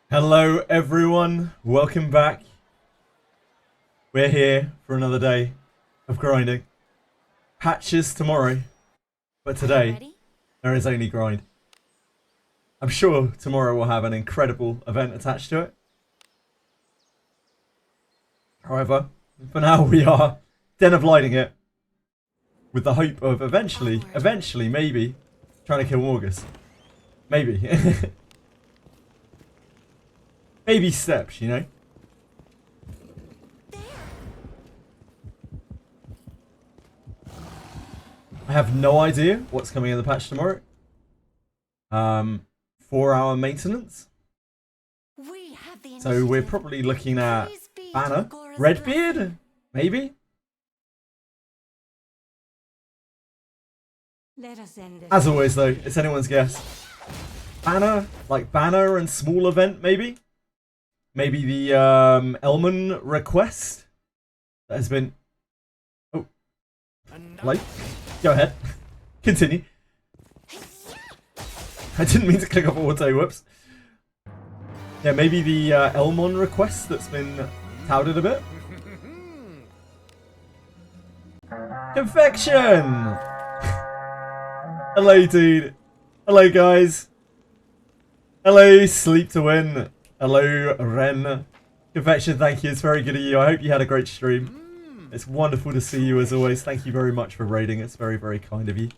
Hello everyone, welcome back. We're here for another day of grinding. Patches tomorrow, but today there is only grind. I'm sure tomorrow will have an incredible event attached to it. However, for now we are Den of Lighting it with the hope of eventually, maybe, trying to kill Morgus. Maybe. Baby steps, you know? I have no idea what's coming in the patch tomorrow. 4-hour maintenance. So we're probably looking at Banner, Redbeard, maybe? As always though, it's anyone's guess. Banner, like Banner and small event maybe? Maybe the Elman request that has been... Oh, like, go ahead, continue. I didn't mean to click off auto, whoops. Yeah, maybe the Elmon request that's been touted a bit. Confection! Hello, dude. Hello, guys. Hello, Sleep to Win. Hello, Ren. Confection, thank you. It's very good of you. I hope you had a great stream. It's wonderful to see you as always. Thank you very much for raiding. It's very, very kind of you.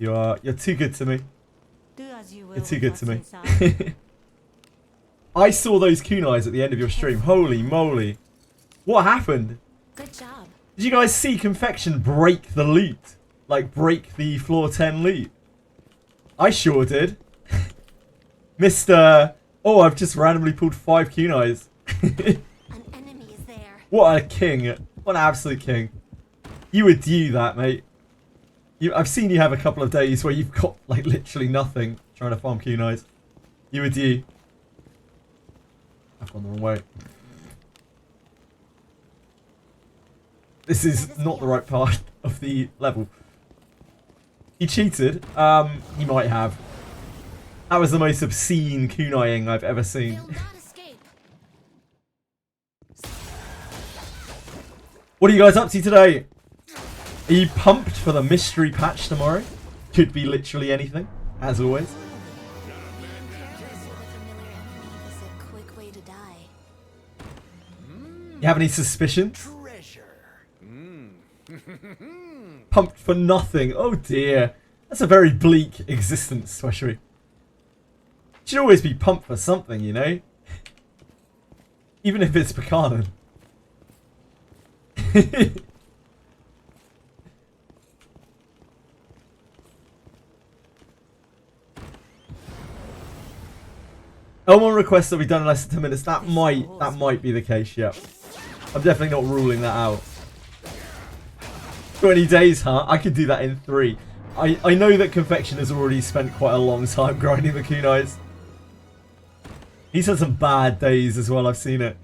You're too good to me. You're too good to me. I saw those kunais at the end of your stream. Holy moly. What happened? Good job. Did you guys see Confection break the loot? Like, break the floor 10 loot? I sure did. Mr. Oh, I've just randomly pulled 5 kunais. An enemy is there. What a king. What an absolute king. You would do that, mate. I've seen you have a couple of days where you've got, like, literally nothing trying to farm kunais. You would do. I've gone the wrong way. This is not the right part of the level. He cheated. He might have. That was the most obscene kunaiing I've ever seen. What are you guys up to today? Are you pumped for the mystery patch tomorrow? Could be literally anything, as always. You have any suspicion? Pumped for nothing. Oh dear. That's a very bleak existence, Tweshery. Should always be pumped for something, you know? Even if it's Pekanen. Elmon requests that we done in less than 10 minutes. That might be the case, yeah. I'm definitely not ruling that out. 20 days, huh? I could do that in 3. I know that Confection has already spent quite a long time grinding the kunais. He's had some bad days as well, I've seen it.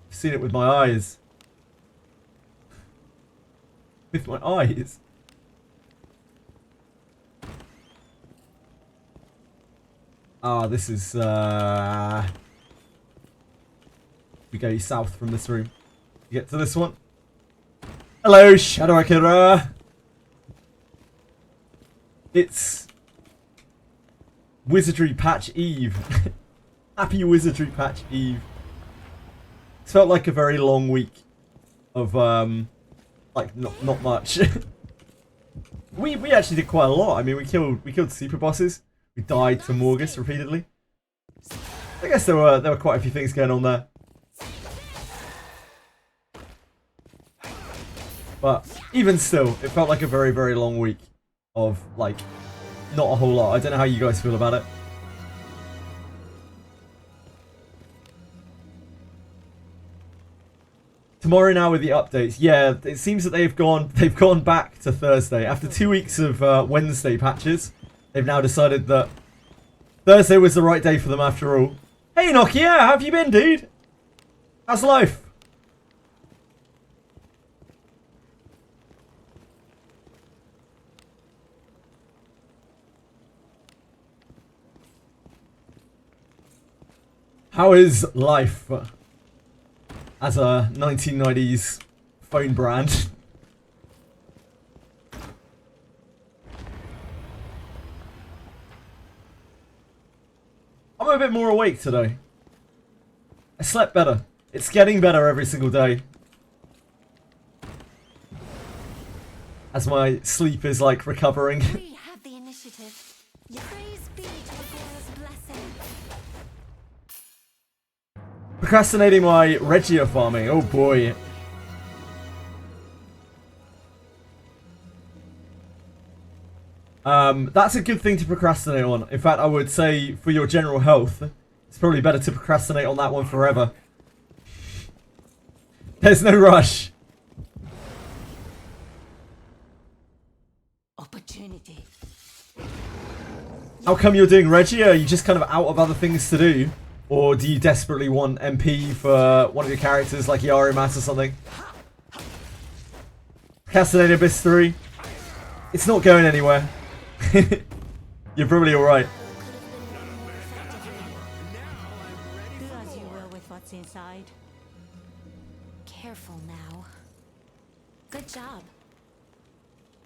I've seen it with my eyes. With my eyes? Ah, this is, we go south from this room. You get to this one. Hello, Shadow Akira! It's Wizardry Patch Eve. Happy Wizardry Patch Eve. It felt like a very long week of, like, not much. we actually did quite a lot. I mean, we killed super bosses. We died to Morgus repeatedly. I guess there were quite a few things going on there. But even still, it felt like a very, very long week of, like, not a whole lot. I don't know how you guys feel about it. Tomorrow now with the updates. Yeah, it seems that they've gone back to Thursday. After 2 weeks of Wednesday patches, they've now decided that Thursday was the right day for them after all. Hey Nokia, how have you been, dude? How's life? How is life as a 1990s phone brand? I'm a bit more awake today. I slept better. It's getting better every single day. As my sleep is like recovering. We have the initiative. Praise be to Agora's blessing. Procrastinating my Regia farming. Oh boy. That's a good thing to procrastinate on. In fact, I would say for your general health, it's probably better to procrastinate on that one forever. There's no rush. Opportunity. How come you're doing Regia? Are you just kind of out of other things to do? Or do you desperately want MP for one of your characters like Yarimat or something? Procrastinate Abyss 3. It's not going anywhere. You're probably alright. Do as you will with what's inside. Careful now. Good job.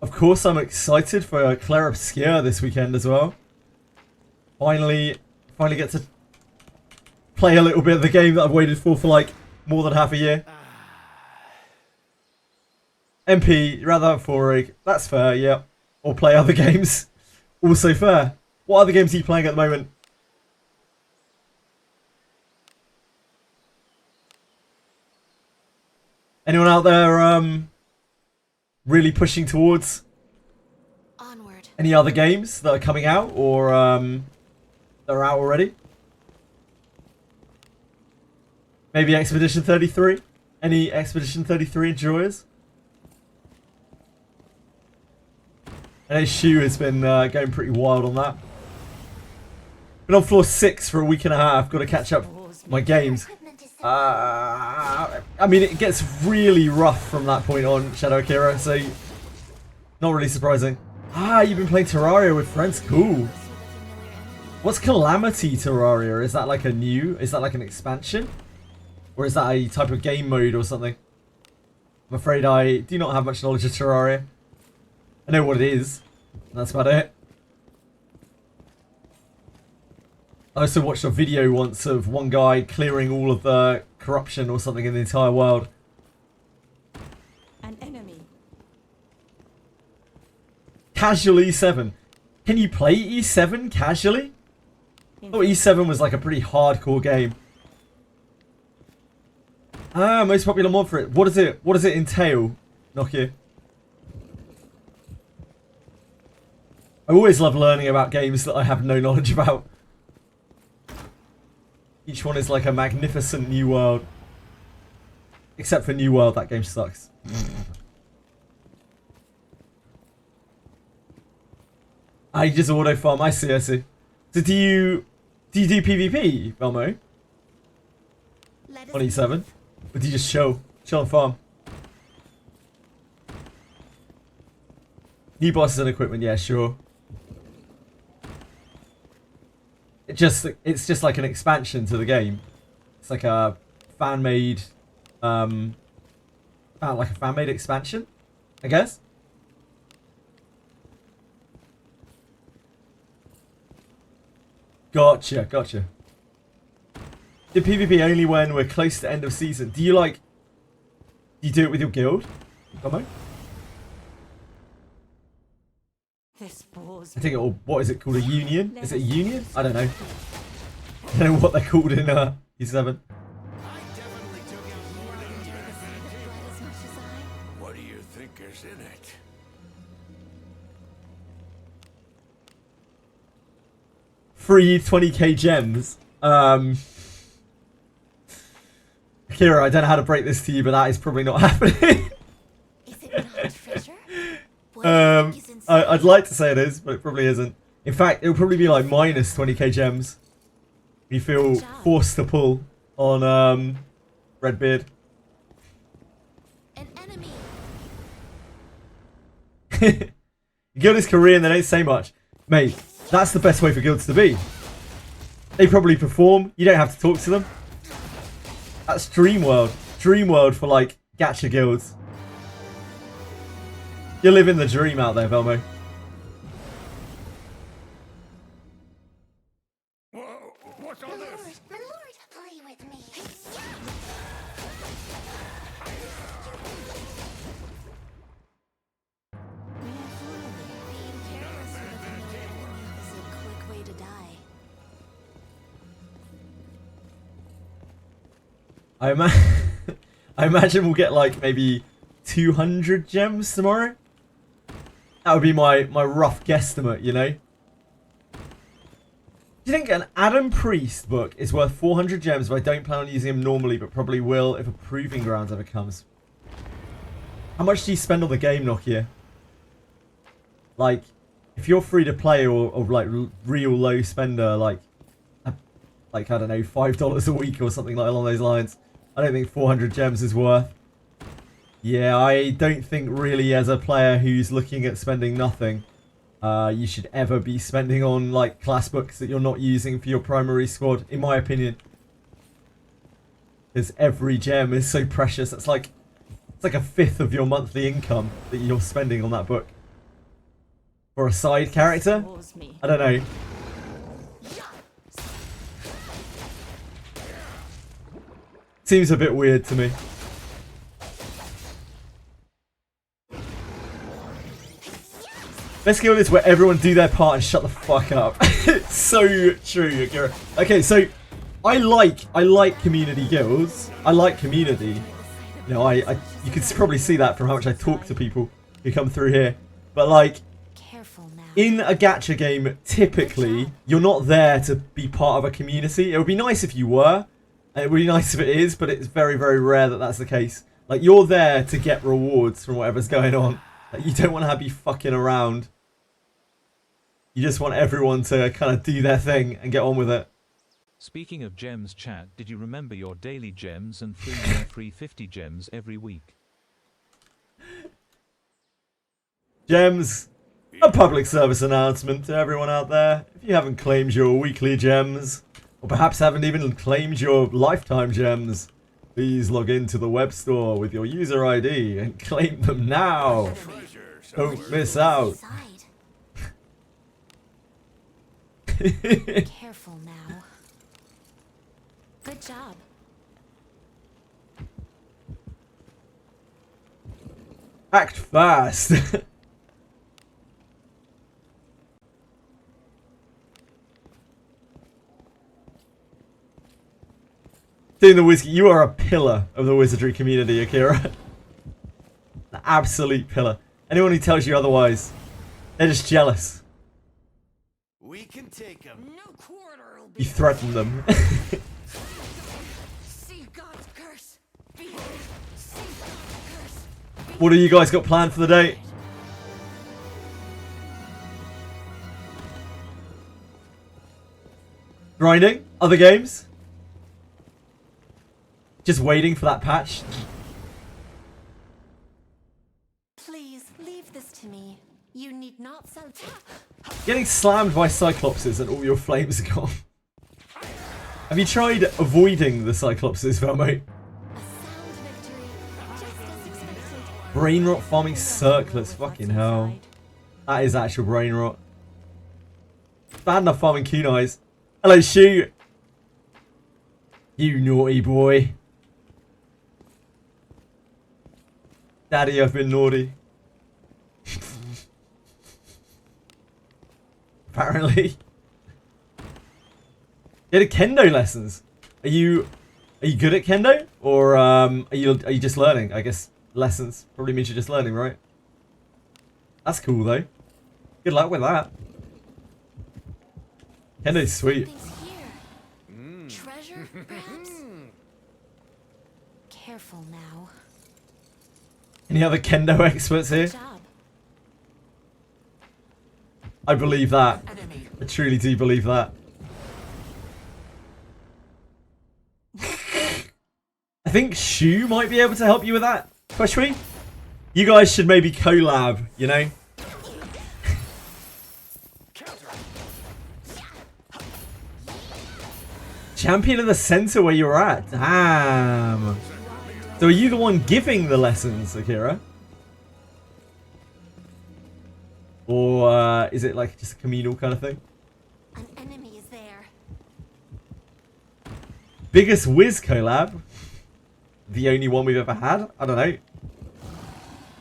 Of course, I'm excited for Claire Obscure this weekend as well. Finally get to play a little bit of the game that I've waited for like more than half a year. MP, rather than Forig. That's fair, yeah. Or play other games. Also fair. What other games are you playing at the moment? Anyone out there really pushing towards Onward. any other games that are coming out or that are out already? Maybe Expedition 33? Any Expedition 33 enjoyers? I know Shu has been going pretty wild on that. Been on floor 6 for a week and a half. Got to catch up my games. I mean, it gets really rough from that point on, Shadow Akira, so not really surprising. Ah, you've been playing Terraria with friends? Cool. What's Calamity Terraria? Is that like a new... Is that like an expansion? Or is that a type of game mode or something? I'm afraid I do not have much knowledge of Terraria. I know what it is. And that's about it. I also watched a video once of one guy clearing all of the corruption or something in the entire world. An enemy. Casual E7. Can you play E7 casually? I thought E7 was like a pretty hardcore game. Ah, most popular mod for it. What does it entail, Nokia? I always love learning about games that I have no knowledge about. Each one is like a magnificent new world. Except for New World, that game sucks. You just auto farm. I see. So do you do PvP, Velmo? On E7? Or do you just chill and farm? New bosses and equipment, yeah, sure. It's just like an expansion to the game. It's like a fan-made, like a fan-made expansion, I guess. Gotcha. The PvP only when we're close to end of season. Do you do it with your guild? Come I think what is it called? A union? Is it a union? I don't know. I don't know what they're called in E7. What do you think is in it? Free 20k gems. Akira, I don't know how to break this to you, but that is probably not happening. Is it not treasure? I'd like to say it is, but it probably isn't. In fact, it will probably be like minus 20k gems. You feel forced to pull on Redbeard. An enemy. Guild is Korean, they don't say much. Mate, that's the best way for guilds to be. They probably perform. You don't have to talk to them. That's dream world. Dream world for like gacha guilds. You're living the dream out there, Velmo. Whoa, what's all this? My lord, play with me. Being careless with a familiar enemy is a quick way to die. I imagine we'll get like maybe 200 gems tomorrow. That would be my rough guesstimate, you know? Do you think an Adam Priest book is worth 400 gems if I don't plan on using him normally, but probably will if a Proving Grounds ever comes? How much do you spend on the game, Nokia? Like, if you're free to play or like real low spender, like I don't know, $5 a week or something like along those lines, I don't think 400 gems is worth. Yeah, I don't think really as a player who's looking at spending nothing, you should ever be spending on like class books that you're not using for your primary squad, in my opinion. Because every gem is so precious. It's like a fifth of your monthly income that you're spending on that book. For a side character? I don't know. Seems a bit weird to me. Best guild is where everyone do their part and shut the fuck up. It's so true, Akira. Okay, so I like community guilds. I like community. You know, you can probably see that from how much I talk to people who come through here. But like, in a gacha game, typically you're not there to be part of a community. It would be nice if you were. And it would be nice if it is, but it's very, very rare that that's the case. Like, you're there to get rewards from whatever's going on. Like, you don't want to be fucking around. You just want everyone to kind of do their thing and get on with it. Speaking of gems, chat, did you remember your daily gems and free 50 gems every week? Gems. A public service announcement to everyone out there. If you haven't claimed your weekly gems, or perhaps haven't even claimed your lifetime gems, please log into the web store with your user ID and claim them now. Don't miss out. Careful now. Good job. Act fast. Doing the wizard, you are a pillar of the wizardry community, Akira. An absolute pillar. Anyone who tells you otherwise, they're just jealous. We can take him. No quarter will be. You threaten them. See God's curse. See God's curse. What do you guys got planned for the day? Grinding? Other games? Just waiting for that patch? Please leave this to me. You need not sell. Getting slammed by Cyclopses and all your flames are gone. Have you tried avoiding the Cyclopses, Velmo? A sound victory, just as expected. Brain rot farming circlets, fucking hell. That is actual brain rot. Bad enough farming kunais. Hello, Shu. You naughty boy. Daddy, I've been naughty. Apparently. You had kendo lessons. Are you good at kendo, or are you just learning? I guess lessons probably means you're just learning, right? That's cool though. Good luck with that. Kendo's sweet. Treasure, perhaps? Careful now. Any other kendo experts here? Good job. I believe that. I truly do believe that. I think Shu might be able to help you with that, Pushwe. You guys should maybe collab, you know? Champion in the center where you're at. Damn. So are you the one giving the lessons, Akira? Or is it like just a communal kind of thing? An enemy is there. Biggest Wiz collab? The only one we've ever had? I don't know.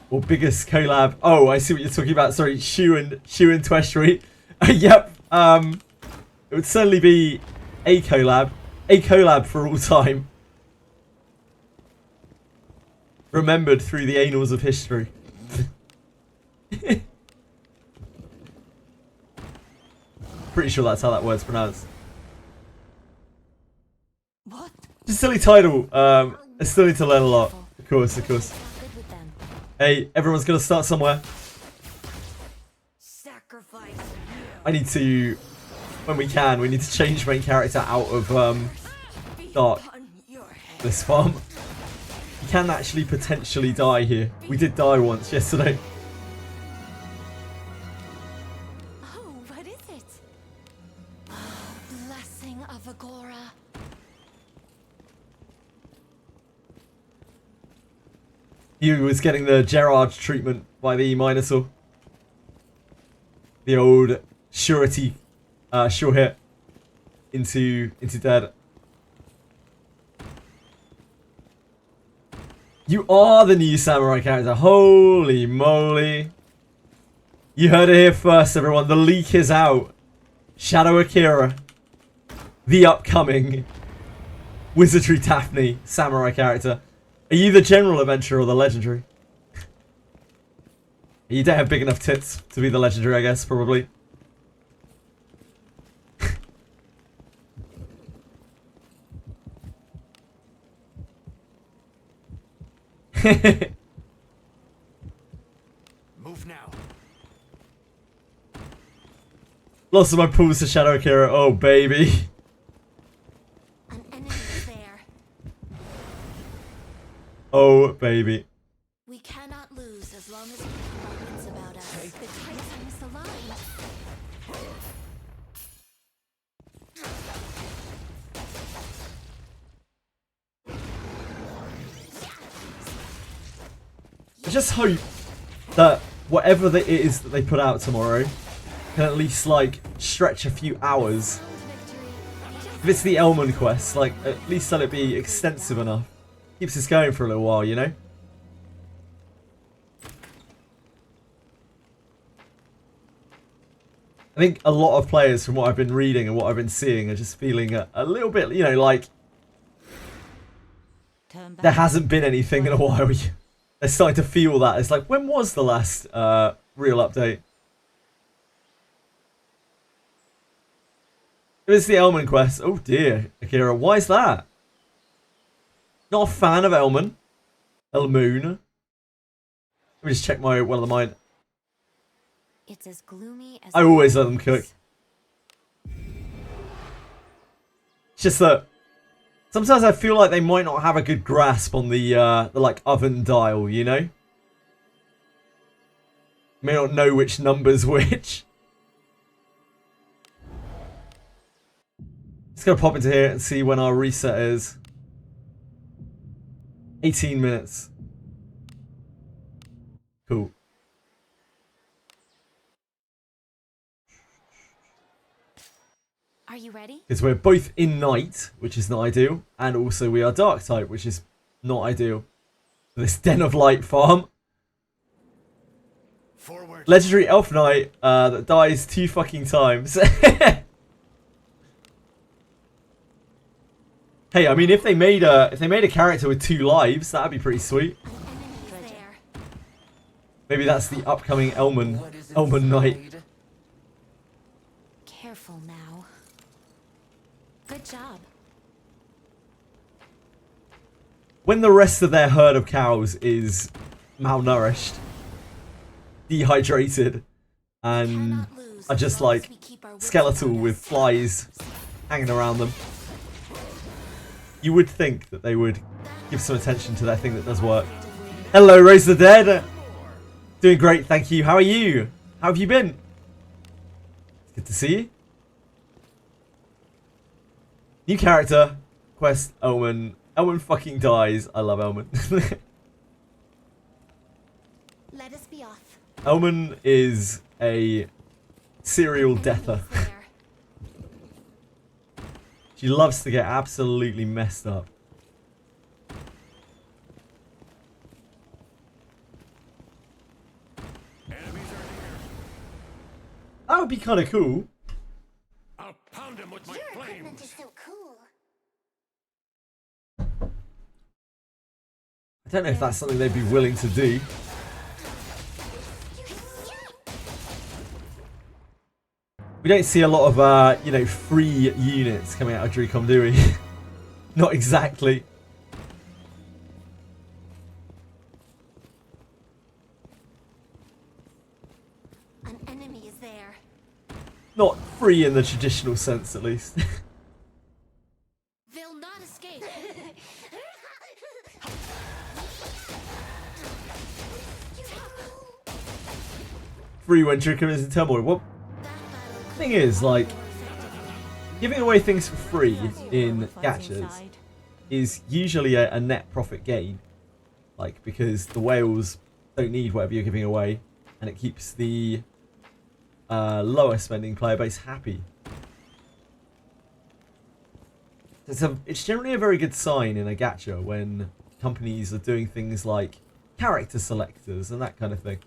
Or biggest collab? Oh, I see what you're talking about. Sorry, Shu and Twestry. Yep. It would certainly be a collab. A collab for all time. Remembered through the annals of history. Pretty sure that's how that word's pronounced. What? Just silly title. I still need to learn a lot. Of course, of course. Not good with them. Hey, everyone's gonna start somewhere. Sacrifice. I need to, when we can, we need to change main character out of Dark On your head. this farm. You can actually potentially die here. We did die once yesterday. Oh, what is it? Oh, blessing of Agora. He was getting the Gerard treatment by the Minotaur. The old surety, sure hit into dead. You are the new samurai character. Holy moly. You heard it here first, everyone. The leak is out. Shadow Akira. The upcoming Wizardry Daphne samurai character. Are you the general adventurer or the legendary? You don't have big enough tits to be the legendary, I guess, probably. Move now. Lost of my pools to Shadow Akira. Oh, baby. An enemy is there. Oh, baby. We cannot lose as long as we keep our wits about us. The Titans align. I just hope that whatever it is that they put out tomorrow can at least, like, stretch a few hours. If it's the Elman quest, like, at least let it be extensive enough. Keeps us going for a little while, you know? I think a lot of players, from what I've been reading and what I've been seeing, are just feeling a little bit, you know, like there hasn't been anything in a while. They're starting to feel that. It's like, when was the last real update? It was the Elman quest. Oh dear, Akira, why is that? Not a fan of Elman. Elmoon. Let me just check my one of the mine. It's as gloomy as I always let them cook. It's just that sometimes I feel like they might not have a good grasp on the like oven dial, you know? May not know which number's which. Just gonna pop into here and see when our reset is. 18 minutes. Cool. Are you ready? Because we're both in night, which is not ideal, and also we are dark type, which is not ideal. This Den of Light farm. Forward. Legendary Elf Knight that dies 2 fucking times. Hey, I mean, if they made a character with 2 lives, that'd be pretty sweet. An enemy is there. Maybe that's the upcoming Elman Knight. Careful now. Good job. When the rest of their herd of cows is malnourished, dehydrated, and Cannot lose are as just long as like we keep our wits skeletal about with us. flies hanging around them, you would think that they would give some attention to that thing that does work. Hello, Raise the Dead. Doing great, thank you. How are you? How have you been? Good to see you. New character. Quest Elman. Elman fucking dies. I love Elman. Let us be off. Elman is a serial deather. Enemies there. She loves to get absolutely messed up. Enemies are near. That would be kind of cool. I'll pound him with my Your equipment is flames. so cool. I don't know if that's something they'd be willing to do. We don't see a lot of, you know, free units coming out of Dracom, do we? Not exactly. An enemy is there. Not free in the traditional sense, at least. They'll not escape. Free when Dracom is in turmoil. Well, thing is, like, giving away things for free in gachas is usually a net profit gain. Like, because the whales don't need whatever you're giving away, and it keeps the lower spending player base happy. It's generally a very good sign in a gacha when companies are doing things like character selectors and that kind of thing.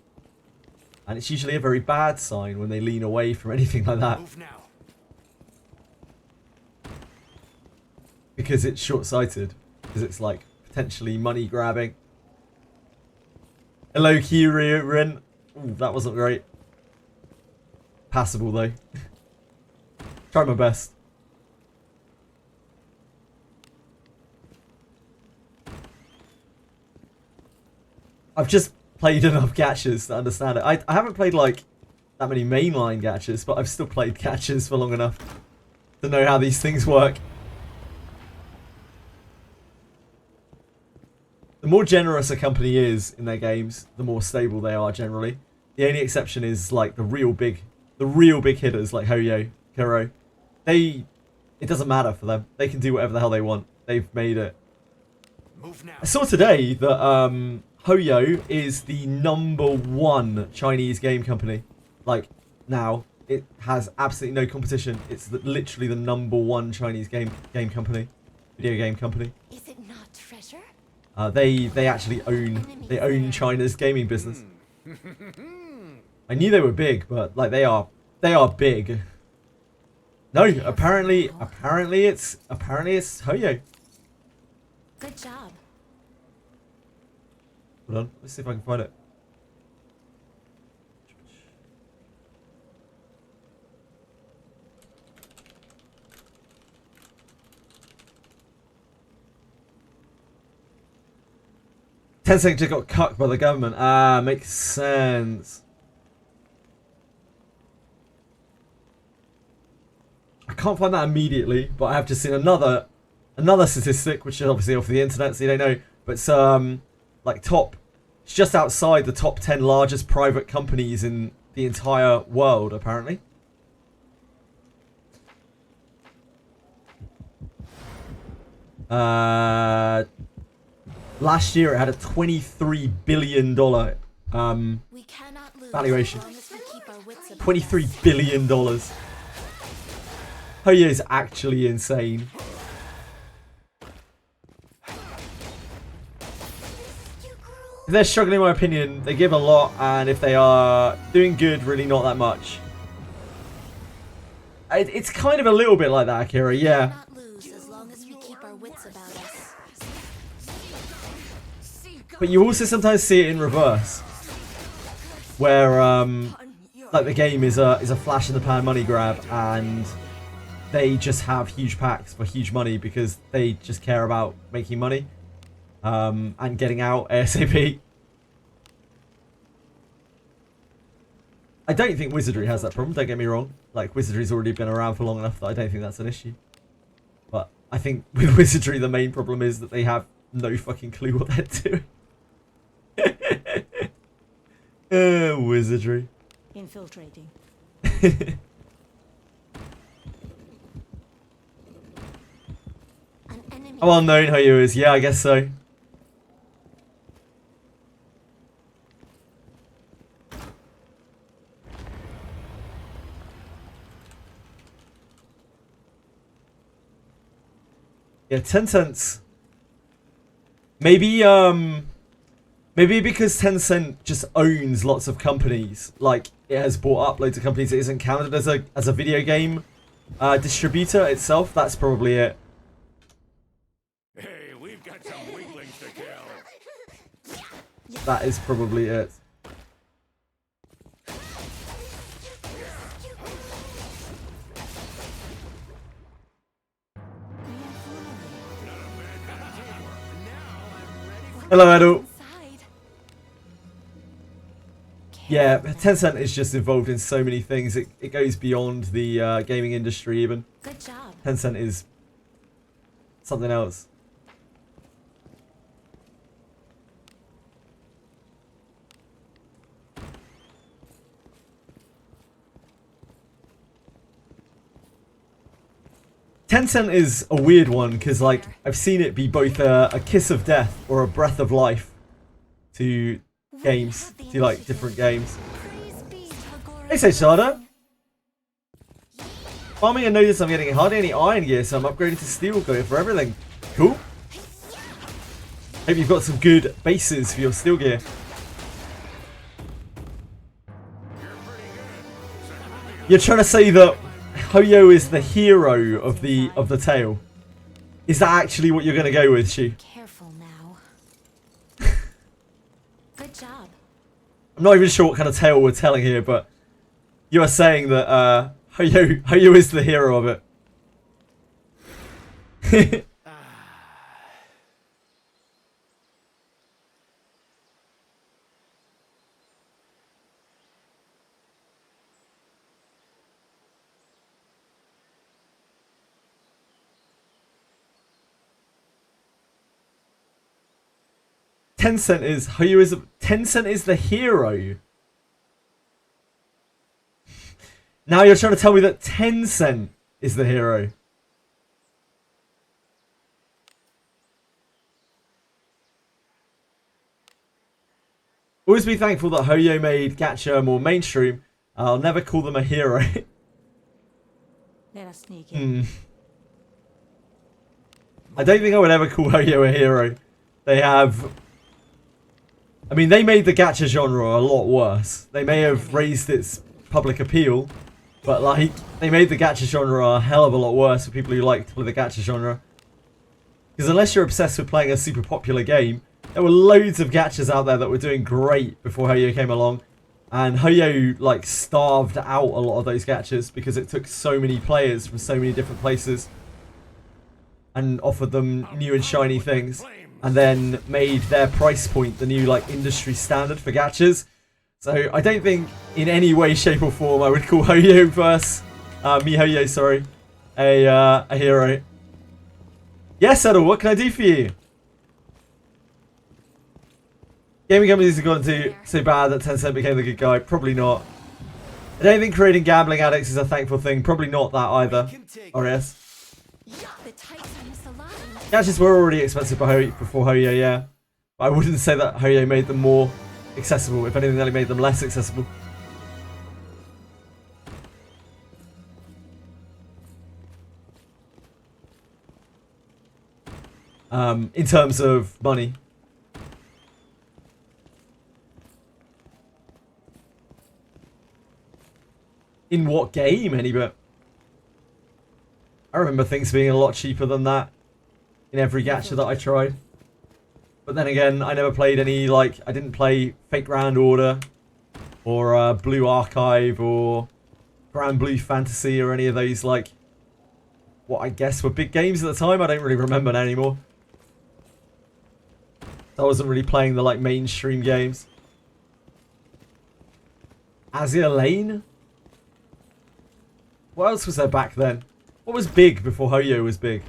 And it's usually a very bad sign when they lean away from anything like that. Move now. Because it's short-sighted. Because it's like potentially money grabbing. Hello, Kyurien. Ooh, that wasn't great. Passable though. Try my best. I've just played enough gachas to understand it. I haven't played like that many mainline gachas, but I've still played gachas for long enough to know how these things work. The more generous a company is in their games, the more stable they are generally. The only exception is like the real big hitters like Hoyo, Kuro. It doesn't matter for them. They can do whatever the hell they want. They've made it. Move now. I saw today that Hoyo is the #1 Chinese game company. Like, now. It has absolutely no competition. It's literally the #1 Chinese game company. Video game company. Is it not treasure? They actually own China's gaming business. I knew they were big, but like they are big. No, apparently it's Hoyo. Good job. Hold on, let's see if I can find it. Tencent just got cucked by the government. Ah, makes sense. I can't find that immediately, but I have just seen another statistic, which is obviously off the internet, so you don't know. But it's like it's just outside the top 10 largest private companies in the entire world, apparently. Last year it had a $23 billion We cannot lose valuation. as long as we keep our wits about $23 us. billion. Hoyo is actually insane. If they're struggling, in my opinion, they give a lot, and if they are doing good, really not that much. It's kind of a little bit like that, Akira, yeah. Cannot lose as long as we keep our wits about us. But you also sometimes see it in reverse. Where, like the game is a flash in the pan money grab, and they just have huge packs for huge money because they just care about making money. And getting out ASAP. I don't think Wizardry has that problem, don't get me wrong. Like, Wizardry's already been around for long enough that I don't think that's an issue. But I think with Wizardry the main problem is that they have no fucking clue what they're doing. Wizardry. Infiltrating. me. How unknown Hoyo is. Yeah, I guess so. Yeah, Tencent's maybe maybe because Tencent just owns lots of companies, like it has bought up loads of companies, it isn't counted as a video game distributor itself. That's probably it. Hey, we've got some weaklings to kill. That is probably it. Hello, Edu. Inside. Yeah, Tencent is just involved in so many things. It goes beyond the gaming industry even. Good job. Tencent is something else. Tencent is a weird one because, like, I've seen it be both a kiss of death or a breath of life to games, to like different games. Praise be to Hey, say Sada. Farming and notice I'm getting hardly any iron gear, so I'm upgrading to steel gear for everything. Cool. Hope you've got some good bases for your steel gear. You're trying to say that Hoyo is the hero of the tale. Is that actually what you're going to go with, Shu? Careful now. Good job. I'm not even sure what kind of tale we're telling here, but you are saying that Hoyo is the hero of it. Tencent is the hero. Now you're trying to tell me that Tencent is the hero. Always be thankful that Hoyo made gacha more mainstream. I'll never call them a hero. Let us sneak in. I don't think I would ever call Hoyo a hero. They have... I mean, they made the gacha genre a lot worse. They may have raised its public appeal, but, like, they made the gacha genre a hell of a lot worse for people who like to play the gacha genre. Because unless you're obsessed with playing a super popular game, there were loads of gachas out there that were doing great before Hoyo came along. And Hoyo, like, starved out a lot of those gachas because it took so many players from so many different places and offered them new and shiny things. And then made their price point the new, like, industry standard for gachas. So I don't think in any way, shape or form I would call Hoyo Hoyo, sorry, a hero. Yes, Edel, what can I do for you? Gaming companies have gotten so bad that Tencent became the good guy. Probably not. I don't think creating gambling addicts is a thankful thing. Probably not that either. RS. The tights are misaligned. Gachas were already expensive before Hoyo, yeah. But I wouldn't say that Hoyo made them more accessible. If anything, that made them less accessible. In terms of money. In what game, Anybit? I remember things being a lot cheaper than that in every gacha that I tried. But then again, I never played any, like, I didn't play Fate Grand Order or Blue Archive or Grand Blue Fantasy or any of those, like, what I guess were big games at the time. I don't really remember now anymore. I wasn't really playing the, like, mainstream games. Azure Lane? What else was there back then? What was big before Hoyo was big?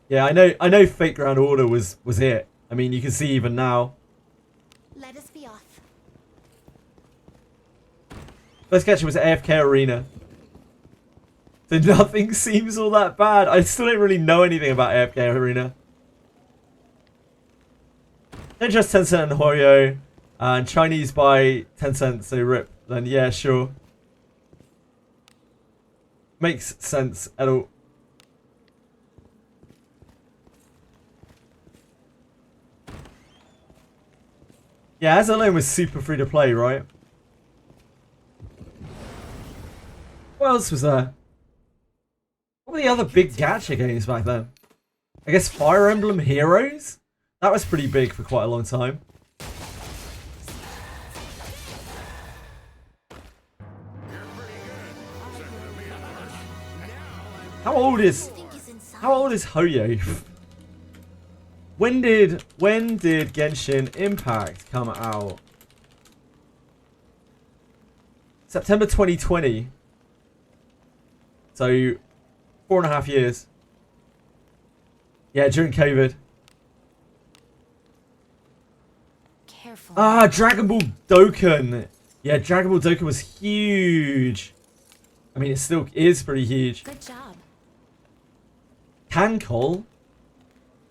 Yeah, I know Fate Grand Order was it. I mean, you can see even now. Let us be off. First gacha was AFK Arena. So nothing seems all that bad. I still don't really know anything about AFK Arena. Don't trust Tencent and Hoyo. And Chinese buy 10 cents, so rip. Then yeah, sure. Makes sense at all. Yeah, as alone was super free to play, right? What else was there? What were the other big gacha games back then? I guess Fire Emblem Heroes? That was pretty big for quite a long time. How old is Hoyo? When did Genshin Impact come out? September 2020. So 4.5 years. Yeah, during COVID. Careful. Ah, Dragon Ball Dokkan. Yeah, Dragon Ball Dokkan was huge. I mean, it still is pretty huge. Good job. Cancol.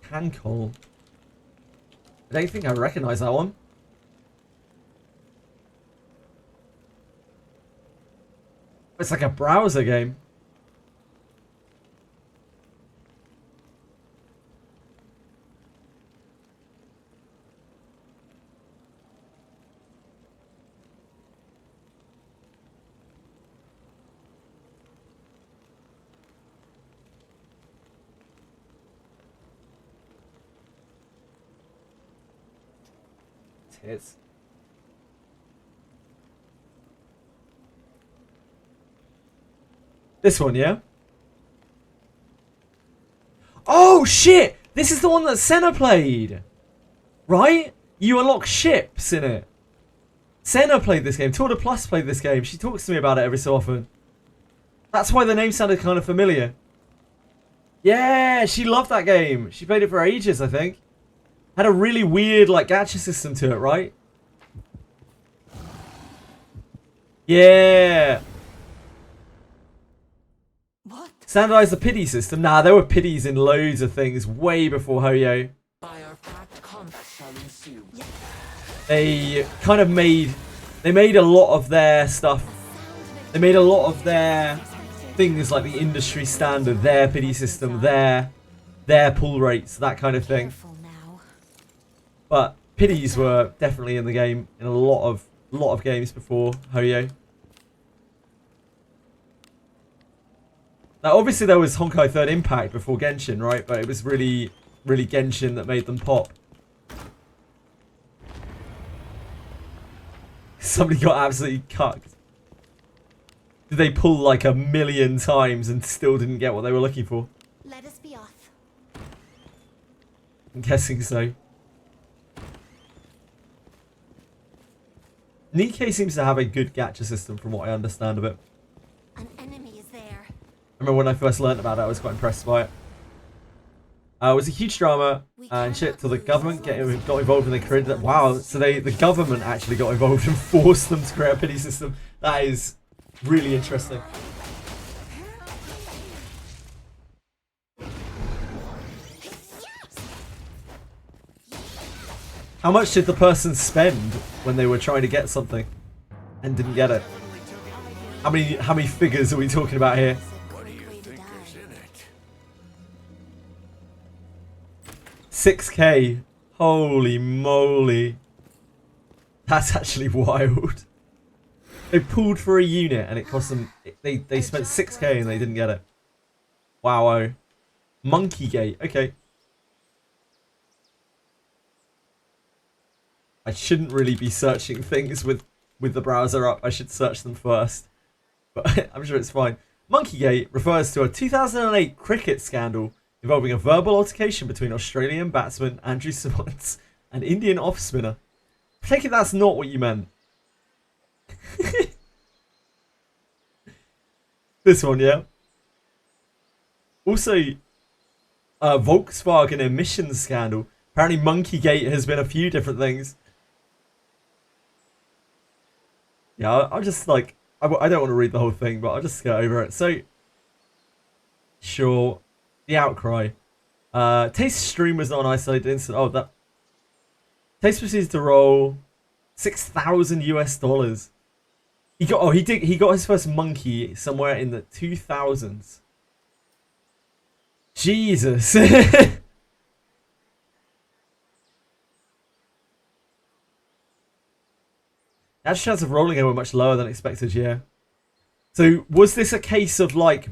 Cancol. I don't think I recognize that one. It's like a browser game. Tits. This one, yeah? Oh, shit! This is the one that Senna played! Right? You unlock ships in it. Senna played this game. Torda Plus played this game. She talks to me about it every so often. That's why the name sounded kind of familiar. Yeah, she loved that game. She played it for ages, I think. Had a really weird, like, gacha system to it, right? Yeah. What? Standardized the pity system. Nah, there were pities in loads of things way before Hoyo. They kind of made a lot of their stuff. They made a lot of their things like the industry standard, their pity system, their pull rates, that kind of thing. Careful now. But pities were definitely in the game in a lot of games before Hoyo. Now, obviously, there was Honkai 3rd Impact before Genshin, right? But it was really Genshin that made them pop. Somebody got absolutely cucked. Did they pull like 1,000,000 times and still didn't get what they were looking for? Let us be off. I'm guessing so. Nikkei seems to have a good gacha system from what I understand of it. An enemy is there. I remember when I first learnt about it, I was quite impressed by it. It was a huge drama and shit till the government got involved and they created that. Wow, so the government actually got involved and forced them to create a pity system. That is really interesting. How much did the person spend when they were trying to get something and didn't get it? How many figures are we talking about here? What do you think is in it? 6k. Holy moly. That's actually wild. They pulled for a unit and it cost them... They spent 6k and they didn't get it. Wow. Monkey Gate. Okay. I shouldn't really be searching things with the browser up. I should search them first. But I'm sure it's fine. Monkey Gate refers to a 2008 cricket scandal involving a verbal altercation between Australian batsman Andrew Simmons and Indian off-spinner. I take it that's not what you meant. This one, yeah. Also, Volkswagen emissions scandal. Apparently Monkey Gate has been a few different things. Yeah, I'll just like... I don't want to read the whole thing, but I'll just get over it. So, Sure. The outcry. Taste stream was not an isolated incident. Oh, that. Taste proceeds to roll $6,000 US. He got his first monkey somewhere in the 2000s. Jesus. Actually, chance of rolling it were much lower than expected, yeah. So, was this a case of, like,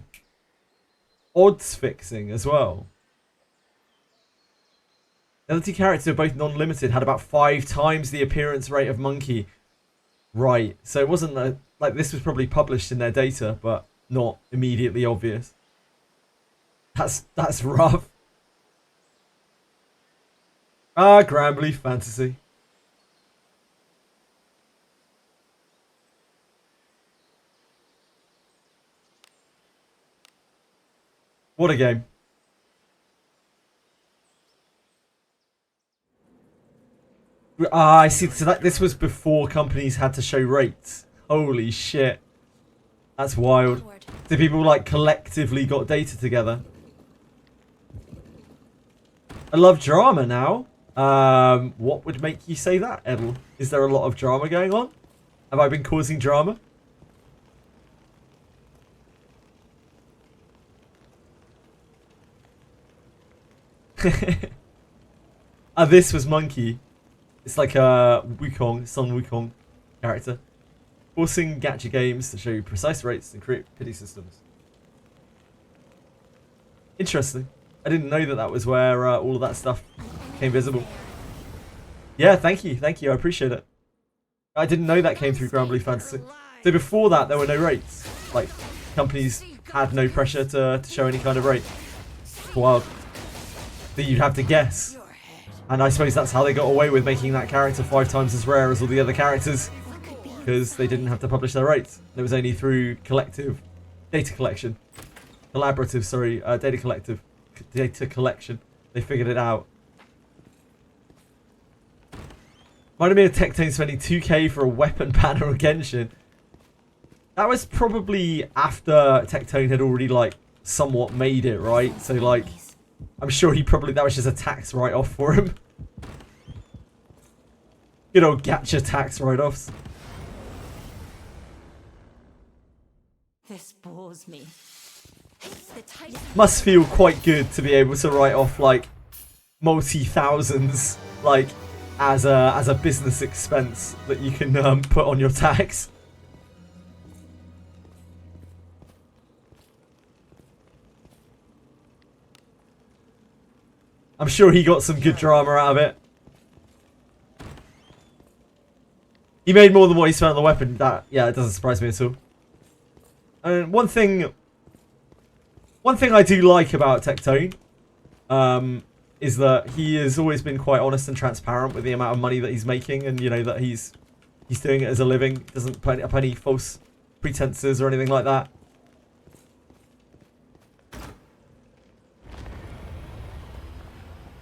odds fixing as well? The other two characters, both non-limited, had about 5 times the appearance rate of Monkey. Right, so it wasn't like this was probably published in their data, but not immediately obvious. That's rough. Ah, Grambly Fantasy. What a game. Ah, I see. So this was before companies had to show rates. Holy shit. That's wild. So people like collectively got data together. I love drama now. What would make you say that, Edel? Is there a lot of drama going on? Have I been causing drama? This was Monkey. It's like a Wukong, Son Wukong character. Forcing gacha games to show precise rates and create pity systems. Interesting. I didn't know that that was where all of that stuff became visible. Yeah, thank you, I appreciate it. I didn't know that came through Grambly Fantasy. So before that, there were no rates. Like, companies had no pressure to show any kind of rate. It's wild. That you'd have to guess. And I suppose that's how they got away with making that character 5 times as rare as all the other characters. Because they didn't have to publish their rates. It was only through collective data collection. Collaborative, sorry, data collection. They figured it out. Might have been a Tectone spending 2k for a weapon banner or Genshin. That was probably after Tectone had already, like, somewhat made it, right? So, like, I'm sure that was just a tax write-off for him. Good old gacha tax write-offs. This bores me. Must feel quite good to be able to write off, like, multi-thousands, like, as a business expense that you can put on your tax. I'm sure he got some good drama out of it. He made more than what he spent on the weapon. Yeah, it doesn't surprise me at all. And one thing I do like about Tectone, is that he has always been quite honest and transparent with the amount of money that he's making, and you know that he's doing it as a living. Doesn't put up any false pretenses or anything like that.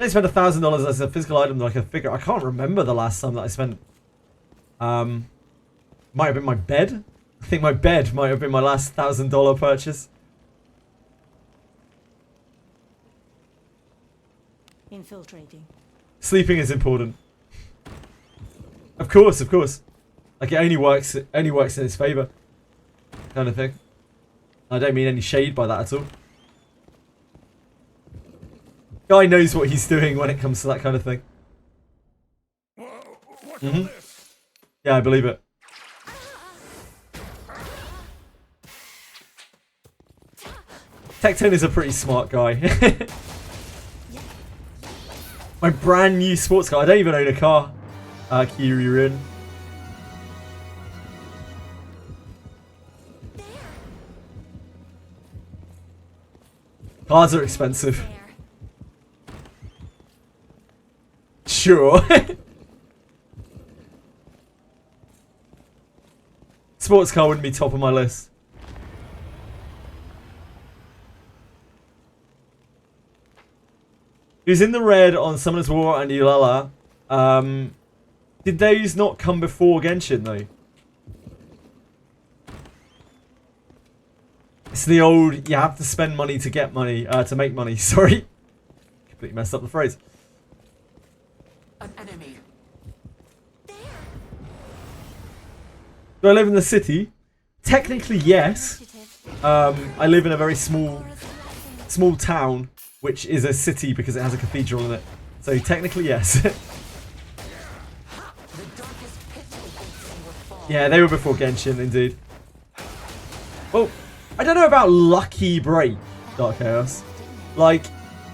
I spent $1,000 as a physical item that I can figure. I can't remember the last time that I spent. Might have been my bed. I think my bed might have been my last $1,000 purchase. Infiltrating. Sleeping is important. Of course, of course. Like, it only works in his favour. Kind of thing. I don't mean any shade by that at all. Guy knows what he's doing when it comes to that kind of thing. What's all this? Yeah, I believe it. Tectone is a pretty smart guy. My brand new sports car. I don't even own a car. Kiryurin. Cars are expensive. Sure. Sports car wouldn't be top of my list. Who's in the red on Summoner's War and Ulala? Did those not come before Genshin though? It's the old, you have to spend money to get money, to make money, sorry. Completely messed up the phrase. An enemy. Do I live in the city? Technically, yes. I live in a very small town, which is a city because it has a cathedral in it. So technically, yes. Yeah, they were before Genshin, indeed. Well, I don't know about Lucky Break, Dark Chaos. Like,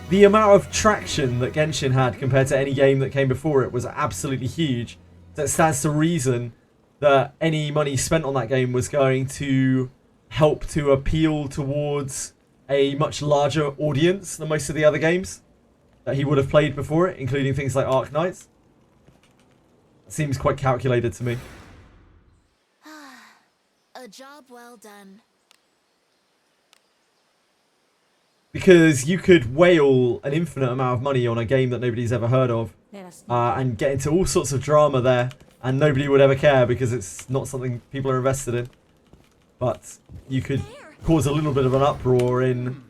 the amount of traction that Genshin had compared to any game that came before it was absolutely huge. So it stands to reason that any money spent on that game was going to help to appeal towards a much larger audience than most of the other games that he would have played before it, including things like Ark Knights. Seems quite calculated to me. A job well done. Because you could whale an infinite amount of money on a game that nobody's ever heard of, and get into all sorts of drama there, and nobody would ever care because it's not something people are invested in. But you could cause a little bit of an uproar in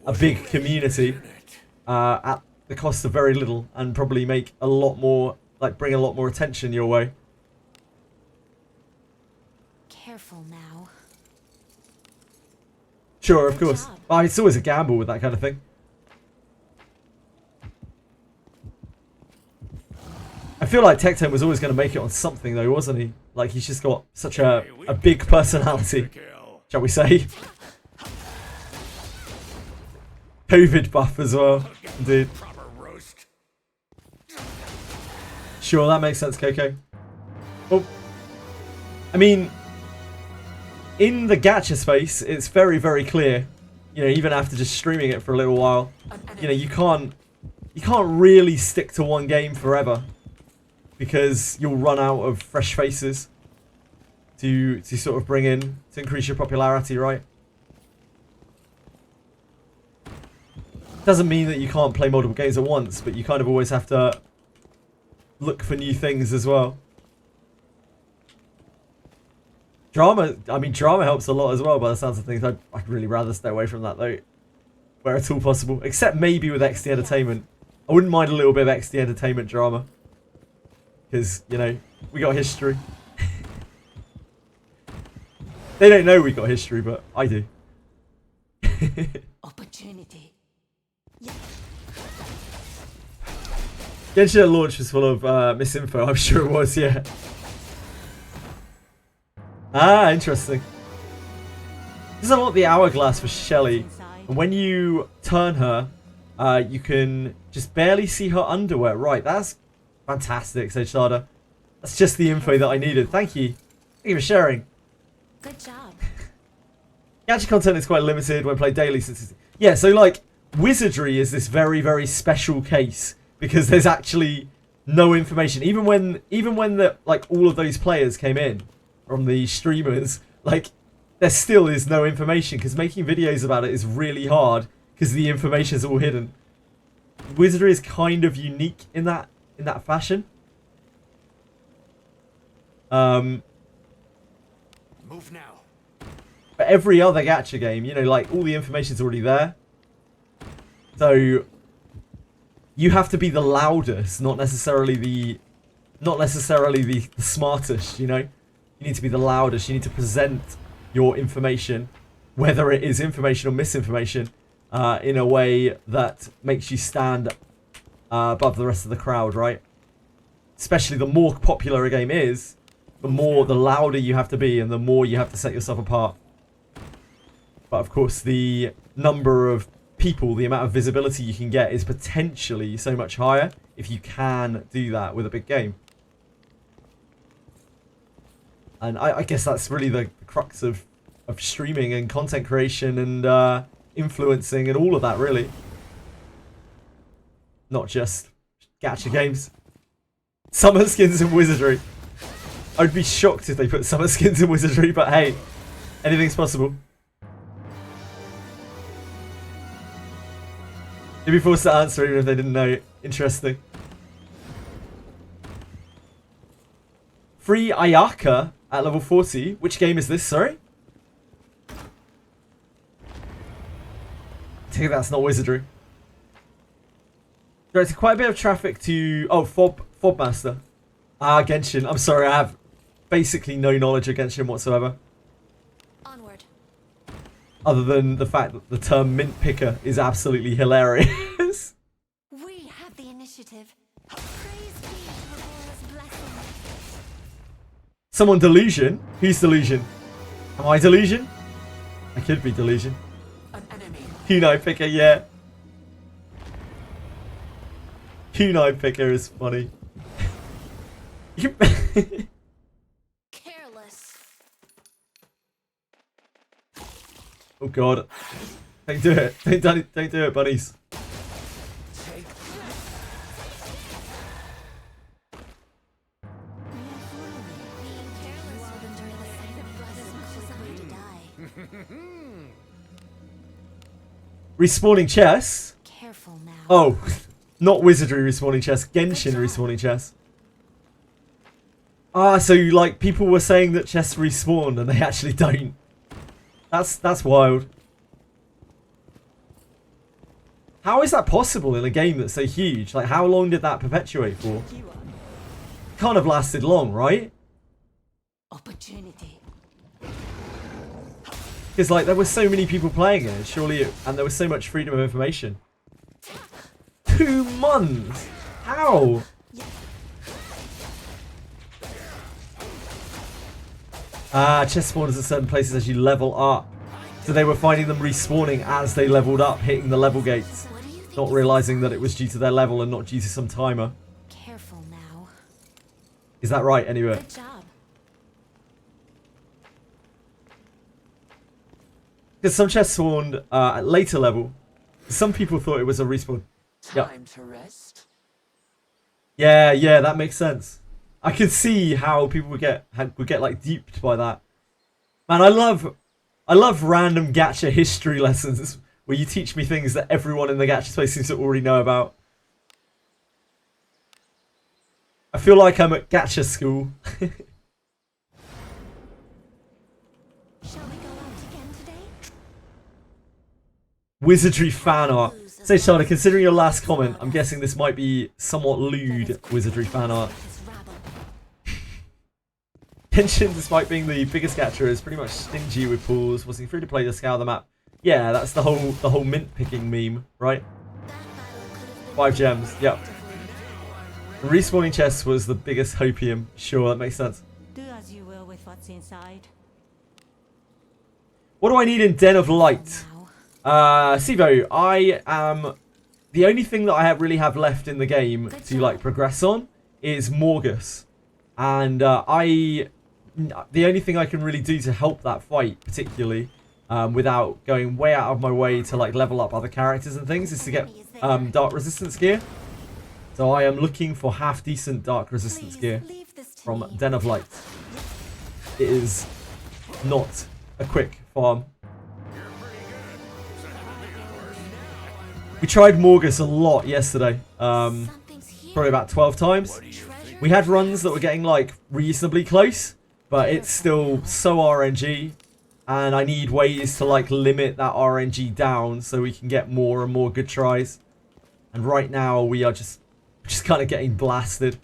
a big community at the cost of very little, and probably make a lot more, like bring a lot more attention your way. Careful now. Sure, of course. Well, it's always a gamble with that kind of thing. I feel like Tectone was always going to make it on something though, wasn't he? Like, he's just got such a big personality, shall we say. COVID buff as well, indeed. Sure, that makes sense, Coco. Well, I mean, in the gacha space, it's very, very clear. You know, even after just streaming it for a little while, you know, you can't really stick to one game forever because you'll run out of fresh faces to sort of bring in to increase your popularity, right? Doesn't mean that you can't play multiple games at once, but you kind of always have to look for new things as well. Drama, I mean, drama helps a lot as well by the sounds of things. I'd really rather stay away from that though, where it's all possible. Except maybe with XD Entertainment. I wouldn't mind a little bit of XD Entertainment drama. Because, you know, we got history. They don't know we got history, but I do. Opportunity. Genshin at launch was full of misinfo, I'm sure it was, yeah. Ah, interesting. This is a lot of the hourglass for Shelly. And when you turn her, you can just barely see her underwear. Right, that's fantastic, Sage Sada. That's just the info that I needed. Thank you. Thank you for sharing. Good job. Gacha content is quite limited when played daily. Yeah, so like, Wizardry is this very, very special case because there's actually no information. Even when the, like, all of those players came in from the streamers, like, there still is no information because making videos about it is really hard because the information is all hidden. Wizardry is kind of unique in that fashion. Move now. But every other gacha game, you know, like, all the information's already there. So you have to be the loudest, not necessarily the smartest, you know? You need to be the loudest. You need to present your information, whether it is information or misinformation, in a way that makes you stand above the rest of the crowd, right? Especially the more popular a game is, the louder you have to be and the more you have to set yourself apart. But of course, the number of people, the amount of visibility you can get is potentially so much higher if you can do that with a big game. And I guess that's really the crux of streaming and content creation and influencing and all of that, really. Not just gacha games. Summer skins in Wizardry. I'd be shocked if they put summer skins in Wizardry, but hey, anything's possible. You'd be forced to answer even if they didn't know. Interesting. Free Ayaka at level 40. Which game is this, sorry? think that's not Wizardry. Directed quite a bit of traffic to... Oh, Fob Master. Ah, Genshin. I'm sorry, I have basically no knowledge of Genshin whatsoever. Onward. Other than the fact that the term mint picker is absolutely hilarious. We have the initiative. Praise be to Aurora's blessing. Someone delusion? Who's delusion? Am I delusion? I could be delusion. An enemy. Kunai picker, yeah. Kunai picker is funny. Careless. Oh god. Don't do it. Don't do it, buddies. Take Being careless will endure the sight of blood as much as I to die. Respawning chess? Careful now. Oh, not Wizardry respawning chess. Genshin respawning chess. Ah, so like people were saying that chess respawned and they actually don't. That's wild. How is that possible in a game that's so huge? Like, how long did that perpetuate for? Can't have lasted long, right? opportunity. Because like there were so many people playing it, surely, and there was so much freedom of information. 2 months? How? Ah, chest spawners at certain places as you level up. So they were finding them respawning as they leveled up, hitting the level gates. What do you think? Not realizing that it was due to their level and not due to some timer. Careful now. Is that right, anyway? Good job. Because some chests spawned at later level. Some people thought it was a respawn. Yep. Time to rest. Yeah, that makes sense. I could see how people would get like duped by that. Man, I love random gacha history lessons where you teach me things that everyone in the gacha space seems to already know about. I feel like I'm at gacha school. Shall we go out again today? Wizardry fan art. Say, Shada, considering your last comment, I'm guessing this might be somewhat lewd Wizardry fan art. This rabble. Genshin, despite being the biggest gacha, is pretty much stingy with pools, forcing free to play to scour the map. Yeah, that's the whole mint picking meme, right? That battle could have been 5 gems, yep. The respawning chest was the biggest hopium. Sure, that makes sense. Do as you will with what's inside. What do I need in Den of Light? now. Sivo, I am... The only thing that I really have left in the game to like progress on is Morgus. And the only thing I can really do to help that fight, particularly, without going way out of my way to like level up other characters and things, is to get dark resistance gear. So I am looking for half decent dark resistance Please gear leave this to from me. Den of Light. It is not a quick farm. We tried Morgus a lot yesterday. Something's here. Probably about 12 times. Treasure. We had runs that were getting like reasonably close, but it's still so RNG, and I need ways to like limit that RNG down so we can get more and more good tries. And right now we are just kind of getting blasted.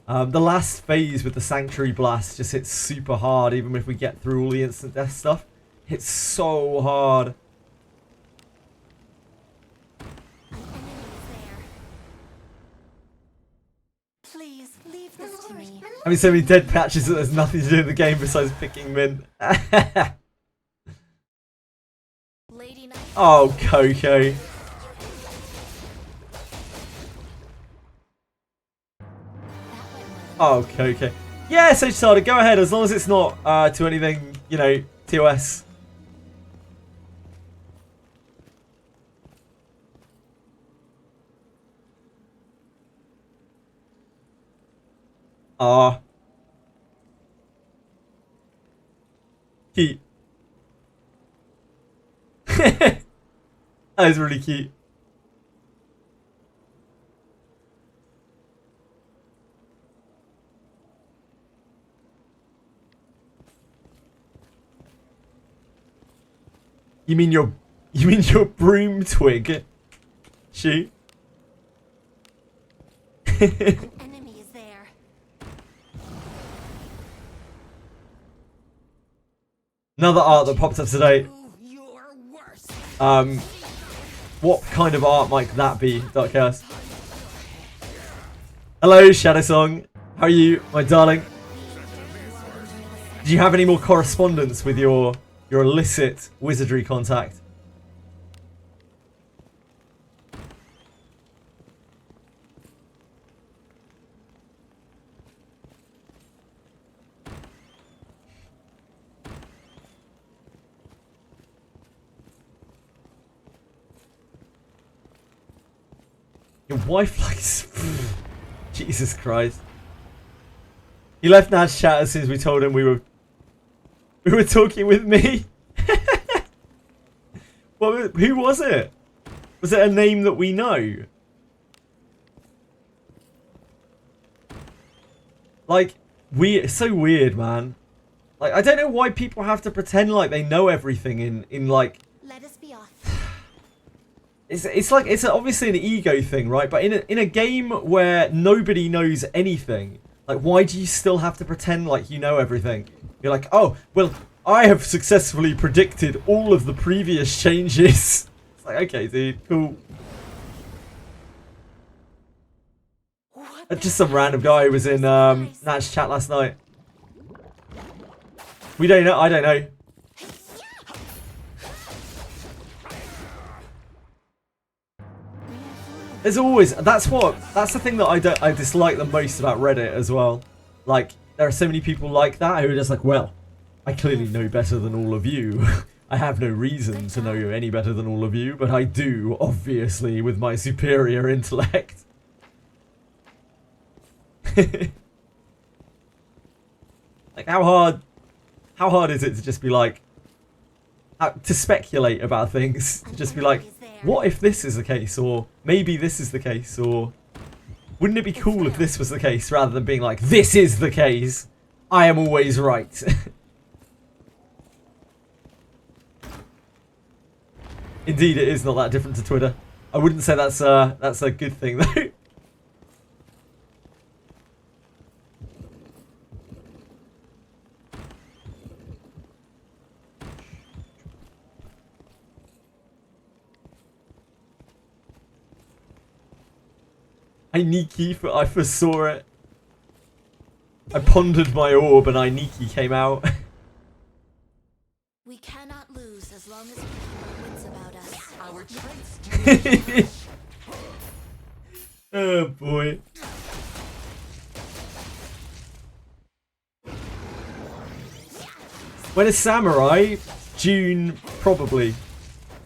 The last phase with the Sanctuary Blast just hits super hard, even if we get through all the instant death stuff. It's so hard. An enemy is there. Please leave this to me. I mean, so many dead patches that there's nothing to do in the game besides picking mint. Lady Knight. Oh, Coco. Oh, Coco. Yeah, Sage Sada, go ahead, as long as it's not to anything, you know, TOS. Cute. That is really cute. You mean your You mean your broom twig? Shoot. An enemy is there. Another art that popped up today. Do your worst. What kind of art might that be, Dark Chaos? Hello, Shadow Song. How are you, my darling? Do you have any more correspondence with your illicit wizardry contact? Your wife likes... Jesus Christ. He left Nad's chat as soon as we told him we were talking with me. Who was it? Was it a name that we know? Like, it's so weird, man. Like, I don't know why people have to pretend like they know everything in like... Let us be off. It's like, it's obviously an ego thing, right? But in a game where nobody knows anything, like, why do you still have to pretend like you know everything? You're like, oh, well, I have successfully predicted all of the previous changes. It's like, okay, dude, cool. Just some random guy who was in Nat's chat last night. We don't know. I don't know. There's always that's the thing that I dislike the most about Reddit as well. Like, there are so many people like that who are just like, well, I clearly know better than all of you. I have no reason to know any better than all of you, but I do, obviously, with my superior intellect. Like, how hard is it to just be like, to speculate about things? To just be like, what if this is the case, or maybe this is the case, or wouldn't it be cool if this was the case, rather than being like, this is the case, I am always right. Indeed, it is not that different to Twitter. I wouldn't say that's a good thing though. I foresaw it. I pondered my orb and Niki came out. We cannot lose as long as we keep our wits about us. Our traits do Oh boy. When is Samurai? June, probably.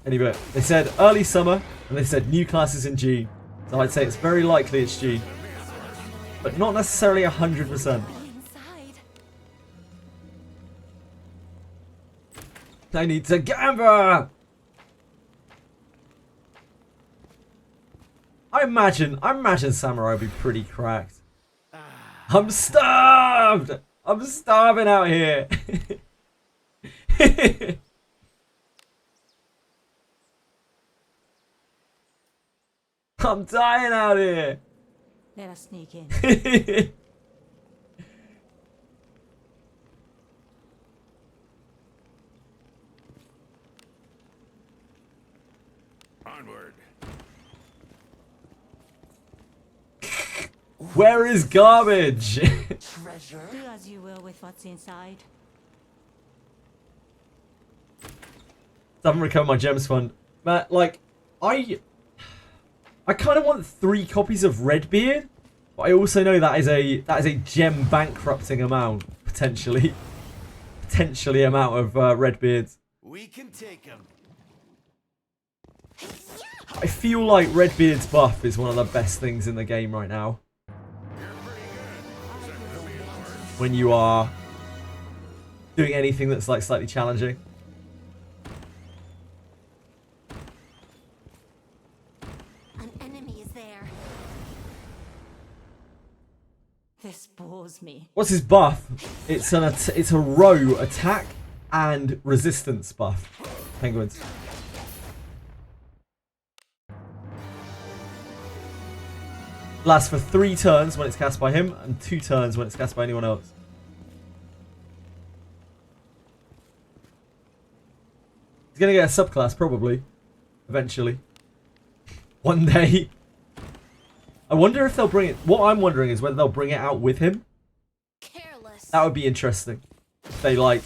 Anyway, they said early summer, and they said new classes in June. So I'd say it's very likely it's June. But not necessarily 100%. Inside. I need to gamble! I imagine Samurai would be pretty cracked. I'm starved! I'm starving out here! I'm dying out here! Let us sneak in. Onward. Where is garbage? treasure. Do as you will with what's inside. I haven't recovered my gems fund. But, like, I kind of want 3 copies of Redbeard, but I also know that is a gem bankrupting amount, potentially amount of Redbeards. We can take him. I feel like Redbeard's buff is one of the best things in the game right now. When you are doing anything that's like slightly challenging. An enemy is there. This bores me. What's his buff? It's a row attack and resistance buff. Penguins. Lasts for 3 turns when it's cast by him, and 2 turns when it's cast by anyone else. He's gonna get a subclass, probably. Eventually. One day. I wonder if they'll bring it... What I'm wondering is whether they'll bring it out with him. Careless. That would be interesting. If they, like...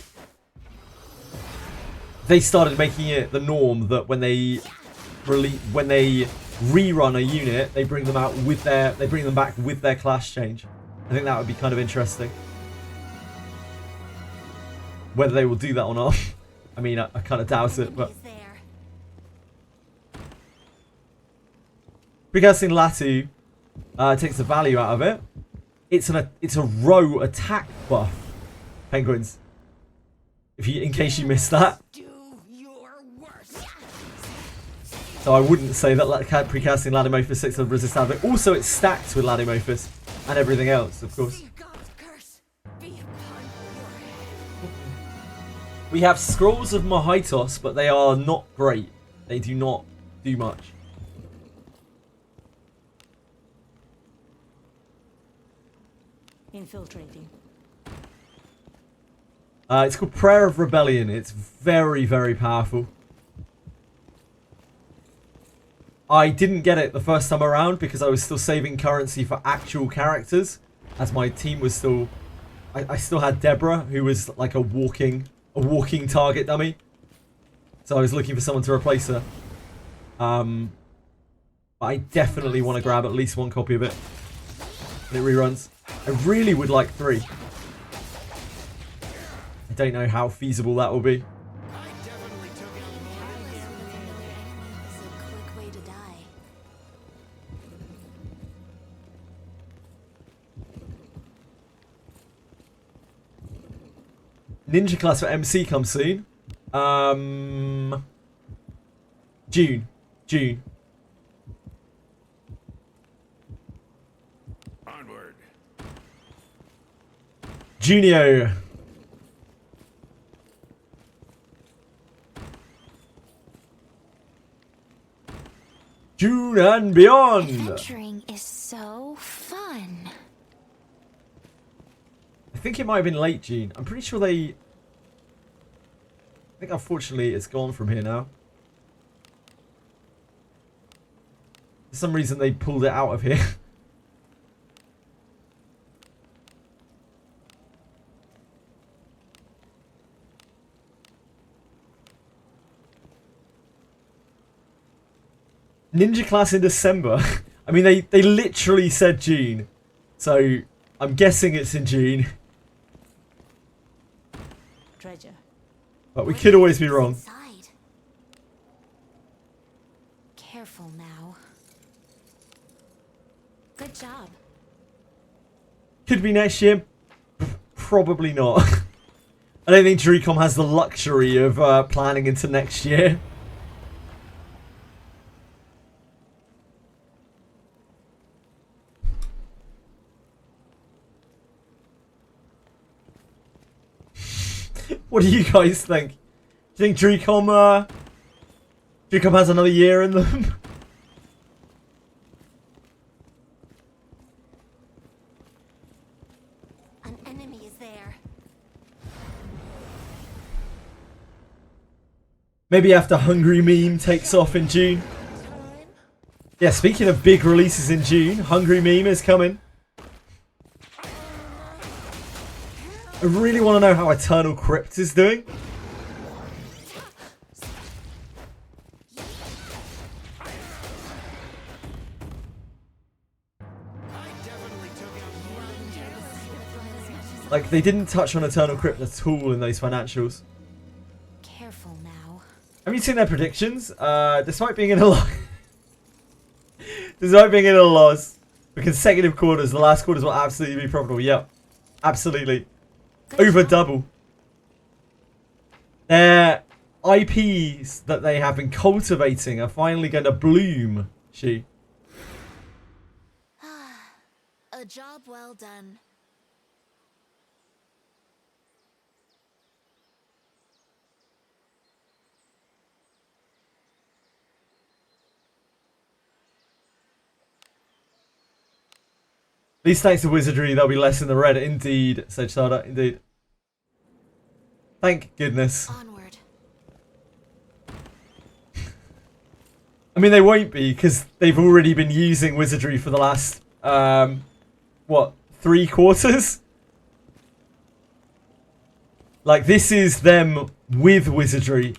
They started making it the norm that when they... When they rerun a unit, they bring them out with their... They bring them back with their class change. I think that would be kind of interesting. Whether they will do that or not. I mean, I kind of doubt it, but... Enemies there. Precasting Latu takes the value out of it. It's a row attack buff. Penguins. In case you missed that. Do your worst. So I wouldn't say that precasting Ladimophis 6 of resist out of it. Also, it's stacked with Ladimophis and everything else, of course. See God's curse be upon your head. We have Scrolls of Mohitos, but they are not great. They do not do much. Infiltrating. It's called Prayer of Rebellion. It's very, very powerful. I didn't get it the first time around because I was still saving currency for actual characters, as my team was still... I still had Deborah, who was like a walking target dummy. So I was looking for someone to replace her. But I definitely want to grab at least 1 copy of it when it reruns. I really would like 3. I don't know how feasible that will be. Careless with another enemy is a quick way to die. Ninja class for MC comes soon. June. Onward. Junio. June and beyond. Adventuring is so fun. I think it might have been late June. I'm pretty sure they... I think unfortunately it's gone from here now. For some reason they pulled it out of here. Ninja class in December. I mean, they literally said June. So, I'm guessing it's in June. Treasure. But we could always be wrong. Inside. Careful now. Good job. Could be next year. Probably not. I don't think Dreecom has the luxury of planning into next year. What do you guys think? Do you think Dreecom has another year in them? An enemy is there. Maybe after Hungry Meme takes off in June. Yeah, speaking of big releases in June, Hungry Meme is coming. I really want to know how Eternal Crypt is doing. Like, they didn't touch on Eternal Crypt at all in those financials. Careful now. Have you seen their predictions? Despite being in a loss... Despite being in a loss for consecutive quarters, the last quarters will absolutely be profitable. Yep. Absolutely. Over double. Their IPs that they have been cultivating are finally going to bloom, She. A job well done. Least thanks to Wizardry, there'll be less in the red. Indeed, said Sada. Indeed. Thank goodness. Onward. I mean, they won't be, because they've already been using Wizardry for the last, what, 3 quarters? Like, this is them with Wizardry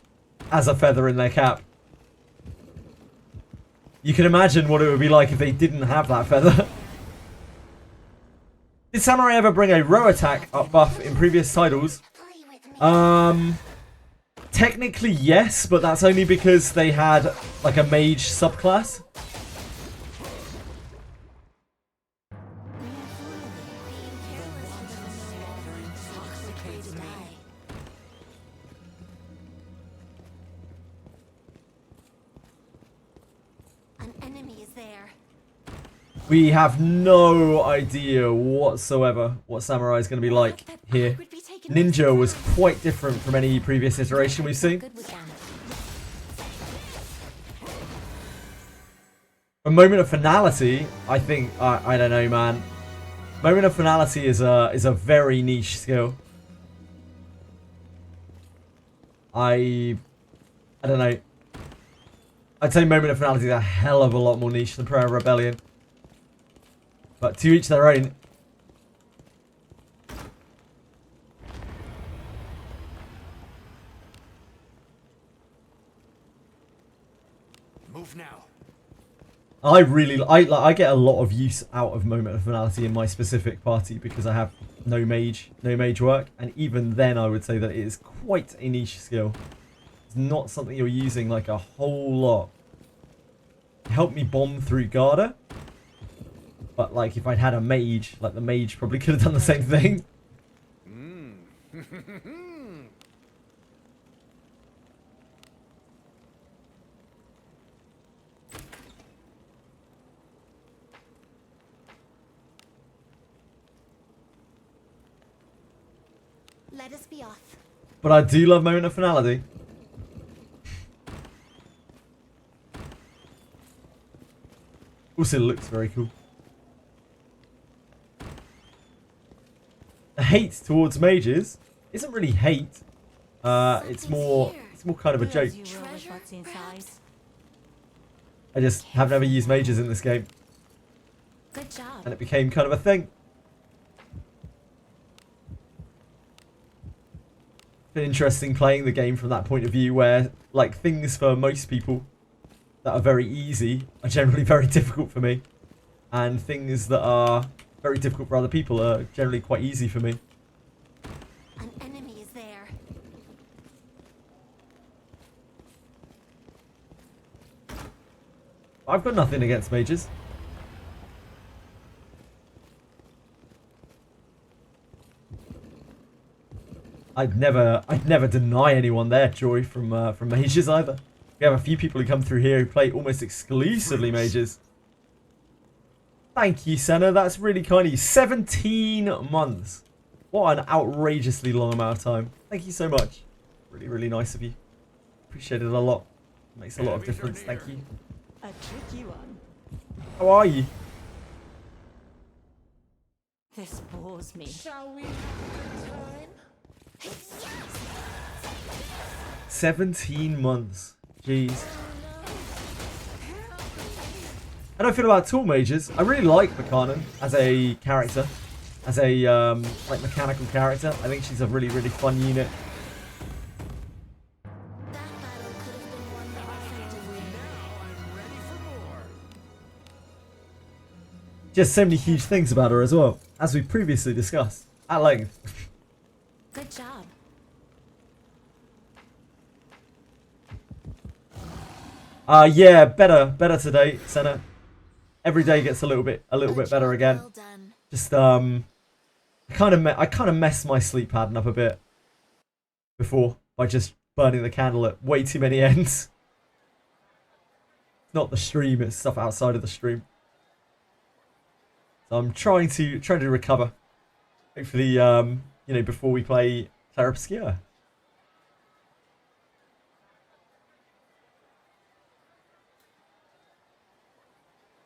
as a feather in their cap. You can imagine what it would be like if they didn't have that feather. Did Samurai ever bring a row attack up buff in previous titles? Technically yes, but that's only because they had like a mage subclass. An enemy is there. We have no idea whatsoever what Samurai is going to be like here. Ninja was quite different from any previous iteration we've seen. Good with them. A moment of finality, I think, I don't know, man. Moment of finality is a very niche skill. I don't know. I'd say moment of finality is a hell of a lot more niche than Prayer of Rebellion. But to each their own. Move now. I get a lot of use out of moment of finality in my specific party because I have no mage work, and even then I would say that it is quite a niche skill. It's not something you're using like a whole lot. It helped me bomb through Garda, but like if I'd had a mage, like the mage probably could have done the same thing. Let us be off. But I do love moment of finality. Also looks very cool. The hate towards mages isn't really hate. It's more kind of a joke. You will with what's inside. I just have never used mages in this game, Good job. and it became kind of a thing. It's been interesting playing the game from that point of view, where like things for most people that are very easy are generally very difficult for me, and things that are very difficult for other people are generally quite easy for me. An enemy is there. I've got nothing against mages. I'd never deny anyone their joy from mages either. We have a few people who come through here who play almost exclusively mages. Thank you, Senna. That's really kind of you. 17 months. What an outrageously long amount of time. Thank you so much. Really, really nice of you. Appreciate it a lot. Makes a lot of difference. Thank you. A tricky one. How are you? This bores me. Shall we have a good time? 17 months. Jeez. How do I feel about tool mages? I really like Makanan as a character. As a like mechanical character. I think she's a really, really fun unit. That battle could have been won more effectively. I'm ready for more. Just so many huge things about her as well, as we previously discussed at length. Good job. Yeah, better today, Senna. Every day gets a little bit better again. Well done. Just I kind of messed my sleep pattern up a bit before by just burning the candle at way too many ends. Not the stream, it's stuff outside of the stream. So I'm trying to recover. Hopefully, you know, before we play Claire Obscure.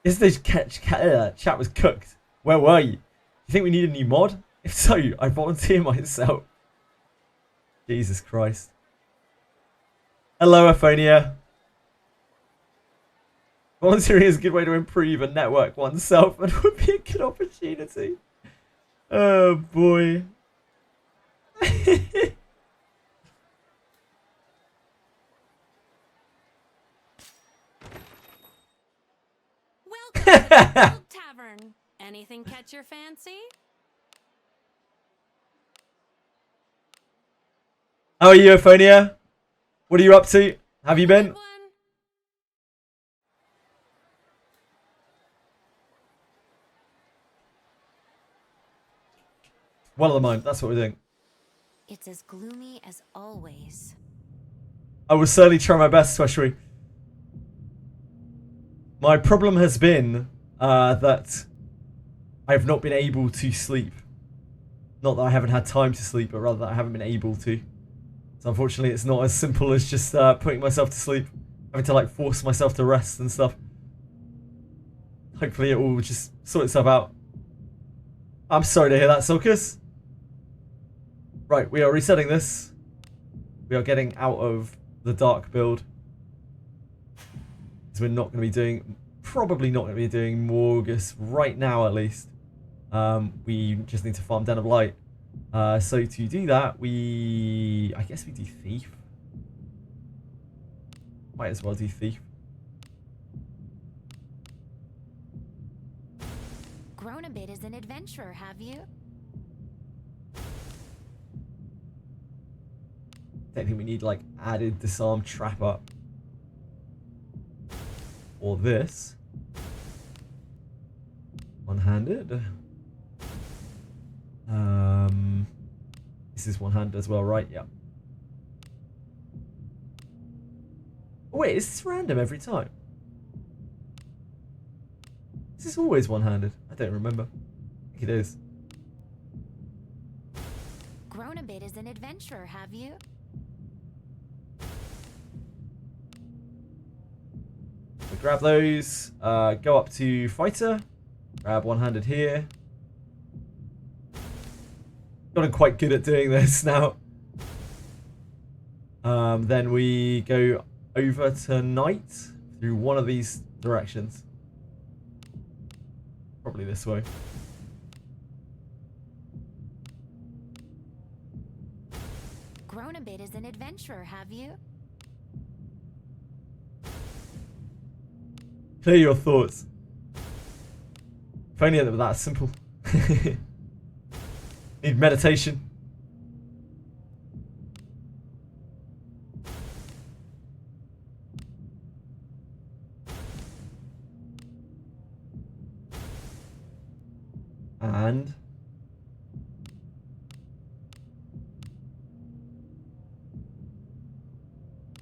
Yesterday's chat was cooked. Where were you? You think we need a new mod? If so, I volunteer myself. Jesus Christ. Hello, Aphonia. Volunteering is a good way to improve and network oneself and would be a good opportunity. Oh, boy. Welcome to the Old Tavern. Anything catch your fancy? How are you, Aphonia? What are you up to? Have you been? One. One of the mind. That's what we're doing. It's as gloomy as always. I will certainly try my best, especially. My problem has been that I have not been able to sleep. Not that I haven't had time to sleep, but rather that I haven't been able to. So unfortunately, it's not as simple as just putting myself to sleep. Having to like force myself to rest and stuff. Hopefully it will just sort itself out. I'm sorry to hear that, Sulcus. Right, we are resetting this. We are getting out of the dark build. Because we're not going to be doing... Probably not going to be doing Morgus right now, at least. We just need to farm Den of Light. So to do that, I guess we do Thief. Might as well do Thief. Grown a bit as an adventurer, have you? Don't think we need like added disarm trap up. Or this. One-handed. This is one-handed as well, right? Yeah. Oh, wait, is this random every time? Is this always one-handed? I don't remember. I think it is. Grown a bit as an adventurer, have you? We grab those. Go up to fighter. Grab one-handed here. Gotten quite good at doing this now. Then we go over to knight through one of these directions. Probably this way. Grown a bit as an adventurer, have you? Clear your thoughts. If only it were that simple. Need meditation. And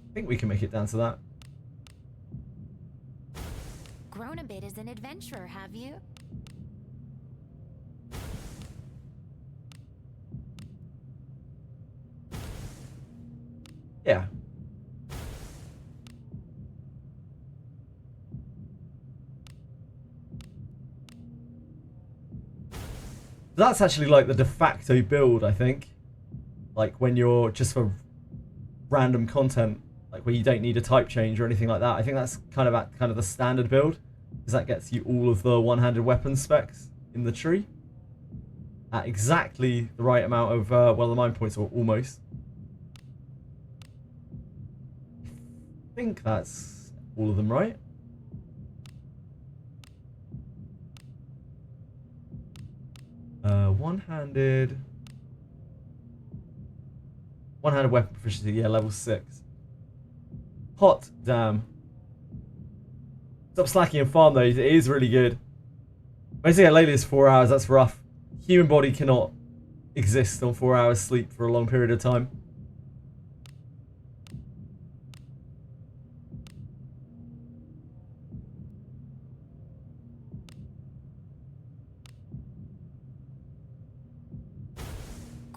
I think we can make it down to that. Grown a bit as an adventurer, have you? Yeah. That's actually like the de facto build, I think. Like when you're just for random content, like where you don't need a type change or anything like that. I think that's kind of the standard build, because that gets you all of the one-handed weapon specs in the tree at exactly the right amount of well, the mind points, or almost. I think that's all of them, right? One-handed weapon proficiency, yeah, level 6. Hot damn. Stop slacking and farm though, it is really good. Basically at lately it's 4 hours, that's rough. Human body cannot exist on 4 hours sleep for a long period of time.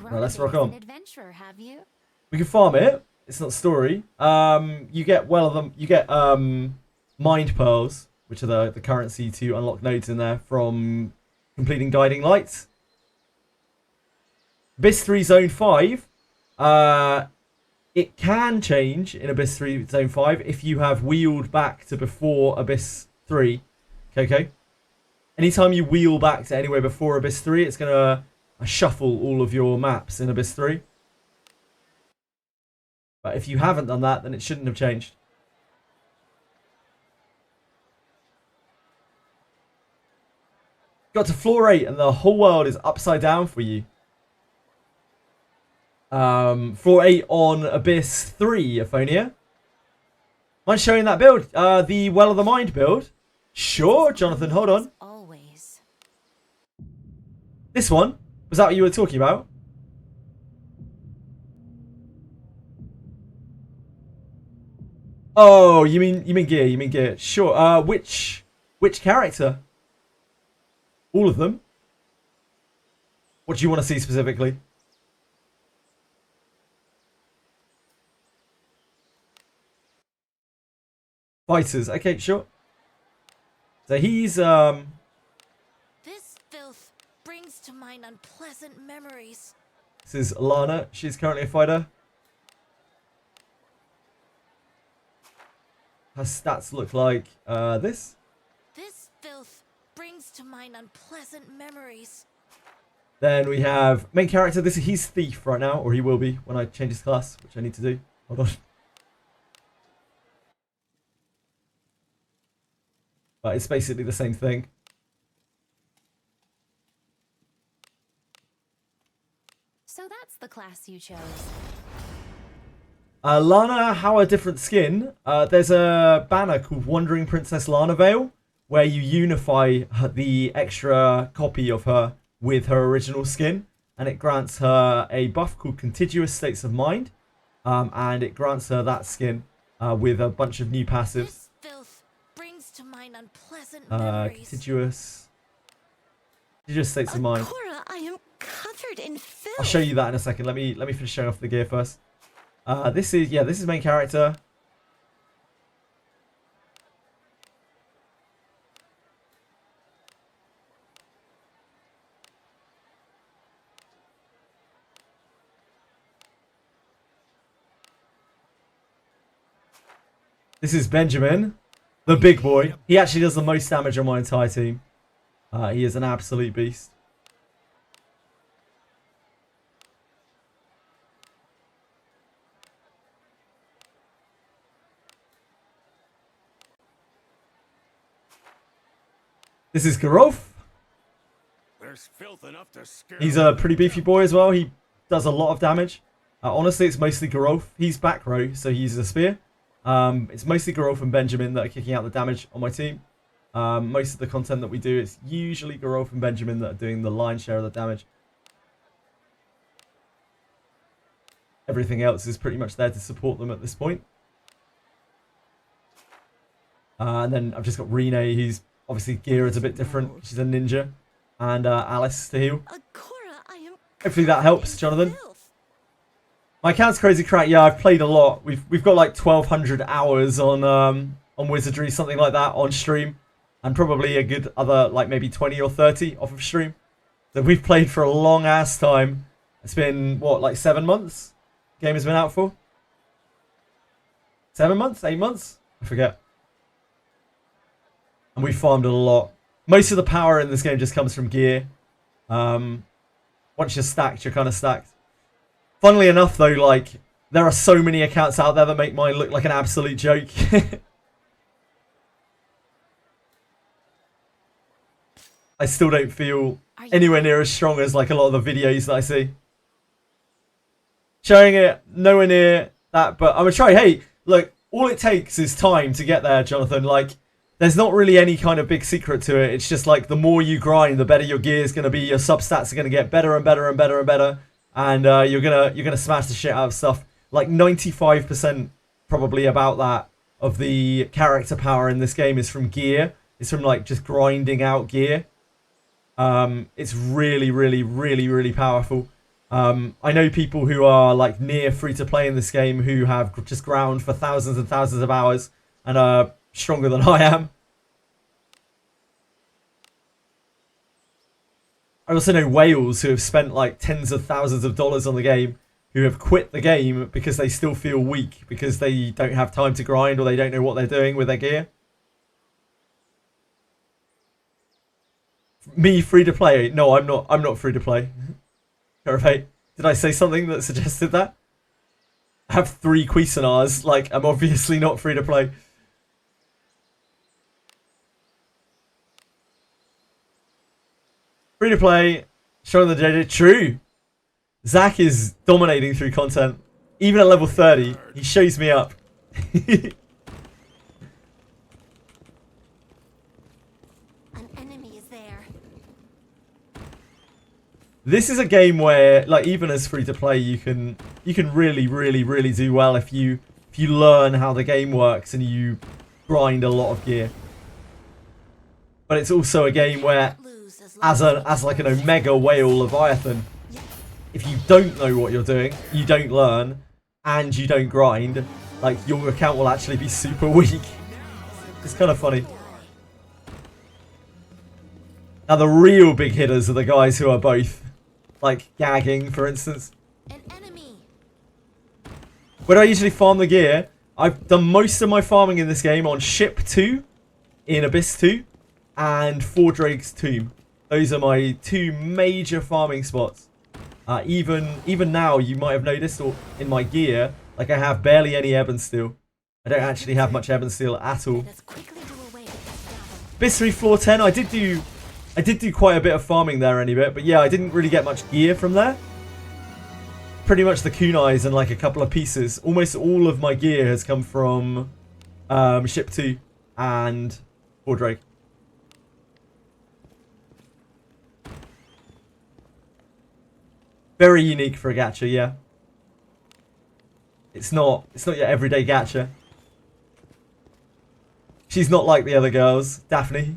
Right, let's rock on. An adventurer, have you? We can farm it. It's not story. You get mind pearls, which are the currency to unlock nodes in there from completing Guiding Lights. Abyss 3 Zone 5, it can change in Abyss 3 Zone 5 if you have wheeled back to before Abyss 3. Okay. Anytime you wheel back to anywhere before Abyss 3, it's going to shuffle all of your maps in Abyss 3. But if you haven't done that, then it shouldn't have changed. Got to floor 8 and the whole world is upside down for you. Floor 8 on Abyss 3, Aphonia. Mind showing that build? The Well of the Mind build? Sure, Jonathan, hold on. Always. This one? Was that what you were talking about? Oh, you mean gear, you mean gear. Sure. Which character? All of them? What do you want to see specifically? Fighters. Okay, sure. So he's This filth brings to mind unpleasant memories. this is Lana. She's currently a fighter. Her stats look like this. This filth brings to mind unpleasant memories. Then we have main character. He's Thief right now, or he will be when I change his class, which I need to do. Hold on. But it's basically the same thing. So that's the class you chose. Lana, how a different skin. There's a banner called Wandering Princess Lana Veil, where you unify the extra copy of her with her original skin, and it grants her a buff called Contiguous States of Mind, and it grants her that skin with a bunch of new passives. This filth brings to mind unpleasant memories. Contiguous States of Mind. Cora, I am covered in filth. I'll show you that in a second. Let me finish showing off the gear first. This is main character. This is Benjamin, the big boy. He actually does the most damage on my entire team. He is an absolute beast. This is Garof. There's filth enough to scare. He's a pretty beefy boy as well. He does a lot of damage. Honestly, it's mostly Garof. He's back row, so he uses a spear. It's mostly Garof and Benjamin that are kicking out the damage on my team. Most of the content that we do, it's usually Garof and Benjamin that are doing the lion's share of the damage. Everything else is pretty much there to support them at this point. And then I've just got Rene, who's obviously gear is a bit different. She's a ninja. And Alice to heal. Cora, I am Hopefully that helps, Jonathan. filth. My account's crazy crack. Yeah, I've played a lot. We've got like 1,200 hours on Wizardry, something like that, on stream, and probably a good other like maybe 20 or 30 off of stream. So we've played for a long ass time. It's been what, like 7 months? Game has been out for 7 months, 8 months, I forget. And we farmed a lot. Most of the power in this game just comes from gear. Once you're stacked, you're kind of stacked. Funnily enough, though, like, there are so many accounts out there that make mine look like an absolute joke. I still don't feel anywhere near as strong as, like, a lot of the videos that I see. Showing it nowhere near that, but I'm going to try. Hey, look, all it takes is time to get there, Jonathan. Like, there's not really any kind of big secret to it. It's just, like, the more you grind, the better your gear is going to be. Your substats are going to get better and better and better and better. And you're gonna smash the shit out of stuff. Like 95% probably about that of the character power in this game is from gear. It's from like just grinding out gear. It's really, really, really, really powerful. I know people who are like near free to play in this game who have just ground for thousands and thousands of hours and are stronger than I am. I also know whales who have spent like tens of thousands of dollars on the game who have quit the game because they still feel weak because they don't have time to grind or they don't know what they're doing with their gear. Me free to play? No, I'm not. I'm not free to play. Did I say something that suggested that? I have 3 Cuisinarts. Like, I'm obviously not free to play. Free to play. Showing the data. True. Zach is dominating through content. Even at level 30, he shows me up. An enemy is there. This is a game where, like, even as free to play, you can really do well if you learn how the game works and you grind a lot of gear. But it's also a game where, as like an Omega Whale Leviathan, if you don't know what you're doing, you don't learn, and you don't grind, like, your account will actually be super weak. It's kind of funny. Now the real big hitters are the guys who are both, like, gagging, for instance. An enemy. Where do I usually farm the gear? I've done most of my farming in this game on Ship 2, in Abyss 2, and Fordrake's Tomb. Those are my 2 major farming spots. Even now, you might have noticed, or in my gear, like, I have barely any ebb and steel. I don't actually have much ebb and steel at all. Let us quickly do away with this battle. Abyss 3 floor 10, I did do quite a bit of farming there any bit, but yeah, I didn't really get much gear from there. Pretty much the kunais and like a couple of pieces. Almost all of my gear has come from Ship 2 and Fordrake. Very unique for a gacha, yeah. It's not your everyday gacha. She's not like the other girls, Daphne.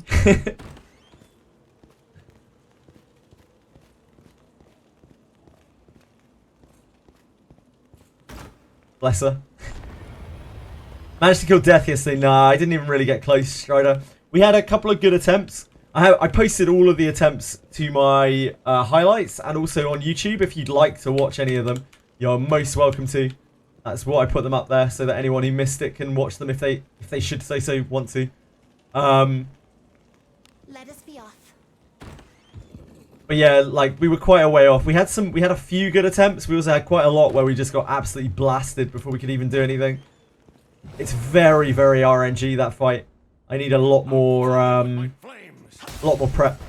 Bless her. Managed to kill Death yesterday. Nah, I didn't even really get close, Strider. We had a couple of good attempts. I posted all of the attempts to my highlights and also on YouTube. If you'd like to watch any of them, you're most welcome to. That's why I put them up there, so that anyone who missed it can watch them if they should say so want to. Let us be off. But yeah, like, we were quite a way off. We had a few good attempts. We also had quite a lot where we just got absolutely blasted before we could even do anything. It's very RNG, that fight. I need a lot more prep.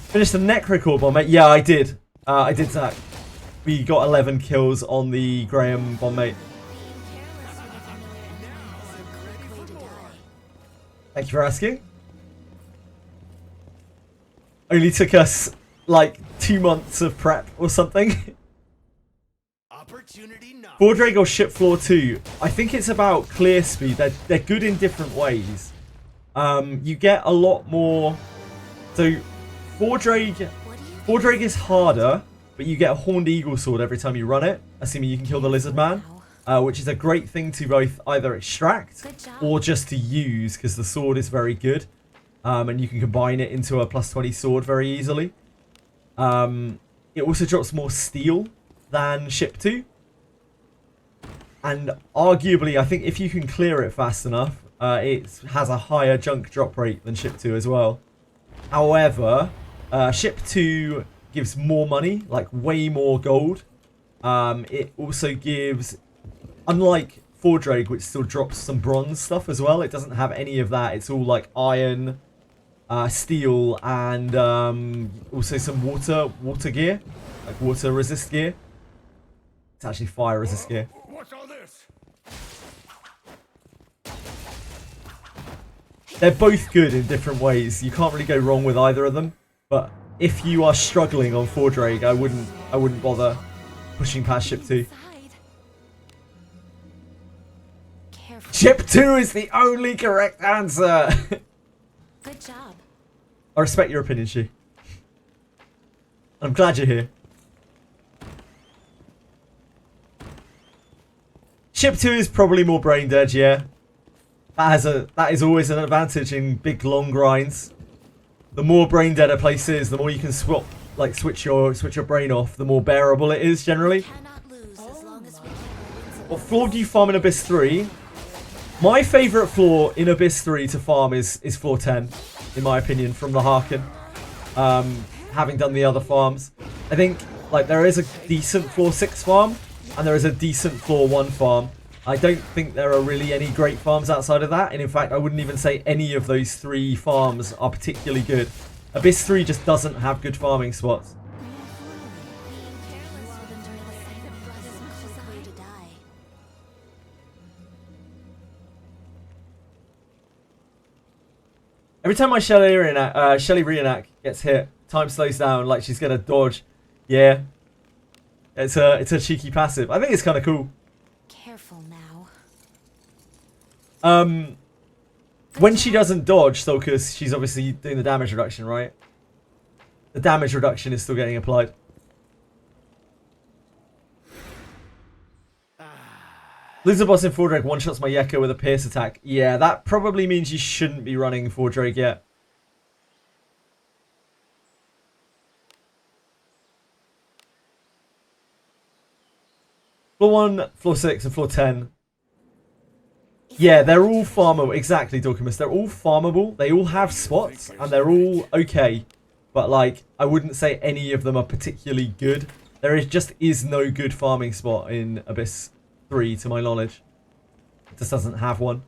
Finished the neck record bomb, mate. Yeah, I did. I did, Zach. We got 11 kills on the Graham bomb, mate. Being careless with a familiar enemy is a quick way to die. Thank you for asking. Only took us like 2 months of prep or something. Opportunity knocked. Fordrake or Ship Floor 2, I think it's about clear speed. They're good in different ways. You get a lot more. So Fordrake is harder, but you get a Horned Eagle Sword every time you run it, assuming you can kill the Lizard Man, which is a great thing to both either extract or just to use, because the sword is very good. And you can combine it into a +20 sword very easily. It also drops more steel than Ship 2. And arguably, I think if you can clear it fast enough, it has a higher junk drop rate than Ship 2 as well. However, Ship 2 gives more money, like way more gold. It also gives, unlike Fordrake, which still drops some bronze stuff as well, it doesn't have any of that. It's all like iron, steel, and also some water gear, like water resist gear. It's actually fire resist gear. What's all this? They're both good in different ways. You can't really go wrong with either of them. But if you are struggling on Fordrake, I wouldn't bother pushing past Ship 2. Careful. Ship 2 is the only correct answer. Good job. I respect your opinion, Shi. I'm glad you're here. Ship 2 is probably more brain dead, yeah. That is always an advantage in big long grinds. the more brain dead a place is, the more you can switch your brain off, the more bearable it is generally. Cannot lose as long as we keep our wits What floor do you farm in Abyss 3? My favourite floor in Abyss 3 to farm is floor 10, in my opinion, from the Harken. Having done the other farms. I think like there is a decent floor 6 farm, and there is a decent floor 1 farm. I don't think there are really any great farms outside of that, and in fact I wouldn't even say any of those 3 farms are particularly good. Abyss 3 just doesn't have good farming spots. being careless with until the sacred blood is a quick way to die. Every time my Shelly Reenact gets hit, time slows down like she's gonna dodge. Yeah. It's a cheeky passive. I think it's kinda cool. Careful now. When she doesn't dodge, though, because she's obviously doing the damage reduction, right? The damage reduction is still getting applied. Lizard boss in Four Drake one-shots my Yekka with a pierce attack. Yeah, that probably means you shouldn't be running Four Drake yet. Floor 1, floor 6, and floor 10. Yeah, they're all farmable. Exactly, Dorkamus. They're all farmable. They all have spots, and they're all okay. But, like, I wouldn't say any of them are particularly good. There is no good farming spot in Abyss 3, to my knowledge. It just doesn't have one.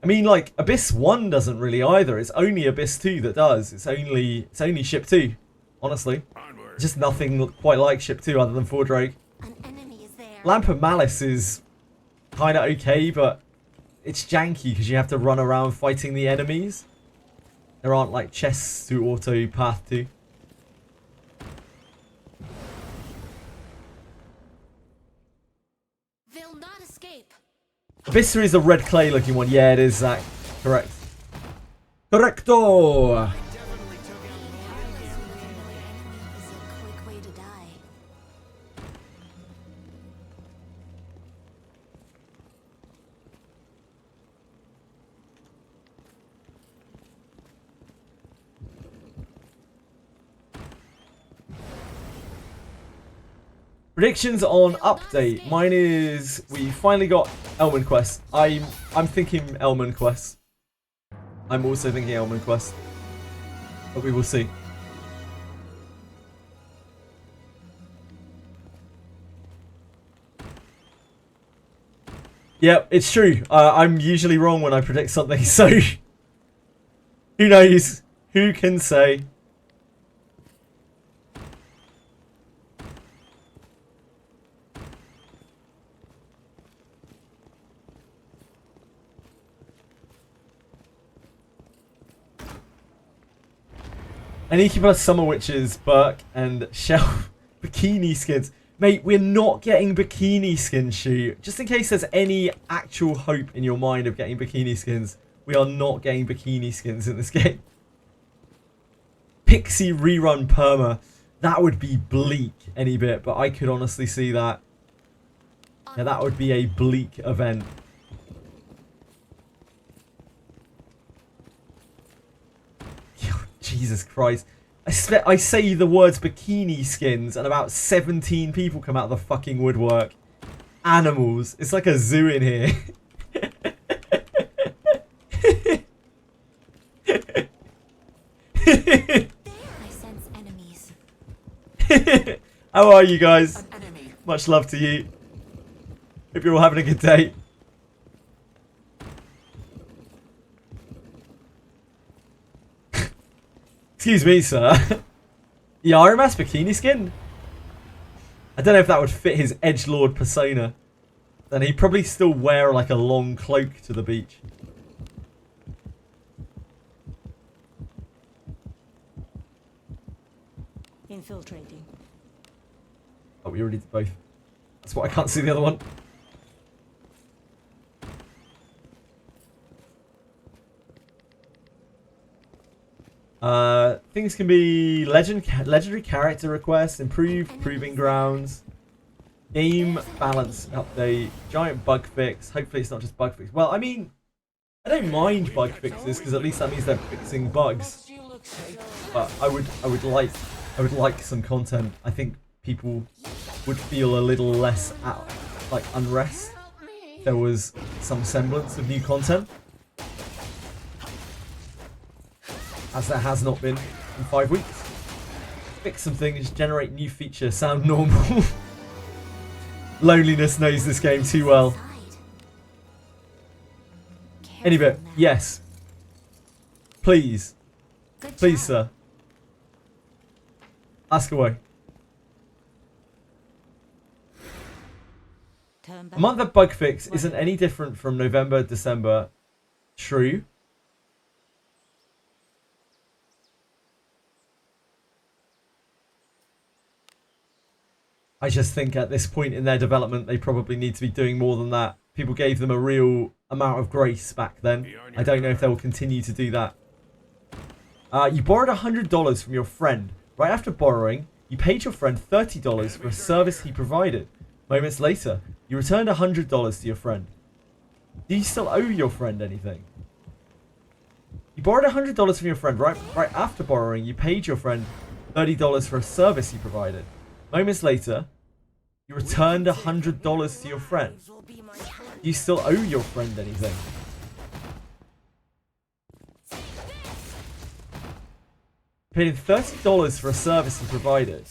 I mean, like, Abyss 1 doesn't really either. It's only Abyss 2 that does. It's only Ship 2, honestly. Onward. Just nothing quite like Ship 2 other than Four Drake. An enemy is there. Lamp of Malice is kind of okay, but it's janky because you have to run around fighting the enemies. There aren't like chests to auto path to. They'll not escape. Abyss 3 is the red clay looking one. Yeah, it is, Zach. Correct. Correcto! Careless with another enemy is a quick way to die. Predictions on update. Mine is we finally got Elman Quest. I'm thinking Elman Quest. I'm also thinking Elman Quest. But we will see. Yep, it's true. I'm usually wrong when I predict something, so who knows? Who can say? And Iki plus Summer Witches, Burke, and Shell bikini skins. Mate, we're not getting bikini skins, shoot. Just in case there's any actual hope in your mind of getting bikini skins, we are not getting bikini skins in this game. Pixie rerun perma. That would be bleak any bit, but I could honestly see that. Yeah, that would be a bleak event. Jesus Christ. I say the words bikini skins and about 17 people come out of the fucking woodwork. Animals. It's like a zoo in here. There I sense enemies. How are you guys? Much love to you. Hope you're all having a good day. Excuse me, sir. The Aramas bikini skin? I don't know if that would fit his edgelord persona. Then he'd probably still wear like a long cloak to the beach. Infiltrating. Oh, we already did both. That's why I can't see the other one. Things can be legendary character requests, improved proving grounds, game balance update, giant bug fix. Hopefully it's not just bug fix. Well, I mean, don't mind bug fixes because at least that means they're fixing bugs. But I would like some content. I think people would feel a little less like unrest if there was some semblance of new content, as there has not been in 5 weeks. Fix some things, generate new features, sound normal. Loneliness knows this game too well. Anyway, yes. Please. Please, sir. Ask away. A month of bug fix isn't any different from November, December. True. I just think at this point in their development, they probably need to be doing more than that. People gave them a real amount of grace back then. I don't know if they will continue to do that. You borrowed $100 from your friend. Right after borrowing, you paid your friend $30 for a service he provided. Moments later, you returned $100 to your friend. Do you still owe your friend anything? You borrowed $100 from your friend. Right after borrowing, you paid your friend $30 for a service he provided. Moments later, you returned $100 to your friend. Do you still owe your friend anything? Paid him $30 for a service he provided.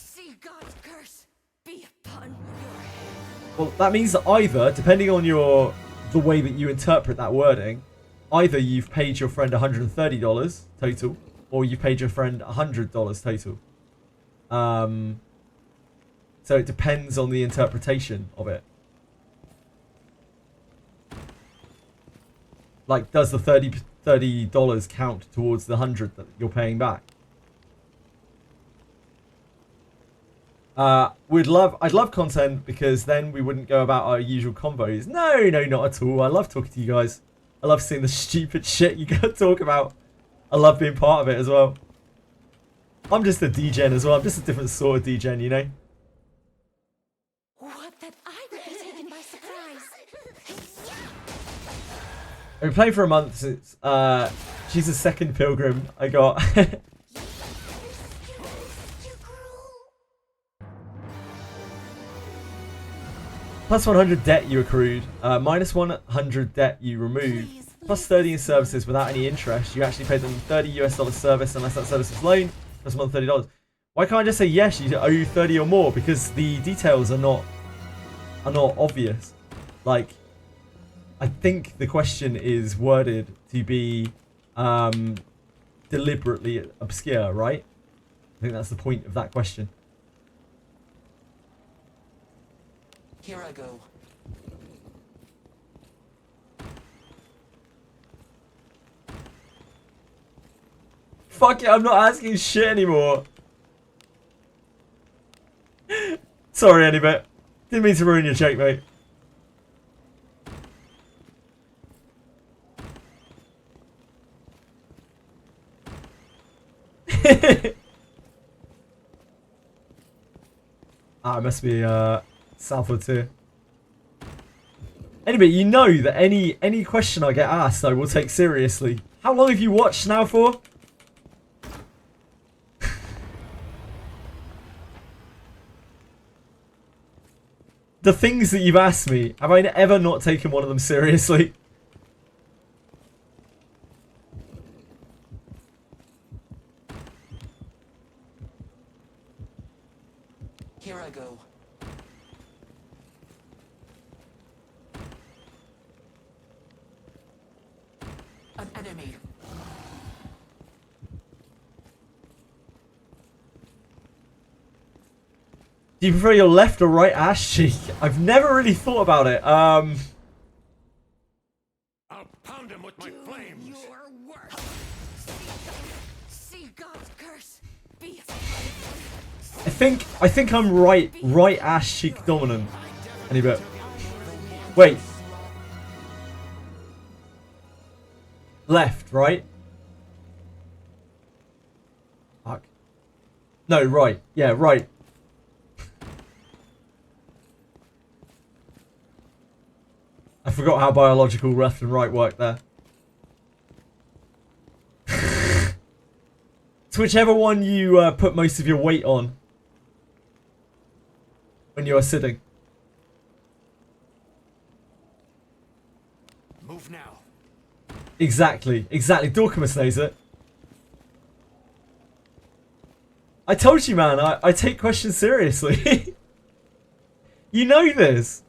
Well, that means that either, depending on the way that you interpret that wording, either you've paid your friend $130 total, or you've paid your friend $100 total. So it depends on the interpretation of it. Like, does the $30 count towards the 100 that you're paying back? I'd love content because then we wouldn't go about our usual convos. No, not at all. I love talking to you guys. I love seeing the stupid shit you gotta talk about. I love being part of it as well. I'm just a degen as well. I'm just a different sort of degen, you know? I've been playing for a month since she's the second pilgrim I got. Plus 100 debt you accrued, minus 100 debt you removed, plus 30 in services without any interest. You actually paid them $30 service unless that service is loan, plus more than $30. Why can't I just say yes, you owe 30 or more? Because the details are not obvious. Like, I think the question is worded to be deliberately obscure, right? I think that's the point of that question. Here I go. Fuck it, I'm not asking shit anymore. Sorry, Anybit. Didn't mean to ruin your joke, mate. It must be southwards here. Anyway, you know that any question I get asked I will take seriously. How long have you watched now for? The things that you've asked me, have I ever not taken one of them seriously? Here I go. An enemy. Do you prefer your left or right ass cheek? I've never really thought about it. I'll pound him with my flames. Your worst. See God's curse. Be I think I'm right ass cheek dominant. Any bit. Wait. Left, right? Fuck. No, right. Yeah, right. I forgot how biological left and right work there. whichever one you put most of your weight on when you are sitting. Move now. Exactly. Dorkamus knows it. I told you, man, I take questions seriously. You know this.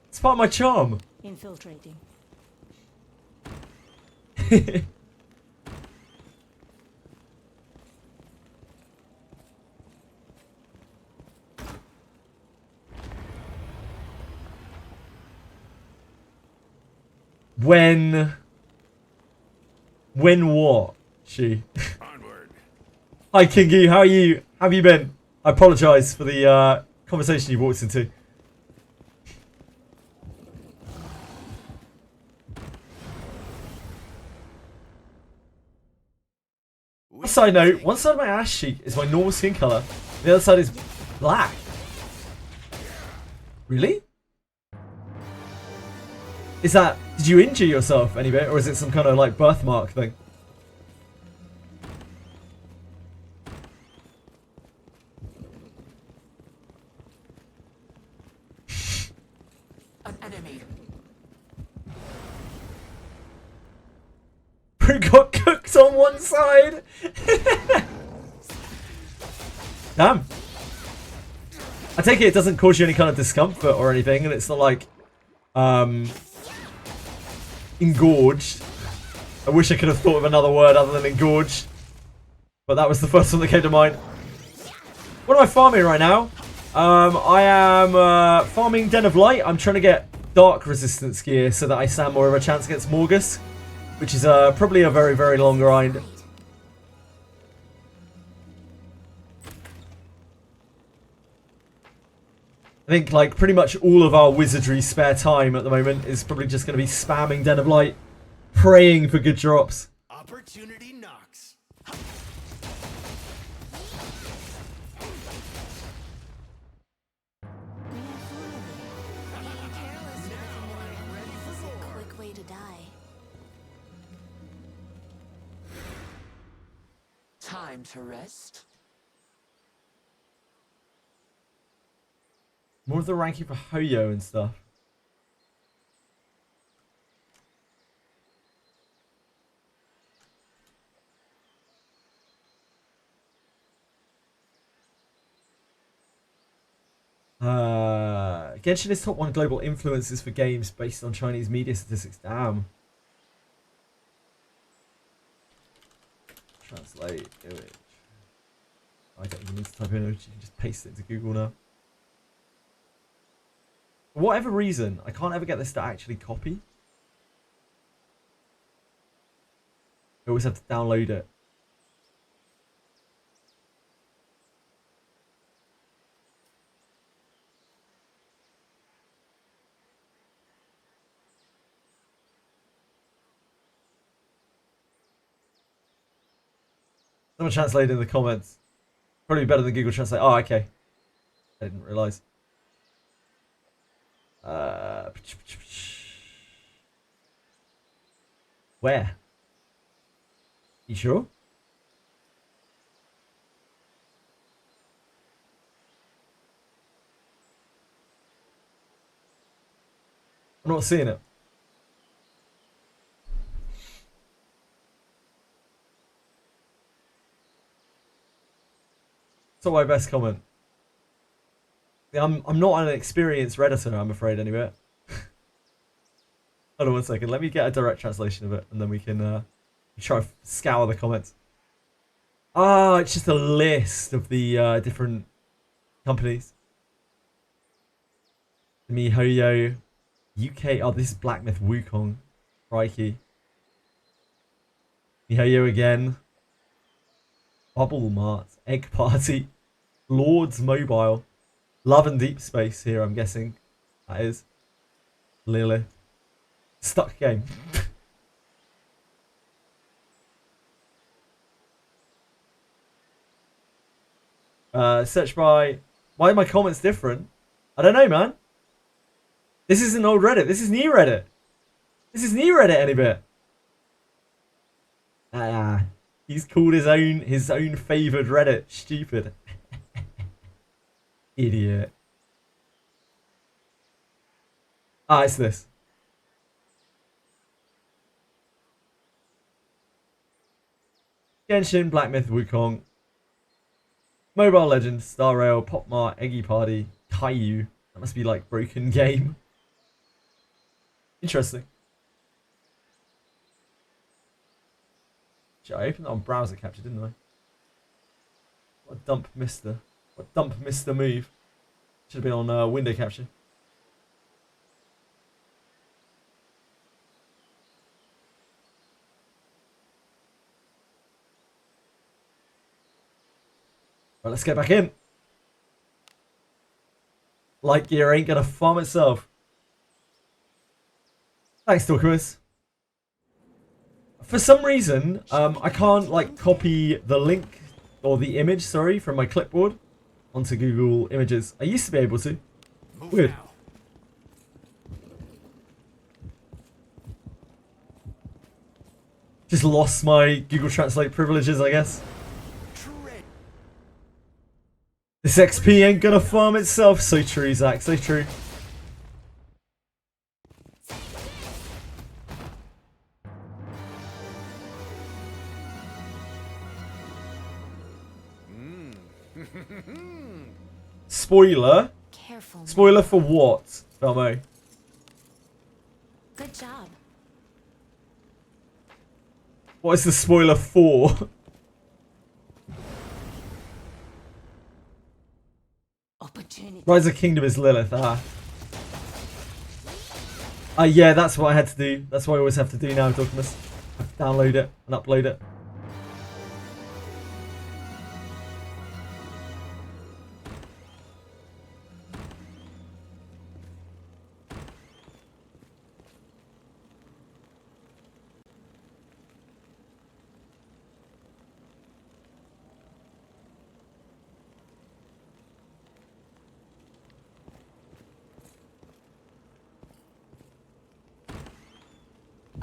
It's part of my charm. Infiltrating. When what? She. Onward. Hi, Kingy. How are you? How have you been? I apologise for the conversation you walked into. Side note, one side of my ass cheek is my normal skin colour. The other side is black. Really? Is that... Did you injure yourself any bit? Or is it some kind of like birthmark thing? An enemy. Who got cooked on one side? Damn. I take it doesn't cause you any kind of discomfort or anything, and it's not like engorged. I wish I could have thought of another word other than engorged, but that was the first one that came to mind. What am I farming right now? I am farming Den of Light. I'm trying to get dark resistance gear so that I stand more of a chance against Morgus, which is probably a very, very long grind. I think like pretty much all of our Wizardry spare time at the moment is probably just going to be spamming Den of Light, praying for good drops. Opportunity knocks. Being careless with a familiar enemy is a quick way to die. Time to rest. More of the ranking for Hoyo and stuff. Genshin is top 1 global influences for games based on Chinese media statistics. Damn. Translate image. I don't even need to type in image, you can just paste it into Google now. For whatever reason, I can't ever get this to actually copy. I always have to download it. Someone translated in the comments. Probably better than Google Translate. Oh, okay. I didn't realise. Where? You sure? I'm not seeing it. It's not my best comment. Yeah, I'm not an experienced Redditor, I'm afraid, anyway. Hold on 1 second. Let me get a direct translation of it, and then we can try to scour the comments. Ah, it's just a list of the different companies. MiHoYo, UK. Oh, this is Black Myth Wukong. Crikey. MiHoYo again. Bubble Mart, Egg Party, Lords Mobile, Love and Deep Space here, I'm guessing. That is. Lily. Stuck game. Search by... Why are my comments different? I don't know, man. This isn't old Reddit. This is new Reddit. This is new Reddit any bit. He's called his own favoured Reddit. Stupid. Idiot. Ah, it's this. Genshin, Black Myth, Wukong, Mobile Legends, Star Rail, Popmart, Eggy Party, Caillou. That must be like broken game. Interesting. Shit, I opened that on browser capture, didn't I? What a dump mister. What dump mister move. Should have been on window capture. Right, let's get back in. Light gear ain't gonna farm itself. Thanks, Dorcas. For some reason, I can't like copy the link or the image, sorry, from my clipboard onto Google Images. I used to be able to. Move Weird. now. Just lost my Google Translate privileges, I guess. Tread. This XP ain't gonna farm itself. So true, Zach. So true. Spoiler. Careful. Spoiler for what, Velmo? Good job. What is the spoiler for? Opportunity. Rise of Kingdom is Lilith, yeah, that's what I had to do. That's what I always have to do now, Dogmas. I have to download it and upload it.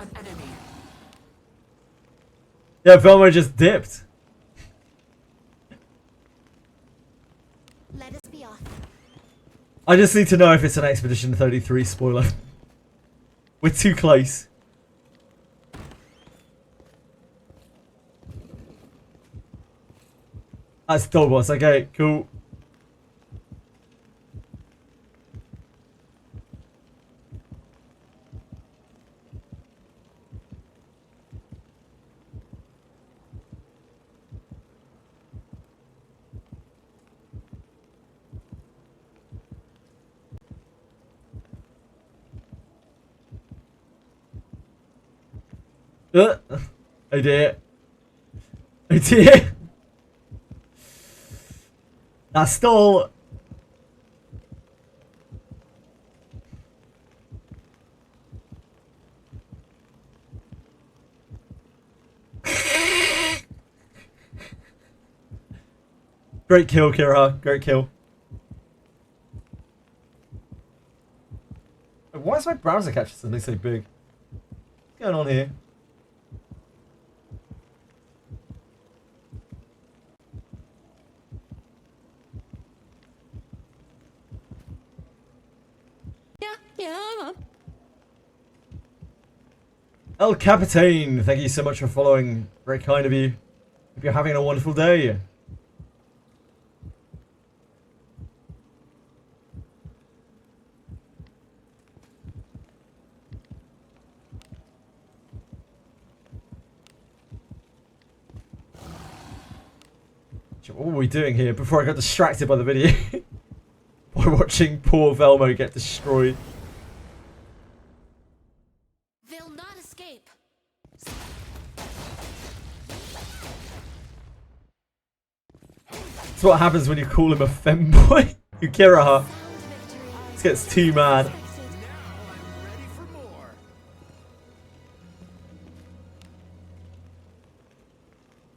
An enemy. Yeah, Velmo just dipped. Let us be off. I just need to know if it's an Expedition 33 spoiler. We're too close. That's Dogbos. Okay, cool. Oh dear. Oh dear. That's still... Great kill, Kira. Great kill. Why is my browser capture suddenly so big? What's going on here? Yeah. El Capitan, thank you so much for following. Very kind of you. Hope you're having a wonderful day. What were we doing here before I got distracted by the video? By watching poor Velmo get destroyed. They'll not escape. That's what happens when you call him a femboy. Ukiraha. Sound victory. This gets too mad. Now I'm ready for more.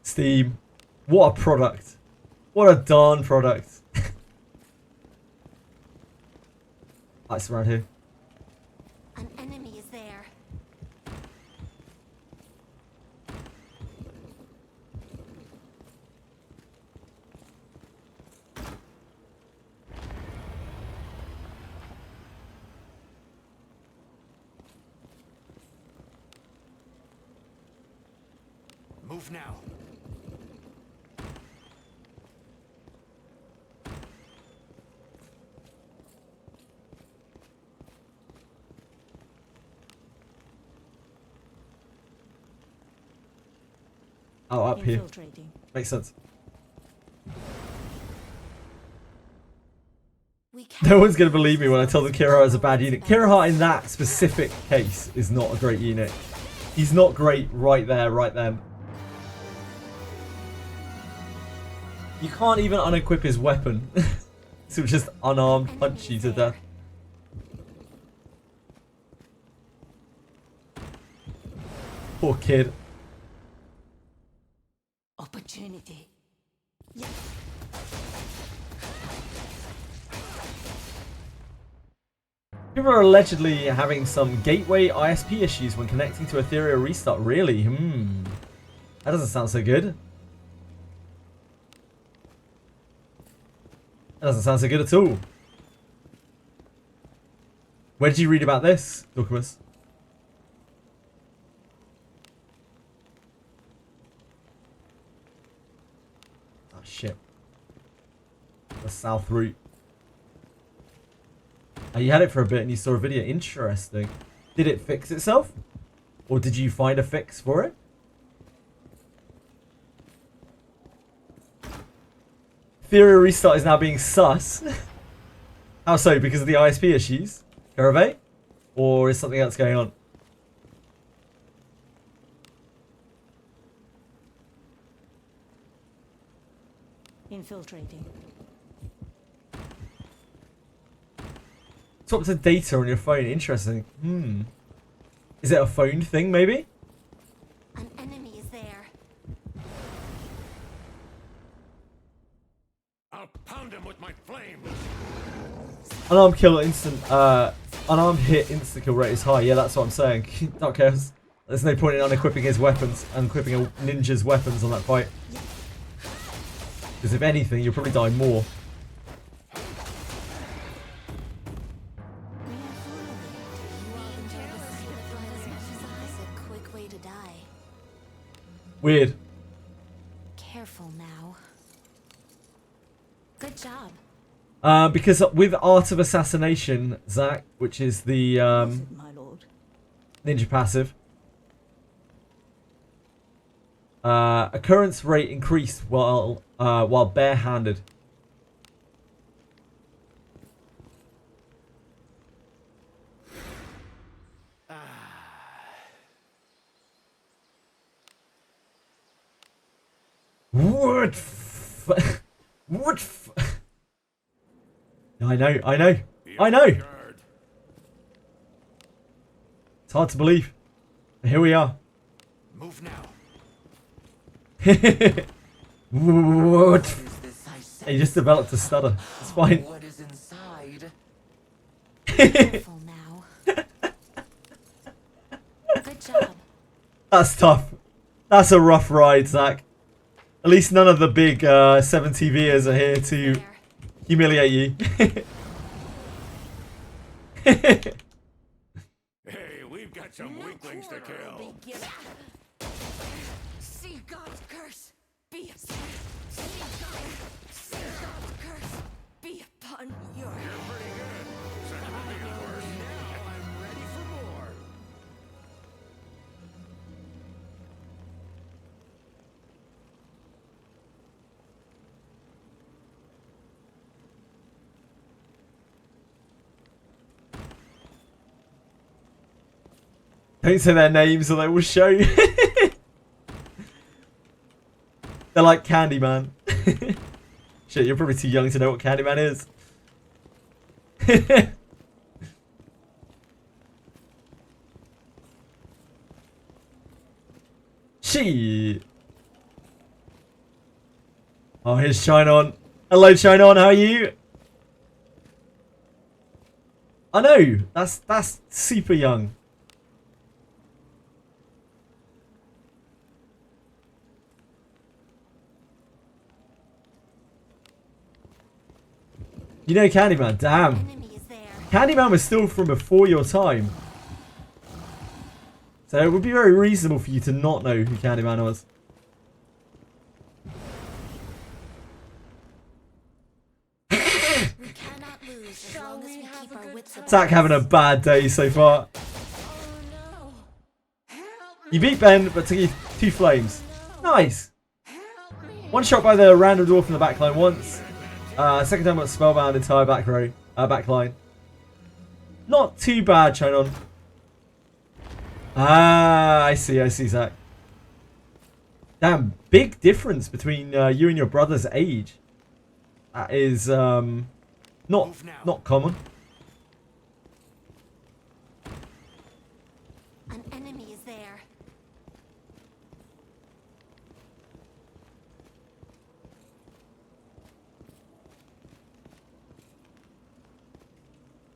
Steam. What a product. What a darn product. Ice around here. An enemy is there. Move now. Oh, up here. Infiltrating. Makes sense. We No one's going to believe me when I tell them Kira is a bad unit. Kira in that specific case is not a great unit. He's not great right there, right then. You can't even unequip his weapon. So just unarmed punch you to death. Poor kid. Opportunity. People are allegedly having some gateway ISP issues when connecting to Ethereal Restart. Really? That doesn't sound so good. That doesn't sound so good at all. Where did you read about this, Dorcas? Oh shit. The south route. Oh, you had it for a bit and you saw a video. Interesting. Did it fix itself? Or did you find a fix for it? Ethereal Restart is now being sus. How so? Because of the ISP issues? Carave? Or is something else going on? Infiltrating. Swap to data on your phone. Interesting. Is it a phone thing, maybe? An enemy is there. I'll pound him with my flames. Unarmed kill instant. Unarmed hit instant kill rate is high. Yeah, that's what I'm saying. Dark Chaos. There's no point in unequipping his weapons, unequipping a ninja's weapons on that fight. Because if anything, you'll probably die more. Weird. Careful now. Good job. Because with Art of Assassination, Zach, which is the My lord. ninja passive, occurrence rate increased while barehanded. What? What? I know. I know. It's hard to believe. Here we are. Move now. What? Is this I said? He just developed a stutter. It's fine. What is inside? Careful now. Good job. That's tough. That's a rough ride, Zach. At least none of the big 7TVers are here to There. humiliate you. Hey, we've got some weaklings to kill. See God's curse be see God's curse be upon your You're pretty good. Second to me, of course. Now I'm ready for more. Don't say their names or they will show you. They're like Candyman. Shit, you're probably too young to know what Candyman is. Shit. Oh, here's Shine On. Hello, Shine On. How are you? I know. That's super young. You know Candyman, damn. Enemy is there. Candyman was still from before your time. So it would be very reasonable for you to not know who Candyman was. Zach having a bad day so far. Oh no. You beat Ben, but took you 2 flames. Nice. One shot by the random dwarf in the backline once. Second time got spellbound entire backline. Not too bad, Chinon. Ah, I see, Zach. Damn, big difference between you and your brother's age. That is not common. An enemy is there.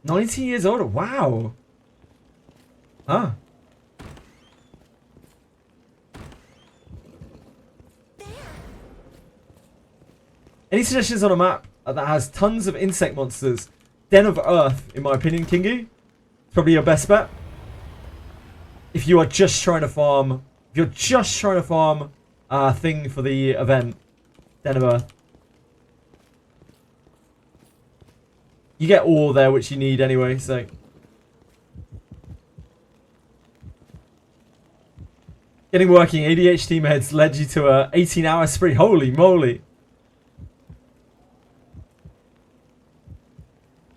"19 years old. Wow. Huh. Any suggestions on a map that has tons of insect monsters? Den of Earth, in my opinion, Kingu. It's probably your best bet. If you are just trying to farm, thing for the event, Den of Earth. You get ore there, which you need anyway, so. Getting working ADHD meds led you to a 18-hour spree. Holy moly.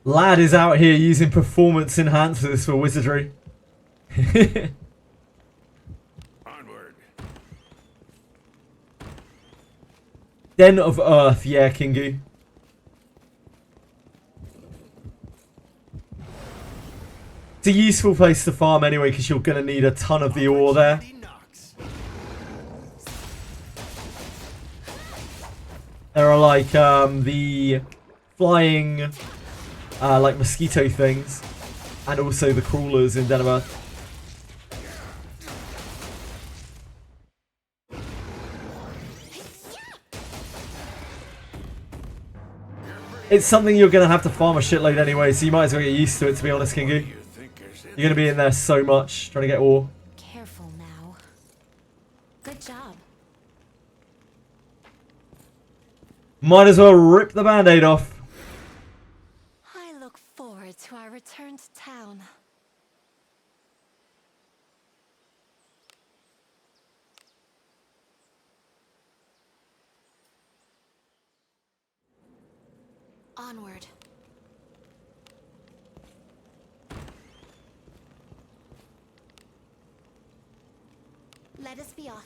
Lad is out here using performance enhancers for Wizardry. Onward. Den of Earth, yeah, Kingu. It's a useful place to farm anyway, because you're going to need a ton of the ore there. Knocks. There are like the flying like mosquito things, and also the crawlers in Den of Earth. It's something you're going to have to farm a shitload anyway, so you might as well get used to it, to be honest, Kingu. You think there's You're going to be in there so much, trying to get ore. Careful now. Good job. Might as well rip the band-aid off. I look forward to our return to town. Onward. Let us be off.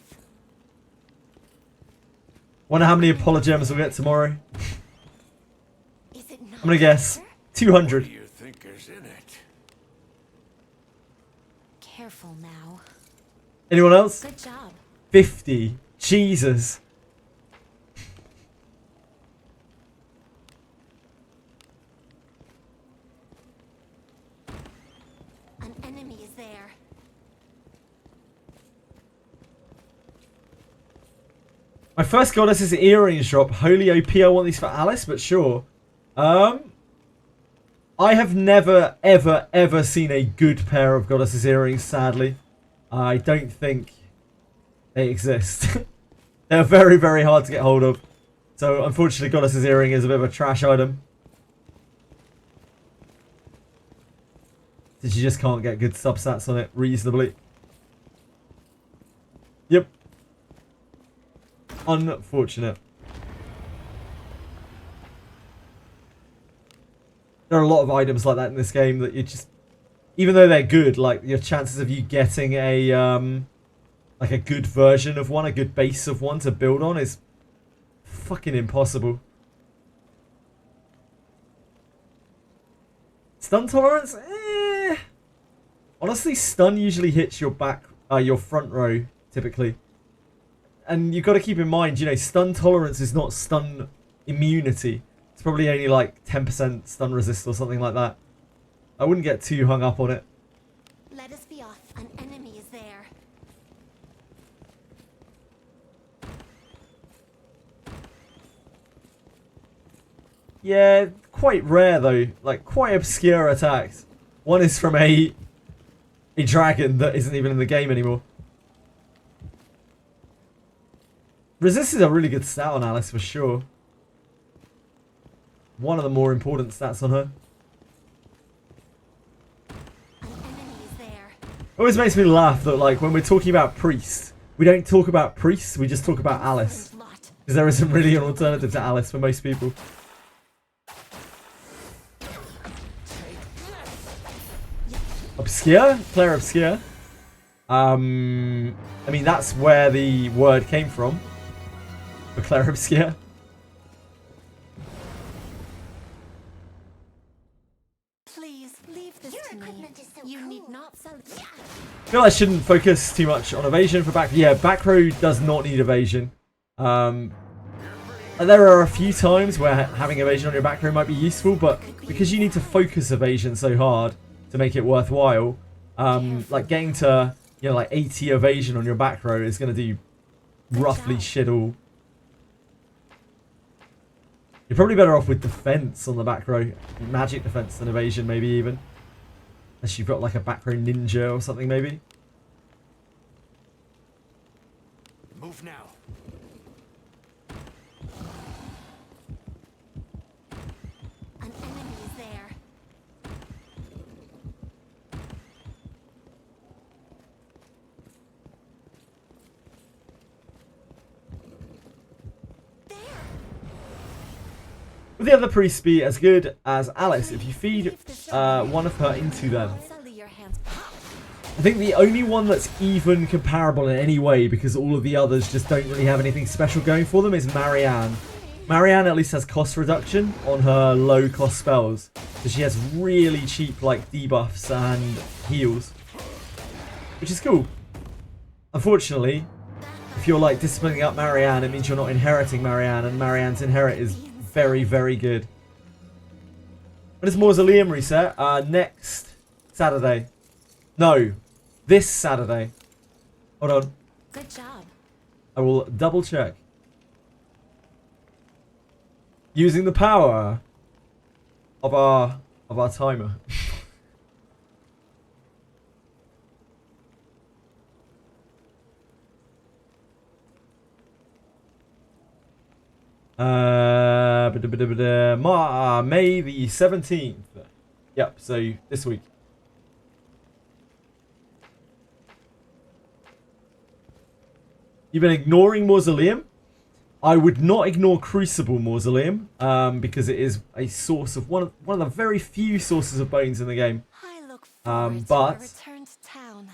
Wonder how many apologems we'll get tomorrow. Is it not I'm going to guess clear? 200. What do you think is in it? Careful now. Anyone else? Good job. 50. Jesus. An enemy is there. My first goddess's earrings drop. Holy OP, I want these for Alice, but sure. I have never, ever, ever seen a good pair of goddess's earrings, sadly. I don't think they exist. They're very, very hard to get hold of. So, unfortunately, goddess's earring is a bit of a trash item. Since you just can't get good substats on it reasonably. Yep. Unfortunate. There are a lot of items like that in this game that you just, even though they're good, like your chances of you getting a like a good version of one, a good base of one to build on is fucking impossible. Stun tolerance? Eh. Honestly, stun usually hits your your front row typically. And you've got to keep in mind, you know, stun tolerance is not stun immunity. It's probably only like 10% stun resist or something like that. I wouldn't get too hung up on it. Let us be off. An enemy is there. Yeah, quite rare though. Like, quite obscure attacks. One is from a dragon that isn't even in the game anymore. Resist is a really good stat on Alice for sure. One of the more important stats on her. always makes me laugh that, like, when we're talking about priests, we don't talk about priests, we just talk about Alice. Because there isn't really an alternative to Alice for most people. Obscure? Player obscure? I mean, that's where the word came from. For Claire Obscure. Please leave this to me. You need not sell it. I feel I shouldn't focus too much on evasion for back. Yeah, back row does not need evasion. And there are a few times where having evasion on your back row might be useful, but because you need to focus evasion so hard to make it worthwhile, like getting to, you know, like 80 evasion on your back row is going to do roughly shit all. You're probably better off with defense on the back row, magic defense than evasion, maybe even. Unless you've got like a back row ninja or something, maybe. Move now. An enemy is there. Will the other priests be as good as Alice if you feed one of her into them? Suddenly your hands pop. I think the only one that's even comparable in any way, because all of the others just don't really have anything special going for them, is Marianne. Marianne at least has cost reduction on her low cost spells. So she has really cheap like debuffs and heals. Which is cool. Unfortunately, if you're like disciplining up Marianne, it means you're not inheriting Marianne, and Marianne's inherit is very, very good. When does Mausoleum reset? Next Saturday. No, this Saturday. Hold on. Good job. I will double check. Using the power of our timer. May the 17th. Yep, so this week. You've been ignoring Mausoleum? I would not ignore Crucible Mausoleum, because it is a source of one of the very few sources of bones in the game. I look forward but to a return to town.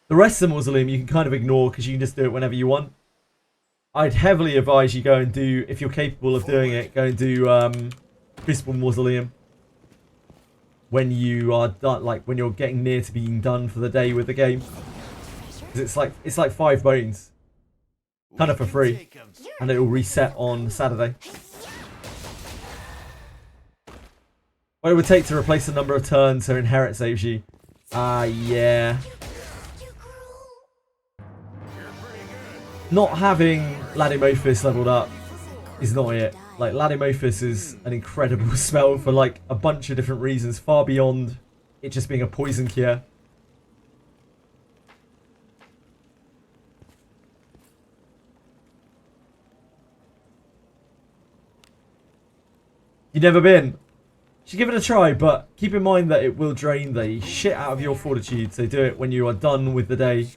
the rest of the Mausoleum you can kind of ignore because you can just do it whenever you want. I'd heavily advise you go and do, if you're capable of doing it, go and do Crucible Mausoleum when you are done, like when you're getting near to being done for the day with the game. 'Cause it's like 5 bones, kind of for free, and it will reset on Saturday. What it would take to replace the number of turns her inherit saves you. Yeah. Not having Ladimophis leveled up is not it. Like, Ladimophis is an incredible spell for like a bunch of different reasons, far beyond it just being a poison cure. You've never been? You should give it a try, but keep in mind that it will drain the shit out of your fortitude, so do it when you are done with the day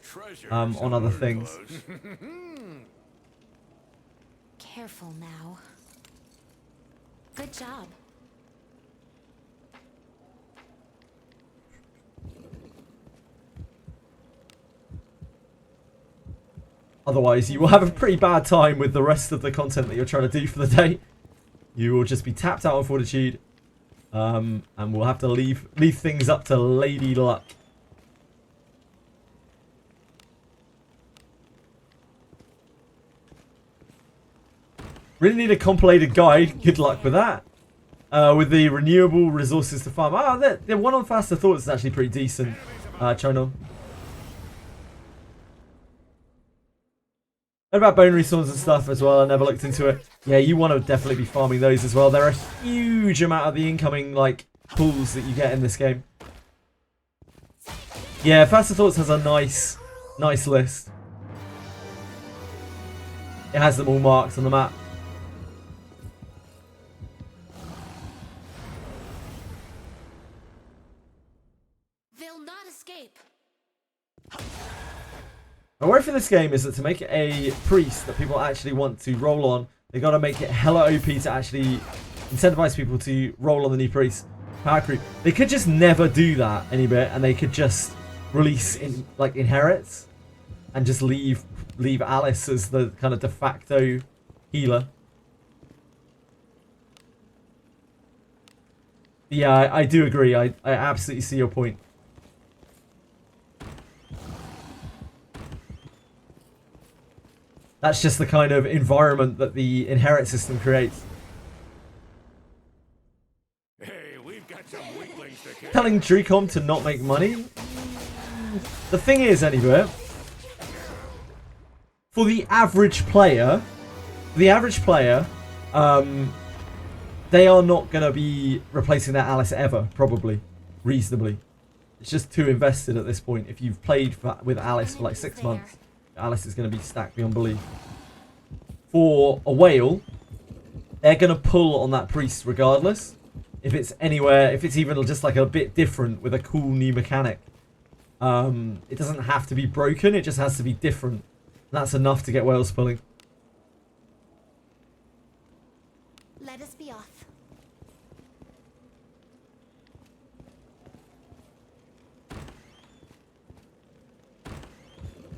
on other things. Careful now. Good job. Otherwise, you will have a pretty bad time with the rest of the content that you're trying to do for the day. You will just be tapped out on fortitude, and we'll have to leave things up to Lady Luck. Really need a compilated guide. Good luck with that. With the renewable resources to farm. The one on Faster Thoughts is actually pretty decent. Chonon. What about bone resources and stuff as well? I never looked into it. Yeah, you want to definitely be farming those as well. They're a huge amount of the incoming like pools that you get in this game. Yeah, Faster Thoughts has a nice list. It has them all marked on the map. escape. My worry for this game is that to make it a priest that people actually want to roll on, they got to make it hella OP to actually incentivize people to roll on the new priest. Power creep. They could just never do that any bit, and they could just release in like inherits and just leave Alice as the kind of de facto healer. Yeah, I do agree. I absolutely see your point. That's just the kind of environment that the inherit system creates. Hey, we've got some weaklings to kill. Telling Drewcom to not make money? The thing is, anyway, for the average player, they are not going to be replacing that Alice ever, probably, reasonably. It's just too invested at this point. If you've played with Alice for like 6 months, Alice is going to be stacked beyond belief. For a whale, they're going to pull on that priest regardless. If it's anywhere, if it's even just like a bit different with a cool new mechanic. It doesn't have to be broken, it just has to be different. That's enough to get whales pulling. Let us be off.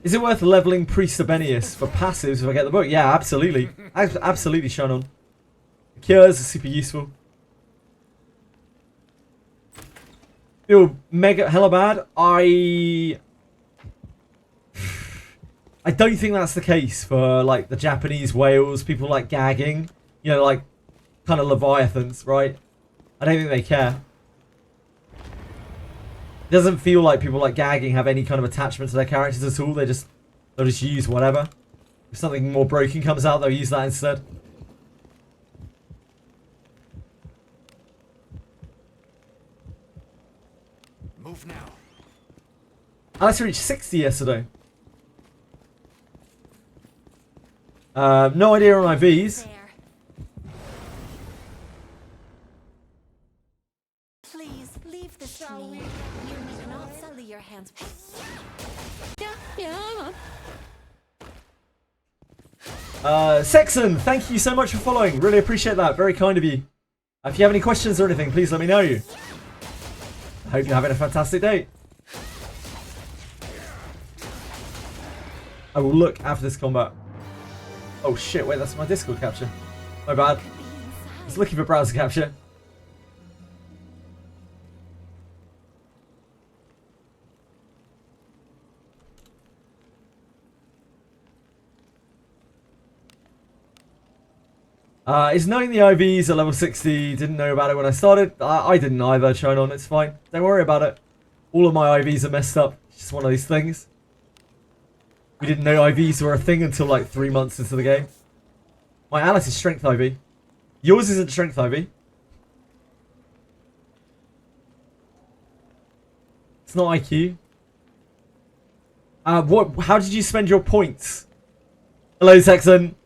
Is it worth leveling Priest Abenius for passives if I get the book? Yeah, absolutely. Absolutely, Shannon. Cures are super useful. Feel mega hella bad. I don't think that's the case for like the Japanese whales. People like gagging. You know, like kind of leviathans, right? I don't think they care. It doesn't feel like people like gagging have any kind of attachment to their characters at all. They'll just use whatever. If something more broken comes out, they'll use that instead. Move now. Alice reached 60 yesterday. No idea on IVs. There. Please leave this to me. You need not sully your hands. Sexton, thank you so much for following. Really appreciate that. Very kind of you. If you have any questions or anything, please let me know. I hope you're having a fantastic day. I will look after this combat. Oh shit, wait, that's my Discord capture. My bad. I was looking for browser capture. Is knowing the IVs at level 60, didn't know about it when I started. I didn't either, Shinon, it's fine. Don't worry about it. All of my IVs are messed up. It's just one of these things. We didn't know IVs were a thing until like 3 months into the game. My Alice is strength IV. Yours isn't strength IV. It's not IQ. How did you spend your points? Hello, Saxon.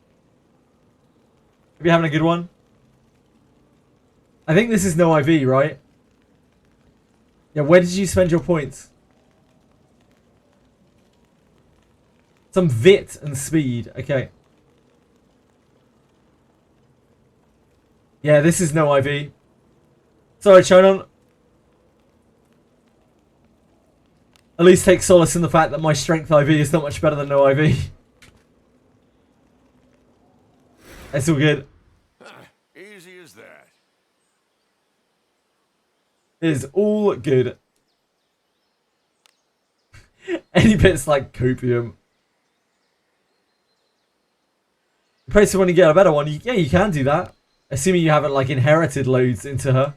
Hope you're having a good one. I think this is no IV, right? Yeah, where did you spend your points? Some vit and speed. Okay. Yeah, this is no IV. Sorry, Chonon. At least take solace in the fact that my strength IV is not much better than no IV. It's all good. Easy as that. It is all good. Any bits like copium. Pray to when you get a better one. Yeah, you can do that. Assuming you haven't like inherited loads into her.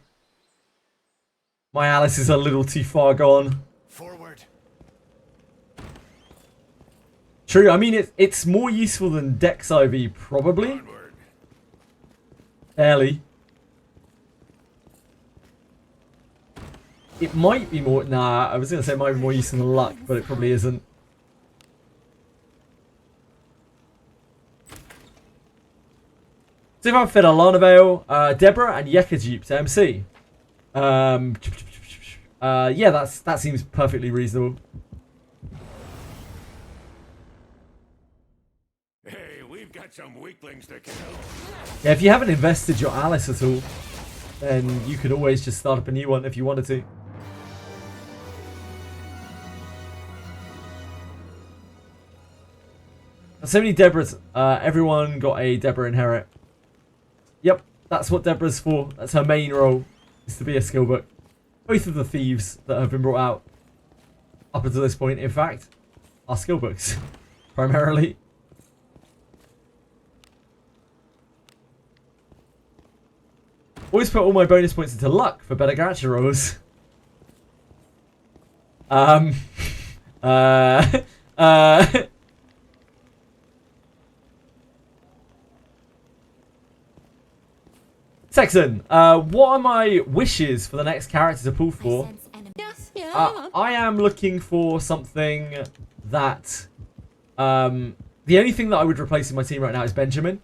My Alice is a little too far gone. Forward. True, I mean it's more useful than Dex IV probably. Onward. Barely. It might be more... Nah, I was going to say it might be more useful than luck, but it probably isn't. So if I'm Alana Vale, Deborah and Yekajup to MC. Yeah, that seems perfectly reasonable. Hey, we've got some weaklings to kill. Yeah, if you haven't invested your Alice at all, then you could always just start up a new one if you wanted to. So many Deborahs. Everyone got a Deborah inherit. Yep, that's what Deborah's for. That's her main role, is to be a skill book. Both of the thieves that have been brought out up until this point, in fact, are skill books, primarily. Always put all my bonus points into luck for better gacha rolls. Texan, what are my wishes for the next character to pull for? Yes, yeah. I am looking for something that... the only thing that I would replace in my team right now is Benjamin.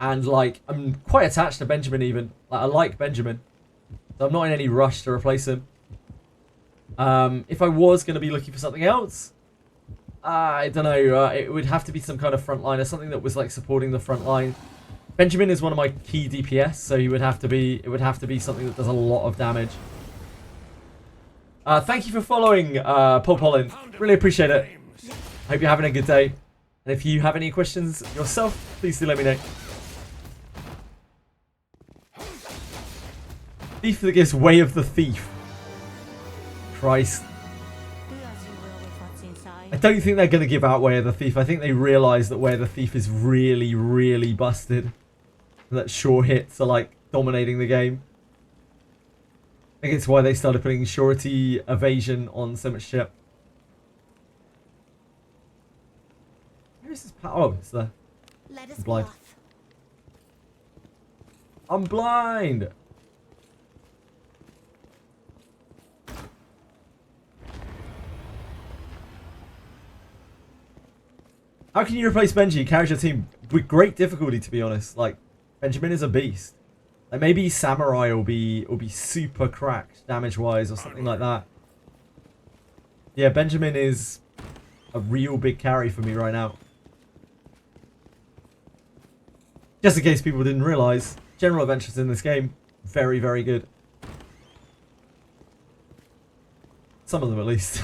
And, like, I'm quite attached to Benjamin, even. Like, I like Benjamin. So I'm not in any rush to replace him. If I was going to be looking for something else... I don't know. It would have to be some kind of frontliner. Something that was, like, supporting the front line. Benjamin is one of my key DPS, so he would have to be. It would have to be something that does a lot of damage. Thank you for following, Paul Pollen. Really appreciate it. Hope you're having a good day. And if you have any questions yourself, please do let me know. Thief that gives Way of the Thief. Christ. Do as you will with what's inside. I don't think they're going to give out Way of the Thief. I think they realise that Way of the Thief is really, really busted. And that sure hits are like dominating the game. I think it's why they started putting surety evasion on so much shit. Where is this power? Oh, it's there. Let us I'm blind. off. I'm blind! How can you replace Benji? He carries your team with great difficulty, to be honest. Like, Benjamin is a beast. Like, maybe Samurai will be super cracked damage-wise or something like that. Yeah, Benjamin is a real big carry for me right now. Just in case people didn't realise, general adventures in this game, very, very good. Some of them, at least.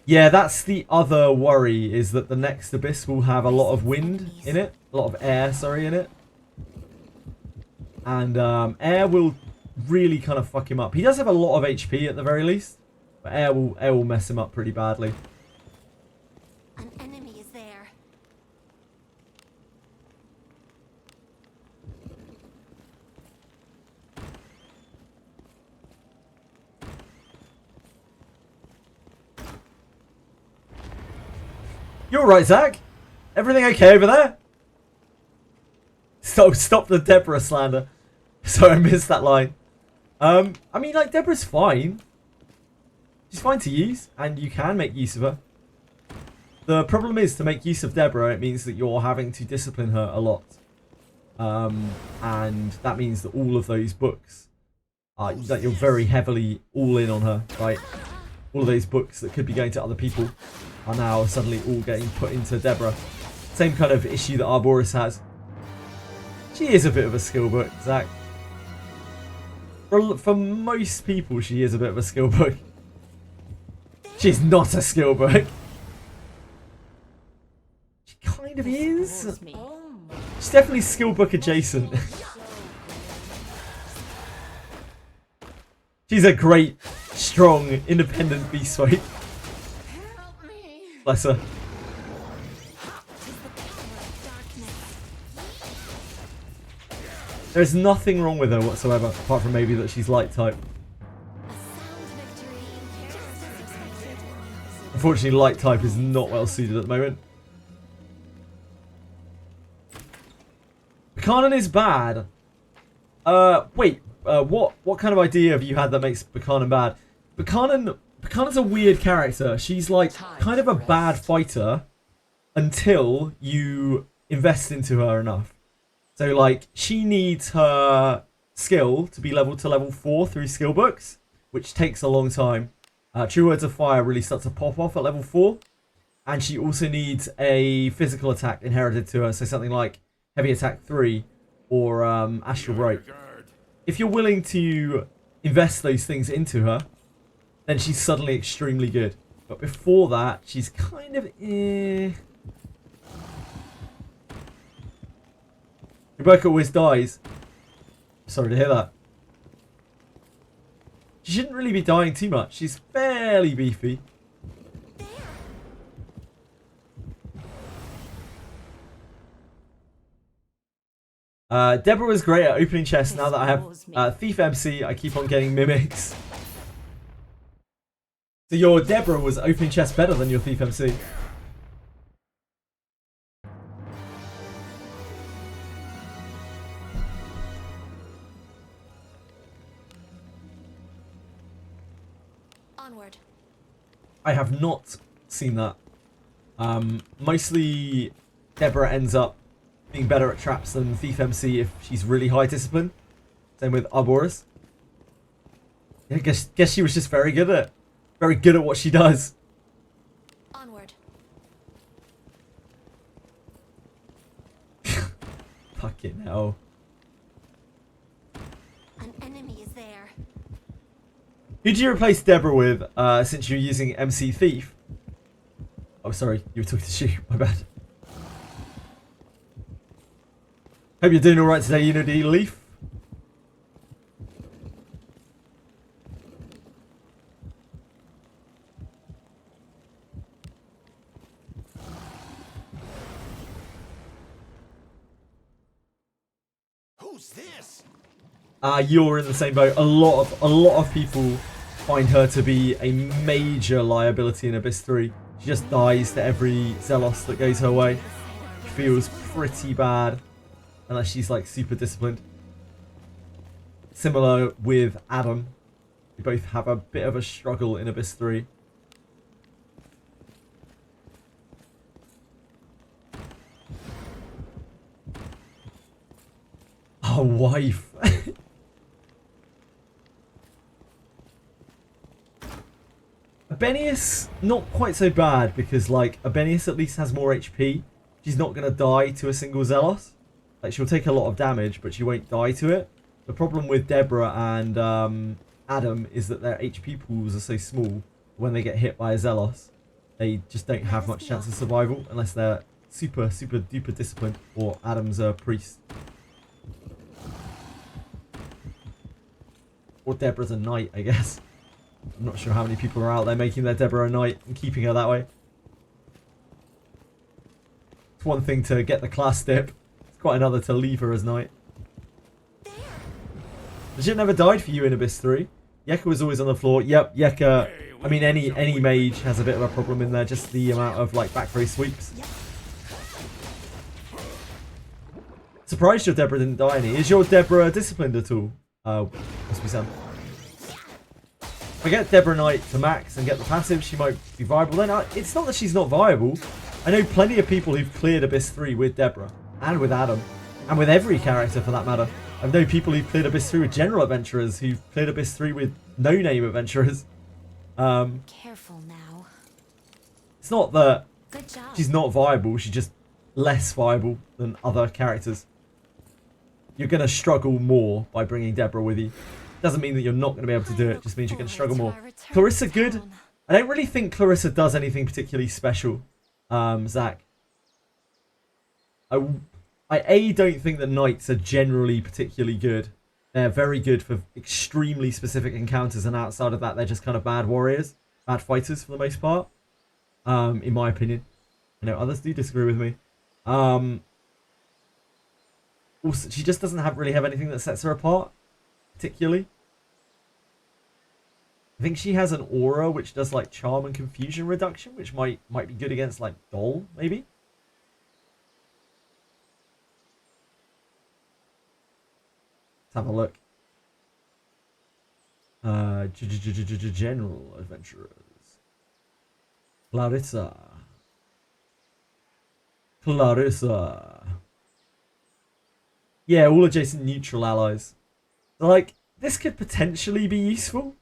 Yeah, that's the other worry, is that the next Abyss will have a lot of wind in it. A lot of air, sorry, in it. And air will really kind of fuck him up. He does have a lot of HP at the very least. But air will mess him up pretty badly. An enemy is there. You're right, Zach. Everything okay over there? Stop the Deborah slander. Sorry, I missed that line. I mean, like, Deborah's fine. She's fine to use, and you can make use of her. The problem is, to make use of Deborah, it means that you're having to discipline her a lot. And that means that all of those books, that you're very heavily all in on her, right? All of those books that could be going to other people are now suddenly all getting put into Deborah. Same kind of issue that Arboris has. She is a bit of a skill book, Zach. For most people, she is a bit of a skill book. She's not a skill book. She kind of is. Me. She's definitely skill book adjacent. She's a great, strong, independent beast fight. Help me. Bless her. There's nothing wrong with her whatsoever, apart from maybe that she's light type. A sound victory. Just as expected. Unfortunately, light type is not well suited at the moment. Buchanan is bad. Wait. What kind of idea have you had that makes Buchanan bad? Buchanan's a weird character. She's like kind of a bad fighter until you invest into her enough. So like she needs her skill to be leveled to level 4 through skill books, which takes a long time. True Words of Fire really starts to pop off at level 4. And she also needs a physical attack inherited to her, so something like Heavy Attack 3 or Astral Break. If you're willing to invest those things into her, then she's suddenly extremely good. But before that, she's kind of Rebecca always dies. Sorry to hear that. She shouldn't really be dying too much. She's fairly beefy. Deborah was great at opening chests. Now that I have Thief MC, I keep on getting mimics. So your Deborah was opening chests better than your Thief MC. Onward. I have not seen that. Mostly Deborah ends up being better at traps than Thief MC if she's really high discipline. Same with Arboris. I guess she was just very good at it. Very good at what she does. Onward. Fucking hell. An enemy is there. Who do you replace Deborah with since you're using MC Thief? Oh, sorry. You were talking to Shu. My bad. Hope you're doing alright today, Unity Leaf. Who's this? You're in the same boat. A lot of people find her to be a major liability in Abyss 3. She just dies to every Zelos that goes her way. She feels pretty bad unless she's like super disciplined. Similar with Adam. They both have a bit of a struggle in Abyss 3. Oh, wife. Abenius, not quite so bad because like Abenius at least has more HP. She's not going to die to a single Zelos. Like she'll take a lot of damage, but she won't die to it. The problem with Deborah and Adam is that their HP pools are so small. When they get hit by a Zelos, they just don't have much chance of survival unless they're super duper disciplined, or Adam's a priest. Or Deborah's a knight, I guess. I'm not sure how many people are out there making their Deborah a knight and keeping her that way. It's one thing to get the class dip. It's quite another to leave her as knight. The shit never died for you in Abyss 3. Yeka was always on the floor. Yep, Yeka. I mean, any mage has a bit of a problem in there. Just the amount of like back row sweeps. Surprised your Deborah didn't die any. Is your Deborah disciplined at all? Must be Sam. If I get Deborah Knight to max and get the passive, she might be viable. Then it's not that she's not viable. I know plenty of people who've cleared Abyss 3 with Deborah and with Adam and with every character for that matter. I know people who've cleared Abyss 3 with general adventurers, who've cleared Abyss 3 with no-name adventurers. Careful now. It's not that Good job. she's not viable, she's just less viable than other characters. You're going to struggle more by bringing Deborah with you. Doesn't mean that you're not going to be able to do it, just means you're going to struggle more. Clarissa good. I don't really think Clarissa does anything particularly special, Zach. I don't think that knights are generally particularly good. They're very good for extremely specific encounters, and outside of that, they're just kind of bad warriors, bad fighters for the most part. In my opinion, I know others do disagree with me. Also, she just doesn't really have anything that sets her apart, particularly. I think she has an aura which does like charm and confusion reduction, which might be good against like Dol, maybe. Let's have a look. General adventurers. Clarissa. Yeah, all adjacent neutral allies. Like, this could potentially be useful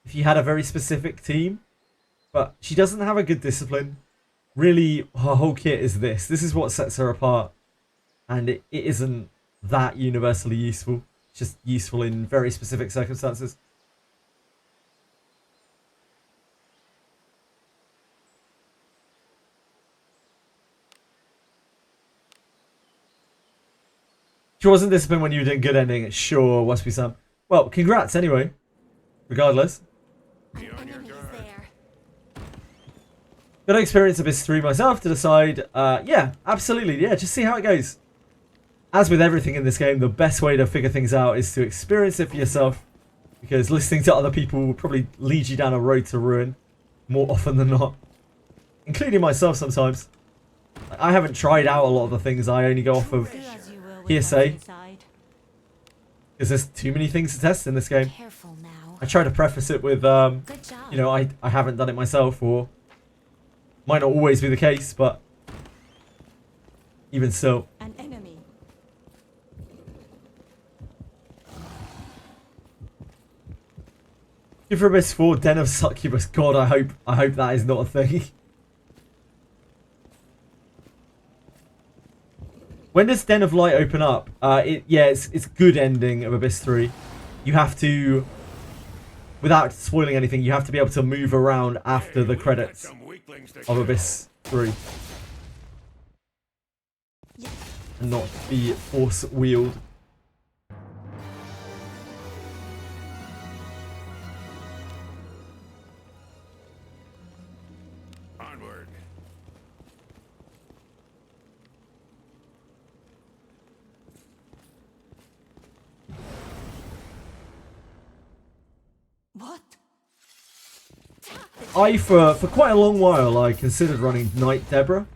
if you had a very specific team, but she doesn't have a good discipline. Really, her whole kit is this. This is what sets her apart, and it isn't that universally useful. It's just useful in very specific circumstances. She wasn't disciplined when you did good ending. Sure, must be some. Well, congrats anyway. Regardless. Be on your Enemies guard. there. Gotta experience Abyss 3 myself to decide. Yeah, absolutely. Yeah, just see how it goes. As with everything in this game, the best way to figure things out is to experience it for yourself. Because listening to other people will probably lead you down a road to ruin. More often than not. Including myself sometimes. I haven't tried out a lot of the things. I only go off of Do as you will with hearsay. what's inside. because there's too many things to test in this game. Careful now. I try to preface it with, Good job. you know, I haven't done it myself, or might not always be the case, but even so. An enemy. Euphoribus 4, Den of Succubus. God, I hope that is not a thing. When does Den of Light open up? It's good ending of Abyss 3. You have to, without spoiling anything, you have to be able to move around after the credits of Abyss 3. And not be force wheeled. Onward. What? For quite a long while, I considered running Knight Deborah.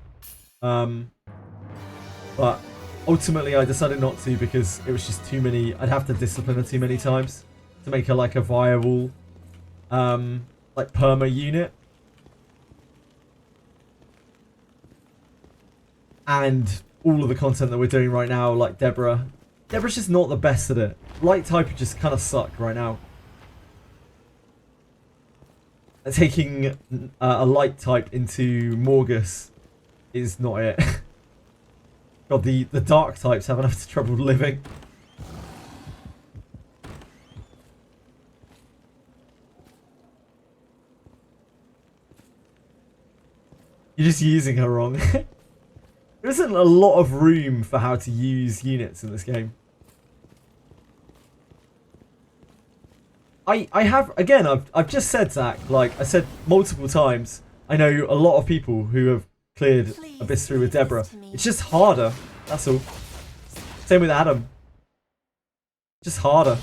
But ultimately I decided not to because it was just too many. I'd have to discipline her too many times to make her like a viable, like perma unit. And all of the content that we're doing right now, like Deborah's just not the best at it. Light type just kind of suck right now. Taking a light type into Morgus is not it. God, the dark types have enough trouble living. You're just using her wrong. There isn't a lot of room for how to use units in this game. I have, again, I've just said, Zach, like I said multiple times, I know a lot of people who have cleared Abyss 3 with Deborah. It's just harder, that's all. Same with Adam. Just harder.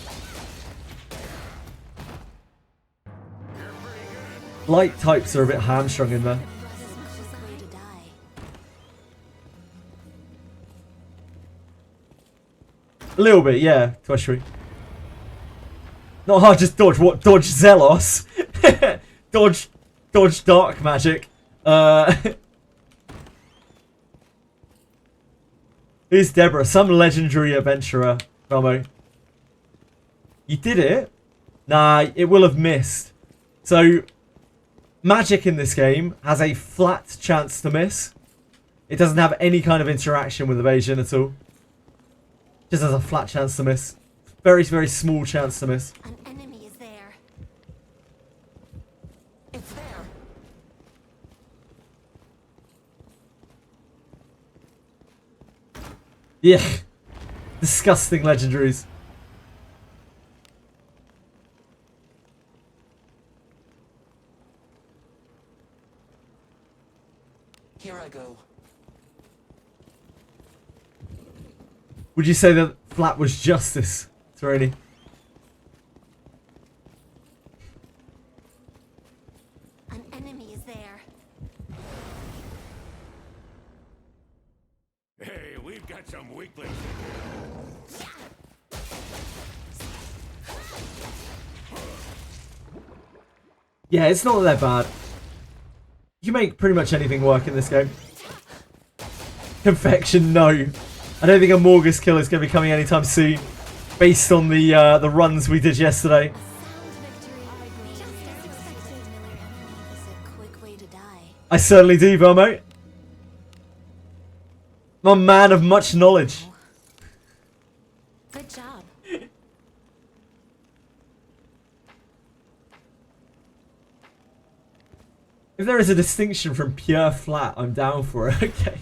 Light types are a bit hamstrung in there. Way to die. A little bit, yeah, Twitchery. Not hard, just dodge. What? Dodge Zelos? dodge dark magic. Who's Deborah? Some legendary adventurer, Ramo. You did it? Nah, it will have missed. So, magic in this game has a flat chance to miss. It doesn't have any kind of interaction with evasion at all. Just has a flat chance to miss. Very, very small chance to miss. An enemy is there. It's there. Yeah. Disgusting legendaries. Here I go. Would you say that flat was justice, Throny? An enemy is there. Hey, we've got some weaklings. Yeah, it's not that bad. You can make pretty much anything work in this game. Confection, no. I don't think a Morgus kill is going to be coming anytime soon. based on the runs we did yesterday. A sound victory. Just as expected. Familiar enemy is a quick way to die. I certainly do, Vermo. I'm a man of much knowledge. Good job. If there is a distinction from pure flat, I'm down for it. Okay.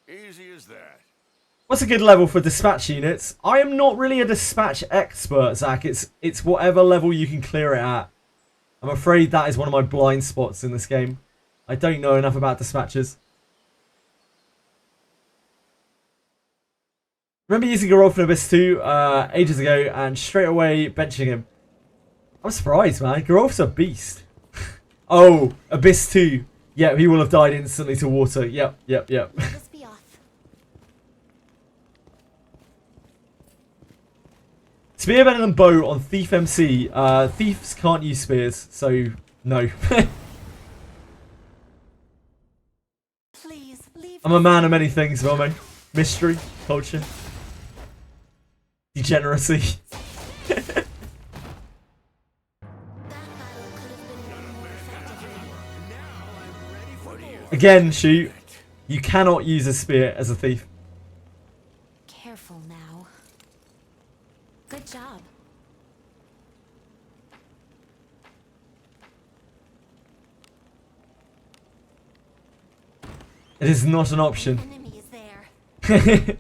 Easy as that. What's a good level for dispatch units? I am not really a dispatch expert, Zach. It's whatever level you can clear it at. I'm afraid that is one of my blind spots in this game. I don't know enough about dispatches. Remember using Geralt in Abyss 2 ages ago and straight away benching him. I'm surprised, man. Geralt's a beast. Oh, Abyss 2. Yeah, he will have died instantly to water. Yep. Let us be off. Spear better than bow on Thief MC. Thieves can't use spears, so no. Please leave. I'm a man of many things, Velmo. Mystery, culture, degeneracy. That battle could have been won more effectively. Again, shoot. You cannot use a spear as a thief. Careful now. Good job. It is not an option. Enemy is there.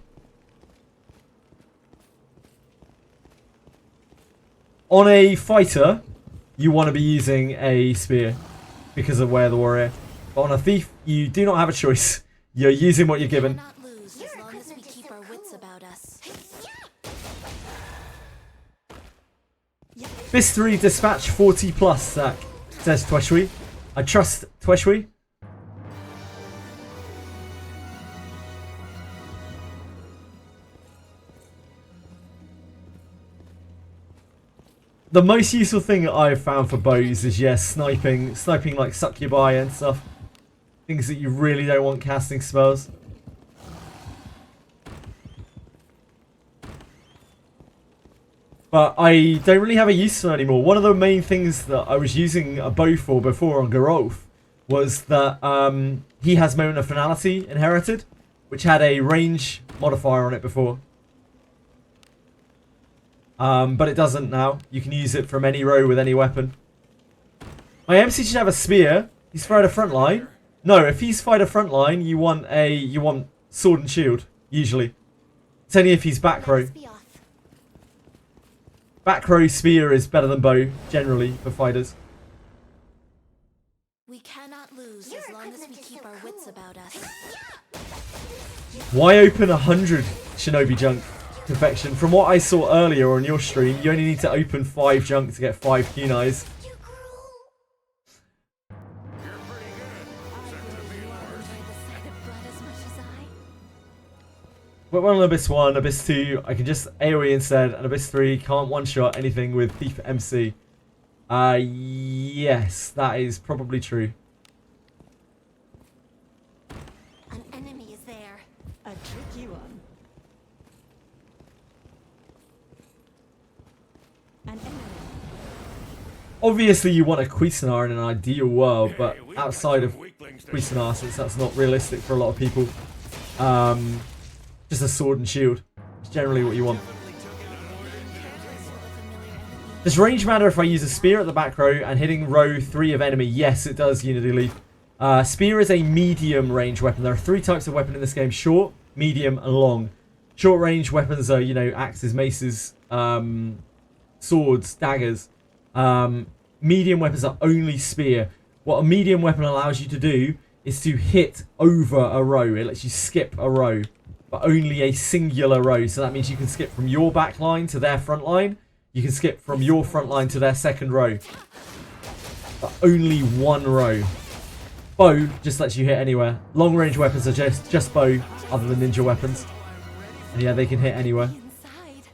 On a fighter, you want to be using a spear because of where the warrior. But on a thief, you do not have a choice. You're using what you're given. Cannot lose as long as we keep our wits about us. This 3 dispatch 40 plus, Zach, says Tweshwi. I trust Tweshwi. The most useful thing that I've found for bows is, yes, sniping like succubi and stuff. Things that you really don't want casting spells. But I don't really have a use for it anymore. One of the main things that I was using a bow for before on Geralt was that he has Moment of Finality inherited, which had a range modifier on it before. But it doesn't now. You can use it from any row with any weapon. My MC should have a spear. He's fired a front line. No, if he's fired a front line, you want sword and shield, usually. It's only if he's back row. Let's be off. Back row spear is better than bow, generally, for fighters. We cannot lose as long as we keep our wits about us. Why open 100 shinobi junk confection? From what I saw earlier on your stream, you only need to open 5 junk to get 5 kunais. You cruel. You're pretty good. Except for being worse. Enjoy the sight of blood as much as I. But on Abyss 1, Abyss 2, I can just AoE instead, and Abyss 3 can't one-shot anything with Thief MC. Yes, that is probably true. An enemy is there. A tricky one. An enemy. Obviously, you want a Cuisinart in an ideal world, but Hey, we've got outside of some weaklings to Cuisinart, since that's not realistic for a lot of people, just a sword and shield is generally what you want. Does range matter if I use a spear at the back row and hitting row 3 of enemy? Yes, it does, Unity Leaf. Spear is a medium range weapon. There are 3 types of weapon in this game: short, medium, and long. Short range weapons are, axes, maces, swords, daggers. Medium weapons are only spear. What a medium weapon allows you to do is to hit over a row. It lets you skip a row, but only a singular row. So that means you can skip from your back line to their front line. You can skip from your front line to their second row, but only one row. Bow just lets you hit anywhere. Long range weapons are just bow, other than ninja weapons. And yeah, they can hit anywhere. Inside.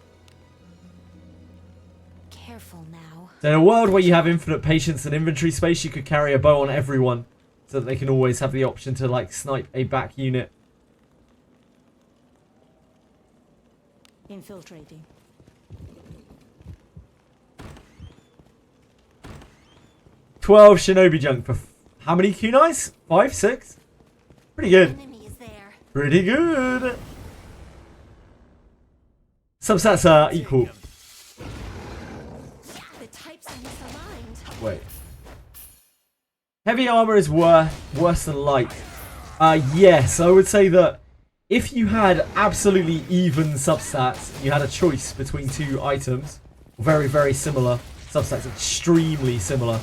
Careful now. So in a world where you have infinite patience and inventory space, you could carry a bow on everyone, so that they can always have the option to like snipe a back unit. Infiltrating. 12 shinobi junk for how many kunais? 5, 6? Pretty good. Enemy is there. Pretty good. Substats are equal. The types are misaligned. Wait. Heavy armor is worse than light. Yes, I would say that if you had absolutely even substats, you had a choice between two items, very, very similar substats, extremely similar,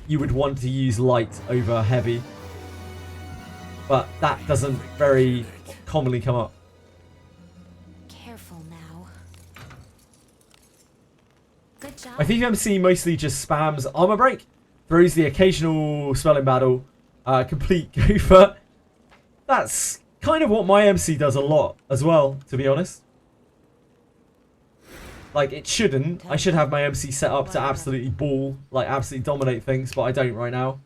you would want to use light over heavy. But that doesn't very commonly come up. Careful now. Good job. My FMC mostly just spams armor break, throws the occasional spell in battle, complete gopher. That's kind of what my MC does a lot as well, to be honest. Like, it shouldn't. I should have my MC set up to absolutely ball, like absolutely dominate things, but I don't right now.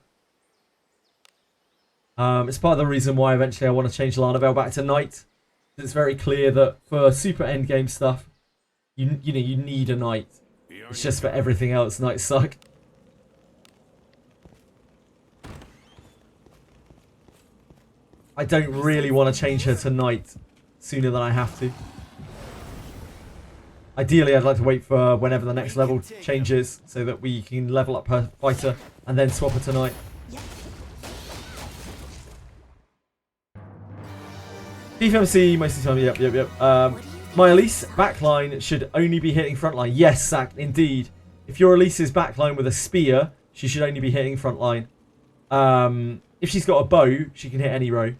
It's part of the reason why eventually I want to change Lanavel back to Knight. It's very clear that for super endgame stuff, you know, you need a Knight. It's just for everything else, Knights suck. I don't really want to change her to Knight sooner than I have to. Ideally, I'd like to wait for whenever the next level changes so that we can level up her fighter and then swap her to Knight. DFMC most of the time, yep. My Elise backline should only be hitting frontline. Yes, Zach, indeed. If your Elise is backline with a spear, she should only be hitting frontline. If she's got a bow, she can hit any row.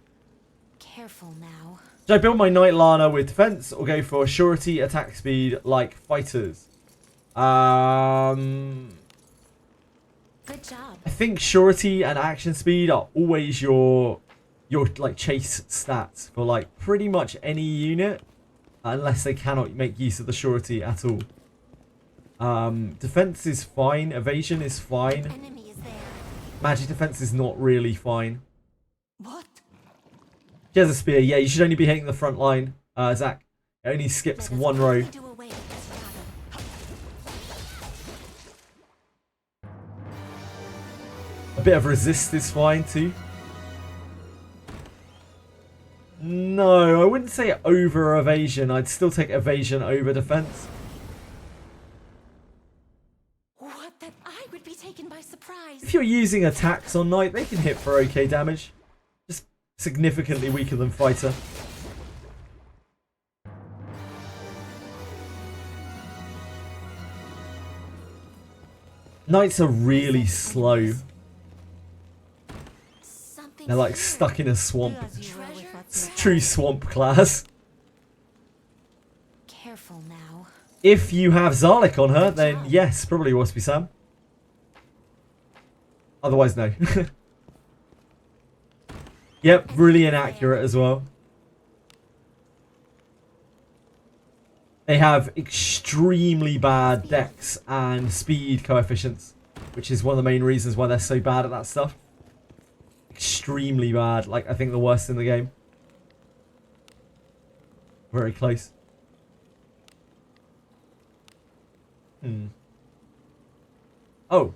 Careful now. Should I build my Knight Lana with defense or go for surety attack speed like fighters? Good job. I think surety and action speed are always your like chase stats for like pretty much any unit, unless they cannot make use of the surety at all. Defense is fine, evasion is fine. Enemy is there. Magic defense is not really fine. What? She has a spear. Yeah, you should only be hitting the front line, Zach. It only skips one row. Do away with this battle. A bit of resist is fine too. No, I wouldn't say over evasion. I'd still take evasion over defense. What? That I would be taken by surprise. If you're using attacks on Knight, they can hit for okay damage. Just significantly weaker than fighter. Knights are really slow. Something They're like here. stuck in a swamp. Treasure? True swamp class. Careful now. If you have Zarlik on her, then yes, probably Waspy Sam. Otherwise, no. Yep, really inaccurate as well. They have extremely bad dex and speed coefficients, which is one of the main reasons why they're so bad at that stuff. Extremely bad, like I think the worst in the game. Very close. Oh,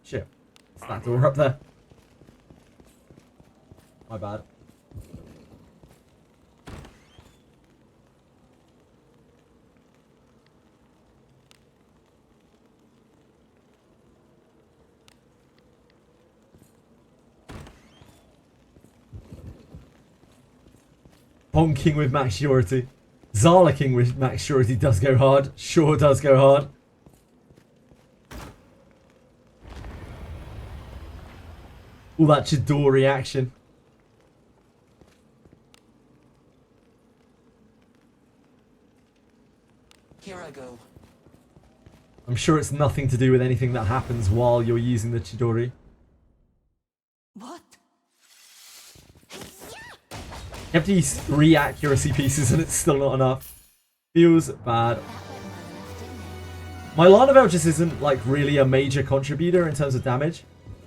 shit. It's that door up there. My bad. Bonking with max surety. Zarlicking with max surety does go hard. Sure does go hard. All that Chidori action. Here I go. I'm sure it's nothing to do with anything that happens while you're using the Chidori. What? You have to use 3 accuracy pieces and it's still not enough. Feels bad. That went well enough, didn't it? My Lanavel just isn't like really a major contributor in terms of damage.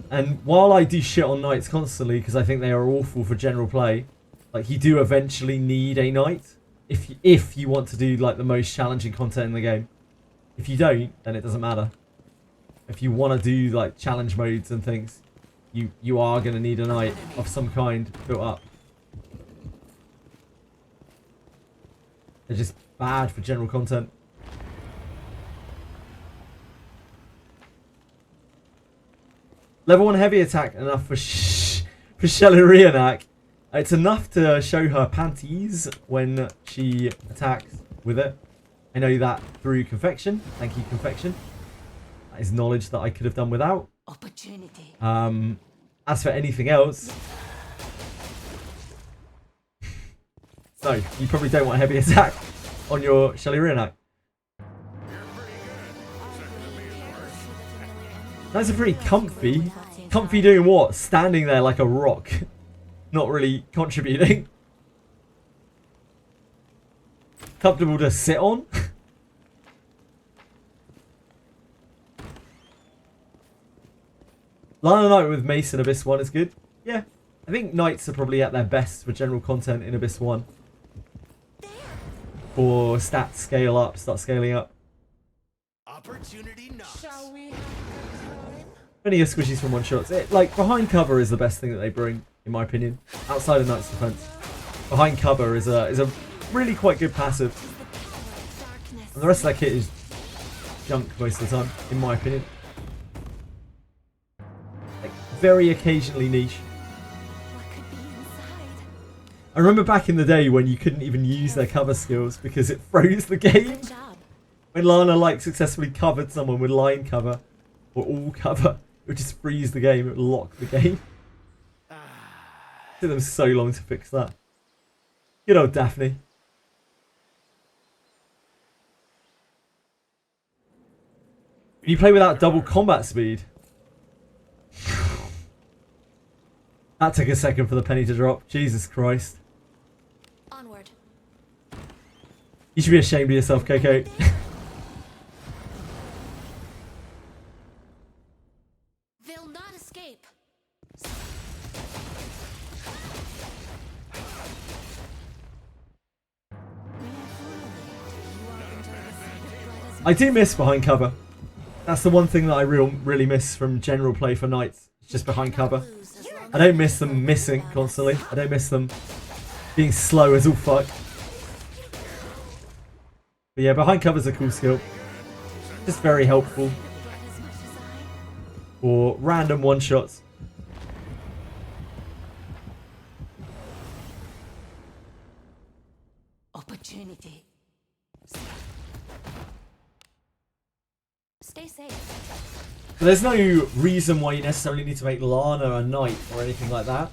And while I do shit on Knights constantly because I think they are awful for general play, like you do eventually need a Knight if you want to do like the most challenging content in the game. If you don't, then it doesn't matter. if you want to do like challenge modes and things, you are going to need a knight of some kind built up. They're just bad for general content. Level 1 heavy attack enough for Shelly. It's enough to show her panties when she attacks with it. I know that through confection. Thank you, confection. That is knowledge that I could have done without. Opportunity. As for anything else, no, you probably don't want heavy attack on your Shelly. That's a pretty comfy. Comfy doing what? Standing there like a rock. Not really contributing. Comfortable to sit on. Lana Knight with Mace in Abyss 1 is good. Yeah. I think Knights are probably at their best for general content in Abyss 1. Or stats scale up, start scaling up. Opportunity knocks. Shall we have a good time? Plenty of squishies from one shots. Like, behind cover is the best thing that they bring, in my opinion. Outside of Knight's defense. Behind cover is a really quite good passive. And the rest of that kit is junk most of the time, in my opinion. Like, very occasionally niche. What could be inside? I remember back in the day when you couldn't even use their cover skills because it froze the game. Good job. When Lana like successfully covered someone with line cover or all cover, it would just freeze the game, it would lock the game. It took them so long to fix that. Good old Daphne. You play without double combat speed. That took a second for the penny to drop. Jesus Christ. Onward. You should be ashamed of yourself, Coco. They'll not escape. I do miss behind cover. That's the one thing that I really miss from general play for Knights. It's just behind cover. I don't miss them missing constantly. I don't miss them being slow as all fuck. But yeah, behind cover's a cool skill. Just very helpful. For random one-shots. Opportunity. Stay safe. But there's no reason why you necessarily need to make Lana a knight or anything like that.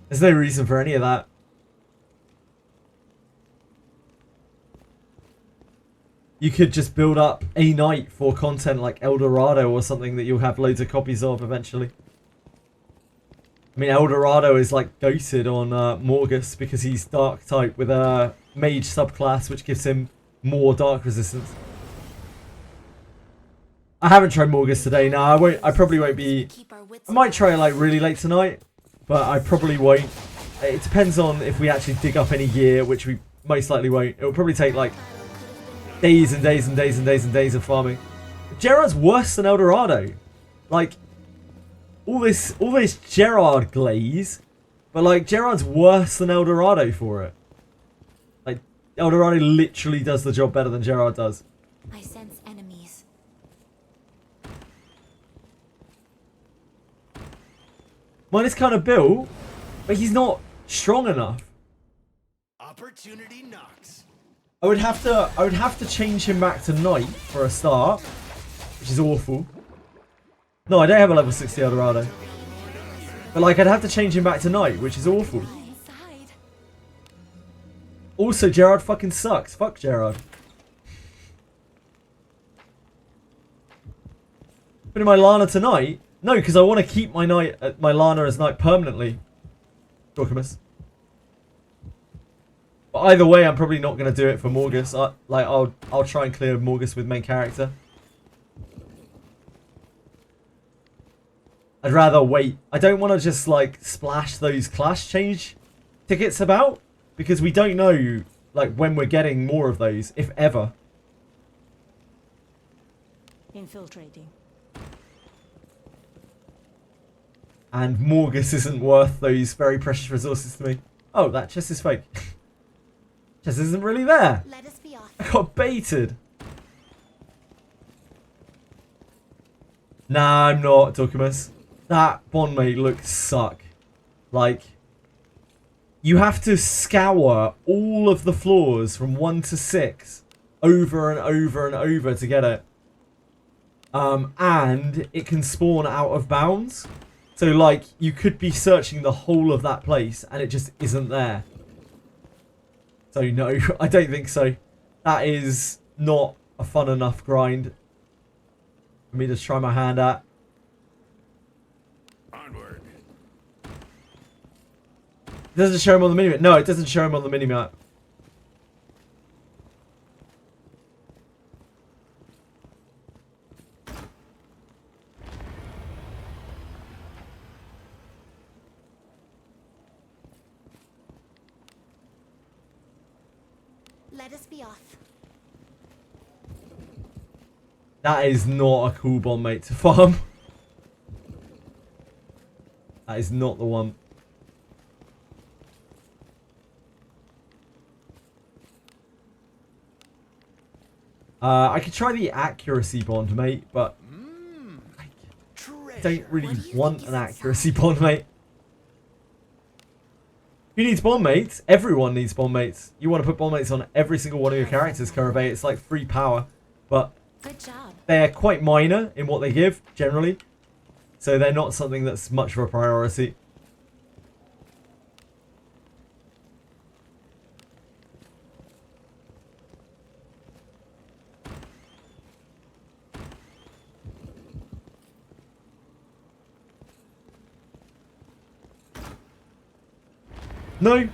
There's no reason for any of that. You could just build up a knight for content like El Dorado or something that you'll have loads of copies of eventually. I mean, El Dorado is like goated on Morgus because he's dark type with a mage subclass which gives him more dark resistance. I haven't tried Morgus today. No, I won't. I probably won't be. I might try it like really late tonight, but I probably won't. It depends on if we actually dig up any gear, which we most likely won't. It'll probably take like days and days and days and days and days of farming. Gerard's worse than El Dorado. Like, all this Gerard glaze, but like Gerard's worse than El Dorado for it. Like, El Dorado literally does the job better than Gerard does. I sense enemies. Mine is kind of built, but he's not strong enough. Opportunity knocks. I would have to change him back to knight for a start, which is awful. No, I don't have a level 60 El Dorado. But like, I'd have to change him back to knight, which is awful. Inside. Also, Gerard fucking sucks. Fuck Gerard. Putting my Lana to knight? No, because I want to keep my my Lana as knight permanently. Dorcamus. But either way, I'm probably not going to do it for Morgus. I'll try and clear Morgus with main character. I'd rather wait. I don't want to just like splash those class change tickets about, because we don't know like when we're getting more of those, if ever. Infiltrating. And Morgus isn't worth those very precious resources to me. Oh, that chest is fake. Chest isn't really there. Let us be off. I got baited. Nah, I'm not, Documus. That bondmate looks suck. Like, you have to scour all of the floors from 1 to 6 over and over and over to get it. And it can spawn out of bounds. So, like, you could be searching the whole of that place and it just isn't there. So, no, I don't think so. That is not a fun enough grind for me to try my hand at. Onward. It doesn't show him on the minimap. No, it doesn't show him on the minimap. Let us be off. That is not a cool bomb, mate, to farm. That is not the one. I could try the accuracy bond, mate, but I don't really What do you want think an is accuracy inside? bond, mate. Who needs bond mates? Everyone needs bond mates. You want to put bond mates on every single one of your characters, Karabay. It's like free power, but Good job. they're quite minor in what they give, generally. So they're not something that's much of a priority. No,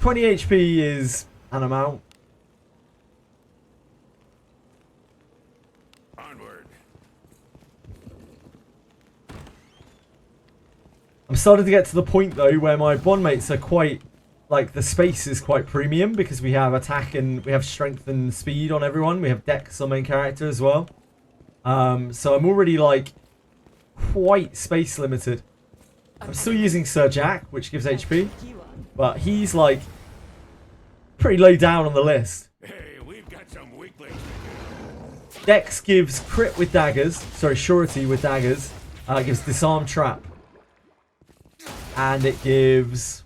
20 HP is an amount. Onward. I'm starting to get to the point though where my bond mates are quite, like the space is quite premium because we have attack and we have strength and speed on everyone. We have dex on main character as well. So I'm already like quite space limited. I'm still using Sir Jack, which gives HP, Tricky one. but he's like pretty low down on the list. Hey, we've got some weaklings. Dex gives crit with daggers, sorry, surety with daggers. It gives disarm trap. And it gives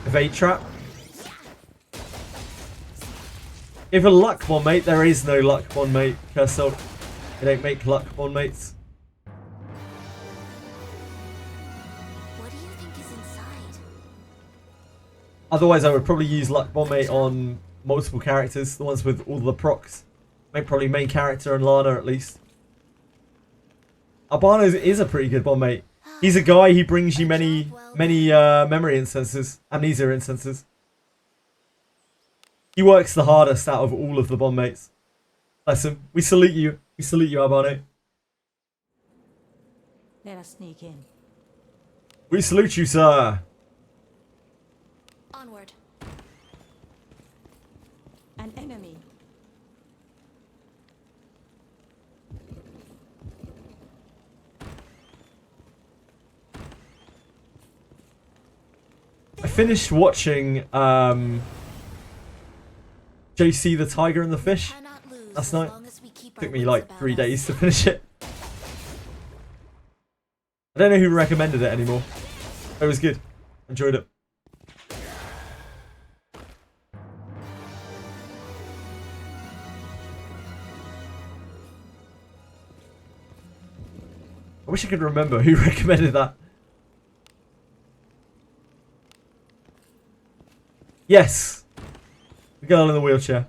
evade trap. If a luck bond mate, there is no luck bond mate, Cursed. They don't make luck bond mates. What do you think is inside? Otherwise, I would probably use luck bond mate on multiple characters, the ones with all the procs. Probably main character and Lana at least. Albano is a pretty good bond mate. He's a guy, he brings you many memory instances, amnesia instances. He works the hardest out of all of the bond mates. Bless him. We salute you. We salute you, Albano. Let us sneak in. We salute you, sir. Onward. An enemy. I finished watching JC the Tiger and the Fish Cannot lose last as night. long as we keep our Took me wits like about 3 us. days to finish it. I don't know who recommended it anymore. It was good. Enjoyed it. I wish I could remember who recommended that. Yes! The girl in the wheelchair.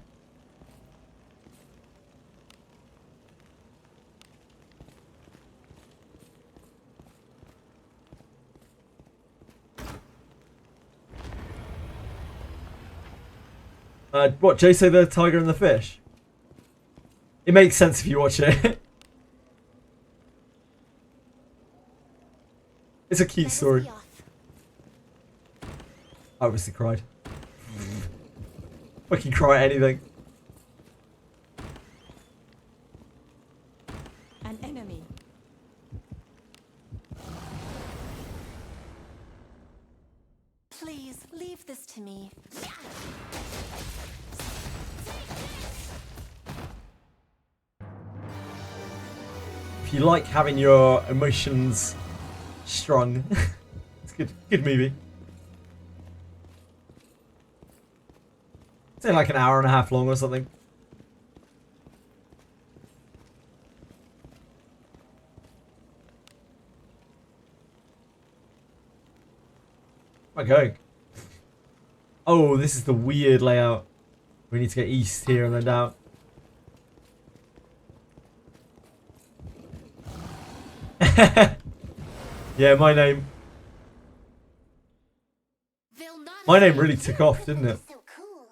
What, JC the Tiger and the Fish? It makes sense if you watch it. It's a cute Let us story. be off. I obviously cried. Fucking cry at anything. An enemy. Please leave this to me. If you like having your emotions strung, it's good. Good movie. It's only like an hour and a half long or something. Where am I going? Oh, this is the weird layout. We need to get east here and then down. Yeah, my name. They'll not My name see really you. took off, didn't it? So cool.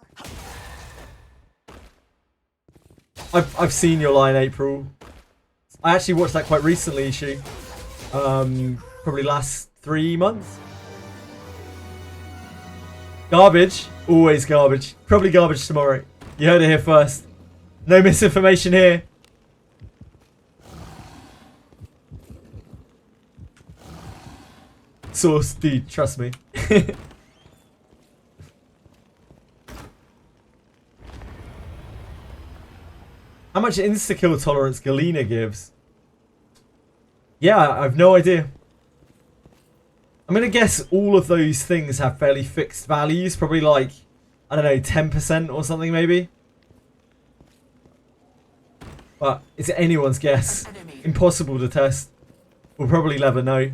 I've seen your line, April. I actually watched that quite recently, Ishu. Probably last 3 months. Garbage. Always garbage. Probably garbage tomorrow. You heard it here first. No misinformation here. Source, dude, trust me. How much insta-kill tolerance Galena gives? Yeah, I've no idea. I'm gonna guess all of those things have fairly fixed values. Probably like, I don't know, 10% or something maybe. But it's anyone's guess. Impossible to test. We'll probably never know.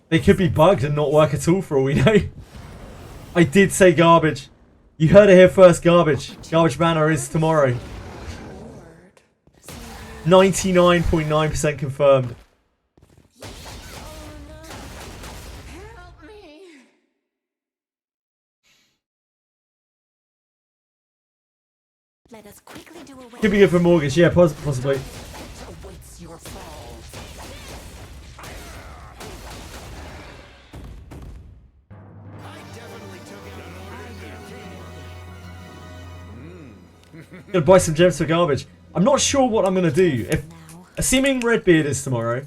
They could be bugged and not work at all for all we know. I did say garbage. You heard it here first, garbage. Garbage banner is tomorrow. 99.9% confirmed. Help me. Let us quickly do away. Could be good for Morgus, yeah, possibly. Awaits your fall. I definitely took it on. Gonna buy some gems for garbage. I'm not sure what I'm gonna do. If Now. assuming Redbeard is tomorrow,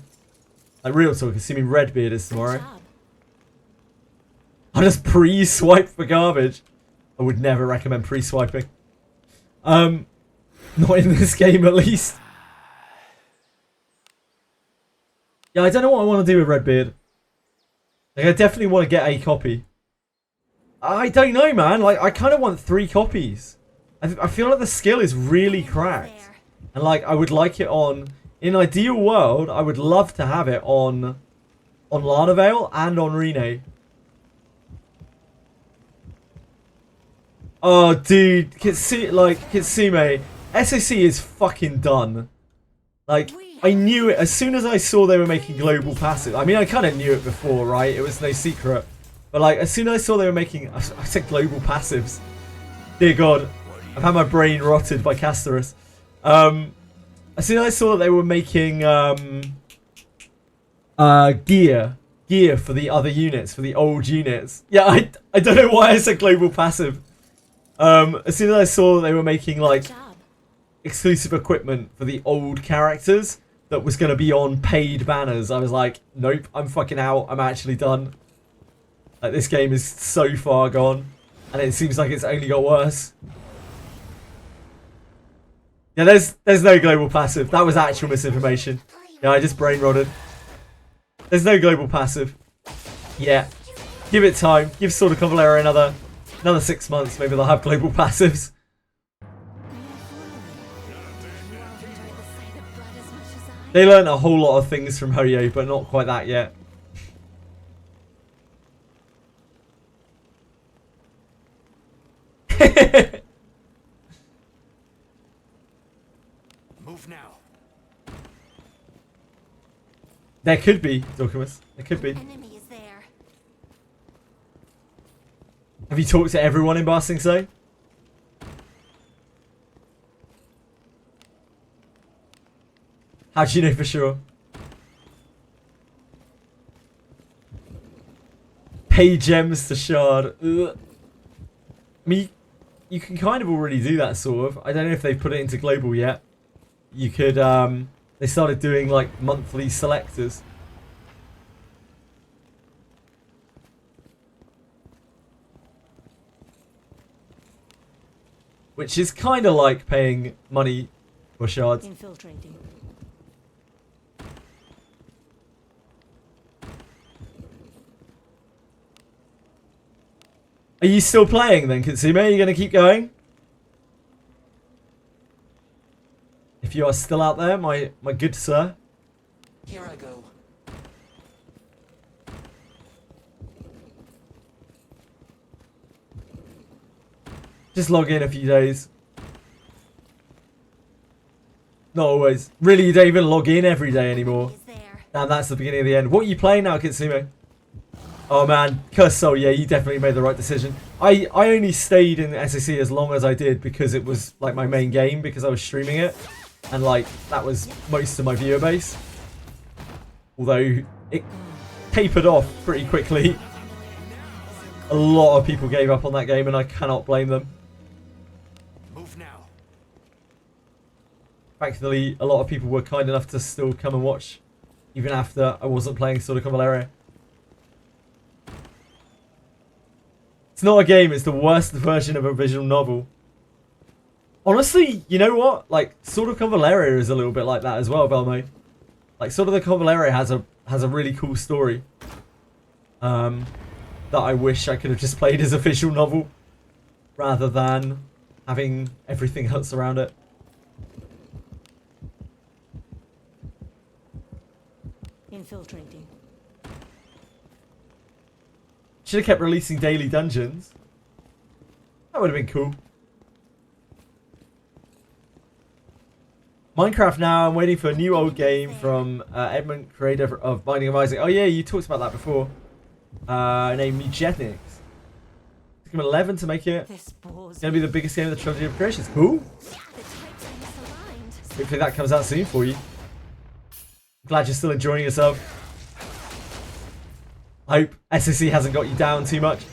like real talk, assuming Redbeard is tomorrow, Job. I'll just pre-swipe for garbage. I would never recommend pre-swiping. Not in this game at least. Yeah, I don't know what I want to do with Redbeard. Like, I definitely want to get a copy. I don't know, man. Like, I kind of want 3 copies. I feel like the skill is really cracked. There. And, like, I would like it on... In an ideal world, I would love to have it on Larnavale and on Rene. Oh, dude. Kitsume. SOC is fucking done. Like, I knew it as soon as I saw they were making global passive. I mean, I kind of knew it before, right? It was no secret. But, like, as soon as I saw they were making... I said global passives. Dear God. I've had my brain rotted by Castorus. As soon as I saw that they were making gear for the other units, for the old units. Yeah, I don't know why I said global passive. As soon as I saw that they were making like Job. exclusive equipment for the old characters that was going to be on paid banners, I was like, nope, I'm fucking out. I'm actually done. Like, this game is so far gone, and it seems like it's only got worse. Yeah, there's no global passive. That was actual misinformation. Yeah, I just brain rotted. There's no global passive. Yeah. Give it time. Give Sword of Cavalera another 6 months. Maybe they'll have global passives. They learned a whole lot of things from Hoyo, but not quite that yet. Move now. There could be, Dorcamus. There could be. Enemy is there. Have you talked to everyone in Basing Say? How do you know for sure? Pay gems to shard. Ugh. I mean, you can kind of already do that, sort of. I don't know if they've put it into global yet. You could, they started doing, like, monthly selectors. Which is kind of like paying money for shards. Infiltrating. Are you still playing then, Kitsime? Are you going to keep going? If you are still out there, my good sir. Here I go. Just log in a few days. Not always. Really, you don't even log in every day anymore. Is there. Damn, that's the beginning of the end. What are you playing now, Kitsime? Oh man, Cursed Soul, yeah, you definitely made the right decision. I only stayed in SAC as long as I did because it was like my main game, because I was streaming it. And like, that was most of my viewer base. Although, it tapered off pretty quickly. A lot of people gave up on that game and I cannot blame them. Move now. Thankfully, a lot of people were kind enough to still come and watch, even after I wasn't playing Silicon Valeria. It's not a game, it's the worst version of a visual novel. Honestly, you know what? Like, Sword of Convaleria is a little bit like that as well, Belmo. Like, Sword of the Convaleria has a really cool story. That I wish I could have just played as a visual novel, rather than having everything else around it. Infiltrating. Should have kept releasing daily dungeons. That would have been cool. Minecraft now. I'm waiting for a new old game from Edmund, creator of Binding of Isaac. Oh yeah, you talked about that before. Named Eugenics. It's going 11 to make it. This bores It's going to be the biggest game of the trilogy of creations. Cool. The types are misaligned. Hopefully that comes out soon for you. Glad you're still enjoying yourself. I hope SSC hasn't got you down too much.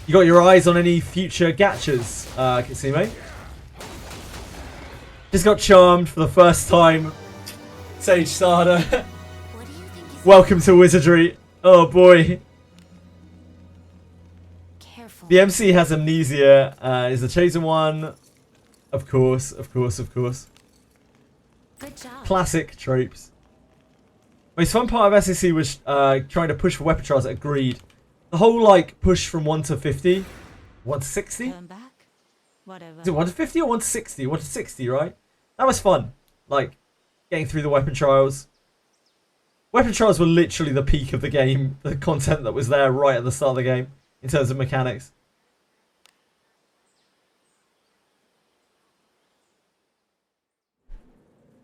You got your eyes on any future gachas, Kitsime? Just got charmed for the first time. Sage Starter. What do you think is Welcome to Wizardry. Oh boy. careful? The MC has amnesia. Is the chosen one. Of course, of course, of course. Good job. Classic tropes. Most fun part of SEC was trying to push for weapon trials at Greed. The whole like push from 1 to 50. 1 to 60? Turn back. Whatever. Is it 1 to 50 or 1 to 60? 1 to 60, right? That was fun. Like, getting through the weapon trials. Weapon trials were literally the peak of the game. The content that was there right at the start of the game. In terms of mechanics.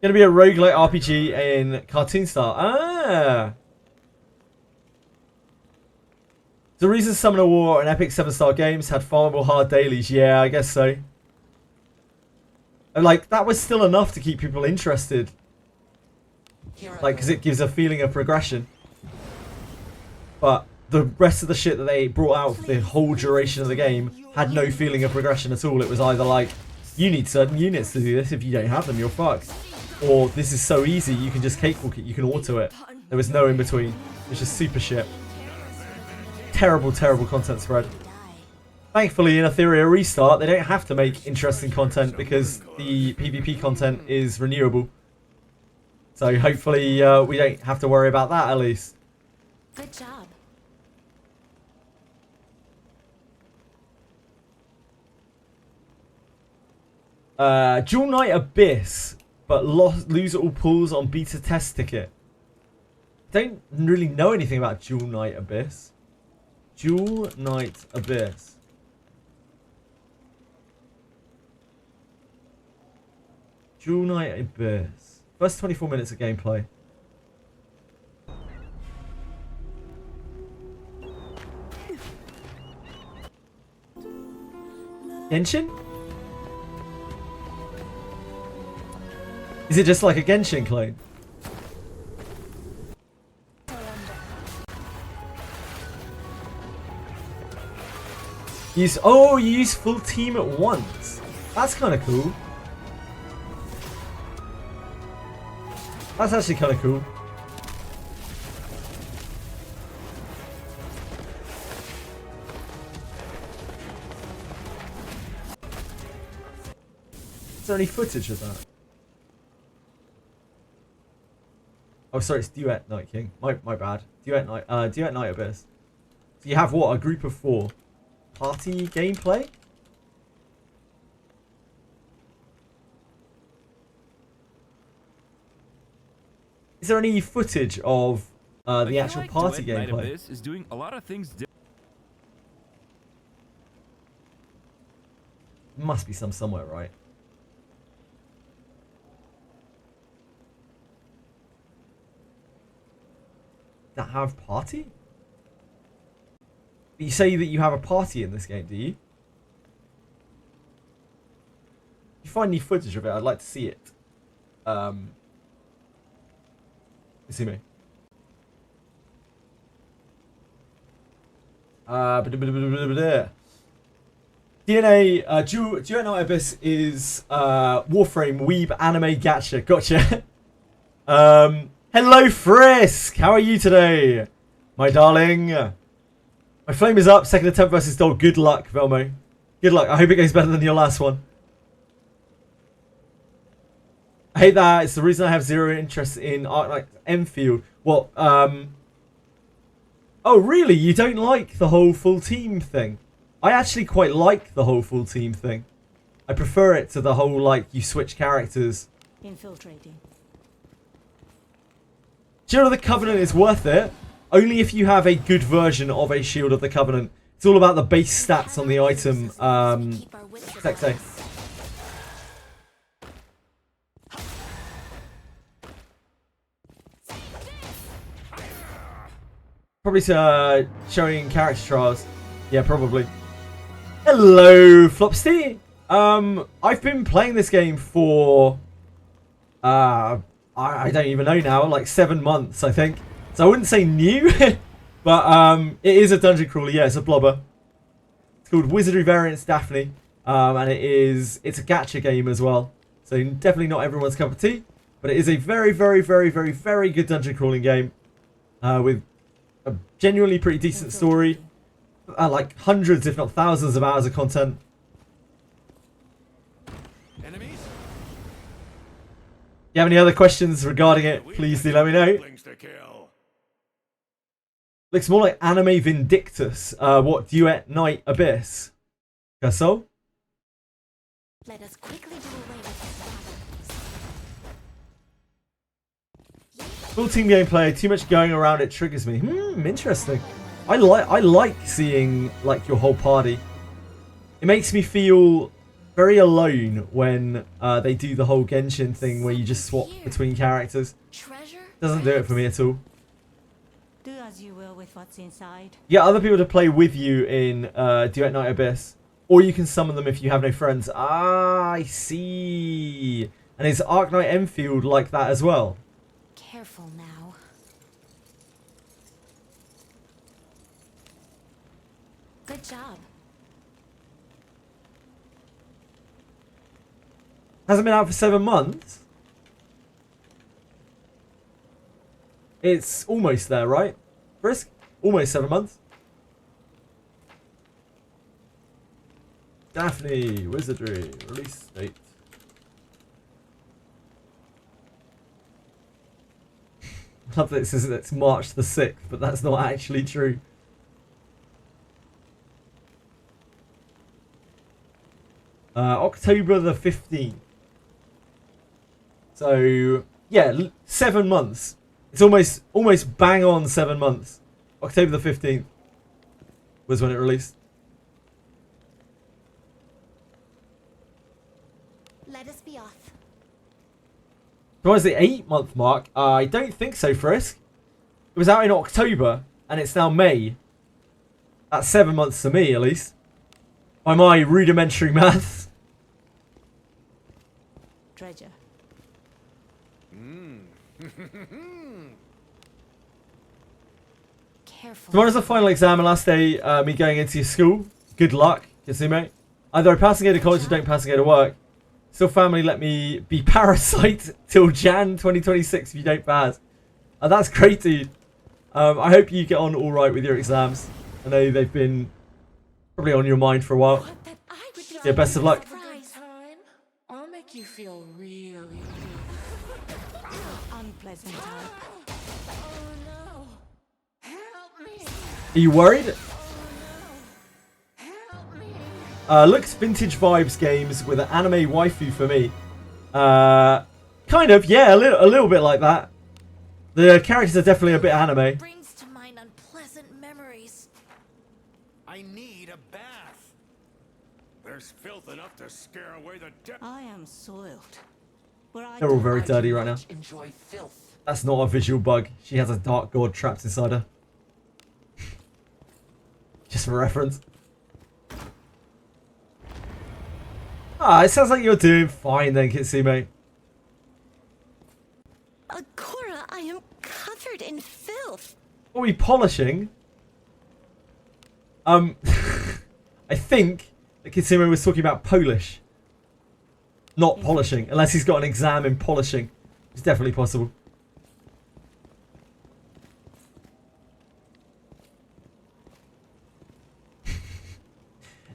Gonna be a roguelike RPG in cartoon style. Ah! The reason Summoner War and Epic 7-star games had farmable hard dailies. Yeah, I guess so. And like, that was still enough to keep people interested. Like, because it gives a feeling of progression. But the rest of the shit that they brought out for the whole duration of the game had no feeling of progression at all. It was either like, you need certain units to do this. If you don't have them, you're fucked. Or this is so easy, you can just cakewalk it, you can auto it. There was no in between. It was just super shit. Terrible, terrible content spread. Thankfully, in a Etheria restart, they don't have to make interesting content because the PvP content is renewable. So hopefully we don't have to worry about that at least. Good job. Dual Knight Abyss, but lose all pulls on beta test ticket. Don't really know anything about Dual Knight Abyss. Dual Knight Abyss. Dual Knight Abyss. First 24 minutes of gameplay. Genshin? Is it just like a Genshin clone? You use full team at once. That's kind of cool. That's actually kind of cool. Is there any footage of that? Oh, sorry, it's Duet Night King. My bad. Duet Night Abyss. So you have what? A group of 4. Party gameplay? Is there any footage of the actual party gameplay? Is doing a lot of things. Must be some somewhere, right? That have party? You say that you have a party in this game, do you? If you find any footage of it, I'd like to see it. You see me? DNA, Duet Night Abyss is Warframe Weeb Anime Gacha. Gotcha. Hello Frisk! How are you today? My darling. My flame is up. Second attempt versus Doll. Good luck, Velmo. Good luck. I hope it goes better than your last one. I hate that. It's the reason I have zero interest in Arknight Enfield. What? Oh, really? You don't like the whole full team thing? I actually quite like the whole full team thing. I prefer it to the whole, like, you switch characters. Infiltrating. Shield of the Covenant is worth it. Only if you have a good version of a Shield of the Covenant. It's all about the base stats on the item. Sexy. Probably showing character trials. Yeah, probably. Hello, Flopsty. I've been playing this game for I don't even know now, like 7 months, I think. So I wouldn't say new, but it is a dungeon crawler. Yeah, it's a blobber. It's called Wizardry Variants Daphne, and it's a gacha game as well. So definitely not everyone's cup of tea, but it is a very, very, very, very, very good dungeon crawling game with a genuinely pretty decent story, like hundreds, if not thousands, of hours of content. Enemies? If you have any other questions regarding it, please do let me know. Looks more like Anime Vindictus. What? Duet Night Abyss? So? Let us quickly do away with this battle. Full team gameplay. Too much going around. It triggers me. Interesting. I like seeing like your whole party. It makes me feel very alone when they do the whole Genshin thing where you just swap between characters. Treasure? Doesn't do it for me at all. Do as you will with what's inside. Yeah, other people to play with you in Duet Night Abyss. Or you can summon them if you have no friends. Ah, I see. And is Arknight Enfield like that as well? Careful now. Good job. Hasn't been out for 7 months? It's almost there, right? Frisk? Almost 7 months. Daphne, Wizardry, release date. I love that it says it's March the 6th, but that's not actually true. October the 15th. So, yeah, 7 months. It's almost bang on 7 months. October the 15th was when it released. Let us be off. Towards the 8-month mark? I don't think so, Frisk. It was out in October, and it's now May. That's 7 months to me, at least. By my rudimentary maths. Treasure. Careful. Tomorrow's the final exam and last day me going into your school. Good luck, Kasume. Either I pass and go to college or don't pass and go to work. Still family let me be parasite till Jan 2026 if you don't pass. That's great, dude. I hope you get on alright with your exams. I know they've been probably on your mind for a while. What that I would Yeah, best of luck. Have a good time. I'll make you feel really Unpleasant type. Oh no. Help me. Are you worried? Help me. Looks vintage vibes games with an anime waifu for me. Kind of, yeah, a little bit like that. The characters are definitely a bit anime. Brings to mind unpleasant memories. I need a bath. There's filth enough to scare away the devil. I am soiled. Where I They're all don't very I do dirty right now. much enjoy filth. That's not a visual bug. She has a dark god trapped inside her. Just for reference. Ah, it sounds like you're doing fine then, Kitsune. Cora, I am covered in filth. Are we polishing? I think that Kitsune was talking about Polish. Not polishing, unless he's got an exam in polishing. It's definitely possible.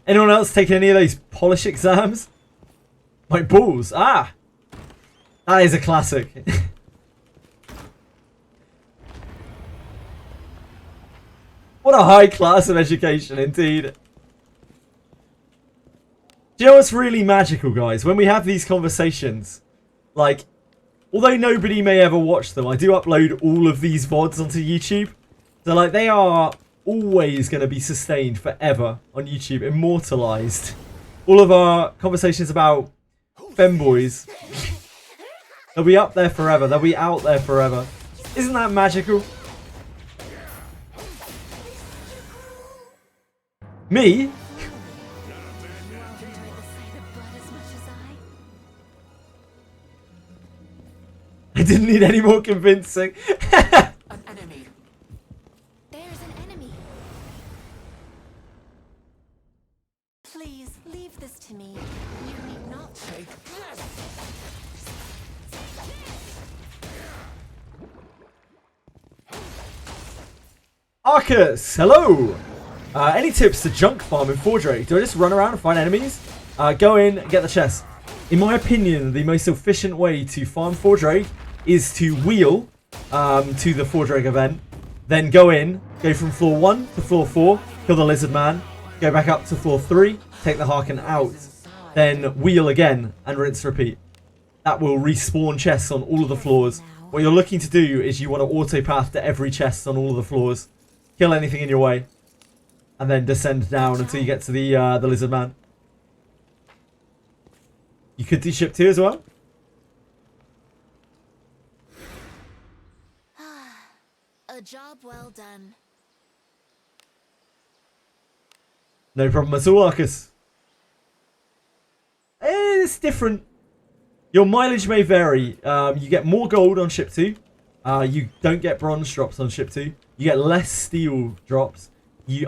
Anyone else taking any of those polish exams? My balls. Ah! That is a classic. What a high class of education, indeed. Do you know what's really magical, guys? When we have these conversations, like, although nobody may ever watch them, I do upload all of these VODs onto YouTube. So, like, they are always going to be sustained forever on YouTube, immortalized. All of our conversations about femboys, they'll be up there forever. They'll be out there forever. Isn't that magical? Me? You won't enjoy the sight of blood as much as I. I didn't need any more convincing. An enemy. There's an enemy. Please leave this to me. You need not. Take this. Arcus, hello! Any tips to junk farm in Wizardry? Do I just run around and find enemies? Go in and get the chest. In my opinion, the most efficient way to farm Wizardry is to wheel to the Wizardry event, then go in, go from floor 1 to floor 4, kill the lizard man, go back up to floor 3, take the Harken out, then wheel again and rinse repeat. That will respawn chests on all of the floors. What you're looking to do is you want to auto path to every chest on all of the floors, kill anything in your way, and then descend down until you get to the lizard man. You could do ship 2 as well. A job well done. No problem at all, Arcus. It's different. Your mileage may vary. You get more gold on ship 2. You don't get bronze drops on ship 2. You get less steel drops.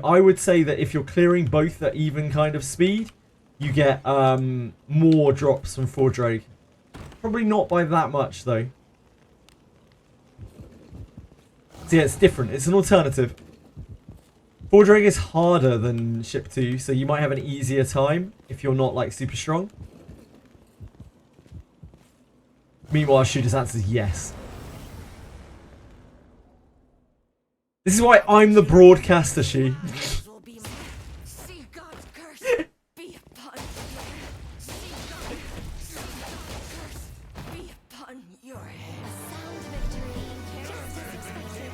I would say that if you're clearing both at even kind of speed, you get more drops from Wizardry. Probably not by that much though. So yeah, it's different. It's an alternative. Wizardry is harder than ship 2, so you might have an easier time if you're not like super strong. Meanwhile, Shooter's answer is yes. This is why I'm the broadcaster, she. Will be my see God's curse be upon you. See God's curse be upon your head. A sound victory. Just as expected.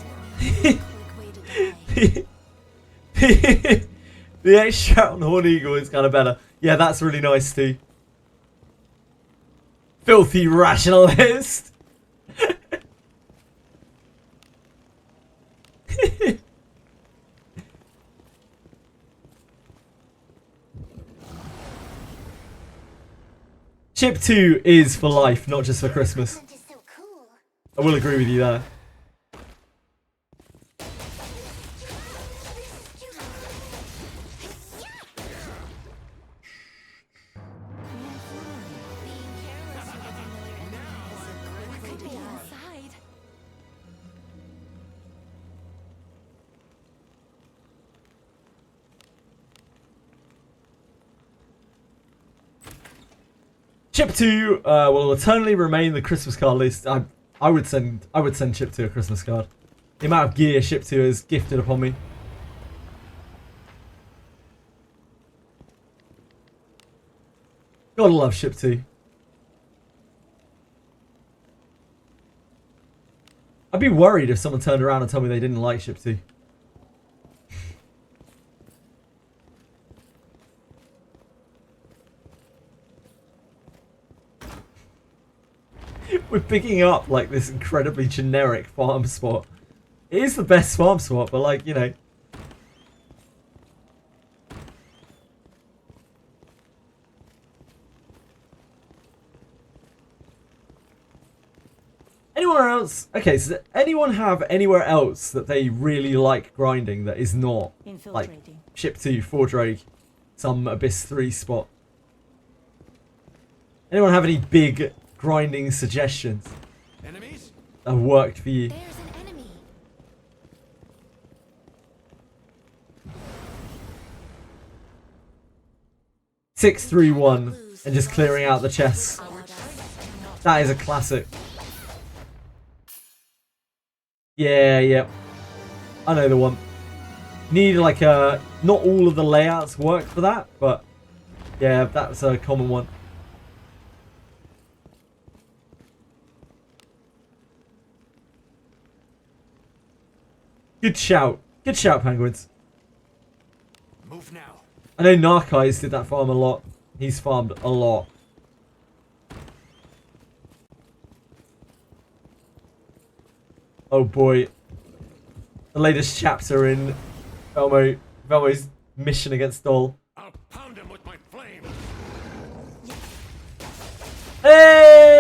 Quick way to die. The extra on Horn Eagle is kind of better. Yeah, that's really nice too. Filthy rationalist. Chip 2 is for life, not just for Christmas. Is so cool. I will agree with you there. Chip 2 will eternally remain the Christmas card list. I would send Chip 2 a Christmas card. The amount of gear Chip 2 has gifted upon me. Gotta love Chip 2. I'd be worried if someone turned around and told me they didn't like Ship 2. We're picking up like this incredibly generic farm spot. It is the best farm spot, but like, you know. Anywhere else? Okay, so does anyone have anywhere else that they really like grinding that is not like Infiltrating. Ship 2, Forge Rogue, some Abyss 3 spot? Anyone have any big grinding suggestions Enemies? that have worked for you? There's an enemy. 6-3-1 and just clearing out the chests. Our choice cannot That is a classic. Yeah. I know the one. Need like a... Not all of the layouts work for that, but yeah, that's a common one. Good shout. Good shout, Penguins. Move now. I know Narkais did that farm a lot. He's farmed a lot. Oh boy. The latest chapter in Velmo's mission against Dol. I'll pound him with my flame. Hey!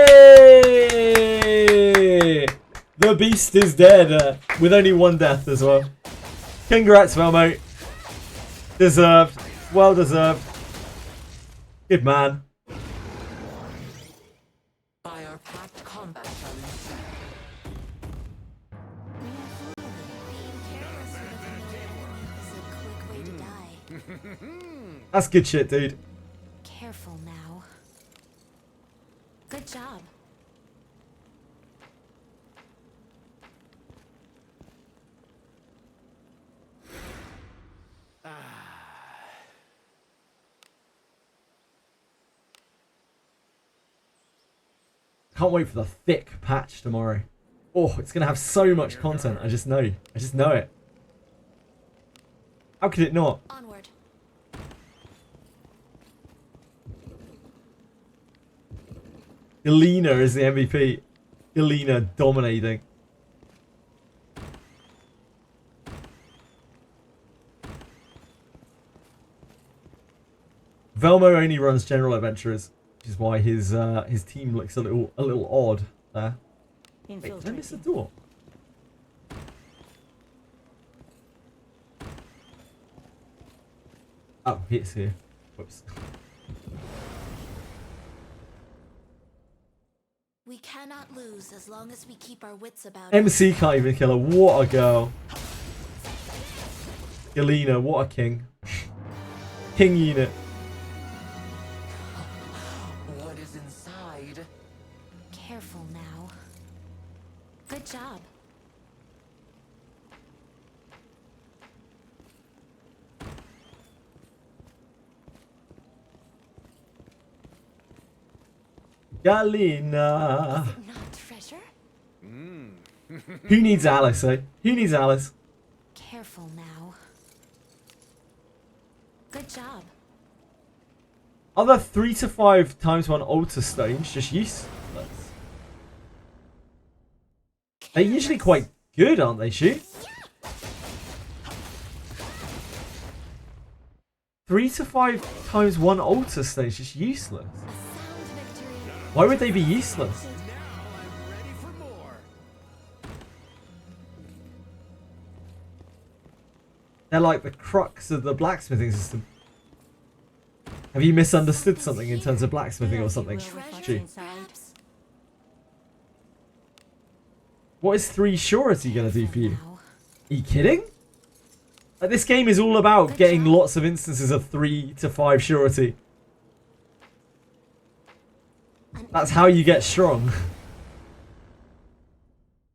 The beast is dead. With only one death as well. Congrats, Velmo. Deserved. Well deserved. Good man. by our packed combat shall ensue. Being careless with a familiar enemy is a quick way to die. That's good shit, dude. Careful now. Good job. Can't wait for the thick patch tomorrow. Oh, it's gonna have so much content. I just know. I just know it. How could it not? Onward. Galena is the MVP. Galena dominating. Velmo only runs general adventurers, which is why his team looks a little odd there. Wait, did I miss a door? Oh, it's here. Whoops. We cannot lose as long as we keep our wits about us. MC can't even kill her. What a girl. Galena, what a king. King unit. What is inside? Careful now. Good job. Galena. Not treasure? Who needs Alice, eh? Who needs Alice? Careful now. Good job. Are there 3 to 5 times 1 altar stones just useless? They're usually quite good, aren't they, Shoot? 3 to 5 times 1 altar stone is just useless. A sound victory. Why would they be useless? Now I'm ready for more. They're like the crux of the blacksmithing system. Have you misunderstood something in terms of blacksmithing or something? Shoot. Perhaps. What is 3 surety gonna do for you? Now. Are you kidding? Like, this game is all about getting lots of instances of 3 to 5 surety. That's how you get strong.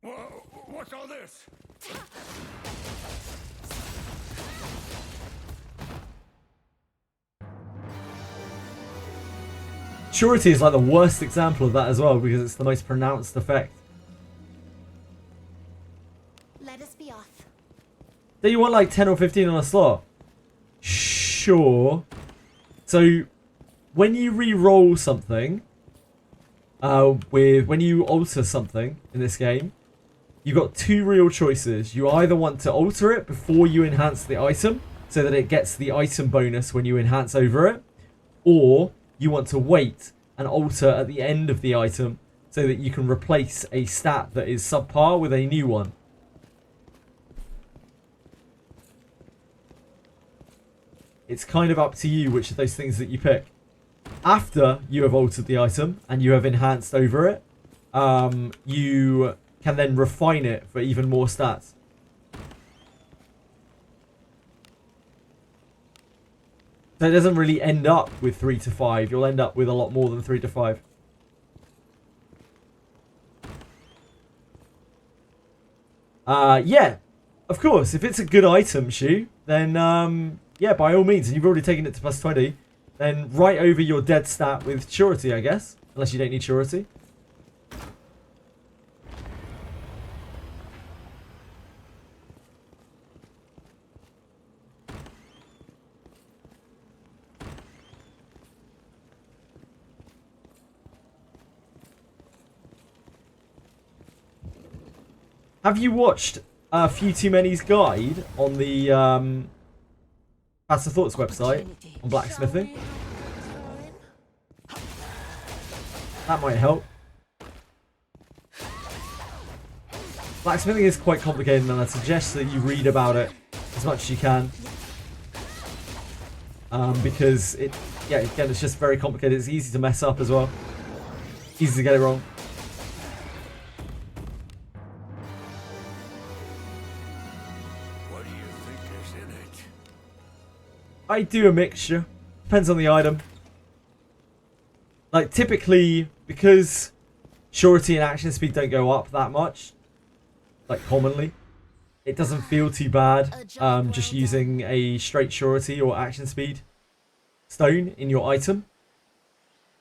What's all this? Surety is like the worst example of that as well because it's the most pronounced effect. Let us be off. Do you want like 10 or 15 on a slot? Sure. So when you re-roll something, when you alter something in this game, you've got two real choices. You either want to alter it before you enhance the item, so that it gets the item bonus when you enhance over it, or you want to wait and alter at the end of the item, so that you can replace a stat that is subpar with a new one. It's kind of up to you which of those things that you pick. After you have altered the item and you have enhanced over it, you can then refine it for even more stats. So it doesn't really end up with 3 to 5. You'll end up with a lot more than 3 to 5. Yeah, of course. If it's a good item, Shu, then yeah, by all means. And you've already taken it to plus 20. Then write over your dead stat with surety, I guess. Unless you don't need surety. Have you watched Few Too Many's guide on the Pass the Thoughts website on blacksmithing? That might help. Blacksmithing is quite complicated, and I suggest that you read about it as much as you can. Because yeah, again, it's just very complicated. It's easy to mess up as well. Easy to get it wrong. What do you think is in it? I do a mixture. Depends on the item. Like, typically, because surety and action speed don't go up that much, like, commonly, it doesn't feel too bad just using a straight surety or action speed stone in your item.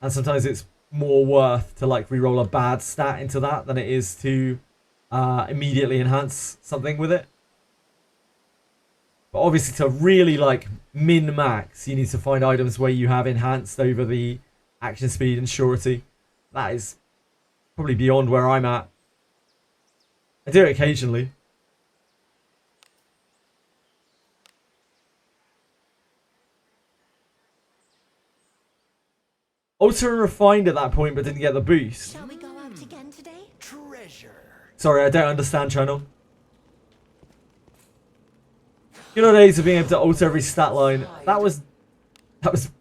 And sometimes it's more worth to, like, reroll a bad stat into that than it is to immediately enhance something with it. But obviously, to really, like, min-max, you need to find items where you have enhanced over the action speed and surety. That is probably beyond where I'm at. I do it occasionally. Alter and refined at that point, but didn't get the boost. Shall we go out again today? Treasure. Sorry, I don't understand, channel. Good old days of being able to alter every stat line. That was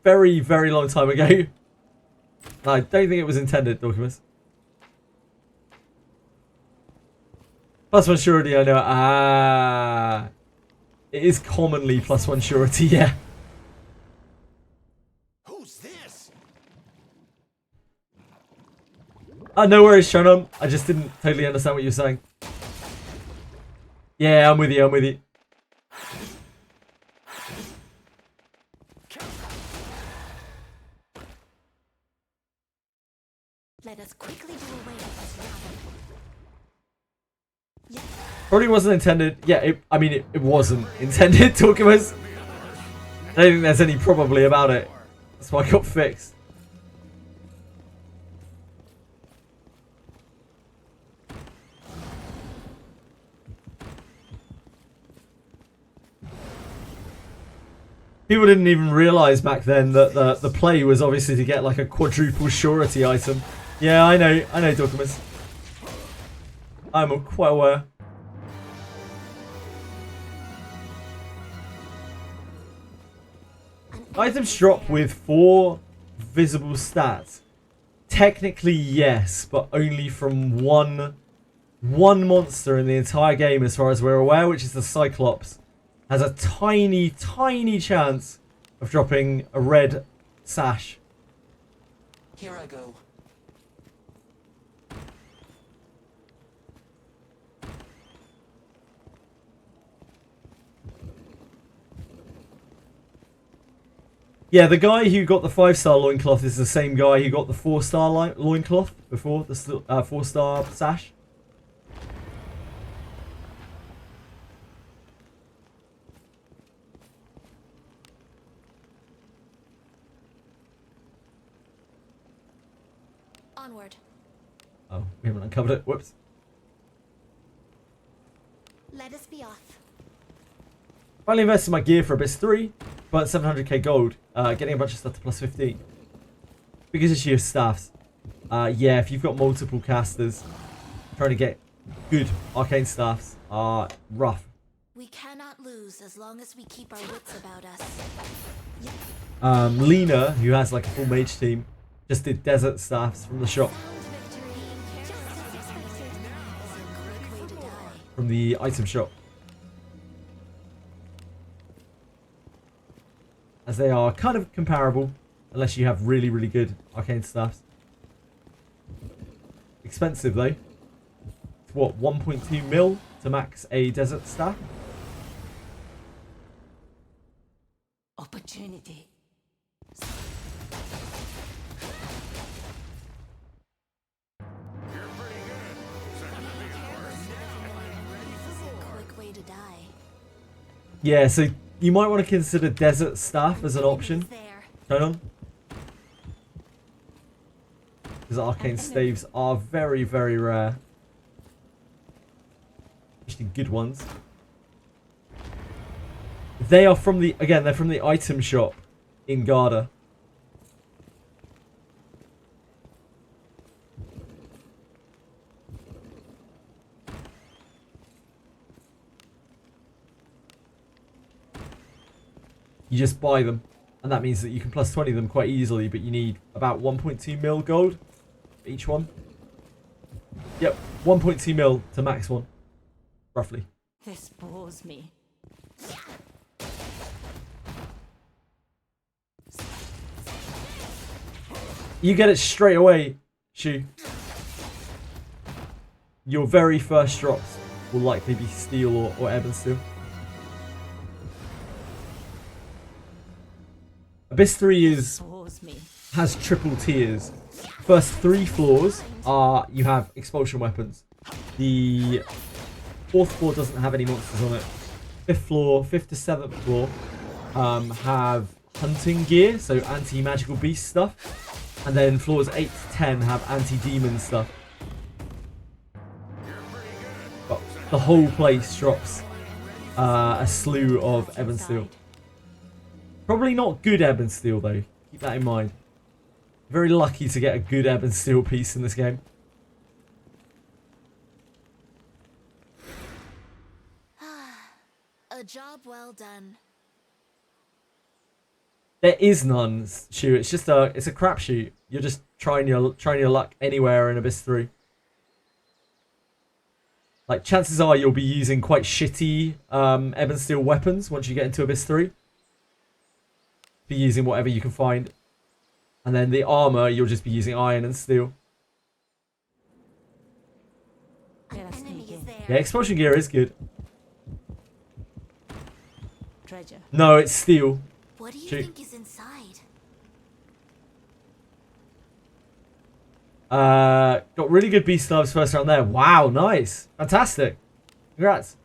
very, very long time ago. I don't think it was intended, Dorkimus. Plus 1 surety, I know. Ah. It is commonly plus 1 surety, yeah. Who's this? No worries, Shonon. I just didn't totally understand what you were saying. Yeah, I'm with you, I'm with you. Let us quickly do away with this rabble. Yeah. Probably wasn't intended. Yeah, I mean, it wasn't intended, Dorkimus. I don't think there's any probably about it. That's why I got fixed. People didn't even realise back then that the play was obviously to get like a quadruple surety item. Yeah, I know, Dorkimus. I'm quite aware. Items drop with 4 visible stats. Technically, yes, but only from one monster in the entire game, as far as we're aware, which is the Cyclops. Has a tiny, tiny chance of dropping a red sash. Here I go. Yeah, the guy who got the 5-star loincloth is the same guy who got the 4-star loincloth before, the 4-star sash. Onward. Oh, we haven't uncovered it. Whoops. Let us be off. Finally invested my gear for Abyss 3, but 700k gold, getting a bunch of stuff to plus 15. Biggest issue of staffs. Yeah, if you've got multiple casters, trying to get good arcane staffs are rough. We cannot lose as long as we keep our wits about us. Lena, who has like a full mage team, just did desert staffs from the shop, Found victory. Just as expected. Is a quick way to die. from the item shop. As they are kind of comparable, unless you have really, really good arcane staffs. Expensive though. It's what, 1.2 mil to max a desert staff? Opportunity. Is a quick way to die. Yeah, so you might want to consider desert staff as an option. There. Turn on. Because arcane staves are very, very rare. Especially good ones. They are from the, again, they're from the item shop in Garda. You just buy them, and that means that you can plus 20 them quite easily, but you need about 1.2 mil gold for each one. Yep, 1.2 mil to max one, roughly. This bores me. You get it straight away, Shu. Your very first drops will likely be steel or ebb and steel. Abyss 3 Bores me. has triple tiers. First 3 floors are, you have expulsion weapons. The 4th floor doesn't have any monsters on it. 5th floor, 5th to 7th floor have hunting gear, so anti-magical beast stuff. And then floors 8 to 10 have anti-demon stuff. But the whole place drops a slew of ebb and steel. Probably not good ebb and steel though. Keep that in mind. Very lucky to get a good ebb and steel piece in this game. A job well done. There is none, Shu. It's just it's a crapshoot. You're just trying your luck anywhere in Abyss 3. Like, chances are you'll be using quite shitty ebb and steel weapons once you get into Abyss 3. Be using whatever you can find. And then the armor, you'll just be using iron and steel. Let us Enemy sneak is in. there. Yeah, expulsion gear is good. Treasure. No, it's steel. What do you Shoot. think is inside? Got really good beast gloves first round there. Wow, nice. Fantastic. Congrats.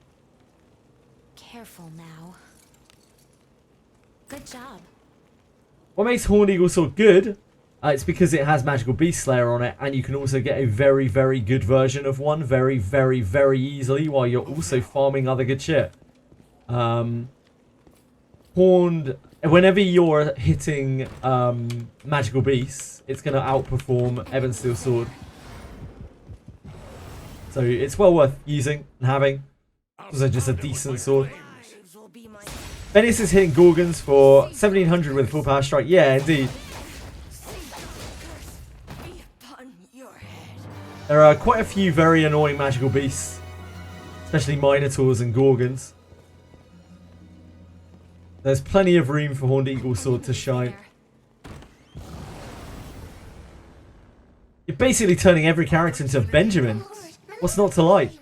Careful now. Good job. What makes Horned Eagle Sword good? It's because it has Magical Beast Slayer on it, and you can also get a very, very good version of one very, very, very easily while you're also farming other good shit. Horned, whenever you're hitting Magical Beasts, it's going to outperform Ebb and Steel Sword. So it's well worth using and having. Also just a decent sword. Venice is hitting Gorgons for 1700 with full power strike. Yeah, indeed. Be upon your head. There are quite a few very annoying magical beasts, especially Minotaurs and Gorgons. There's plenty of room for Horned Eagle Sword to shine. You're basically turning every character into Benjamin. What's not to like?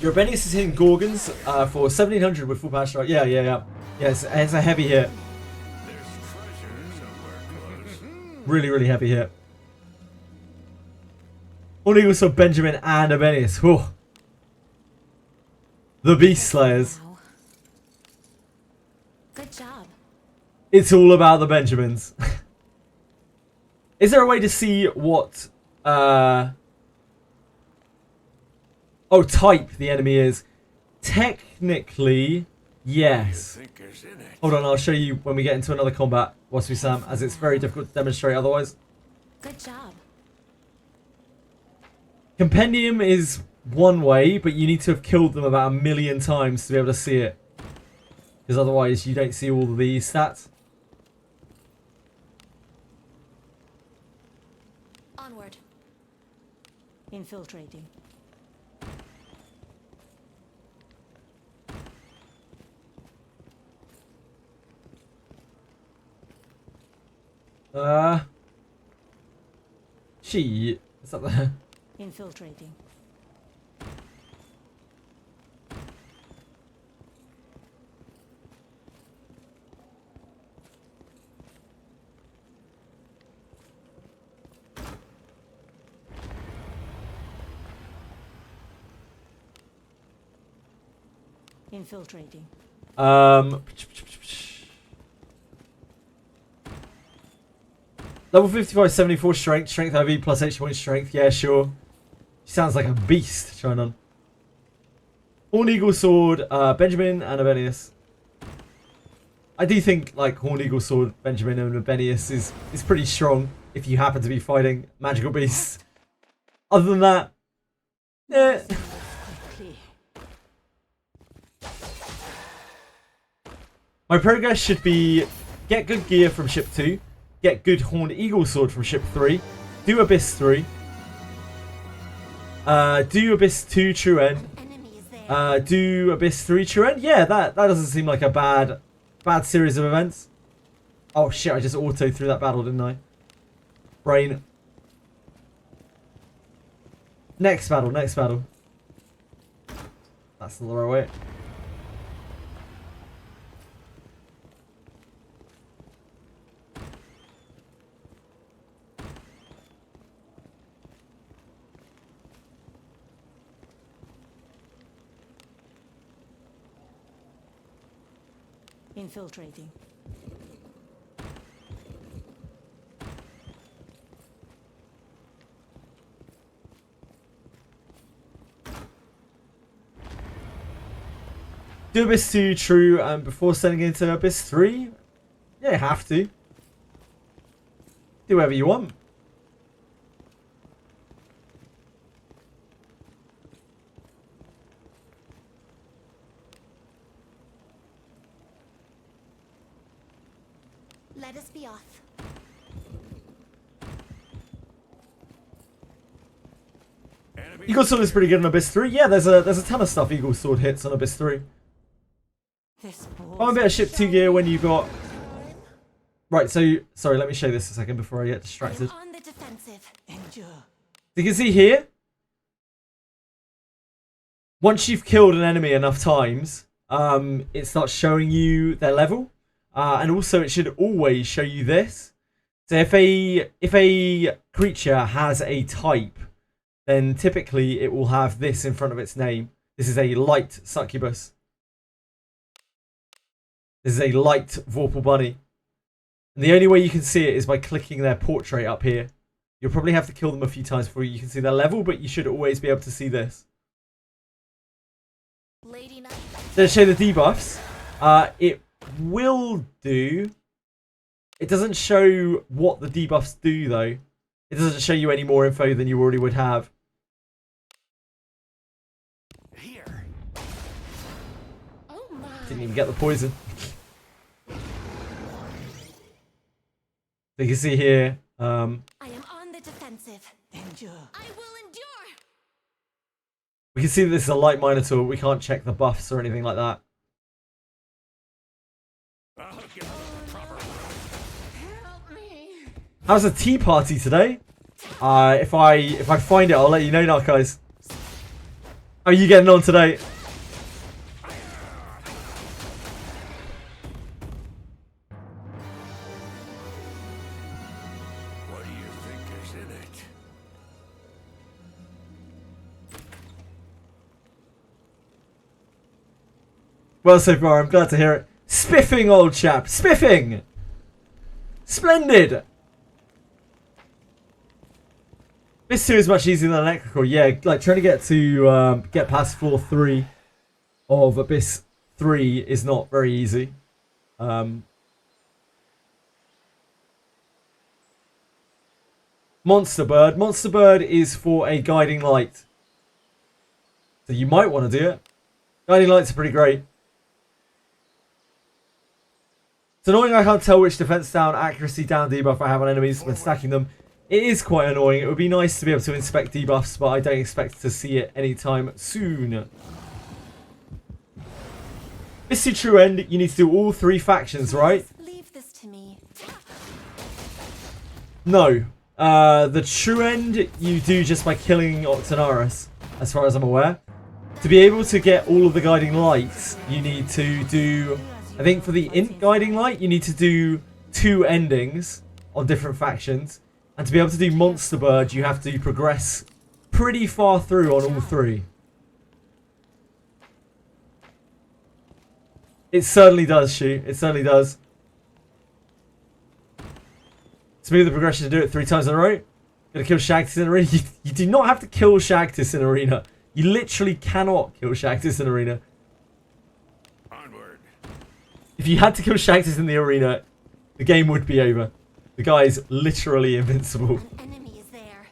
Your Benius is hitting Gorgons for 1700 with full power strike. Yeah. Yeah, it's a heavy hit. There's treasure somewhere close. Really heavy hit. Only also Benjamin and Abenius. Whew. The Beast Slayers. Wow. Good job. It's all about the Benjamins. Is there a way to see what type the enemy is? Technically, yes. Think is in it. Hold on, I'll show you when we get into another combat, Waspy Sam, as it's very difficult to demonstrate otherwise. Good job. Compendium is one way, but you need to have killed them about 1 million times to be able to see it. Because otherwise you don't see all of the stats. Onward. Infiltrating. She is up there. Infiltrating. Infiltrating. Level 55, 74 strength, strength IV plus H point strength. Yeah, sure. She sounds like a beast, trying on. Horn Eagle Sword, Benjamin and Abenius. I do think like Horn Eagle Sword, Benjamin and Abenius is pretty strong if you happen to be fighting magical beasts. Other than that, yeah. Quickly. My progress should be get good gear from ship 2, get good Horned Eagle Sword from ship 3, do Abyss 3, do Abyss 2 True End, Enemies there. do Abyss 3 True End. Yeah, that doesn't seem like a bad series of events. Oh shit, I just auto through that battle, didn't I? Brain. Next battle. That's not the right way. Infiltrating. Do Abyss 2 True and before sending into Abyss 3? Yeah, you have to. Do whatever you want. Let us be off. Enemy Eagle Sword is pretty good on Abyss 3. Yeah, there's a ton of stuff Eagle Sword hits on Abyss 3. This I'm a bit of ship 2 gear when you've got... Right, so... Sorry, let me show this a second before I get distracted. On the defensive. endure. You can see here, once you've killed an enemy enough times, it starts showing you their level. And also it should always show you this. So if a creature has a type, then typically it will have this in front of its name. This is a light succubus. This is a light Vorpal bunny. And the only way you can see it is by clicking their portrait up here. You'll probably have to kill them a few times before you can see their level, but you should always be able to see this. Lady Knight. To show the debuffs, it will do. It doesn't show what the debuffs do though. It doesn't show you any more info than you already would have. here. Oh my. Didn't even get the poison. So you can see here. I am on the defensive. Endure. I will endure. We can see that this is a light minotaur. We can't check the buffs or anything like that. I'll give you a proper Help me. How's the tea party today? If I find it, I'll let you know, now, guys. How are you getting on today? What do you think is in it? Well, so far, I'm glad to hear it. Spiffing, old chap. Spiffing! Splendid! This 2 is much easier than Electrical. Yeah, like trying to get to get past floor 3 of Abyss 3 is not very easy. Monster Bird. Monster Bird is for a guiding light. So you might want to do it. Guiding lights are pretty great. It's annoying I can't tell which defense down, accuracy down debuff I have on enemies when stacking them. It is quite annoying. It would be nice to be able to inspect debuffs, but I don't expect to see it anytime soon. This is True End. You need to do all 3 factions, right? Leave this to me. No. The True End you do just by killing Octonaris, as far as I'm aware. To be able to get all of the guiding lights, you need to do... I think for the Int guiding light, you need to do 2 endings on different factions. And to be able to do Monster Bird, you have to progress pretty far through on all 3. It certainly does, Shu. It certainly does. Smooth the progression to do it 3 times in a row. Gonna kill Shagtis in Arena. You do not have to kill Shagtis in Arena. You literally cannot kill Shagtis in Arena. Onward. If you had to kill Shagtis in the Arena, the game would be over. The guy's literally invincible. An enemy is there.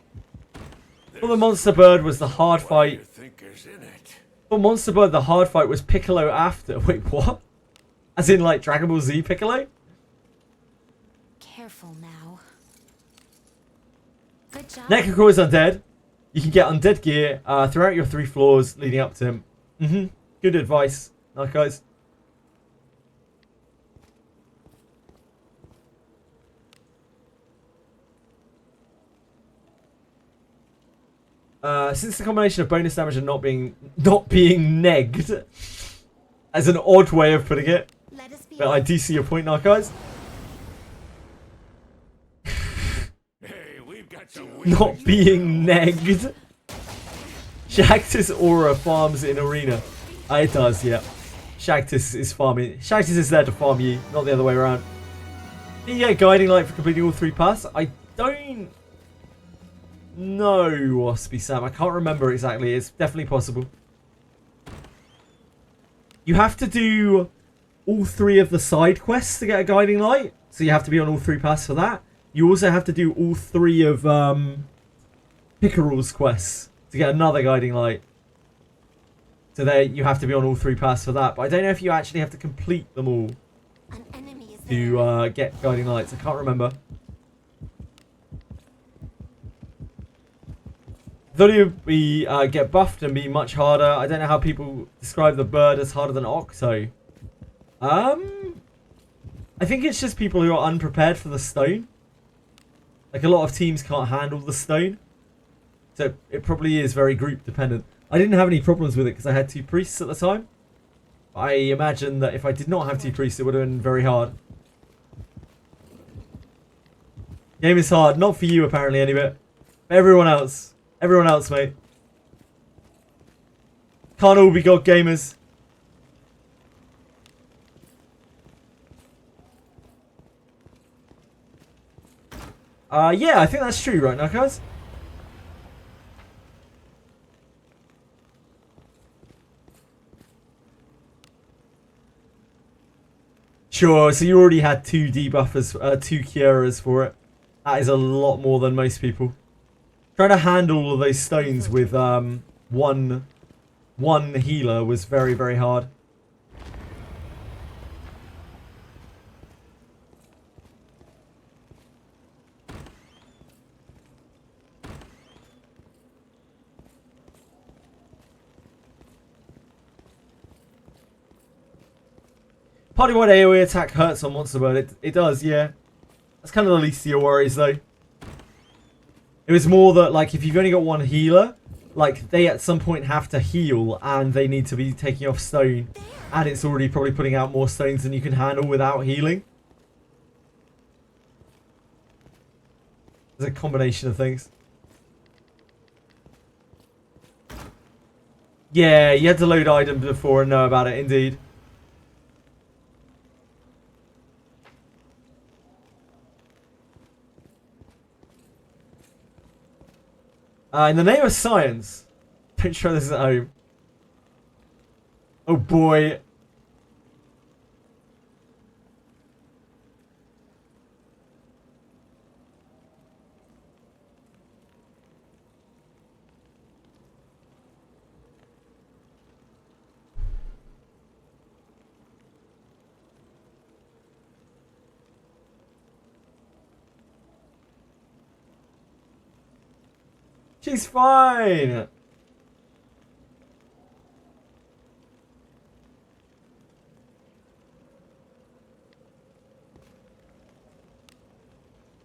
Well, the Monster Bird was the hard What do you fight. think is in it? For Monster Bird, the hard fight was Piccolo after. Wait, what? As in, like, Dragon Ball Z Piccolo? Careful now. Good job. Necroclaw is undead. You can get undead gear throughout your 3 floors leading up to him. Good advice. Nice, guys. Since the combination of bonus damage and not being negged, as an odd way of putting it, Let us be but I do see your point now, guys. Hey, we've got some Not being negged. Shagtis aura farms in Arena. It does, yeah. Shagtis is farming. Shagtis is there to farm you, not the other way around. You get a guiding light for completing all 3 paths. I don't know, Waspy Sam. I can't remember exactly. It's definitely possible. You have to do all 3 of the side quests to get a guiding light. So you have to be on all 3 paths for that. You also have to do all 3 of Pickerel's quests to get another guiding light. So there, you have to be on all 3 paths for that. But I don't know if you actually have to complete them all An enemy is there. to get guiding lights. I can't remember. Thought it would be get buffed and be much harder. I don't know how people describe the bird as harder than Octo. I think it's just people who are unprepared for the stone. Like a lot of teams can't handle the stone. So it probably is very group dependent. I didn't have any problems with it because I had 2 priests at the time. I imagine that if I did not have 2 priests, it would have been very hard. Game is hard. Not for you, apparently, any bit. But everyone else. Everyone else, mate. Can't all be god gamers. Yeah, I think that's true right now, guys. Sure, so you already had 2 debuffers, 2 Kieras for it. That is a lot more than most people. Trying to handle all of those stones with one healer was very, very hard. Party-wide AoE attack hurts on Monster Bird. It does, yeah. That's kind of the least of your worries, though. It was more that, like, if you've only got 1 healer, like they at some point have to heal and they need to be taking off stone, and it's already probably putting out more stones than you can handle without healing. There's a combination of things. Yeah, you had to load items before and know about it, indeed. In the name of science, don't try this at home. Oh boy. She's fine.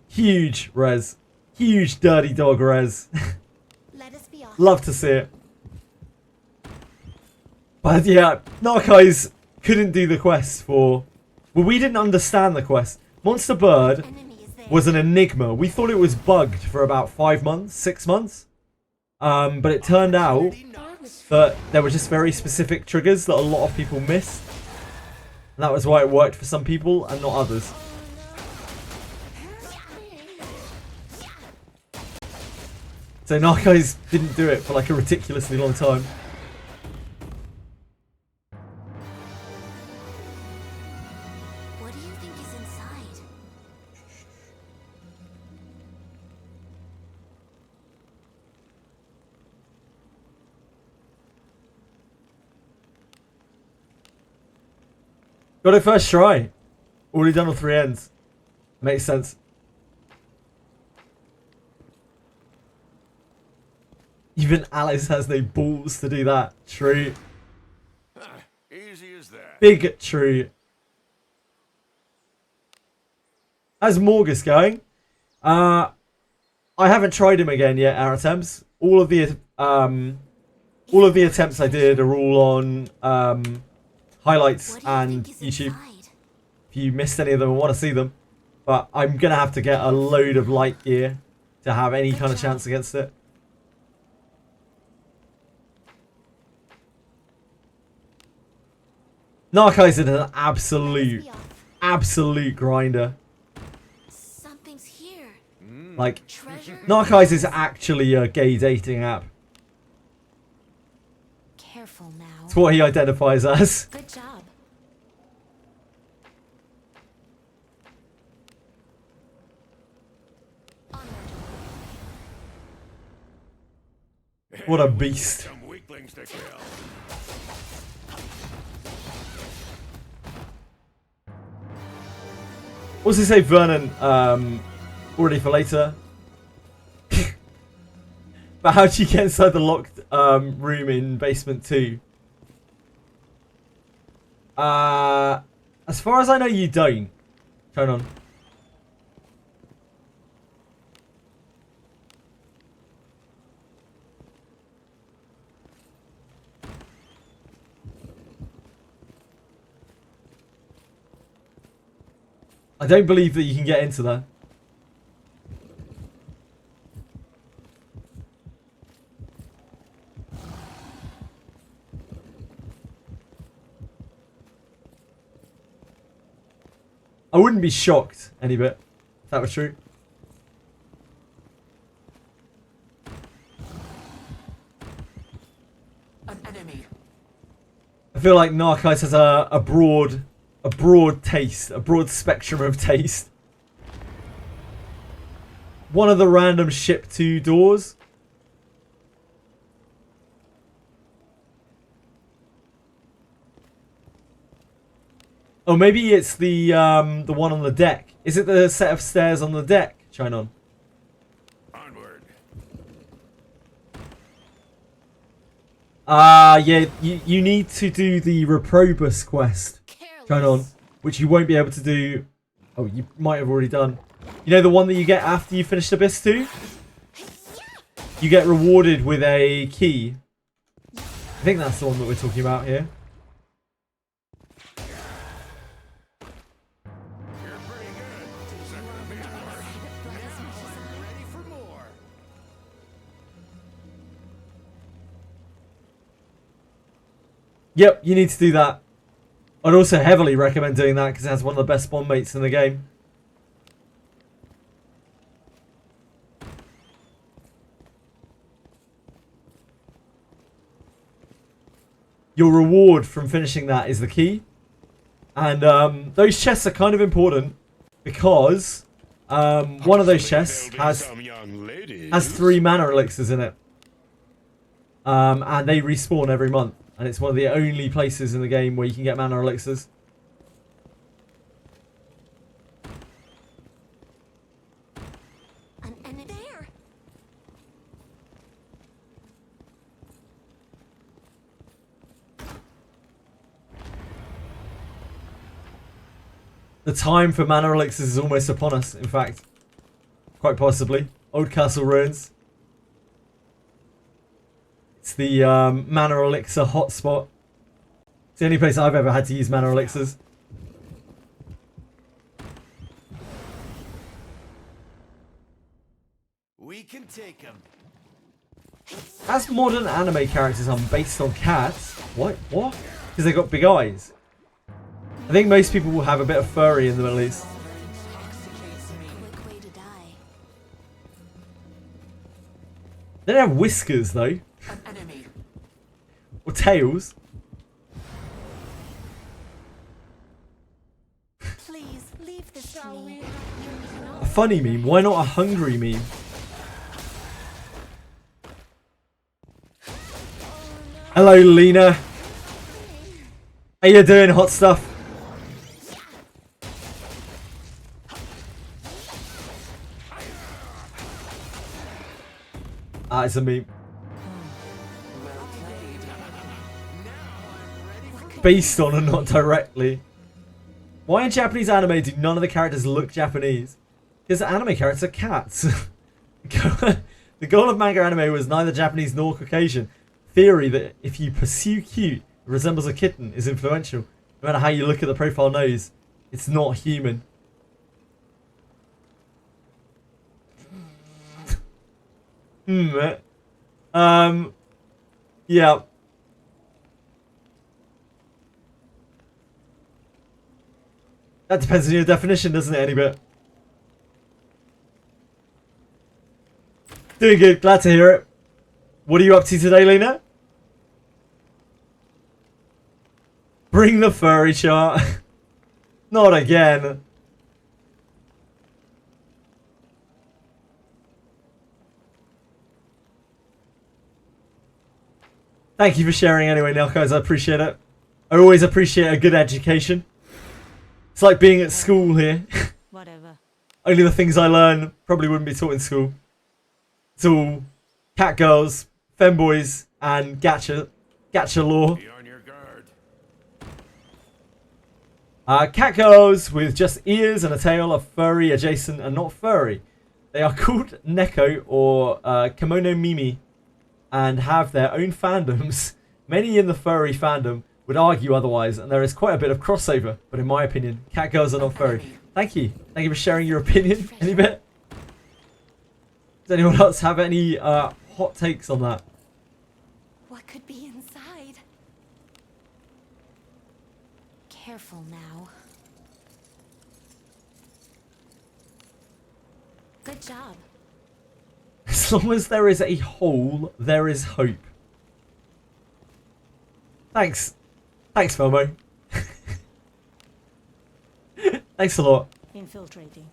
Huge res. Huge dirty dog res. Let us be off. Love to see it. But yeah, Narcos couldn't do the quest for... Well, we didn't understand the quest. Monster Bird Enemy is there. was an enigma. We thought it was bugged for about 5 months, 6 months. But it turned out that there were just very specific triggers that a lot of people missed. And that was why it worked for some people and not others. So Narcos didn't do it for like a ridiculously long time. What do you think is inside? Got it first try. Already done all 3 ends. Makes sense. Even Alice has no balls to do that. True. Easy as that. Big true. How's Morgus going? I haven't tried him again yet, our attempts. All of the attempts I did are all on highlights What do you and think is YouTube. inside? If you missed any of them and want to see them. But I'm going to have to get a load of light gear to have any kind of chance against it. Narcos is an absolute, absolute grinder. Something's here. Like, Treasure. Narcos is actually a gay dating app. Careful now. It's what he identifies as. Good job. Onward. What a beast. Some weaklings to kill. What's he say, Vernon? Already for later. But how do you get inside the locked room in basement 2? As far as I know, you don't. Turn on. I don't believe that you can get into there. I wouldn't be shocked any bit if that was true. An enemy. I feel like Narcos has a broad taste, a broad spectrum of taste. One of the random ship 2 doors. Oh, maybe it's the one on the deck. Is it the set of stairs on the deck? Shine on. Onward. Yeah, you need to do the Reprobus quest. Shine on, which you won't be able to do. Oh, you might have already done. You know the one that you get after you finish Abyss 2? you get rewarded with a key. I think that's the one that we're talking about here. You're pretty good. Second of each part. Now I'm ready for more. Yep, you need to do that. I'd also heavily recommend doing that because it has one of the best spawn mates in the game. Your reward from finishing that is the key. And those chests are kind of important because one of those chests has 3 mana elixirs in it. And they respawn every month. And it's one of the only places in the game where you can get mana elixirs. An enemy there. The time for mana elixirs is almost upon us, in fact. Quite possibly. Old Castle Ruins. It's the mana elixir hotspot. It's the only place I've ever had to use mana elixirs. We can take him. As modern anime characters are based on cats. What? What? Because they got big eyes. I think most people will have a bit of furry in them at least. Quick way to die. They don't have whiskers though. An enemy. Or tails. Please leave this to me. A funny meme. Why not a hungry meme? Hello, Lena. How you doing, hot stuff? Ah, it's a meme. Well played. Based on and not directly. Why in Japanese anime do none of the characters look Japanese? Because anime characters are cats. The goal of manga anime was neither Japanese nor Caucasian. Theory that if you pursue cute, it resembles a kitten is influential. No matter how you look at the profile nose, it's not human. Yeah. That depends on your definition, doesn't it, any bit? Doing good, glad to hear it. What are you up to today, Lena? Bring the furry chart. Not again. Thank you for sharing anyway, Nelkos. I appreciate it. I always appreciate a good education. It's like being at school here. Whatever. Only the things I learn probably wouldn't be taught in school. It's all cat girls, femboys, and gacha lore. Be on your guard. Cat girls with just ears and a tail are furry adjacent and not furry. They are called Neko or Kimono Mimi and have their own fandoms. Many in the furry fandom would argue otherwise, and there is quite a bit of crossover. But in my opinion, cat girls are not furry. Thank you. Thank you for sharing your opinion. Any bit? Does anyone else have any hot takes on that? What could be inside? Careful now. Good job. As long as there is a hole, there is hope. Thanks. Thanks, Fomo. Thanks a lot. Infiltrating.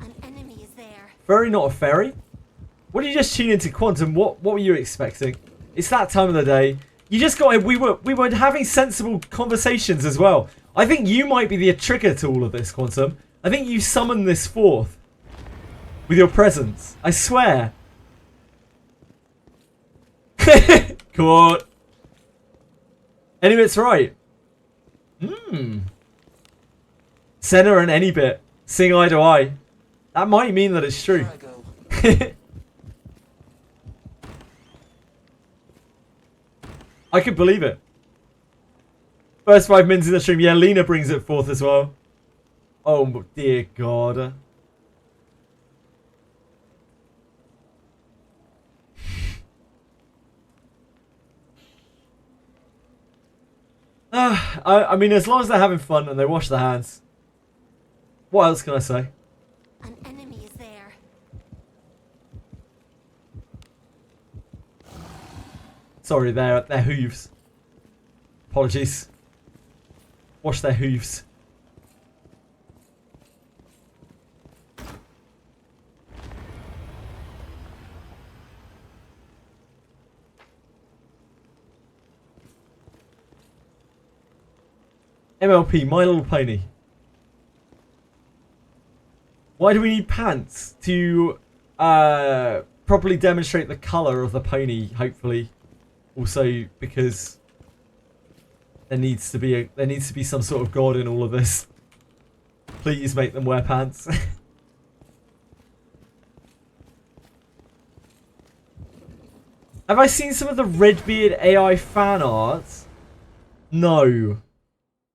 An enemy is there. Furry, not a fairy? What did you just tune into Quantum? What were you expecting? It's that time of the day. You just got we were having sensible conversations as well. I think you might be the trigger to all of this, Quantum. I think you summoned this forth with your presence. I swear. Caught. Any bit's right. Senna and any bit. Sing eye to eye. That might mean that it's true. There I go. I could believe it. First 5 minutes in the stream. Yeah, Lena brings it forth as well. Oh dear God. I mean, as long as they're having fun and they wash their hands. What else can I say? An enemy is there. Sorry, their hooves. Apologies. Wash their hooves. MLP, My Little Pony. Why do we need pants? To properly demonstrate the colour of the pony, hopefully. Also because there needs to be some sort of god in all of this. Please make them wear pants. Have I seen some of the Redbeard AI fan art? No.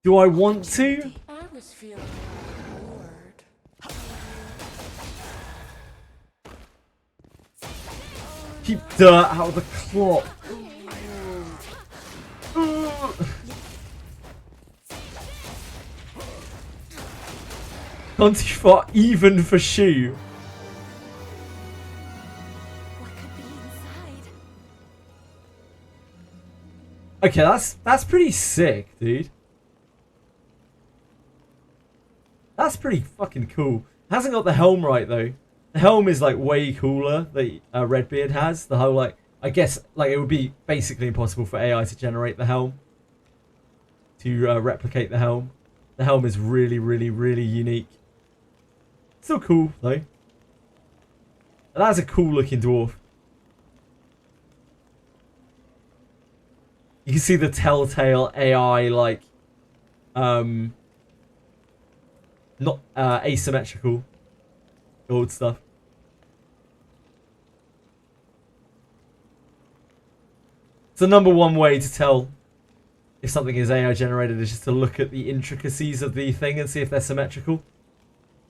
Do I want to? I was feeling bored. Keep dirt out of the clock. Gone too far, even for shoe. What could be inside? Okay, that's pretty sick, dude. That's pretty fucking cool. Hasn't got the helm right though. The helm is like way cooler that Redbeard has. The whole like, I guess like it would be basically impossible for AI to generate the helm. To replicate the helm. The helm is really, really, really unique. Still cool though. That's a cool looking dwarf. You can see the telltale AI like not asymmetrical gold stuff. It's the number one way to tell if something is AI generated is just to look at the intricacies of the thing and see if they're symmetrical.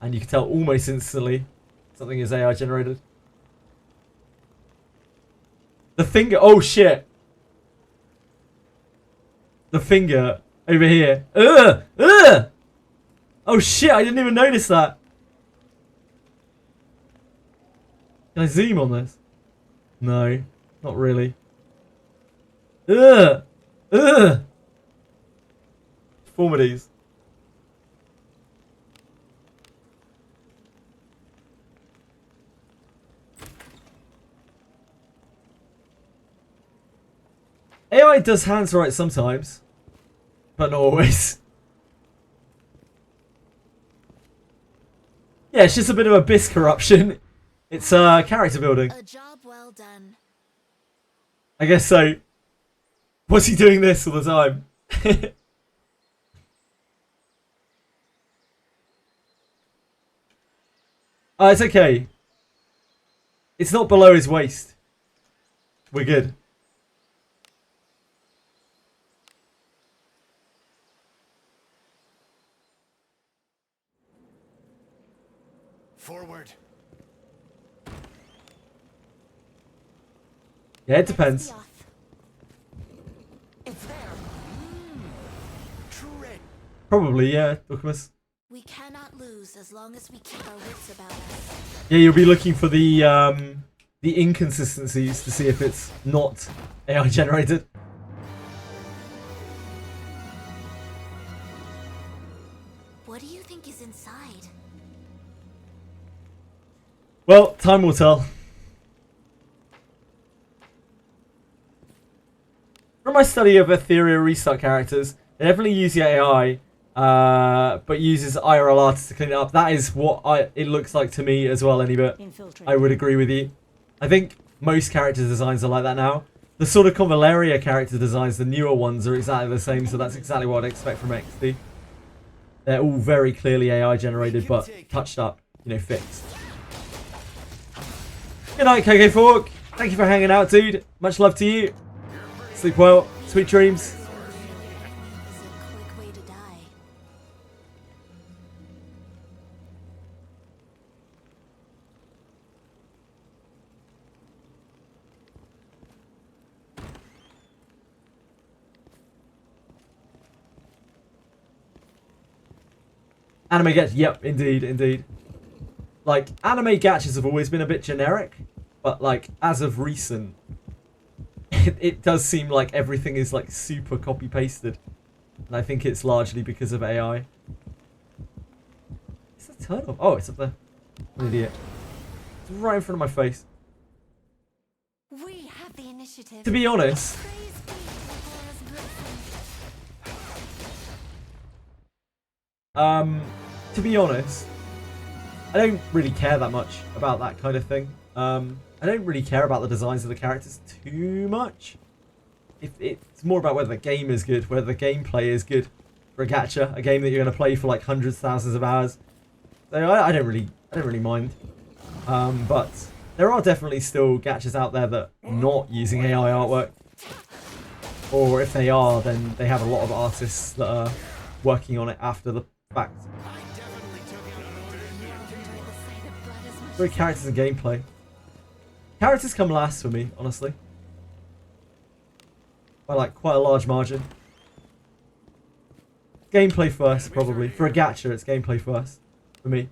And you can tell almost instantly something is AI generated. The finger, oh shit. The finger over here. Ugh! Ugh! Oh shit, I didn't even notice that. Can I zoom on this? No, not really. Ugh! Ugh! Deformities. AI does hands right sometimes, but not always. Yeah, it's just a bit of abyss corruption. It's character building. A job well done. I guess so. Was he doing this all the time? Oh, it's okay. It's not below his waist. We're good. Forward. Yeah, it depends. It's there. Tread. Probably, yeah, Documus. We cannot lose as long as we keep our wits about us. Yeah, you'll be looking for the inconsistencies to see if it's not AI generated. What do you think is inside? Well, time will tell. From my study of Ethereal restart characters, they definitely use the AI, but uses IRL artists to clean it up. That is what it looks like to me as well, Anybit. Infiltrate. I would agree with you. I think most character designs are like that now. The sort of Convaleria character designs, the newer ones, are exactly the same, so that's exactly what I'd expect from XD. They're all very clearly AI generated, but touched up, you know, fixed. Good night, KK Fork. Thank you for hanging out, dude. Much love to you. Sleep well. Sweet dreams. Is a quick way to die. Anime gachas. Yep, indeed, indeed. Like, anime gachas have always been a bit generic, but like, as of recent, it does seem like everything is like super copy-pasted. And I think it's largely because of AI. It's the turtle. Oh, it's up there. I'm an idiot. It's right in front of my face. We have the initiative. To be honest, Praise be to Laura's blessing. to be honest, I don't really care that much about that kind of thing. I don't really care about the designs of the characters too much. It's more about whether the game is good, whether the gameplay is good for a gacha, a game that you're going to play for like hundreds, thousands of hours. So I don't really mind. But there are definitely still gachas out there that are not using AI artwork, or if they are, then they have a lot of artists that are working on it after the fact. Great characters and gameplay. Characters come last for me, honestly. By like quite a large margin. Gameplay first, probably. For a gacha, it's gameplay first. For me.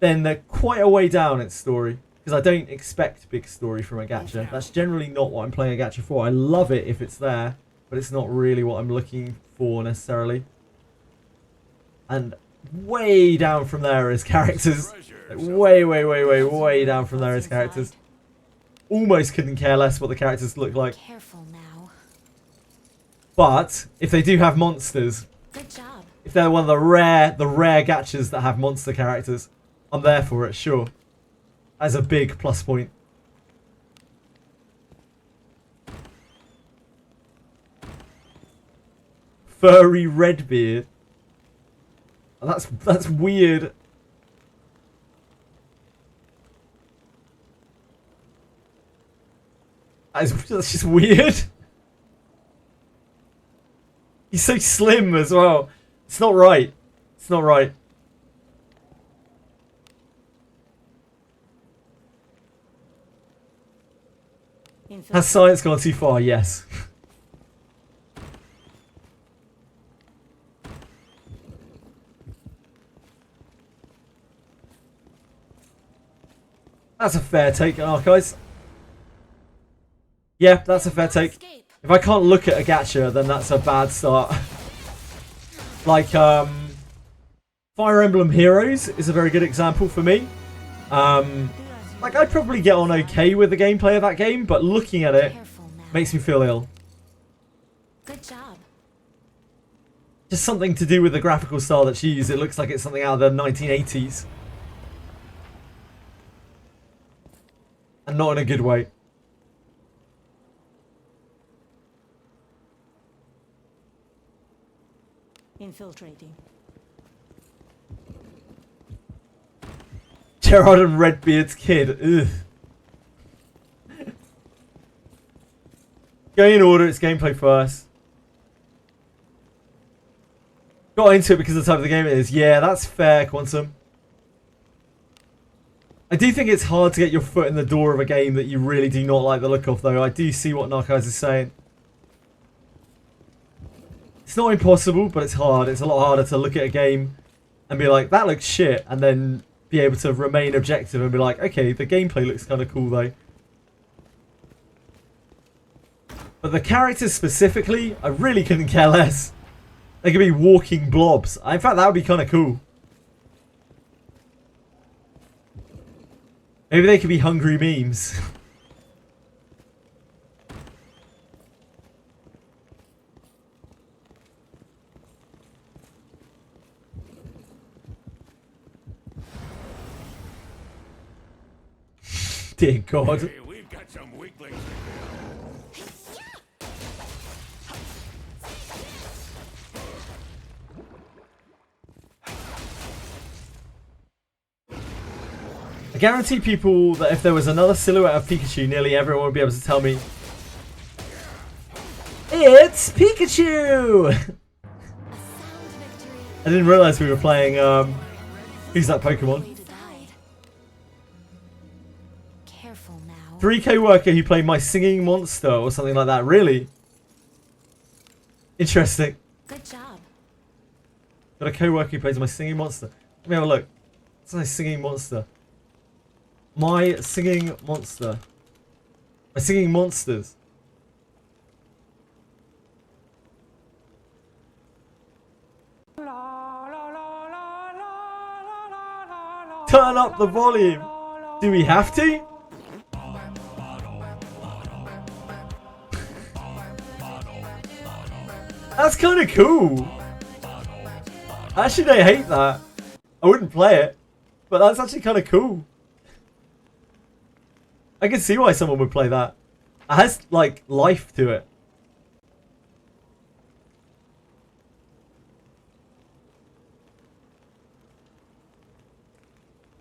Then they're quite a way down its story. Because I don't expect big story from a gacha. That's generally not what I'm playing a gacha for. I love it if it's there. But it's not really what I'm looking for necessarily. And way down from there is characters. Like way down from there is characters. Almost couldn't care less what the characters look like. Careful now. But if they do have monsters, Good job. if they're one of the rare gachas that have monster characters, I'm there for it, sure. As a big plus point. Furry Redbeard. Oh, that's weird. That's just weird. He's so slim as well. It's not right. It's not right. Has science gone too far? Yes. That's a fair take, Archives. Yeah, that's a fair take. Escape. If I can't look at a gacha, then that's a bad start. Like, Fire Emblem Heroes is a very good example for me. Like, I'd probably get on okay with the gameplay of that game, but looking at it Careful now. makes me feel ill. Good job. Just something to do with the graphical style that she used. It looks like it's something out of the 1980s. And not in a good way. Infiltrating. Gerard and Redbeard's kid. Ugh. Going in order, it's gameplay first. Got into it because of the type of the game it is. Yeah, that's fair, Quantum. I do think it's hard to get your foot in the door of a game that you really do not like the look of, though. I do see what Narcos is saying. It's not impossible, but it's hard. It's a lot harder to look at a game and be like, that looks shit, and then be able to remain objective and be like, okay, the gameplay looks kind of cool, though. But the characters specifically, I really couldn't care less. They could be walking blobs. In fact, that would be kind of cool. Maybe they could be hungry memes. Dear God. Hey, we've got some weaklings. I guarantee people that if there was another silhouette of Pikachu, nearly everyone would be able to tell me, it's Pikachu! I didn't realise we were playing, who's that Pokemon? Careful now. 3K worker who played My Singing Monster or something like that. Really? Interesting. Good job. Got a co-worker who plays My Singing Monster. Let me have a look. What's My Singing Monster? My Singing Monster. My Singing Monsters. Turn up the volume. Do we have to? That's kind of cool. Actually, I hate that. I wouldn't play it, but that's actually kind of cool. I can see why someone would play that. It has, like, life to it.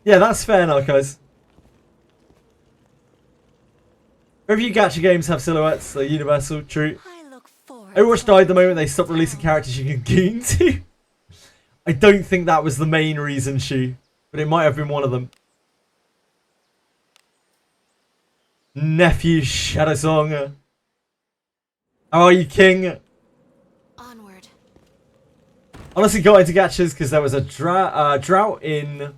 Yeah, that's fair enough, guys. Very few gacha games have silhouettes. They're universal, true. I look forward. Overwatch died the moment they stopped releasing characters you can goon to. I don't think that was the main reason, Shu. But it might have been one of them. Nephew Shadow Song. How are you, King? Onward. Honestly got into gachas because there was a drought in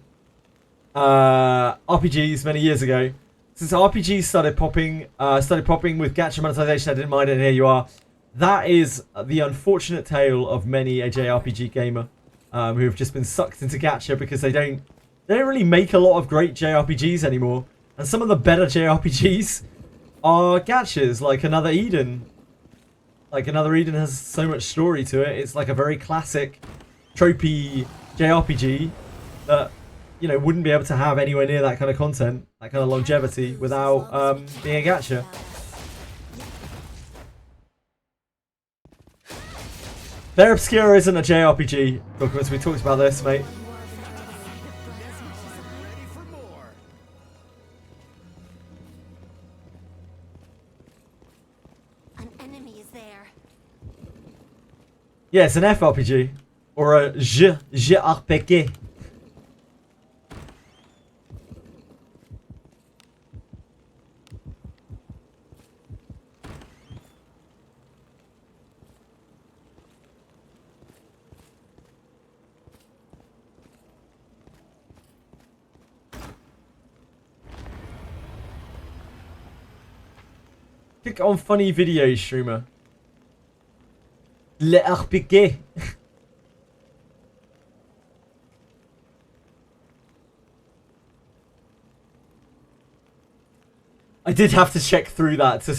RPGs many years ago. Since RPGs started popping with gacha monetization, I didn't mind it, and here you are. That is the unfortunate tale of many a JRPG gamer who have just been sucked into gacha because they don't really make a lot of great JRPGs anymore. And some of the better JRPGs are gachas, like Another Eden. Like Another Eden has so much story to it. It's like a very classic, tropey JRPG that, you know, wouldn't be able to have anywhere near that kind of content, that kind of longevity, without being a gacha. Fair Obscura isn't a JRPG, because we talked about this, mate. Ready for more. An enemy is there. Yeah, it's an FRPG. Or a JRPG. Click on funny videos, streamer. Le RPG. I did have to check through that to...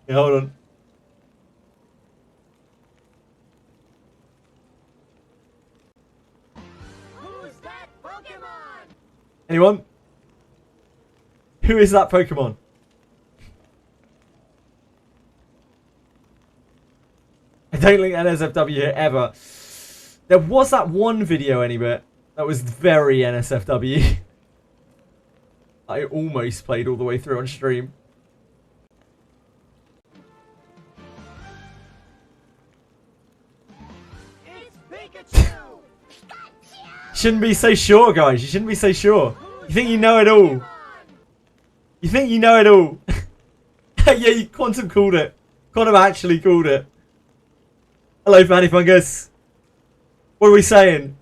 Yeah, hold on. Who's that Pokemon? Anyone? Who is that Pokemon? I don't think NSFW ever. There was that one video anyway that was very NSFW. I almost played all the way through on stream. It's Pikachu! Shouldn't be so sure, guys. You shouldn't be so sure. You think you know it all. You think you know it all. Yeah, Quantum called it. Quantum actually called it. Hello, Fanny Fungus. What are we saying?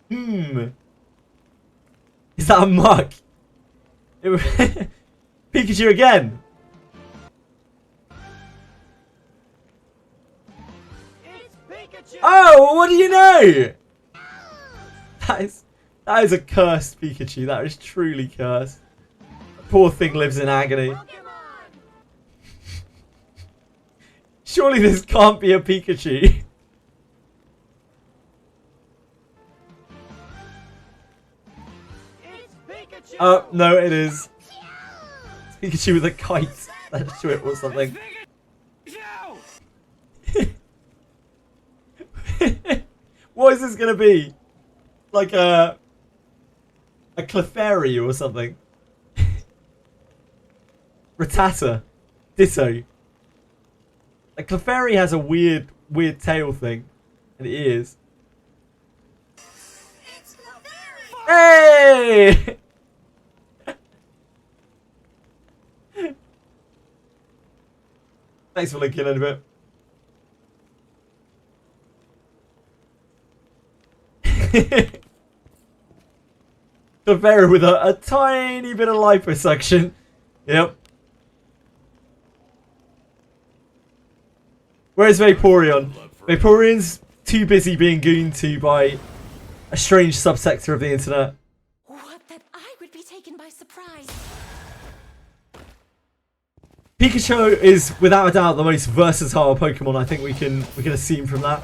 Is that a muck? Pikachu again. It's Pikachu! Oh, well, what do you know? That is a cursed Pikachu. That is truly cursed. Poor thing lives in agony. Pokemon! Surely this can't be a Pikachu. It's Pikachu! Oh, no, it is. It's Pikachu with a kite attached to it or something. Pikachu! What is this going to be? like a Clefairy or something. Rattata. Ditto. Like Clefairy has a weird tail thing. And ears. Hey! Thanks for linking in a bit. Clefairy with a tiny bit of liposuction. Yep. Where's Vaporeon? Vaporeon's too busy being gooned to by a strange subsector of the internet. What that I would be taken by surprise. Pikachu is without a doubt the most versatile Pokemon I think we can assume from that.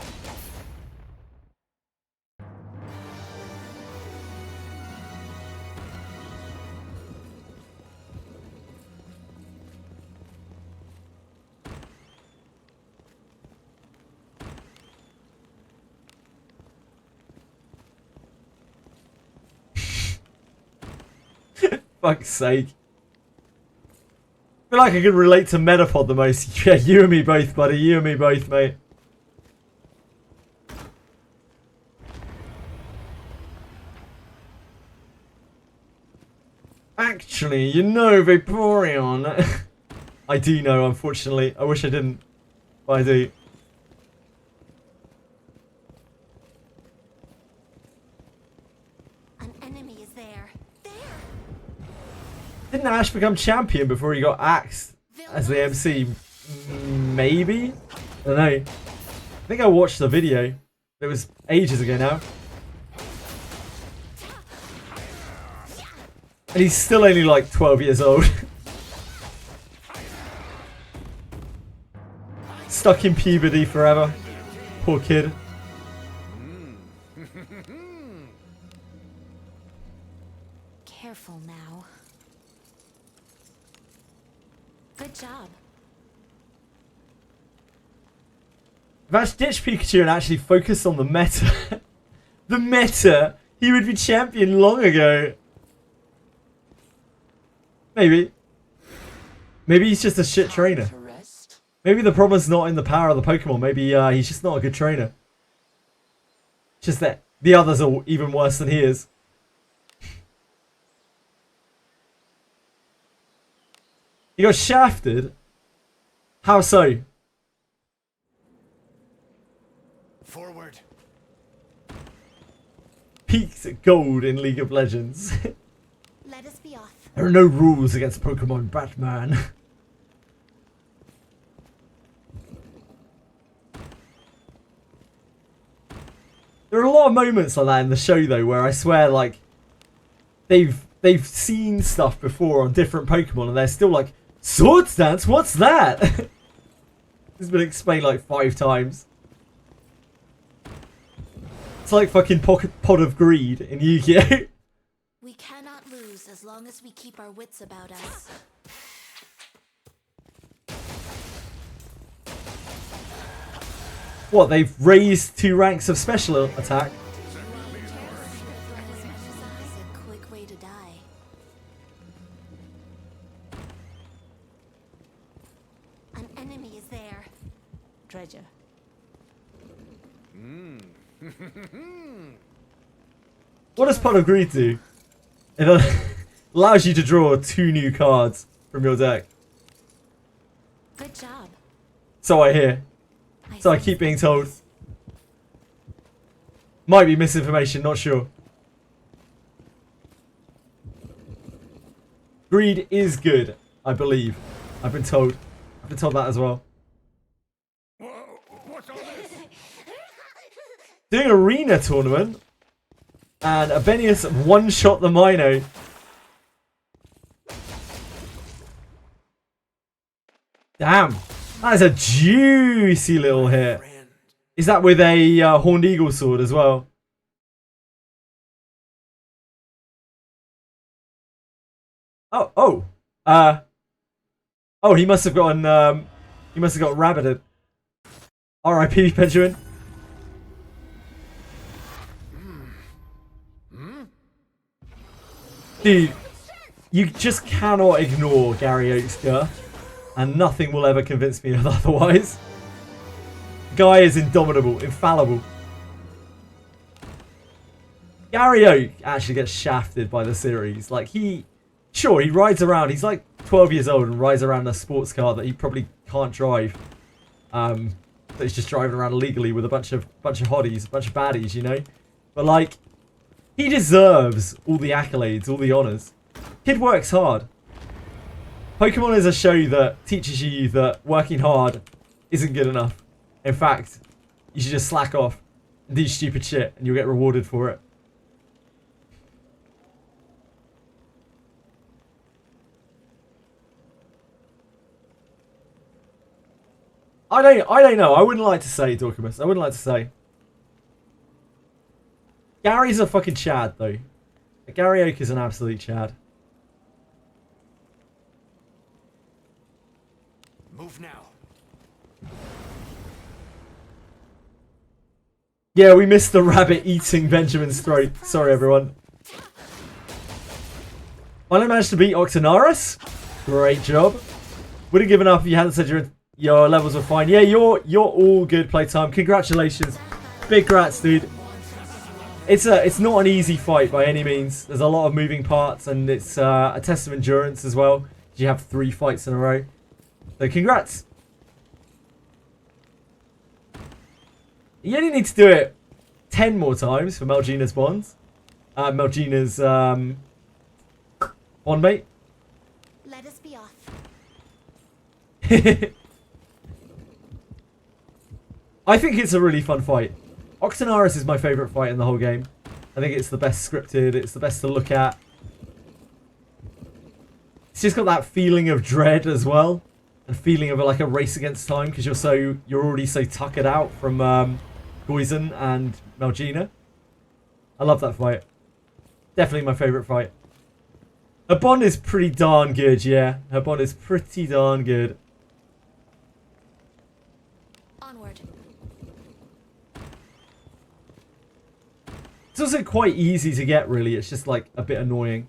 Fuck's sake. I feel like I can relate to Metapod the most. Yeah, you and me both, buddy. You and me both, mate. Actually, you know Vaporeon. I do know, unfortunately. I wish I didn't, but I do. An enemy is there. There. Didn't Ash become champion before he got axed as the MC? Maybe? I don't know. I think I watched the video. It was ages ago now. And he's still only like 12 years old. Stuck in puberty forever. Poor kid. Careful now. Good job. If Ash ditched Pikachu and actually focused on the meta, the meta, he would be champion long ago. Maybe. Maybe he's just a shit trainer. To rest. Maybe the problem's not in the power of the Pokemon. Maybe he's just not a good trainer. Just that the others are even worse than he is. He got shafted? How so? Forward. Peaked gold in League of Legends. Let us be off. There are no rules against Pokemon Batman. There are a lot of moments like that in the show though where I swear like they've seen stuff before on different Pokemon and they're still like, Sword Stance? What's that? It's been explained like 5 times. It's like fucking Pot of Greed in Yu-Gi-Oh! We cannot lose as long as we keep our wits about us. What, they've raised 2 ranks of special attack? Is a quick way to die. An enemy is there. Treasure. What does Pot of Greed do? It allows you to draw 2 new cards from your deck. Good job. So I hear. So I keep being told. Might be misinformation, not sure. Greed is good, I believe. I've been told. I've been told that as well. Whoa, what's all this? Doing arena tournament. And Abenius one-shot the Mino. Damn. That is a juicy little hit. Is that with a Horned Eagle sword as well? Oh. Oh, he must have gotten, he must have got rabbited. R.I.P. Benjamin. Dude, you just cannot ignore Gary Oak's girth. And nothing will ever convince me of otherwise. Guy is indomitable, infallible. Gary Oak actually gets shafted by the series. Like, sure, he rides around. He's like 12 years old and rides around in a sports car that he probably can't drive. That he's just driving around illegally with a bunch of hotties, a bunch of baddies, you know? But, like, he deserves all the accolades, all the honours. Kid works hard. Pokemon is a show that teaches you that working hard isn't good enough. In fact, you should just slack off and do stupid shit and you'll get rewarded for it. I don't know. I wouldn't like to say, Dorkamus. I wouldn't like to say. Gary's a fucking Chad, though. Gary Oak is an absolute Chad. Move now. Yeah, we missed the rabbit eating Benjamin's throat. Sorry, everyone. Finally managed to beat Octonaris. Great job. Would have given up if you hadn't said your levels were fine. Yeah, you're all good playtime. Congratulations. Big grats, dude. It's not an easy fight by any means. There's a lot of moving parts and it's a test of endurance as well. You have 3 fights in a row. So congrats. You only need to do it 10 more times for Melgina's bonds. Melgina's bond mate. Let us be off. I think it's a really fun fight. Octonaris is my favourite fight in the whole game. I think it's the best scripted, it's the best to look at. It's just got that feeling of dread as well. And feeling of like a race against time because you're already so tuckered out from Goizen and Melgina. I love that fight. Definitely my favourite fight. Her bond is pretty darn good, yeah. Her bond is pretty darn good. Onward. It's also quite easy to get, really. It's just like a bit annoying.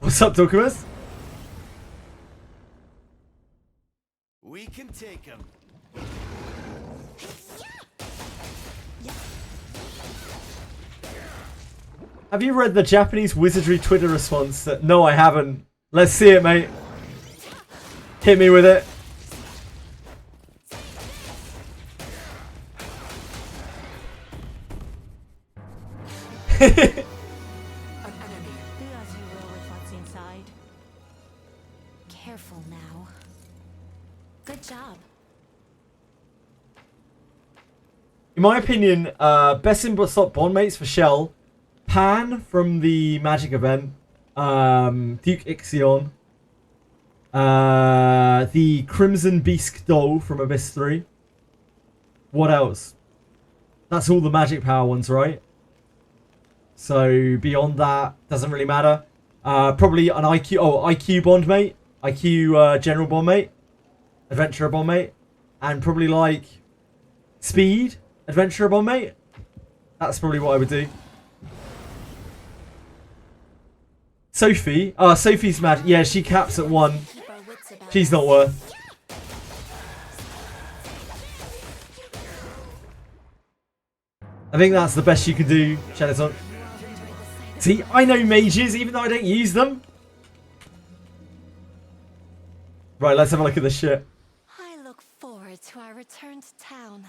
What's up, Dorkamus? We can take him. Have you read the Japanese Wizardry Twitter response? No, I haven't. Let's see it, mate. Hit me with it. Do as you will with what's inside. Careful now. Good job. In my opinion, best in slot bond mates for Shell, Pan from the Magic event, Duke Ixion, the Crimson Beast Doll from Abyss 3. What else? That's all the Magic Power ones, right? So beyond that, doesn't really matter. Probably an IQ bond mate, IQ general bond mate, adventurer bond mate, and probably like speed adventurer bond mate. That's probably what I would do. Sophie. Sophie's mad. Yeah, she caps at 1. Keep our wits about She's us. not worth. I think that's the best you can do, Shadowton. See, I know mages, even though I don't use them. Right, let's have a look at this shit. I look forward to our return to town.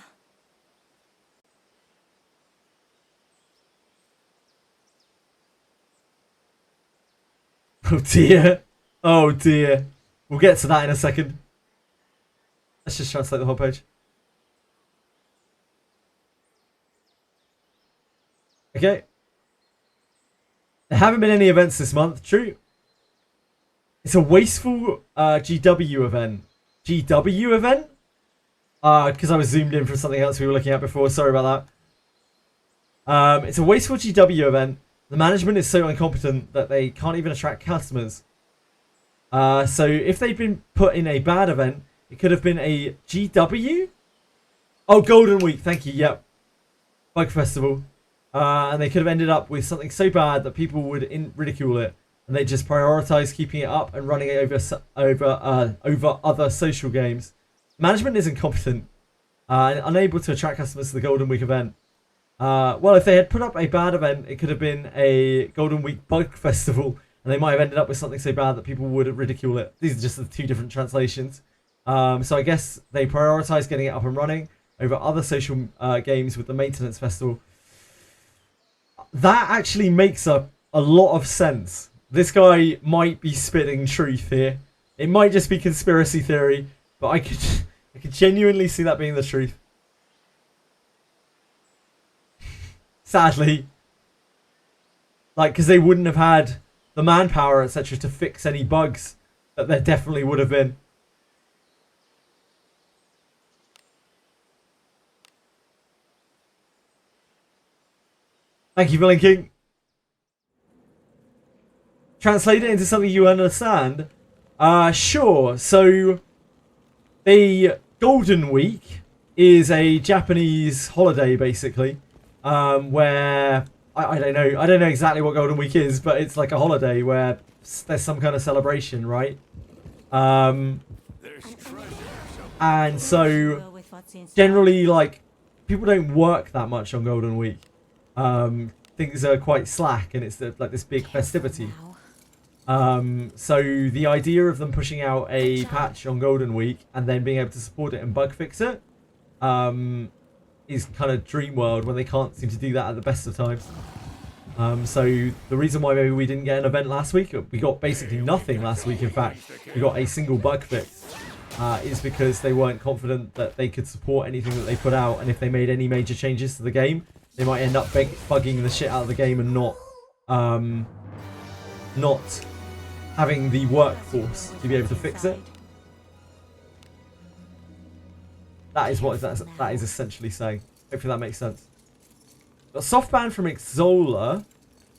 Oh dear. Oh dear. We'll get to that in a second. Let's just translate the whole page. Okay. There haven't been any events this month. True. It's a wasteful GW event. GW event? Because I was zoomed in from something else we were looking at before. Sorry about that. It's a wasteful GW event. The management is so incompetent that they can't even attract customers. So if they'd been put in a bad event, it could have been a GW? Oh, Golden Week. Thank you. Yep. Bug Festival. And they could have ended up with something so bad that people would ridicule it, and they just prioritize keeping it up and running it over other social games. Management is incompetent and unable to attract customers to the Golden Week event. Well, if they had put up a bad event, it could have been a Golden Week bug festival, and they might have ended up with something so bad that people would ridicule it. These are just the two different translations. So I guess they prioritize getting it up and running over other social games with the maintenance festival. That actually makes a lot of sense. This guy might be spitting truth here. It might just be conspiracy theory, but I could genuinely see that being the truth. Sadly. Like, because they wouldn't have had the manpower, etc., to fix any bugs that there definitely would have been. Thank you for linking. Translate it into something you understand. Sure. So, the Golden Week is a Japanese holiday, basically, where I don't know. I don't know exactly what Golden Week is, but it's like a holiday where there's some kind of celebration, right? And so, Go with what's inside. generally, like, people don't work that much on Golden Week. Things are quite slack, and it's like this big festivity. Now. So the idea of them pushing out a patch on Golden Week and then being able to support it and bug fix it is kind of dream world when they can't seem to do that at the best of times. So the reason why maybe we didn't get an event last week, we got basically nothing last week, in fact, we got a single bug fix, is because they weren't confident that they could support anything that they put out, and if they made any major changes to the game, they might end up bugging the shit out of the game and not having the workforce to be able to fix it. That is what that is essentially saying. Hopefully that makes sense. Got soft ban from Xsola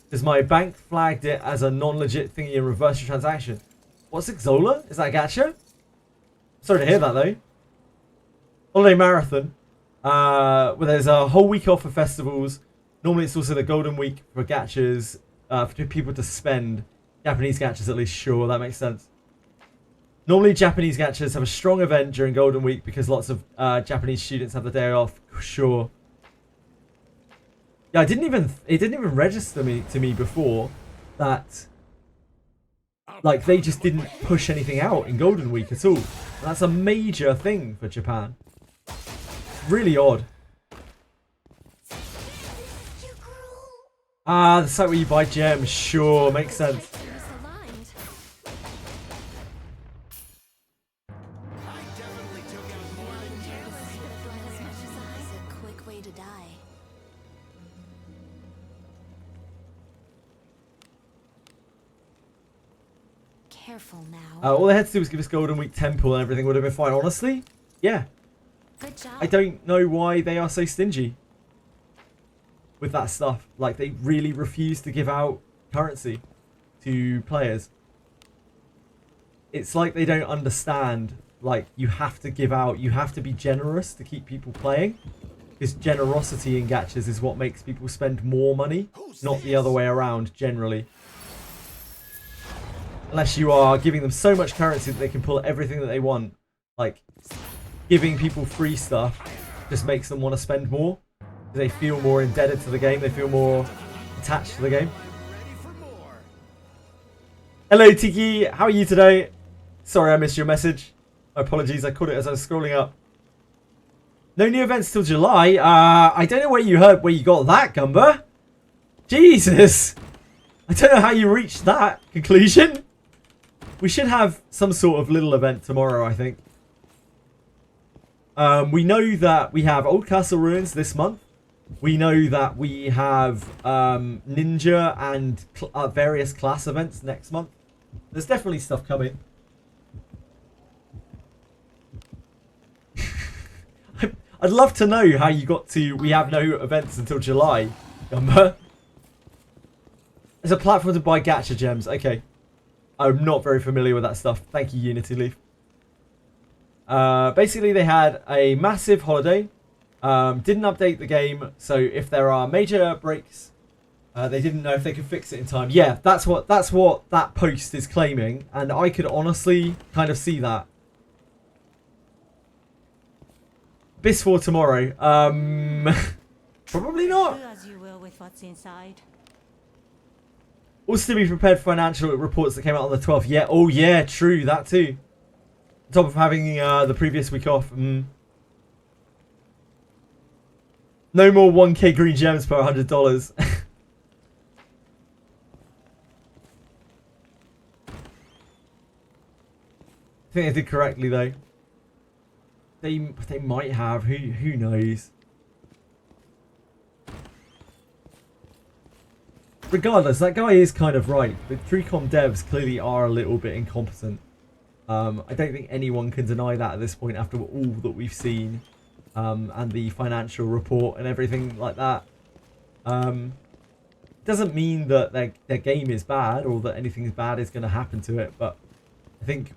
because my bank flagged it as a non-legit thingy and reversed the transaction. What's Xsola? Is that a gacha? Sorry to hear that though. Holiday marathon. Where there's a whole week off for festivals. Normally it's also the Golden Week for gachas, for people to spend. Japanese gachas at least, sure, that makes sense. Normally Japanese gachas have a strong event during Golden Week because lots of Japanese students have the day off, sure. Yeah, it didn't even register to me before that, like, they just didn't push anything out in Golden Week at all. And that's a major thing for Japan. Really odd. The site where you buy gems, sure, makes sense. Misaligned. It's a quick way to die. Careful now. All they had to do was give us Golden Week Temple and everything would have been fine. Honestly, yeah. Good job. I don't know why they are so stingy with that stuff. Like, they really refuse to give out currency to players. It's like they don't understand, like, you have to give out, you have to be generous to keep people playing. Because generosity in gachas is what makes people spend more money, not the other way around, generally. Unless you are giving them so much currency that they can pull everything that they want. Like, giving people free stuff just makes them want to spend more. They feel more indebted to the game. They feel more attached to the game. Hello, Tiki. How are you today? Sorry I missed your message. My apologies. I caught it as I was scrolling up. No new events till July. I don't know where you got that, Gumber. Jesus. I don't know how you reached that conclusion. We should have some sort of little event tomorrow, I think. We know that we have Old Castle Ruins this month. We know that we have Ninja and various class events next month. There's definitely stuff coming. I'd love to know how you got to we have no events until July, Gumber. There's a platform to buy gacha gems. Okay. I'm not very familiar with that stuff. Thank you, Unity Leaf. Basically, they had a massive holiday. Didn't update the game, so if there are major breaks, they didn't know if they could fix it in time. Yeah, that's what that post is claiming, and I could honestly kind of see that. Bis for tomorrow. Probably not. Do as you will with what's inside. Also to be prepared for financial reports that came out on the 12th. Yeah, oh yeah, true, that too. On top of having the previous week off. No more 1k green gems per $100. I think I did correctly though. They might have. Who knows? Regardless, that guy is kind of right. The 3Com devs clearly are a little bit incompetent. I don't think anyone can deny that at this point after all that we've seen. And the financial report and everything like that. Doesn't mean that their game is bad or that anything bad is going to happen to it, but I think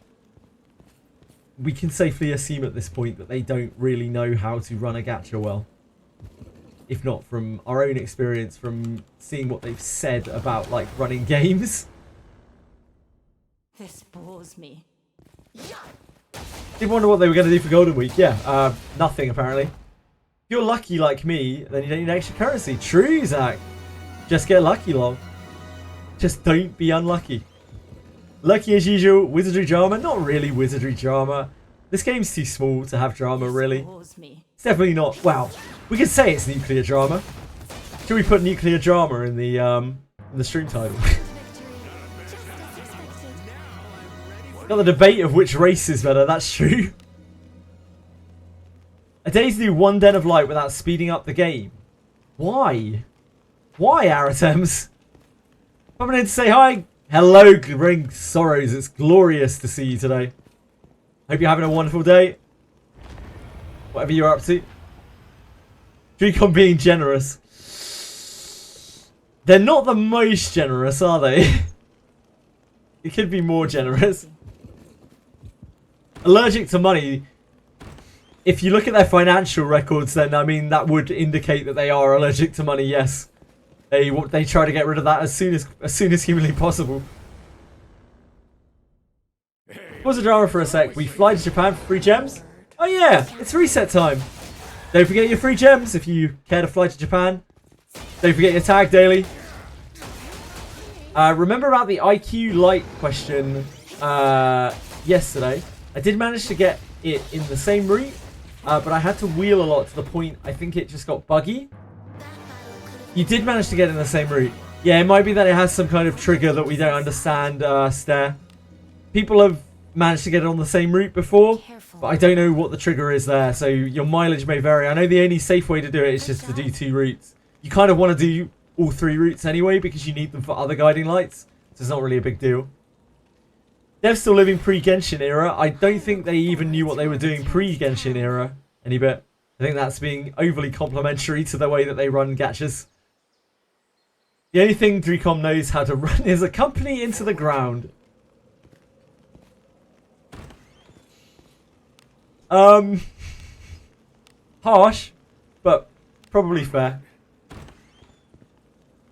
we can safely assume at this point that they don't really know how to run a gacha well. If not from our own experience, from seeing what they've said about like running games. This bores me. Did wonder what they were going to do for Golden Week. Yeah, nothing apparently. If you're lucky like me, then you don't need extra currency. True, Zach. Just get lucky, lol. Just don't be unlucky. Lucky as usual. Wizardry drama. Not really wizardry drama. This game's too small to have drama, really. Bores me. It's definitely not. Wow. We could say it's nuclear drama. Should we put nuclear drama in the stream title? Got the debate of which race is better, that's true. A day to do one Den of Light without speeding up the game. Why? Why, Aratems? Coming in to say hi. Hello, Ring Sorrows. It's glorious to see you today. Hope you're having a wonderful day. Whatever you're up to. Dreecon being generous. They're not the most generous, are they? It could be more generous. Allergic to money. If you look at their financial records, then I mean that would indicate that they are allergic to money. Yes, they try to get rid of that as soon as humanly possible. Pause the drama for a sec. We fly to Japan for free gems. Oh yeah, it's reset time. Don't forget your free gems if you care to fly to Japan. Don't forget your tag daily. Remember about the IQ light question yesterday? I did manage to get it in the same route, but I had to wheel a lot to the point I think it just got buggy. You did manage to get it in the same route. Yeah, it might be that it has some kind of trigger that we don't understand, Stare. People have managed to get it on the same route before, but I don't know what the trigger is there, so your mileage may vary. I know the only safe way to do it is just to do 2 routes. You kind of want to do all 3 routes anyway because you need them for other guiding lights, so it's not really a big deal. Dev's still living pre-Genshin era. I don't think they even knew what they were doing pre-Genshin era any bit. I think that's being overly complimentary to the way that they run gachas. The only thing Dreecom knows how to run is a company into the ground. Harsh, but probably fair.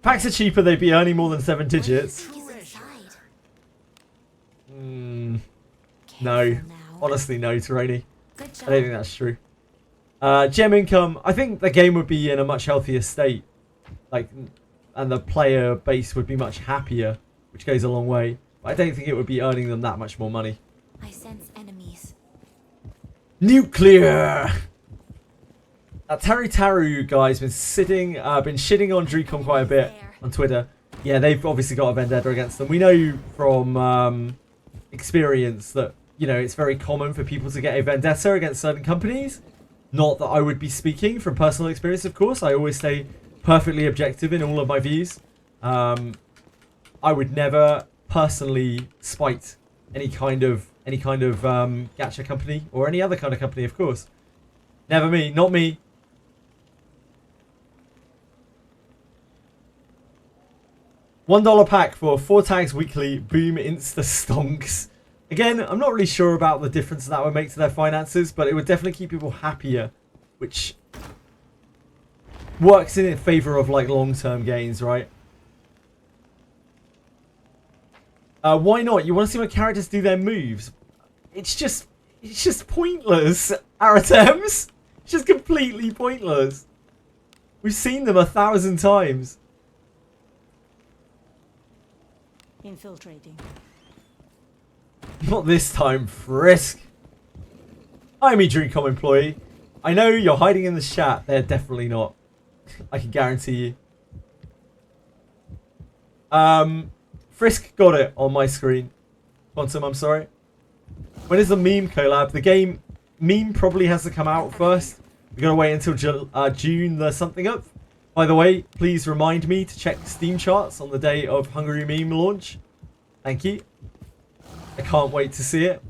Packs are cheaper, they'd be earning more than 7 digits. No. Honestly, no, Terani. I don't think that's true. Gem income, I think the game would be in a much healthier state. Like, and the player base would be much happier, which goes a long way. But I don't think it would be earning them that much more money. I sense enemies. Nuclear! That Taru guy's been shitting on Dreecom quite a bit on Twitter. Yeah, they've obviously got a vendetta against them. We know from experience that, you know, it's very common for people to get a vendetta against certain companies. Not that I would be speaking from personal experience, of course. I always stay perfectly objective in all of my views. I would never personally spite any kind of gacha company or any other kind of company, of course. Never me, not me. $1 pack for 4 tags weekly. Boom, insta stonks. Again, I'm not really sure about the difference that would make to their finances, but it would definitely keep people happier, which works in favor of like long-term gains, right? Why not? You want to see my characters do their moves? It's just pointless, Aratems. It's just completely pointless. We've seen them 1,000 times. Infiltrating. Not this time, Frisk. I'm a Dreamcom employee. I know you're hiding in the chat. They're definitely not. I can guarantee you. Frisk got it on my screen. Quantum, I'm sorry. When is the meme collab? The game meme probably has to come out first. We're going to wait until June the something up. By the way, please remind me to check Steam charts on the day of Hungry Meme launch. Thank you. I can't wait to see it.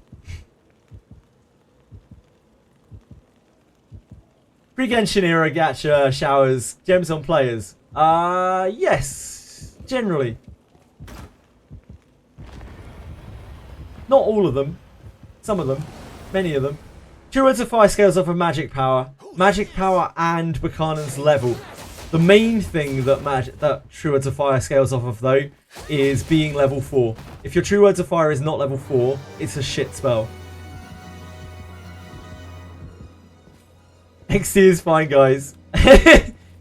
Pre-Genshin era gacha showers gems on players. Yes. Generally. Not all of them. Some of them. Many of them. True Words of Fire scales off of magic power. Magic power and Buchanan's level. The main thing that True Words of Fire scales off of, though, is being level 4. If your True Words of Fire is not level 4, it's a shit spell. XD is fine, guys.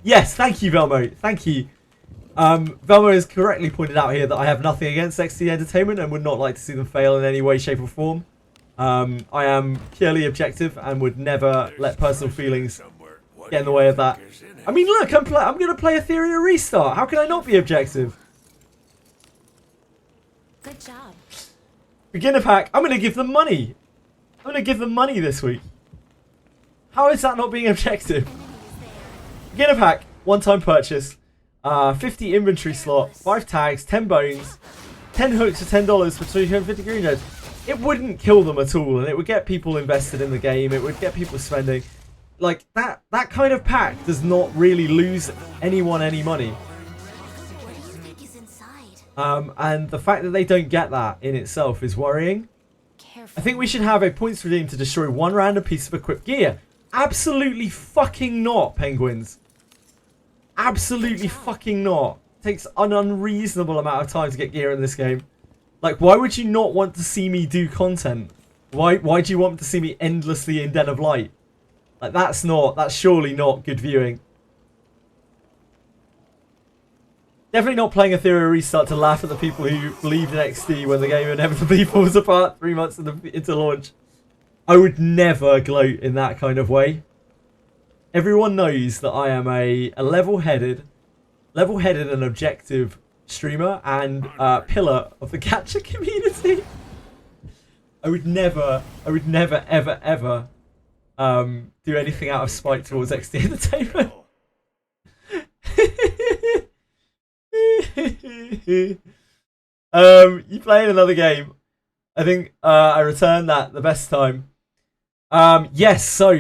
Yes, thank you, Velmo. Thank you. Velmo has correctly pointed out here that I have nothing against XD Entertainment and would not like to see them fail in any way, shape or form. I am purely objective and would never let personal feelings get in the way of that. I mean, look, I'm going to play Etheria Restart. How can I not be objective? Good job. Beginner pack. I'm going to give them money. I'm going to give them money this week. How is that not being objective? Beginner pack. One-time purchase. 50 inventory slot. 5 tags. 10 bones. 10 hooks for $10 for 250 green nodes. It wouldn't kill them at all, and it would get people invested in the game. It would get people spending. Like, that kind of pack does not really lose anyone any money. What do you think is inside? And the fact that they don't get that in itself is worrying. Careful. I think we should have a points redeem to destroy one random piece of equipped gear. Absolutely fucking not, Penguins. Absolutely fucking not. It takes an unreasonable amount of time to get gear in this game. Like, why would you not want to see me do content? Why do you want to see me endlessly in Den of Light? Like, that's surely not good viewing. Definitely not playing Ethereal Restart to laugh at the people who believed in XD when the game inevitably falls apart 3 months into launch. I would never gloat in that kind of way. Everyone knows that I am a level-headed and objective streamer and pillar of the gacha community. I would never, ever do anything out of spite towards XD Entertainment. You playing another game? I think I returned that the best time. Yes, so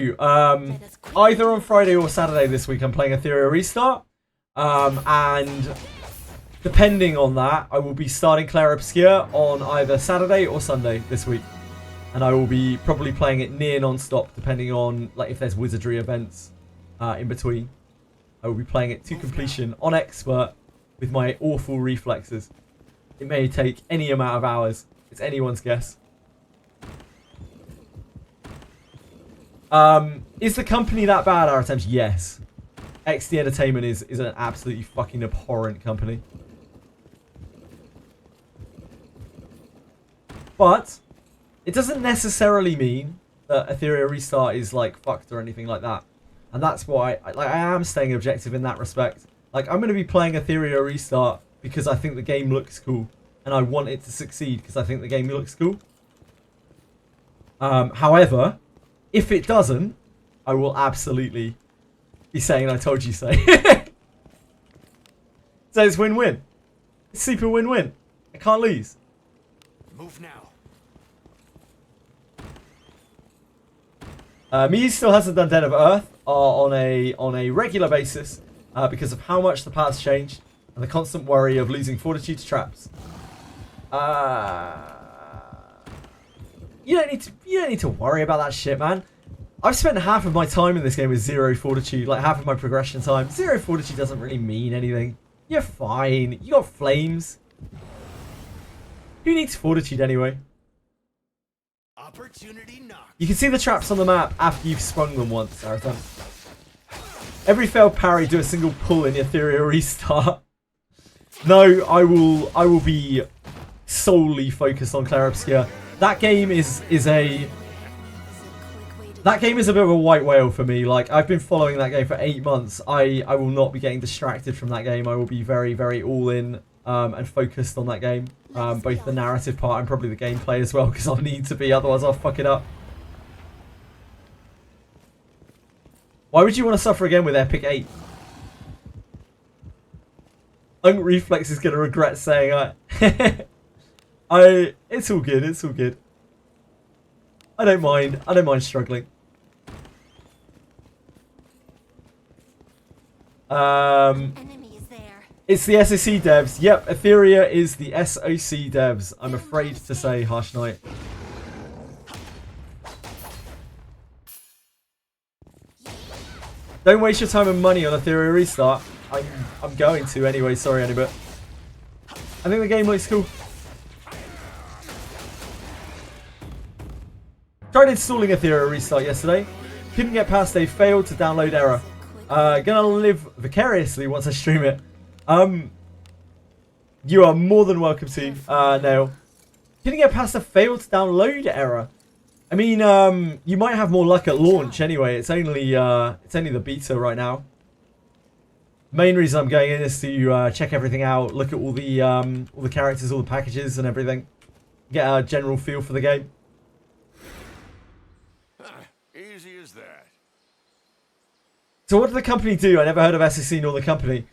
either on Friday or Saturday this week I'm playing Ethereal Restart. And depending on that, I will be starting Clair Obscure on either Saturday or Sunday this week. And I will be probably playing it near non-stop, depending on like if there's Wizardry events in between. I will be playing it to completion on Expert with my awful reflexes. It may take any amount of hours. It's anyone's guess. Is the company that bad, our attempts? Yes. XD Entertainment is an absolutely fucking abhorrent company. But it doesn't necessarily mean that Ethereal Restart is like fucked or anything like that. And that's why I am staying objective in that respect. Like, I'm going to be playing Ethereal Restart because I think the game looks cool. And I want it to succeed because I think the game looks cool. However, if it doesn't, I will absolutely be saying I told you so. So it's win-win. It's super win-win. I can't lose. Move now. Muse still hasn't done Den of Earth on a regular basis because of how much the path's changed and the constant worry of losing fortitude to traps. You don't need to worry about that shit, man. I've spent half of my time in this game with 0 fortitude, like half of my progression time. 0 fortitude doesn't really mean anything. You're fine. You got flames. Who needs fortitude anyway? Opportunity knocked. You can see the traps on the map after you've sprung them once, Arathon. Every failed parry, do a single pull in the Ethereal restart. No, I will be solely focused on Clair Obscur. That game is a bit of a white whale for me. Like, I've been following that game for 8 months. I will not be getting distracted from that game. I will be very, very all in and focused on that game. Both the narrative part and probably the gameplay as well, because I'll need to be, otherwise I'll fuck it up. Why would you want to suffer again with Epic 8? Unk Reflex is going to regret saying it's all good, it's all good. I don't mind struggling. Enemy is there. It's the SOC devs. Yep, Etheria is the SOC devs. I'm afraid to say, Harsh Knight. Don't waste your time and money on Etheria restart. I'm going to anyway. Sorry, Annie, but I think the game looks cool. Tried installing Etheria restart yesterday. Couldn't get past a failed to download error. Gonna live vicariously once I stream it. You are more than welcome to, Nail. Couldn't get past a failed to download error. I mean, you might have more luck at launch anyway. It's only the beta right now. Main reason I'm going in is to check everything out, look at all the characters, all the packages, and everything. Get a general feel for the game. Easy as that. So what did the company do? I never heard of SOC nor the company.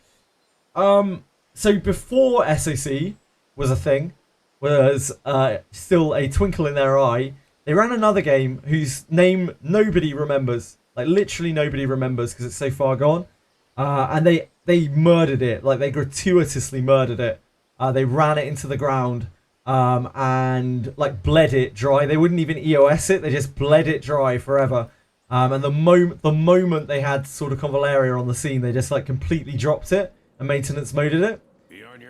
So before SOC was a thing, was still a twinkle in their eye, they ran another game whose name nobody remembers. Like, literally nobody remembers because it's so far gone. And they murdered it. Like, they gratuitously murdered it. They ran it into the ground and, like, bled it dry. They wouldn't even EOS it. They just bled it dry forever. And the moment they had sort of Convalaria on the scene, they just, like, completely dropped it and maintenance moded it.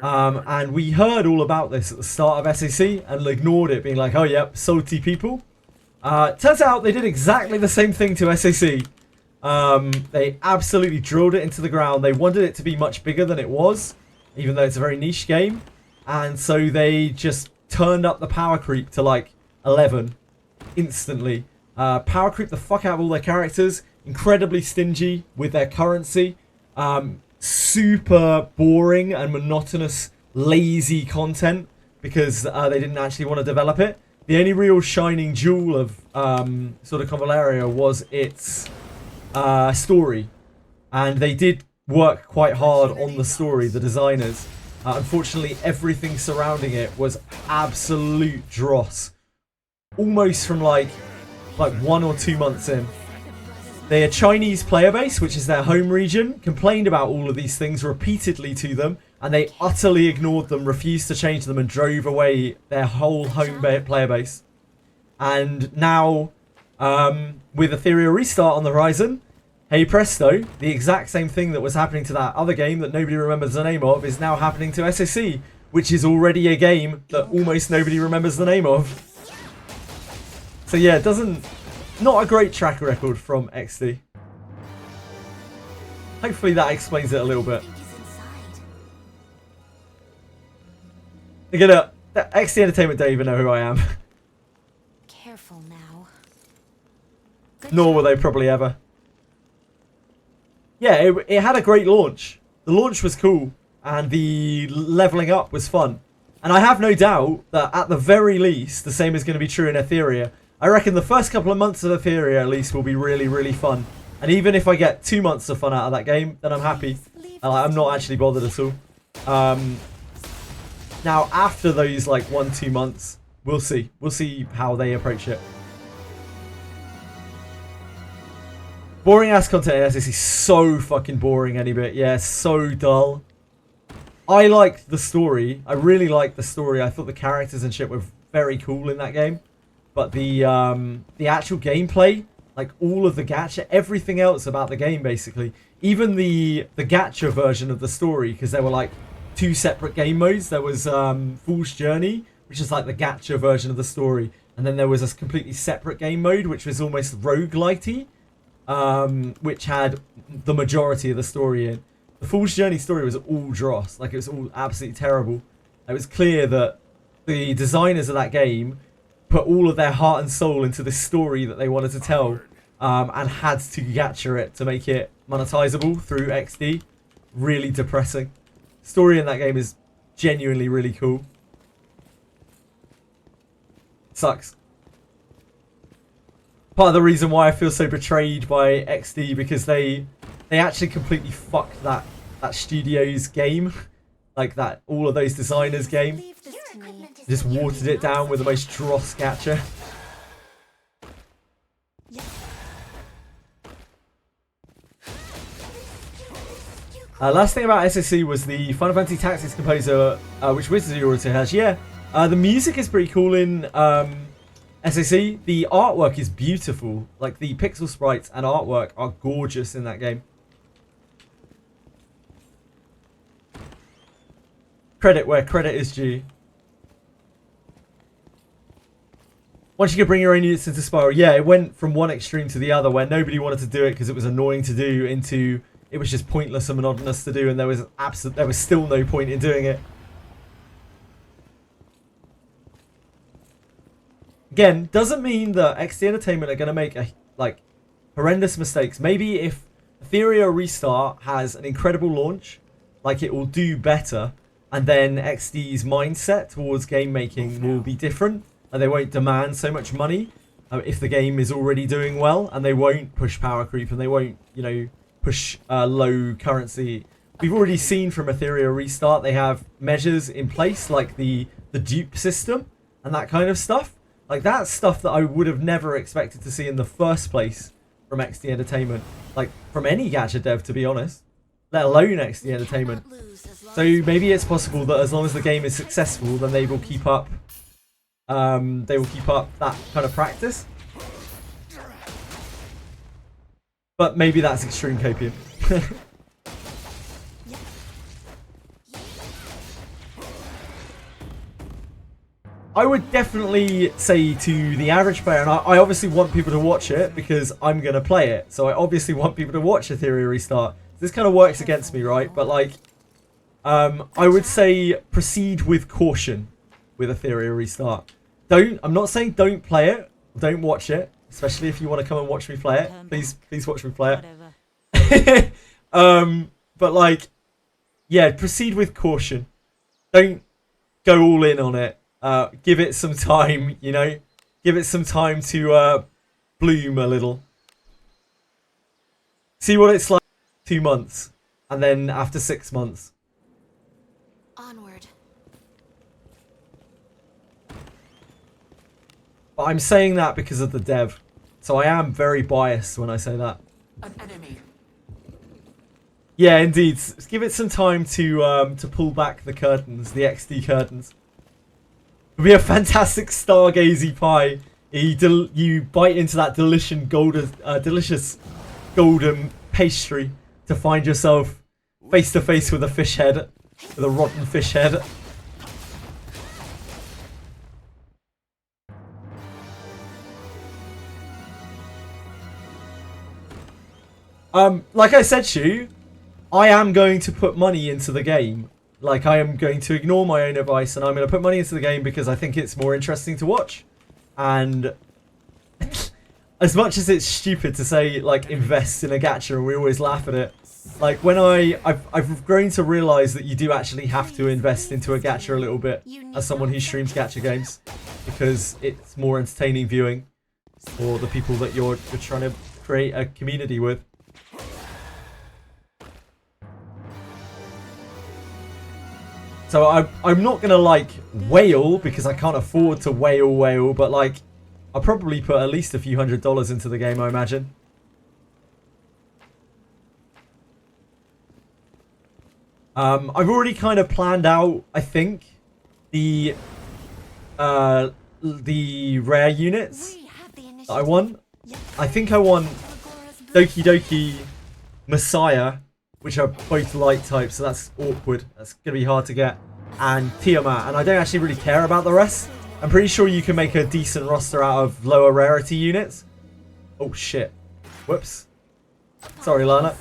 And we heard all about this at the start of SAC and ignored it, being like, oh, yep, salty people. Turns out they did exactly the same thing to SAC. They absolutely drilled it into the ground. They wanted it to be much bigger than it was, even though it's a very niche game. And so they just turned up the power creep to, like, 11 instantly. Power creep the fuck out of all their characters. Incredibly stingy with their currency. Super boring and monotonous, lazy content because they didn't actually want to develop it. The only real shining jewel of sort of Convalaria was its story, and they did work quite hard on the story, the designers. Unfortunately, everything surrounding it was absolute dross, almost from like 1 or 2 months in. Their Chinese player base, which is their home region, complained about all of these things repeatedly to them, and they utterly ignored them, refused to change them, and drove away their whole home player base. And now, with Ethereal Restart on the horizon, hey presto, the exact same thing that was happening to that other game that nobody remembers the name of is now happening to SOC, which is already a game that almost nobody remembers the name of. So yeah, not a great track record from XD. Hopefully that explains it a little bit. Again, XD Entertainment don't even know who I am. Careful now. Nor will they probably ever. Yeah, it had a great launch. The launch was cool, and the leveling up was fun. And I have no doubt that at the very least, the same is going to be true in Etheria. I reckon the first couple of months of Etheria at least will be really, really fun. And even if I get 2 months of fun out of that game, then I'm happy. I'm not actually bothered at all. Now, after those, like, 1-2 months, we'll see. We'll see how they approach it. Boring ass content in SSC is so fucking boring any bit. Yeah, so dull. I liked the story. I really liked the story. I thought the characters and shit were very cool in that game. But the actual gameplay Like all of the gacha, everything else about the game basically. Even the gacha version of the story, because there were like 2 separate game modes. There was Fool's Journey, which is like the gacha version of the story, and then there was a completely separate game mode which was almost roguelitey, which had the majority of the story in. The Fool's Journey story was all dross, like it was all absolutely terrible. It was clear that the designers of that game put all of their heart and soul into this story that they wanted to tell, and had to gacha it to make it monetizable through XD. Really depressing. Story in that game is genuinely really cool. Sucks. Part of the reason why I feel so betrayed by XD, because they actually completely fucked that studio's game, like that all of those designers' game. Leave this to me. Just watered it down with the most dross gacha. Last thing about SSC was the Final Fantasy Tactics composer, which Wizardry also has. Yeah, the music is pretty cool in SSC. The artwork is beautiful. Like the pixel sprites and artwork are gorgeous in that game. Credit where credit is due. Once you could bring your own units into Spiral, yeah, it went from one extreme to the other where nobody wanted to do it because it was annoying to do, into it was just pointless and monotonous to do, and there was still no point in doing it. Again, doesn't mean that XD Entertainment are going to make horrendous mistakes. Maybe if Etheria Restart has an incredible launch, like it will do better, and then XD's mindset towards game making will be different, and they won't demand so much money if the game is already doing well, and they won't push power creep, and they won't, you know, push low currency. We've already seen from Etheria Restart they have measures in place like the dupe system and that kind of stuff. Like that's stuff that I would have never expected to see in the first place from XD Entertainment, like from any gacha dev, to be honest, let alone XD Entertainment. So maybe it's possible that as long as the game is successful, then they will keep up that kind of practice. But maybe that's extreme copium. I would definitely say to the average player, and I obviously want people to watch it because I'm going to play it, so I obviously want people to watch Etheria Restart. This kind of works against me, right? But like, I would say proceed with caution with Etheria Restart. I'm not saying don't play it, don't watch it, especially if you want to come and watch me play it. Please watch me play it. But like, yeah, proceed with caution. Don't go all in on it. Give it some time, you know? Give it some time to bloom a little. See what it's like 2 months. And then after 6 months. Onward. But I'm saying that because of the dev. So I am very biased when I say that. An enemy. Yeah, indeed. Give it some time to pull back the curtains, the XD curtains. It'll be a fantastic stargazy pie. You bite into that delicious golden pastry to find yourself face to face with a fish head, with a rotten fish head. Like I said to you, I am going to put money into the game. Like, I am going to ignore my own advice, and I'm going to put money into the game because I think it's more interesting to watch. And as much as it's stupid to say, like, invest in a gacha, and we always laugh at it, like, when I've grown to realise that you do actually have to invest into a gacha a little bit as someone who streams gacha games, because it's more entertaining viewing for the people that you're trying to create a community with. So I'm not gonna like whale because I can't afford to whale, but like I'll probably put at least a few $100s into the game, I imagine. I've already kind of planned out, I think, the rare units that I want. I think I want Doki Doki Messiah, which are both light types, so that's awkward. That's going to be hard to get. And Tiamat, and I don't actually really care about the rest. I'm pretty sure you can make a decent roster out of lower rarity units. Oh shit. Whoops. Sorry, Lana.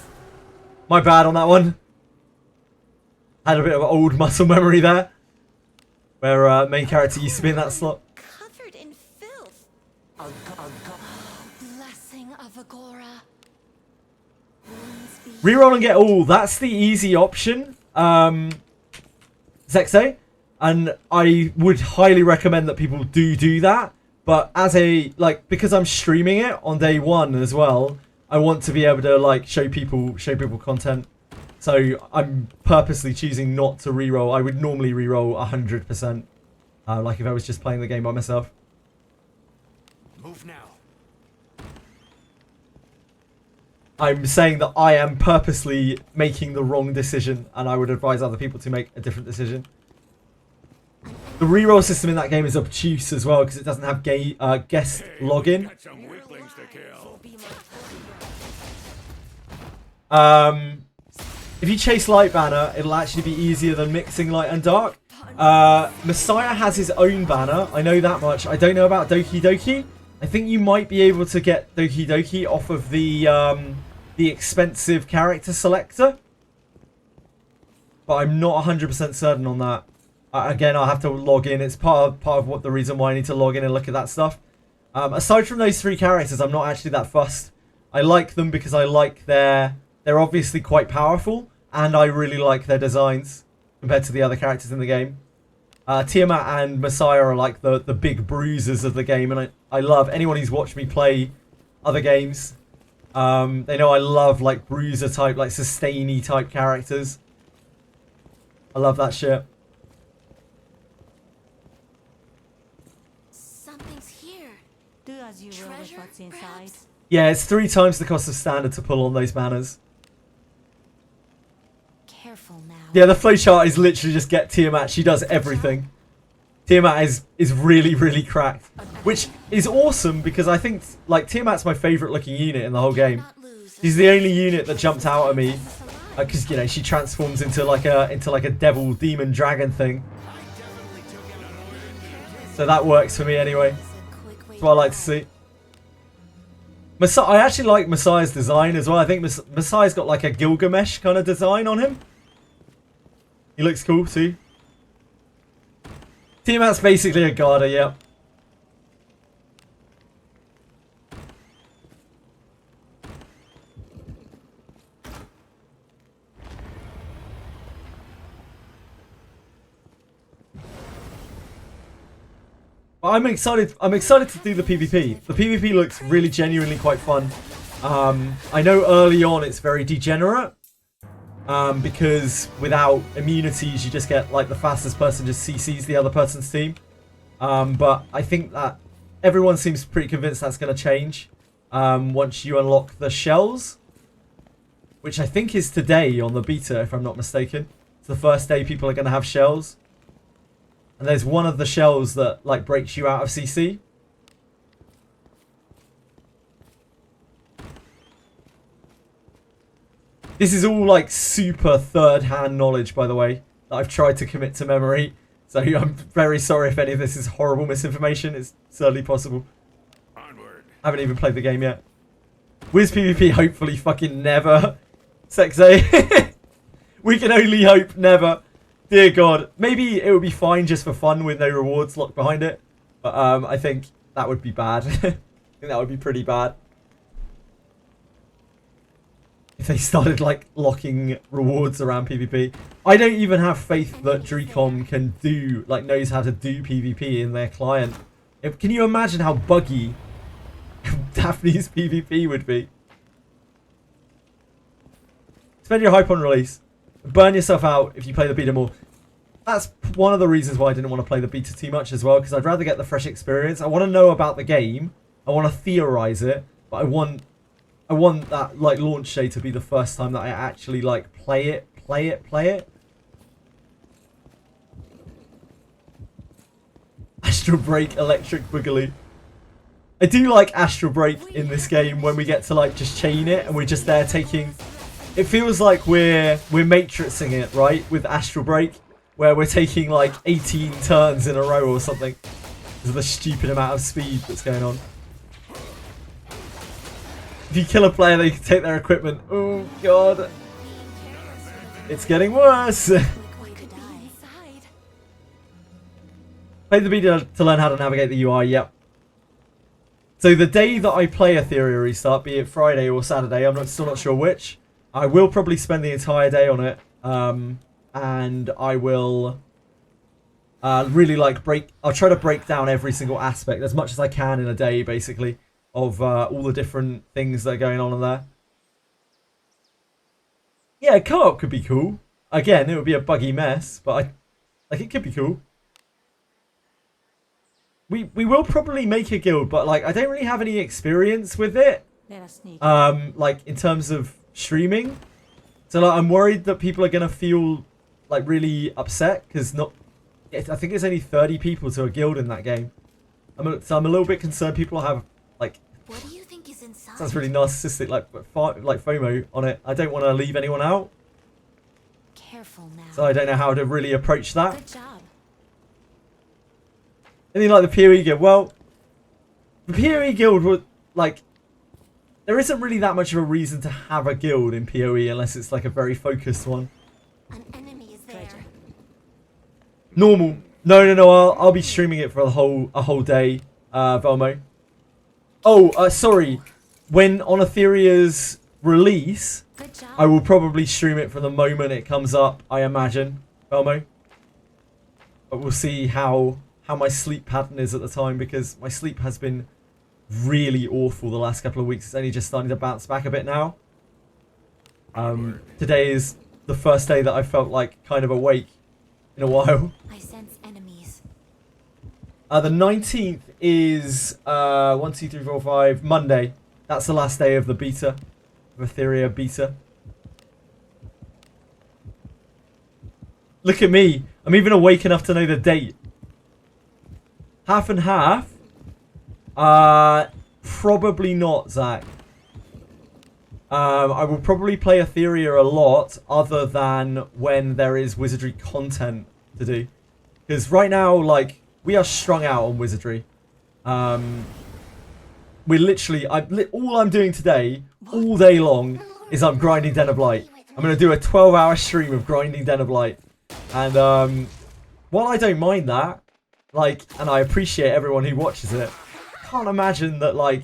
My bad on that one. Had a bit of old muscle memory there. Where main character used to be in that slot. Covered in filth. Blessing of Agora. Reroll and get all. That's the easy option. Zexay. And I would highly recommend that people do that. But as a, like, because I'm streaming it on day one as well, I want to be able to, like, show people content. So I'm purposely choosing not to reroll. I would normally reroll 100%. Like if I was just playing the game by myself. Move now. I'm saying that I am purposely making the wrong decision, and I would advise other people to make a different decision. The reroll system in that game is obtuse as well, because it doesn't have guest login. Got some weaklings to kill. If you chase light banner, it'll actually be easier than mixing light and dark. Messiah has his own banner. I know that much. I don't know about Doki Doki. I think you might be able to get Doki Doki off of the expensive character selector, but I'm not 100% certain on that. Again, I'll have to log in. It's part of what the reason why I need to log in and look at that stuff. Aside from those three characters, I'm not actually that fussed. I like them because I like they're obviously quite powerful, and I really like their designs compared to the other characters in the game. Tiamat and Messiah are like the big bruisers of the game, and I love anyone who's watched me play other games. They know I love like bruiser type, like sustainy type characters. I love that shit. Something's here. Do as you will with Treasure, what's inside. perhaps? Yeah, it's 3 times the cost of standard to pull on those banners. Careful now. Yeah, the flowchart is literally just get Tiamat. She does everything. Tiamat is really, really cracked. Which is awesome because I think, like, Tiamat's my favourite looking unit in the whole game. She's the only unit that jumped out at me. Because, you know, she transforms into like a devil, demon, dragon thing. So that works for me anyway. That's what I like to see. I actually like Messiah's design as well. I think Messiah's got like a Gilgamesh kind of design on him. He looks cool too. Tiamat's basically a Garda, yeah. I'm excited to do the PvP. The PvP looks really genuinely quite fun. I know early on it's very degenerate. Because without immunities you just get like the fastest person just CCs the other person's team. But I think that everyone seems pretty convinced that's going to change once you unlock the shells. Which I think is today on the beta, if I'm not mistaken. It's the first day people are going to have shells. And there's one of the shells that like breaks you out of CC. This is all like super third-hand knowledge, by the way, that I've tried to commit to memory. So I'm very sorry if any of this is horrible misinformation. It's certainly possible. Onward. I haven't even played the game yet. Wiz PvP, hopefully fucking never. Sexay. We can only hope never. Dear God. Maybe it would be fine just for fun with no rewards locked behind it. But I think that would be bad. I think that would be pretty bad. If they started like locking rewards around PvP. I don't even have faith that Drcom can do, like knows how to do PvP in their client. Can you imagine how buggy Daphne's PvP would be? Spend your hype on release. Burn yourself out if you play the beta more. That's one of the reasons why I didn't want to play the beta too much as well, because I'd rather get the fresh experience. I want to know about the game. I want to theorize it, but I want that like launch day to be the first time that I actually like play it. Astral Break, Electric Boogaloo. I do like Astral Break in this game when we get to like just chain it and we're just there taking. It feels like we're matrixing it, right, with Astral Break, where we're taking like 18 turns in a row or something because of the stupid amount of speed that's going on. If you kill a player, they can take their equipment. Oh god, it's getting worse. What could be inside? Play the beta to learn how to navigate the UI. Yep. So the day that I play Etheria Restart, be it Friday or Saturday, I'm still not sure which, I will probably spend the entire day on it, and I will really like I'll try to break down every single aspect as much as I can in a day, basically, of all the different things that are going on in there. Yeah, co-op could be cool. Again, it would be a buggy mess, but it could be cool. We will probably make a guild, but like I don't really have any experience with it. Let us sneak. Like in terms of streaming, so like I'm worried that people are gonna feel like really upset because I think it's only 30 people to a guild in that game. So I'm a little bit concerned people have like. What do you think is inside? Sounds really narcissistic, like FOMO on it. I don't want to leave anyone out, Careful now. so I don't know how to really approach that. Good job. Anything like the PoE guild? Well, the PoE guild would like. There isn't really that much of a reason to have a guild in PoE unless it's like a very focused one. An enemy is there. Normal. No. I'll be streaming it for a whole day, Velmo. Oh, sorry. When on Etheria's release, Good job. I will probably stream it from the moment it comes up, I imagine, Velmo. But we'll see how my sleep pattern is at the time, because my sleep has been really awful the last couple of weeks. It's only just starting to bounce back a bit now. Today is the first day that I felt like kind of awake in a while. I sense enemies. The 19th is 1, 2, 3, 4, 5 Monday. That's the last day of the beta, of Etheria beta. Look at me. I'm even awake enough to know the date. Half and half. Probably not, Zach. I will probably play Etheria a lot, other than when there is Wizardry content to do. Because right now, like, we are strung out on Wizardry. We're literally, all I'm doing today, all day long, is I'm grinding Den of Light. I'm going to do a 12-hour stream of grinding Den of Light. And while I don't mind that, like, and I appreciate everyone who watches it, I can't imagine that, like,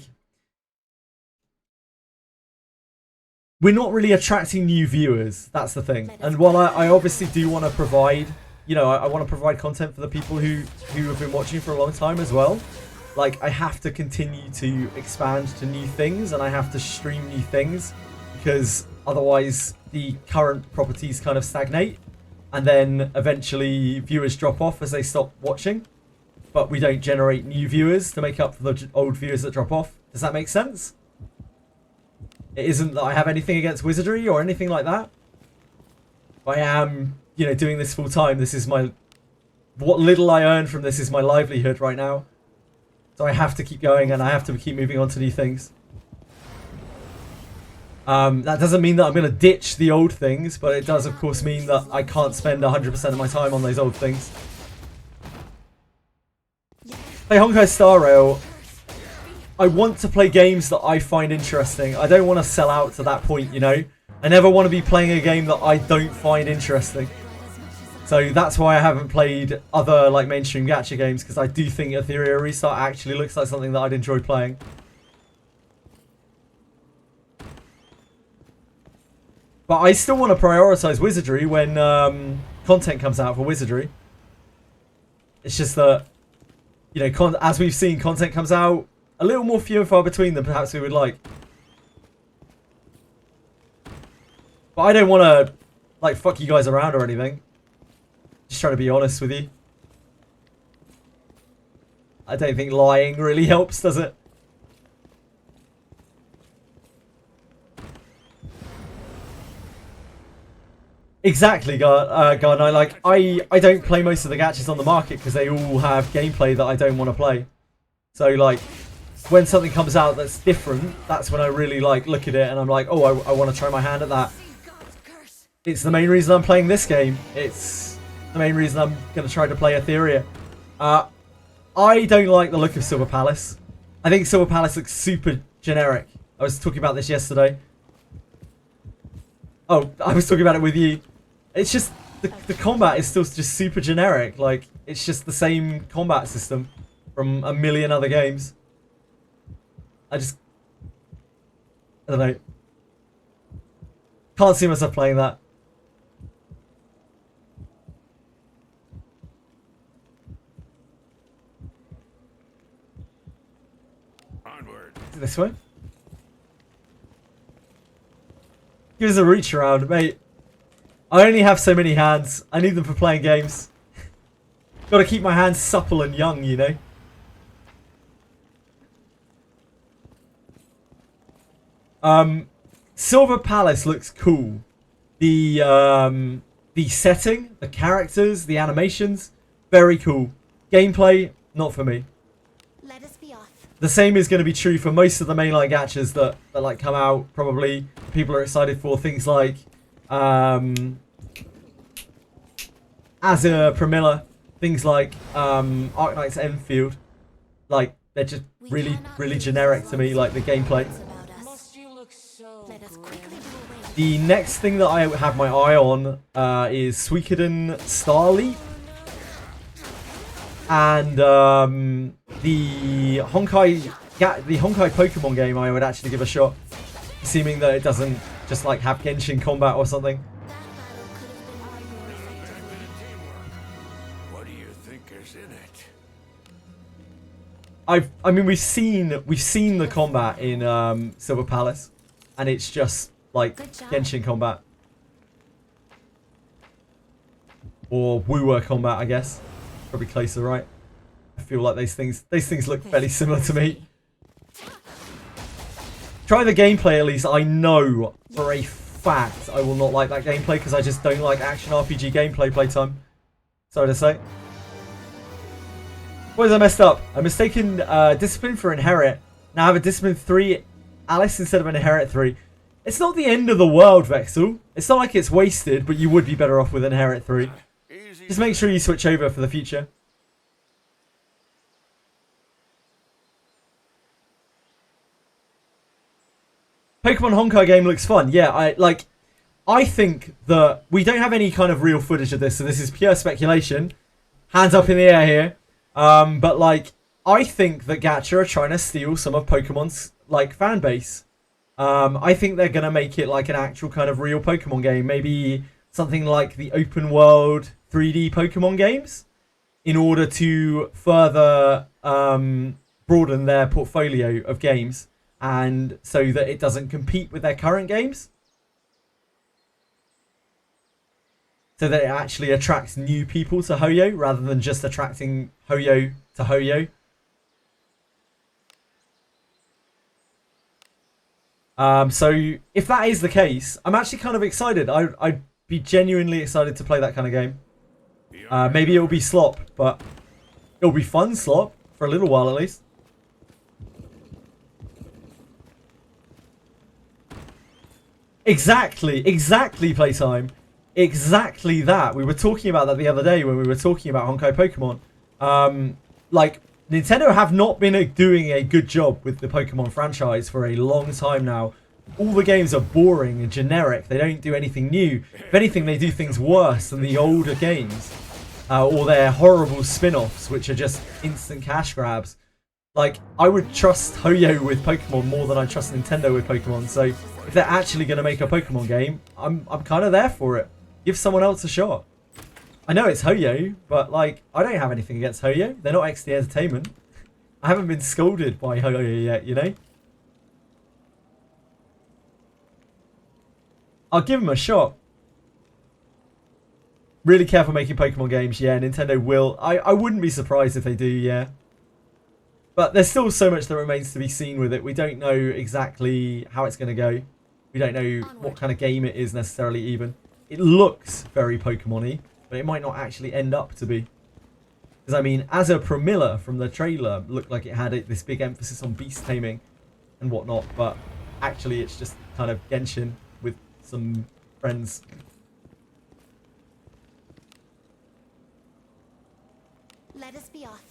we're not really attracting new viewers. That's the thing. And while I obviously do want to provide, you know, I want to provide content for the people who have been watching for a long time as well. Like, I have to continue to expand to new things, and I have to stream new things, because otherwise the current properties kind of stagnate, and then eventually viewers drop off as they stop watching, but we don't generate new viewers to make up for the old viewers that drop off. Does that make sense? It isn't that I have anything against Wizardry or anything like that. I am, you know, doing this full time. This is what little I earn from this is my livelihood right now. So I have to keep going, and I have to keep moving on to new things. That doesn't mean that I'm going to ditch the old things, but it does, of course, mean that I can't spend 100% of my time on those old things. Play Honkai Star Rail. I want to play games that I find interesting. I don't want to sell out to that point, you know? I never want to be playing a game that I don't find interesting. So that's why I haven't played other, like, mainstream gacha games, because I do think Etheria Restart actually looks like something that I'd enjoy playing. But I still want to prioritize Wizardry when content comes out for Wizardry. It's just that, you know, as we've seen, content comes out a little more few and far between than perhaps we would like. But I don't want to, like, fuck you guys around or anything. Just trying to be honest with you. I don't think lying really helps, does it? Exactly, Garno. Like, I don't play most of the gachas on the market because they all have gameplay that I don't want to play. So, like, when something comes out that's different, that's when I really like look at it and I'm like, oh, I want to try my hand at that. See God's curse. It's the main reason I'm playing this game. It's the main reason I'm going to try to play Etheria. I don't like the look of Silver Palace. I think Silver Palace looks super generic. I was talking about this yesterday. Oh, I was talking about it with you. It's just, the combat is still just super generic. Like, it's just the same combat system from a million other games. I don't know. Can't see myself playing that. Onward. This way? Give us a reach around, mate. I only have so many hands. I need them for playing games. Gotta keep my hands supple and young, you know? Silver Palace looks cool. The setting, the characters, the animations, very cool. Gameplay, not for me. Let us be off. The same is going to be true for most of the mainline gachas that like come out. Probably people are excited for things like Azure, Pramila, things like Arknight's Enfield. Like they're just really generic to me. Like the gameplay. About us. Must you look so Let us grim? quickly do away. The next thing that I have my eye on is Suikoden Starleap. And the Honkai Pokemon game I would actually give a shot, assuming that it doesn't just like have Genshin combat or something. That battle could have been more effective. What do you think is in it? I mean we've seen the combat in Silver Palace, and it's just like Good job. Genshin combat or Wooer combat, I guess. Probably closer, right? I feel like these things look fairly similar to me. Try the gameplay at least. I know for a fact I will not like that gameplay because I just don't like action RPG gameplay playtime. Sorry to say. What is I messed up? I mistaken Discipline for Inherit. Now I have a Discipline 3 Alice instead of an Inherit 3. It's not the end of the world, Vexel. It's not like it's wasted, but you would be better off with Inherit 3. Easy. Just make sure you switch over for the future. Pokemon Honkai game looks fun. Yeah, I think that we don't have any kind of real footage of this, so this is pure speculation. Hands up in the air here. But like, I think that Gacha are trying to steal some of Pokemon's like fan base. I think they're gonna make it like an actual kind of real Pokemon game. Maybe something like the open world 3D Pokemon games, in order to further broaden their portfolio of games, and so that it doesn't compete with their current games, so that it actually attracts new people to Hoyo rather than just attracting Hoyo to Hoyo. So if that is the case, I'm actually kind of excited. I'd be genuinely excited to play that kind of game. Maybe it'll be slop, but it'll be fun slop for a little while at least. Exactly, playtime. Exactly that. We were talking about that the other day when we were talking about Honkai Pokemon. Like, Nintendo have not been doing a good job with the Pokemon franchise for a long time now. All the games are boring and generic. They don't do anything new. If anything, they do things worse than the older games. Or their horrible spin-offs, which are just instant cash grabs. Like, I would trust Hoyo with Pokemon more than I trust Nintendo with Pokemon. So, if they're actually going to make a Pokemon game, I'm kind of there for it. Give someone else a shot. I know it's Hoyo, but, like, I don't have anything against Hoyo. They're not XD Entertainment. I haven't been scolded by Hoyo yet, you know? I'll give them a shot. Really careful making Pokemon games. Yeah, Nintendo will. I wouldn't be surprised if they do, yeah. But there's still so much that remains to be seen with it. We don't know exactly how it's going to go. We don't know what kind of game it is necessarily even. It looks very Pokemon-y, but it might not actually end up to be. Because I mean, as a Premilla from the trailer, looked like it had this big emphasis on beast taming and whatnot, but actually it's just kind of Genshin with some friends. Let us be off.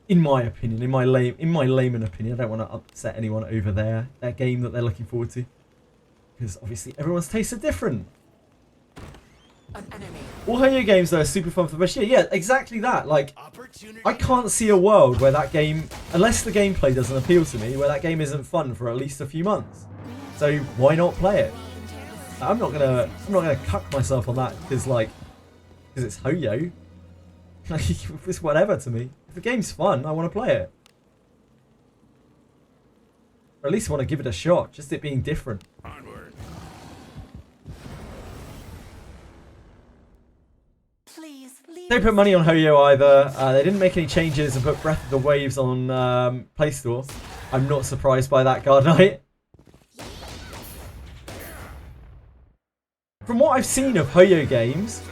In my opinion, in my layman opinion, I don't want to upset anyone over their game that they're looking forward to, because obviously everyone's tastes are different. An enemy. All Hoyo games though are super fun for the first year. Yeah, exactly that. Like, Opportunity. I can't see a world where that game, unless the gameplay doesn't appeal to me, where that game isn't fun for at least a few months. So why not play it? I'm not gonna cuck myself on that because it's Hoyo. Like, it's whatever to me. If the game's fun, I want to play it. Or at least want to give it a shot, just it being different. Onward. Please leave. Don't put money on Hoyo either. They didn't make any changes and put Breath of the Waves on Play Store. I'm not surprised by that, Guard Knight. From what I've seen of Hoyo games,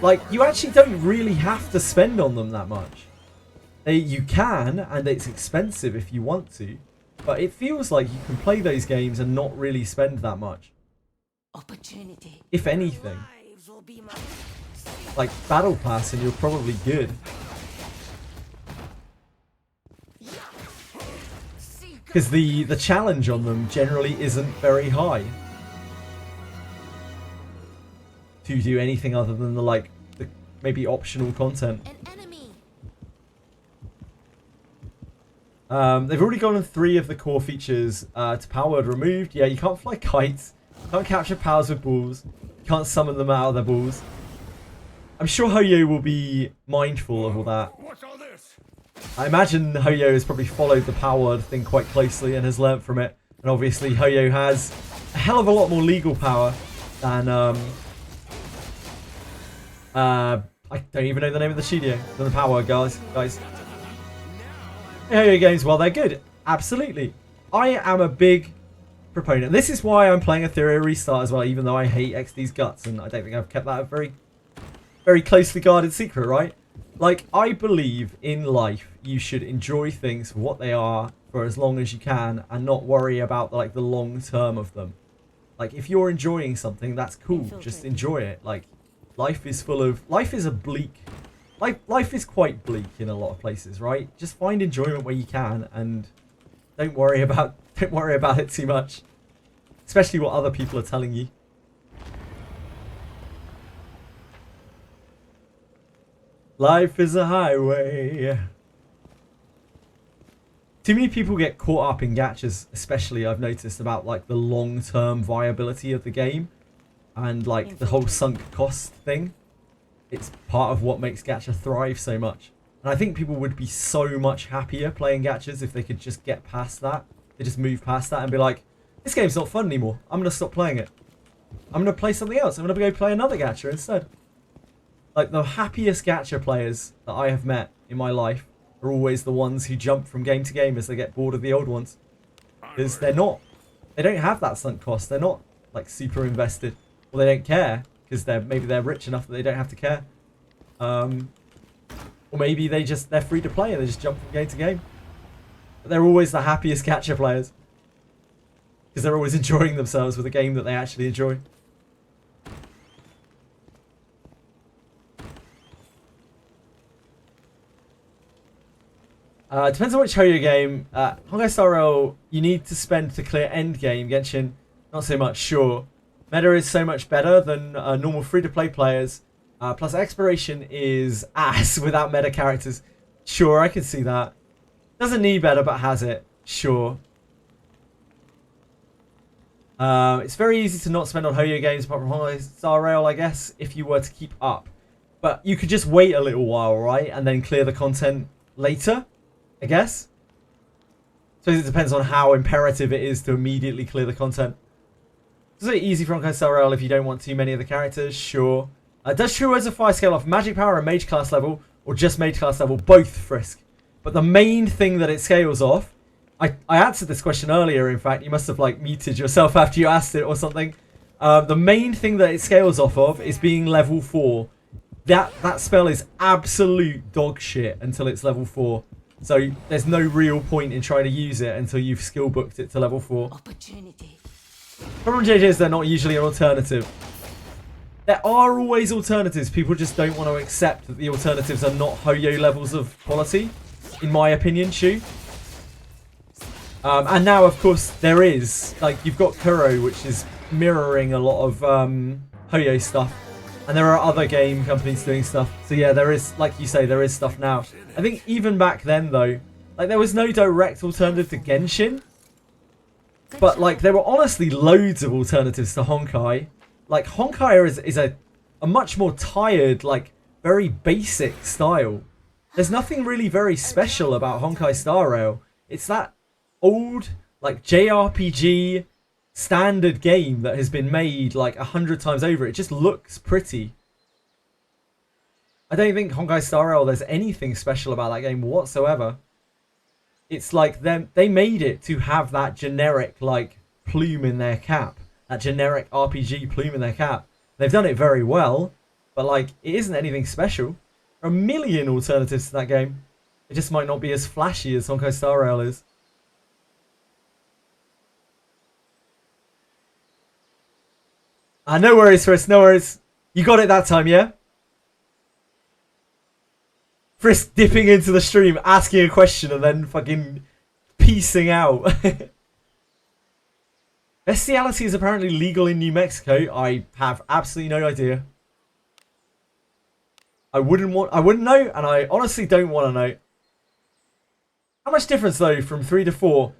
like, you actually don't really have to spend on them that much. You can, and it's expensive if you want to, but it feels like you can play those games and not really spend that much. Opportunity. If anything. Lives will be my. Like, Battle Pass and you're probably good. Because the challenge on them generally isn't very high. To do anything other than the maybe optional content. An enemy. They've already gone on 3 of the core features to power word removed. Yeah, you can't fly kites, can't capture powers with balls, you can't summon them out of their balls. I'm sure Hoyo will be mindful of all that. What's all this? I imagine Hoyo has probably followed the power word thing quite closely and has learnt from it. And obviously Hoyo has a hell of a lot more legal power than I don't even know the name of the studio. Than the power guys. Hey, games, well, they're good. Absolutely. I am a big proponent. This is why I'm playing Ethereal Restart as well, even though I hate XD's guts, and I don't think I've kept that a very, very closely guarded secret, right? Like, I believe in life you should enjoy things for what they are for as long as you can and not worry about the long term of them. Like, if you're enjoying something, that's cool. Just enjoy it. Like, life is a bleak. Life is quite bleak in a lot of places, right? Just find enjoyment where you can and don't worry about it too much. Especially what other people are telling you. Life is a highway. Too many people get caught up in gachas, especially I've noticed, about the long-term viability of the game and the whole sunk cost thing. It's part of what makes gacha thrive so much. And I think people would be so much happier playing gachas if they could just get past that. They just move past that and be like, this game's not fun anymore. I'm going to stop playing it. I'm going to play something else. I'm going to go play another gacha instead. Like, the happiest gacha players that I have met in my life are always the ones who jump from game to game as they get bored of the old ones. Because they don't have that sunk cost. They're not super invested. Or they don't care. Because maybe they're rich enough that they don't have to care. Or maybe they're free to play and they just jump from game to game. But they're always the happiest gacha players. Because they're always enjoying themselves with a game that they actually enjoy. Depends on which Hoyo game. Honkai Star Rail, you need to spend to clear endgame. Genshin, not so much, sure. Meta is so much better than normal free-to-play players. Plus, exploration is ass without meta characters. Sure, I can see that. Doesn't need better, but has it. Sure. It's very easy to not spend on Hoyo games apart from Honkai Star Rail, I guess, if you were to keep up. But you could just wait a little while, right? And then clear the content later, I guess. So it depends on how imperative it is to immediately clear the content. Is it easy for Honkai Star Rail if you don't want too many of the characters? Sure. Does True Words of Fire scale off magic power and mage class level, or just mage class level? Both, Frisk. But the main thing that it scales off, I answered this question earlier, in fact. You must have muted yourself after you asked it or something. The main thing that it scales off of is being level 4. That spell is absolute dog shit until it's level 4. So there's no real point in trying to use it until you've skill booked it to level 4. Opportunity. Problem with JJ is they're not usually an alternative. There are always alternatives. People just don't want to accept that the alternatives are not Hoyo levels of quality, in my opinion, Shu. And now, of course, there is. Like, you've got Kuro, which is mirroring a lot of Hoyo stuff. And there are other game companies doing stuff. So yeah, there is, like you say, there is stuff now. I think even back then, though, like, there was no direct alternative to Genshin. But, like, there were honestly loads of alternatives to Honkai. Like, Honkai is a much more tired, like, very basic style. There's nothing really very special about Honkai Star Rail. It's that old, like, JRPG standard game that has been made, like, 100 times over. It just looks pretty. I don't think Honkai Star Rail, there's anything special about that game whatsoever. It's like they made it to have that generic, like, plume in their cap. That generic RPG plume in their cap. They've done it very well, but, like, it isn't anything special. There are a million alternatives to that game. It just might not be as flashy as Honkai Star Rail is. No worries, Frisk, no worries. You got it that time, yeah? Frisk dipping into the stream, asking a question, and then fucking piecing out. Bestiality is apparently legal in New Mexico. I have absolutely no idea. I wouldn't know, and I honestly don't want to know. How much difference, though, from 3 to 4?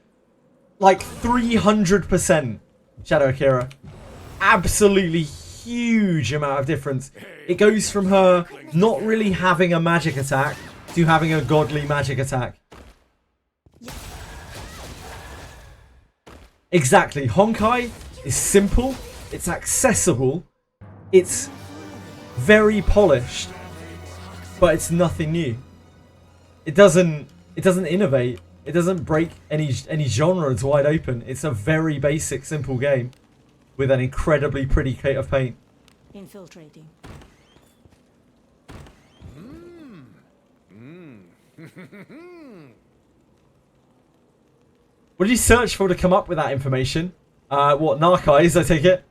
Like 300%. Shadow Akira. Absolutely huge amount of difference. It goes from her not really having a magic attack to having a godly magic attack. Exactly. Honkai is simple, it's accessible, it's very polished, but it's nothing new. It doesn't innovate. It doesn't break any genres wide open. It's a very basic, simple game with an incredibly pretty coat of paint. Infiltrating. What did you search for to come up with that information? What, narc eyes, I take it?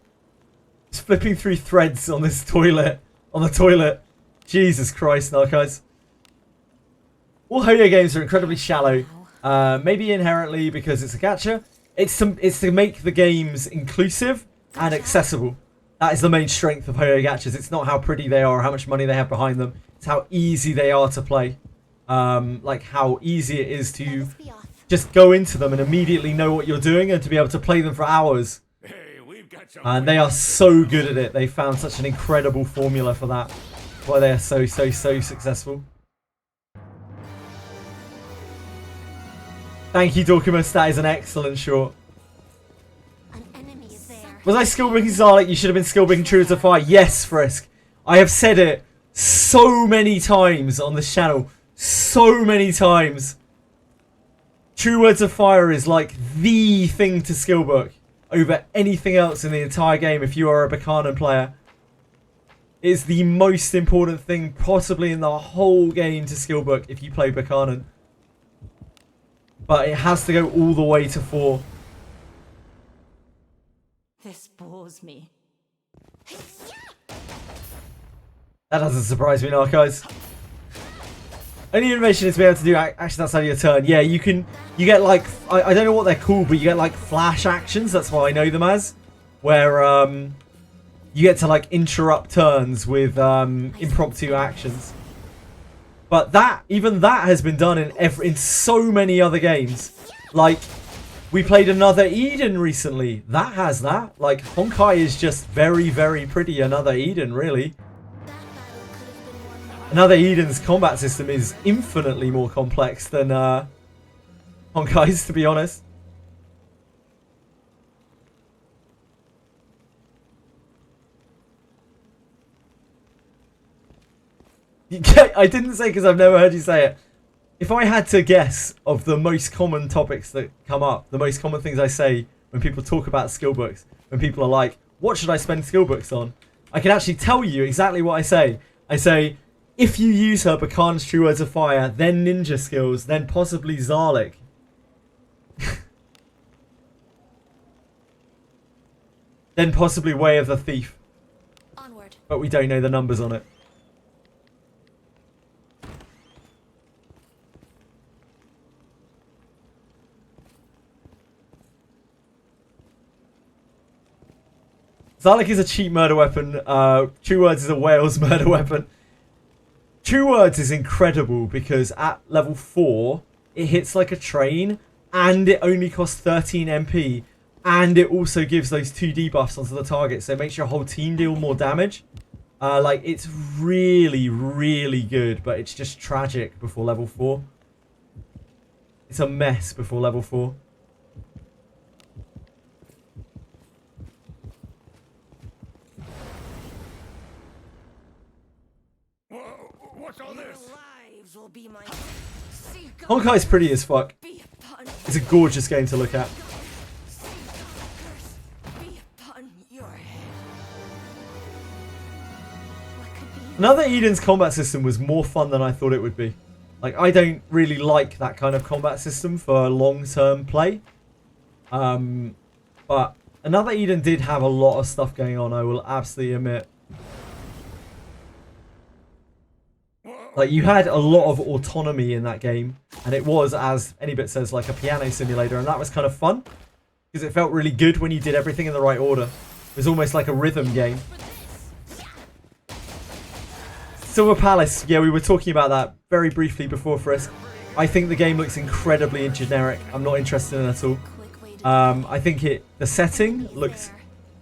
Just flipping through threads on this toilet. On the toilet. Jesus Christ, narc eyes. All Hoyo games are incredibly shallow. Maybe inherently because it's a gacha. It's to make the games inclusive and accessible. That is the main strength of Hoyo gachas. It's not how pretty they are or how much money they have behind them. It's how easy they are to play. Like how easy it is to just go into them and immediately know what you're doing and to be able to play them for hours. Hey, we've got some And they are so good at it. They found such an incredible formula for that. That's why they are so successful. Thank you, Dorkimus. That is an excellent short. An enemy is there. Was I skill breaking Zarlik? You should have been skill breaking True to Fire. Yes, Frisk. I have said it so many times on this channel. So many times. True Words of Fire is like the thing to skill book over anything else in the entire game if you are a Buchanan player. It is the most important thing possibly in the whole game to skill book if you play Buchanan. But it has to go all the way to 4. This bores me. That doesn't surprise me now, guys. Only innovation is to be able to do actions outside of your turn. Yeah, you get like, I don't know what they're called, but you get like flash actions, that's what I know them as. Where you get to like interrupt turns with impromptu actions. But even that has been done in so many other games. Like, we played another Eden recently. That has that. Like, Honkai is just very, very pretty another Eden, really. Another Eden's combat system is infinitely more complex than Honkai's, to be honest. I didn't say because I've never heard you say it. If I had to guess of the most common topics that come up, the most common things I say when people talk about skill books, when people are like, what should I spend skill books on? I can actually tell you exactly what I say. I say, if you use her Bakan's True Words of Fire, then ninja skills, then possibly Zarlik. Then possibly Way of the Thief. Onward. But we don't know the numbers on it. Zarlik is a cheap murder weapon. True Words is a Wales murder weapon. True Words is incredible because at level 4, it hits like a train and it only costs 13 MP. And it also gives those 2 debuffs onto the target, so it makes your whole team deal more damage. Like, it's really, really good, but it's just tragic before level 4. It's a mess before level 4. What's all Your this? lives will be my. See God Honkai's pretty as fuck. be upon It's a gorgeous game to look at. See God's curse be upon your head. What could be? Another Eden's combat system was more fun than I thought it would be. Like, I don't really like that kind of combat system for long-term play. But Another Eden did have a lot of stuff going on, I will absolutely admit. Like, you had a lot of autonomy in that game, and it was, as Anybit says, like a piano simulator, and that was kind of fun, because it felt really good when you did everything in the right order. It was almost like a rhythm game. Silver Palace, yeah, we were talking about that very briefly before Frisk. I think the game looks incredibly generic. I'm not interested in it at all. I think the setting looks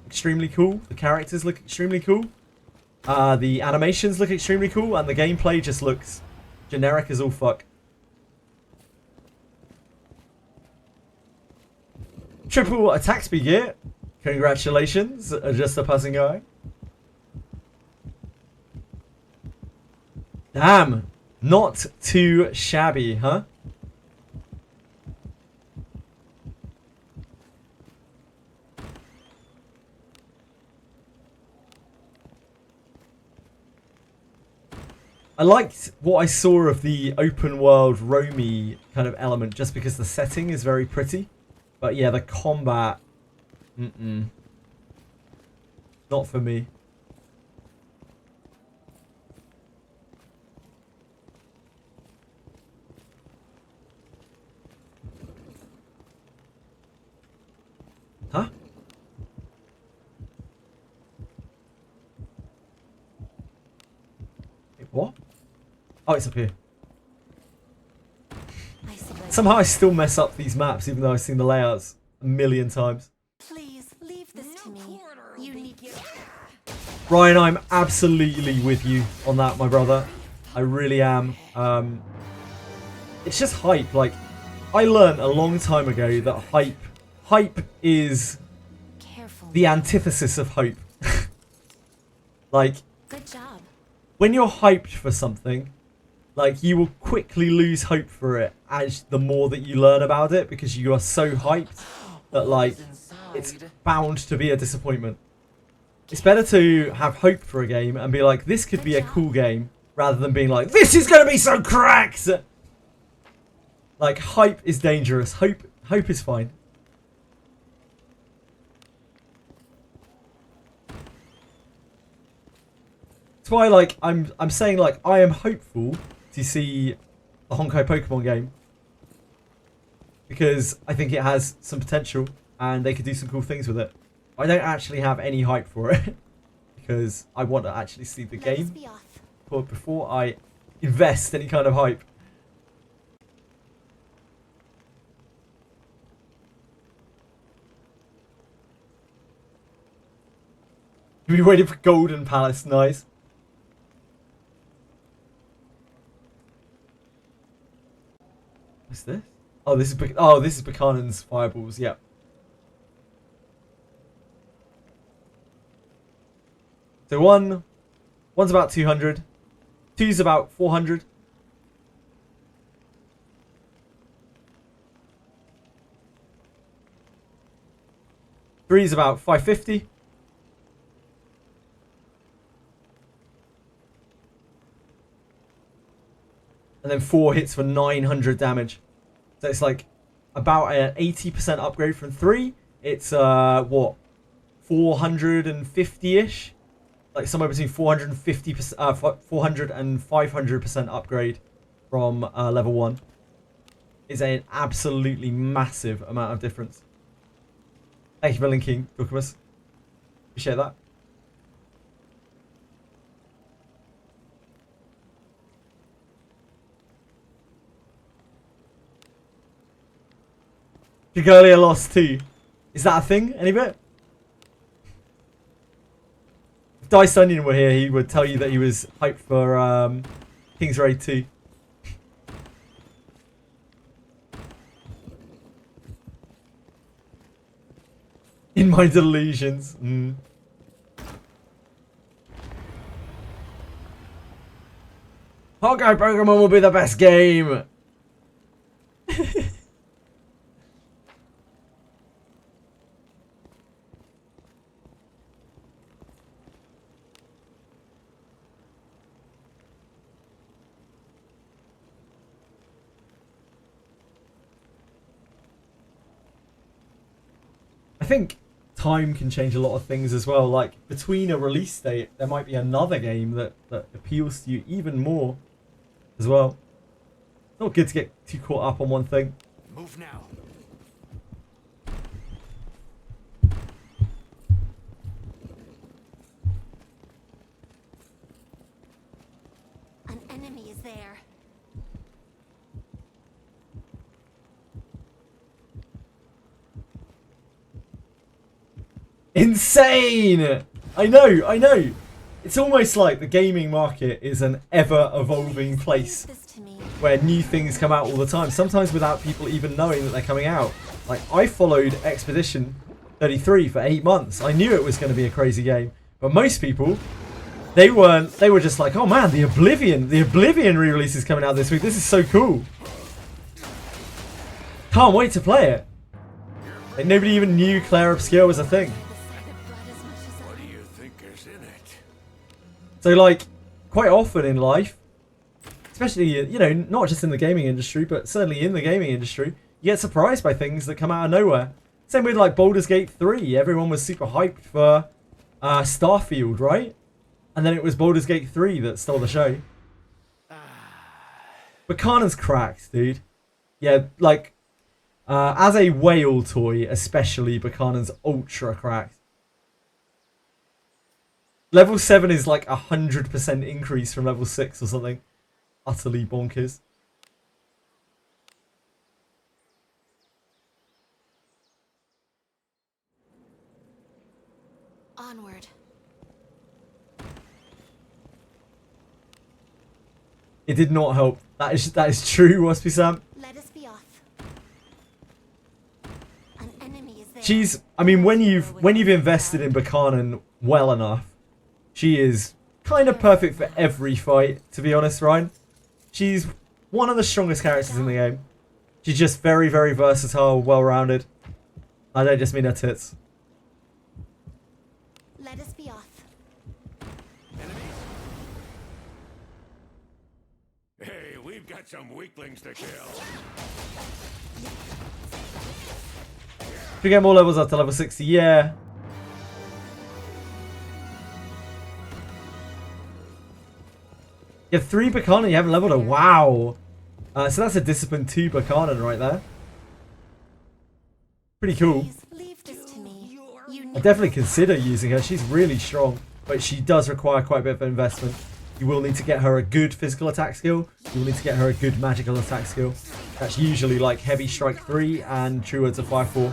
extremely cool. The characters look extremely cool. The animations look extremely cool, and the gameplay just looks generic as all fuck. Triple attack speed gear. Congratulations, just a passing guy. Damn, not too shabby, huh? I liked what I saw of the open world roamy kind of element just because the setting is very pretty. But yeah, the combat, not for me. Huh? Wait, what? Oh, it's up here. Somehow I still mess up these maps even though I've seen the layouts a million times. Please leave this to me. You need to. Ryan, I'm absolutely with you on that, my brother. I really am. It's just hype. Like, I learned a long time ago that hype is Careful. the antithesis of hope. Like, Good job. when you're hyped for something, like, you will quickly lose hope for it as the more that you learn about it, because you are so hyped that, like, it's bound to be a disappointment. It's better to have hope for a game and be like, this could be a cool game, rather than being like, this is going to be so cracked! Like, hype is dangerous. Hope is fine. That's why, like, I'm saying, like, I am hopeful to see a Honkai Pokemon game, because I think it has some potential and they could do some cool things with it. I don't actually have any hype for it because I want to actually see the Let us game be off. before I invest any kind of hype. We waited for Golden Palace, nice. What's this? Oh, this is Buchanan's fireballs. Yep. So one's about 200, two's about 400. Three's about 550. and then 4 hits for 900 damage. So it's like about an 80% upgrade from 3. It's what, 450-ish, like somewhere between 400 and 500% upgrade from level 1. Is an absolutely massive amount of difference. Thank you for linking, Dukamus. Appreciate that. Dragalia lost 2. Is that a thing? Any bit? If Dice Onion were here, he would tell you that he was hyped for King's Raid 2. In my delusions. Hawkeye Pokemon will be the best game. I think time can change a lot of things as well. Like, between a release date, there might be another game that appeals to you even more as well. It's not good to get too caught up on one thing. Move now. An enemy is there. Insane! I know. It's almost like the gaming market is an ever-evolving place This to me. where new things come out all the time, sometimes without people even knowing that they're coming out. Like, I followed Expedition 33 for 8 months. I knew it was going to be a crazy game, but most people, they were just like, oh man, the Oblivion re-release is coming out this week. This is so cool. Can't wait to play it. Like, nobody even knew Claire Obscure was a thing. What do you think is in it? So, like, quite often in life, especially, you know, not just in the gaming industry, but certainly in the gaming industry, you get surprised by things that come out of nowhere. Same with, like, Baldur's Gate 3. Everyone was super hyped for Starfield, right? And then it was Baldur's Gate 3 that stole the show. But Buchanan's cracked, dude. Yeah, like, as a whale toy, especially, Buchanan's ultra cracked. Level 7 is like 100% increase from level 6 or something. Utterly bonkers. Onward. It did not help. That is true, Waspy Sam. Let us be off. An enemy is there. She's, I mean, when you've invested in Buchanan well enough, she is kind of perfect for every fight, to be honest, Ryan. She's one of the strongest characters in the game. She's just very, very versatile, well-rounded. I don't just mean her tits. Let us be off. Enemies? Hey, we've got some weaklings to kill. If we get more levels up to level 60, yeah. You have 3 Buchanan, you haven't leveled her. Wow. So that's a Discipline 2 Buchanan right there. Pretty cool. Please leave this to me. You I need definitely consider using her. She's really strong, but she does require quite a bit of investment. You will need to get her a good physical attack skill. You will need to get her a good magical attack skill. That's usually like Heavy Strike 3 and True Words of Fire 4.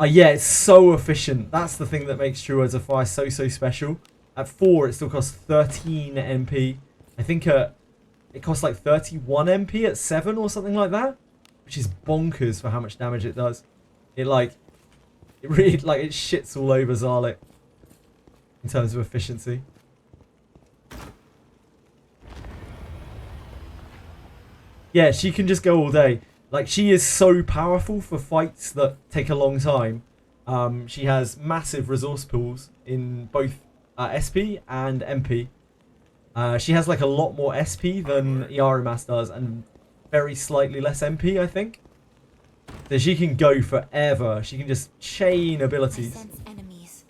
Yeah, it's so efficient. That's the thing that makes True Words of Fire so special. At 4, it still costs 13 MP. I think it costs like 31 MP at 7 or something like that, which is bonkers for how much damage it does. It really it shits all over Zarlik in terms of efficiency. Yeah, she can just go all day. Like, she is so powerful for fights that take a long time. She has massive resource pools in both SP and MP. She has like a lot more SP than Yarumas does, and very slightly less MP, I think. So she can go forever. She can just chain I abilities. sense enemies.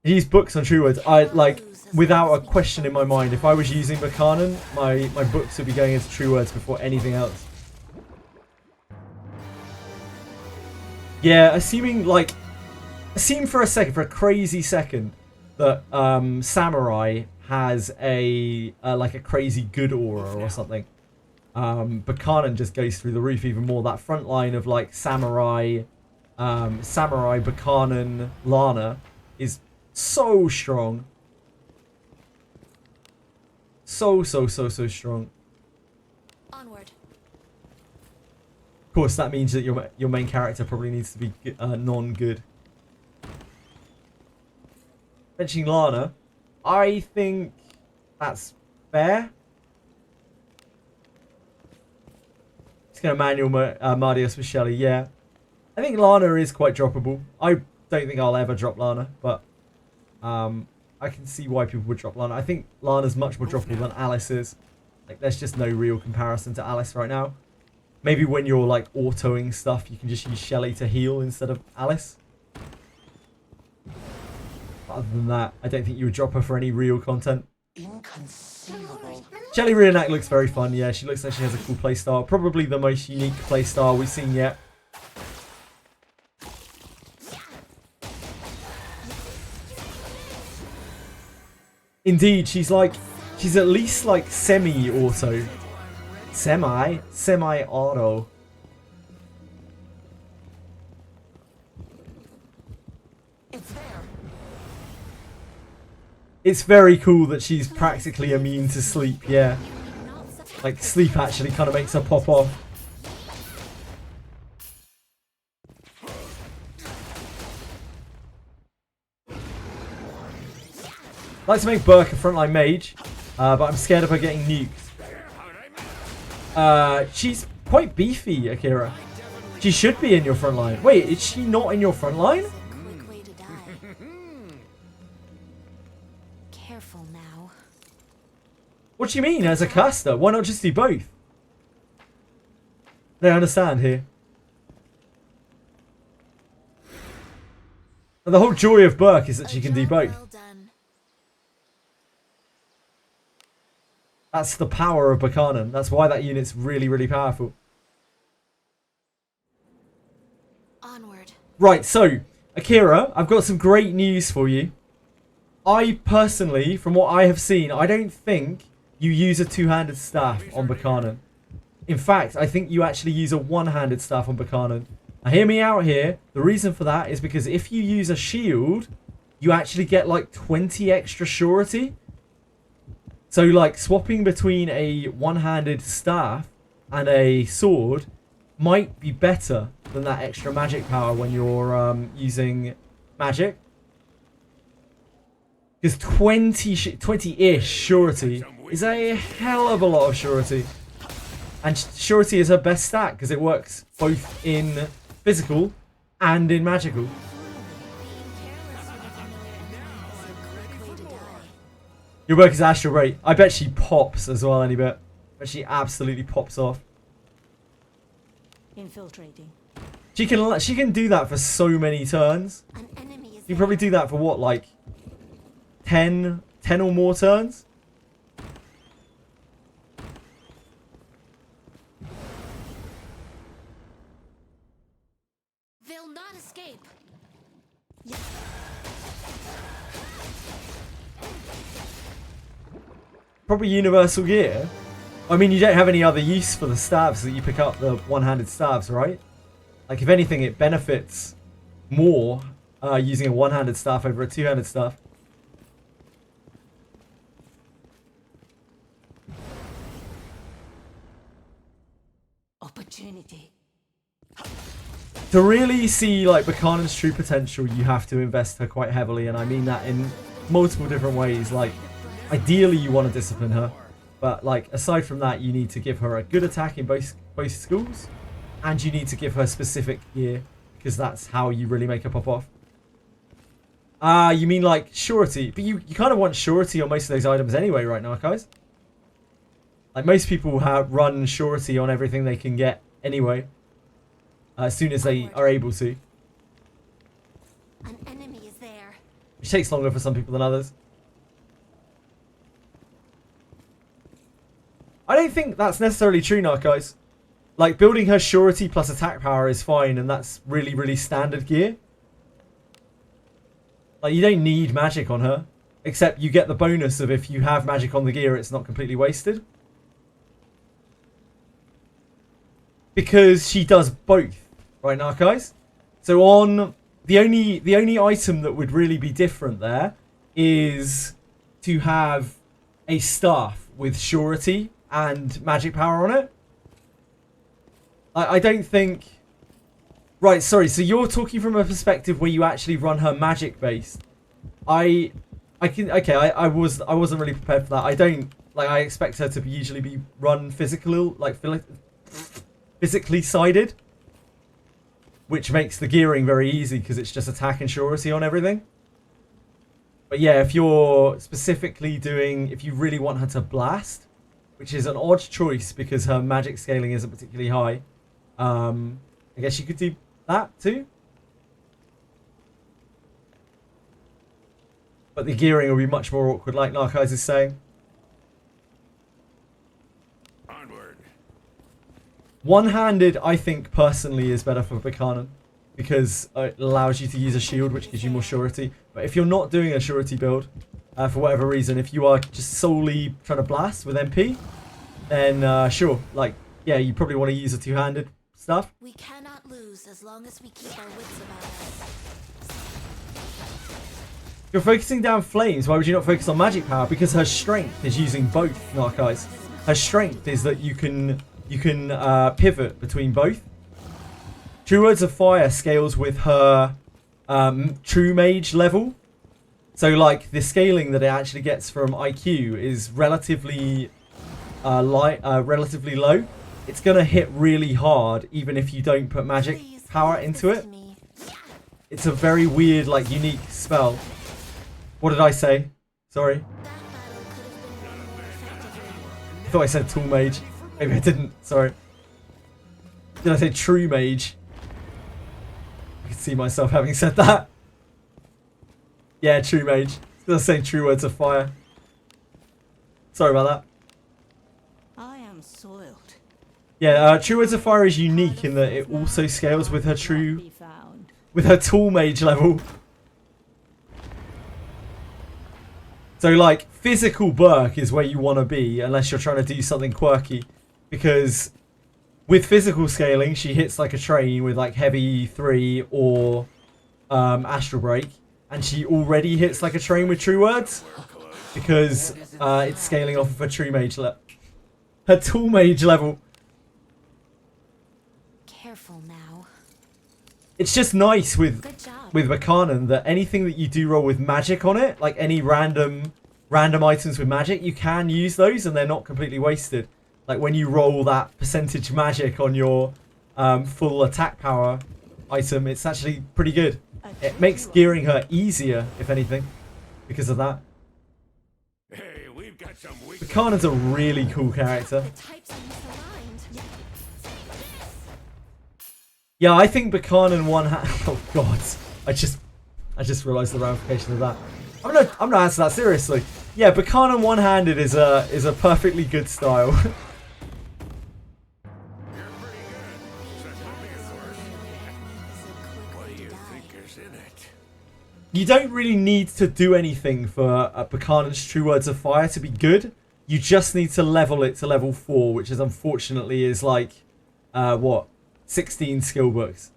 Use books on True Words. I like, without a question in my mind, if I was using Buchanan, my books would be going into True Words before anything else. Yeah, assuming like, assume for a second, for a crazy second, that Samurai has a like a crazy good aura or something. Buchanan just goes through the roof even more. That front line of like Samurai, Buchanan, Lana is so strong. So strong. Onward. Of course, that means that your main character probably needs to be non-good. Benching Lana, I think that's fair. Just gonna manual Mardios with Shelly, yeah. I think Lana is quite droppable. I don't think I'll ever drop Lana, but I can see why people would drop Lana. I think Lana's much more droppable than Alice is. Like, there's just no real comparison to Alice right now. Maybe when you're like autoing stuff, you can just use Shelly to heal instead of Alice. But other than that, I don't think you would drop her for any real content. Inconceivable. Shelly Reenact looks very fun, yeah. She looks like she has a cool playstyle. Probably the most unique playstyle we've seen yet. Indeed, she's at least like semi-auto. Semi-auto. It's there. It's very cool that she's practically immune to sleep, yeah. Like, sleep actually kind of makes her pop off. I'd like to make Burke a frontline mage, but I'm scared of her getting nuked. She's quite beefy, Akira. She should be in your frontline. Wait, is she not in your frontline? Quick way to die. Careful now. What do you mean, as a caster? Why not just do both? I don't understand here. And the whole joy of Burke is that she can do both. Well done. That's the power of Buchanan. That's why that unit's really, really powerful. Onward. Right, so, Akira, I've got some great news for you. I personally, from what I have seen, I don't think you use a two-handed staff on Buchanan. In fact, I think you actually use a one-handed staff on Buchanan. Now, hear me out here. The reason for that is because if you use a shield, you actually get like 20 extra surety. So, like, swapping between a one-handed staff and a sword might be better than that extra magic power when you're using magic. Because 20-ish surety is a hell of a lot of surety. And surety is her best stat because it works both in physical and in magical. Being careless with a familiar enemy is a quick way to die. Your work is Astral Ray. I bet she pops as well any bit. But she absolutely pops off. Infiltrating. She can do that for so many turns. An enemy is You can probably do that for what, like 10 or more turns? They'll not escape. Probably universal gear. I mean, you don't have any other use for the stabs that you pick up, the one-handed stabs, right? Like, if anything, it benefits more using a one-handed staff over a two-handed staff. Opportunity. To really see, like, Buchanan's true potential, you have to invest her quite heavily, and I mean that in multiple different ways. Like, ideally, you want to discipline her. But like aside from that, you need to give her a good attack in both schools, and you need to give her specific gear because that's how you really make her pop off. You mean like surety, but you kind of want surety on most of those items anyway, right now, guys? Like most people run surety on everything they can get anyway, as soon as they are able to. An enemy is there. Which takes longer for some people than others. I don't think that's necessarily true now, guys. Like, building her surety plus attack power is fine, and that's really, really standard gear. Like, you don't need magic on her. Except you get the bonus of if you have magic on the gear, it's not completely wasted. Because she does both. Right now, guys? So on... The only item that would really be different there is to have a staff with surety and magic power on it. I don't think... Right, sorry, so you're talking from a perspective where you actually run her magic based. I wasn't really prepared for that. I don't... Like, I expect her to usually be run physically sided. Which makes the gearing very easy because it's just attack and surety on everything. But yeah, if you're specifically doing... If you really want her to blast, which is an odd choice because her magic scaling isn't particularly high. I guess you could do that too. But the gearing will be much more awkward, like Narcise is saying. Onward. One-handed, I think, personally, is better for Buchanan. Because it allows you to use a shield, which gives you more surety. But if you're not doing a surety build, for whatever reason, if you are just solely trying to blast with MP, then sure. Like, yeah, you probably want to use a two-handed stuff. We cannot lose as long as we keep our wits about us. If you're focusing down flames, why would you not focus on magic power? Because her strength is using both, Narcise. Her strength is that you can pivot between both. True Words of Fire scales with her True Mage level. So, like, the scaling that it actually gets from IQ is relatively relatively low. It's gonna hit really hard, even if you don't put magic power into it. It's a very weird, like, unique spell. What did I say? Sorry. I thought I said Tool Mage. Maybe I didn't. Sorry. Did I say True Mage? I can see myself having said that. Yeah, True Mage. I was saying True Words of Fire. Sorry about that. I am soiled. Yeah, True Words of Fire is unique in that it also scales with her Tool Mage level. So, like, physical Burke is where you want to be, unless you're trying to do something quirky. Because with physical scaling, she hits like a train with, like, Heavy 3 or Astral Break. And she already hits like a train with True Words. Because it's scaling off of her True Mage her Tool Mage level. Careful now. It's just nice with Good job. Buchanan that anything that you do roll with magic on it, like any random items with magic, you can use those and they're not completely wasted. Like when you roll that percentage magic on your full attack power item, it's actually pretty good. It makes gearing her easier, if anything, because of that. Hey, we've got some weak. Buchanan's a really cool character. The types are misaligned. Yeah, I think Buchanan oh god. I just realised the ramification of that. I'm gonna answer that seriously. Yeah, Buchanan one-handed is a perfectly good style. You're pretty good. Such a big horse. What do you think is in it? You don't really need to do anything for Buchanan's True Words of Fire to be good. You just need to level it to level 4, which is unfortunately is like, what? 16 skill books.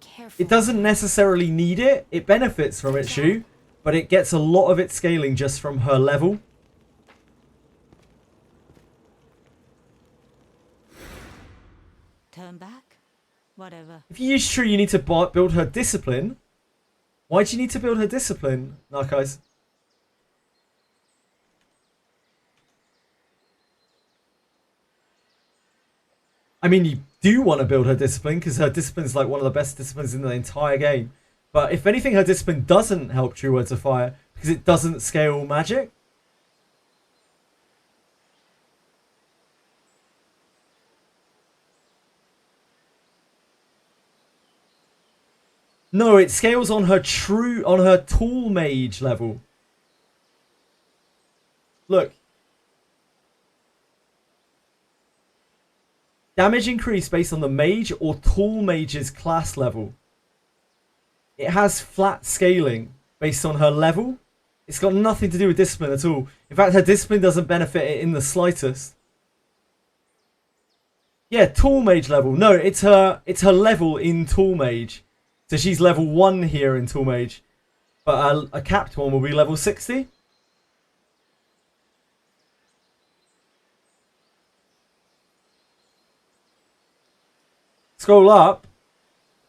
Careful. It doesn't necessarily need it. It benefits from it, Shu. But it gets a lot of its scaling just from her level. Turn back? Whatever. If you use True, you need to build her discipline. Why do you need to build her discipline, Narcise? I mean, you do want to build her discipline because her discipline's like one of the best disciplines in the entire game. But if anything, her discipline doesn't help True Words of Fire because it doesn't scale magic. No, it scales on her tool mage level. Look. Damage increase based on the mage or tool mage's class level. It has flat scaling based on her level. It's got nothing to do with discipline at all. In fact, her discipline doesn't benefit it in the slightest. Yeah, tool mage level. No, it's her level in tool mage. So she's level 1 here in tool mage. But a capped one will be level 60. Scroll up.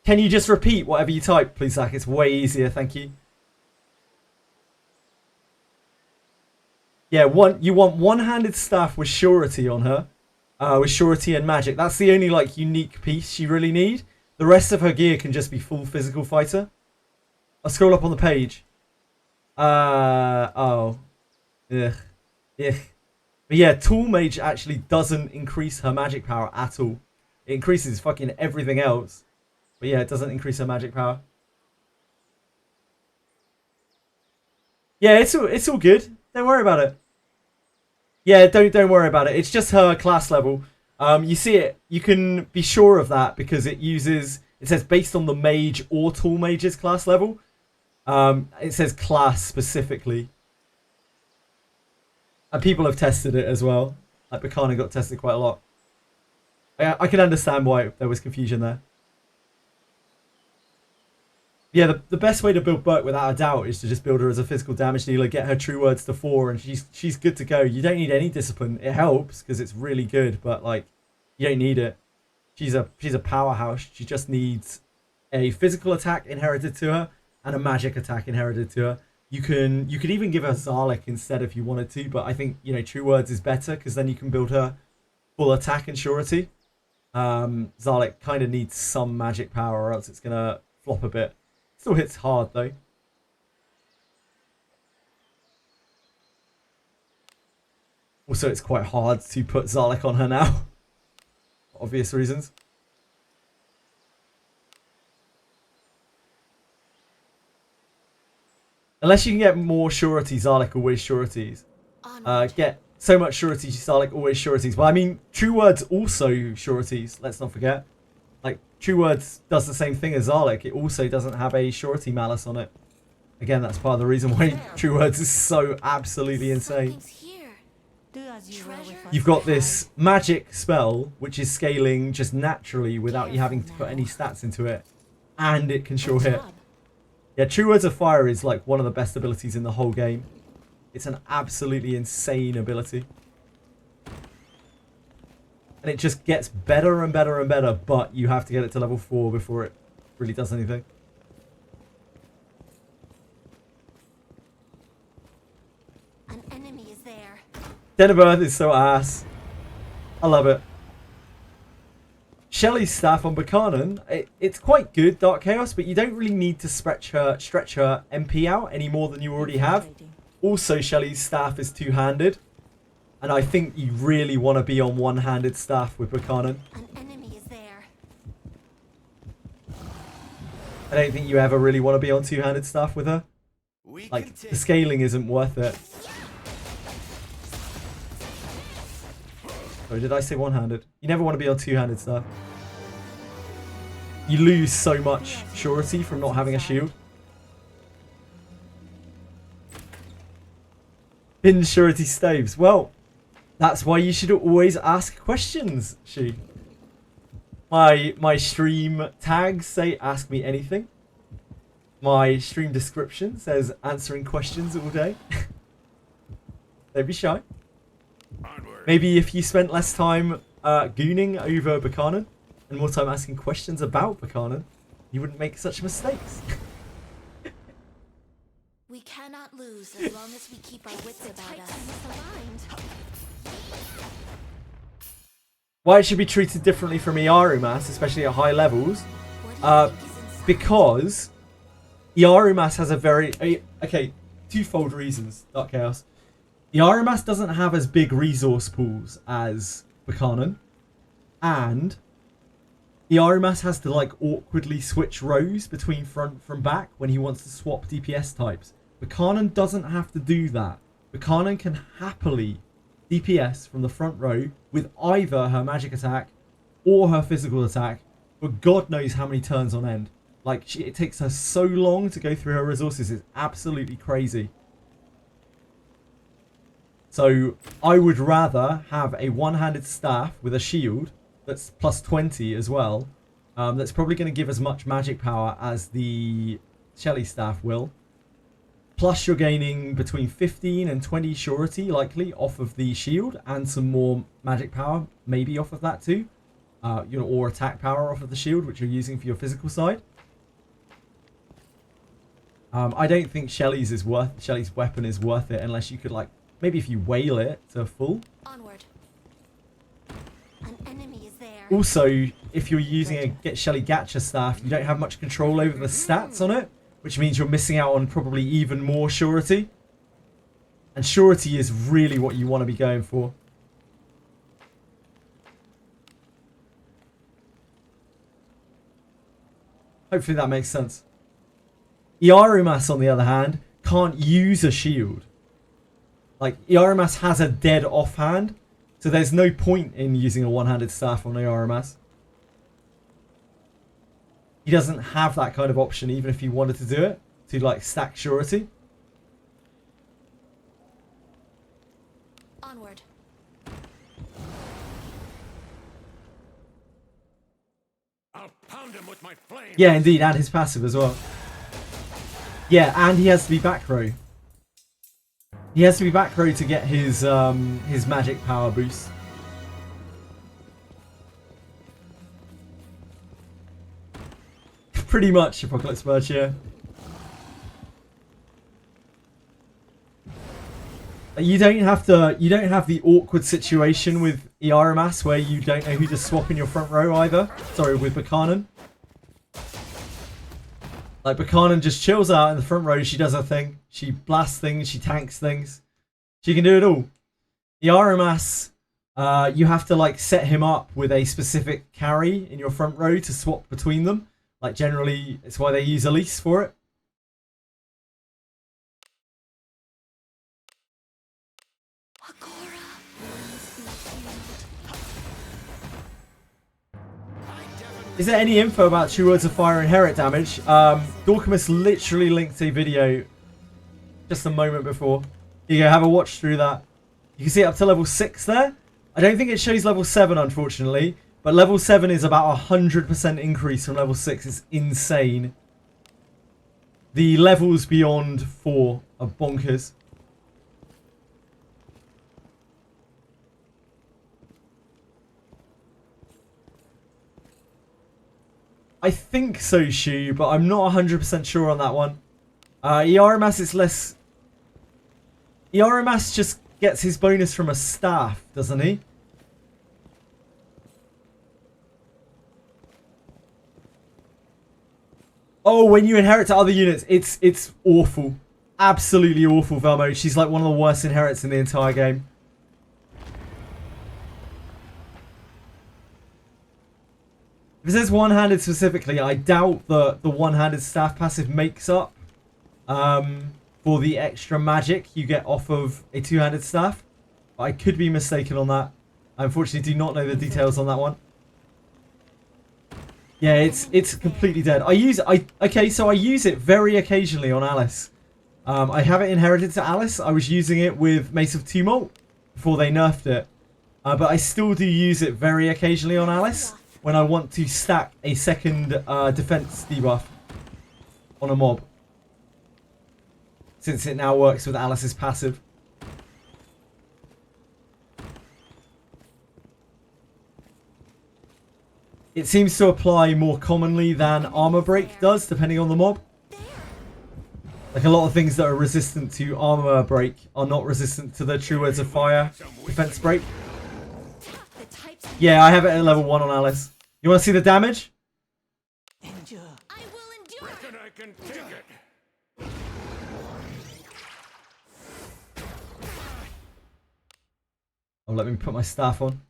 Can you just repeat whatever you type, please, Zach? It's way easier, thank you. Yeah, you want one-handed staff with surety on her. With surety and magic. That's the only like unique piece you really need. The rest of her gear can just be full physical fighter. I'll scroll up on the page. Oh. Ugh. Ugh. But yeah, Tool Mage actually doesn't increase her magic power at all. It increases fucking everything else. But yeah, it doesn't increase her magic power. Yeah, it's all good. Don't worry about it. Yeah, don't worry about it. It's just her class level. You see it. You can be sure of that because it says based on the mage or tool mage's class level. It says class specifically. And people have tested it as well. Like Bacana got tested quite a lot. I can understand why there was confusion there. Yeah, the best way to build Burke without a doubt is to just build her as a physical damage dealer, get her true words to 4, and she's good to go. You don't need any discipline. It helps because it's really good, but like you don't need it. She's a powerhouse. She just needs a physical attack inherited to her and a magic attack inherited to her. You could even give her Zarlik instead if you wanted to, but I think True Words is better because then you can build her full attack and surety. Zarlik kind of needs some magic power or else it's gonna flop a bit. Still hits hard though. Also, it's quite hard to put Zarlik on her now. For obvious reasons. Unless you can get more surety, Zarlik always sureties. Get so much surety, Zarlik always sureties. But I mean, True Words also sureties, let's not forget. Like, True Words does the same thing as Zarlik. It also doesn't have a surety malice on it. Again, that's part of the reason why True Words is so absolutely insane. You've got this magic spell, which is scaling just naturally without you having to put any stats into it. And it can sure hit. Yeah, True Words of Fire is like one of the best abilities in the whole game. It's an absolutely insane ability. And it just gets better and better and better, but you have to get it to level 4 before it really does anything. An enemy is there. Den of Earth is so ass. I love it. Shelly's staff on Buchanan, it's quite good, Dark Chaos, but you don't really need to stretch her MP out any more than you already have. Also, Shelly's staff is two-handed. And I think you really want to be on one-handed staff with Buchanan. An enemy is there. I don't think you ever really want to be on two-handed staff with her. Like, the scaling isn't worth it. Sorry, did I say one-handed? You never want to be on two-handed staff. You lose so much surety from not having a shield. Pin surety staves. Well, that's why you should always ask questions, She. My stream tags say ask me anything. My stream description says answering questions all day. Don't be shy. Maybe if you spent less time gooning over Buchanan and more time asking questions about Buchanan, you wouldn't make such mistakes. We cannot lose as long as we keep our wits about us. Why it should be treated differently from Iarumas, especially at high levels, because Iarumas has a very... Okay, twofold reasons, Dark Chaos. Iarumas doesn't have as big resource pools as Buchanan, and Iarumas has to like awkwardly switch rows between front from back when he wants to swap DPS types. Buchanan doesn't have to do that. Buchanan can happily DPS from the front row with either her magic attack or her physical attack for God knows how many turns on end. Like, it takes her so long to go through her resources. It's absolutely crazy. So I would rather have a one-handed staff with a shield that's plus 20 as well. That's probably going to give as much magic power as the Shelly staff will. Plus you're gaining between 15 and 20 surety likely off of the shield, and some more magic power maybe off of that too. Or attack power off of the shield, which you're using for your physical side. I don't think Shelly's weapon is worth it unless you could, like, maybe if you whale it to full. Onward. An enemy is there. Also, if you're using a Get Shelly Gacha staff, you don't have much control over the stats on it, which means you're missing out on probably even more surety. And surety is really what you want to be going for. Hopefully that makes sense. Iarumas, on the other hand, can't use a shield. Like, Iarumas has a dead offhand, so there's no point in using a one-handed staff on Iarumas. He doesn't have that kind of option, even if he wanted to do it, to, like, stack surety. Onward. I'll pound him with my flame. Yeah, indeed, and his passive as well. Yeah, and he has to be back row. He has to be back row to get his magic power boost. Pretty much, Apocalypse Merge, yeah. You don't have the awkward situation with Iarumas where you don't know who to swap in your front row either. Sorry, with Buchanan. Like, Buchanan just chills out in the front row, she does her thing. She blasts things, she tanks things. She can do it all. Iarumas, you have to, like, set him up with a specific carry in your front row to swap between them. Like, generally, it's why they use Elise for it. Is there any info about True Words of Fire inherit damage? Dorkamus literally linked a video just a moment before. You go have a watch through that. You can see it up to level 6 there. I don't think it shows level 7, unfortunately. But level 7 is about 100% increase from level 6. It's insane. The levels beyond 4 are bonkers. I think so, Shu, but I'm not 100% sure on that one. Iarumas is less... Iarumas just gets his bonus from a staff, doesn't he? Oh, when you inherit to other units, it's awful. Absolutely awful, Velmo. She's like one of the worst inherits in the entire game. If it says one-handed specifically, I doubt that the one-handed staff passive makes up for the extra magic you get off of a two-handed staff. But I could be mistaken on that. I unfortunately do not know the details on that one. Yeah, it's completely dead. I use it very occasionally on Alice. I have it inherited to Alice. I was using it with Mace of Tumult before they nerfed it. But I still do use it very occasionally on Alice when I want to stack a second defense debuff on a mob. Since it now works with Alice's passive. It seems to apply more commonly than Armor Break does, depending on the mob. Like, a lot of things that are resistant to Armor Break are not resistant to the True Words of Fire defense break. Yeah, I have it at level 1 on Alice. You want to see the damage? Endure. I will endure. Reckon I can take it. Oh, let me put my staff on.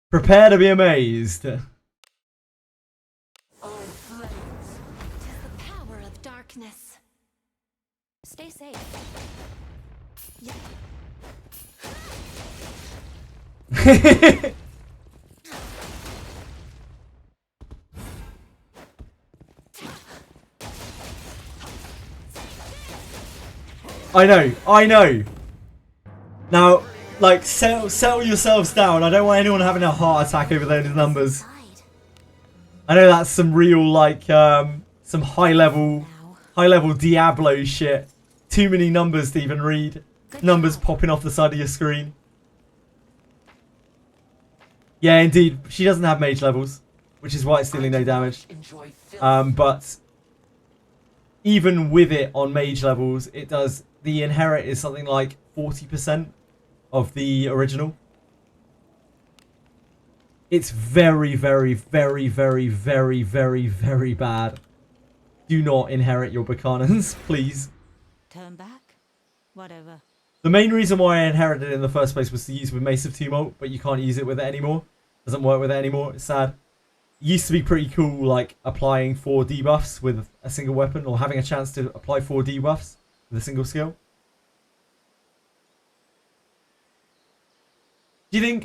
Prepare to be amazed. Oh, flames. Tis the power of darkness. Stay safe. Yeah. I know. Now, like, settle yourselves down. I don't want anyone having a heart attack over those numbers. Side. I know that's some real, like, some high level Diablo shit. Too many numbers to even read. Numbers popping off the side of your screen. Yeah, indeed. She doesn't have mage levels, which is why it's dealing no damage. Enjoy filth. But even with it on mage levels, it does. The inherit is something like 40% of the original. It's very, very, very, very, very, very, very bad. Do not inherit your Buchanans, please. Turn back? Whatever. The main reason why I inherited it in the first place was to use with Mace of Tumult, but you can't use it with it anymore. Doesn't work with it anymore. It's sad. It used to be pretty cool, like applying 4 debuffs with a single weapon, or having a chance to apply 4 debuffs with a single skill. Do you think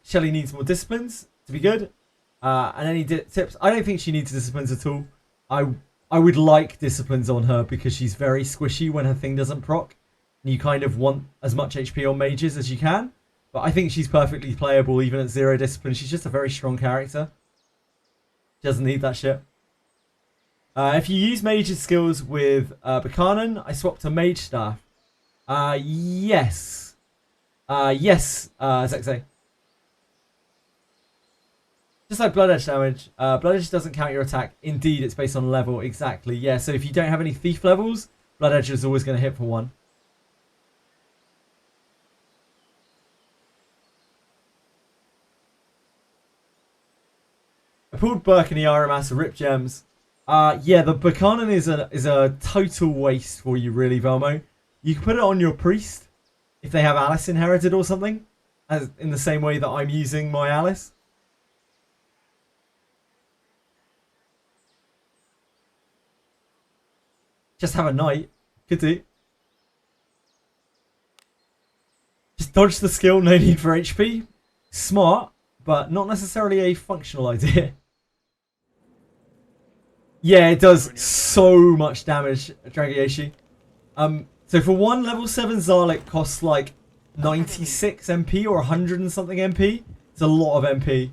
Shelly needs more disciplines to be good? And any tips? I don't think she needs disciplines at all. I would like disciplines on her because she's very squishy when her thing doesn't proc. And you kind of want as much HP on mages as you can. But I think she's perfectly playable even at 0 discipline. She's just a very strong character. She doesn't need that shit. If you use mage's skills with Buchanan, I swapped to mage staff. Yes. Yes, Zexay. Just like Blood Edge damage. Blood Edge doesn't count your attack. Indeed, it's based on level. Exactly. Yeah, so if you don't have any thief levels, Blood Edge is always going to hit for 1. I pulled Burke and the Aramas Rip Gems. Yeah, the Buchanan is a total waste for you, really, Velmo. You can put it on your priest if they have Alice inherited or something, as in the same way that I'm using my Alice. Just have a knight. Could do. Just dodge the skill, no need for HP. Smart, but not necessarily a functional idea. Yeah, it does so much damage, Dragyashi. So for 1 level 7 Zarlik costs like 96 MP or 100 and something MP. It's a lot of MP.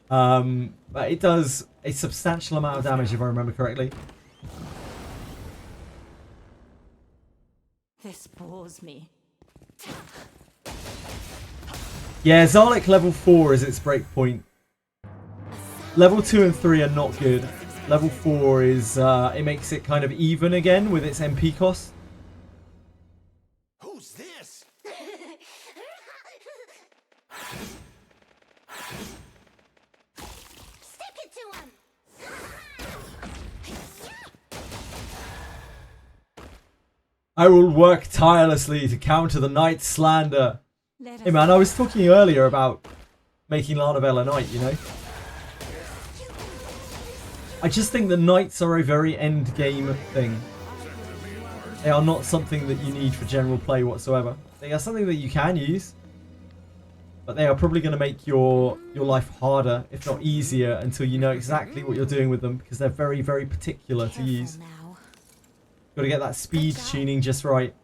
But it does a substantial amount of damage if I remember correctly. This bores me. Yeah, Zarlik level 4 is its break point. Level 2 and 3 are not good. Level 4 is, it makes it kind of even again with its MP cost. Who's this? Stick it to him. I will work tirelessly to counter the knight's slander. Let Hey us man, I was talking earlier about making Lana a knight, you know? I just think the knights are a very end game thing. They are not something that you need for general play whatsoever. They are something that you can use, but they are probably going to make your life harder, if not easier, until you know exactly what you're doing with them, because they're very, very particular to Careful use. now. Got to get that speed tuning just right.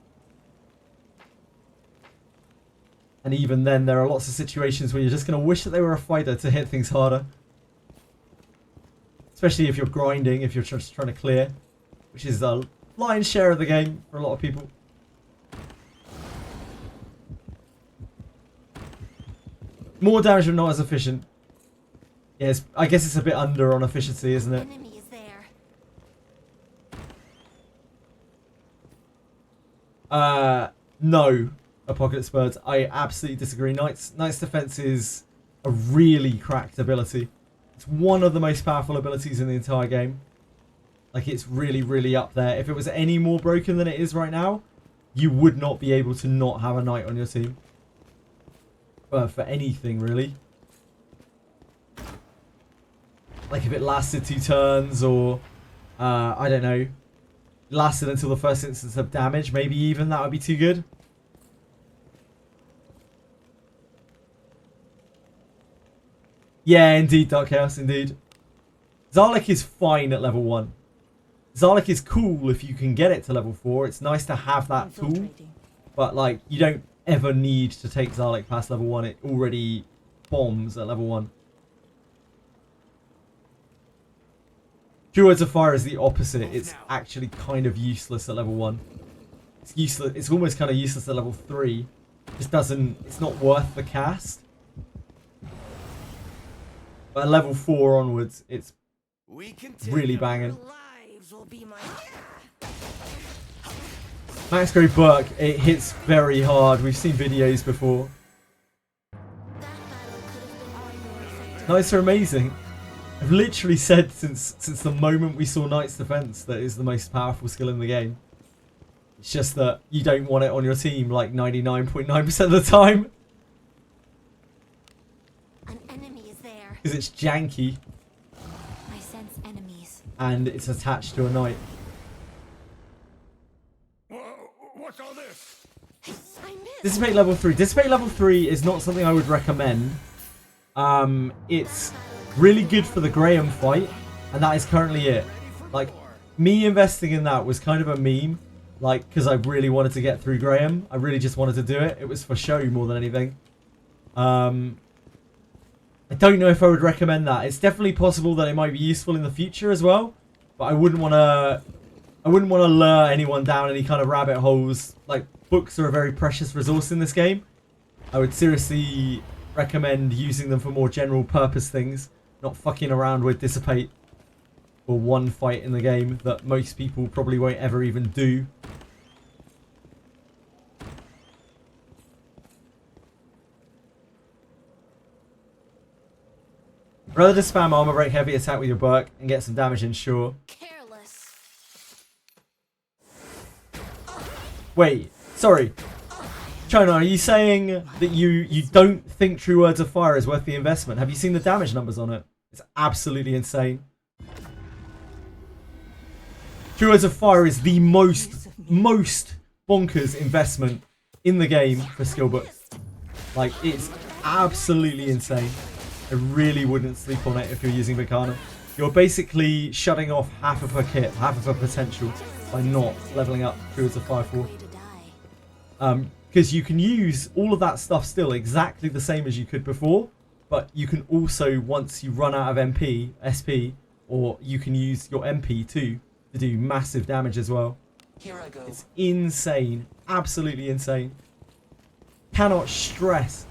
And even then, there are lots of situations where you're just going to wish that they were a fighter to hit things harder. Especially if you're grinding, if you're just trying to clear, which is the lion's share of the game for a lot of people. More damage but not as efficient. Yes, I guess it's a bit under on efficiency, isn't it? Enemy is there. No, Apocalypse Birds. I absolutely disagree. Knight's Defense is a really cracked ability. It's one of the most powerful abilities in the entire game. Like, it's really, really up there. If it was any more broken than it is right now, you would not be able to not have a Knight on your team. For anything, really. Like, if it lasted 2 turns, or, I don't know, lasted until the first instance of damage, maybe even, that would be too good. Yeah, indeed, Dark Chaos, indeed. Zarlik is fine at level 1. Zarlik is cool if you can get it to level 4. It's nice to have that tool. Infiltrating. But, like, you don't ever need to take Zarlik past level 1. It already bombs at level 1. True Words of Fire is the opposite. It's actually kind of useless at level 1. It's useless. It's almost kind of useless at level 3. Just doesn't... It's not worth the cast. But at level 4 onwards, it's really banging. Lives will be my. Max Grade Burke, it hits very hard. We've seen videos before. That battle could have been all more effective. Knights are amazing. I've literally said since the moment we saw Knight's Defense that it's the most powerful skill in the game. It's just that you don't want it on your team like 99.9% of the time. An enemy is there. Because it's janky I sense enemies. and it's attached to a Knight. What's all this? I missed. Dissipate level 3. Dissipate level 3 is not something I would recommend. It's really good for the Graham fight, and that is currently it. Like, me investing in that was kind of a meme, like, because I really wanted to get through Graham. I really just wanted to do it. It was for show more than anything. I don't know if I would recommend that. It's definitely possible that it might be useful in the future as well, but I wouldn't want to lure anyone down any kind of rabbit holes. Like, books are a very precious resource in this game. I would seriously recommend using them for more general purpose things, not fucking around with Dissipate for one fight in the game that most people probably won't ever even do. Rather to spam armor break heavy attack with your Burke and get some damage in, sure. Careless. Wait, sorry. China, are you saying that you don't think True Words of Fire is worth the investment? Have you seen the damage numbers on it? It's absolutely insane. True Words of Fire is the most bonkers investment in the game for skill books. Like, it's absolutely insane. I really wouldn't sleep on it if you're using Vicana. You're basically shutting off half of her kit, half of her potential, by not leveling up True Words of Fire 4. Way to die. Because you can use all of that stuff still exactly the same as you could before, but you can also, once you run out of MP, SP, or you can use your MP too, to do massive damage as well. Here I go. It's insane. Absolutely insane. Cannot stress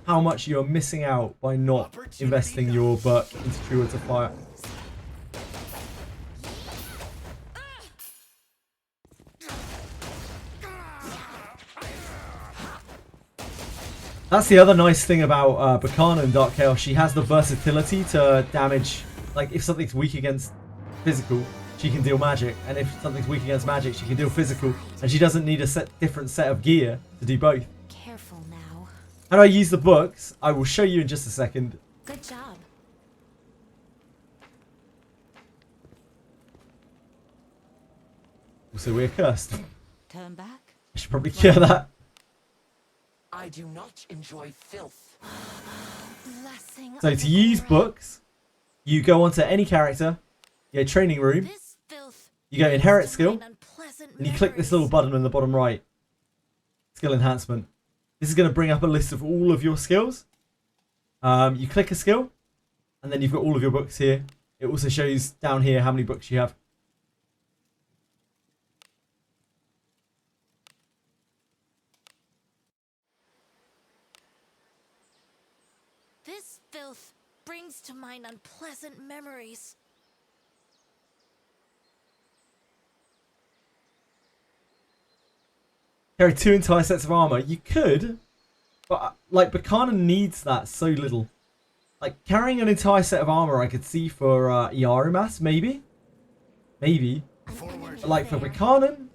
how much you're missing out by not investing your Burke into True Words of Fire. That's the other nice thing about Bacana and Dark Chaos. She has the versatility to damage. Like, if something's weak against physical, she can deal magic. And if something's weak against magic, she can deal physical. And she doesn't need a different set of gear to do both. Careful now. How do I use the books? I will show you in just a second. Good job. Also, we're cursed. Turn back. I should probably cure that. I do not enjoy filth. Blessing. So of to the use Grey. books, you go onto any character, you go training room, This filth you go inherit brings to skill, mind unpleasant and you click this little memories. button in the bottom right. Skill enhancement. This is going to bring up a list of all of your skills. You click a skill, and then you've got all of your books here. It also shows down here how many books you have. This filth brings to mind unpleasant memories. Carry 2 entire sets of armor. You could, but like Buchanan needs that so little. Like carrying an entire set of armor, I could see for Iarumas, maybe. But like for Buchanan,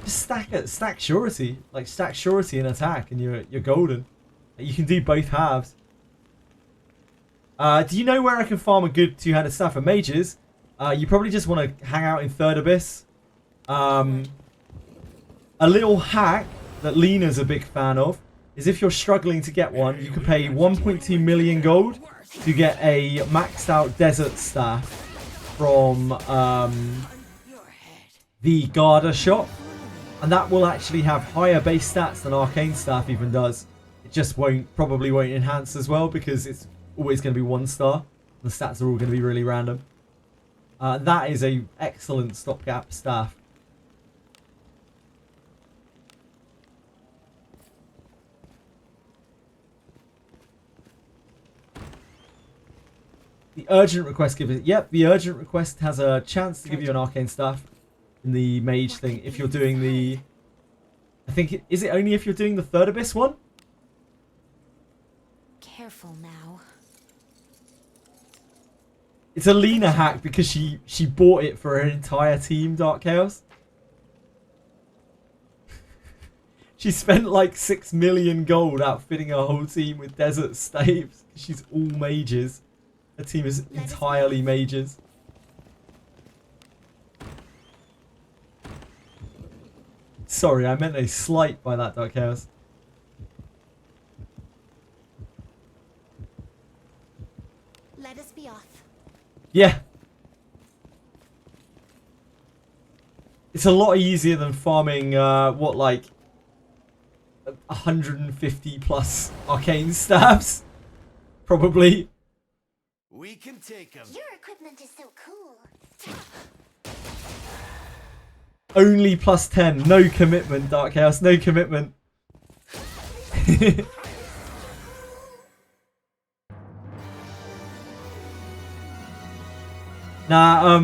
just stack it, stack surety, like stack surety and attack, and you're golden. You can do both halves. Do you know where I can farm a good 2-handed staff for mages? You probably just want to hang out in Third Abyss. A little hack that Lena's a big fan of is if you're struggling to get one, you can pay 1.2 million gold to get a maxed out desert staff from the Garda shop. And that will actually have higher base stats than Arcane staff even does. It just probably won't enhance as well because it's always going to be 1 star. The stats are all going to be really random. That is a excellent stopgap staff. The urgent request gives it. Yep, the urgent request has a chance to give you an arcane staff in the mage thing if you're doing the. I think is it only if you're doing the Third Abyss one? Careful now. It's a Lena hack because she bought it for her entire team, Dark Chaos. She spent like 6 million gold outfitting her whole team with desert staves. She's all mages. Her team is entirely mages. Sorry, I meant a slight by that, Dark Chaos. Let us be off. Yeah. It's a lot easier than farming, what, like 150 plus arcane staffs? Probably. We can take them. Your equipment is so cool. Only plus 10. No commitment, Dark Chaos. No commitment. Nah,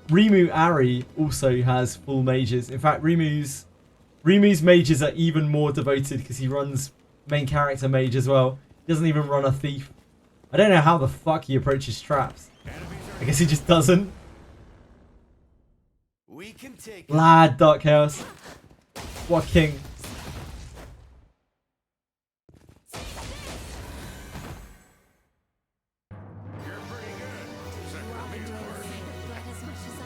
Rimu Ari also has full mages. In fact, Rimu's mages are even more devoted because he runs main character mage as well. He doesn't even run a thief. I don't know how the fuck he approaches traps. I guess he just doesn't. We can take Lad, Dark Chaos. What a king. You're pretty good. Except for me, of course. Blood as much as I.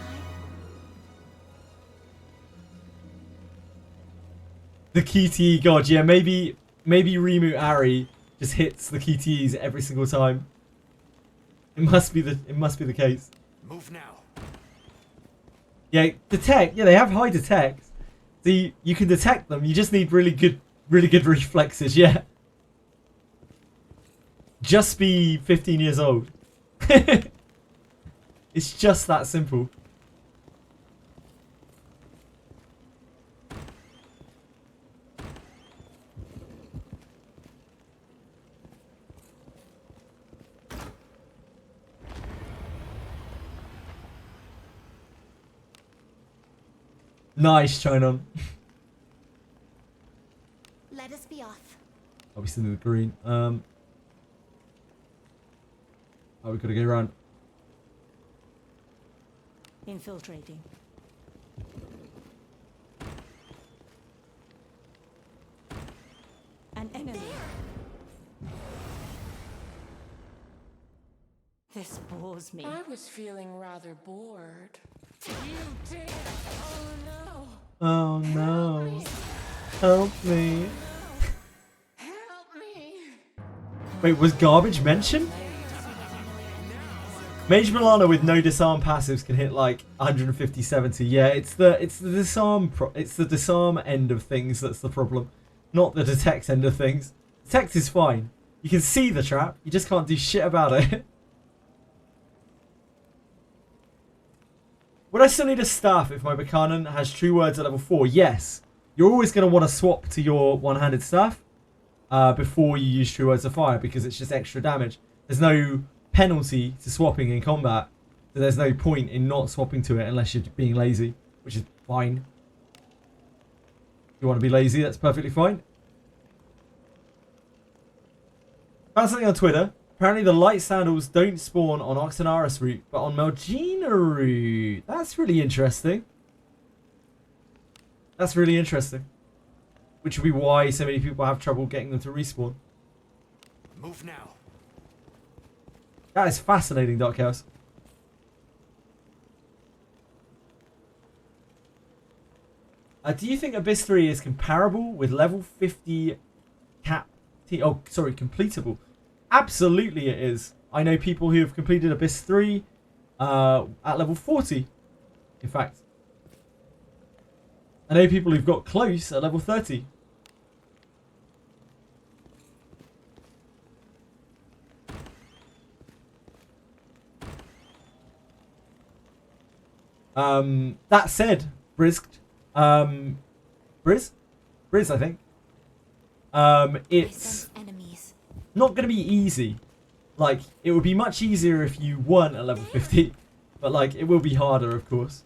The QTE god, yeah, maybe Rimu Ari just hits the QTEs every single time. It must be the case. Move now. Yeah, detect. Yeah, they have high detect. So you can detect them. You just need really good reflexes. Yeah. Just be 15 years old. It's just that simple. Nice, China. Let us be off. I'll be sitting in the green. Oh, we gotta go around. Infiltrating. An enemy. This bores me. I was feeling rather bored. You did. Oh no. Oh no. Help me. Help me. Wait, was garbage mentioned? Mage Milano with no disarm passives can hit like 150, 70. Yeah, it's the disarm end of things that's the problem, not the detect end of things. Detect is fine. You can see the trap, you just can't do shit about it. Would I still need a staff if my Buchanan has true words at level 4? Yes. You're always going to want to swap to your one-handed staff before you use true words of fire because it's just extra damage. There's no penalty to swapping in combat, so there's no point in not swapping to it unless you're being lazy, which is fine. If you want to be lazy, that's perfectly fine. Found something on Twitter. Apparently the light sandals don't spawn on Oxanaris route, but on Melgina route. That's really interesting. That's really interesting. Which would be why so many people have trouble getting them to respawn. Move now. That is fascinating, Dark Chaos. Do you think Abyss 3 is comparable with level 50 completable? Absolutely it is. I know people who have completed Abyss 3 at level 40. In fact. I know people who've got close at level 30. That said, Briz, I think. It's not going to be easy. Like, it would be much easier if you weren't at level 50. But, like, it will be harder, of course.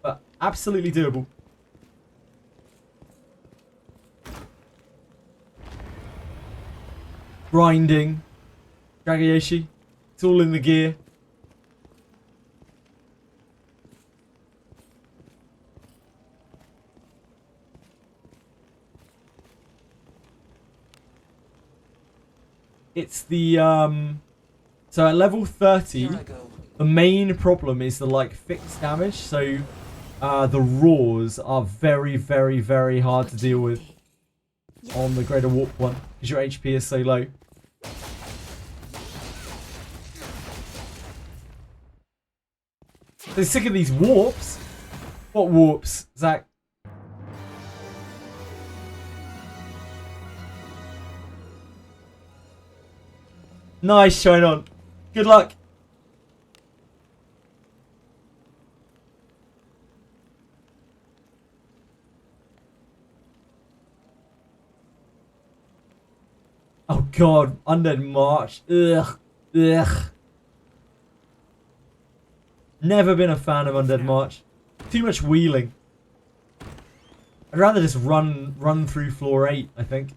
But absolutely doable. Grinding. Dragayoshi. It's all in the gear. It's the so at level 30 the main problem is the like fixed damage, so the roars are very very hard to deal with on the Greater Warp one because your HP is so low. They're sick of these warps. What warps, Zach? Nice, shine on. Good luck. Oh god, Undead March. Ugh. Ugh. Never been a fan of Undead March. Too much wheeling. I'd rather just run through floor 8, I think.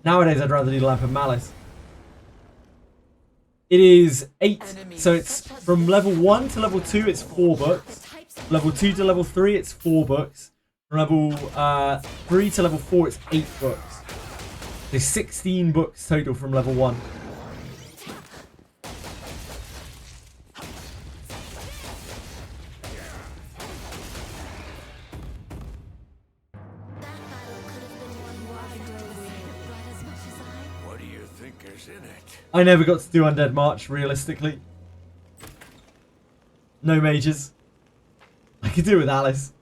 Nowadays, I'd rather do Lamp of Malice. It is 8, so it's from level 1 to level 2, it's 4 books. Level 2 to level 3, it's 4 books. From level 3 to level 4, it's 8 books. There's 16 books total from level 1. I never got to do Undead March, realistically. No mages. I could do it with Alice.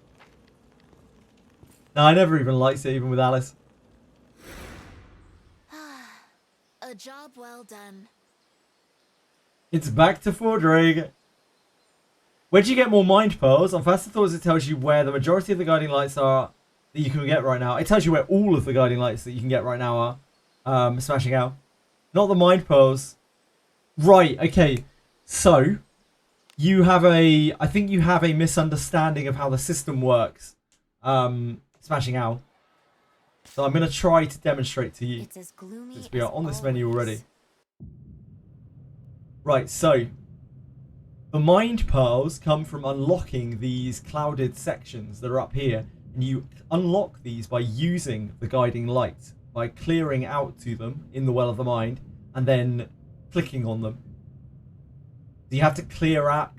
No, I never even liked it, even with Alice. A job well done. It's back to Fordraig. Where'd you get more Mind Pearls? On Faster Thoughts, it tells you where the majority of the Guiding Lights are that you can get right now. It tells you where all of the Guiding Lights that you can get right now are. Smashing out. Not the Mind Pearls. Right, okay. So, you have a... I think you have a misunderstanding of how the system works. Smashing out. So I'm going to try to demonstrate to you. It's as gloomy Since we are as on this always. menu already. Right, so... The Mind Pearls come from unlocking these clouded sections that are up here. And you unlock these by using the Guiding Light. By clearing out to them in the Well of the Mind. And then clicking on them. So you have to clear out,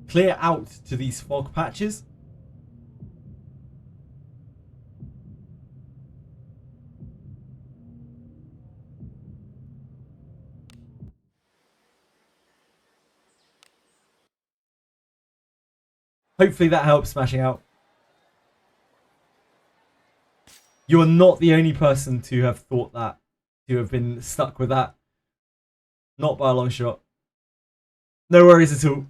clear out to these fog patches. Hopefully that helps, Smashing out. You are not the only person to have thought that, to have been stuck with that. Not by a long shot. No worries at all.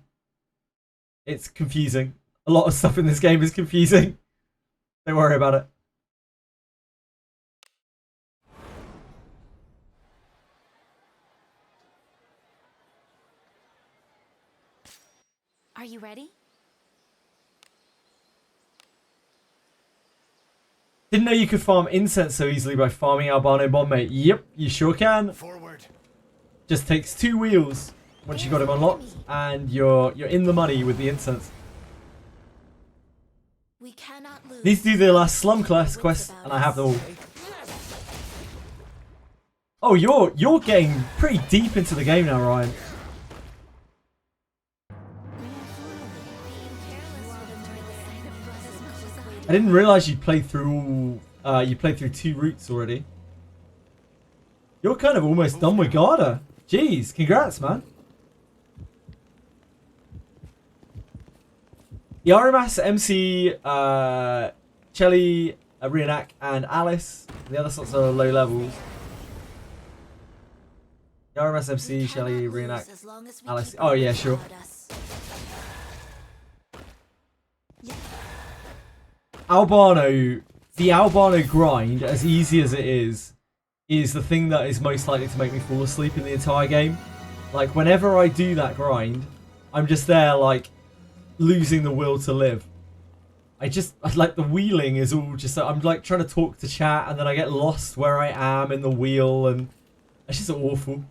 It's confusing. A lot of stuff in this game is confusing. Don't worry about it. Are you ready? Didn't know you could farm incense so easily by farming albino bomb, mate. Yep, you sure can. Forward. Just takes 2 wheels once you got him unlocked, and you're in the money with the incense. We cannot lose. Need to do the last slum class quest, and I have them all. Oh, you're getting pretty deep into the game now, Ryan. I didn't realize you played through all. You played through 2 routes already. You're kind of almost done with Garda. Jeez, congrats, man. Yarimas, MC, Shelly, Reenac, and Alice. The other sorts are low levels. Yarimas, MC, Shelly, Reenac, Alice. Oh yeah, sure. Albino, the Albino grind, as easy as it is the thing that is most likely to make me fall asleep in the entire game. Like, whenever I do that grind, I'm just there, like, losing the will to live. Like, the wheeling is all just, I'm, like, trying to talk to chat, and then I get lost where I am in the wheel, and it's just awful.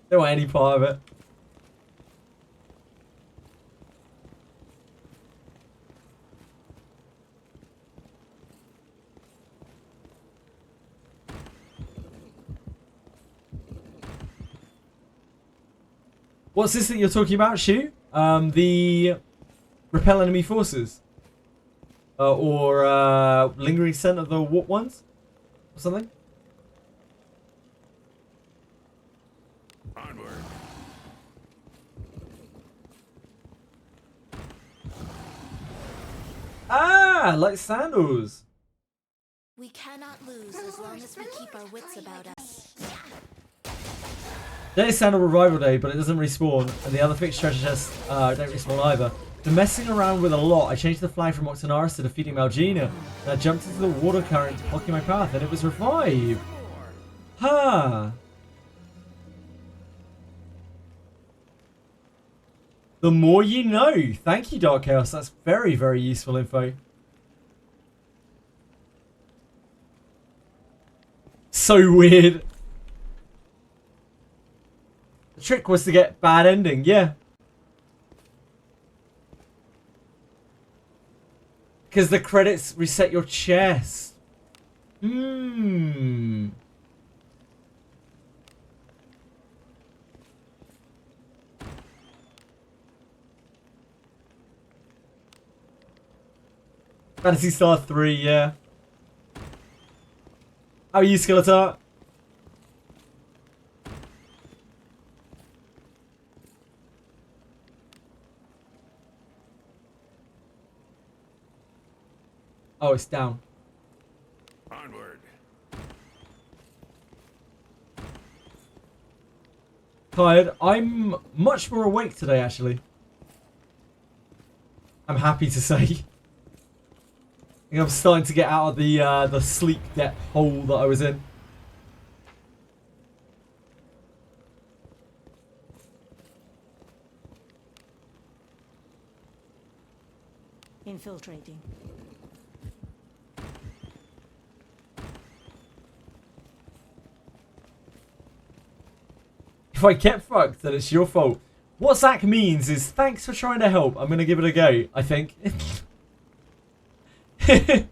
Don't want any part of it. What's this that you're talking about, Shu? The repel enemy forces. Or lingering scent of the warp ones? Or something? Onward. Ah, like sandals. We cannot lose as long as we keep our wits about us. There is Sandal Revival Day, but it doesn't respawn, and the other fixed treasure chests don't respawn either. Been messing around with a lot. I changed the flag from Octonaris to defeating Malgina, and I jumped into the water current blocking my path, and it was revived. Huh. The more you know. Thank you, Dark Chaos. That's very, very useful info. So weird. The trick was to get bad ending, yeah. Because the credits reset your chest. Hmm. Fantasy Star 3, yeah. How are you, Skeletor? Oh, it's down. Onward. Tired. I'm much more awake today, actually. I'm happy to say. I think I'm starting to get out of the sleep debt hole that I was in. Infiltrating. If I get fucked, then it's your fault. What Zach means is, thanks for trying to help. I'm going to give it a go, I think. You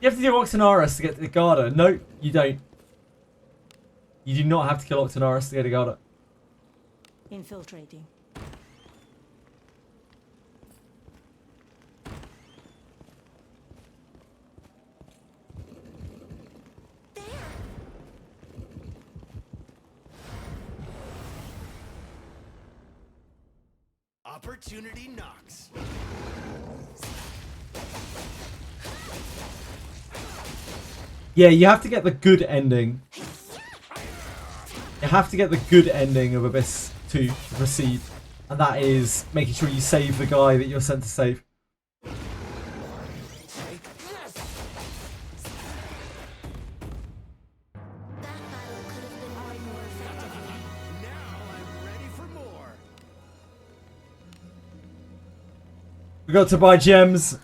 have to do Octonaris to get to the Garda. No, you don't. You do not have to kill Octonaris to get a Garda. Infiltrating. Opportunity knocks. Yeah, you have to get the good ending. You have to get the good ending of Abyss 2 to proceed. And that is making sure you save the guy that you're sent to save. We got to buy gems.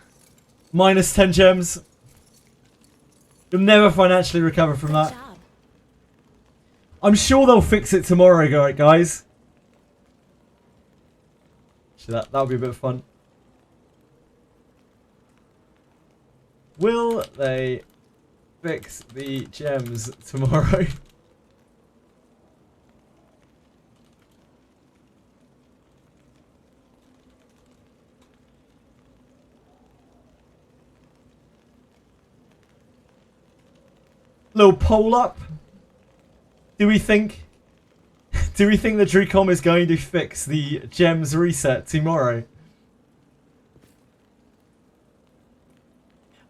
Minus 10 gems. You'll never financially recover from Good that. job. I'm sure they'll fix it tomorrow, guys. Actually, that'll be a bit of fun. Will they fix the gems tomorrow? Little poll up. Do we think the Drewcom is going to fix the gems reset tomorrow?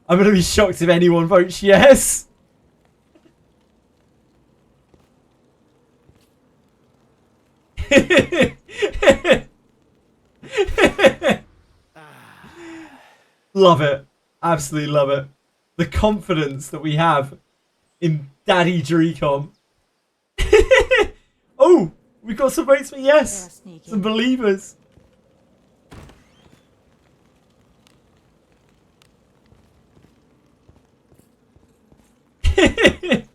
I'm going to be shocked if anyone votes yes. Love it. Absolutely love it. The confidence that we have in Daddy Drewcom. Oh, we got some votes for They're yes. sneaky. Some believers. An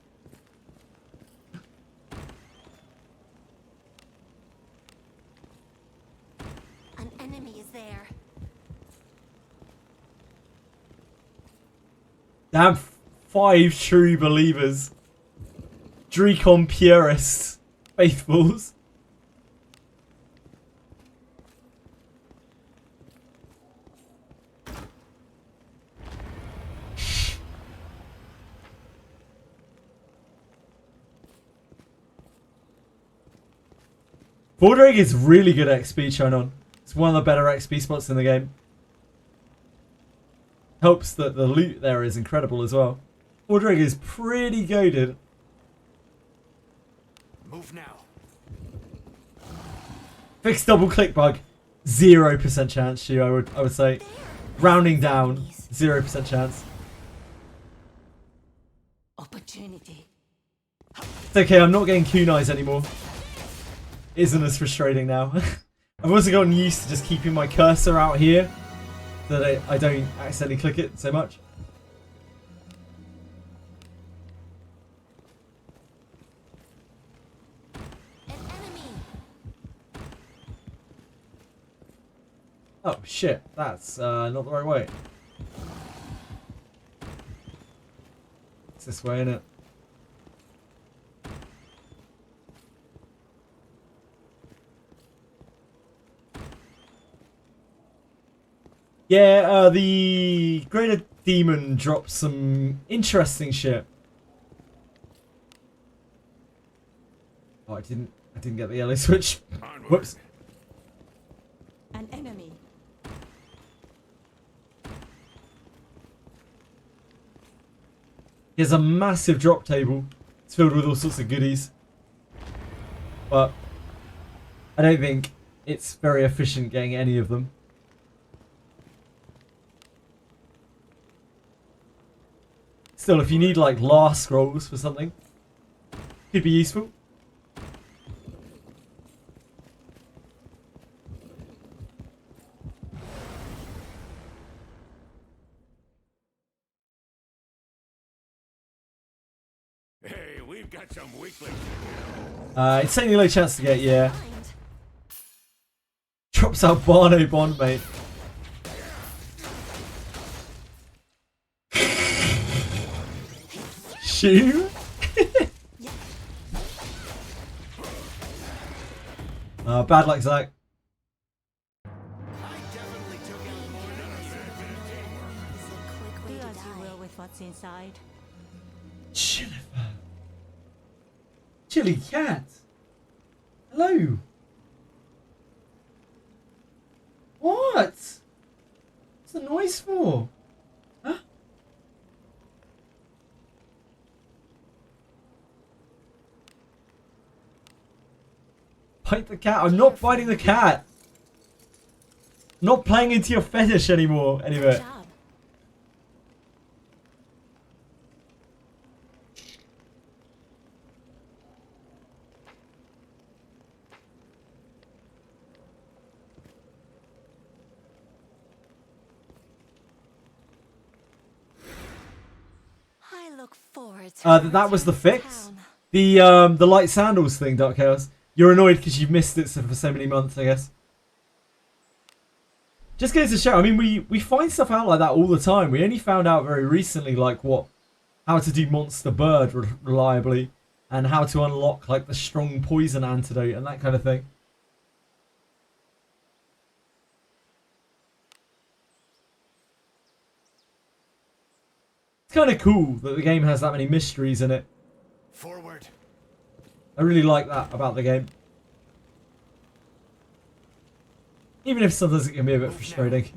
enemy is there. Damn, 5 true believers. Drewcom purists. Faithfuls. Border Egg is really good at XP shown on. It's one of the better XP spots in the game. Helps that the loot there is incredible as well. Border Egg is pretty goated. Move now. Fixed double click bug. 0% chance, Stu, I would say. Rounding down. 0% chance. Opportunity. It's okay, I'm not getting kunais anymore. Isn't as frustrating now. I've also gotten used to just keeping my cursor out here so that I don't accidentally click it so much. An enemy. Oh shit, that's not the right way. It's this way, innit? Yeah, the Greater Demon dropped some interesting shit. Oh, I didn't get the yellow switch. Onward. Whoops. An enemy. He has a massive drop table. It's filled with all sorts of goodies. But I don't think it's very efficient getting any of them. Still, if you need like last scrolls for something, could be useful. Hey, we've got some weaklings. It's certainly low chance to get, yeah. Find. Drops out Barno Bond, mate. Shoe? Bad luck, Zach. I definitely took out more than a fair This is a quick way Do to as you die. will with what's inside. Jennifer. Chilly cat. Hello. What? What's the noise for? Huh? Bite the cat. I'm not biting the cat. I'm not playing into your fetish anymore. Good Anyway. job. that was the fix. The light sandals thing, Dark Chaos. You're annoyed because you've missed it for so many months, I guess. Just goes to show. I mean, we find stuff out like that all the time. We only found out very recently, like how to do Monster Bird reliably, and how to unlock like the strong poison antidote and that kind of thing. It's kind of cool that the game has that many mysteries in it. Forward. I really like that about the game. Even if sometimes it can be a bit frustrating.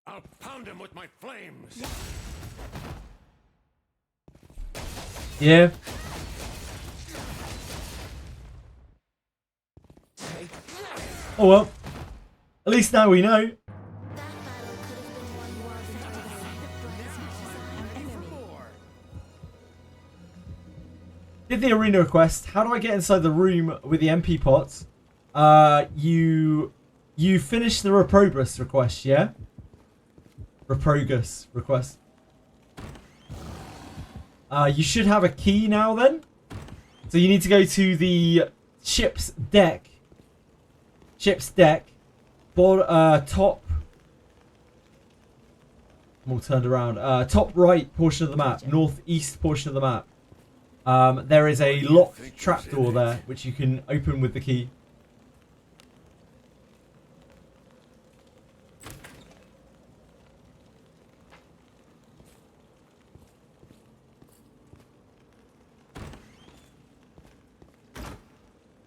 I'll pound him with my flames. Yeah. Oh well. At least now we know. Did the arena request. How do I get inside the room with the MP pots? You finished the Reprobus request, yeah? Reprogus request. You should have a key now then. So you need to go to the ship's deck. Ship's deck. Top. I'm all turned around. Top right portion of the map. Northeast portion of the map. There is a locked trapdoor there, which you can open with the key.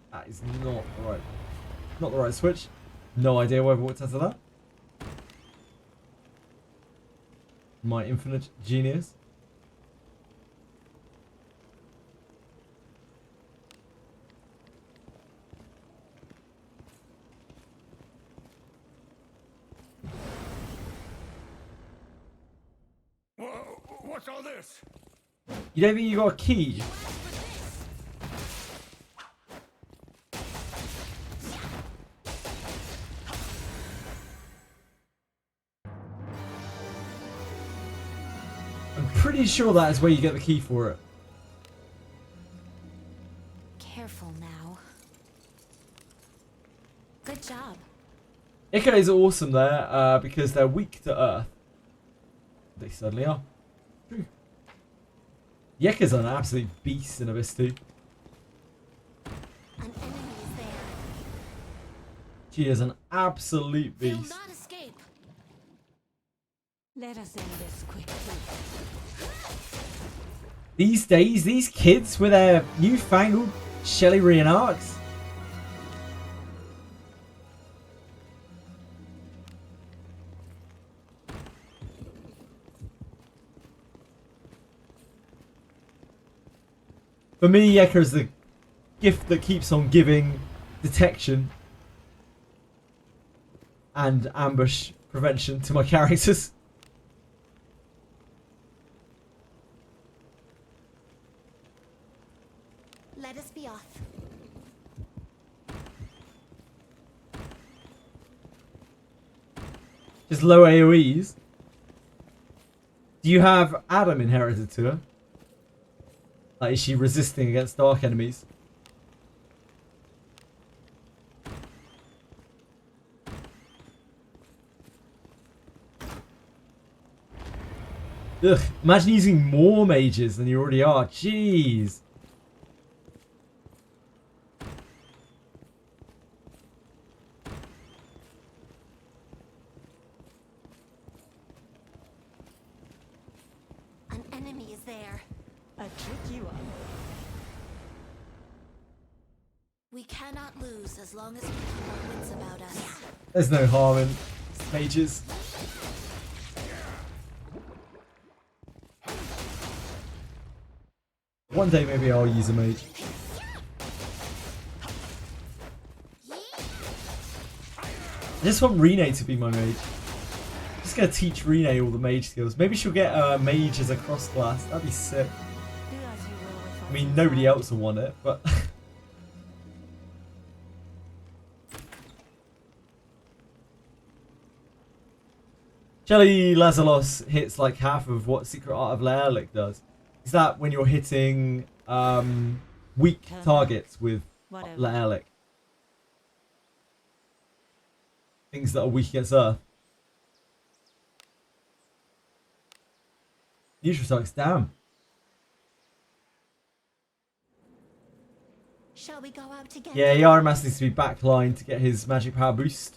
That is not the right switch. No idea why I walked out of that. My infinite genius. What's all this? You don't think you got a key? I'm pretty sure that is where you get the key for it. Careful now. Good job. Ica is awesome there because they're weak to Earth. They certainly are. True. Yeka's an absolute beast in Abyss 2. An enemy is there. She is an absolute They'll beast. not escape. Let us end this quickly. These days, these kids with their newfangled Shelly arcs. For me, Yeka is the gift that keeps on giving detection and ambush prevention to my characters. Let us be off. Just low AoEs. Do you have Adam inherited to her? Like, is she resisting against dark enemies? Ugh, imagine using more mages than you already are. Jeez. An enemy is there. A trick you up. We cannot lose as long as we keep our wits about us. There's no harm in mages. One day maybe I'll use a mage. I just want Rene to be my mage. Just gonna teach Rene all the mage skills. Maybe she'll get mage as a cross class. That'd be sick. Do as you will with I mean, nobody else will want it, but Shelly Lazalos hits like half of what Secret Art of Laerlic does. Is that when you're hitting weak targets with Whatever. Laerlic? Things that are weak against Earth. Neutral strikes, damn. Shall we go out together? Yeah, Yaramas needs to be backline to get his magic power boost.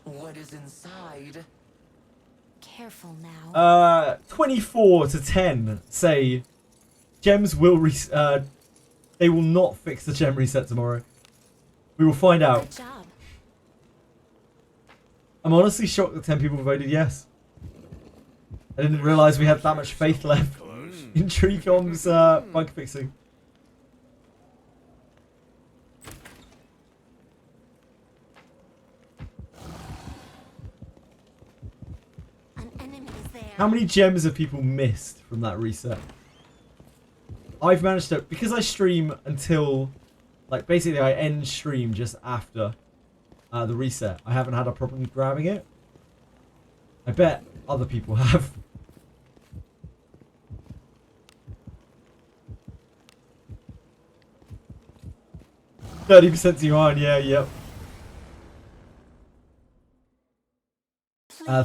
What is inside? Careful now. 24 to 10 say gems will they will not fix the gem reset tomorrow. We will find out. Good job. I'm honestly shocked that 10 people voted yes. I didn't realise we had that much faith left in Treecom's bug fixing. An enemy is there. How many gems have people missed from that reset? I've managed to, because I stream until, like basically I end stream just after the reset. I haven't had a problem grabbing it. I bet other people have. %% Yuan, yeah, yep.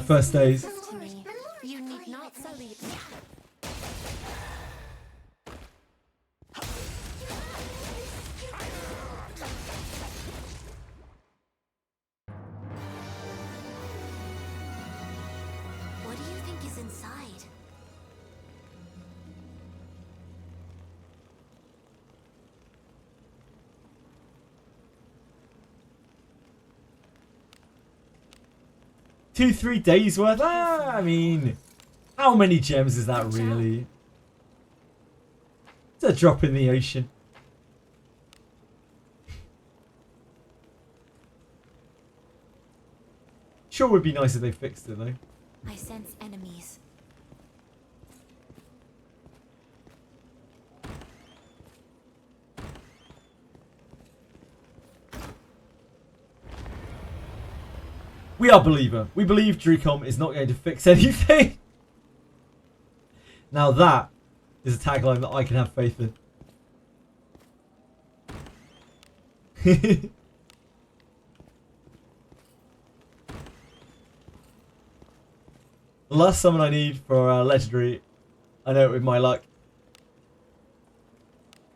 First days. To me. You need not salute me. What do you think is inside? Two, 3 days worth? I mean, how many gems is that really? It's a drop in the ocean. Sure would be nice if they fixed it though. I sense enemies. We are believer. We believe Drewcom is not going to fix anything. Now that is a tagline that I can have faith in. The last summon I need for Legendary, I know it with my luck.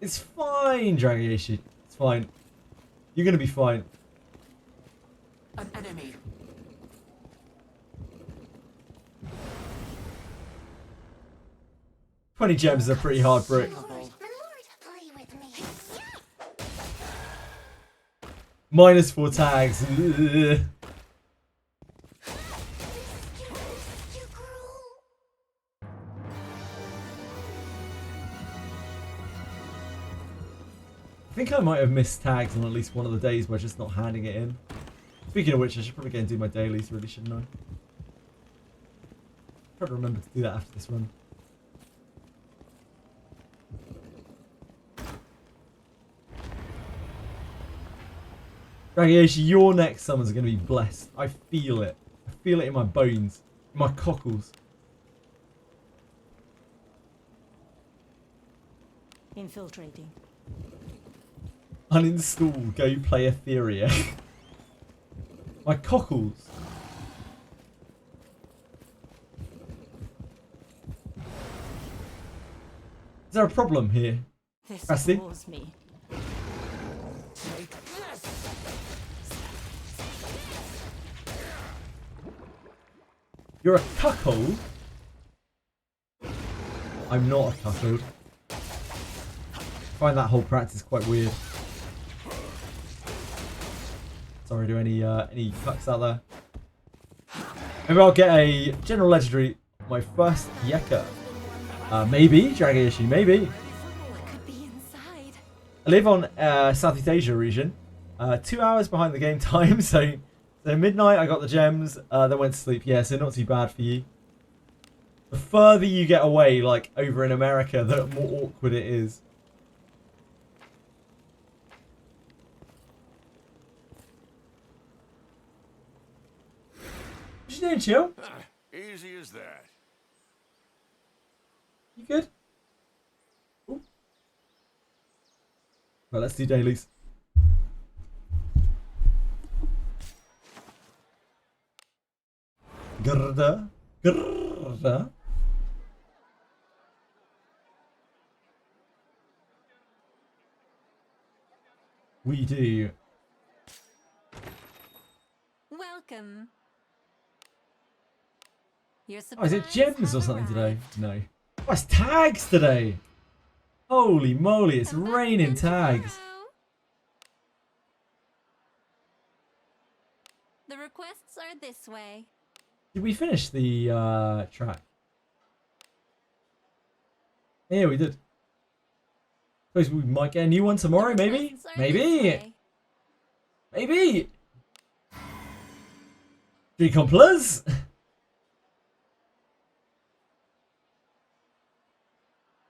It's fine, Dragiashi. It's fine. You're going to be fine. An enemy. 20 gems is a pretty hard brick. -4 tags. Ugh. I think I might have missed tags on at least one of the days by just not handing it in. Speaking of which, I should probably go and do my dailies, really, shouldn't I? Try to remember to do that after this run. Dragiashi, your next summons are going to be blessed. I feel it. I feel it in my bones. In my cockles. Infiltrating. Uninstall, go play Etheria. My cockles. Is there a problem here? This Rusty? bores me. Take this. You're a cuckold? I'm not a cuckold. I find that whole practice quite weird. Sorry to any cucks out there. Maybe I'll get a general legendary, my first Yeka. Maybe, Dragiashi, maybe. What could be inside? I live on Southeast Asia region. 2 hours behind the game time, so midnight I got the gems, then went to sleep. Yeah, so not too bad for you. The further you get away, like over in America, the more awkward it is. you doing, chill? Easy as that. You good? Ooh. Right, let's do dailies. Grrda. Grrda. We do. Welcome. Your Oh, is it supplies gems or have something today? arrived. No. Oh, it's tags today. Holy moly, it's Come back raining again tags. tomorrow. The requests are this way. Did we finish the track? Yeah, we did. Suppose we might get a new one tomorrow, The maybe? requests are this Maybe? way. Maybe? Decomplers?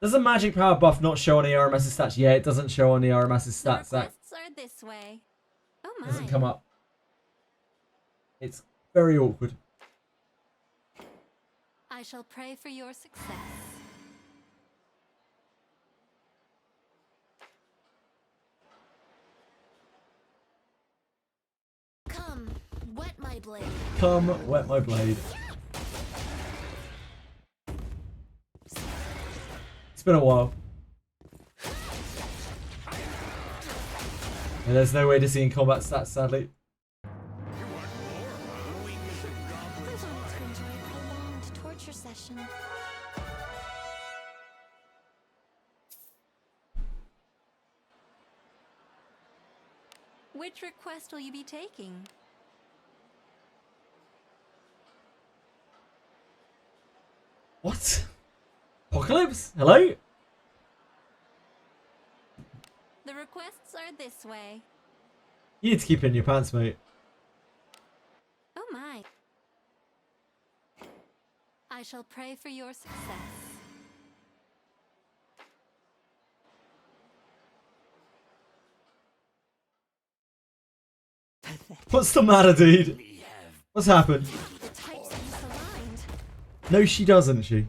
Does a magic power buff not show on the RMS's stats? Yeah, it doesn't show on the RMS's The stats. That requests are this way. Oh my. doesn't come up. It's very awkward. I shall pray for your success. Come, wet my blade. Come, wet my blade. It's been a while. And there's no way to see in combat stats, sadly. You want more, huh? We get the I goblins wanted to fight. enjoy a prolonged torture session. Which request will you be taking? What? Apocalypse? Hello? The requests are this way. You need to keep it in your pants, mate. Oh my. I shall pray for your success. What's the matter, dude? What's happened? The types are misaligned. No, she doesn't, she.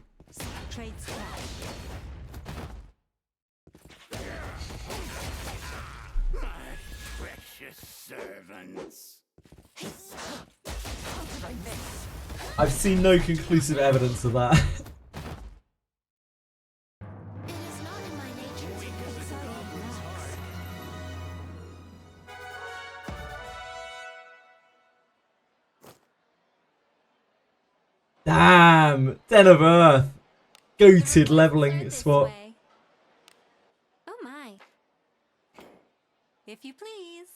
Trades clash. Precious servants. How did I miss? I've seen no conclusive evidence of that. It is not in my nature to consolidate matters. Damn! Den of Earth! The Goated requests are leveling this spot. way. Oh my. If you please.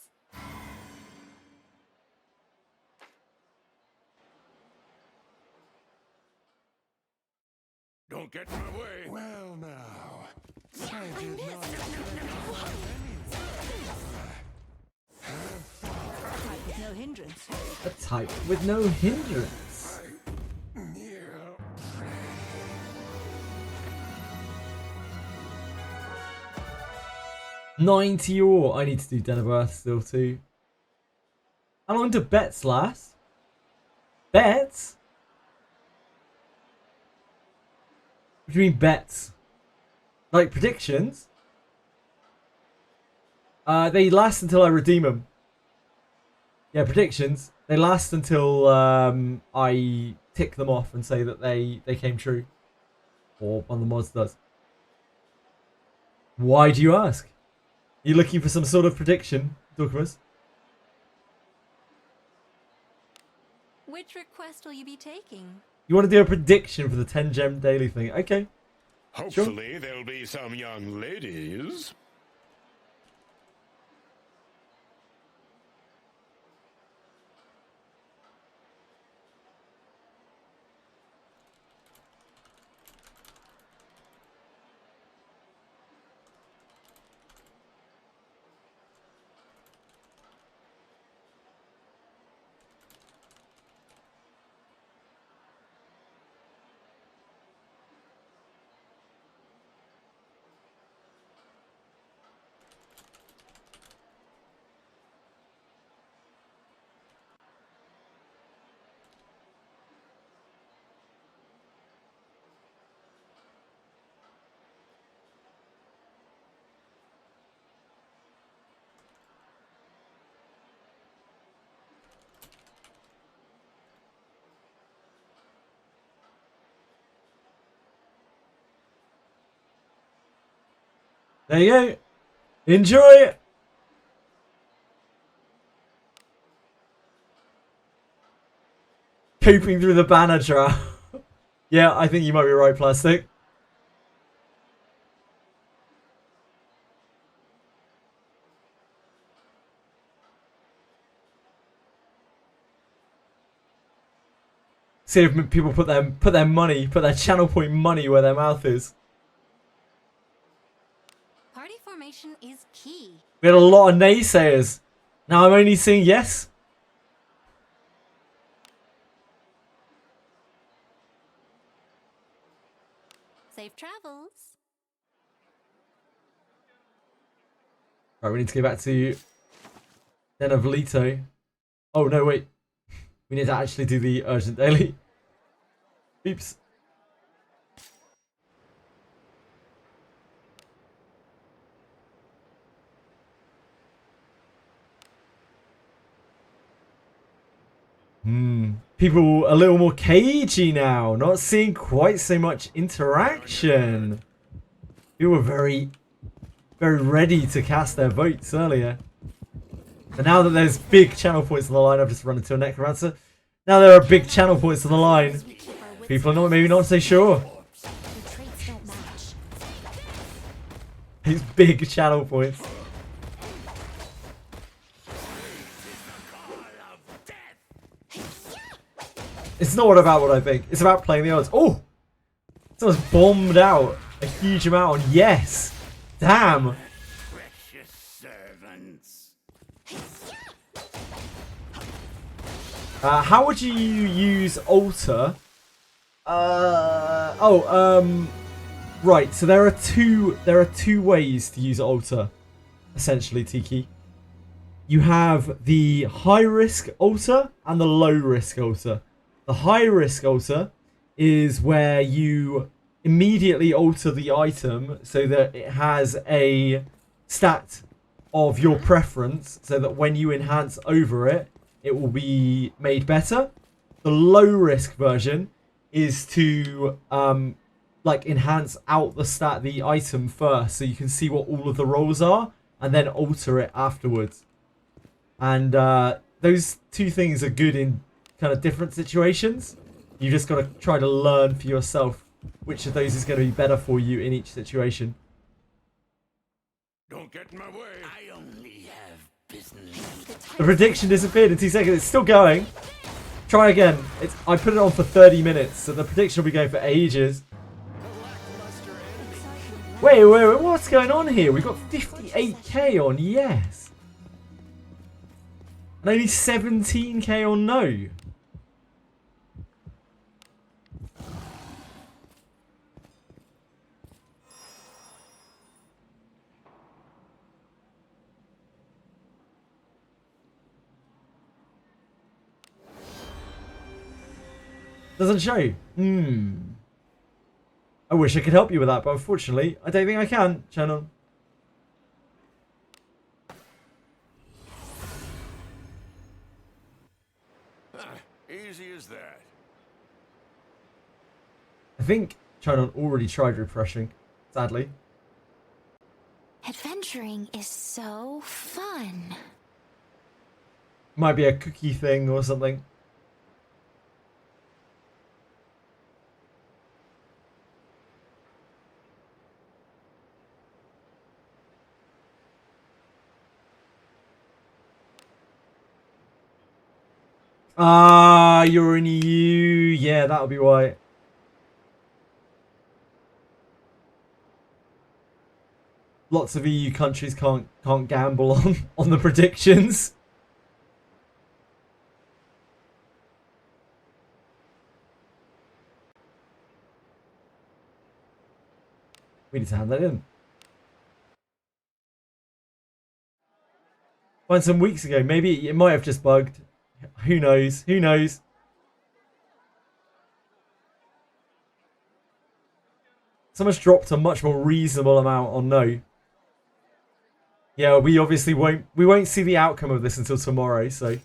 Don't get in my way. Well now, I I did missed. not Type with no hindrance. A type with no hindrance. near 90 ore. I need to do Den of Earth still too. How long do bets last? Bets? What do you mean bets? Like predictions? They last until I redeem them. Yeah, predictions. They last until I tick them off and say that they came true. Or one of the mods does. Why do you ask? Are you looking for some sort of prediction, Dorcas? Which request will you be taking? You want to do a prediction for the 10 gem daily thing? Okay. Hopefully there'll be some young ladies. There you go. Enjoy. Coping through the banner trap. Yeah, I think you might be right, Plastic. See if people put their channel point money where their mouth is. Party formation is key. We had a lot of naysayers. Now I'm only seeing yes. Safe travels. Right, we need to go back to Den of Leto. Oh no, wait. We need to actually do the urgent daily. Oops. People a little more cagey now. Not seeing quite so much interaction. People were very ready to cast their votes earlier. But now that there's big channel points on the line, I've just run into a Necromancer. Now there are big channel points on the line. People are maybe not so sure. The traits don't match. These big channel points. It's not about what I think. It's about playing the odds. Oh! Someone's bombed out a huge amount on yes. Damn. Precious servants. How would you use altar? Right. So there are two ways to use altar, essentially, Tiki. You have the high risk altar and the low risk altar. The high risk altar is where you immediately alter the item so that it has a stat of your preference, so that when you enhance over it, it will be made better. The low risk version is to like enhance out the item first, so you can see what all of the rolls are, and then alter it afterwards. And those two things are good in kind of different situations. You just got to try to learn for yourself which of those is going to be better for you in each situation. Don't get in my way. I only have business. The prediction disappeared in 2 seconds. It's still going. Try again. I put it on for 30 minutes, so the prediction will be going for ages. Wait, what's going on here? We've got 58k on yes. And only 17k on no. Doesn't show. I wish I could help you with that, but unfortunately, I don't think I can, channel. Easy as that. I think China already tried refreshing, sadly. Adventuring is so fun. Might be a cookie thing or something. Ah, you're in EU. Yeah, that'll be why. Lots of EU countries can't gamble on the predictions. We need to hand that in. Find some weeks ago. Maybe it might have just bugged. Who knows? Who knows? Someone's dropped a much more reasonable amount on no. Yeah, we obviously won't see the outcome of this until tomorrow, so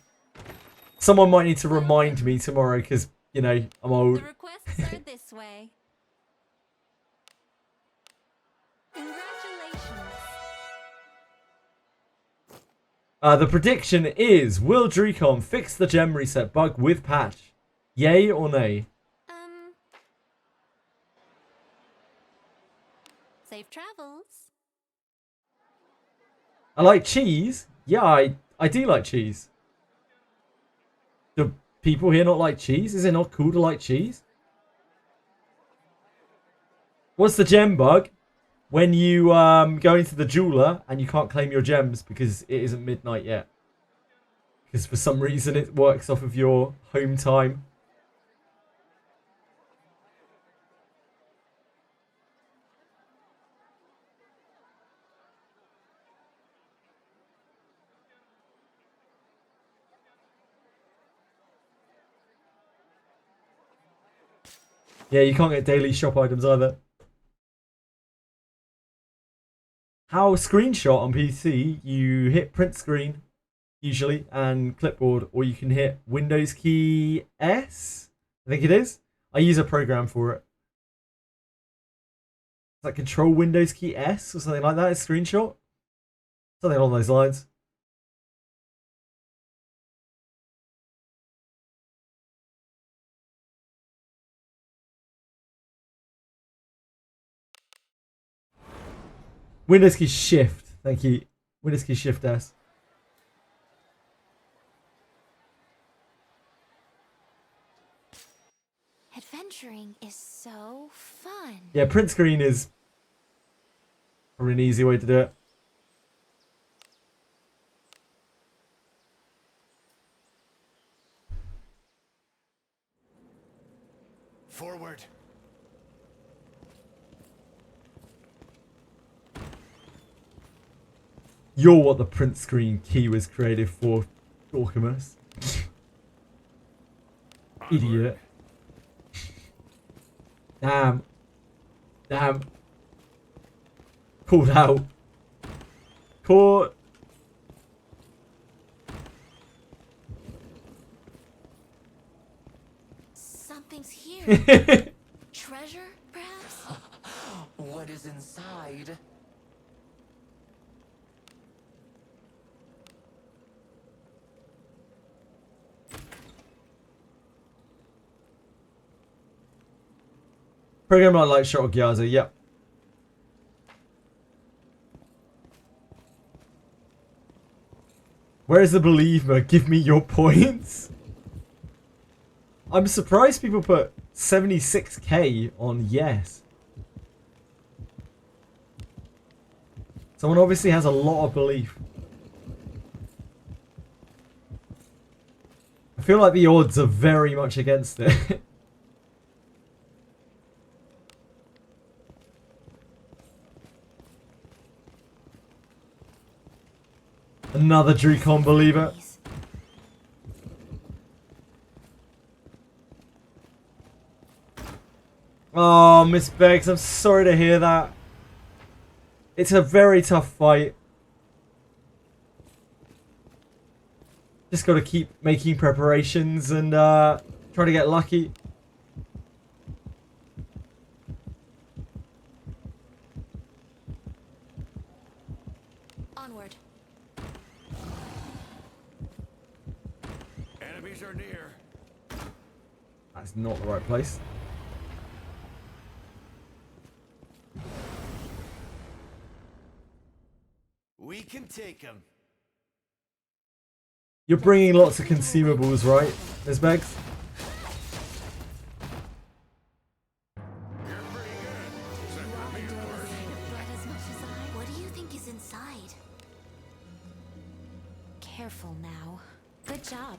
someone might need to remind me tomorrow because, you know, I'm old. The requests are this way. Congratulations. The prediction is, will Dracon fix the gem reset bug with patch? Yay or nay? Safe travels. I like cheese. Yeah, I do like cheese. Do people here not like cheese? Is it not cool to like cheese? What's the gem bug? When you go into the jeweler and you can't claim your gems because it isn't midnight yet. Because for some reason it works off of your home time. Yeah, you can't get daily shop items either. How screenshot on PC, you hit print screen, usually, and clipboard, or you can hit Windows key S, I think it is. I use a program for it. It's like Control Windows key S or something like that, a screenshot. Something along those lines. Windows key Shift, thank you. Windows key Shift S. Adventuring is so fun. Yeah, print screen is probably an easy way to do it. Forward. You're what the print screen key was created for, Dorcamus. Idiot. Damn. Damn. Called out. Caught. Something's here. Treasure, perhaps? What is inside? Program like shot of Gyaza, yep. Where's the believer? Give me your points. I'm surprised people put 76k on yes. Someone obviously has a lot of belief. I feel like the odds are very much against it. Another Dracon believer. Oh, Miss Beggs, I'm sorry to hear that. It's a very tough fight. Just got to keep making preparations and try to get lucky. Onward. Enemies are near. That's not the right place. We can take them. You're bringing lots of consumables, right, Miss Beggs? You're pretty good. Except for me, of course. But as much as I... What do you think is inside? Careful now. Good job.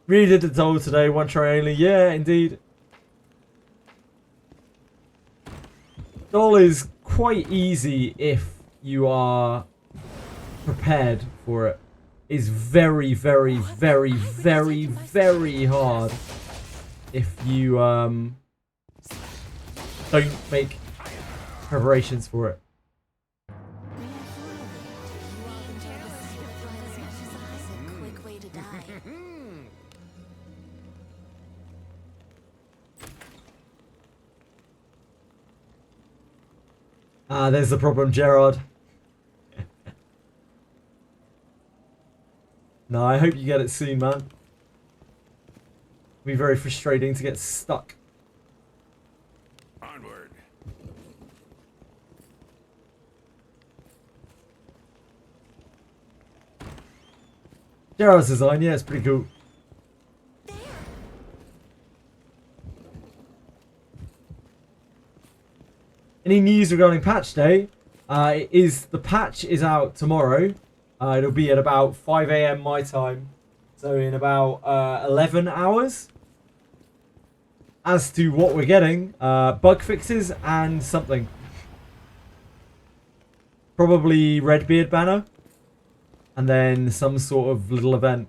Really did the doll today, one try only. Yeah, indeed. Doll is quite easy if you are prepared for it. Is very, very, very, very, very hard if you don't make preparations for it. Quick way to die. Ah, there's the problem, Gerard. No, I hope you get it soon, man. It'll be very frustrating to get stuck. Onward. Gerald's design, yeah, it's pretty cool. Any news regarding patch day? The patch is out tomorrow. It'll be at about 5 AM my time. So in about 11 hours. As to what we're getting, bug fixes and something. Probably Redbeard banner. And then some sort of little event.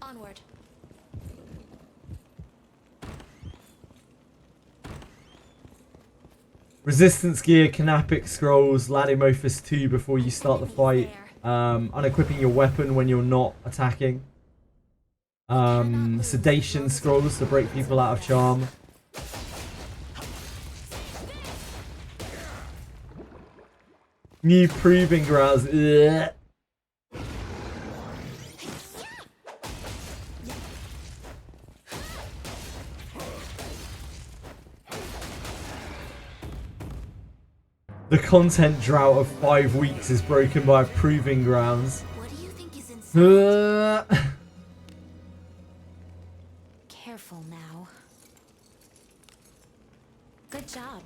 Onward. Resistance gear, canapic scrolls, Ladimophis 2 before you start the fight. Unequipping your weapon when you're not attacking. Sedation scrolls to break people out of charm. New proving grounds. Ugh. The content drought of 5 weeks is broken by proving grounds. What do you think is inside? Careful now. Good job.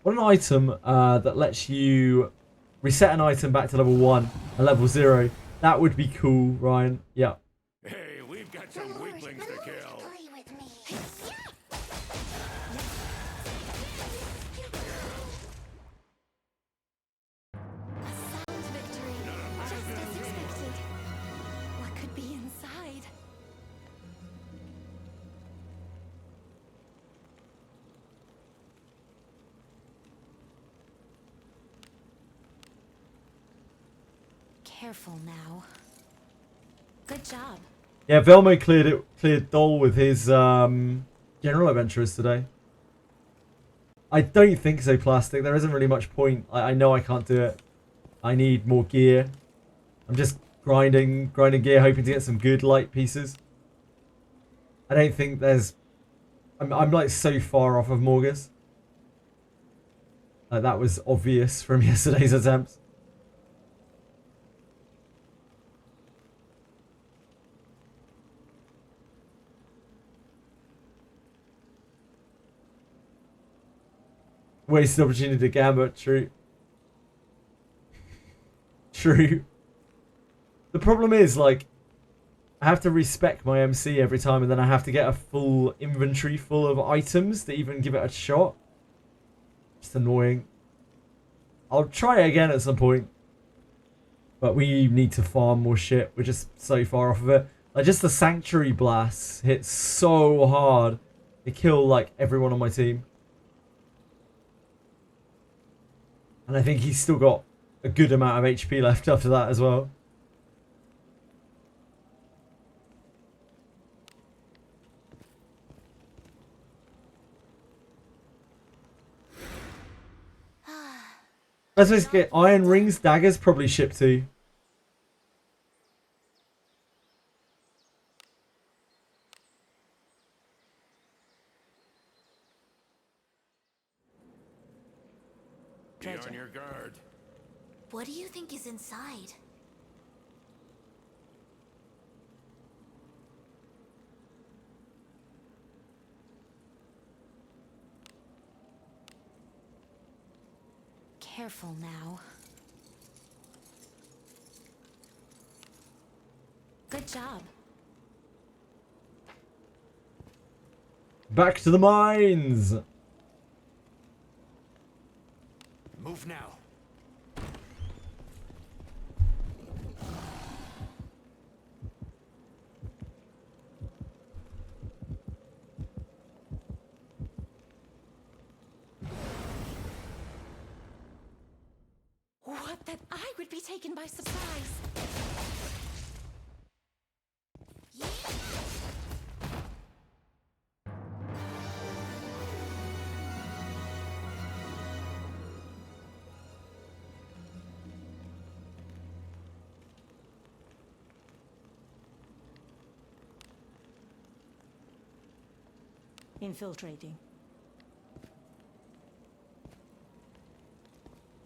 What an item that lets you reset an item back to level 1 and level 0. That would be cool, Ryan. Yeah. Hey, we've got some weaklings to kill. Sound victory. Just as expected. What could be inside? Careful now. Good job. Yeah, Velmo cleared Dole with his general adventurers today. I don't think so, Plastic. There isn't really much point. I know I can't do it. I need more gear. I'm just grinding gear, hoping to get some good light pieces. I don't think there's... I'm like so far off of Morgus. Like that was obvious from yesterday's attempts. Wasted opportunity to gambit. True. True. The problem is, like, I have to respec my MC every time, and then I have to get a full inventory full of items to even give it a shot. Just annoying. I'll try it again at some point. But we need to farm more shit. We're just so far off of it. Like, just the Sanctuary Blasts hit so hard. They kill, like, everyone on my team. And I think he's still got a good amount of HP left after that as well. Let's get iron rings, daggers, probably ship too. Be on your guard. What do you think is inside? Careful now. Good job. Back to the mines! Move now. What, that I would be taken by surprise? Yeah. Infiltrating.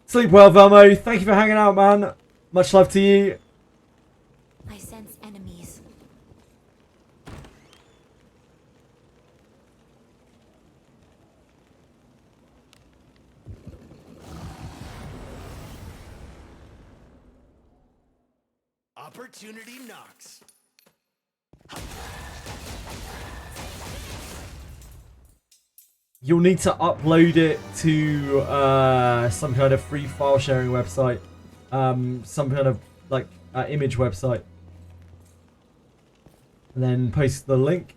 Sleep well, Velmo. Thank you for hanging out, man. Much love to you. I sense enemies. Opportunity knocks. You'll need to upload it to some kind of free file sharing website. Some kind of like image website. And then post the link.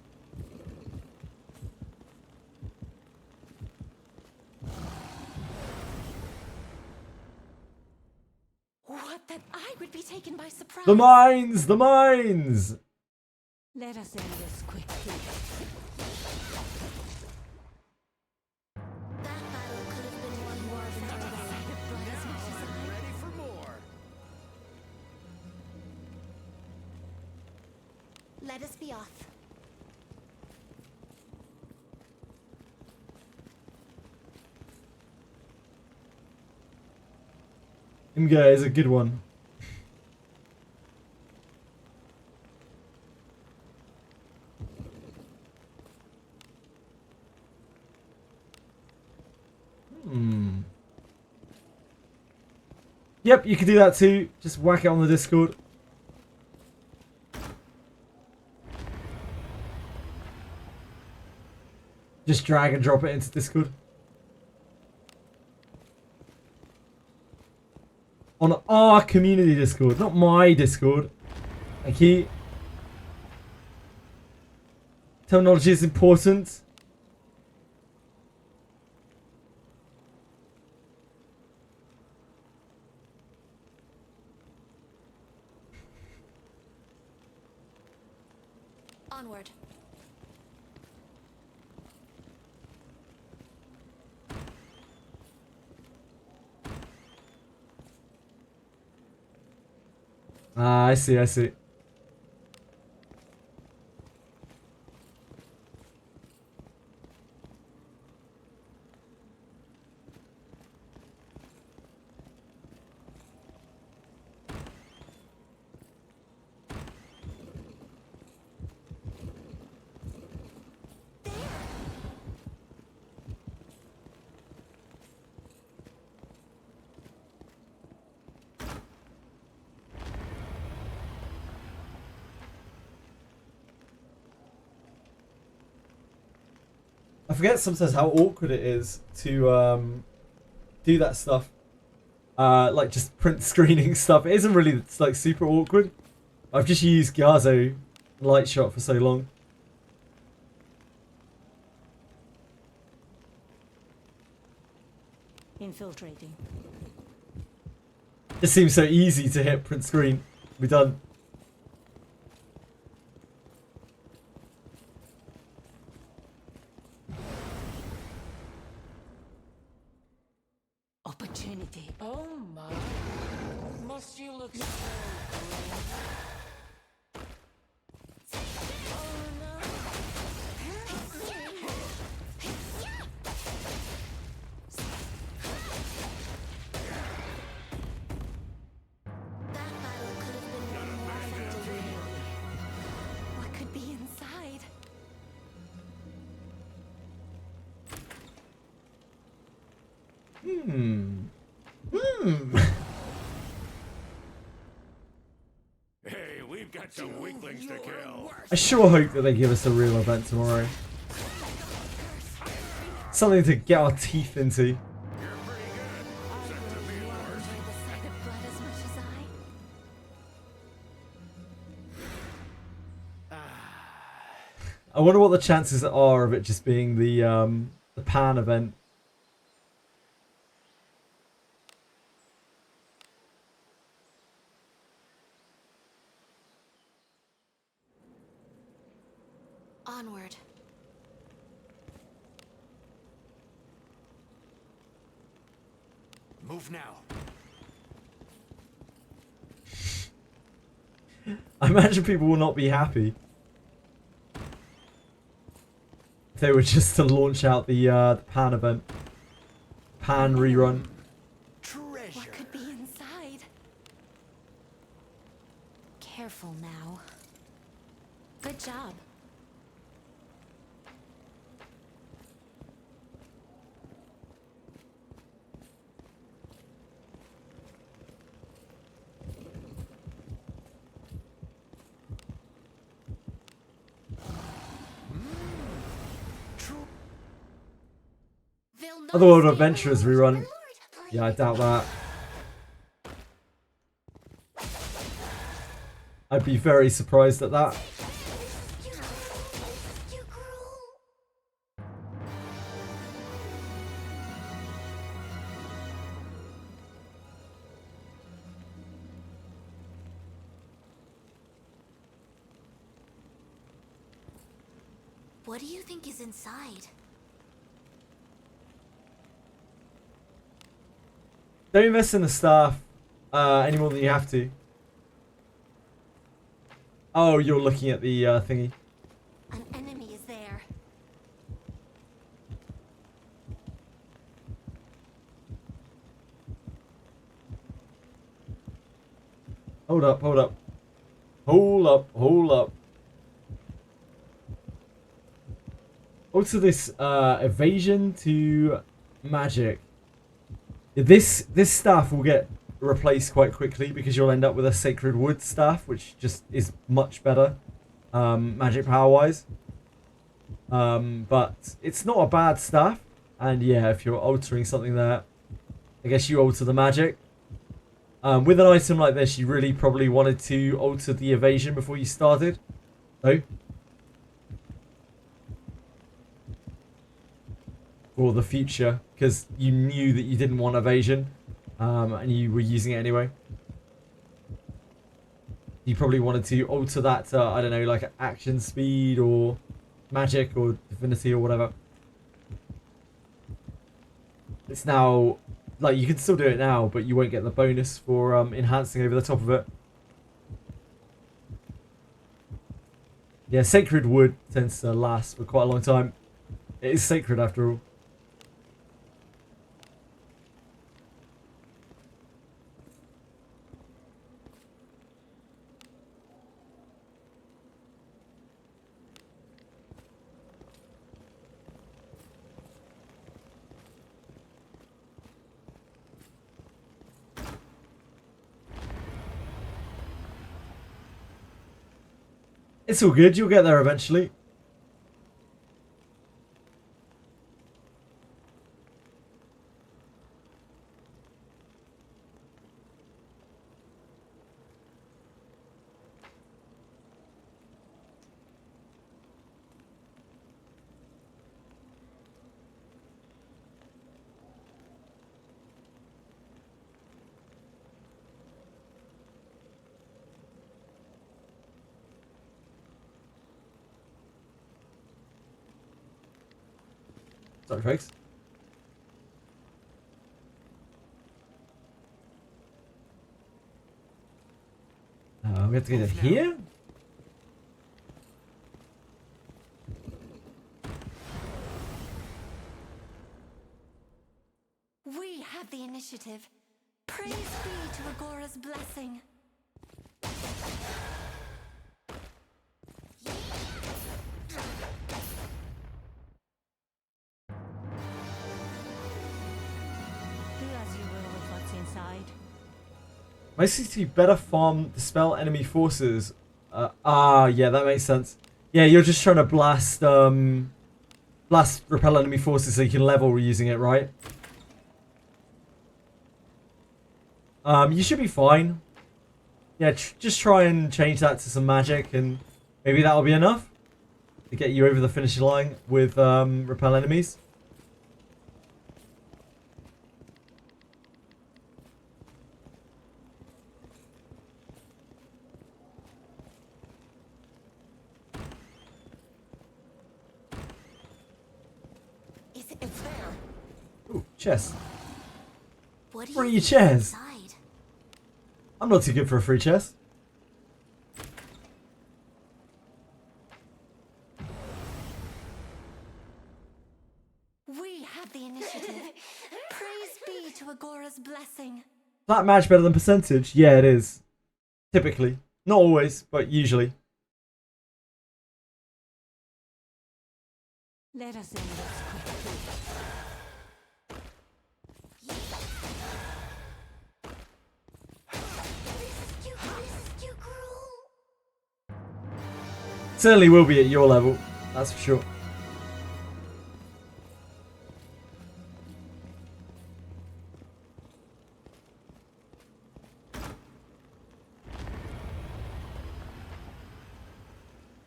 What, that I would be taken by surprise? The mines! The mines! Let us end this quickly. That battle could have been won more for the sight of blood as much as I. Ready for more. Let us be off. Imga is a good one. Yep, you can do that too. Just whack it on the Discord. Just drag and drop it into Discord. On our community Discord, not my Discord. Thank you. Terminology is important. Onward. Ah, I see, I see. I forget sometimes how awkward it is to do that stuff. Like just print screening stuff. It isn't really like super awkward. I've just used Gazo light shot for so long. Infiltrating. It seems so easy to hit print screen. We're done. Opportunity. Oh my. Must you look so That battle could have been won more effectively. What could be inside? Hey, we've got some weaklings to kill. I sure hope that they give us a real event tomorrow. Something to get our teeth into. You're pretty good. Set to be worse. Enjoy the sight of blood as much as I. I wonder what the chances are of it just being the pan event. Onward. Move now. I imagine people will not be happy. they were just to launch out the Pan event. Pan rerun. Treasure. What could be inside? Careful now. Good job. Otherworld Adventurers rerun. Yeah, I doubt that. I'd be very surprised at that. You cruel. What do you think is inside? Don't invest in the staff any more than you have to. Oh, you're looking at the thingy. An enemy is there. Hold up, hold up. Hold up, hold up. Also this evasion to magic. This staff will get replaced quite quickly because you'll end up with a Sacred Wood staff, which just is much better magic power wise. But it's not a bad staff, and yeah, if you're altering something there, I guess you alter the magic. With an item like this, you really probably wanted to alter the evasion before you started. No? For the future, because you knew that you didn't want evasion, and you were using it anyway. You probably wanted to alter that to, I don't know, like action speed or magic or divinity or whatever. It's now, like, you can still do it now, but you won't get the bonus for enhancing over the top of it. Yeah, Sacred Wood tends to last for quite a long time. It is sacred after all. It's all good, you'll get there eventually. Sorry, folks. We have to get it here? We have the initiative. Praise be to Agora's blessing. Do as you will with what's inside. Mostly to better farm, dispel enemy forces. Yeah, that makes sense. Yeah, you're just trying to blast, repel enemy forces so you can level using it, right? You should be fine. Yeah, just try and change that to some magic, and maybe that'll be enough to get you over the finish line with repel enemies. It's there. Ooh, chest. What do Free you chest. inside? I'm not too good for a free chest. have the initiative. Praise be to Agora's blessing. Flat match better than percentage? Yeah, it is. Typically. Not always, but usually. Let us end this quickly. This is too cruel. Certainly will be at your level. That's for sure.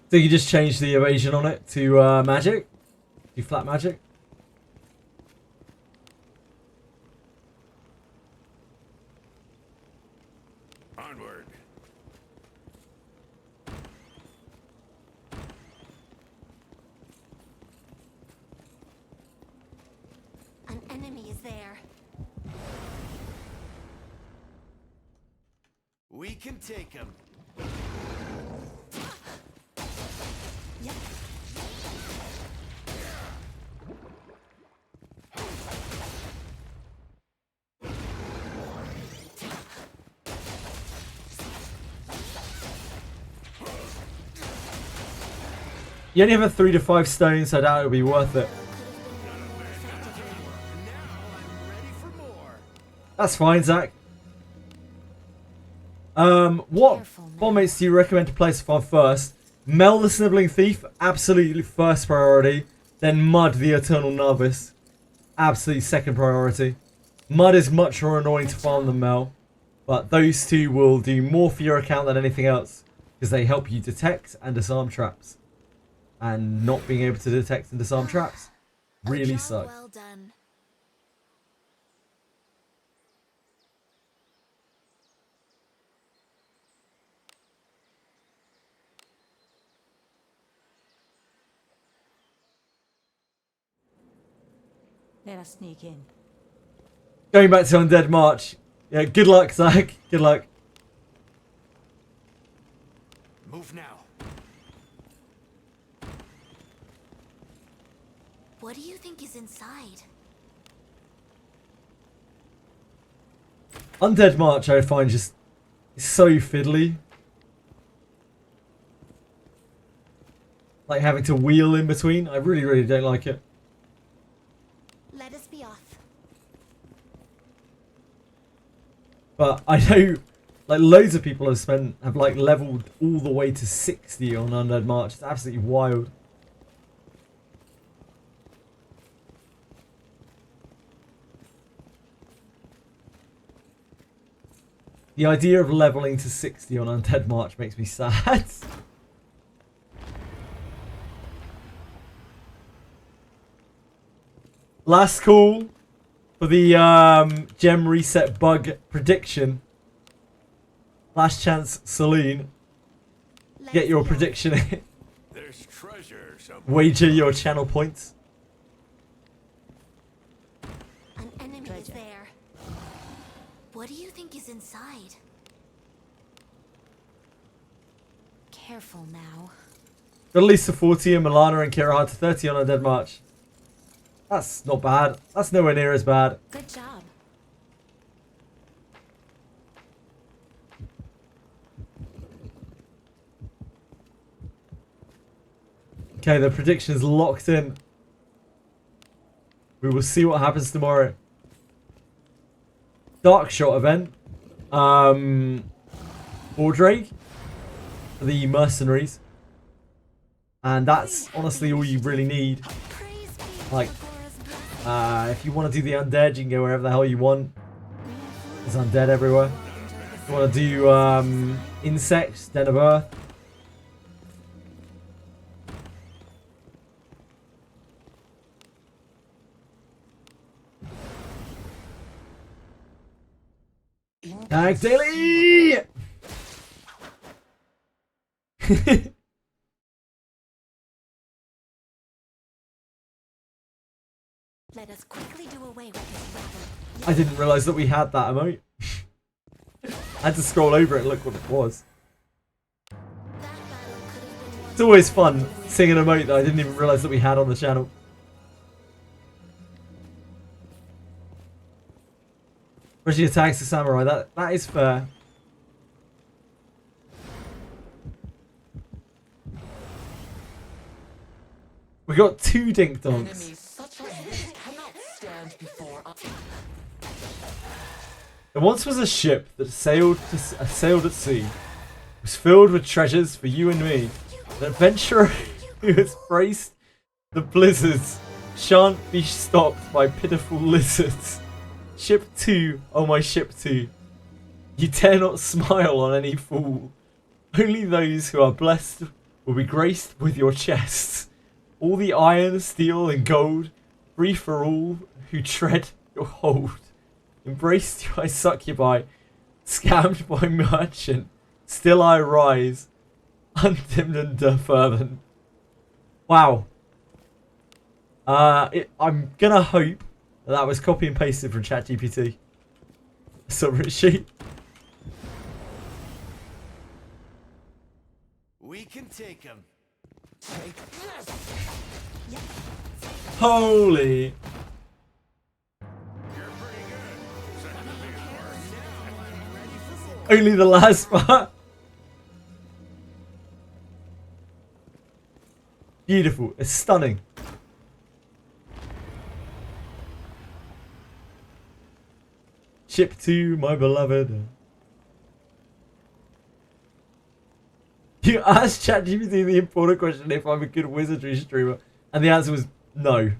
So you just change the evasion on it to magic? Do flat magic? Onward. An enemy is there. We can take him. You only have a 3 to 5 stones, so I doubt it'll be worth it. Now I'm ready for more. That's fine, Zach. What Careful now. bomb mates do you recommend to place on first? Mel the Sniveling Thief, absolutely first priority. Then Mud the Eternal Novice, absolutely second priority. Mud is much more annoying to farm than Mel, but those two will do more for your account than anything else because they help you detect and disarm traps. And not being able to detect and disarm traps really A job sucks. well done. Let us sneak in. Going back to Undead March. Yeah, good luck, Zach. Good luck. Move now. What do you think is inside? Undead March I find just so fiddly. Like having to wheel in between. I really, really don't like it. Let us be off. But I know like loads of people have like leveled all the way to 60 on Undead March. It's absolutely wild. The idea of leveling to 60 on Undead March makes me sad. Last call for the gem reset bug prediction. Last chance, Celine. Let Get us your be off. prediction in. There's treasure somewhere. Wager your channel points. An enemy is Treasure. there. What do you think is inside? Careful now. Got at least to 40 and Milana and Kira Hart to 30 on Undead March. That's not bad. That's nowhere near as bad. Good job. Okay, the prediction is locked in. We will see what happens tomorrow. Dark Shot event. Drake. The mercenaries. And that's honestly all you really need. Praise be Like, to Agora's blessing. if you want to do the undead, you can go wherever the hell you want. There's undead everywhere. If you want to do insects, Den of Earth. Thanks, Daily! Let us quickly do away with this rabble. I didn't realise that we had that emote. I had to scroll over it and look what it was. That battle could have been won. It's always fun seeing an emote that I didn't even realise that we had on the channel. Especially attacks the samurai. That is fair. We got 2 dink donks. Enemies such as this cannot stand before us. There once was a ship that sailed at sea. It was filled with treasures for you and me. An adventurer who has braced the blizzards shan't be stopped by pitiful lizards. Ship 2, oh my ship 2. You dare not smile on any fool. Only those who are blessed will be graced with your chests. All the iron, steel, and gold, free for all who tread your hold. Embraced by succubi, scammed by merchant, still I rise, undimmed and defervent. Wow. I'm gonna hope that was copy and pasted from ChatGPT. Summary sheet. We can take him. Take this! Holy. You're pretty good. Second to me, Only the last part. Beautiful. It's stunning. Ship 2, my beloved. You asked ChatGPT the important question if I'm a good wizardry streamer, and the answer was no.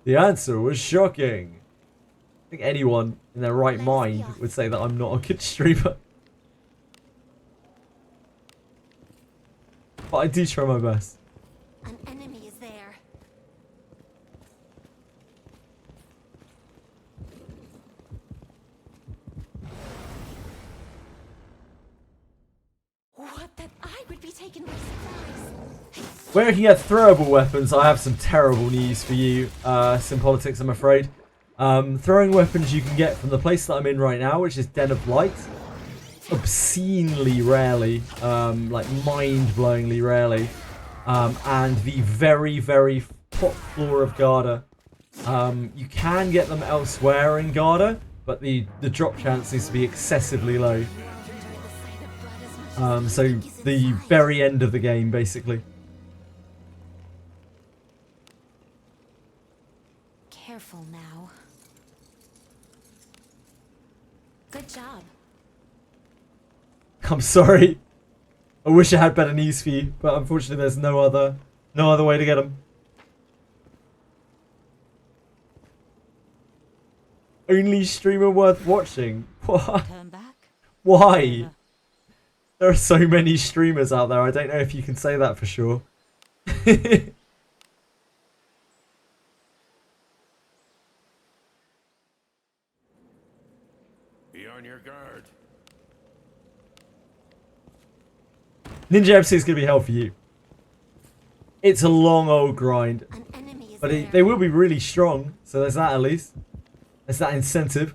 The answer was shocking. I think anyone in their right mind would say that I'm not a good streamer. But I do try my best. An enemy is there. What, that I would be taken by surprise? Where you can get throwable weapons, I have some terrible news for you, Simpolitics, I'm afraid. Throwing weapons you can get from the place that I'm in right now, which is Den of Light. Obscenely rarely, like mind-blowingly rarely. And the very, very top floor of Garda. You can get them elsewhere in Garda, but the drop chance needs to be excessively low. So the very end of the game, basically. Careful now. Good job. I'm sorry. I wish I had better news for you, but unfortunately there's no other way to get them. Only streamer worth watching. What? Turn back. Why? There are so many streamers out there. I don't know if you can say that for sure. Be on your guard. Ninja MC is going to be hell for you. It's a long old grind. An enemy is But there. they will be really strong. So there's that at least. There's that incentive.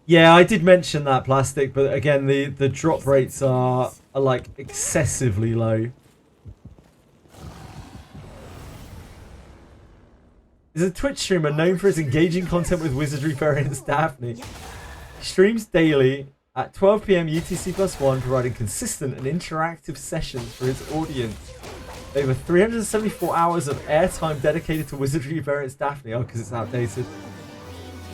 Yeah, I did mention that, Plastic, but again, the drop rates are like excessively low. Is a Twitch streamer known for his engaging content with Wizardry variants Daphne. He streams daily at 12 PM UTC+1, providing consistent and interactive sessions for his audience. Over 374 hours of airtime dedicated to Wizardry variants Daphne. Oh, because it's outdated.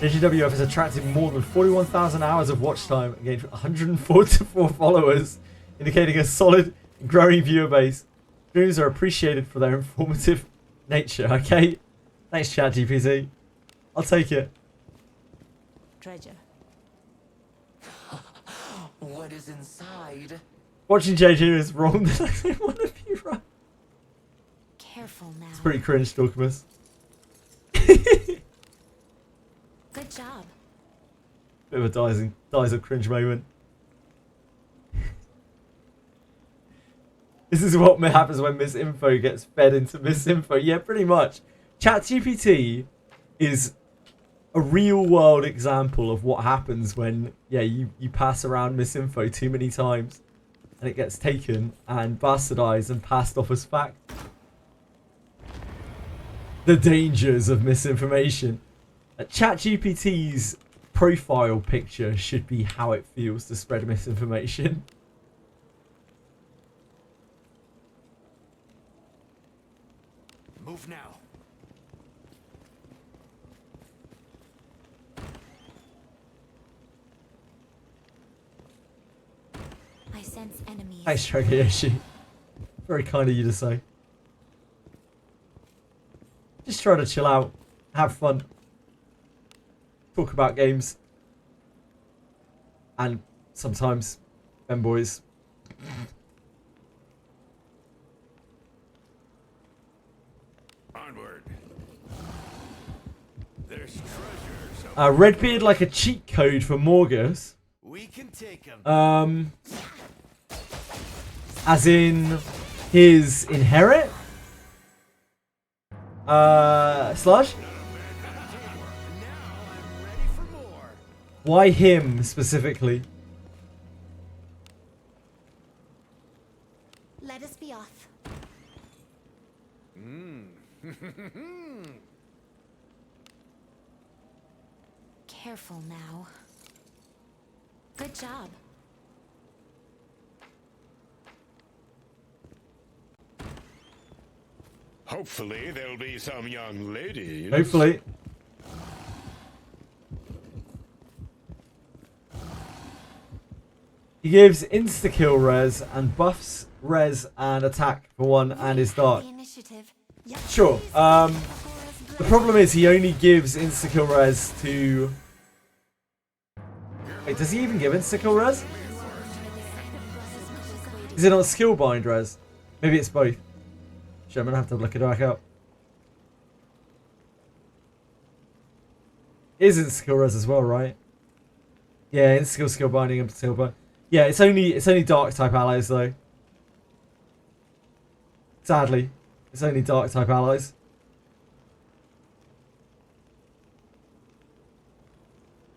JGWF has attracted more than 41,000 hours of watch time and gained 144 followers, indicating a solid and growing viewer base. Streams are appreciated for their informative nature, okay? Thanks, ChatGPT. I'll take it. Treasure. What is inside? Watching JJ is wrong. Did I say one of you right? Careful now. It's pretty cringe, Dorkamus. Good job. Bit of a dies of cringe moment. This is what happens when misinfo gets fed into misinfo. Yeah, pretty much. ChatGPT is a real world example of what happens when you pass around misinfo too many times and it gets taken and bastardized and passed off as fact. The dangers of misinformation. ChatGPT's profile picture should be how it feels to spread misinformation. Move now. I sense enemies. Thanks, Dragoyoshi. Very kind of you to say. Just try to chill out, have fun, talk about games, and sometimes femboys. Onward. There's treasures. Redbeard like a cheat code for Morgus. We can take them. As in his inherit? Sludge? Now I'm ready for more. Why him specifically? Let us be off. Careful now. Good job. Hopefully, there'll be some young ladies. Hopefully. He gives insta-kill res and buffs res and attack for one and is dark. The initiative. Sure. The problem is he only gives insta-kill res to... Wait, does he even give insta-kill res? Is it not skill bind res? Maybe it's both. Sure, I'm gonna have to look it back up. It is insta-kill res as well, right? Yeah, insta-kill, skill binding, and skill bind. Yeah, it's only dark type allies though. Sadly, it's only dark type allies.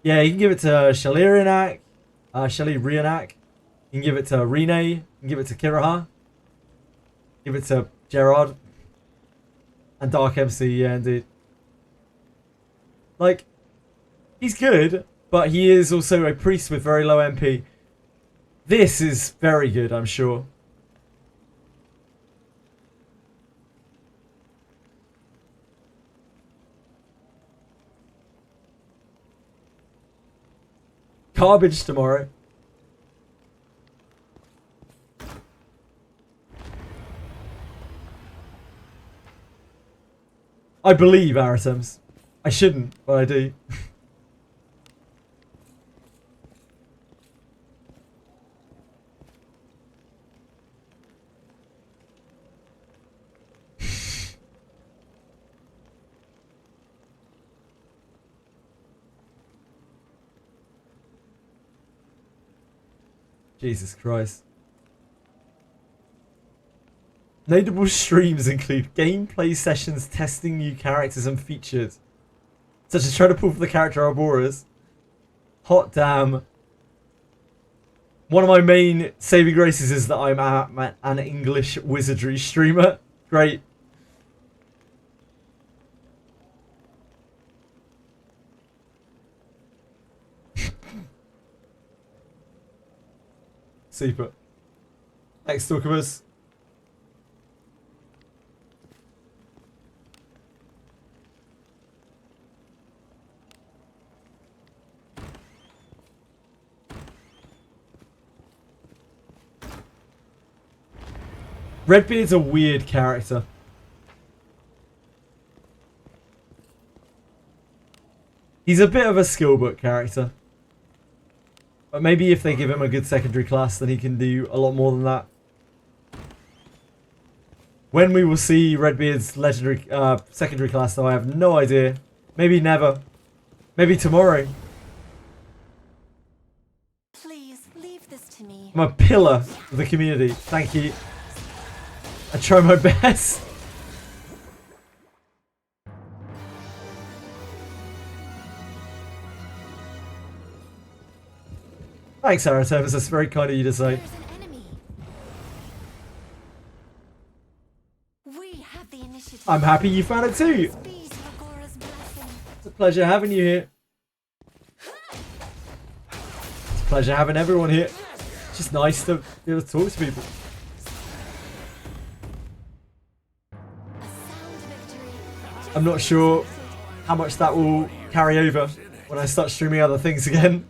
Yeah, you can give it to Shalirianak, Shalirianak. You can give it to Rene. You can give it to Kiraha. Give it to Gerard. And Dark MC, yeah, indeed. Like, he's good, but he is also a priest with very low MP. This is very good, I'm sure. Garbage tomorrow. I believe Aritems. I shouldn't, but I do. Jesus Christ. Notable streams include gameplay sessions testing new characters and features, such as trying to pull for the character Arboreus. Hot damn. One of my main saving graces is that I'm an English Wizardry streamer. Great. Super. Thanks, Talkamus. Redbeard's a weird character. He's a bit of a skill book character. But maybe if they give him a good secondary class, then he can do a lot more than that. When we will see Redbeard's legendary secondary class, though, I have no idea. Maybe never. Maybe tomorrow. Please leave this to me. I'm a pillar of the community. Thank you. I try my best. Thanks, Aritemis. That's very kind of you to say. There's an enemy. We have the initiative. I'm happy you found it too. Be Sagora's blessing. It's a pleasure having you here. It's a pleasure having everyone here. It's just nice to be able to talk to people. A sound victory. I'm not sure how much that will carry over when I start streaming other things again.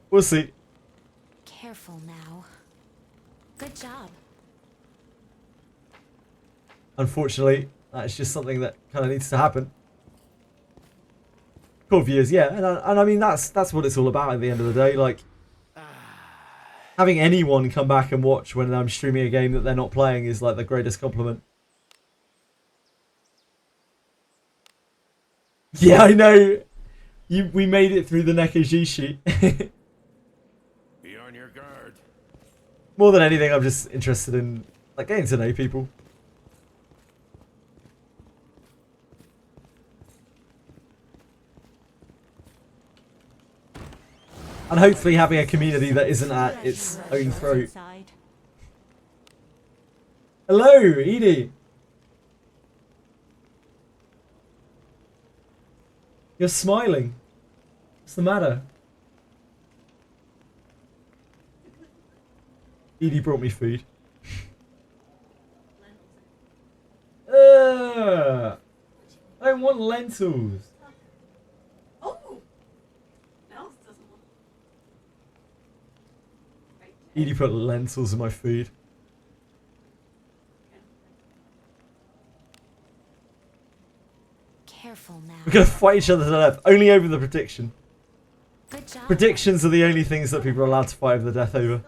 We'll see. Careful now. Good job. Unfortunately, that's just something that kind of needs to happen. Cool viewers, yeah, and I mean that's what it's all about at the end of the day. Like having anyone come back and watch when I'm streaming a game that they're not playing is like the greatest compliment. Yeah, I know. We made it through the Nekojishi. Be on your guard. More than anything, I'm just interested in like getting to know people. And hopefully having a community that isn't at its own throat. Inside. Hello, Edie. You're smiling. What's the matter? Edie brought me food. I don't want lentils. Edie put lentils in my food. Careful now. We're gonna fight each other to death, only over the prediction. Good job. Predictions are the only things that people are allowed to fight over the death over.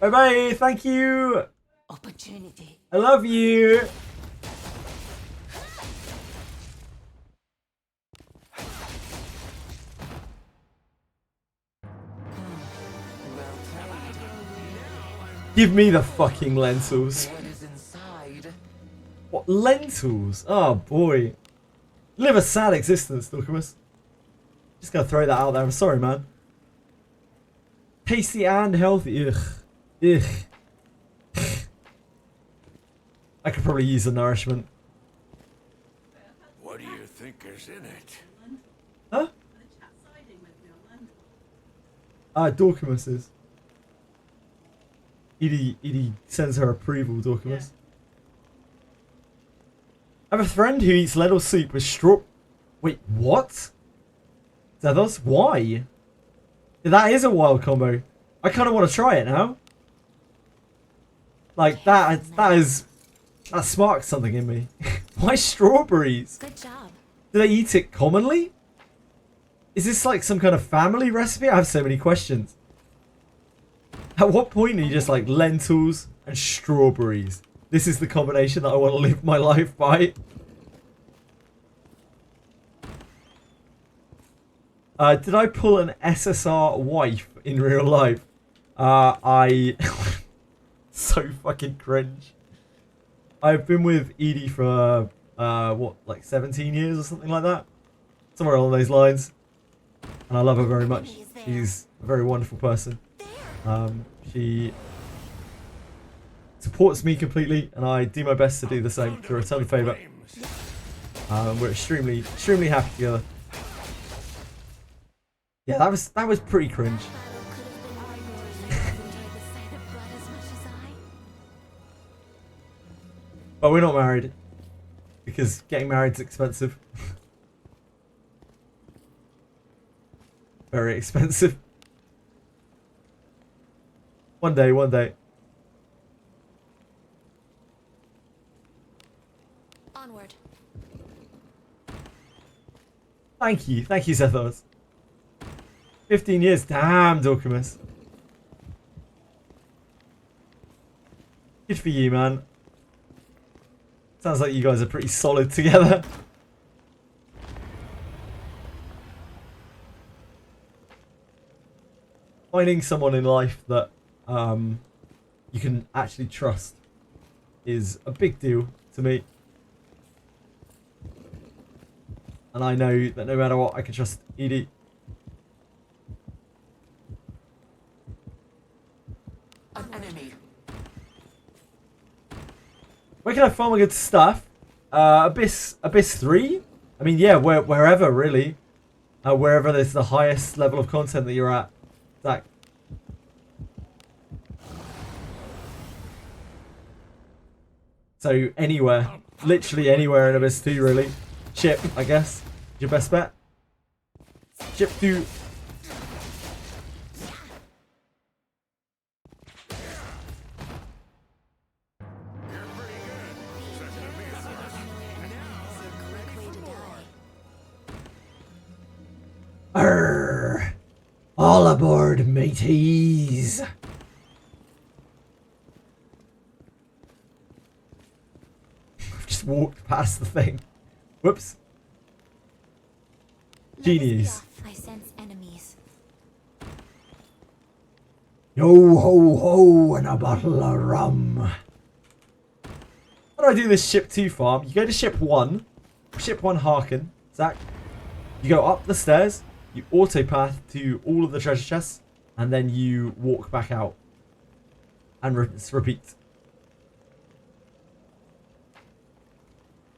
Bye bye, thank you. Opportunity. I love you. Give me the fucking lentils. What is inside? What, lentils? Oh boy. Live a sad existence, Dorcamus. Just gonna throw that out there. I'm sorry, man. Tasty and healthy. Ugh. Ugh. I could probably use the nourishment. What do you think is in it? Huh? Dorcamus is. Edie sends her approval, Dorcamus. I have a friend who eats lentil soup with straw... Wait, what? Zethos, why? That is a wild combo. I kind of want to try it now. Like, that sparked something in me. Why strawberries? Good job. Do they eat it commonly? Is this like some kind of family recipe? I have so many questions. At what point are you just like lentils and strawberries? This is the combination that I want to live my life by. Did I pull an SSR wife in real life? I... so fucking cringe. I've been with Edie for, what, like 17 years or something like that? Somewhere along those lines. And I love her very much. She's a very wonderful person. She supports me completely, and I do my best to do the same to return the favour. We're extremely happy together. Yeah, that was pretty cringe. But we're not married because getting married is expensive. Very expensive. One day, one day. Onward. Thank you, Zethos. 15 years, damn, Dorcamus. Good for you, man. Sounds like you guys are pretty solid together. Finding someone in life that you can actually trust is a big deal to me. And I know that no matter what, I can trust An enemy. Where can I farm my good stuff? Abyss 3? I mean, yeah, wherever, really. Wherever there's the highest level of content that you're at. Zach. So, anywhere. Literally anywhere in Abyss 2, really. Ship, I guess. Your best bet. Ship 2. Arrgh. All aboard, mateys. I've just walked past the thing. Whoops. Genius. I sense enemies. Yo ho ho and a bottle of rum. How do I do this ship 2 farm? You go to ship 1. Ship 1 Harken. Zach. You go up the stairs. You autopath to all of the treasure chests. And then you walk back out. And repeat.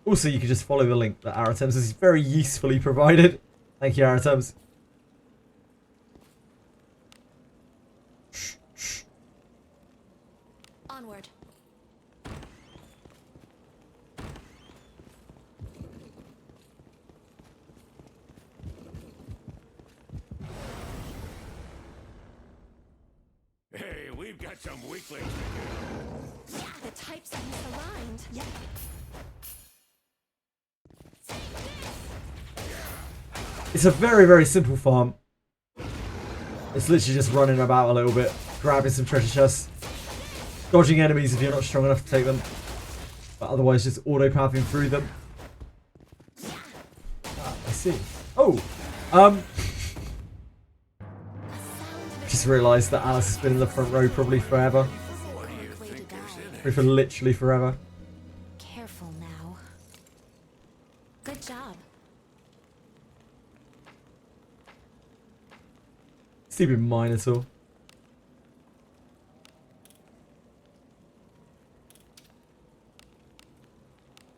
Also, you can just follow the link that Aratems has very usefully provided. Thank you, Aratems. Onward. Hey, we've got some weaklings. Yeah, the types are misaligned. Yeah. It's a very, very simple farm. It's literally just running about a little bit, grabbing some treasure chests, dodging enemies if you're not strong enough to take them, but otherwise just auto-pathing through them. Ah, I see. Oh! Just realised that Alice has been in the front row probably forever. Probably for literally forever. Careful now. Good job. Stupid Minotaur.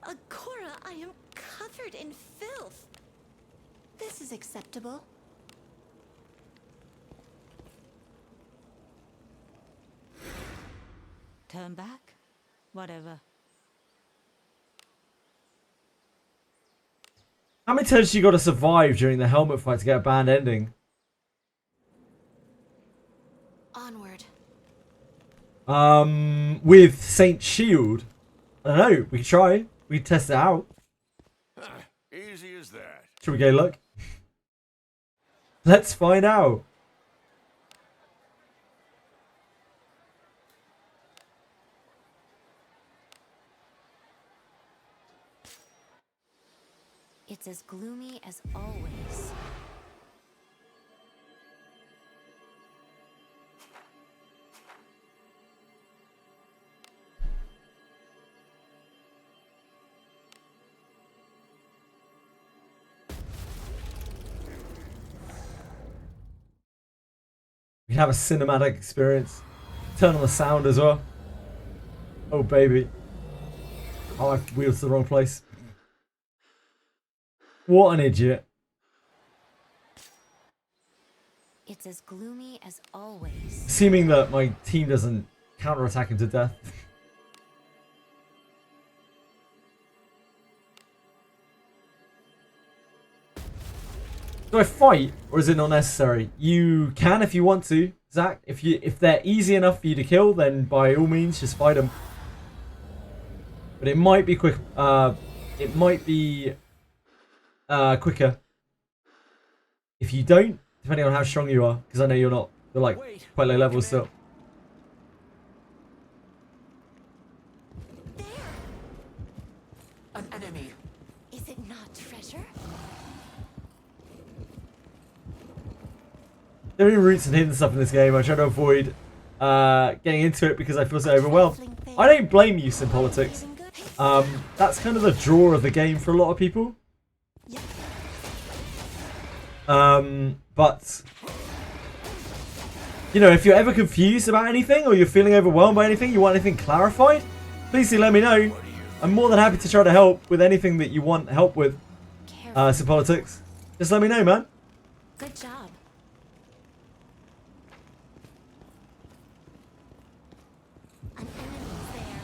Agora, I am covered in filth. This is acceptable. Turn back? Whatever. How many turns you got to survive during the helmet fight to get a banned ending? Onward. With Saint Shield? I don't know. We can try. We can test it out. Easy as that. Should we go look? Let's find out. It's as gloomy as always. We can have a cinematic experience. Turn on the sound as well. Oh, baby. Oh, I've wheeled to the wrong place. What an idiot. It's as gloomy as always. Assuming that my team doesn't counterattack him to death. Do I fight, or is it not necessary? You can if you want to, Zach. If they're easy enough for you to kill, then by all means just fight them. But it might be quick. It might be quicker if you don't, depending on how strong you are. Because I know you're not. You're like quite low level still. There! An enemy. Is it not treasure? There are roots and hidden stuff in this game. I try to avoid getting into it because I feel so overwhelmed. I don't blame you, Sim Politics. That's kind of the draw of the game for a lot of people. But You know, if you're ever confused about anything or you're feeling overwhelmed by anything, you want anything clarified, please do let me know. I'm more than happy to try to help with anything that you want help with. Careful. So politics. Just let me know, man. Good job. An enemy's there.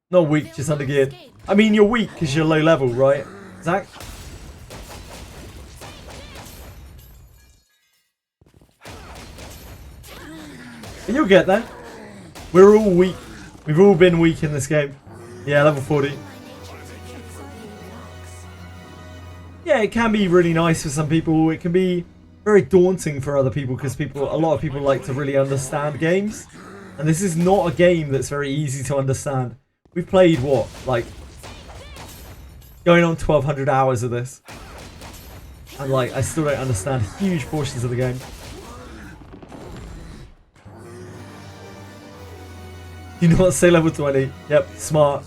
Not weak, just undergeared. I mean, you're weak because you're low level, right, Zach? And you'll get there. We're all weak. We've all been weak in this game. Yeah, level 40. Yeah, it can be really nice for some people. It can be very daunting for other people because a lot of people like to really understand games. And this is not a game that's very easy to understand. We've played, what, like, going on 1,200 hours of this. And, like, I still don't understand huge portions of the game. You know what? Say level 20. Yep, smart.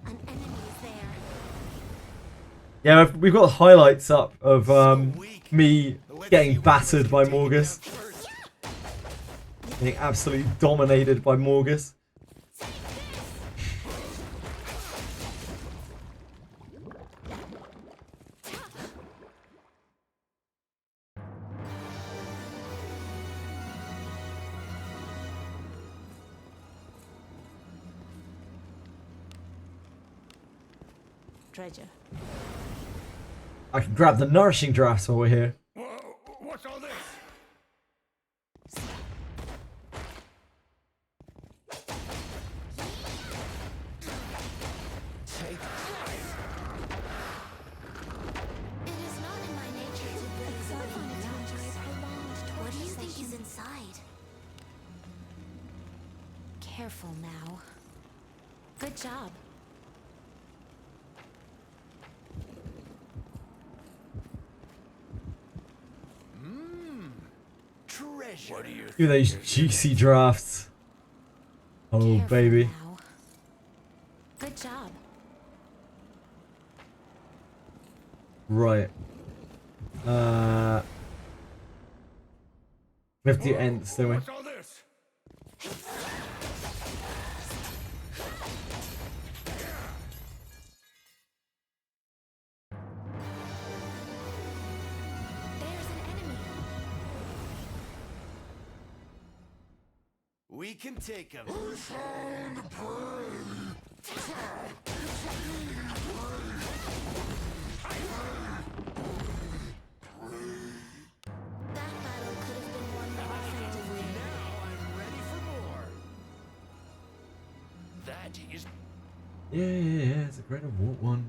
An enemy's there. Yeah, we've got highlights up of me getting battered by Morgus. Getting absolutely dominated by Morgus. Treasure. I can grab the nourishing drafts while we're here. Whoa, what's all this? Take It is not in my nature to breathe. I wanted to enjoy a prolonged What do you think is inside? Careful now. Good job. treasure. What do you Look at those juicy drafts. Oh, Careful baby. now. Good job. Right. We have to do ents, don't we? What's all this? There's an enemy. We can take him. That battle could have been won more effectively. Now I'm ready for more. That is Yeah, it's a great award one.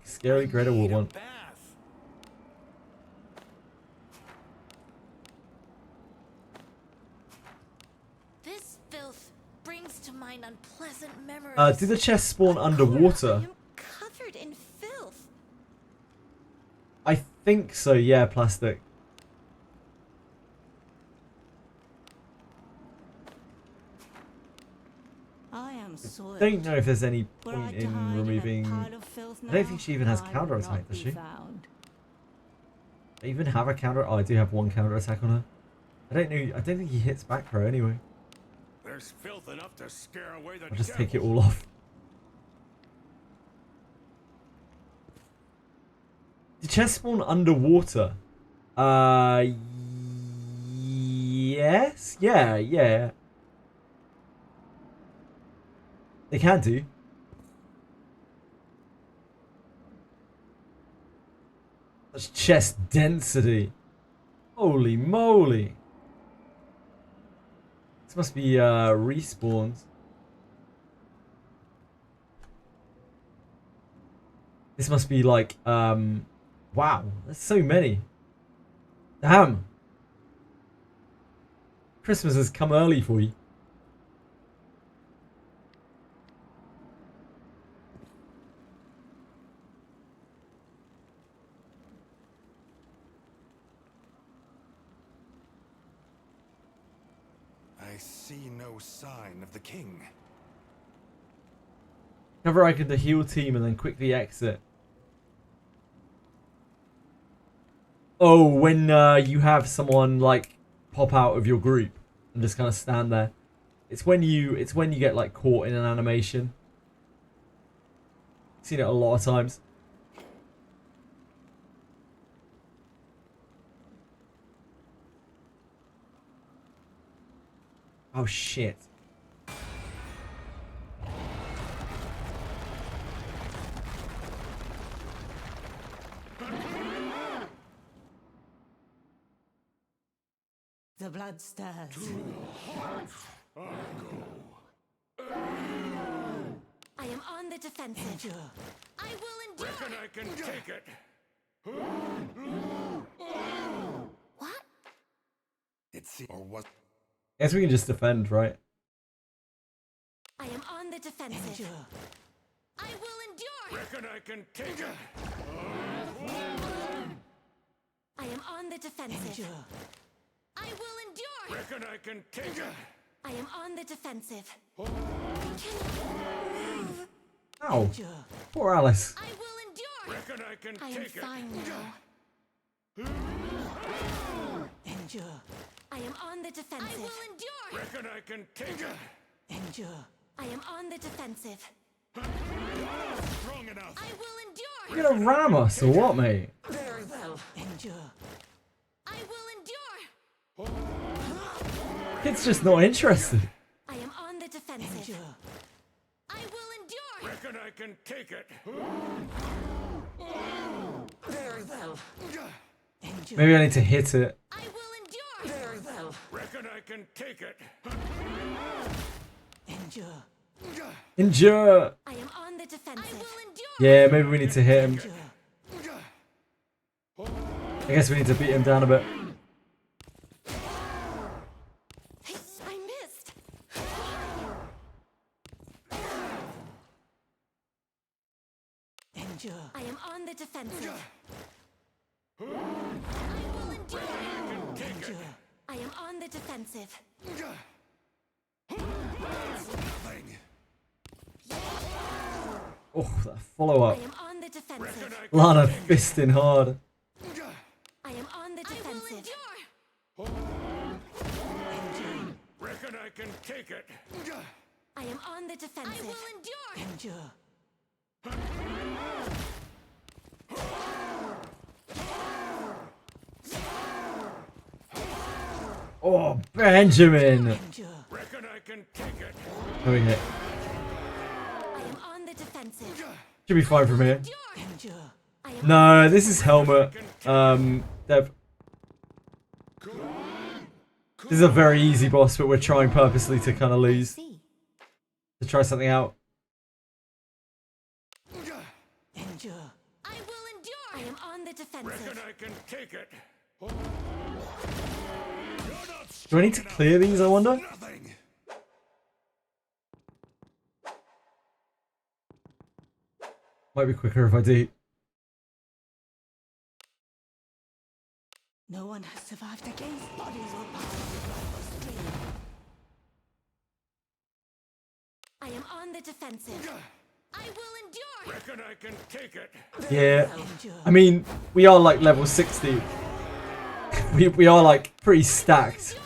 Scary great award need a one. bath. This filth brings to mind unpleasant memories. Do the chests spawn underwater? I am covered in filth. I think so, yeah, plastic. I am soiled. Don't know if there's any Were I point to in hide removing... in a pile of filth I don't now, think she even has I would counterattack, not does be she? found. I even have a counter... Oh, I do have one counterattack on her. I don't know... I don't think he hits back pro anyway. There's filth enough to scare away the I'll just devil. take it all off. The chests spawn underwater. Yes? Yeah. They can do. That's chest density. Holy moly. This must be respawns. This must be like wow, there's so many. Damn. Christmas has come early for you. I I see no sign of the king. Cover icon to heal team and then quickly exit. Oh, when you have someone like pop out of your group and just kind of stand there. It's when you get like caught in an animation. Seen it a lot of times. Oh shit. The blood stirs. I am on the defensive. Endure. I will endure. Reckon I can take it. What? It's or what? I guess we can just defend, right? I am on the defensive. Endure. I will endure. Reckon I can take it. I am on the defensive. Endure. I will endure. Reckon I can take it. I am on the defensive. Ow. Endure. Poor Alice. I will endure. Reckon I can I am take it. fine now. Endure. I am on the defensive. I will endure. Reckon I can take it. Endure. I am on the defensive. Strong enough. I will endure. You gonna ram us or what, mate? Very well. Endure. I will endure. Kid's just not interested. I am on the defensive. Endure. I will endure. Reckon I can take it. Very well. Endure. Maybe I need to hit it. I will endure. Very well. Reckon I can take it. Endure. Endure. I am on the defensive. I will endure. Yeah, maybe we need to hit him. Endure. I guess we need to beat him down a bit. I missed. Endure. I am on the defensive. I will endure. Endure. I am on the defensive. Nothing. Oh, that follow I up. am on the defensive. Lana fisting hard. I am on the defensive. Reckon I can take it. I am on the defensive. I will endure. Endure. Oh, Benjamin. Endure. Reckon I can take it. Let me hit. I am on the defensive. Should be fine from here. Endure. I am No, this is Helmet. Dev. This is a very easy boss, but we're trying purposely to kind of lose. see. To try something out. Endure. I will endure. I am on the Reckon defensive. I can take it. Do I need to clear these, I wonder? Nothing. Might be quicker if I do. No one has survived against bodies or power of steel. I am on the defensive. I will endure. Reckon I can take it. Yeah. Endure. I mean, we are like level 60. we are like pretty stacked.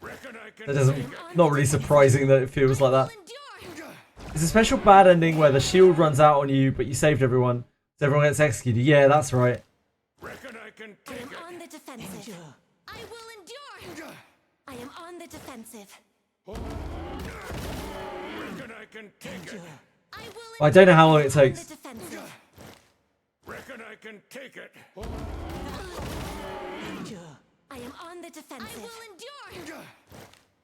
Reckon I can That doesn't, not really surprising that it feels like that. It's a special bad ending where the shield runs out on you, but you saved everyone. So everyone gets executed. Yeah, that's right. Reckon I can I take am it. on the defensive. Endure. I will endure. I am on the defensive. Reckon I can take it. Endure. I will I don't know how long it endure. takes. On the defensive. Reckon I can take it. Endure. I am on the defensive. I will endure.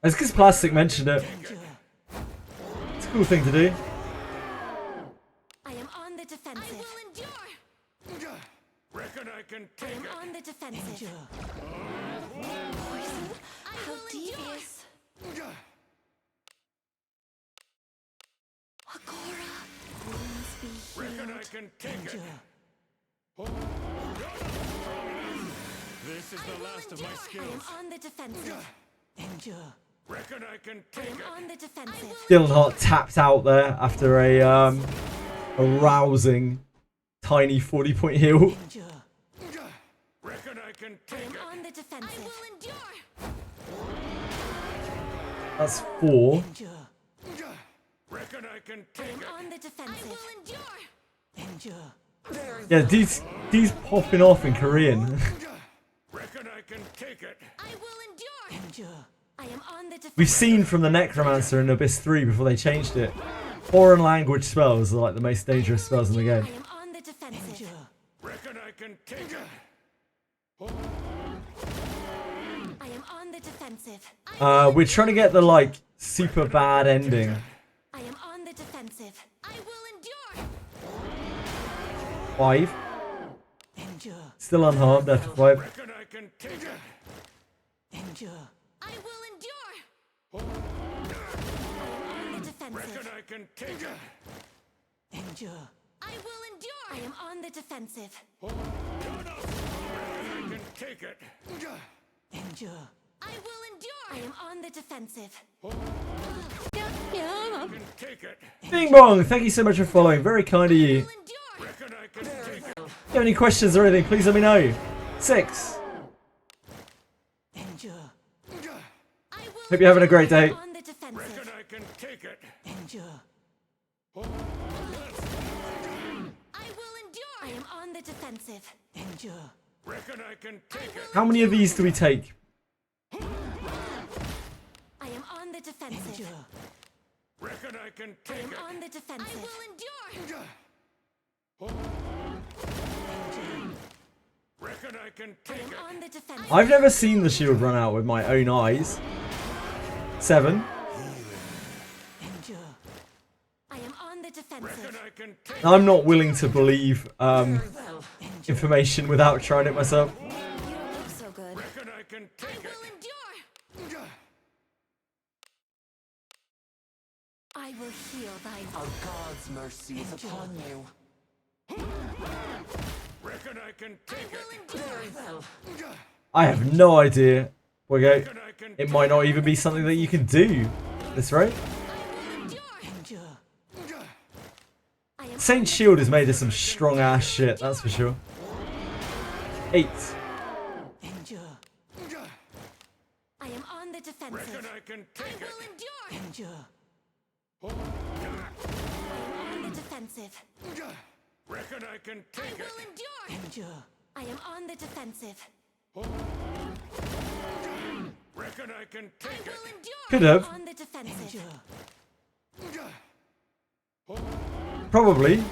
It's because Plastic mentioned it. Endure. It's a cool thing to do. I am on the defensive. I will endure. Reckon I can I take am it. on the defensive. Endure. I will devious. Agora. Wounds be Reckon I healed. can take it. Endure. This is the last of my I am skills. on the defensive. Endure. Reckon I can I take am it. on the defensive. Dylan Hart tapped out there after a rousing tiny 40-point heal. Endure. Reckon I can I take am it. on the defensive. I will endure. That's 4. Endure. Reckon I can I take am it. on the defensive. I will endure. Endure. Yeah, these popping off in Korean. Reckon I can take it. I will endure. Endure. I am on the defensive. We've seen from the Necromancer in Abyss 3 before they changed it. Foreign language spells are like the most dangerous spells in the game. I am on the defensive. Endure. Reckon I can take it. I am on the defensive. We're trying to get the like super bad ending. I am on the defensive. I will endure. 5. Endure. Still unharmed after 5. Reckon I can take it. Endure. I will endure. I am on the defensive. Reckon I can take it. Endure. I will endure. I am on the defensive. I can take it. Endure. I will endure. I am on the defensive. I can take it. Bing Bong, thank you so much for following. Very kind of you. I will endure. Reckon I can take it. If you have any questions or anything, please let me know. 6. Endure. I will Hope you're having a great day. on the defensive. Reckon I can take it. Endure. I will endure. I am on the defensive. Endure. Reckon I can take it. How many of these do we take? I am on the defensive. Endure. Reckon I can I take am it. on the defensive. I will endure. Reckon I can I take am it. on the defensive. I've never seen the shield run out with my own eyes. 7. Endure. I am on the Reckon defensive. I can take it. I'm not willing to believe information without trying it myself. You don't look so good. Reckon I can I take it. will endure. I will heal thy Our God's mercy is upon you. Reckon I can take it. Very well. I have no idea. We go. Reckon I can It might not even be something that you can do. That's right. Endure. I am Saint Shield is made of some strong ass shit, that's for sure. 8. Endure. I am on the Reckon defensive. I can I take it. will endure. Endure. I am on the defensive. Reckon I can I take it. will endure. Endure. I am on the defensive. Reckon I can I take it. will endure. Could have. On the defensive. Endure. Probably.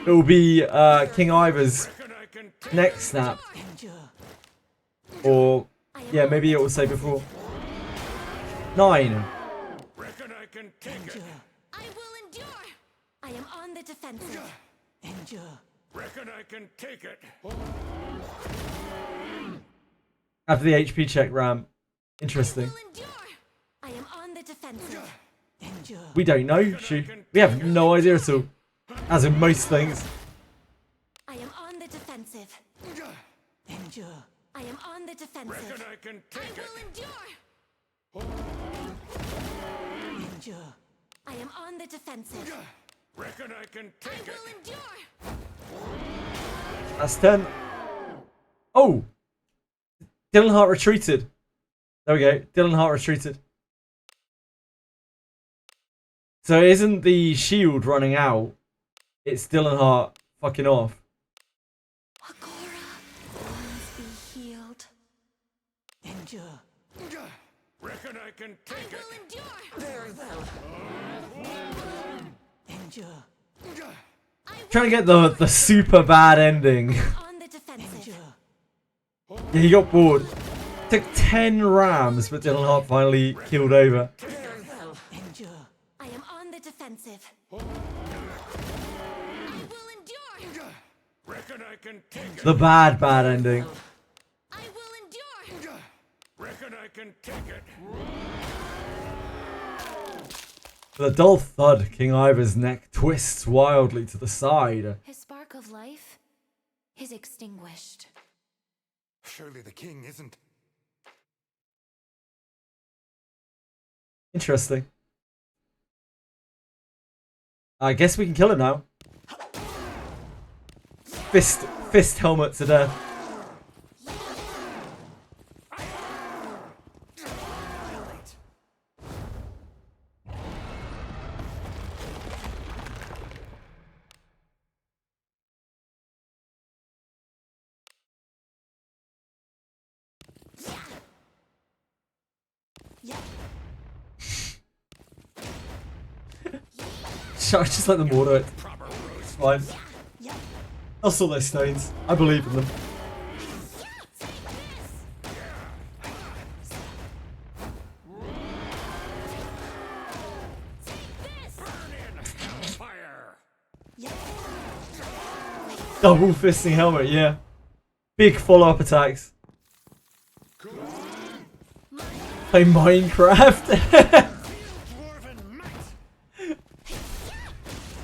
It will be King Ivor's Reckon I can take neck snap. Endure. Or, I am yeah, on maybe the it will say defensive. before. 9. Reckon I can take it. Endure. I will endure. I am on the defensive. Endure. Reckon I can take it. After the HP check, Ram. Interesting. I will endure. I am on the defensive. Endure. We don't know, Shu. We have no idea at all. As in most things. I am on the defensive. Endure. I am on the defensive. Reckon I can I take it. will endure. Endure. I am on the defensive. Reckon I can I take it. will endure. That's 10. Oh! Dylan Hart retreated. There we go. Dylan Hart retreated. So it isn't the shield running out. It's Dylan Hart fucking off. Agora, wounds be healed. Endure. Reckon I can I take it. will endure. Very well. Endure. Trying to get the super bad ending. On the defensive. Endure. Yeah, he got bored. Took 10 rams, but Dylan Hart finally killed over. Very well. Endure. I am on the defensive. I will endure. Reckon I can take it. The bad ending. I will endure. Reckon I can take it. The dull thud, King Ivor's neck twists wildly to the side. His spark of life is extinguished. Surely the king isn't. Interesting. I guess we can kill him now. Fist helmet to death. Just let them water it. It's fine. They'll sort their stones. I believe in them. Double fisting helmet, yeah. Big follow-up attacks. Play Minecraft.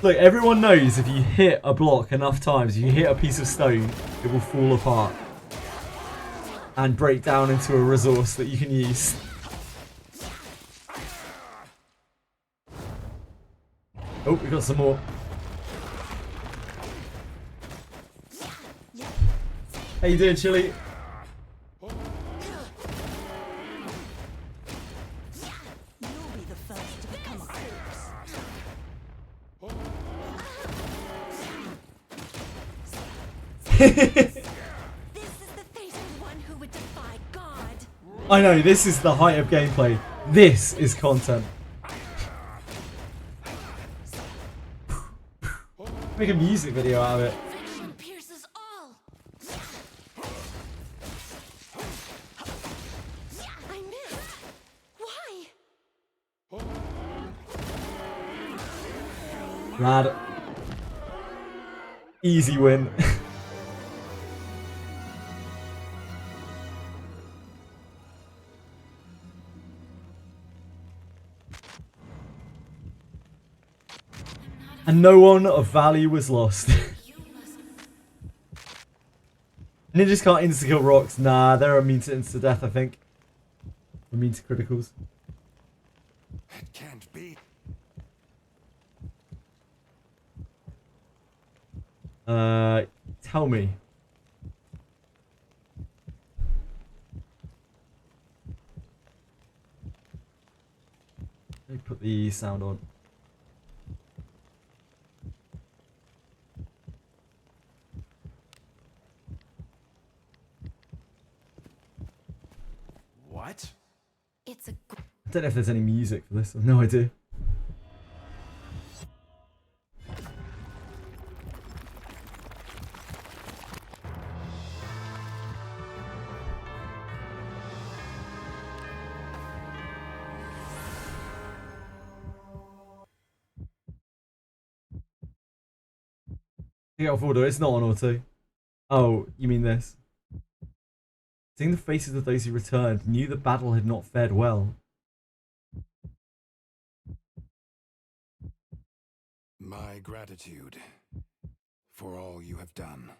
Look, everyone knows if you hit a block enough times, you hit a piece of stone, it will fall apart and break down into a resource that you can use. Oh, we got some more. How you doing, Chili? You'll be the first to become a corpse. This is the fated one who would defy God. I know, this is the height of gameplay. This is content. Make a music video out of it. Conviction pierces all. I missed. Why? Lad. Easy win. And no one of value was lost. Ninjas can't insta-kill rocks. Nah, they're immune to insta-death, I think. Immune to criticals. It can't be. Tell me. Let me put the sound on. What? It's a. I don't know if there's any music for this. I've no idea. Take out of order. It's not on auto. Oh, you mean this? Seeing the faces of those who returned, knew the battle had not fared well. My gratitude for all you have done.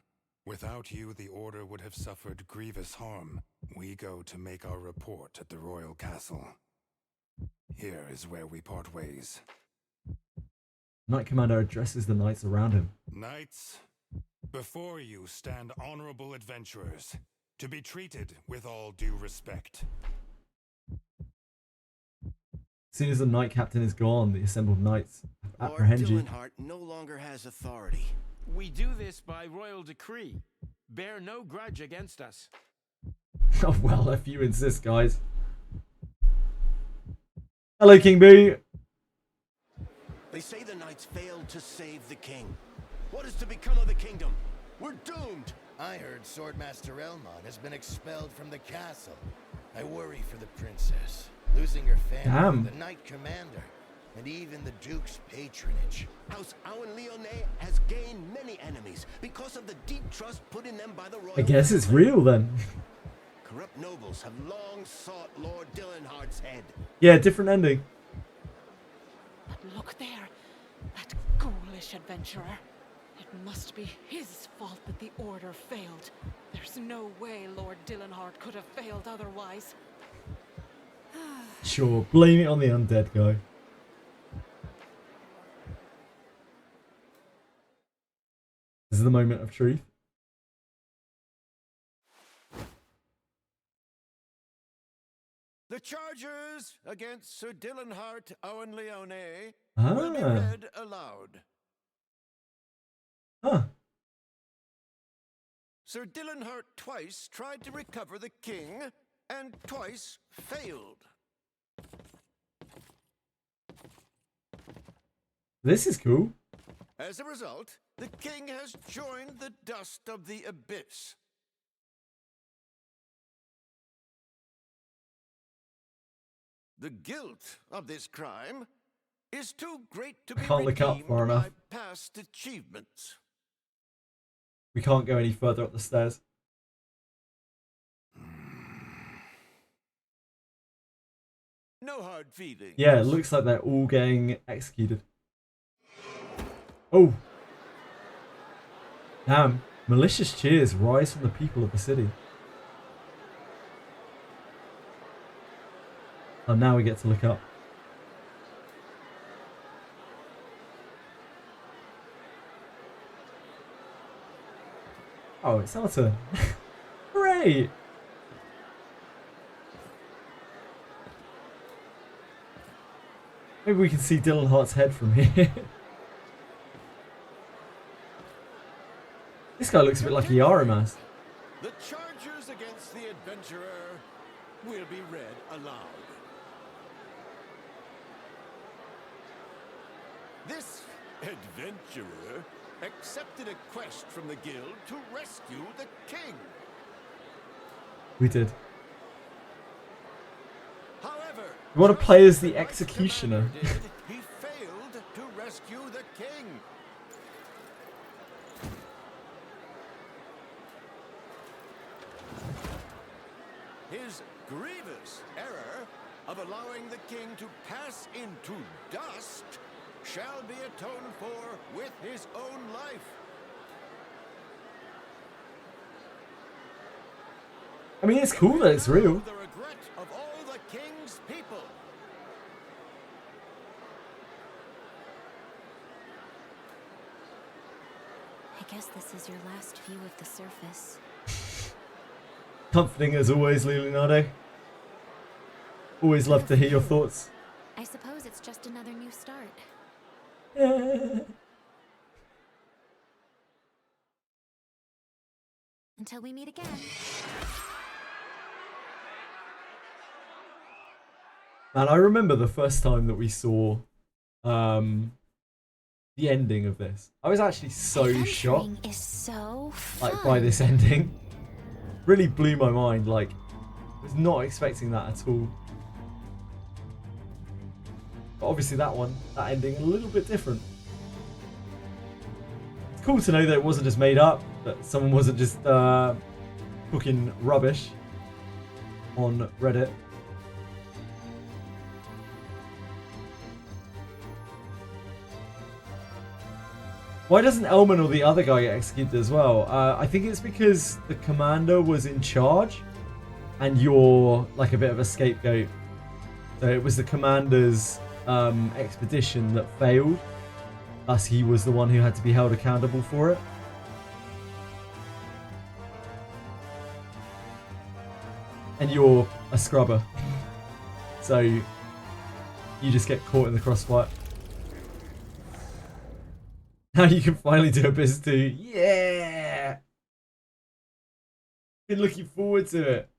Without you, the Order would have suffered grievous harm. We go to make our report at the royal castle. Here is where we part ways. Knight Commander addresses the knights around him. Knights, before you stand honorable adventurers, to be treated with all due respect. As soon as the knight captain is gone, the assembled knights Lord apprehend you. Dillenhart no longer has authority. We do this by royal decree. Bear no grudge against us. Oh well, if you insist, guys. Hello, King Boo. They say the knights failed to save the king. What is to become of the kingdom? We're doomed! I heard Swordmaster Elmon has been expelled from the castle. I worry for the princess. Losing her family, the knight commander, and even the duke's patronage. House Owen Leonet has gained many enemies because of the deep trust put in them by the royal. I guess it's real then. Corrupt nobles have long sought Lord Dillenhart's head. Yeah, different ending. But look there, that ghoulish adventurer. It must be his fault that the Order failed. There's no way Lord Dillenhart could have failed otherwise. Sure, blame it on the undead guy. This is the moment of truth. The charges against Sir Dylanhart Owen Leone Ah. will be read aloud. Huh. Sir Dylanhart twice tried to recover the king and twice failed. This is cool. As a result, the king has joined the dust of the abyss. The guilt of this crime is too great to be Can't look up redeemed far enough. by past achievements. We can't go any further up the stairs. No hard feelings. Yeah, it looks like they're all getting executed. Oh. Damn. Malicious cheers rise from the people of the city. Oh, now we get to look up. Oh, it's our turn. Hooray! Maybe we can see Dylanhart's head from here. This guy looks a bit like a Yaramas. The charges against the adventurer will be read aloud. This adventurer accepted a quest from the guild to rescue the king. We did. However, We want to play as the executioner. he failed to rescue the king. His grievous error of allowing the king to pass into dust shall be atoned for with his own life. I mean, it's cool that it's real. The regret of all the king's people. I guess this is your last view of the surface. Comforting as always, Leonardo. Always love to hear your thoughts. I suppose it's just another new start. Until we meet again. Man, I remember the first time that we saw the ending of this. I was actually so shocked Is so fun. like by this ending. Really blew my mind. Like, I was not expecting that at all. But obviously that ending, a little bit different. It's cool to know that it wasn't just made up, that someone wasn't just talking rubbish on Reddit. Why doesn't Elman or the other guy get executed as well? I think it's because the commander was in charge and you're like a bit of a scapegoat. So it was the commander's expedition that failed. Thus he was the one who had to be held accountable for it. And you're a scrubber. So you just get caught in the crossfire. Now you can finally do a business too. Yeah! Been looking forward to it.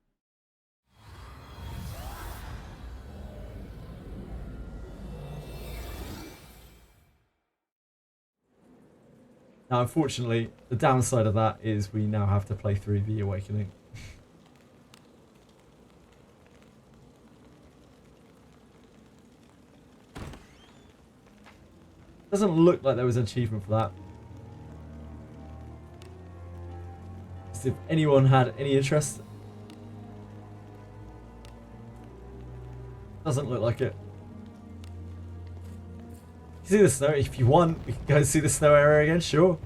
Now, unfortunately, the downside of that is we now have to play through the Awakening. Doesn't look like there was an achievement for that. Just if anyone had any interest. Doesn't look like it. See the snow if you want. We can go see the snow area again, sure.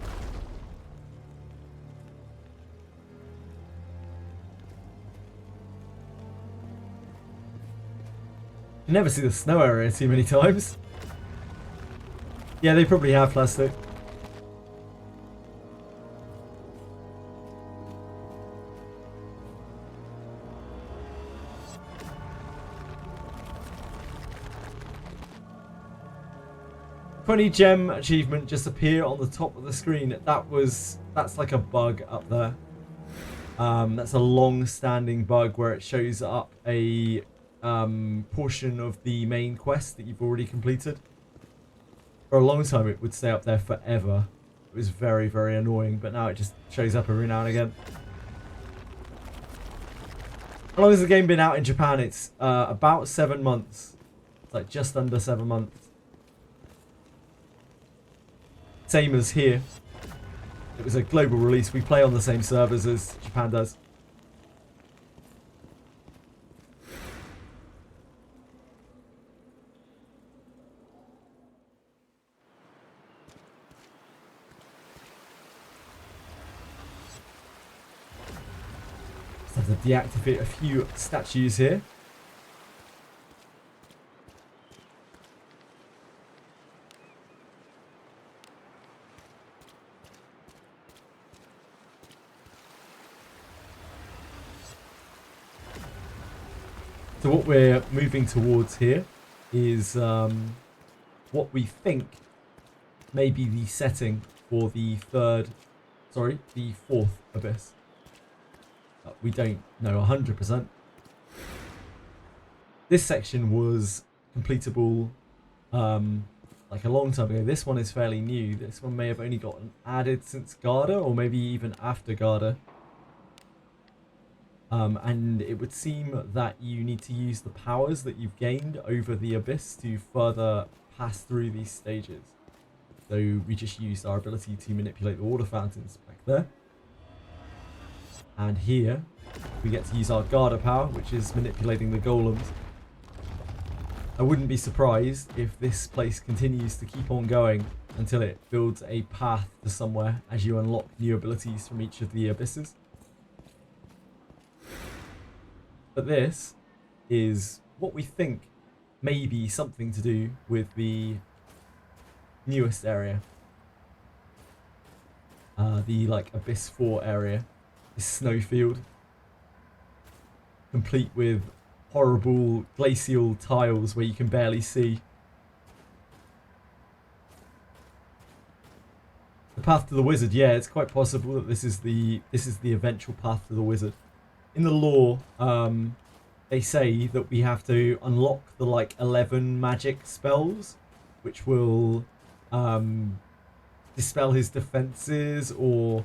You never see the snow area too many times. Yeah, they probably have plastic. $20 gem achievement just appear on the top of the screen. That's like a bug up there. That's a long-standing bug where it shows up a portion of the main quest that you've already completed. For a long time, it would stay up there forever. It was very, very annoying, but now it just shows up every now and again. How long has the game been out in Japan? It's about 7 months. It's like just under 7 months. Same as here. It was a global release. We play on the same servers as Japan does. Just have to deactivate a few statues here. So what we're moving towards here is what we think may be the setting for the fourth abyss. We don't know 100%. This section was completable like a long time ago. This one is fairly new. This one may have only gotten added since Garda, or maybe even after Garda. And it would seem that you need to use the powers that you've gained over the abyss to further pass through these stages. So we just used our ability to manipulate the water fountains back there. And here we get to use our Garda power, which is manipulating the golems. I wouldn't be surprised if this place continues to keep on going until it builds a path to somewhere as you unlock new abilities from each of the abysses. But this is what we think may be something to do with the newest area. The like Abyss 4 area. This snowfield. Complete with horrible glacial tiles where you can barely see. The path to the wizard, yeah, it's quite possible that this is the eventual path to the wizard. In the lore, they say that we have to unlock the like 11 magic spells, which will dispel his defenses or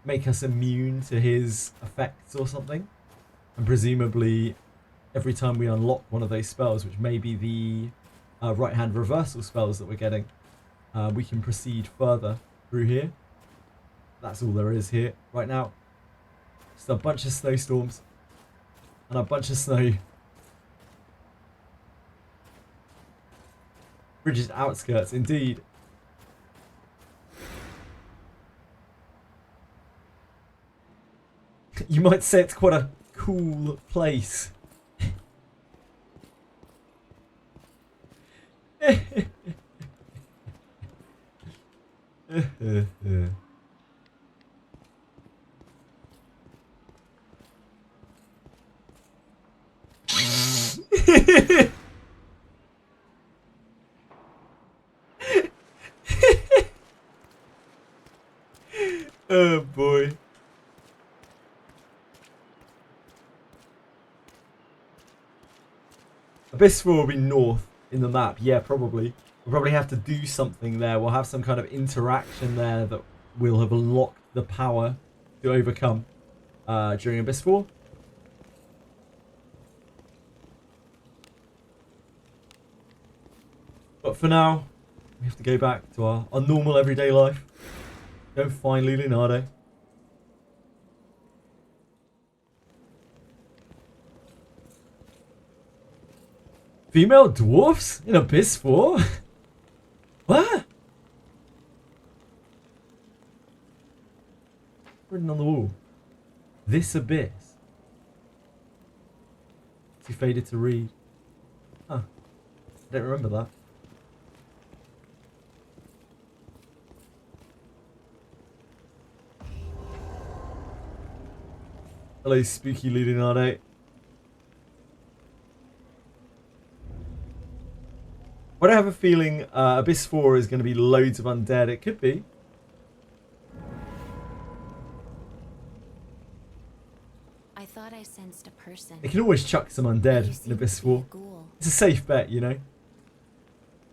make us immune to his effects or something. And presumably, every time we unlock one of those spells, which may be the right-hand reversal spells that we're getting, we can proceed further through here. That's all there is here right now. Just a bunch of snowstorms and a bunch of snow. Bridges outskirts, indeed. You might say it's quite a cool place. Oh boy. Abyss 4 will be north in the map. Yeah, probably. We'll probably have to do something there. We'll have some kind of interaction there that will have unlocked the power to overcome during Abyss 4. But for now, we have to go back to our normal everyday life. Go find Leonardo. Female dwarfs in Abyss 4? What? Written on the wall. This abyss. Too faded to read. I don't remember that. Hello, spooky Leonardo. But I have a feeling Abyss 4 is going to be loads of undead. It could be. I thought I sensed a person. They can always chuck some undead in Abyss 4. It's a safe bet, you know.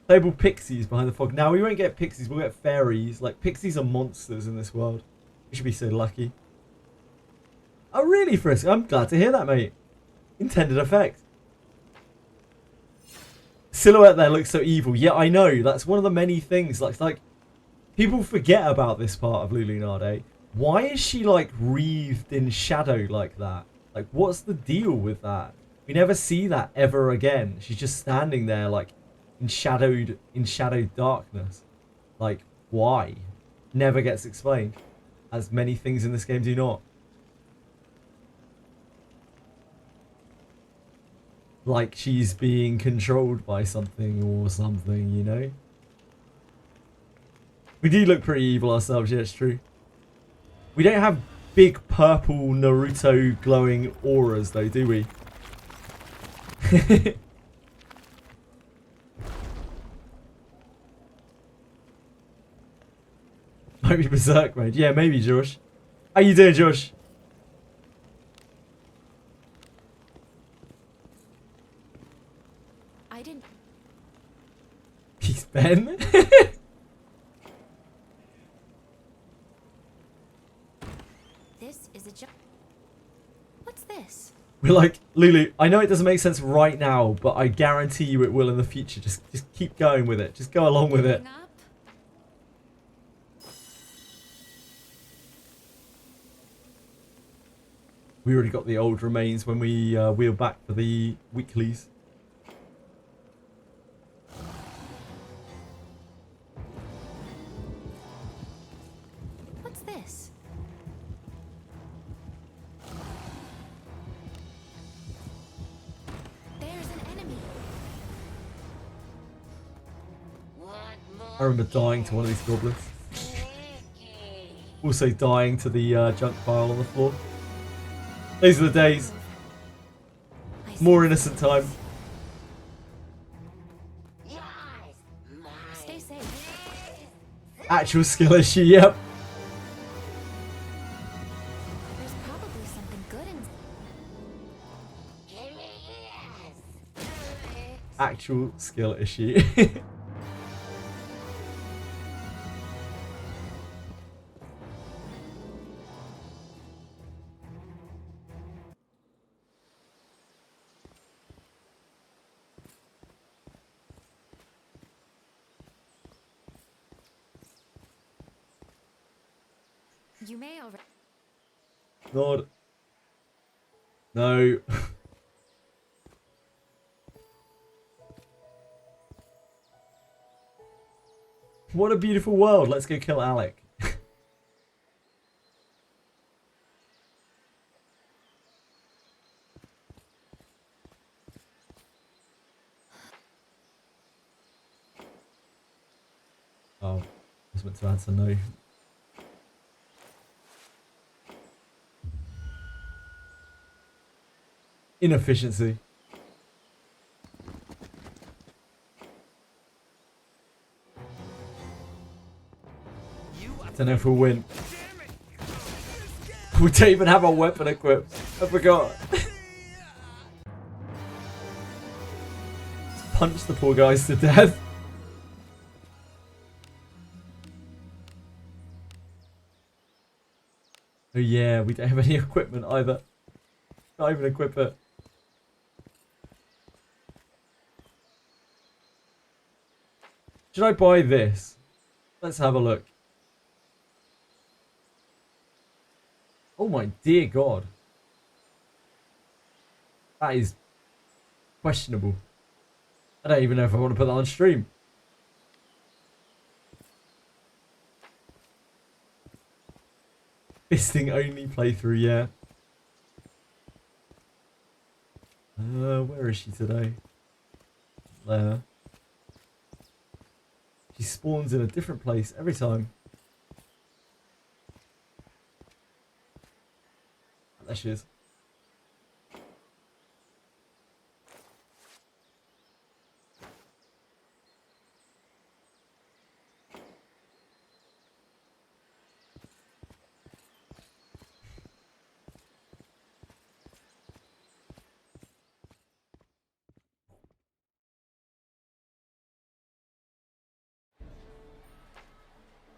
Playable pixies behind the fog. Now, we won't get pixies, we'll get fairies. Like, pixies are monsters in this world. We should be so lucky. Oh, really, Frisk? I'm glad to hear that, mate. Intended effect. Silhouette there looks so evil. Yeah, I know. That's one of the many things. Like people forget about this part of Lulunade. Why is she, like, wreathed in shadow like that? Like, what's the deal with that? We never see that ever again. She's just standing there, like, in shadowed darkness. Like, why? Never gets explained. As many things in this game do not. Like she's being controlled by something or something, you know? We do look pretty evil ourselves, yeah, it's true. We don't have big purple Naruto glowing auras though, do we? Might be berserk mode. Yeah, maybe, Josh. How you doing, Josh? I didn't. Peace, Ben. This is a joke. What's this? We're like, Lulu, I know it doesn't make sense right now, but I guarantee you it will in the future. Just keep going with it. Just go along with it. Up? We already got the old remains when we wheel back for the weeklies. What's this? There's an enemy. I remember dying to one of these goblins. Also dying to the junk pile on the floor. These are the days. More innocent time. Stay safe. Actual skill issue, yep. There's probably something good in. Actual skill issue. You may already. God. No. What a beautiful world. Let's go kill Alec. Oh, I was meant to answer no. Inefficiency. Don't know if we'll win. We don't even have a weapon equipped. I forgot. Punch the poor guys to death. Oh yeah, we don't have any equipment either. Can't even equip it. Should I buy this? Let's have a look. Oh my dear God. That is questionable. I don't even know if I want to put that on stream. Fisting only playthrough, yeah. Where is she today? There. spawns in a different place every time. There she is.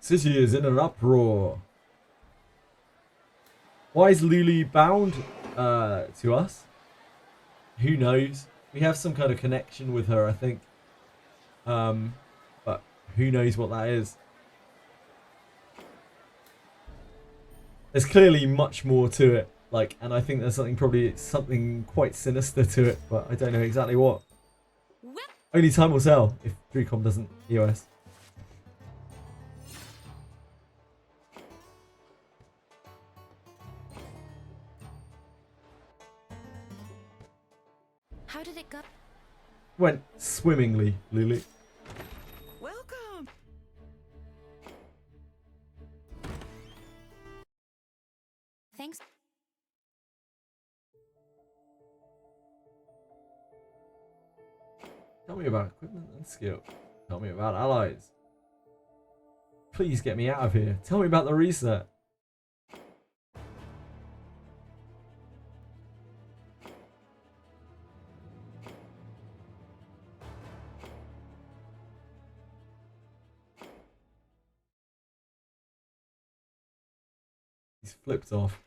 City is in an uproar. Why is Lulu bound to us? Who knows? We have some kind of connection with her, I think. But who knows what that is? There's clearly much more to it, like, and I think there's something quite sinister to it, but I don't know exactly what. Only time will tell if Dreecom doesn't EOS. How did it go? Went swimmingly, Lulu. Welcome. Thanks. Tell me about equipment and skill. Tell me about allies. Please get me out of here. Tell me about the reset. He's flipped off.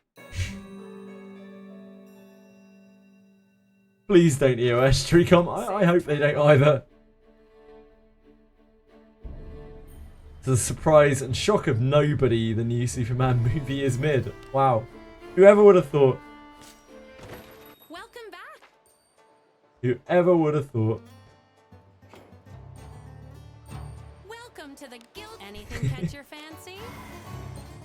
Please don't EOS Dreecom. I hope they don't either. To the surprise and shock of nobody, the new Superman movie is mid. Wow. Whoever would have thought? Welcome back. Whoever would have thought? Welcome to the guild. Anything catch your fancy?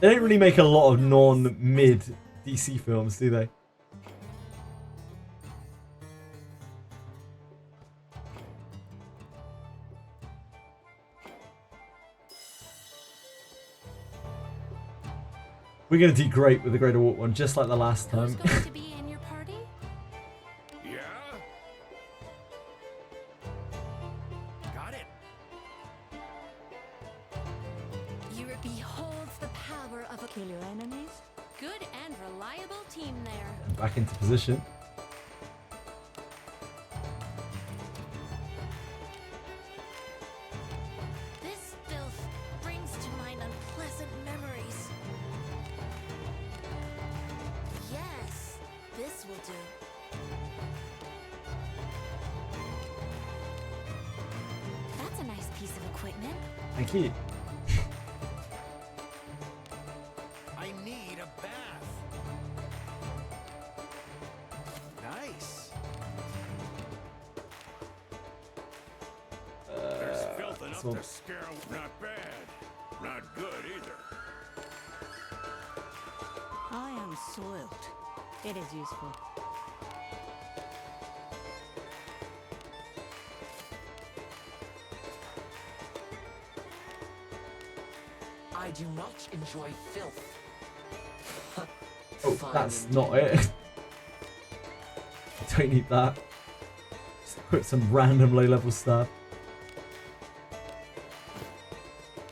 They don't really make a lot of non-mid DC films, do they? We're going to do great with the Greater Walk one, just like the last time. Who's going to be in your party? Yeah? Got it. You behold the power of a Kill your enemies? good and reliable team there. Back into position. This filth brings to mind unpleasant memories. Yes, this will do. That's a nice piece of equipment. Thank you. I need a bath. Nice. There's filth enough so- to scare. Not bad. Not good either. I am soiled. It is useful. I do not enjoy filth. Oh, Fine that's indeed. not it. Don't need that. Just equip some random low-level stuff.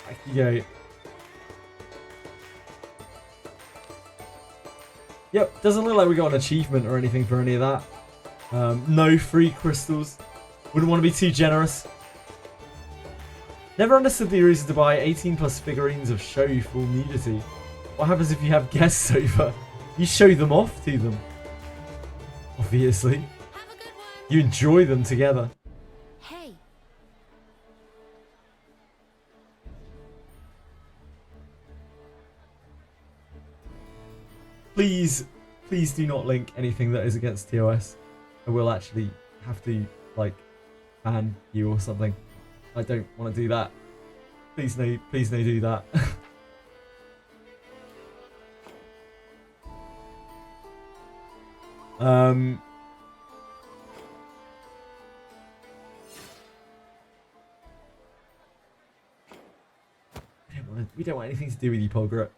Back you go. Yep, doesn't look like we got an achievement or anything for any of that. No free crystals. Wouldn't want to be too generous. Never understood the reason to buy 18 plus figurines of show full nudity. What happens if you have guests over? You show them off to them. Obviously. Have a good one. You enjoy them together. Hey, Please, please do not link anything that is against TOS. I will actually have to, like, ban you or something. I don't want to do that. Please no do that. We don't want anything to do with you, Polgret.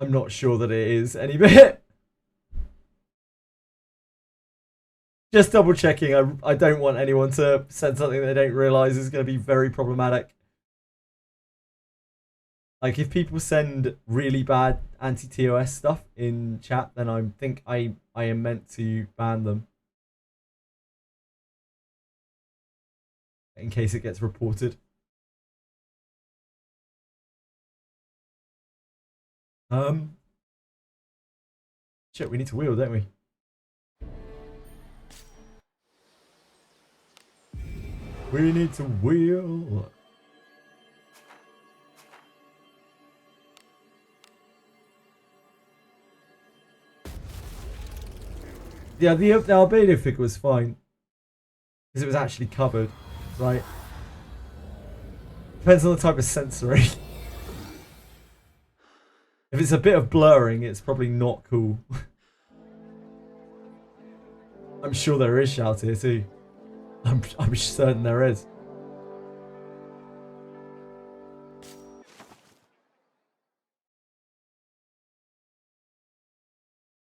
I'm not sure that it is any bit. Just double checking. I don't want anyone to send something they don't realise is going to be very problematic. Like, if people send really bad anti-TOS stuff in chat, then I think I am meant to ban them. In case it gets reported. Shit, we need to wheel, don't we? We need to wheel. Yeah, the albedo figure was fine. Because it was actually covered, right? Depends on the type of sensory. If it's a bit of blurring, it's probably not cool. I'm sure there is shout here too. I'm certain there is.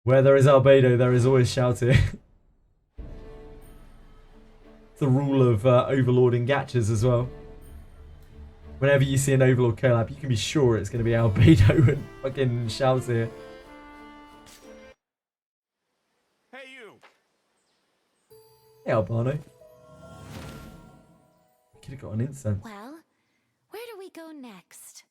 Where there is albedo, there is always shout here. It's the rule of overlording gachas as well. Whenever you see an Overlord collab, you can be sure it's going to be albedo and fucking shout here. Hey, you! Hey, Albano. Could have got an incense. Well, where do we go next?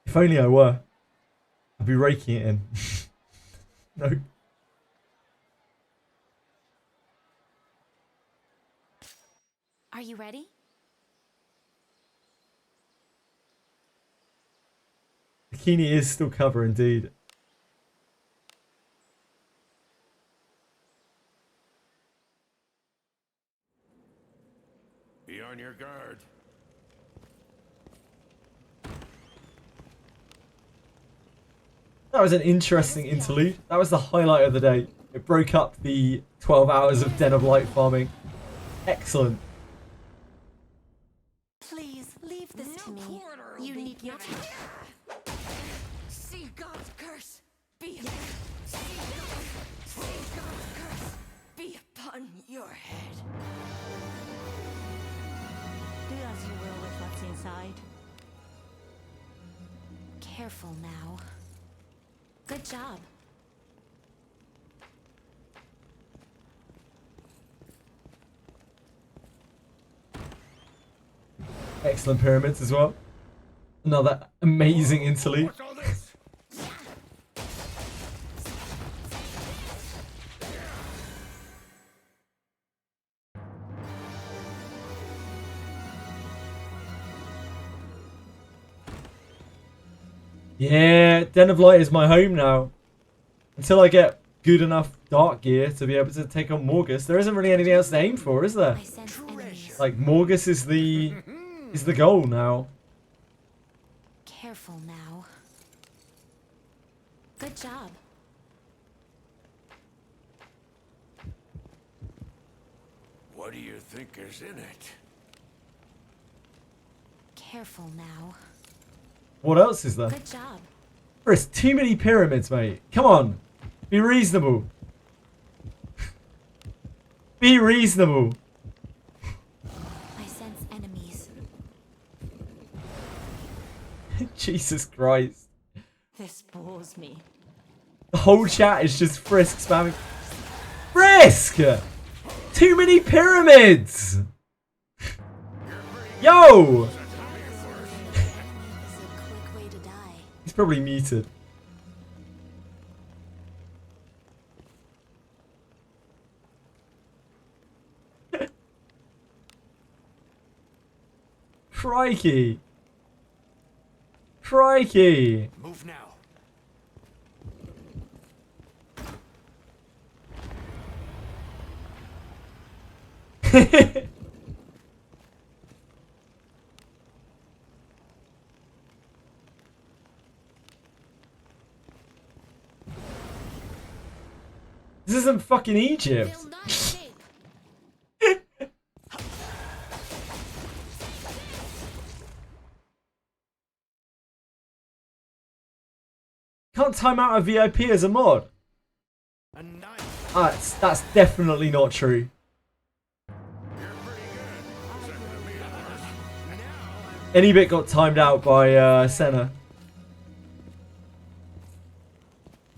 If only I were. I'd be raking it in. No. Are you ready? Bikini is still cover indeed. Be on your guard. That was an interesting interlude. That was the highlight of the day. It broke up the 12 hours of Den of Light farming. Excellent. Please leave this to me. You need your See God's curse be See God's curse be upon your head. Do as you will with what's inside. Careful now. Good job. Excellent pyramids as well. Another amazing interlude. What's all this? Yeah, Den of Light is my home now. Until I get good enough dark gear to be able to take on Morgus, there isn't really anything else to aim for, is there? I sense enemies. Like, Morgus is the goal now. Careful now. Good job. What do you think is in it? Careful now. What else is there? Good job. There's too many pyramids, mate. Come on. Be reasonable. Be reasonable. I sense enemies. Jesus Christ. This bores me. The whole chat is just Frisk spamming. Frisk! Too many pyramids! Yo! Is a quick way to die. He's probably muted. Crikey. Crikey. Move now. This isn't fucking Egypt. Can't time out a VIP as a mod. That's definitely not true. Any bit got timed out by Senna.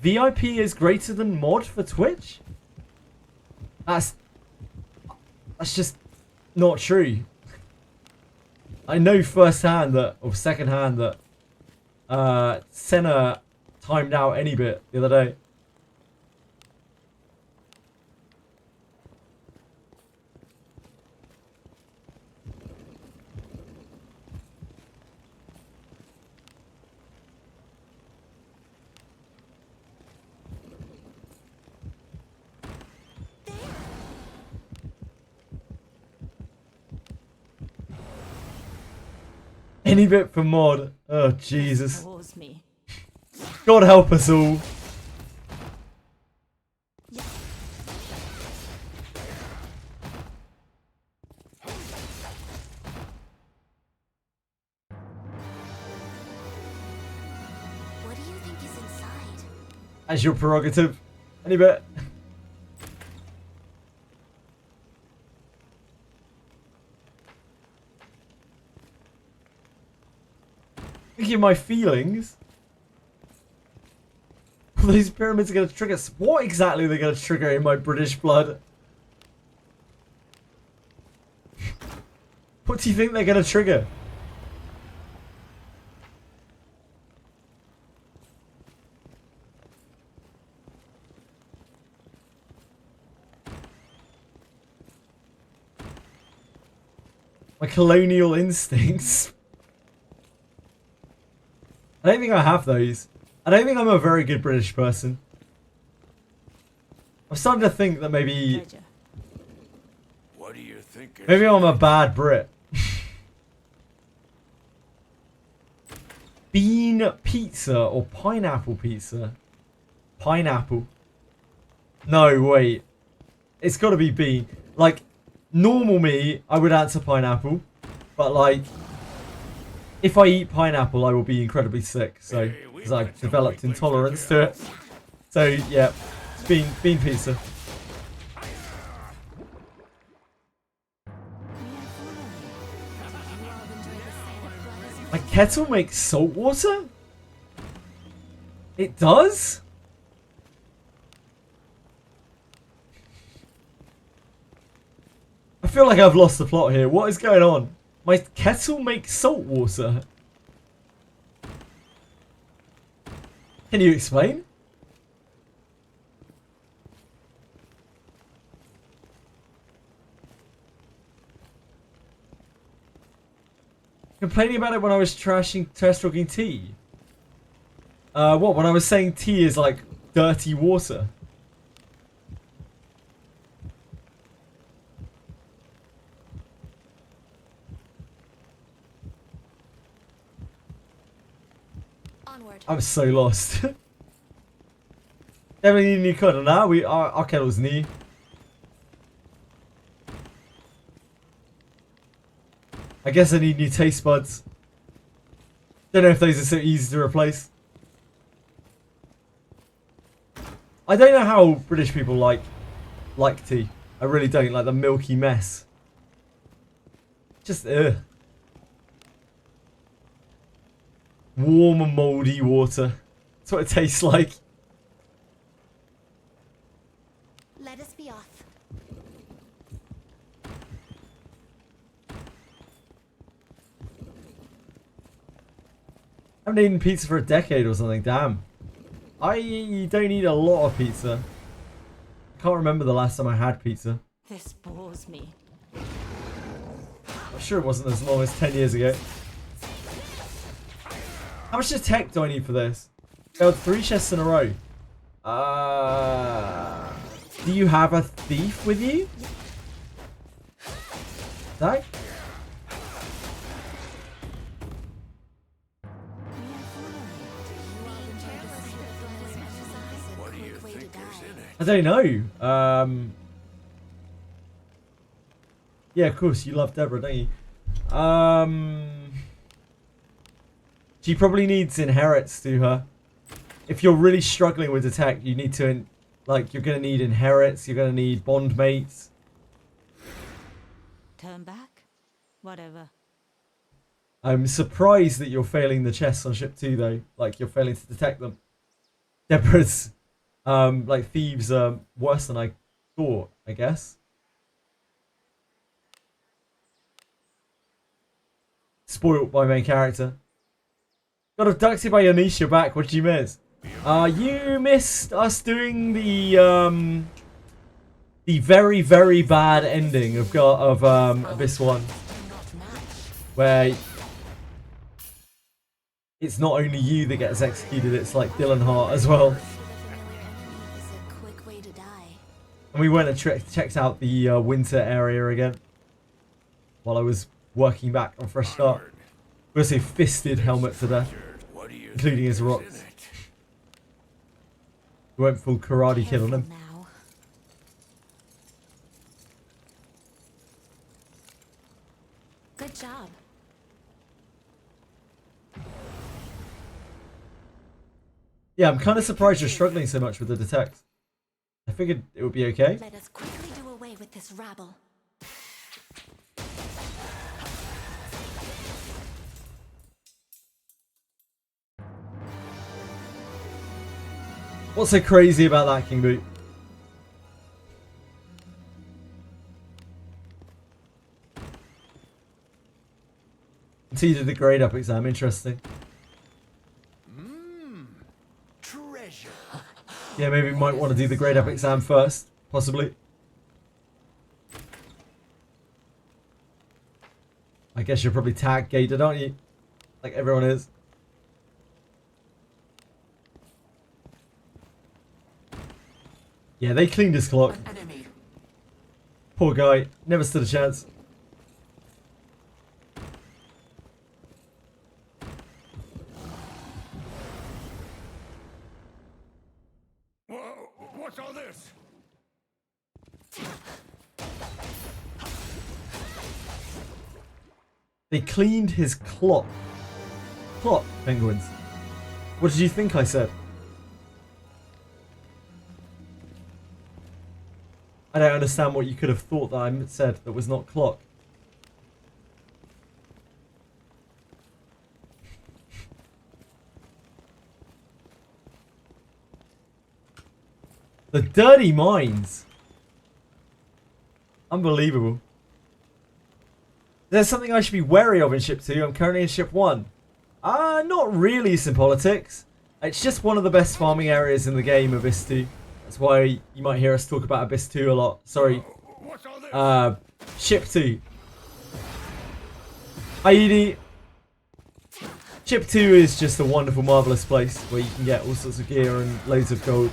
VIP is greater than mod for Twitch? That's just not true. I know firsthand that, or secondhand that, Senna timed out any bit the other day. Any bit for mod. Oh, Jesus. God help us all. What do you think is inside? As your prerogative. Any bit. Thinking of my feelings. These pyramids are going to trigger. What exactly are they going to trigger in my British blood? What do you think they're going to trigger? My colonial instincts. I don't think I have those. I don't think I'm a very good British person. I'm starting to think that maybe... What do you think? Maybe I'm a bad Brit. Bean pizza or pineapple pizza? Pineapple. No, wait. It's got to be bean. Like, normal me, I would answer pineapple. But, like... If I eat pineapple, I will be incredibly sick. So, because I've developed intolerance to it. So, yeah, bean pizza. My kettle makes salt water? It does? I feel like I've lost the plot here. What is going on? My kettle makes salt water. Can you explain? Complaining about it when I was trash talking tea. What? When I was saying tea is like dirty water. I'm so lost. Definitely need a new kettle now. Our kettle's new. I guess I need new taste buds. Don't know if those are so easy to replace. I don't know how British people like tea. I really don't like the milky mess. Just ugh. Warm and mouldy water. That's what it tastes like. Let us be off. I haven't eaten pizza for a decade or something, damn. I don't eat a lot of pizza. I can't remember the last time I had pizza. This bores me. I'm sure it wasn't as long as 10 years ago. How much tech do I need for this? Failed 3 chests in a row. Do you have a thief with you? Die? What do you think is in it? I don't know. Yeah, of course, you love Deborah, don't you? She probably needs inherits to her. If you're really struggling with detect, you need to, like, you're gonna need inherits, you're gonna need bond mates. Turn back? Whatever. I'm surprised that you're failing the chests on ship 2 though. Like, you're failing to detect them. Deborah's, like, thieves are worse than I thought, I guess. Spoiled by main character. Got abducted by Anish, you're back. What did you miss? You missed us doing the very, very bad ending of Abyss 1. Where it's not only you that gets executed, it's like Dylan Hart as well. And we went and checked out the winter area again. While I was working back on Fresh Start. We also fisted Helmet to death. Including his rocks. We went full Karate Kid on him. Now. Good job. Yeah, I'm kind of surprised you're struggling so much with the detect. I figured it would be okay. Let us quickly do away with this rabble. What's so crazy about that, King Boot? So you did the grade up exam, interesting. Treasure. Yeah, maybe we might want to do the grade up exam first, possibly. I guess you're probably tag gated, aren't you? Like everyone is. Yeah, they cleaned his clock. Poor guy, never stood a chance. Whoa, what's all this? They cleaned his clock. Clock, penguins. What did you think I said? I don't understand what you could have thought that I said that was not clock. The dirty mines. Unbelievable. There's something I should be wary of in ship 2. I'm currently in ship 1. Not really, Sympolitics. It's just one of the best farming areas in the game, Abyss 2. That's why you might hear us talk about Abyss 2 a lot. Sorry. Ship 2. Hi, Edie. Ship 2 is just a wonderful, marvellous place where you can get all sorts of gear and loads of gold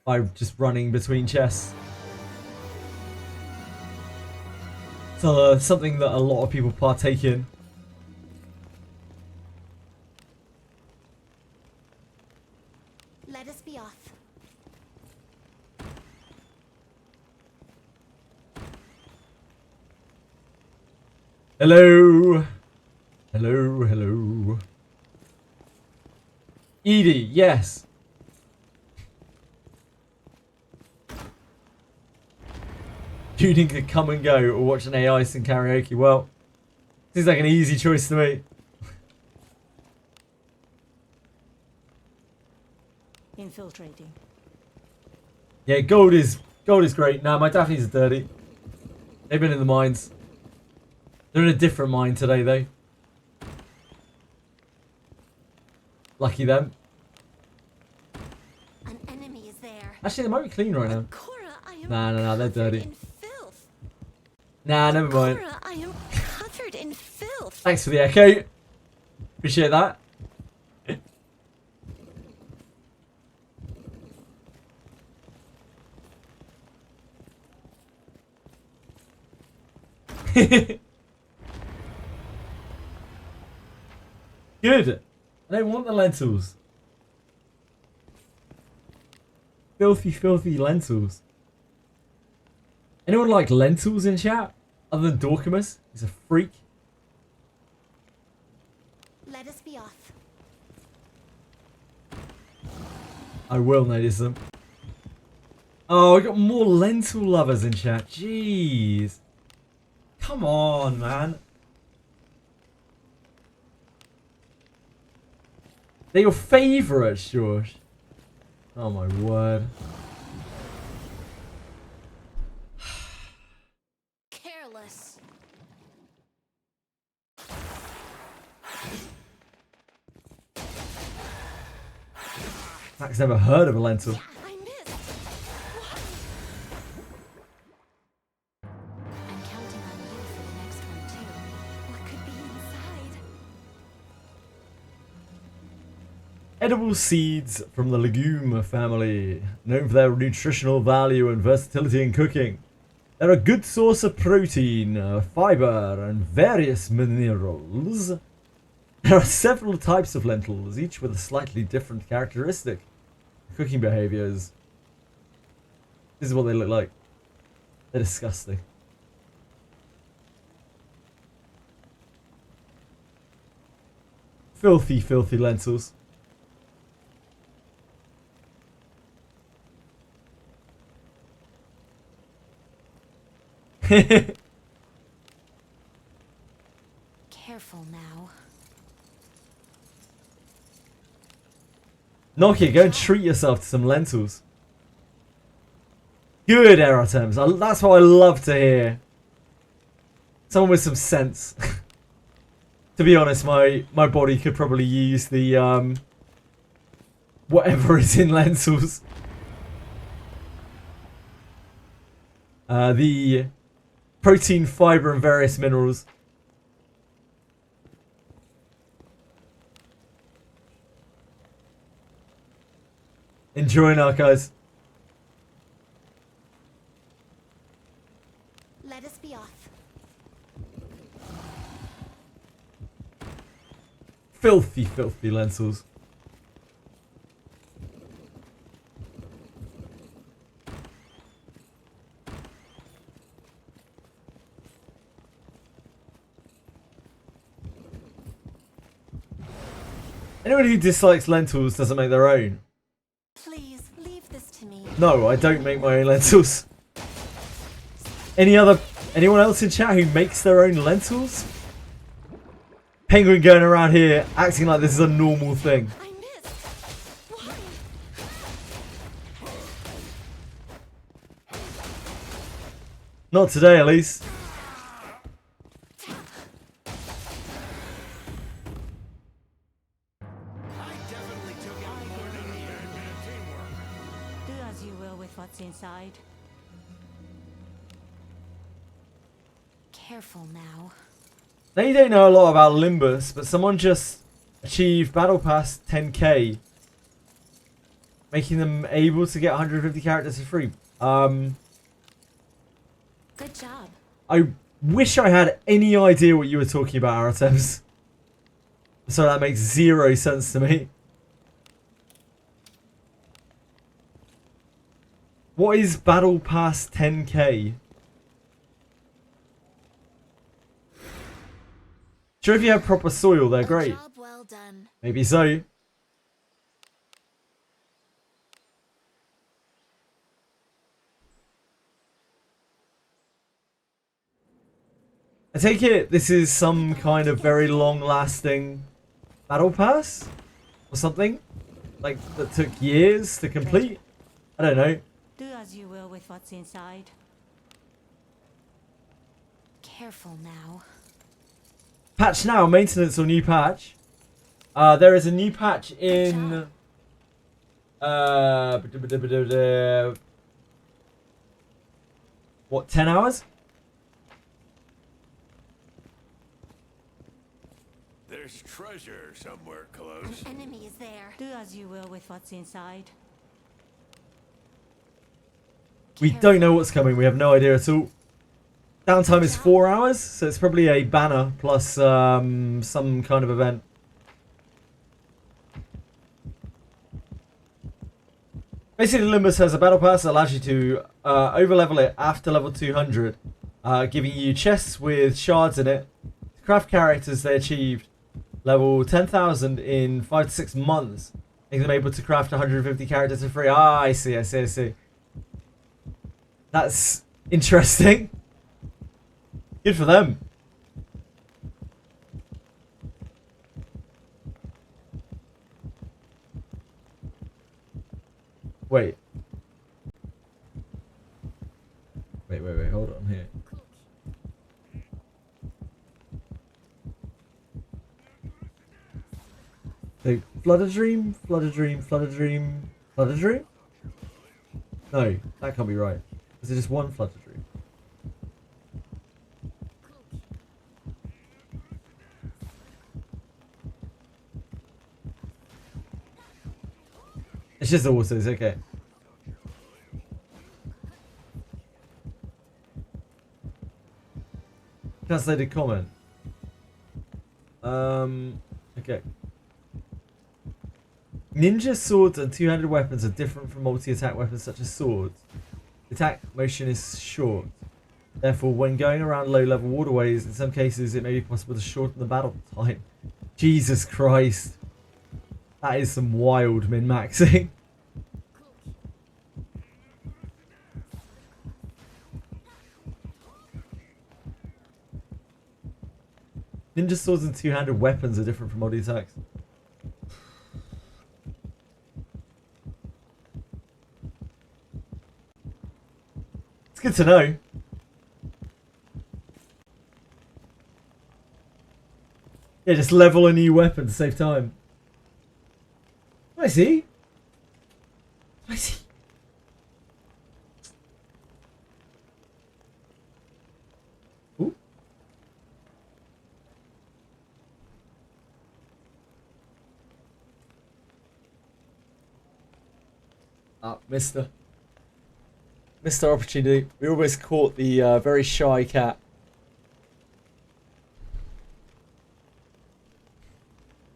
by just running between chests. So something that a lot of people partake in. Let us be off. Hello. Hello, hello. Edie, yes. Tuning to come and go or watch an AI sing karaoke. Well, seems like an easy choice to me. Infiltrating. Yeah, gold is great. Nah, my Daphnes are dirty. They've been in the mines. They're in a different mine today, though. Lucky them. An enemy is there. Actually, they might be clean right now. Cora, I am Nah, they're dirty. in filth. Nah, never mind. Cora, I am covered in filth. Thanks for the echo. Appreciate that. Good. I don't want the lentils. Filthy, filthy lentils. Anyone like lentils in chat? Other than Dorcamus? He's a freak. Let us be off. I will notice them. Oh, we got more lentil lovers in chat. Jeez. Come on, man. They're your favourites, George. Oh my word. Careless. Mac's never heard of a lentil. I missed. What? I'm counting on you for the next one too. What could be inside? Edible seeds from the legume family, known for their nutritional value and versatility in cooking. They're a good source of protein, fiber, and various minerals. There are several types of lentils, each with a slightly different characteristic. Cooking behaviors. This is what they look like. They're disgusting. Filthy, filthy lentils. Careful now. Nokia, go and treat yourself to some lentils. Good error terms. That's what I love to hear. Someone with some sense. To be honest, my body could probably use the whatever is in lentils. The protein, fiber, and various minerals. Enjoying our guys. Let us be off. Filthy, filthy lentils. Anyone who dislikes lentils doesn't make their own. Please leave this to me. No, I don't make my own lentils. Anyone else in chat who makes their own lentils? Penguin going around here acting like this is a normal thing. I missed. Why? Not today, at least. Do as you will with what's inside. Careful now. Now you don't know a lot about Limbus, but someone just achieved Battle Pass 10k, making them able to get 150 characters for free. Good job. I wish I had any idea what you were talking about, Aratems. So that makes zero sense to me. What is Battle Pass 10k? Sure, if you have proper soil, they're great. Job well done. Maybe so. I take it this is some kind of very long-lasting battle pass? Or something? Like, that took years to complete? I don't know. Do as you will with what's inside. Careful now. Patch now, maintenance or new patch? There is a new patch in... what, 10 hours? There's treasure somewhere close. An enemy is there. Do as you will with what's inside. We don't know what's coming, we have no idea at all. Downtime is 4 hours, so it's probably a banner plus some kind of event. Basically, Limbus has a battle pass that allows you to overlevel it after level 200, giving you chests with shards in it. To craft characters, they achieved level 10,000 in 5 to 6 months, making them able to craft 150 characters for free. Ah, I see. That's interesting. Good for them. Wait, hold on here. So, Flood-a-Dream? No, that can't be right. Is it just one Flood-a-Dream? It's just the waters, okay. Translated comment. Okay. Ninja swords and two-handed weapons are different from multi-attack weapons such as swords. The attack motion is short. Therefore, when going around low-level waterways, in some cases it may be possible to shorten the battle time. Jesus Christ. That is some wild min-maxing. Ninja swords and two-handed weapons are different from multi-attacks. It's good to know. Yeah, just level a new weapon to save time. I see. Ooh. Ah, Mr. Opportunity. We almost caught the very shy cat.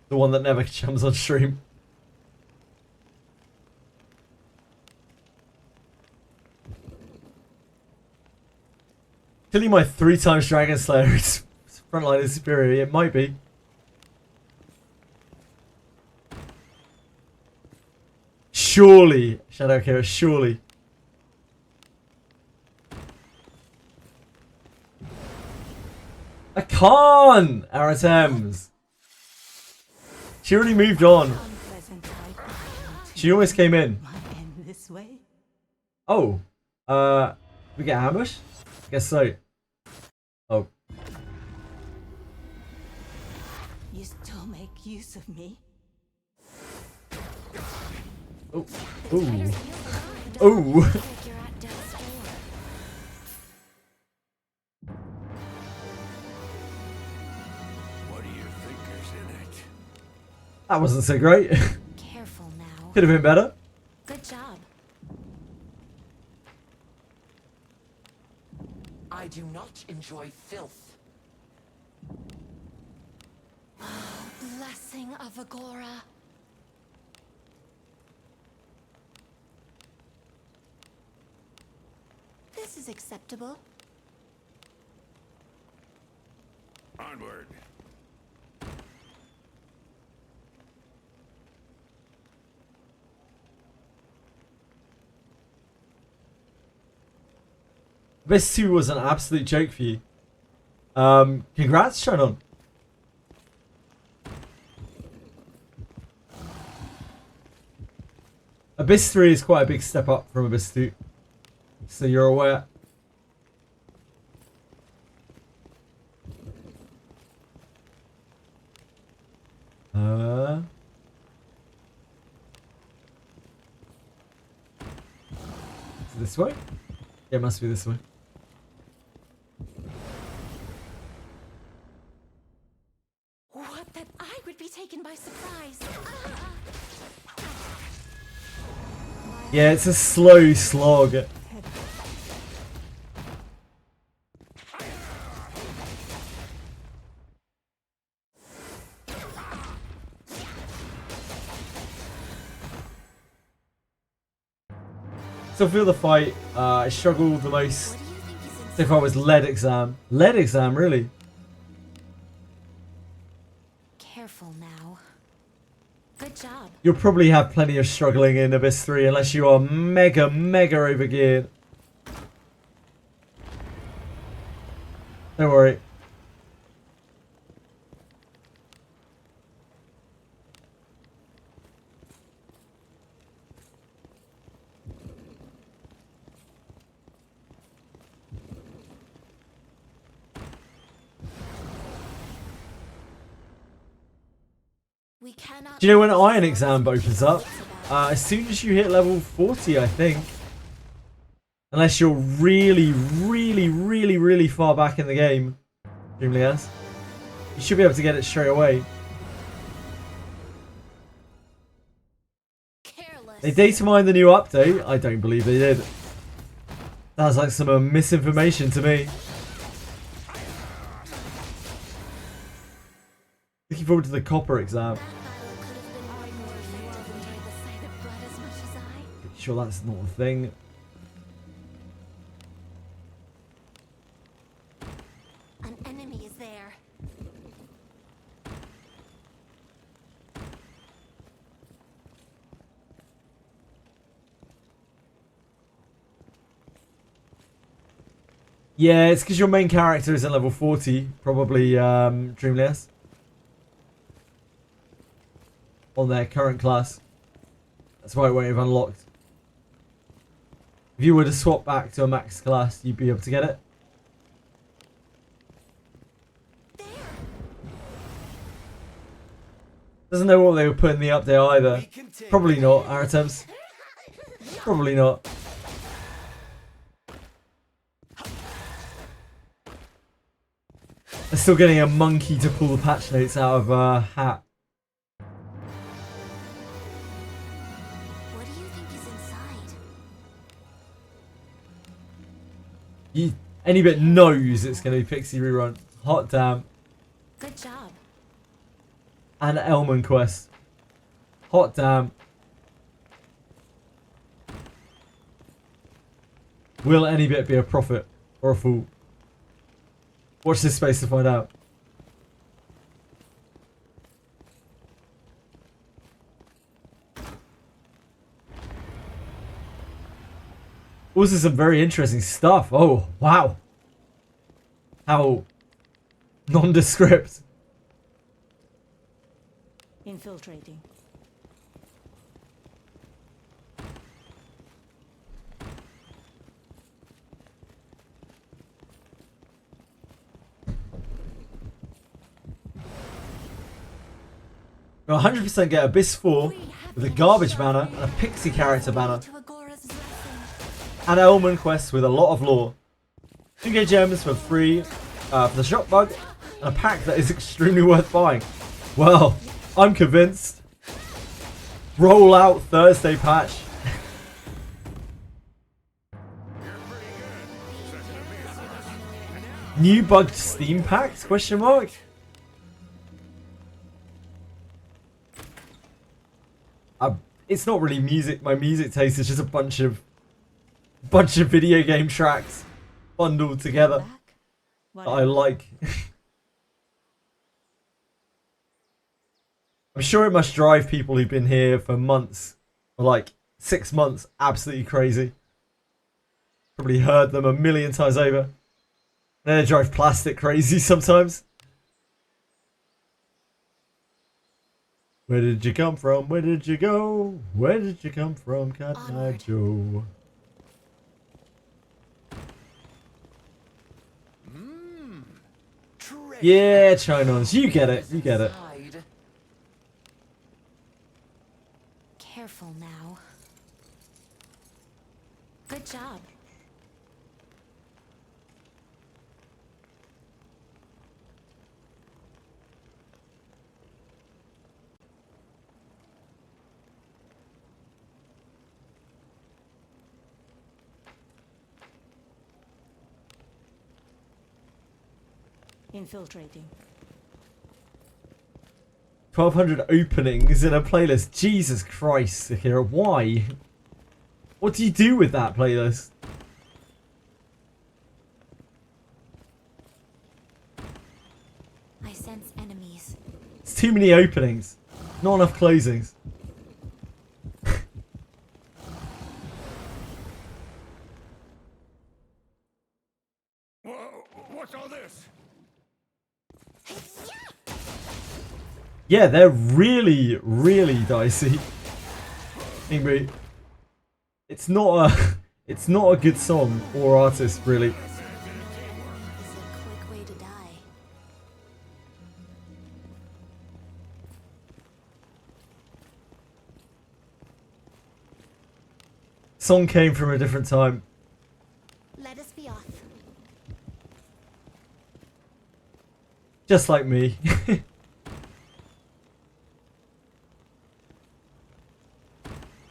The one that never comes on stream. Killing my 3 times Dragon Slayer is frontline is superior. It might be. Surely, Shadow Killer, surely. I can't! Our attempts. She already moved on. She almost came in. Oh. We get ambush? Guess so. Oh. You still make use of me? Oh. Ooh. Ooh. What do you think is in it? That wasn't so great. Careful now. Could have been better. Good job. I do not enjoy filth. Blessing of Agora. This is acceptable. Onward. This 2 was an absolute joke for you. Congrats, Shannon. Abyss 3 is quite a big step up from Abyss 2. So you're aware. Is it this way? Yeah, it must be this way. What, that I would be taken by surprise. Yeah, it's a slow slog. Still feel the fight. I struggled the most so far was lead exam. Lead exam, really? Careful now. Good job. You'll probably have plenty of struggling in Abyss 3 unless you are mega overgeared. Don't worry. We cannot. Do you know when Iron Exam opens up? As soon as you hit level 40, I think. Unless you're really far back in the game. Presumably, yes. You should be able to get it straight away. Careless. They data mined the new update? I don't believe they did. Sounds like some misinformation to me. Looking forward to the copper exam. Pretty sure that's not a thing. An enemy is there. Yeah, it's because your main character is at level 40. Probably Dreamless. On their current class. That's why it won't have unlocked. If you were to swap back to a max class, you'd be able to get it. Doesn't know what they were putting in the update either. Probably not, Aratems. Probably not. They're still getting a monkey to pull the patch notes out of a hat. What do you think is inside? Any bit knows it's going to be Pixie rerun. Hot damn. Good job. And Elman quest. Hot damn. Will any bit be a prophet or a fool? Watch this space to find out. Also some very interesting stuff. Oh, wow. How nondescript. Infiltrating. You'll 100% get Abyss 4 with a garbage banner and a pixie character banner. And Elman quest with a lot of lore. 2k gems for free for the shop bug and a pack that is extremely worth buying. Well, I'm convinced. Roll out Thursday patch. New bugged Steam packs? Question mark. It's not really music. My music taste is just a bunch of video game tracks bundled together that I like. I'm sure it must drive people who've been here for months, or like 6 months, absolutely crazy. Probably heard them a million times over. They drive plastic crazy sometimes. Where did you come from? Where did you go? Where did you come from, Cat-Eye Joe? Yeah, Chinons, you get it. You get it. Careful now. Good job. Infiltrating. 1200 openings in a playlist. Jesus Christ, Akira, why? What do you do with that playlist? I sense enemies. It's too many openings. Not enough closings. What's all this? Yeah, they're really, really dicey. Anyway, it's not a good song or artist, really. It's a quick way to die. Song came from a different time. Let us be off. Just like me.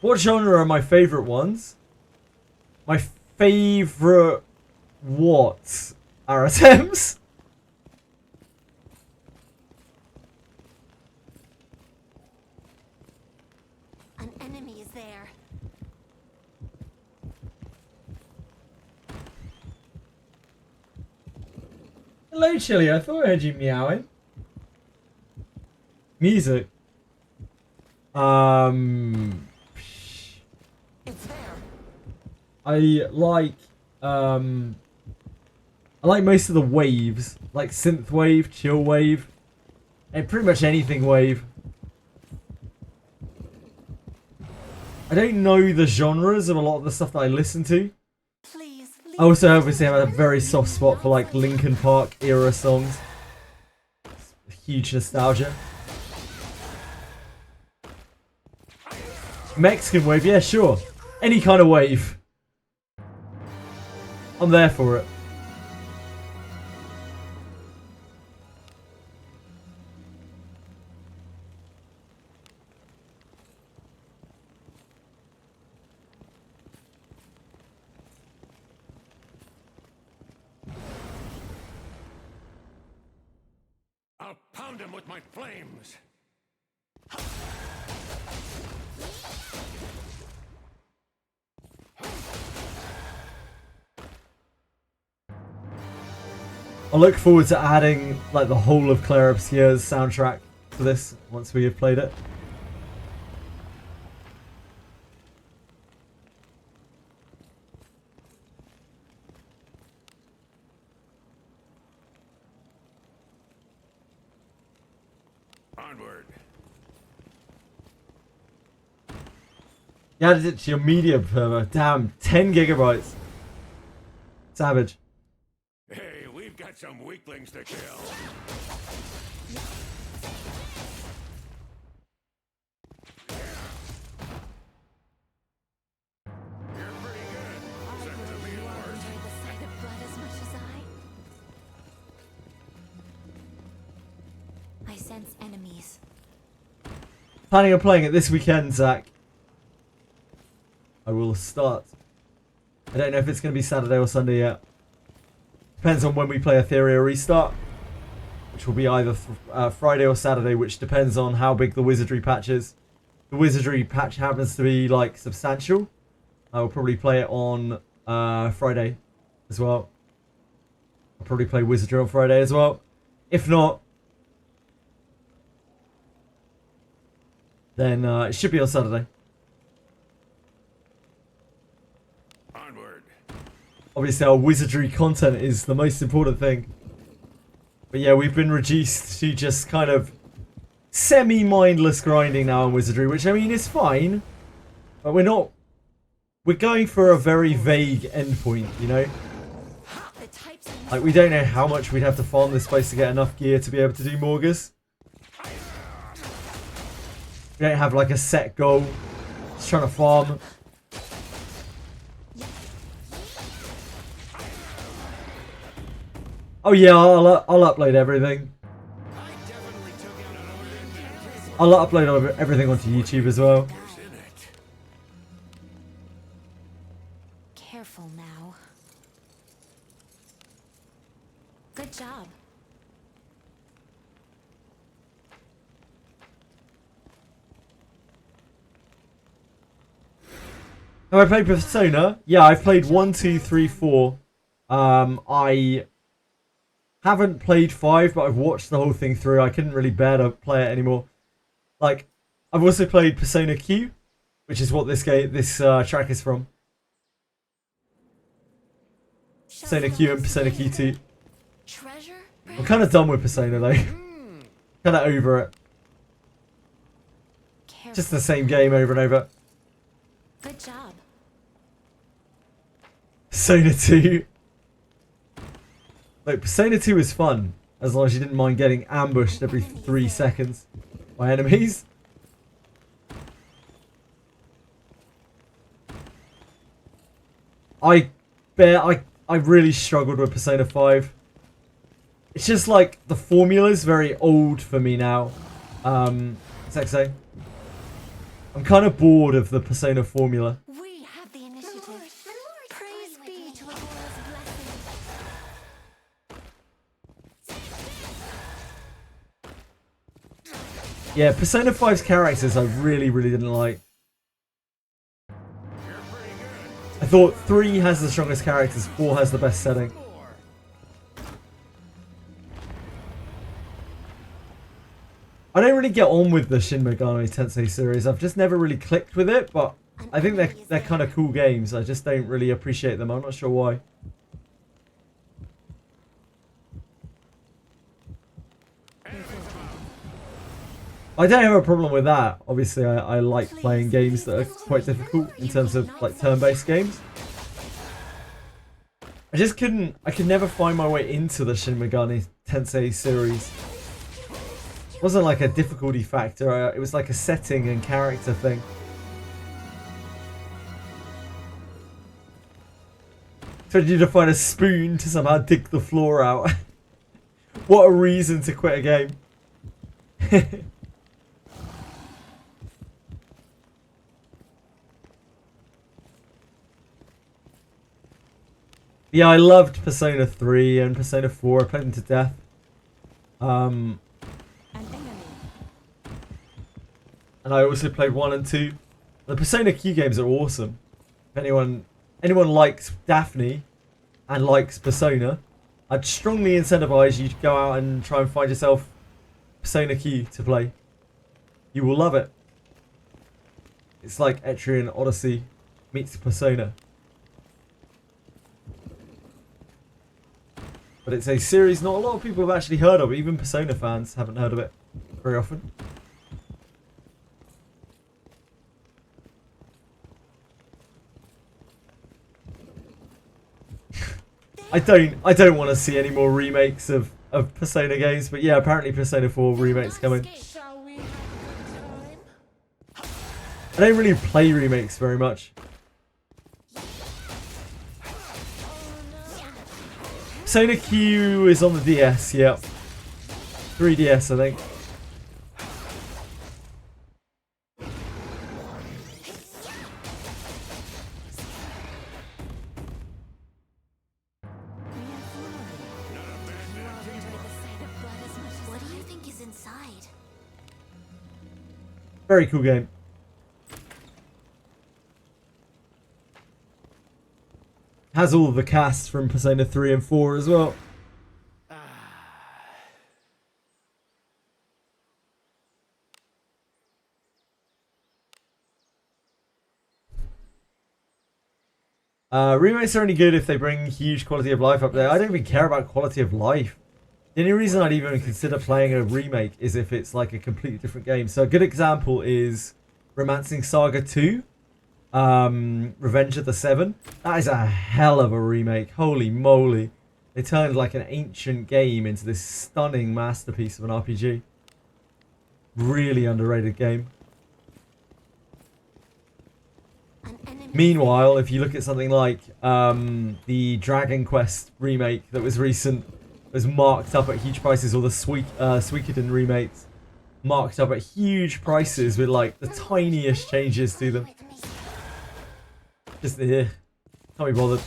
What genre are my favourite ones? My favourite what are attempts? An enemy is there. Hello, Chili. I thought I heard you meowing. Music. It's there. I like most of the waves, like synth wave, chill wave, and pretty much anything wave. I don't know the genres of a lot of the stuff that I listen to. Please, I also obviously have a very soft spot for like Linkin Park era songs. Huge nostalgia. Mexican wave, yeah, sure. Any kind of wave. I'm there for it. I'll pound him with my flames. I look forward to adding like the whole of Claire Obscure's soundtrack to this once we have played it. Onward. You added it to your media server. Damn, 10 gigabytes. Savage. Hey, we've got some weaklings to kill. You're pretty good. Except to me, of course. Enjoy the sight of blood as much as I sense enemies. Planning on playing it this weekend, Zach. I will start. I don't know if it's going to be Saturday or Sunday yet. Depends on when we play Etheria Restart, which will be either Friday or Saturday, which depends on how big the Wizardry patch is. The Wizardry patch happens to be like substantial. I will probably play it on Friday as well. I'll probably play Wizardry on Friday as well. If not, then it should be on Saturday. Onward. Obviously, our Wizardry content is the most important thing. But yeah, we've been reduced to just kind of semi-mindless grinding now on Wizardry, which I mean is fine. But we're not... We're going for a very vague endpoint, you know? Like, we don't know how much we'd have to farm this place to get enough gear to be able to do Morgus. We don't have like a set goal. Just trying to farm. Oh yeah, I'll upload everything. I'll upload everything onto YouTube as well. Careful now. Good job. Have I played Persona? Yeah, I've played 1, 2, 3, 4. I haven't played 5, but I've watched the whole thing through. I couldn't really bear to play it anymore. Like, I've also played Persona Q, which is what this track is from. Persona Q and Persona Q2. I'm kind of done with Persona though. Kind of over it. Just the same game over and over. Good job. Persona 2. Like, Persona 2 is fun, as long as you didn't mind getting ambushed every 3 seconds by enemies. I really struggled with Persona 5. It's just like the formula's very old for me now. What's that say? I'm kind of bored of the Persona formula. We have the initiative. Praise be to Aurora's blessing. Yeah, Persona 5's characters I really didn't like. I thought 3 has the strongest characters, 4 has the best setting. I don't really get on with the Shin Megami Tensei series. I've just never really clicked with it, but I think they're kind of cool games. I just don't really appreciate them. I'm not sure why. I don't have a problem with that. Obviously, I like playing games that are quite difficult in terms of like turn-based games. I could never find my way into the Shin Megami Tensei series. It wasn't like a difficulty factor, it was like a setting and character thing. So you to find a spoon to somehow dig the floor out. What a reason to quit a game. Yeah, I loved Persona 3 and Persona 4. I played them to death. And I also played 1 and 2. The Persona Q games are awesome. If anyone likes Daphne and likes Persona, I'd strongly incentivize you to go out and try and find yourself Persona Q to play. You will love it. It's like Etrian Odyssey meets Persona. But it's a series not a lot of people have actually heard of. Even Persona fans haven't heard of it very often. I don't want to see any more remakes of Persona games, but yeah, apparently Persona 4 remakes coming. I don't really play remakes very much. Persona Q is on the DS, yeah. 3DS, I think. What do you think is inside? Very cool game. Has all the cast from Persona 3 and 4 as well. Remakes are only good if they bring huge quality of life up there. I don't even care about quality of life. The only reason I'd even consider playing a remake is if it's like a completely different game. So a good example is Romancing Saga 2. Revenge of the Seven. That is a hell of a remake. Holy moly. They turned like an ancient game into this stunning masterpiece of an RPG. Really underrated game. Meanwhile, if you look at something like the Dragon Quest remake that was recent, was marked up at huge prices, or the Suikoden remakes, marked up at huge prices with like the tiniest changes to them. Just here, can't be bothered.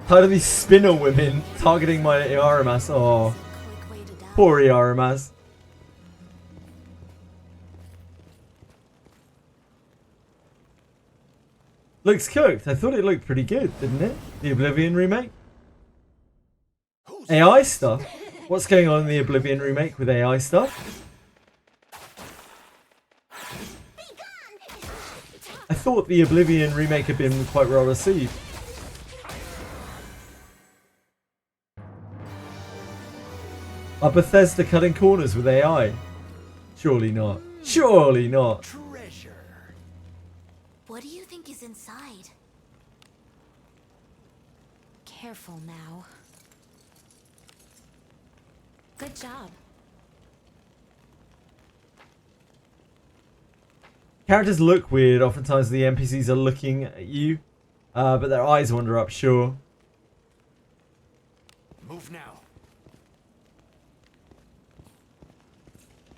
Tired of these spinner women targeting my Iaramas. Oh, poor Iaramas. Looks cooked. I thought it looked pretty good, didn't it? The Oblivion remake. AI stuff. What's going on in the Oblivion remake with AI stuff? I thought the Oblivion remake had been quite well received. Are Bethesda cutting corners with AI? Surely not. Surely not. Treasure. What do you think is inside? Careful now. Good job. Characters look weird. Oftentimes the NPCs are looking at you, but their eyes wander up, sure. Move now.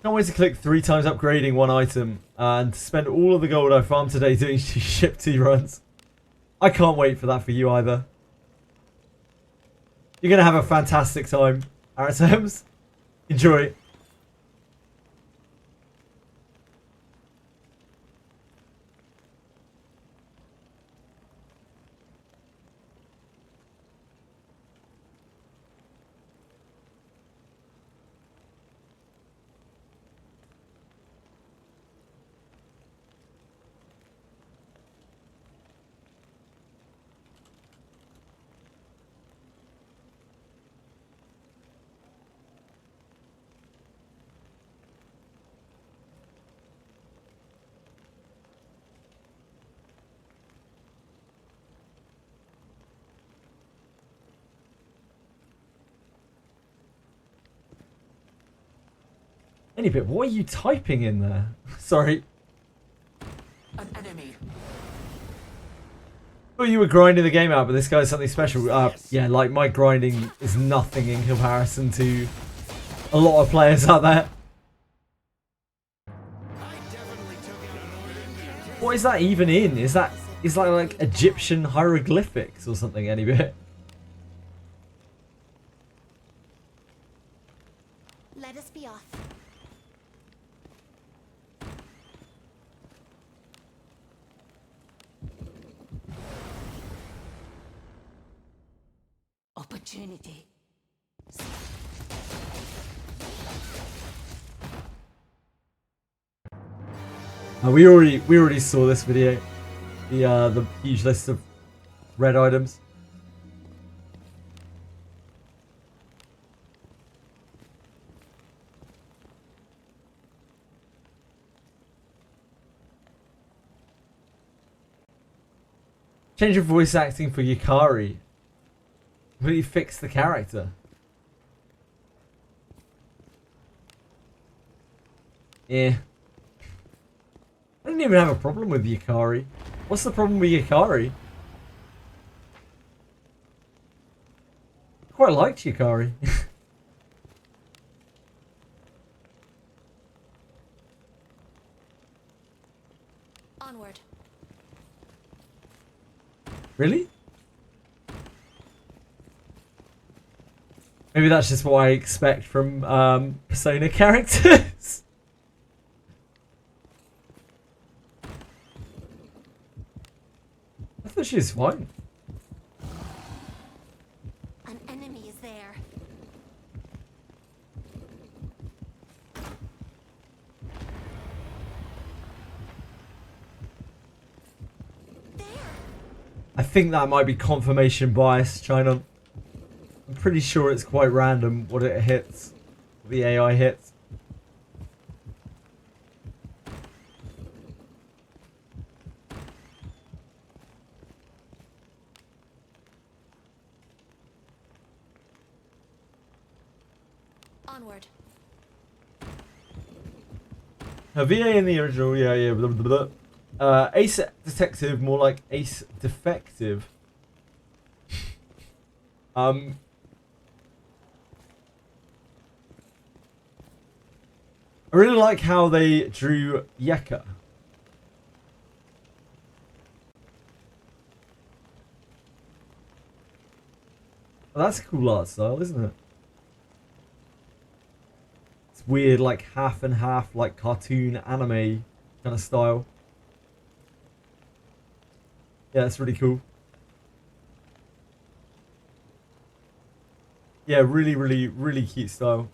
Can't wait to click 3 times upgrading one item and spend all of the gold I farmed today doing ship T runs. I can't wait for that for you either. You're going to have a fantastic time, Aratems. Enjoy. Any bit, what are you typing in there? Sorry. An enemy. Well, you were grinding the game out, but this guy's something special. Yeah, like my grinding is nothing in comparison to a lot of players out there. What is that even in? Is that like Egyptian hieroglyphics or something? Any bit? Let us be off. Opportunity. We already saw this video. The huge list of red items. Change of voice acting for Yukari. Really fix the character. Yeah. I didn't even have a problem with Yukari. What's the problem with Yukari? Quite liked Yukari. Onward. Really? Maybe that's just what I expect from Persona characters. I thought she was fine. An enemy is there. I think that might be confirmation bias, China. I'm pretty sure it's quite random what it hits. The AI hits. Onward. A VA in the original, yeah, blah, blah, blah. Ace Detective, more like Ace Defective. I really like how they drew Yeka. Well, that's a cool art style, isn't it? It's weird, like half and half, like cartoon anime kind of style. Yeah, that's really cool. Yeah, really, really, really cute style.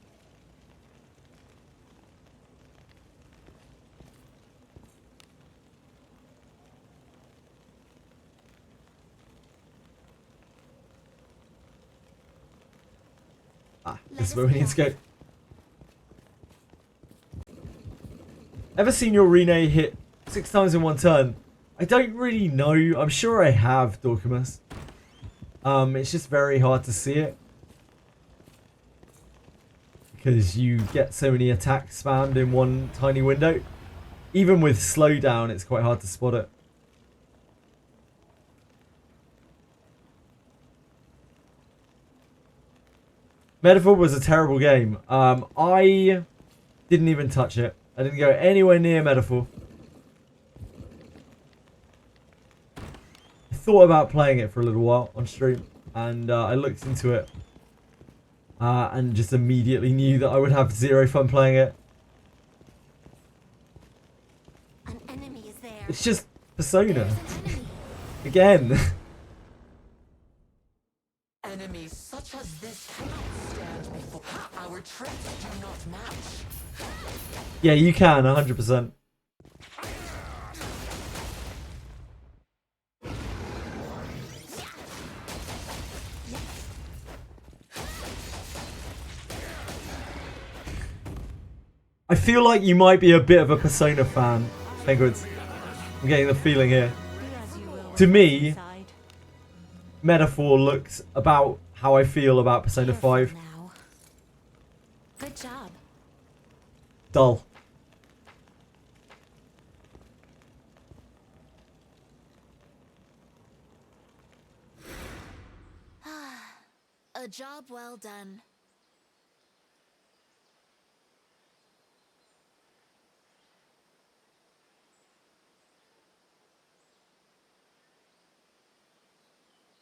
Ah, this is where we need to go. Ever seen your Rene hit 6 times in one turn? I don't really know. I'm sure I have, Dorcamus. It's just very hard to see it. Because you get so many attacks spammed in one tiny window. Even with slowdown, it's quite hard to spot it. Metaphor was a terrible game. I didn't even touch it. I didn't go anywhere near Metaphor. I thought about playing it for a little while on stream, and I looked into it, and just immediately knew that I would have zero fun playing it. An enemy is there. It's just Persona. Again. Enemies such as this cannot stand before. Our traits do not match. Yeah, you can, 100%. I feel like you might be a bit of a Persona fan, Penguins. I'm getting the feeling here. To me, Metaphor looks about how I feel about Persona 5. Now. Good job. Dull. A job well done.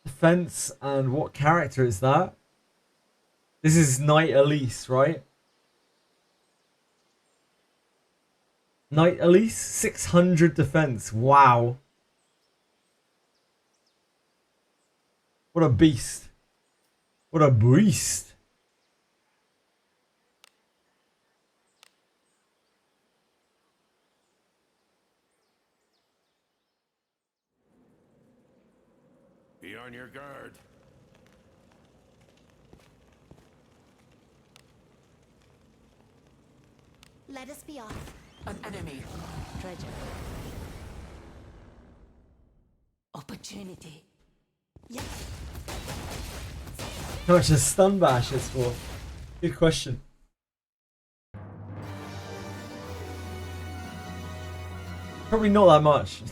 Defense, and what character is that? This is Knight Elise, right? Knight Elise, 600 defense. Wow. What a beast. What a beast. Be on your guard. Let us be off. An enemy. Treasure. Opportunity. Yes. How much does stun bash is for? Good question. Probably not that much.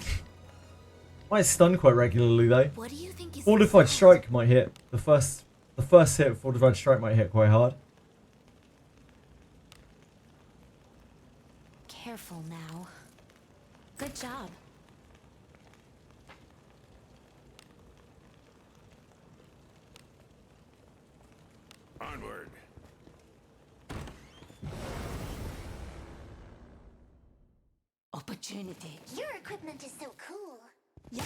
Might stun quite regularly though. What do you think is Fortified strike might hit. The first hit of fortified strike might hit quite hard. Careful now. Good job. Onward. Opportunity. Your equipment is so cool. Yeah.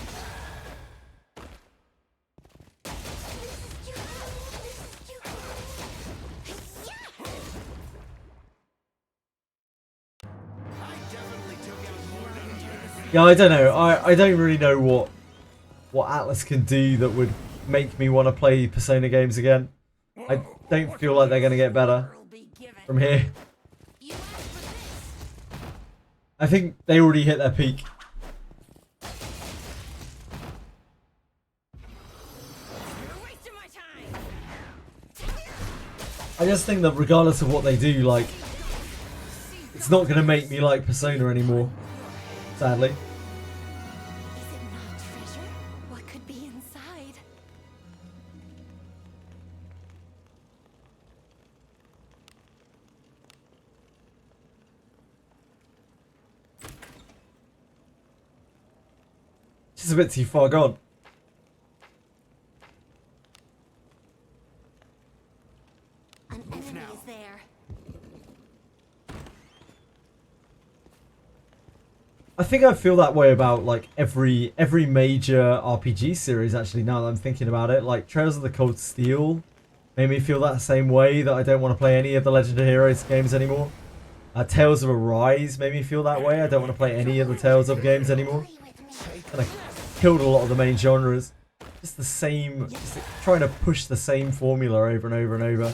Yeah, I don't know. I don't really know what Atlas can do that would make me want to play Persona games again. I don't feel like they're going to get better from here. I think they already hit their peak. I just think that regardless of what they do, like, it's not going to make me like Persona anymore. Sadly. Is it not treasure? What could be inside? Just a bit too far gone. An enemy is there. think I feel that way about like every major RPG series actually, now that I'm thinking about it. Like Trails of the Cold Steel made me feel that same way, that I don't want to play any of the Legend of Heroes games anymore. Tales of Arise made me feel that way. I don't want to play any of the Tales of games anymore. And I killed a lot of the main genres. Just the same, just trying to push the same formula over and over and over.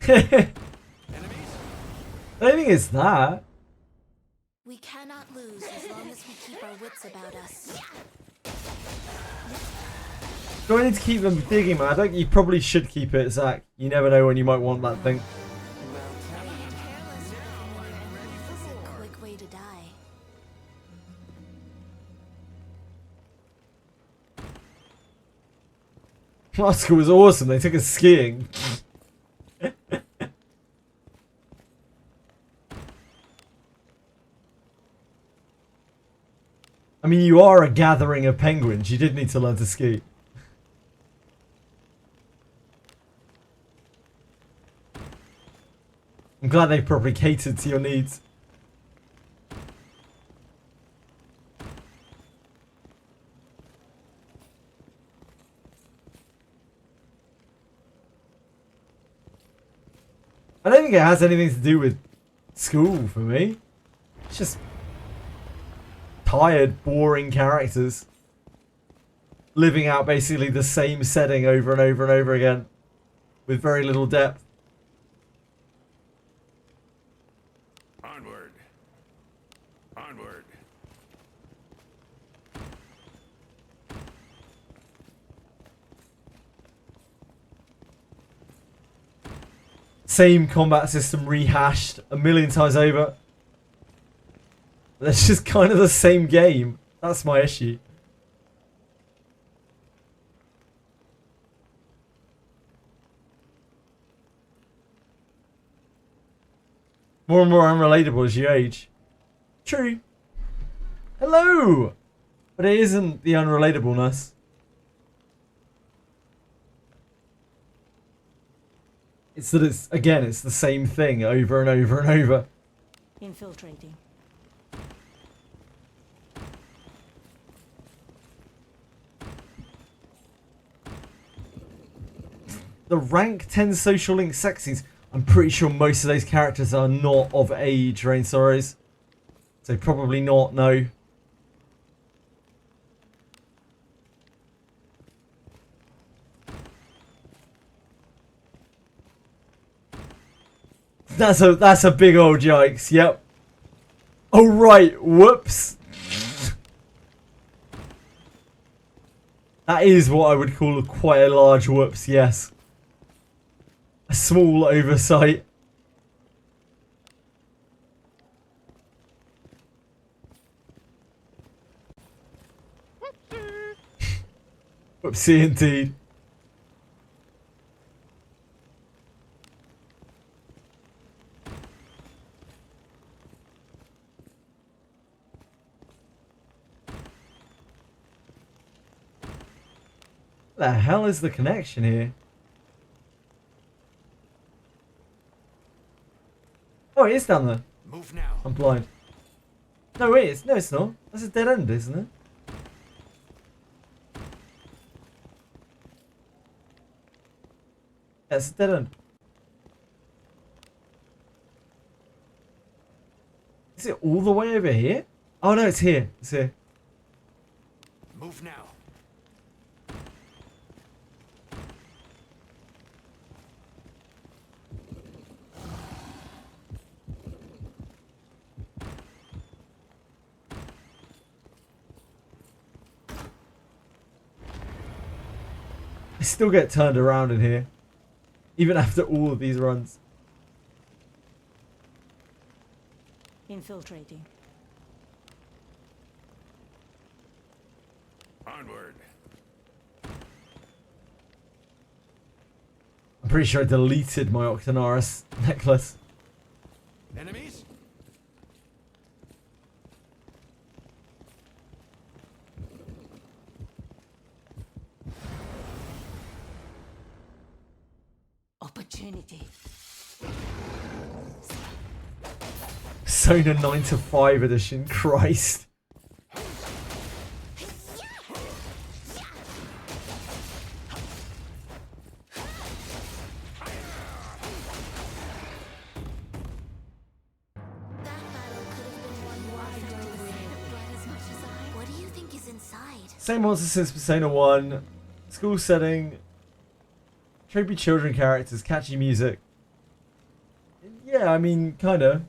I don't think it's that. We cannot lose as long as we keep our wits about us. Do I need to keep them digging, man? I think you probably should keep it, Zach. You never know when you might want that thing. Careless is a quick way to die. Last school was awesome. They took us skiing. I mean, you are a gathering of penguins. You did need to learn to ski. I'm glad they properly catered to your needs. I don't think it has anything to do with school for me. It's just tired, boring characters living out basically the same setting over and over and over again with very little depth. Onward. Onward. Same combat system rehashed a million times over. That's just kind of the same game. That's my issue. More and more unrelatable as you age. True. Hello! But it isn't the unrelatableness. It's that it's, again, it's the same thing over and over and over. Infiltrating. The rank 10 social link sexies. I'm pretty sure most of those characters are not of age, Rain Sorrows. So probably not, no. That's a big old yikes, yep. Oh right, whoops. That is what I would call quite a large whoops, yes. A small oversight. Whoopsie indeed. What the hell is the connection here? Oh, it is down there. Move now. I'm blind. No, it is. No, it's not. That's a dead end, isn't it? That's a dead end. Is it all the way over here? Oh no, it's here. It's here. Move now. I still get turned around in here. Even after all of these runs. Infiltrating. Onward. I'm pretty sure I deleted my Octonaris necklace. Enemies? opportunity. Persona 9 to 5 edition. Christ. What do you think is inside? Same monster since Persona 1. School setting. Tropey children characters. Catchy music. Yeah, I mean, kinda.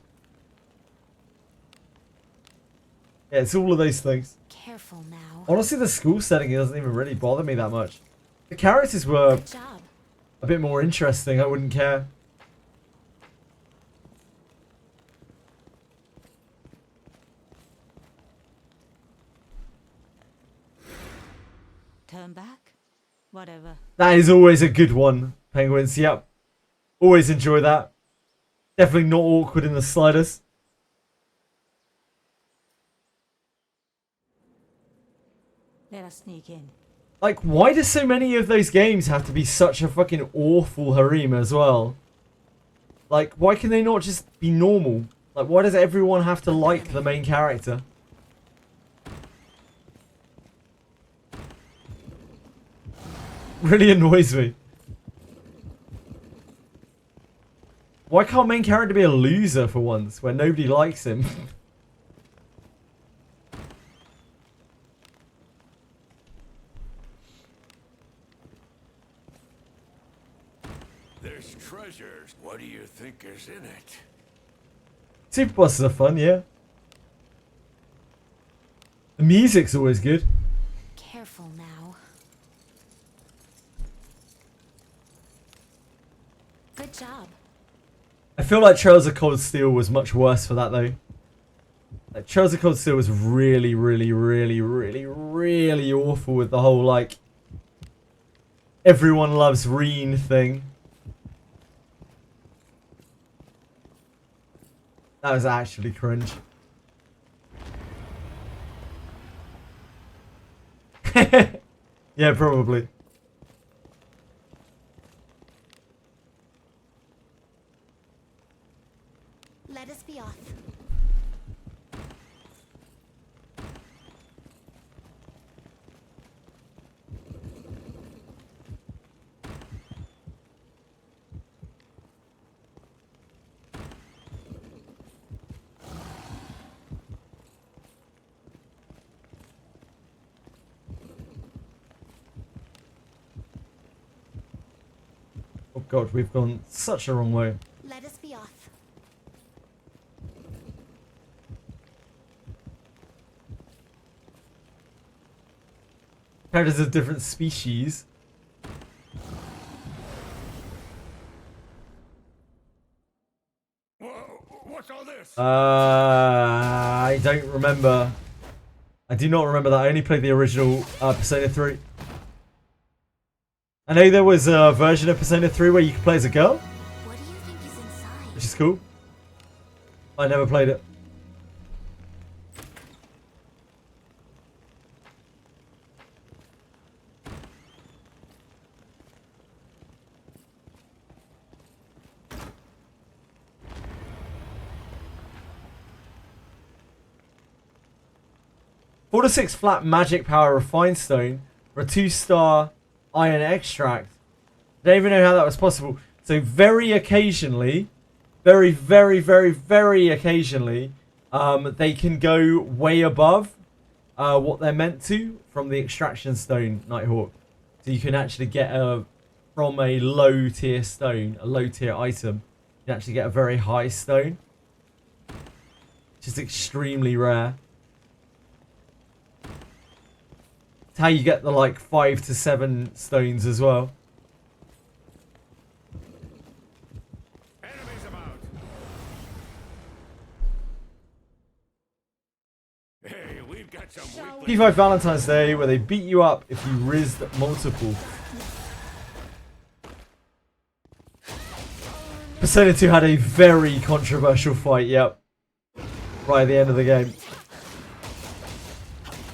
Yeah, it's all of those things. Careful now. Honestly, the school setting doesn't even really bother me that much. The characters were Good job. a bit more interesting. I wouldn't care. Turn back? Whatever. That is always a good one, Penguins. Yep. Always enjoy that. Definitely not awkward in the slightest. Let us sneak in. Like, why do so many of those games have to be such a fucking awful harem as well? Like, why can they not just be normal? Like, why does everyone have to like the main character? Really annoys me. Why can't main character be a loser for once, where nobody likes him? There's treasures. What do you think is in it? Super bosses are fun, yeah. The music's always good. Careful now. Good job. I feel like Trails of Cold Steel was much worse for that though. Like, Trails of Cold Steel was really, really, really, really, really awful with the whole like everyone loves Reen thing. That was actually cringe. Yeah, probably. Let us be off. Oh god, we've gone such a wrong way. Let us be off. Characters of different species. What's all this? I don't remember. I do not remember that. I only played the original Persona 3. I know there was a version of Persona 3 where you could play as a girl. What do you think is inside? Which is cool. I never played it. Four to 6 flat magic power refined stone for a 2-star iron extract. I don't even know how that was possible. So very occasionally, very, very, very, very occasionally, they can go way above what they're meant to from the extraction stone, Nighthawk. So you can actually get from a low tier stone, a low tier item, you can actually get a very high stone. Which is extremely rare. It's how you get the like 5 to 7 stones as well. Enemies about. Hey, we've got some P5 Valentine's Day, where they beat you up if you rizzed multiple. Persona 2 had a very controversial fight, yep. Right at the end of the game.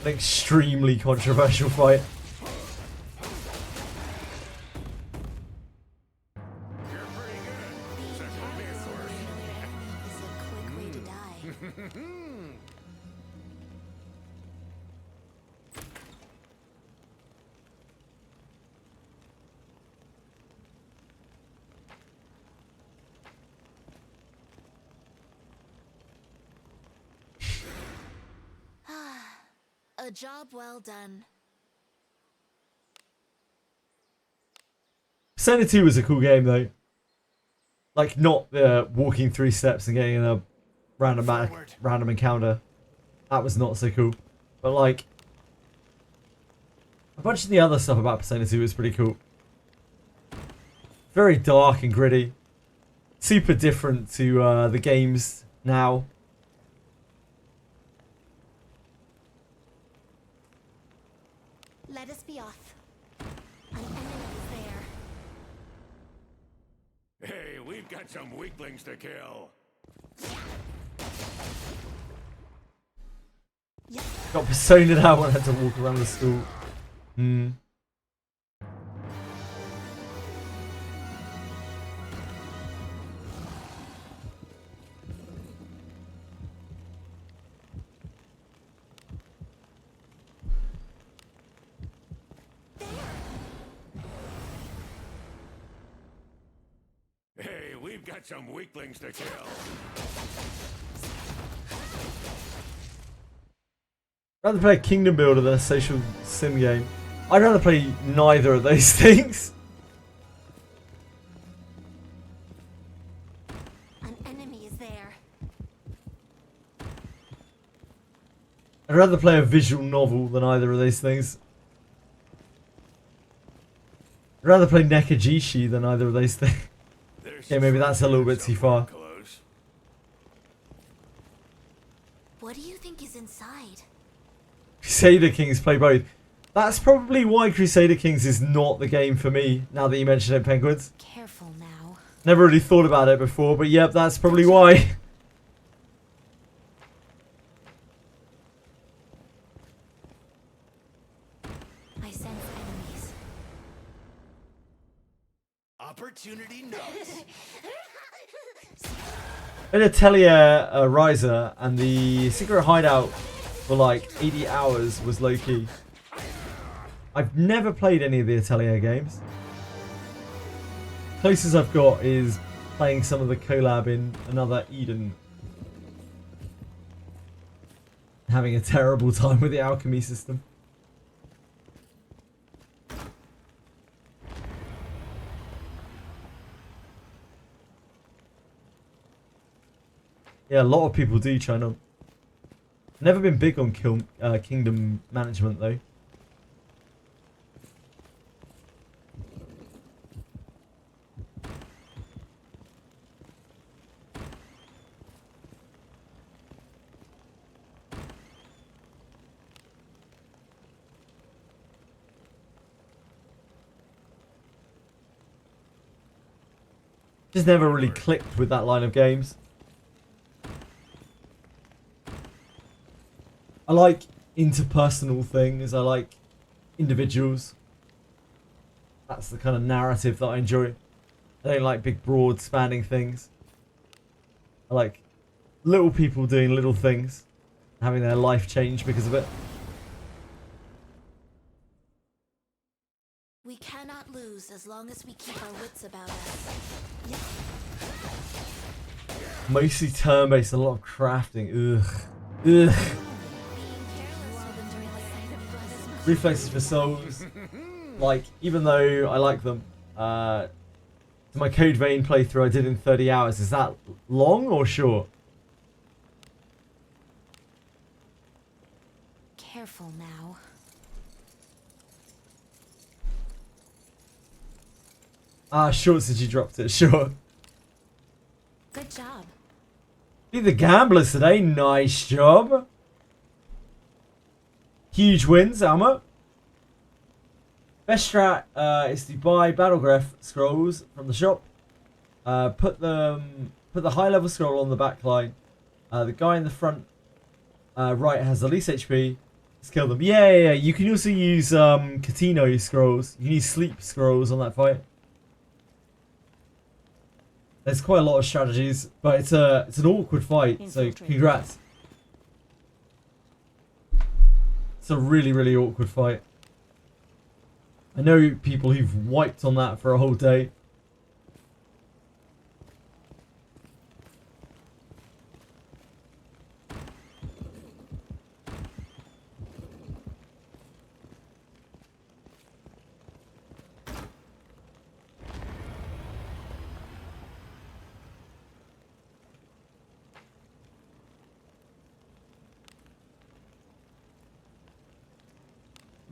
An extremely controversial fight. You're pretty A job well done. Persona 2 was a cool game though. Like not walking 3 steps and getting a random encounter. That was not so cool. But like a bunch of the other stuff about Persona 2 was pretty cool. Very dark and gritty. Super different to the games now. Let us be off. An enemy is there. Hey, we've got some weaklings to kill. Got personaed out when I had to walk around the school. Hmm. Hey, we've got some weaklings to kill. I'd rather play a kingdom builder than a social sim game. I'd rather play neither of those things. An enemy is there. I'd rather play a visual novel than either of those things. I'd rather play Nekajishi than either of those things. Okay, maybe that's a little bit too far. What do you think is inside? Crusader Kings play both. That's probably why Crusader Kings is not the game for me, now that you mention it, Penguins. Careful now. Never really thought about it before, but yep, that's probably why. I sense enemies. Opportunity knocks. In Atelier Riser and the secret hideout for like 80 hours was low-key. I've never played any of the Atelier games. Closest I've got is playing some of the collab in Another Eden. Having a terrible time with the alchemy system. Yeah, a lot of people do China. Never been big on kingdom management though. Just never really clicked with that line of games. I like interpersonal things. I like individuals. That's the kind of narrative that I enjoy. I don't like big, broad, spanning things. I like little people doing little things, having their life change because of it. We cannot lose as long as we keep our wits about us. Mostly turn-based, a lot of crafting. Ugh. Ugh. Reflexes for souls. Like, even though I like them, to my Code Vein playthrough I did in 30 hours, is that long or short? Careful now. Ah, short since you dropped it, sure. Good job. Be the gamblers today, nice job. Huge wins, Alma. Best strat is to buy Battlegraph scrolls from the shop. Put the high level scroll on the back line. The guy in the front right has the least HP. Let's kill them. Yeah. You can also use Catino scrolls. You can use sleep scrolls on that fight. There's quite a lot of strategies, but it's an awkward fight. So congrats. It's a really awkward fight. I know people who've wiped on that for a whole day.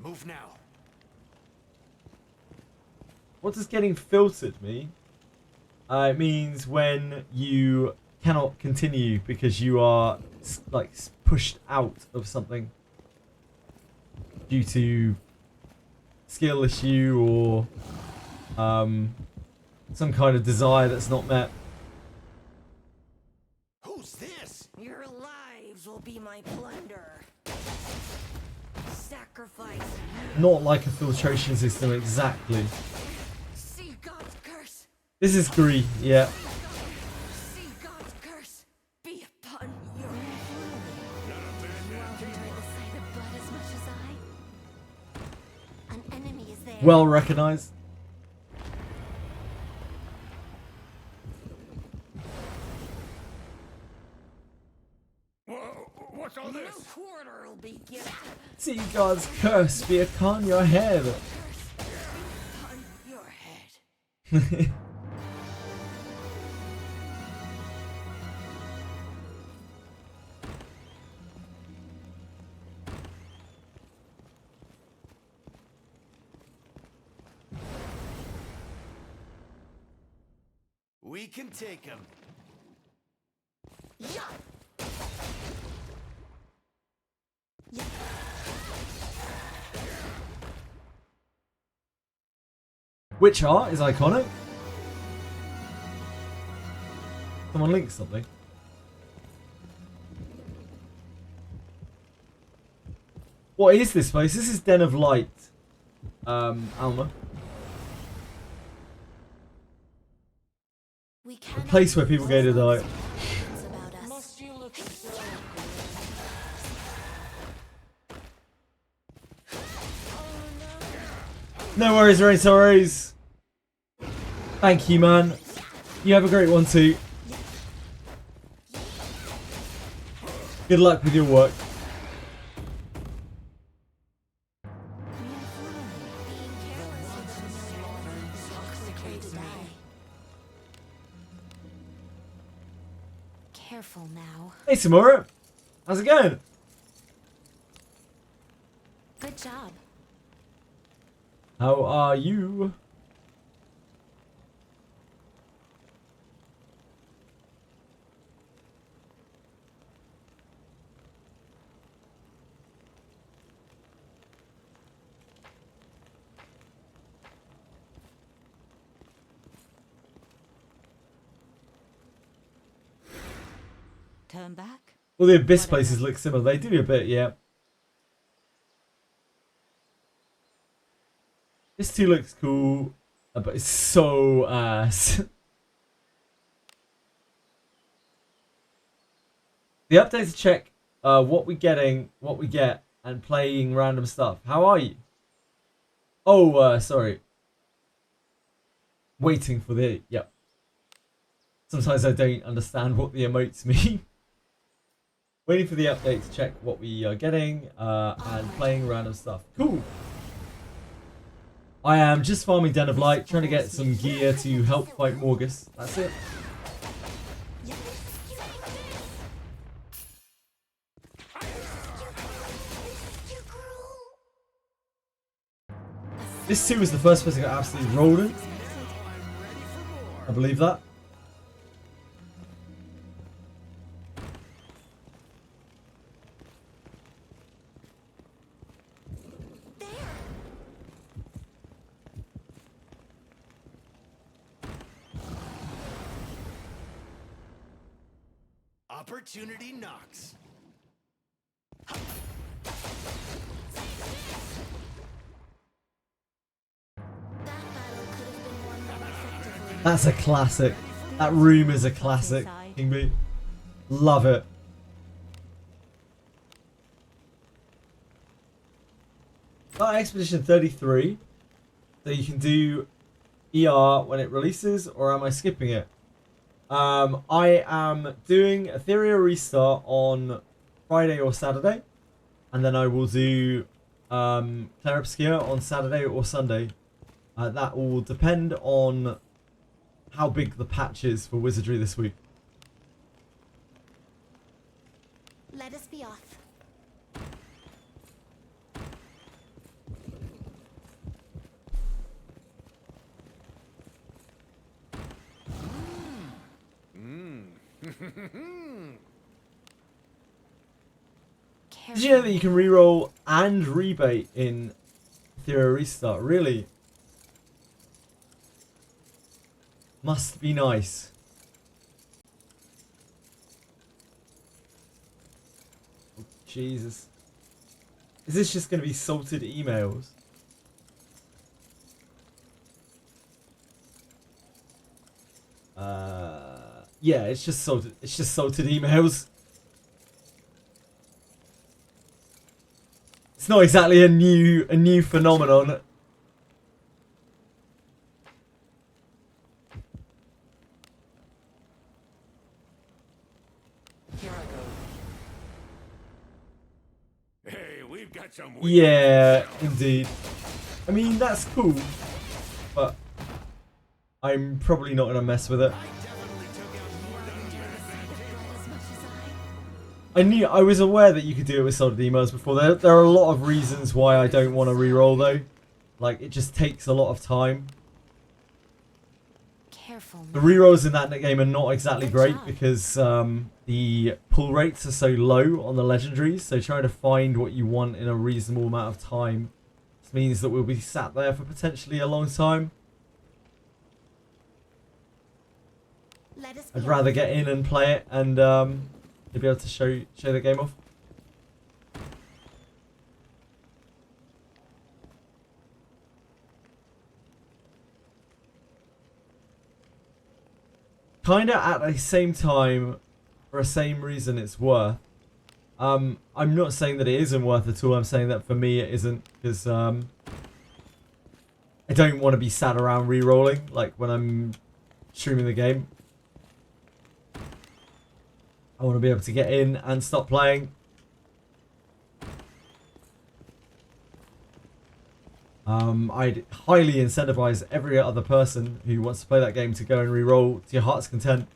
Move now. What does getting filtered mean? It means when you cannot continue because you are like pushed out of something due to skill issue or some kind of desire that's not met. Who's this? Your lives will be my plunder. Sacrifice. Not like a filtration system exactly. See God's curse. This is Gree, yeah. See God's curse be upon your head. You won't enjoy the sight of blood as much as I. An enemy is there. Well recognized. What's all No this? quarter will be given. See God's curse be upon your head. Curse be upon your head. We can take him. Yeah. Witch art is iconic. Someone link something. What is this place? This is Den of Light. Alma. A place where people go to die. Must you look so No worries, Rain Sorrows. Thank you, man. You have a great one too. Good luck with your work. Careful now. Hey, Samura. How's it going? Good job. How are you? Turn back. Well, the Abyss places look similar. They do a bit, yeah. This too looks cool, but it's so ass. The updates check what we're getting, what we get, and playing random stuff. How are you? Oh, sorry. Waiting for the... Yep. Sometimes I don't understand what the emotes mean. Waiting for the update to check what we are getting and playing random stuff. Cool. I am just farming Den of Light, trying to get some gear to help fight Morgus. That's it. This too was the first person I got absolutely rolled in. I believe that. Opportunity knocks. That's a classic. That room is a classic, King B. Love it. Expedition 33. So you can do ER when it releases, or am I skipping it? I am doing Etheria Restart on Friday or Saturday. And then I will do Claire Obscure on Saturday or Sunday. That will depend on how big the patch is for Wizardry this week. Let us be off. Did you know that you can reroll and rebate in Etheria Restart? Really? Must be nice. Oh, Jesus. Is this just going to be salted emails? Yeah, it's just salted. It's just salted emails. It's not exactly a new phenomenon. Here I go. Hey, we've got some. Yeah, indeed. I mean, that's cool, but I'm probably not gonna mess with it. I was aware that you could do it with solid emails before. There are a lot of reasons why I don't want to reroll though. Like, it just takes a lot of time. Careful. The rerolls in that game are not exactly great because the pull rates are so low on the legendaries. So trying to find what you want in a reasonable amount of time means that we'll be sat there for potentially a long time. I'd rather get in and play it and be able to show the game off. Kinda at the same time, for the same reason it's worth. I'm not saying that it isn't worth it at all. I'm saying that for me it isn't, because I don't want to be sat around re-rolling like when I'm streaming the game. I want to be able to get in and stop playing. I'd highly incentivize every other person who wants to play that game to go and re-roll to your heart's content.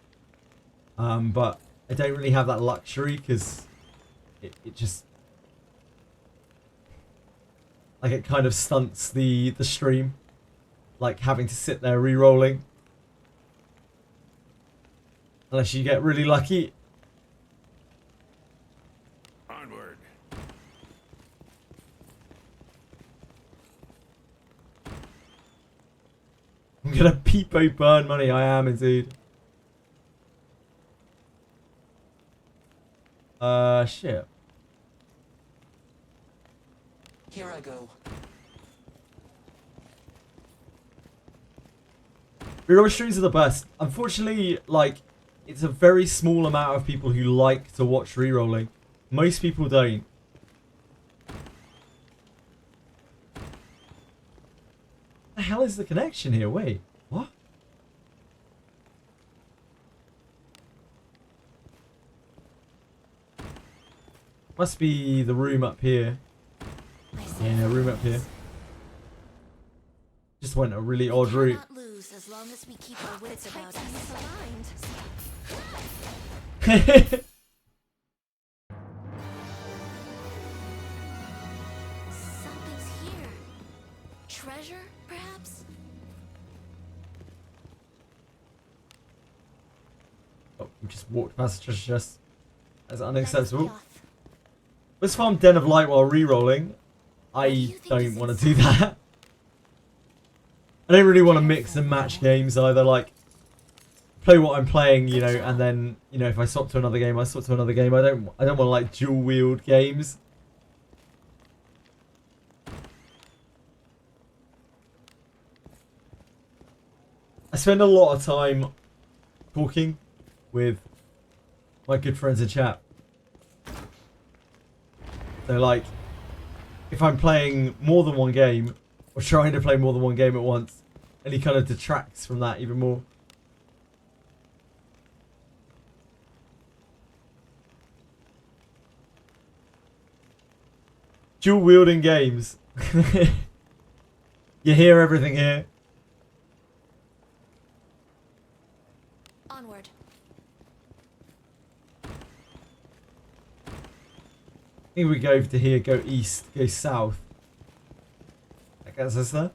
But I don't really have that luxury because it just, like, it kind of stunts the stream, like having to sit there re-rolling, unless you get really lucky. Onward. I'm gonna peepo burn money. I am indeed. Shit. Here I go. Reroll streams are the best. Unfortunately, like, it's a very small amount of people who like to watch rerolling. Most people don't. The hell is the connection here? Wait, what? Must be the room up here. Yeah, room up here. Just went a really odd route. Lose as long as we keep our wits about us. Something's here. Treasure, perhaps? Oh, we just walked past the treasure chest. That's unacceptable. Let's farm Den of Light while re-rolling. I don't want to do that. I don't really want to mix and match games either. Like, play what I'm playing, you know, and then, you know, if I swap to another game, I swap to another game. I don't want to like dual wield games. I spend a lot of time talking with my good friends in chat. So like, if I'm playing more than one game, or trying to play more than one game at once, and he kind of detracts from that even more. Dual wielding games. You hear everything here. Onward. I think we go over to here, go east, go south. That gets us there.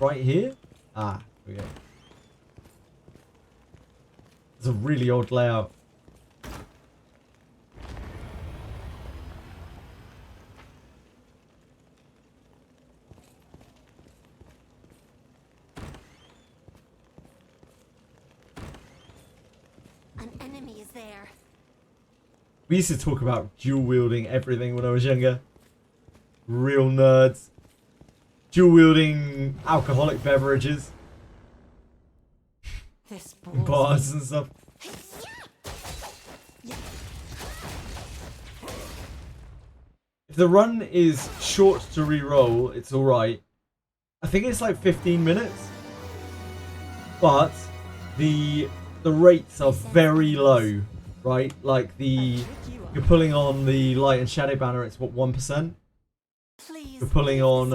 Right here? Ah, here we go. It's a really odd layout. An enemy is there. We used to talk about dual wielding everything when I was younger. Real nerds. Dual wielding alcoholic beverages. This Bars and stuff. If the run is short to re-roll, it's alright. I think it's like 15 minutes. But the rates are very low, right? Like you're pulling on the light and shadow banner, it's what, 1%? You're pulling on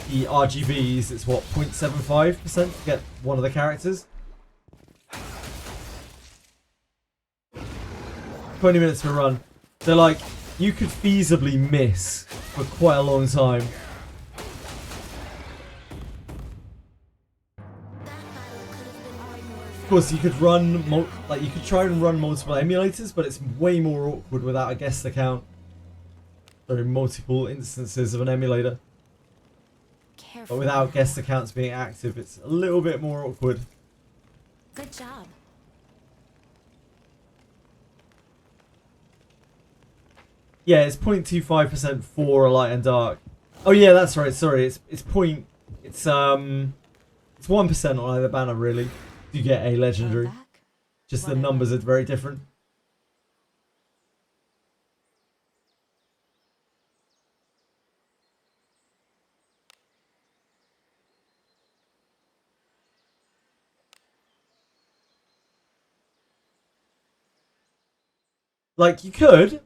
the RGBs, it's what, 0.75% to get one of the characters. 20 minutes per run. So like, you could feasibly miss for quite a long time. Of course, you could run, you could try and run multiple emulators, but it's way more awkward without a guest account. Sorry, multiple instances of an emulator. But without guest accounts being active, it's a little bit more awkward. Good job. Yeah, it's 0.25% for a light and dark. Oh yeah, that's right. Sorry, it's 1% on either banner really. You get a legendary. Just the numbers are very different. Like you could,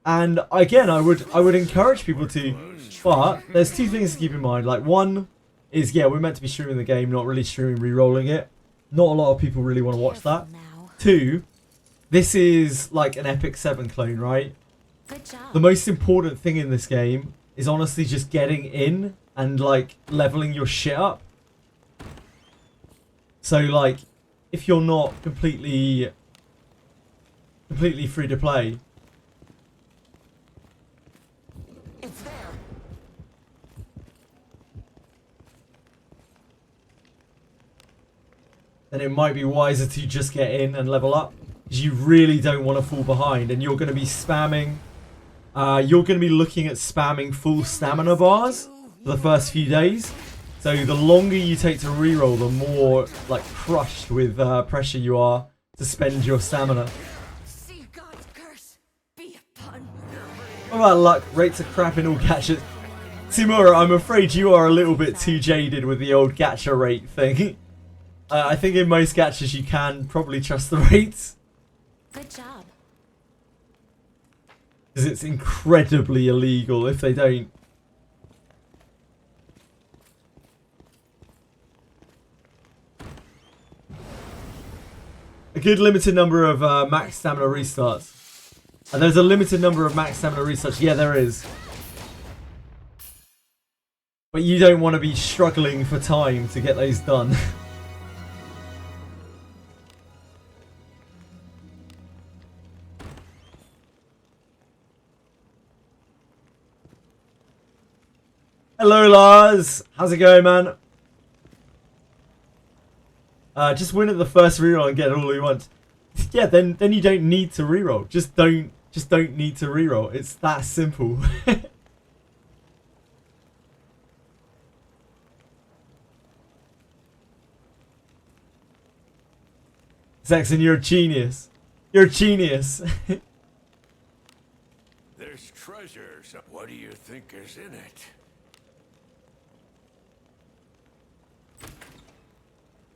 and again, I would encourage people to, but there's two things to keep in mind. Like one is, yeah, we're meant to be streaming the game, not really streaming re-rolling it. Not a lot of people really want to watch that. Two, this is like an Epic 7 clone, right? Good job. The most important thing in this game is honestly just getting in and like leveling your shit up. So like, if you're not completely free to play, It's there. then it might be wiser to just get in and level up. Because you really don't want to fall behind, and you're going to be spamming. You're going to be looking at spamming full stamina bars for the first few days. So the longer you take to reroll, the more like crushed with pressure you are to spend your stamina. See God's curse be upon you. What about luck? Rates are crap in all gachas. Timura, I'm afraid you are a little bit too jaded with the old gacha rate thing. I think in most gachas you can probably trust the rates. Good job. Because it's incredibly illegal if they don't. A good limited number of max stamina restarts. And there's a limited number of max stamina restarts. Yeah, there is. But you don't want to be struggling for time to get those done. Hello, Lars. How's it going, man? Just win at the first reroll and get all you want. Yeah, then you don't need to reroll. Just don't need to reroll. It's that simple. Saxon, you're a genius. You're a genius. There's treasure. So what do you think is in it?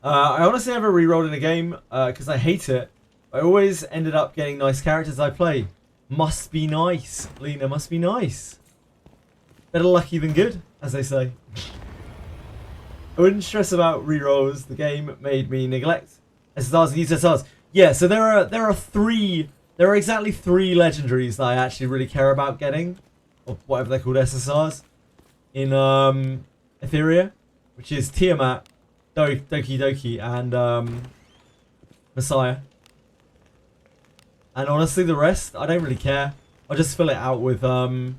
I honestly never rerolled in a game because I hate it. I always ended up getting nice characters I play. Must be nice, Lena. Must be nice. Better lucky than good, as they say. I wouldn't stress about rerolls. The game made me neglect SSRs and use SSRs. Yeah, so there are exactly 3 legendaries that I actually really care about getting, or whatever they're called, SSRs, in Etheria, which is Tiamat, Doki Doki, and Messiah. And honestly, the rest, I don't really care. I'll just fill it out with SRs.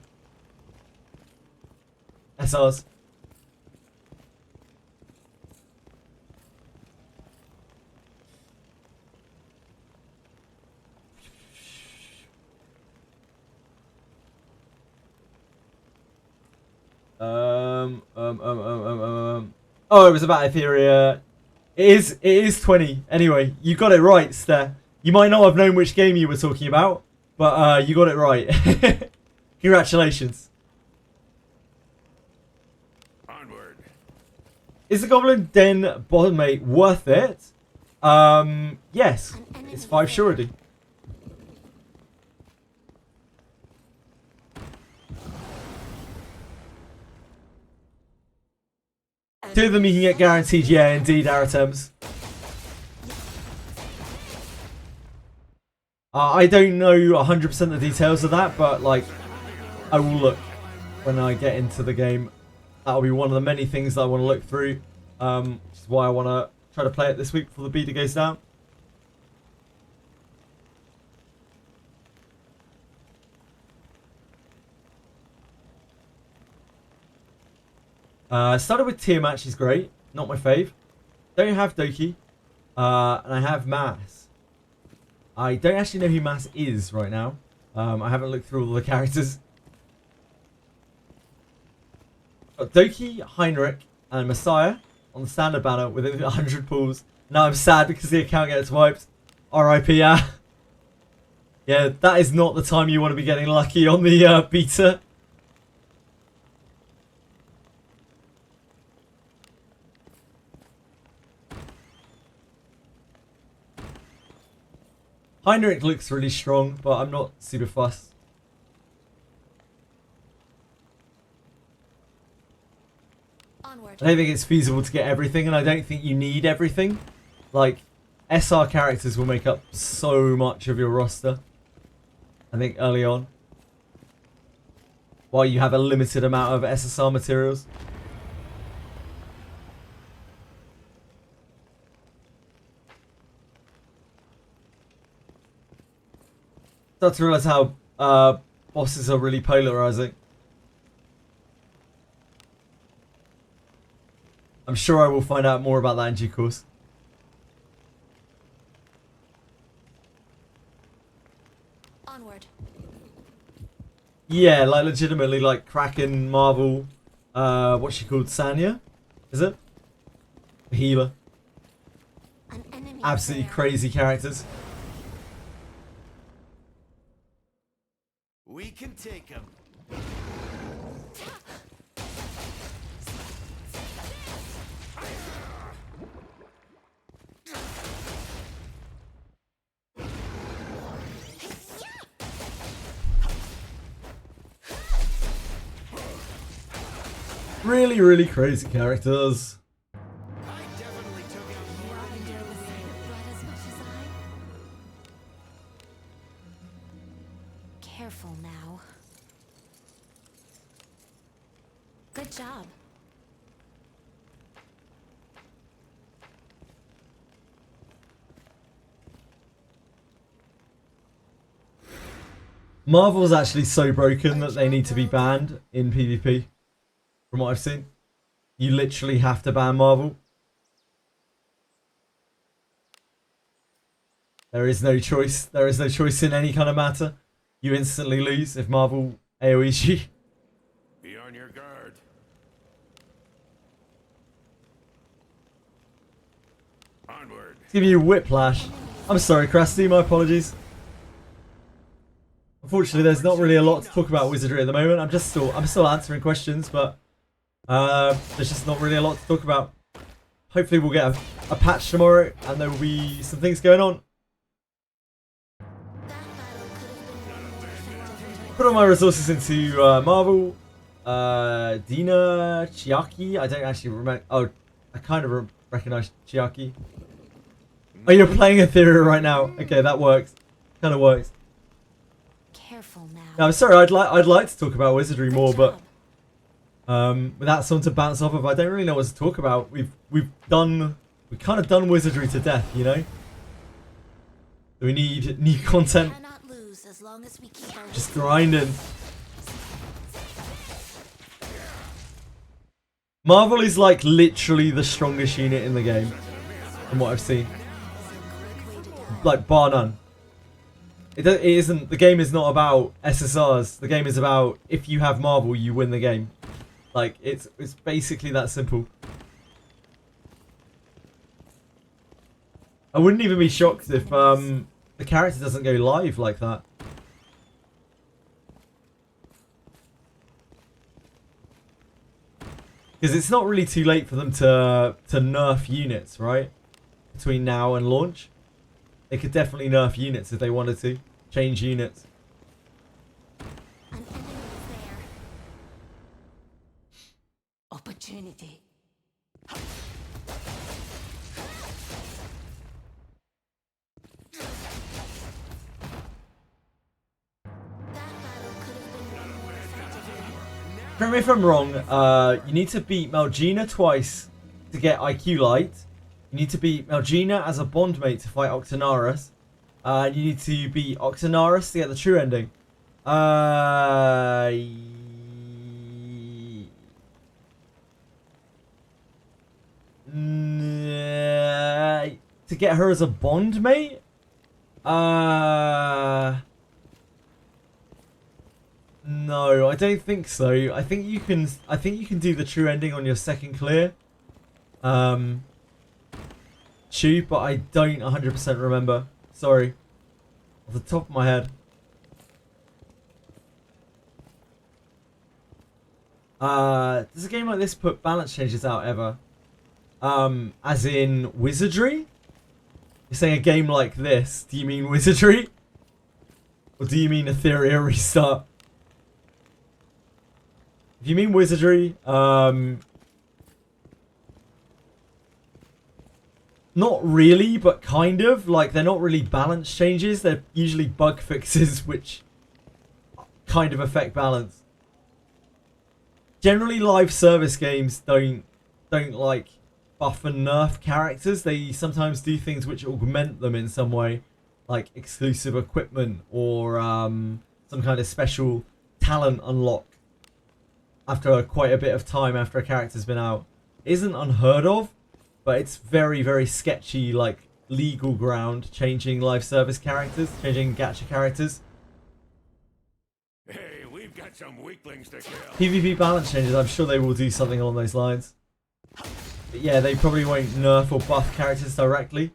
Oh, it was about Etheria. It is 20. Anyway, you got it right, Steph. You might not have known which game you were talking about, but you got it right. Congratulations. Onward. Is the Goblin Den bottom mate worth it? Yes. It's 5 surety. 2 of them you can get guaranteed, yeah, indeed, Aratems. I don't know 100% the details of that, but, like, I will look when I get into the game. That'll be one of the many things that I want to look through, which is why I want to try to play it this week before the beta goes down. Started with Tiamat, she's great. Not my fave. Don't have Doki. And I have Mass. I don't actually know who Mass is right now. I haven't looked through all the characters. Got Doki, Heinrich, and Messiah on the standard banner with 100 pulls. Now I'm sad because the account gets wiped. RIP, yeah. Yeah, that is not the time you want to be getting lucky on the beta. Heinrich looks really strong, but I'm not super fussed. Onward. I don't think it's feasible to get everything, and I don't think you need everything. Like, SR characters will make up so much of your roster, I think, early on. While you have a limited amount of SSR materials. Start to realise how bosses are really polarising. I'm sure I will find out more about that in due course. Onward. Yeah, like legitimately, like Kraken, Marvel, what's she called? Sanya? Is it? The healer. An enemy Absolutely there. crazy characters. We can take him. Really, really crazy characters. I definitely took out more than you. Blood as much as I. Careful now. Good job. Marvel's actually so broken that they need to be banned in PvP. from what I've seen. You literally have to ban Marvel. There is no choice. There is no choice in any kind of matter. You instantly lose if Marvel AoEs you. Be on your guard. Onward. Give you whiplash. I'm sorry, Krusty, my apologies. Unfortunately, there's not really a lot to talk about Wizardry at the moment. I'm still answering questions, but there's just not really a lot to talk about. Hopefully we'll get a patch tomorrow and there will be some things going on. Put all my resources into Marvel. Dina, Chiaki. I don't actually remember. Oh, I kind of recognize Chiaki. Oh, you're playing Ethereal right now. Okay, that works. Kind of works. Careful now. No, I'm sorry. I'd like to talk about Wizardry more, but without someone to bounce off of, I don't really know what to talk about. We've kind of done Wizardry to death, you know. We need new content. Cannot lose as long as we keep our Just grinding. Marvel is like literally the strongest unit in the game, from what I've seen. Like bar none. It isn't. The game is not about SSRs. The game is about if you have Marvel, you win the game. Like it's basically that simple. I wouldn't even be shocked if the character doesn't go live like that. Because it's not really too late for them to nerf units, right? Between now and launch. They could definitely nerf units if they wanted to. Change units. An enemy is there. Opportunity. Correct me if I'm wrong, you need to beat Melgina twice to get IQ Light. You need to beat Melgina as a bondmate to fight Octonaris. And you need to beat Octonaris to get the true ending. To get her as a bondmate? No, I don't think so. I think you can do the true ending on your second clear. Chew, but I don't 100% remember. Sorry. Off the top of my head. Does a game like this put balance changes out ever? As in Wizardry? You're saying a game like this, do you mean Wizardry? Or do you mean Ethereal Restart? If you mean Wizardry, not really, but kind of. Like, they're not really balance changes. They're usually bug fixes, which kind of affect balance. Generally, live service games don't like buff and nerf characters. They sometimes do things which augment them in some way, like exclusive equipment or some kind of special talent unlock after quite a bit of time after a character's been out. It isn't unheard of, but it's very, very sketchy, like legal ground, changing live service characters, changing gacha characters. Hey, we've got some weaklings to kill. PvP balance changes, I'm sure they will do something along those lines. But yeah, they probably won't nerf or buff characters directly.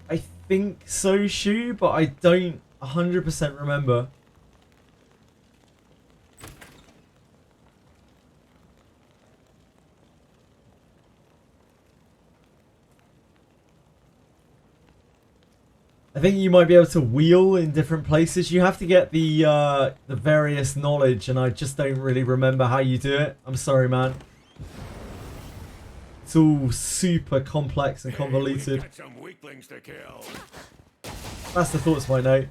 I think so, Shu, but I don't 100% remember. I think you might be able to wheel in different places. You have to get the various knowledge, and I just don't really remember how you do it. I'm sorry, man. It's all super complex and convoluted. Got some weaklings to kill. That's the thoughts, my note.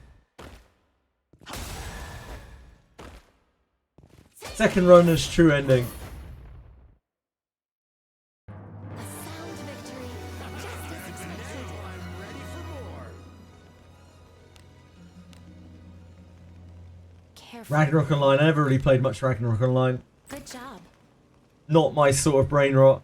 Second runner's true ending. A sound victory Careful. Ragnarok Online. I never really played much Ragnarok Online. Good job. Not my sort of brain rot.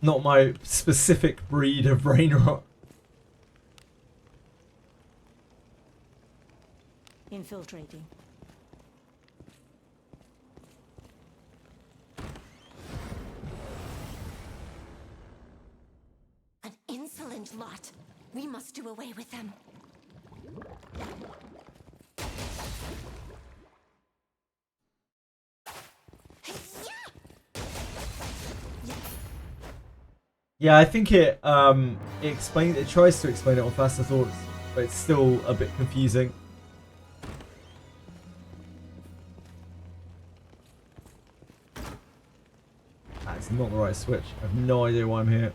Not my specific breed of brain rot. Infiltrating. An insolent lot. We must do away with them. Yeah, I think it it tries to explain it on Faster Thoughts, but it's still a bit confusing. That's not the right switch. I have no idea why I'm here.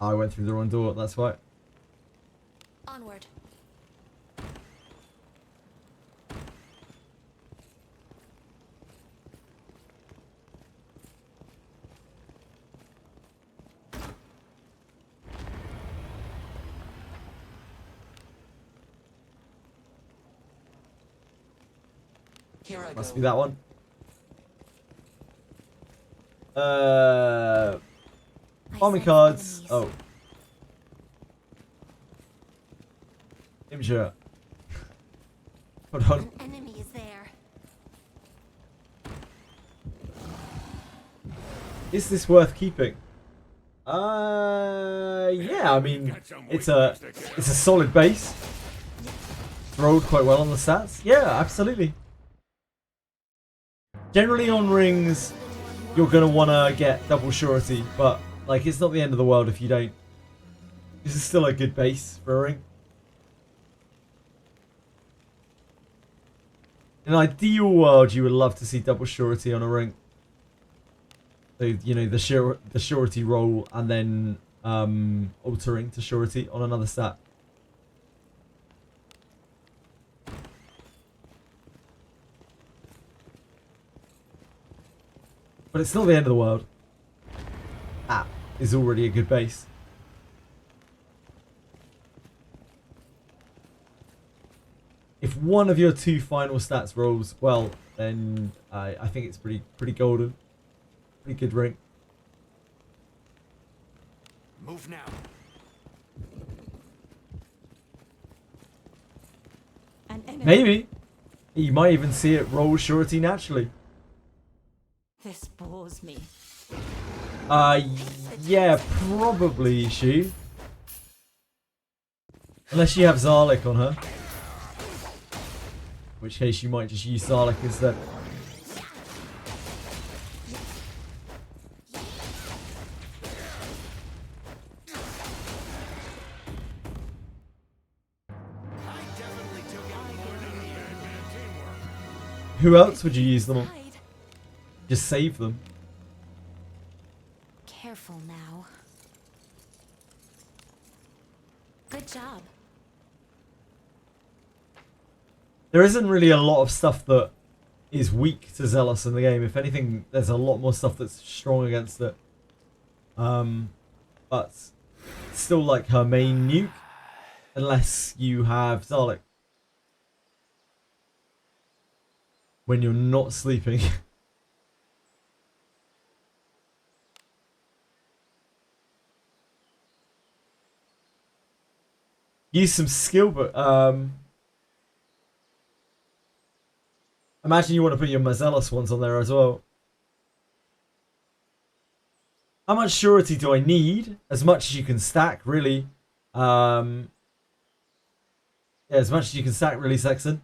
I went through the wrong door, that's why. Onward. Here I Must go. be that one. Army cards. Oh. Immature. Hold on. An enemy is there. Is this worth keeping? Yeah, I mean, it's a solid base. Rolled quite well on the stats. Yeah, absolutely. Generally on rings, you're gonna wanna get double surety, but like it's not the end of the world if you don't. This is still a good base for a ring. In an ideal world, you would love to see double surety on a ring. So, you know, the surety roll and then altering to surety on another stat. But it's not the end of the world. That is already a good base. If one of your two final stats rolls well, then I think it's pretty golden. Pretty good ring. Move now. An enemy. Maybe. You might even see it roll surety naturally. This bores me. Yeah, probably she. Unless you have Zarlik on her. In which case you might just use Zarlik instead. Who else would you use them on? Just save them. Careful now. Good job. There isn't really a lot of stuff that is weak to Zealous in the game. If anything, there's a lot more stuff that's strong against it. But it's still like her main nuke. Unless you have Zarlik. When you're not sleeping. Use some skill, but imagine you want to put your Mazelos ones on there as well. How much surety do I need? As much as you can stack, really. Yeah, as much as you can stack, really, Sexton.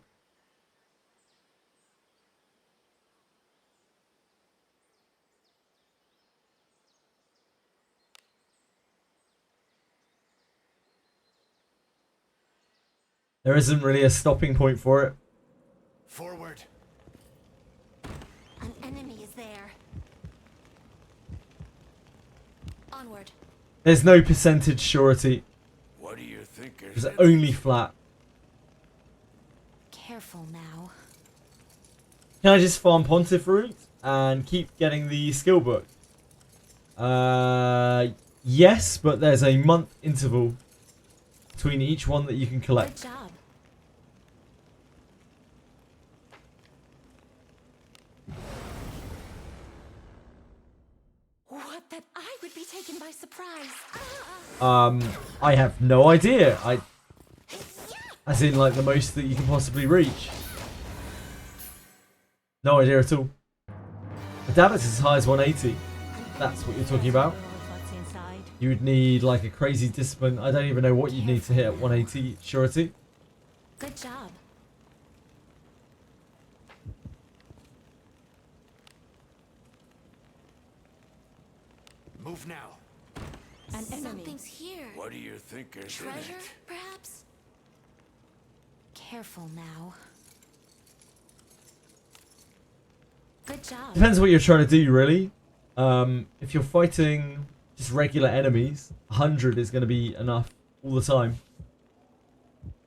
There isn't really a stopping point for it. Forward. An enemy is there. Onward. There's no percentage surety. What do you think It's only flat. Careful now. Can I just farm Pontiff route and keep getting the skill book? Yes, but there's a month interval between each one that you can collect. Good job. What, that I would be taken by surprise? I have no idea. As in, like, the most that you can possibly reach. No idea at all. I doubt it's as high as 180. That's what you're talking about. You would need, like, a crazy discipline. I don't even know what you'd need to hit at 180 surety. Good job. Move now. An enemy. Something's here. What do you think is in Treasure, it? perhaps? Careful now. Good job. Depends what you're trying to do, really. If you're fighting just regular enemies, 100 is going to be enough all the time.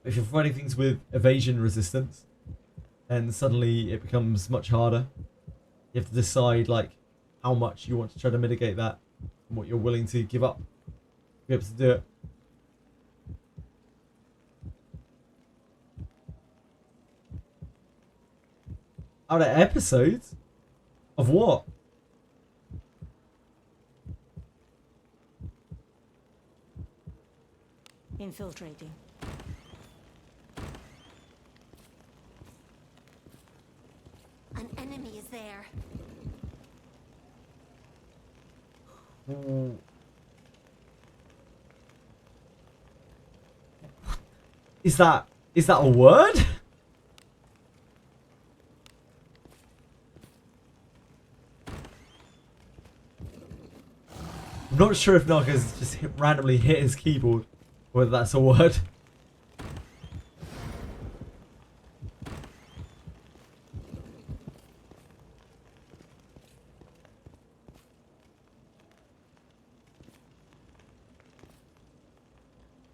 If you're fighting things with evasion resistance, then suddenly it becomes much harder. You have to decide, like, how much you want to try to mitigate that and what you're willing to give up to be able to do it. Out of episodes? Of what? Infiltrating. An enemy is there. Is that a word? I'm not sure if Narcos just randomly hit his keyboard, or whether that's a word.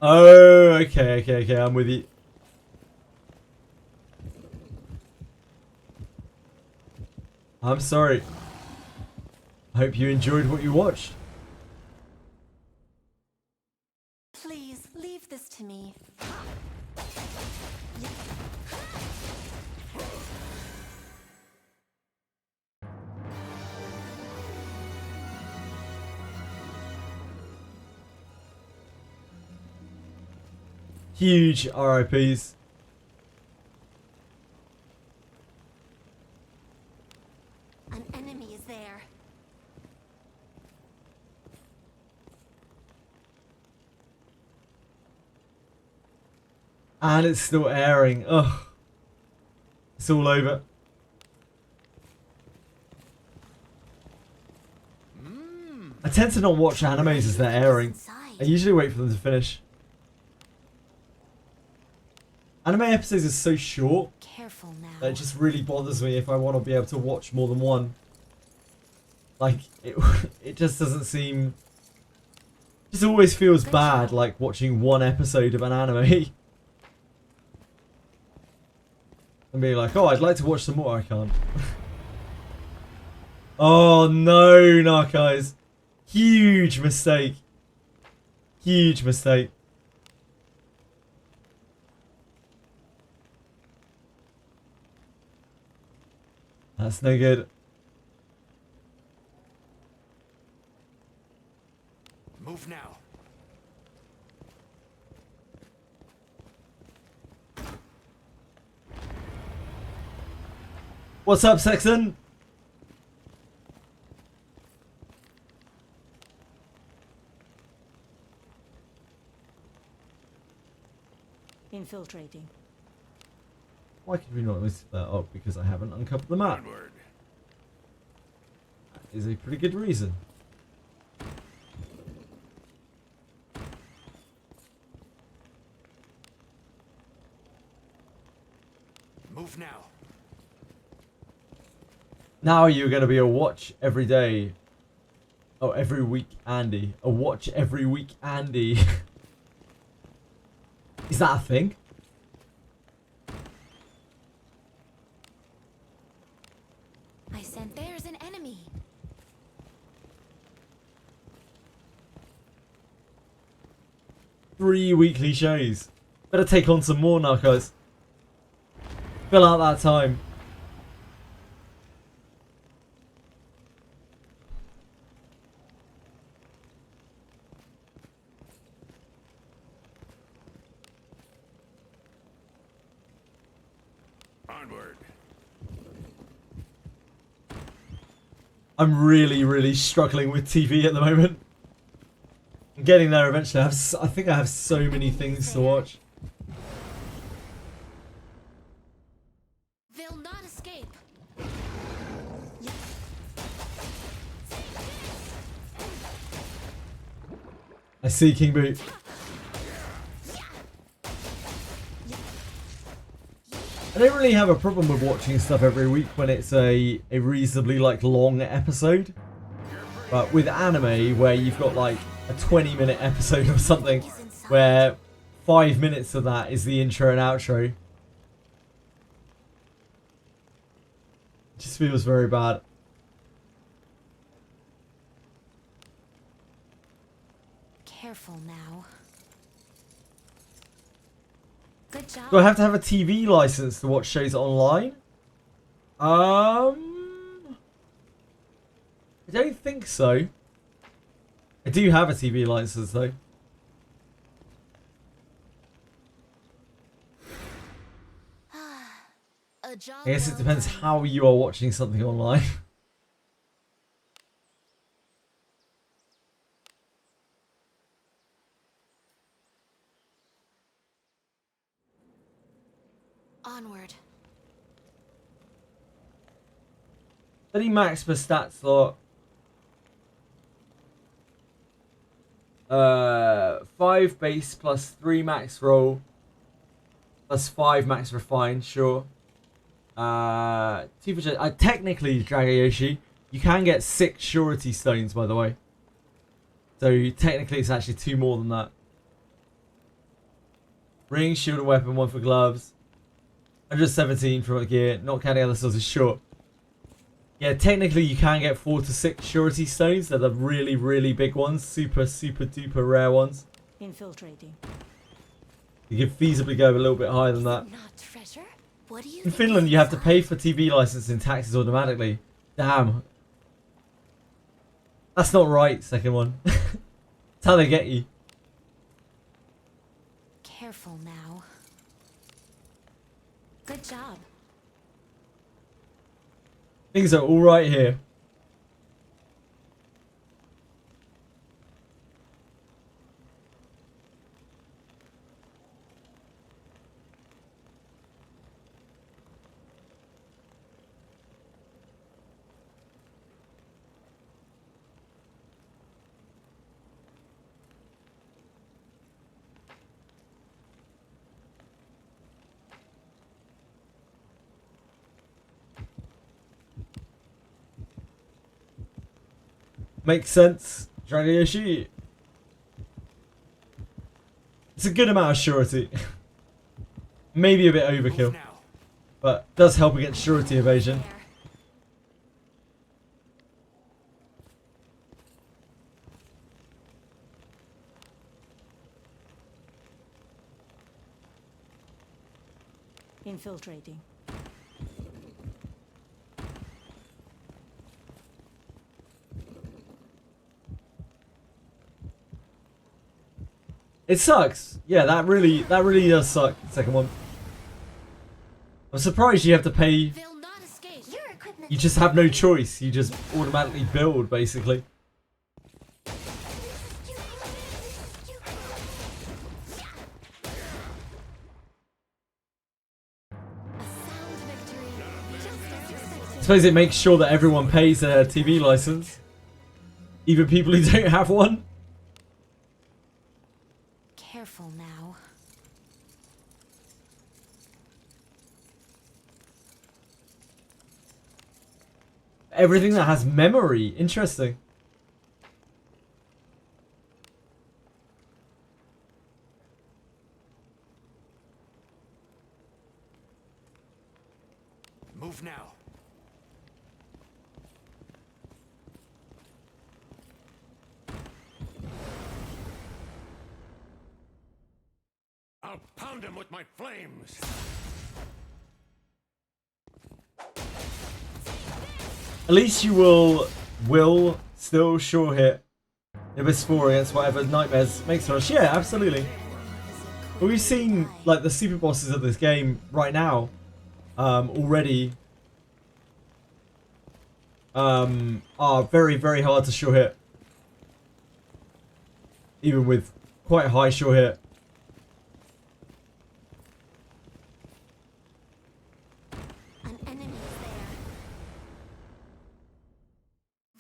Oh, okay, I'm with you. I'm sorry. I hope you enjoyed what you watched. Please, leave this to me. Huge RIPs. An enemy is there. And it's still airing. Ugh. It's all over. I tend to not watch animes as they're airing. I usually wait for them to finish. Anime episodes are so short Careful now. that it just really bothers me if I want to be able to watch more than one. Like, it just doesn't seem... It just always feels bad, like, watching one episode of an anime. And being like, oh, I'd like to watch some more. I can't. Oh, no, Narcos. Huge mistake. Huge mistake. That's no good. Move now. What's up, Sexton? Infiltrating. Why could we not list that up? Because I haven't uncovered the map. Onward. That is a pretty good reason. Move now. Now you're going to be a watch every day. Oh, every week, Andy. A watch every week, Andy. Is that a thing? And there's an enemy. Three weekly shows. Better take on some more now, guys. Fill out that time. Onward. I'm really struggling with TV at the moment. I'm getting there eventually. I think I have so many things to watch. They'll not escape. I see King Boot. I don't really have a problem with watching stuff every week when it's a reasonably like long episode. But with anime where you've got like a 20-minute episode or something where 5 minutes of that is the intro and outro. It just feels very bad. Careful now. Good job. Do I have to have a TV license to watch shows online? I don't think so. I do have a TV license though. A job I guess it well depends done. how you are watching something online. Onward. Any max per stat slot? 5 base plus 3 max roll plus 5 max refine, sure. 2 for technically, Dragayoshi, you can get 6 surety stones, by the way. So technically it's actually 2 more than that. Ring, shield and weapon, 1 for gloves. 117 from a gear, not counting other sources, sure. Yeah, technically you can get 4 to 6 surety stones. They're the really big ones. Super duper rare ones. Infiltrating. You could feasibly go a little bit higher than that. Not treasure? What do you In think Finland is you have to inside? pay for TV licensing taxes automatically. Damn. That's not right, second one. That's how they get you. Careful now. Good job. Things are alright here. Makes sense, Dragayoshi. It's a good amount of surety. Maybe a bit overkill. But does help against surety evasion. Infiltrating. It sucks. Yeah, that really does suck. Second one. I'm surprised you have to pay. They'll not escape. Your equipment. You just have no choice. You just automatically build, basically. I suppose it makes sure that everyone pays their TV license. Even people who don't have one. Careful now. Everything that has memory. Interesting. Move now. I'll pound him with my flames. At least you will still sure hit Abyss 4 against whatever nightmares makes rush. Yeah, absolutely. But we've seen like the super bosses of this game right now already are very, very hard to sure hit. Even with quite high sure hit. An enemy is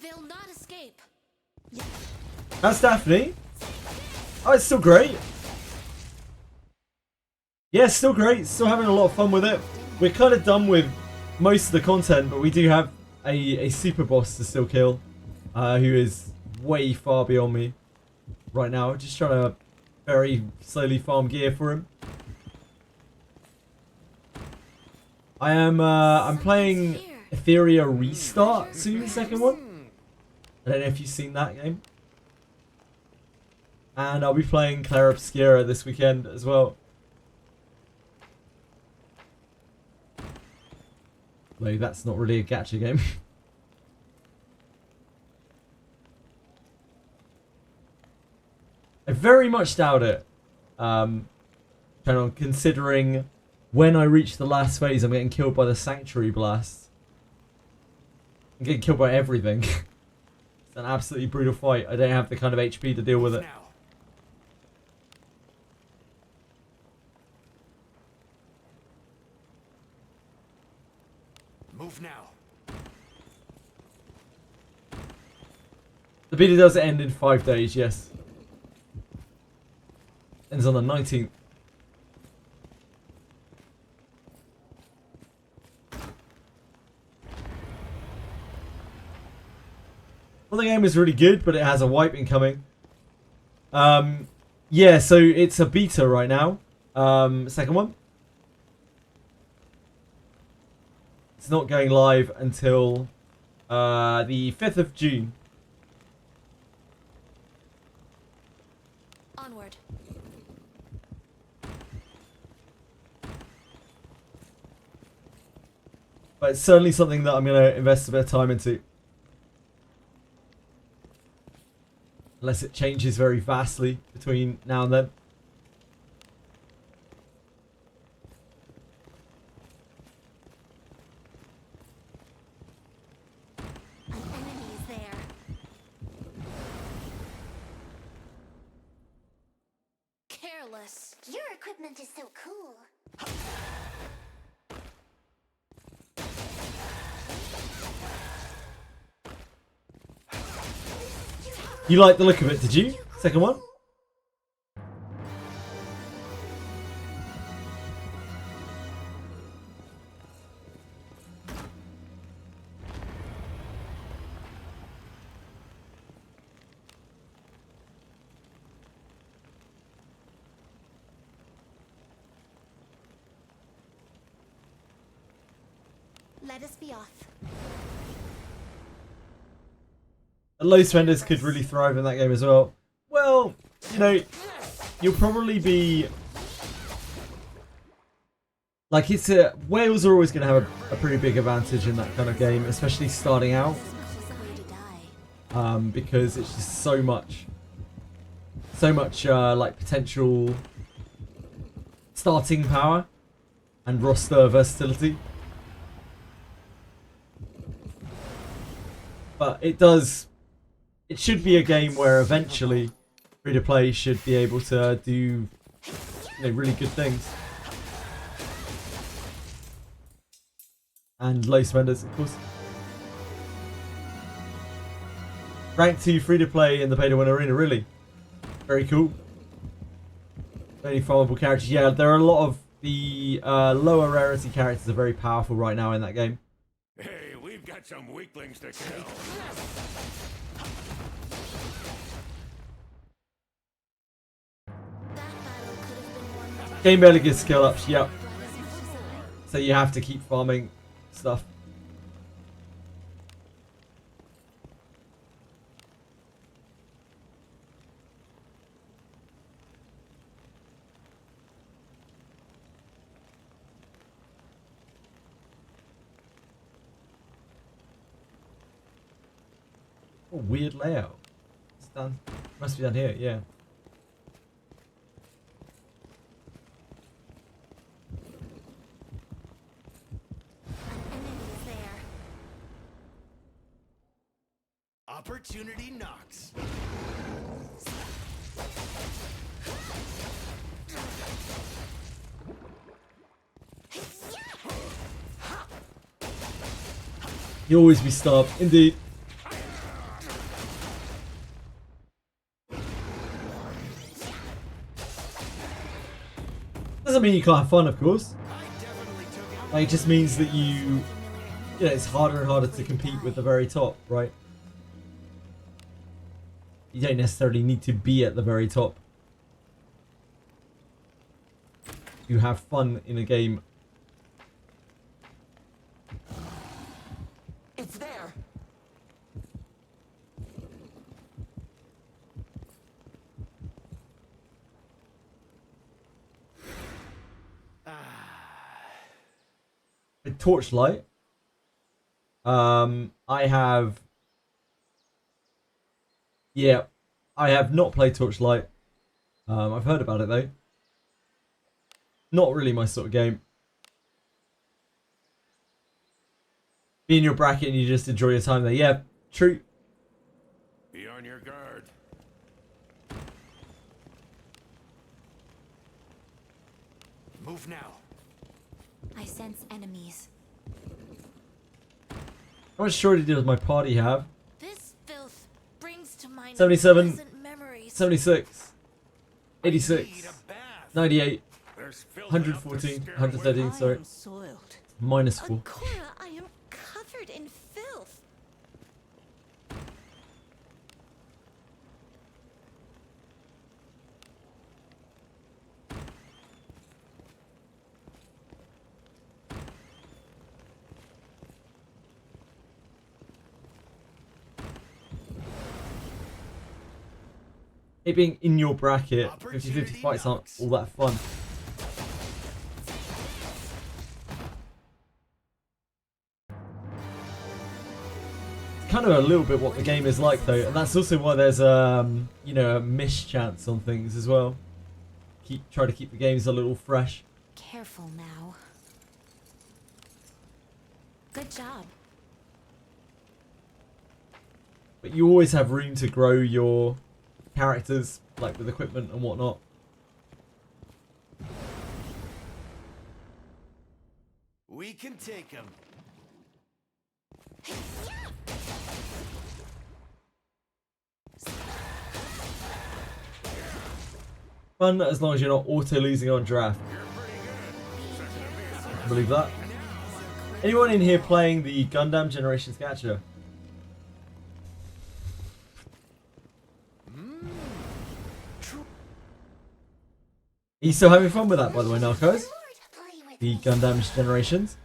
there. They'll not escape. That's Daphne. Oh, it's still great. Yeah, still great. Still having a lot of fun with it. We're kind of done with most of the content, but we do have a super boss to still kill, who is way far beyond me right now. Just trying to very slowly farm gear for him. I'm playing Etheria Restart soon, the second one. I don't know if you've seen that game. And I'll be playing Claire Obscura this weekend as well. Like, that's not really a gacha game. I very much doubt it. Considering when I reach the last phase, I'm getting killed by the Sanctuary Blast. I'm getting killed by everything. It's an absolutely brutal fight. I don't have the kind of HP to deal with it. Move now. The beta does end in 5 days, yes. Ends on the 19th. Well, the game is really good, but it has a wipe incoming. Yeah, so it's a beta right now. Second one. It's not going live until the 5th of June. Onward. But it's certainly something that I'm going to invest a bit of time into. Unless it changes very vastly between now and then. An enemy is there. Careless. Your equipment is so cool. You like the look of it, did you? Second one? Let us be off. Low spenders could really thrive in that game as well. Well, you know, you'll probably be... Like, it's a... Whales are always going to have a pretty big advantage in that kind of game, especially starting out. Because it's just so much, like, potential starting power and roster versatility. But it does... It should be a game where eventually free-to-play should be able to do, you know, really good things. And low spenders, of course. Rank 2 free-to-play in the pay-to-win arena, really. Very cool. Very farmable characters. Yeah, there are a lot of the lower rarity characters are very powerful right now in that game. Hey, we've got some weaklings to kill. Game barely gets skill ups, yep. So you have to keep farming stuff. A weird layout. It's done. Must be down here, yeah. Opportunity knocks. You'll always be starved, indeed. Doesn't mean you can't have fun, of course. Like, it just means that you know, it's harder and harder to compete with the very top, right? You don't necessarily need to be at the very top. You have fun in a game. It's there. A torchlight. I have. Yeah, I have not played Torchlight. I've heard about it though. Not really my sort of game. Be in your bracket and you just enjoy your time there. Yeah, true. Be on your guard. Move now. I sense enemies. How much shorty does my party have? This filth brings to mind 77, pleasant memories. 76, 86, 98, There's filth 114, enough to scare 113, away. sorry. Soiled. Minus 4. Cora, I am covered in filth. It being in your bracket, 50-50 fights aren't all that fun. It's kind of a little bit what the game is like though, and that's also why there's you know, a mischance on things as well. Try to keep the games a little fresh. Careful now. Good job. But you always have room to grow your characters, like with equipment and whatnot. We can take him. Fun as long as you're not auto losing on draft. Believe that. Anyone in here playing the Gundam Generations Gacha? Are you still having fun with that, by the way, Narcos? The Gundam Generations?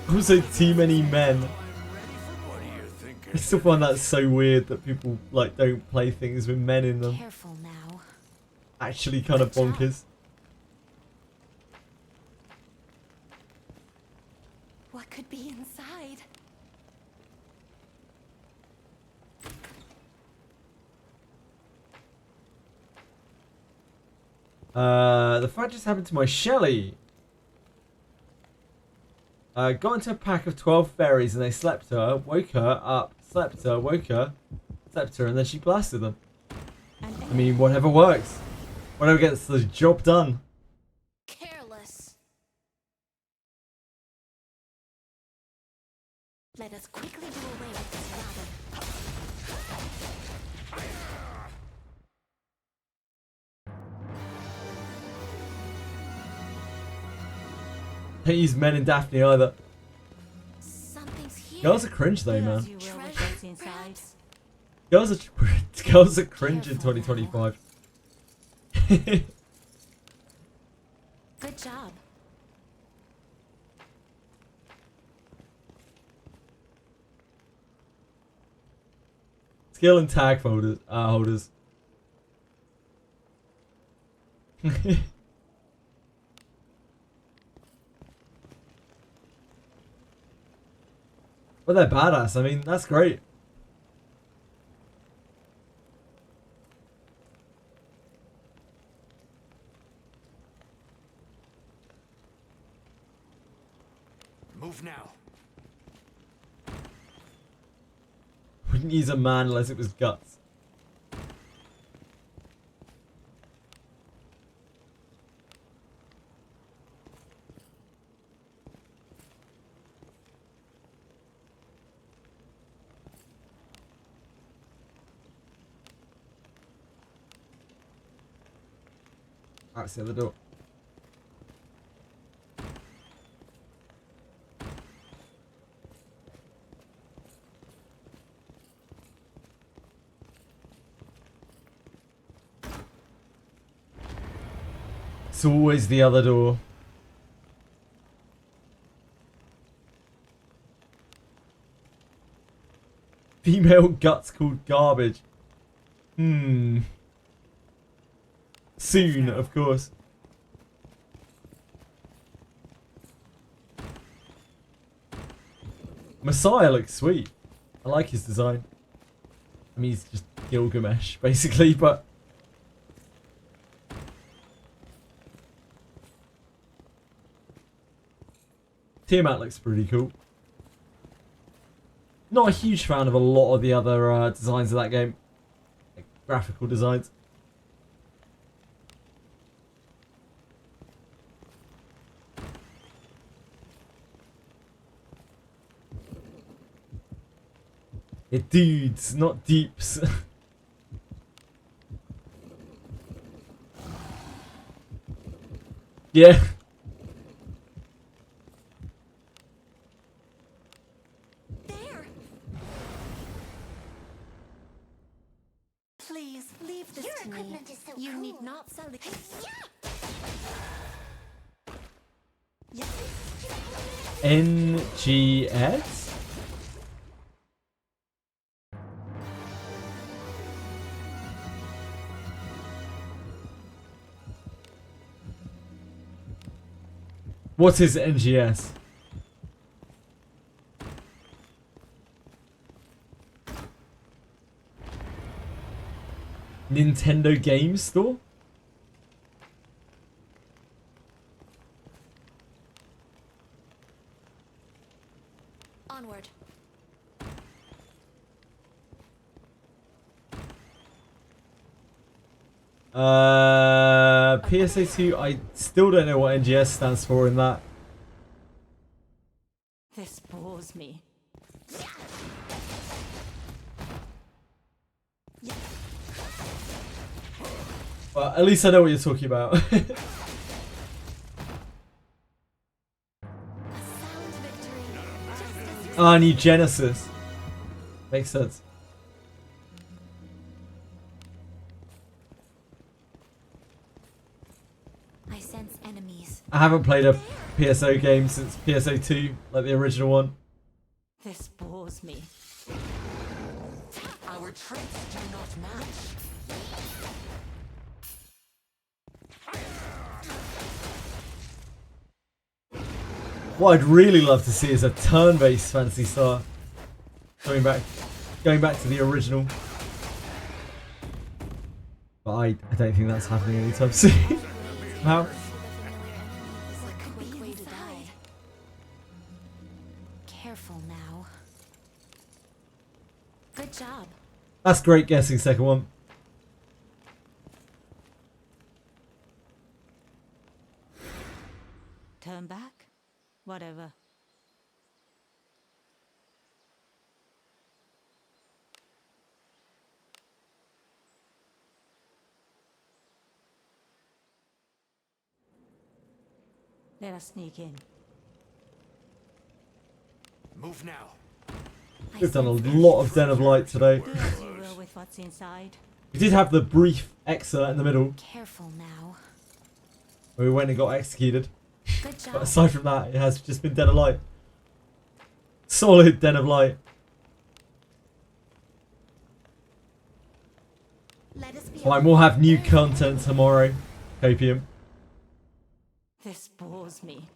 Also, too many men. I still find that so weird that people like don't play things with men in them. Careful now. Actually, kind of bonkers. What could be inside? The fight just happened to my Shelly. Got into a pack of 12 fairies and they slept her, woke her up, slept her, woke her, slept her, and then she blasted them. I mean, whatever works. Whatever gets the job done. Careless. Let us quickly do away with this robber. Don't use men in Daphne either. Something's here. Girls are cringe though, man. You will with what's inside. Girls are cringe in 2025. Good job. It's Skill and tag holders. But they're badass. I mean, that's great. Move now. Wouldn't use a man unless it was guts. That's the other door. It's always the other door. Female guts called garbage. Soon, of course. Messiah looks sweet. I like his design. I mean, he's just Gilgamesh, basically, but... Tiamat looks pretty cool. Not a huge fan of a lot of the other designs of that game. Like, graphical designs. It dudes, not deeps. Yeah. There. Please leave this Your to me. equipment is so You cool. need not sell it. Yeah. NGS? What is NGS? Nintendo Game Store? Onward. PSA 2, I still don't know what NGS stands for in that. This bores me. But at least I know what you're talking about. A sound victory. Just as Ah, New Genesis. Makes sense. I sense enemies. I haven't played a PSO game since PSO 2, like the original one. This bores me. Our traits do not match. What I'd really love to see is a turn-based Phantasy Star. Going back to the original. But I don't think that's happening anytime soon. How? Is a quick way to die. Careful now. Good job. That's great guessing, second one. Turn back? Whatever. Let us sneak in. Move now. We've done a lot of Den of Light today. Do as you will with what's inside. We did have the brief excerpt in the middle Careful now. where we went and got executed. Good job. But aside from that, it has just been Den of Light. Solid Den of Light. Fine, we'll have new content tomorrow. Copium. This bores me.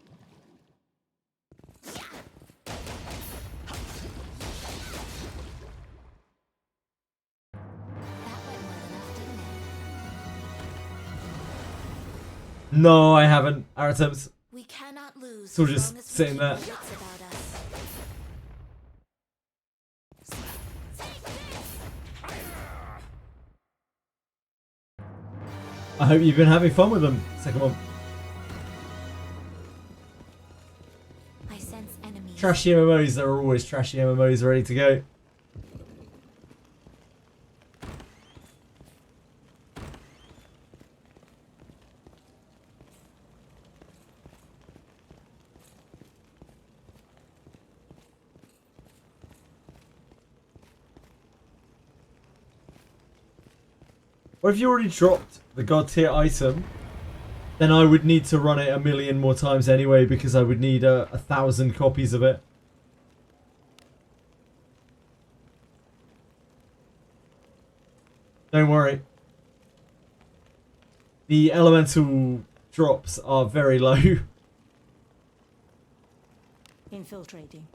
No, I haven't. Our attempts. We cannot lose. Still as just long as we sitting keep there. our wits about us. I hope you've been having fun with them. Second one. I sense enemies. Trashy MMOs, there are always trashy MMOs ready to go. Or if you already dropped the god tier item, then I would need to run it a million more times anyway because I would need 1,000 copies of it. Don't worry. The elemental drops are very low. Infiltrating.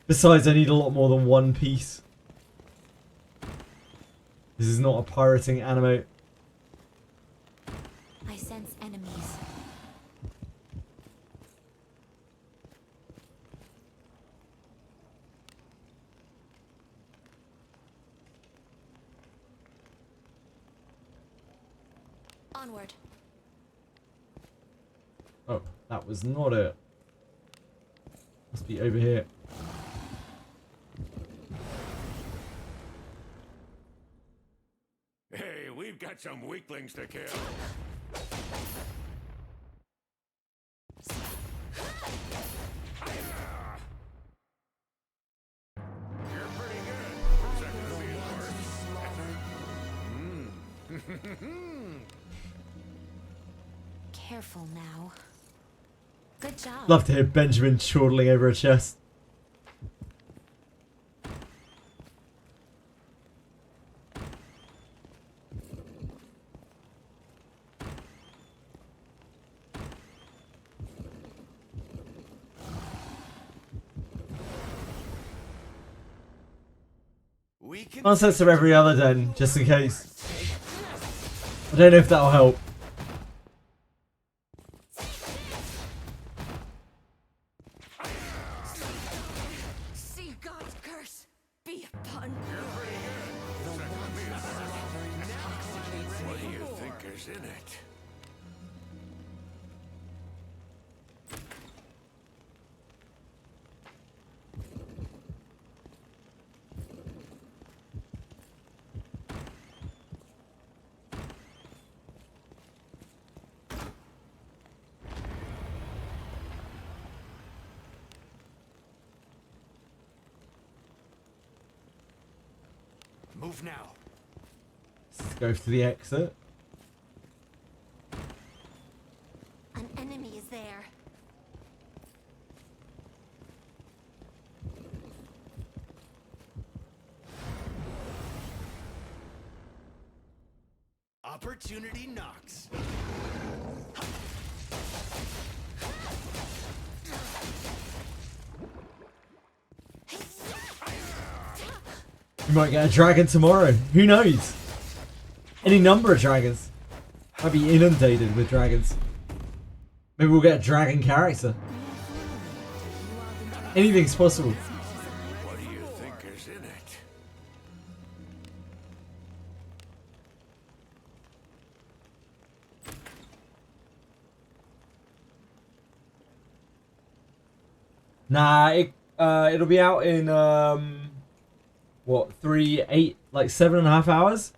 Besides, I need a lot more than one piece. This is not a pirating anime. I sense enemies. Onward. Oh, that was not it. Must be over here. Hey, we've got some weaklings to kill. You're pretty good. Second to being worse. Careful now. Good job. Love to hear Benjamin chortling over a chest. Concepts of every other den, just in case. I don't know if that'll help. See God's curse be upon you. What do you think is in it? Move now. Let's go to the exit. An enemy is there. Opportunity knocks. We might get a dragon tomorrow. Who knows? Any number of dragons. Might be inundated with dragons. Maybe we'll get a dragon character. Anything's possible. What do you think is in it? Nah, it'll be out in what, 7.5 hours?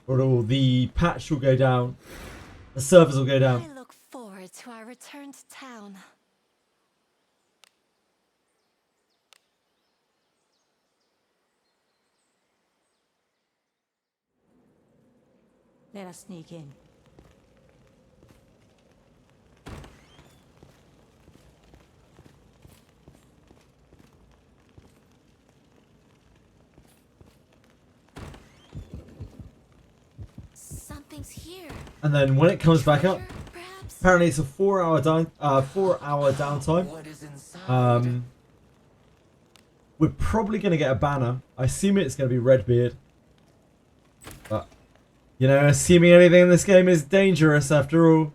Or the patch will go down. The servers will go down. I look forward to our return to town. Let us sneak in. Something's here. And then when it comes back up, Treasure, perhaps? apparently it's a 4-hour downtime. What is inside? We're probably going to get a banner. I assume it's going to be Redbeard. But, you know, assuming anything in this game is dangerous after all.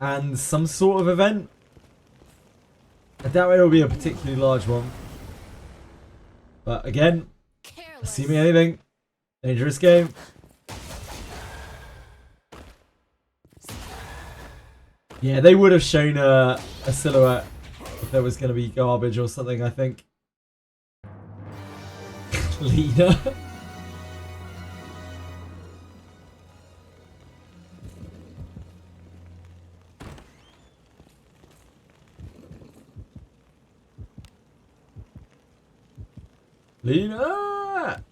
And some sort of event. I doubt it'll be a particularly large one. But again, Careless. assuming anything, dangerous game. Yeah, they would have shown a silhouette if there was going to be garbage or something, I think. Lena. Lena!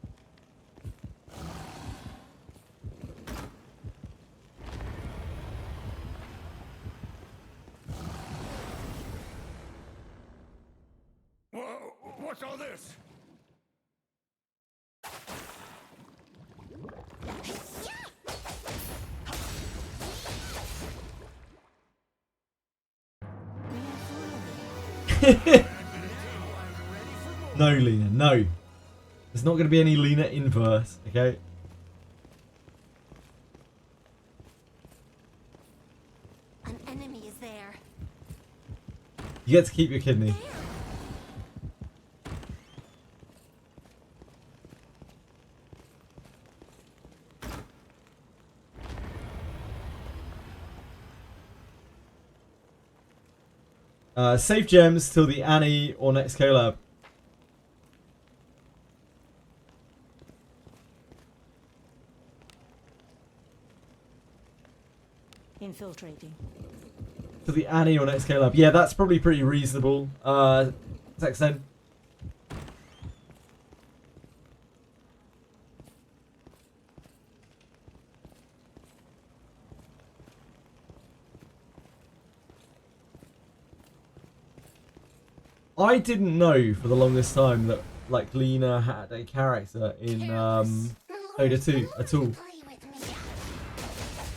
What's all this? No, Lena, no. There's not going to be any Lena inverse, okay? An enemy is there. You get to keep your kidney. Save gems till the Annie or next collab. Infiltrating. To the Annie or next collab. Yeah, that's probably pretty reasonable. Texan. I didn't know for the longest time that like Lena had a character in Dota 2 at all.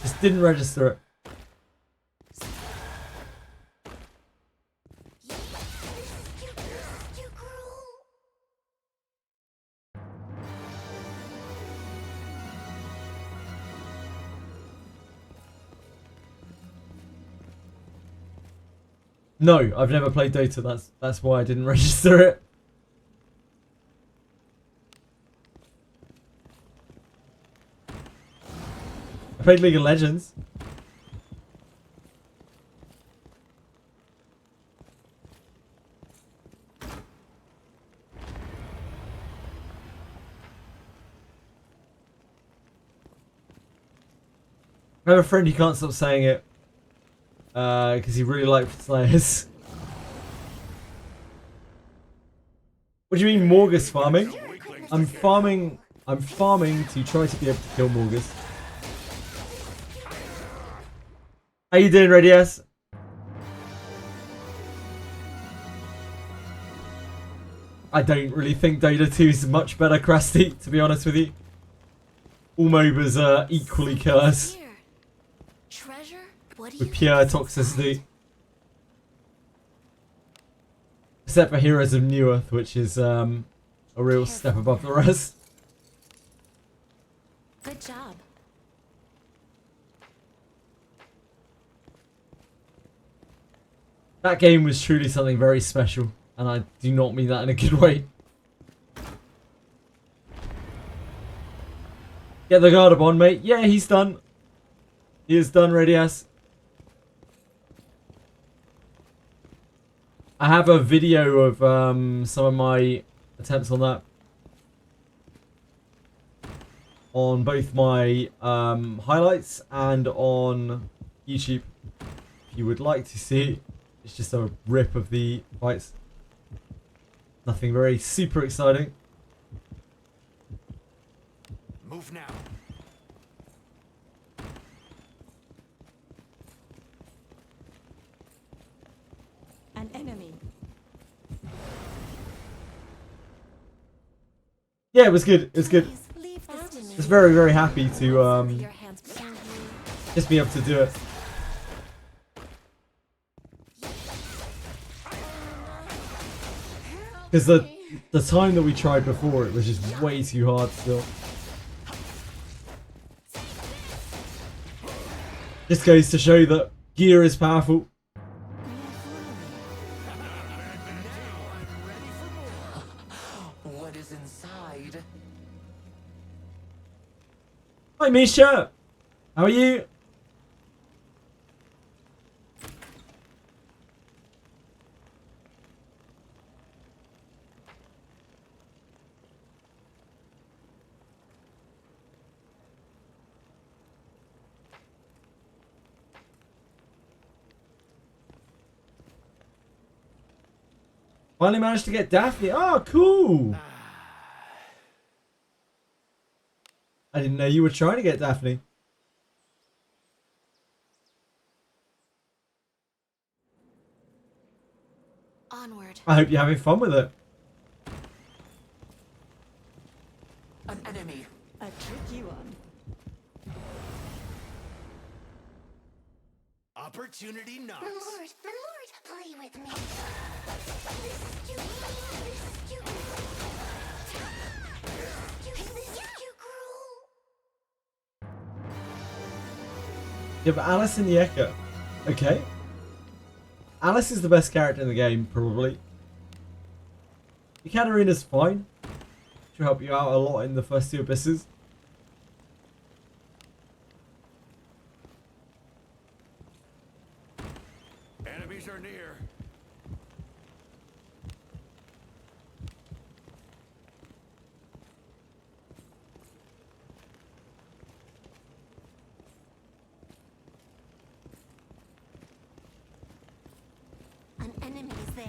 Just didn't register it. No, I've never played Dota. That's why I didn't register it. I played League of Legends. I have a friend who can't stop saying it. Because he really liked Slayers. What do you mean Morgus farming? I'm farming to try to be able to kill Morgus. How you doing, Radius? I don't really think Dota 2 is much better, Krusty, to be honest with you. All MOBAs are equally cursed. Treasure? What do With you pure toxicity. Except for Heroes of New Earth, which is a real step above the rest. Good job. That game was truly something very special, and I do not mean that in a good way. Get the guard on, mate. Yeah, he's done. He is done, Radius. I have a video of some of my attempts on that. On both my highlights and on YouTube. If you would like to see, it's just a rip of the fights. Nothing very super exciting. Move now. An enemy. Yeah, it was good. It was good. Leave this to me. Just very, very happy to Your hands behind you. just be able to do it. Because the time that we tried before, it was just way too hard still. Just goes to show that gear is powerful. What is inside? Hi Misha! How are you? Finally managed to get Daphne. Oh, cool! I didn't know you were trying to get Daphne. Onward. I hope you're having fun with it. An enemy. A tricky one. Opportunity knocks. My lord, play with me. This is too cruel. You have Alice and Yeka. Okay. Alice is the best character in the game, probably. Ekaterina's fine. She'll help you out a lot in the first two abysses. Enemies are near. An enemy is there.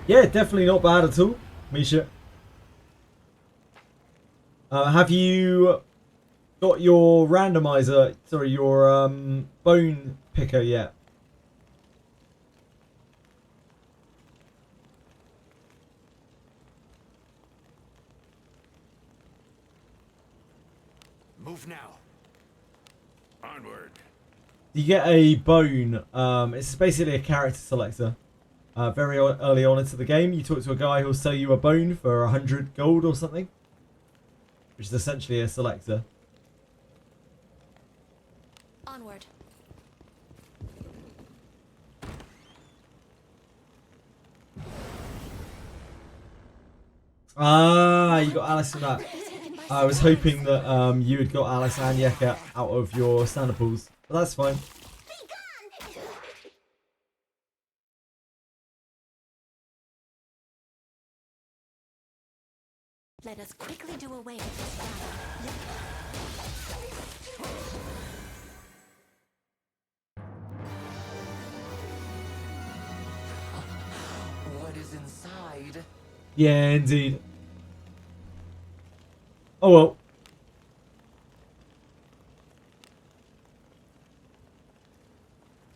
Yeah, definitely not bad at all, Misha. Have you got your randomizer, sorry, your bone picker yet? Move now. Onward. You get a bone. It's basically a character selector. Very early on into the game, you talk to a guy who'll sell you a bone for 100 gold or something, which is essentially a selector. Onward. Ah, you got Alice in that. I was hoping that you had got Alice and Yeka out of your standard pools, but that's fine. Let us quickly do away with this battle. What is inside? Yeah, indeed. Oh well.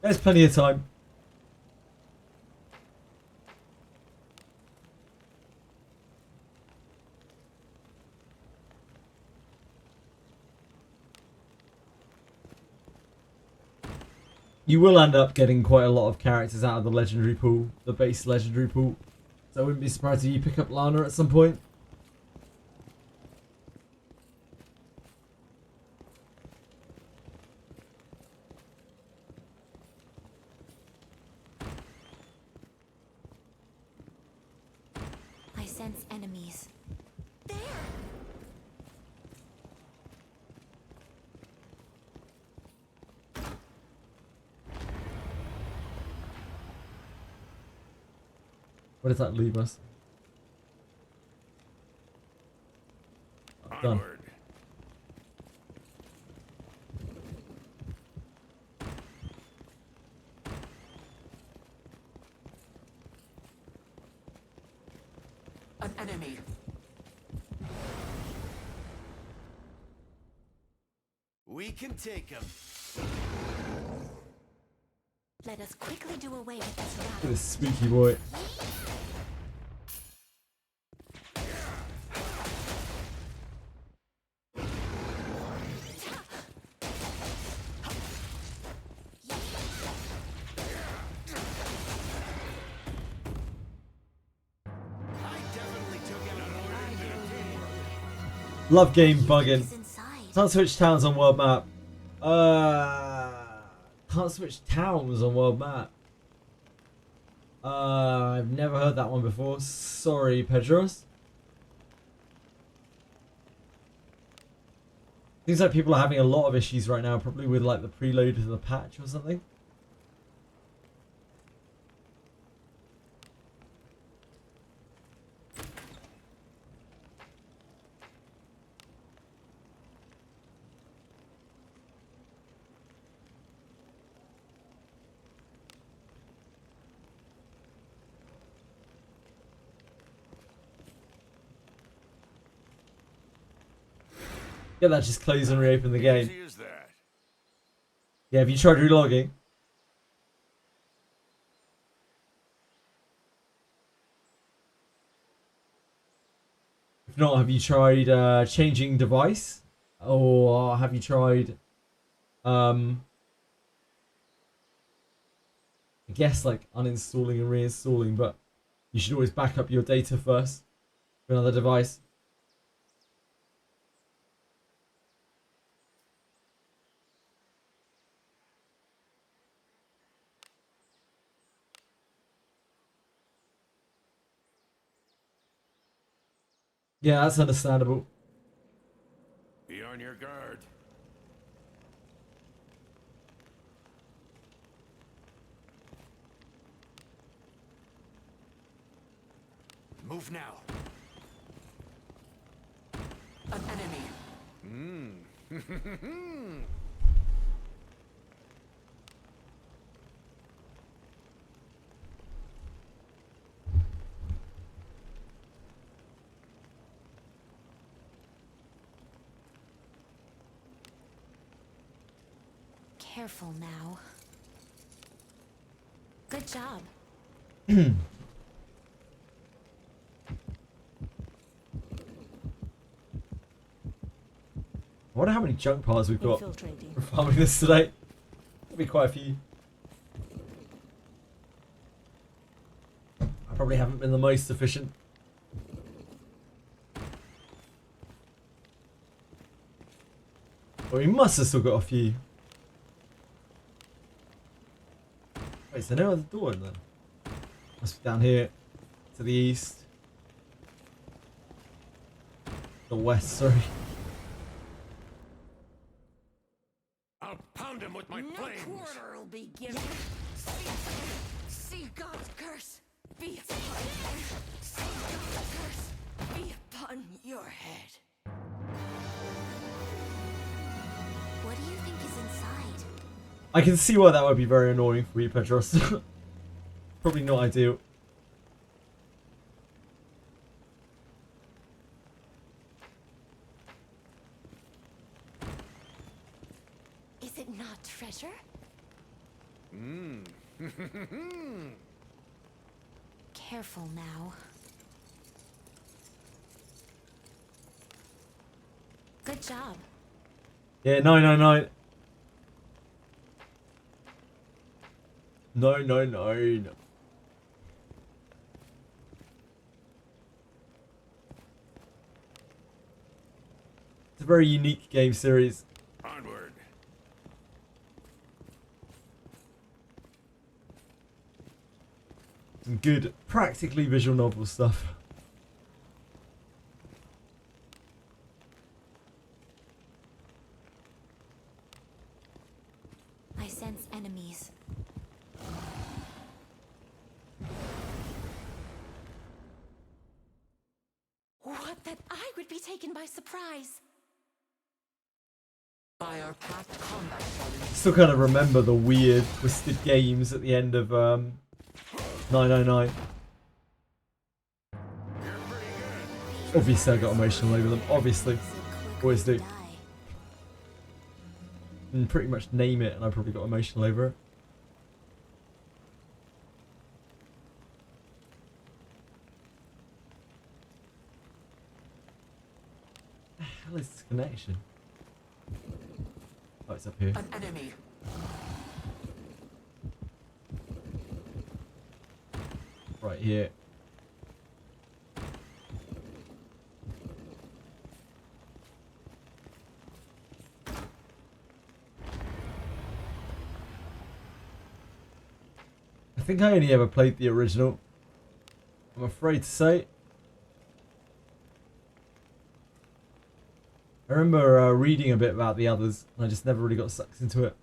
There's plenty of time. You will end up getting quite a lot of characters out of the legendary pool, the base legendary pool. So I wouldn't be surprised if you pick up Lana at some point. I sense enemies. There! Where does that leave us? Done. Onward. An enemy. We can take him. Let us quickly do away with this Look at rabble. this spooky boy. Love game bugging. Can't switch towns on world map. Can't switch towns on world map. I've never heard that one before. Sorry, Pedros. Seems like people are having a lot of issues right now, probably with like the preload of the patch or something. Yeah, that just closed and reopened the game. Yeah, have you tried relogging? If not, have you tried changing device? Or have you tried I guess like uninstalling and reinstalling, but you should always back up your data first for another device. Yeah, that's understandable. Be on your guard. Move now. An enemy. Careful now. Good job. I wonder how many junk piles we've got Infiltrating. for farming this today. There'll be quite a few. I probably haven't been the most efficient. But we must have still got a few. Wait, is there no other door in there? Must be down here to the east. The west, sorry. I'll pound him with my flames. Quarter will begin. See God's curse be upon See God's curse be upon your head. What do you think is inside? I can see why that would be very annoying for you, Petros. Probably not ideal. Is it not treasure? Careful now. Good job. Yeah, 999. No, no, no, no. It's a very unique game series. Onward. Some good, practically visual novel stuff. I sense enemies. What that I would be taken by surprise. By our past combat challenge. Still kind of remember the weird, twisted games at the end of 999. Obviously I got emotional over them, obviously. Always do. And pretty much name it and I probably got emotional over it. hell is this connection? Oh, it's up here. An enemy. Right here. I think I only ever played the original. I'm afraid to say. I remember reading a bit about the others, and I just never really got sucked into it.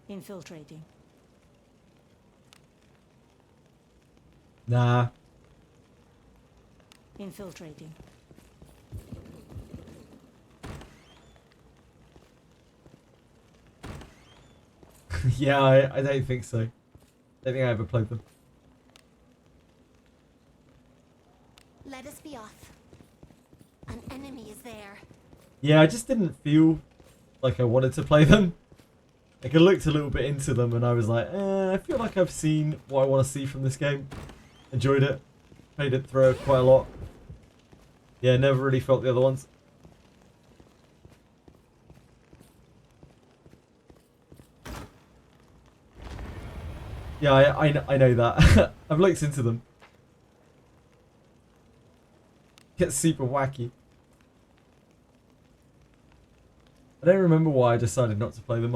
Infiltrating. Nah. Infiltrating. Yeah, I don't think so. I don't think I ever played them. Let us be off. An enemy is there. Yeah, I just didn't feel like I wanted to play them. Like, I looked a little bit into them and I was like, I feel like I've seen what I want to see from this game. Enjoyed it. Played it through quite a lot. Yeah, never really felt the other ones. Yeah, I know that. I've looked into them. Gets super wacky. I don't remember why I decided not to play them,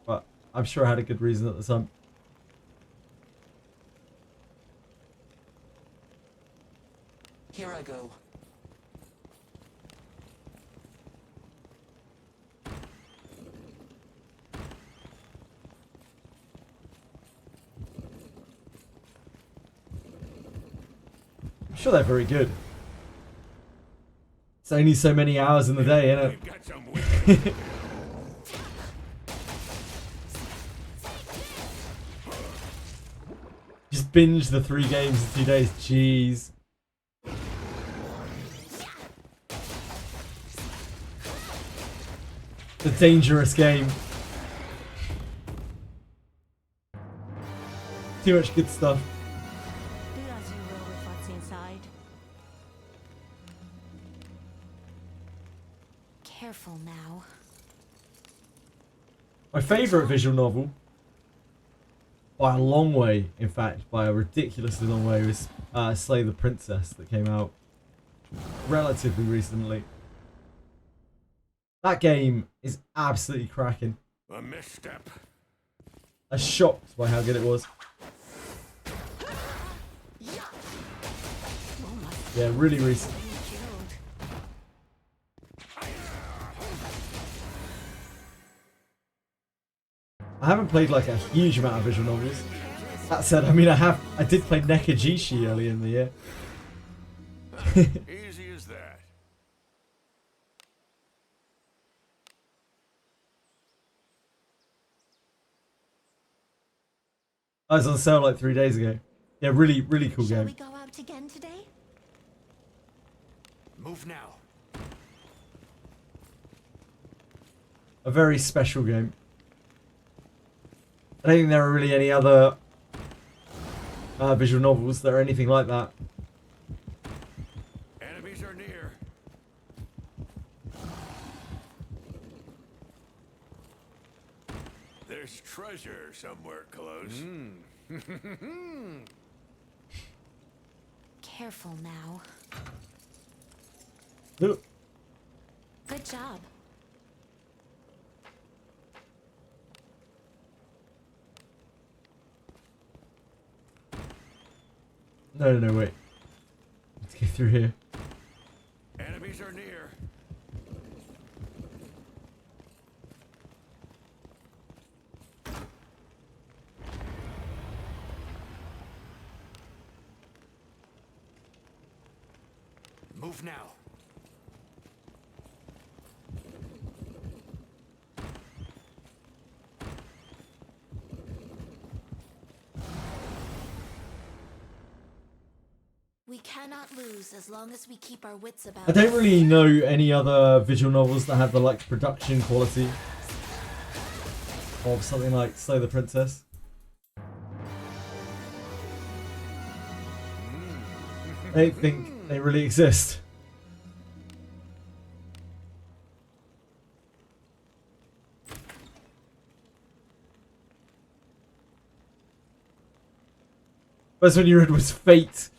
but I'm sure I had a good reason at the time. Here I go. I'm sure they're very good. It's only so many hours in the day, innit? Just binge the 3 games in 2 days. Jeez. It's a dangerous game. Too much good stuff. Do as you will with what's inside. Careful now. My favourite visual novel, by a long way, in fact, by a ridiculously long way, was Slay the Princess that came out relatively recently. That game is absolutely cracking. A misstep. I was shocked by how good it was. Yeah, really recent. I haven't played like a huge amount of visual novels. That said, I mean, I did play Nekajishi early in the year. Easy as that. I was on sale like 3 days ago. Yeah, really, really cool Shall game. we go out again today? Move now. A very special game. I don't think there are really any other visual novels that are anything like that. Enemies are near. There's treasure somewhere close. Careful now. Look. Good job. No, wait. Let's get through here. Enemies are near. Move now. We cannot lose as long as we keep our wits about I don't us. really know any other visual novels that have the like production quality of something like Slay the Princess. I don't think They really exist. First one you read was Fate.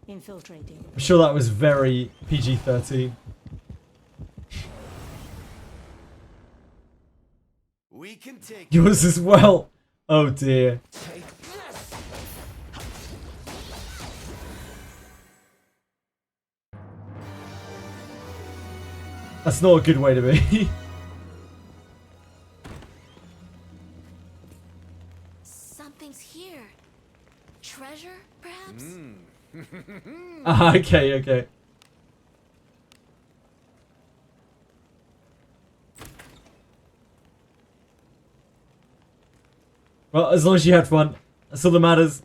Infiltrating. I'm sure that was very PG-13. We can take Yours as well. Oh dear. That's not a good way to be. Something's here. Treasure, perhaps? Okay, okay. Well, as long as you had fun, that's all that matters.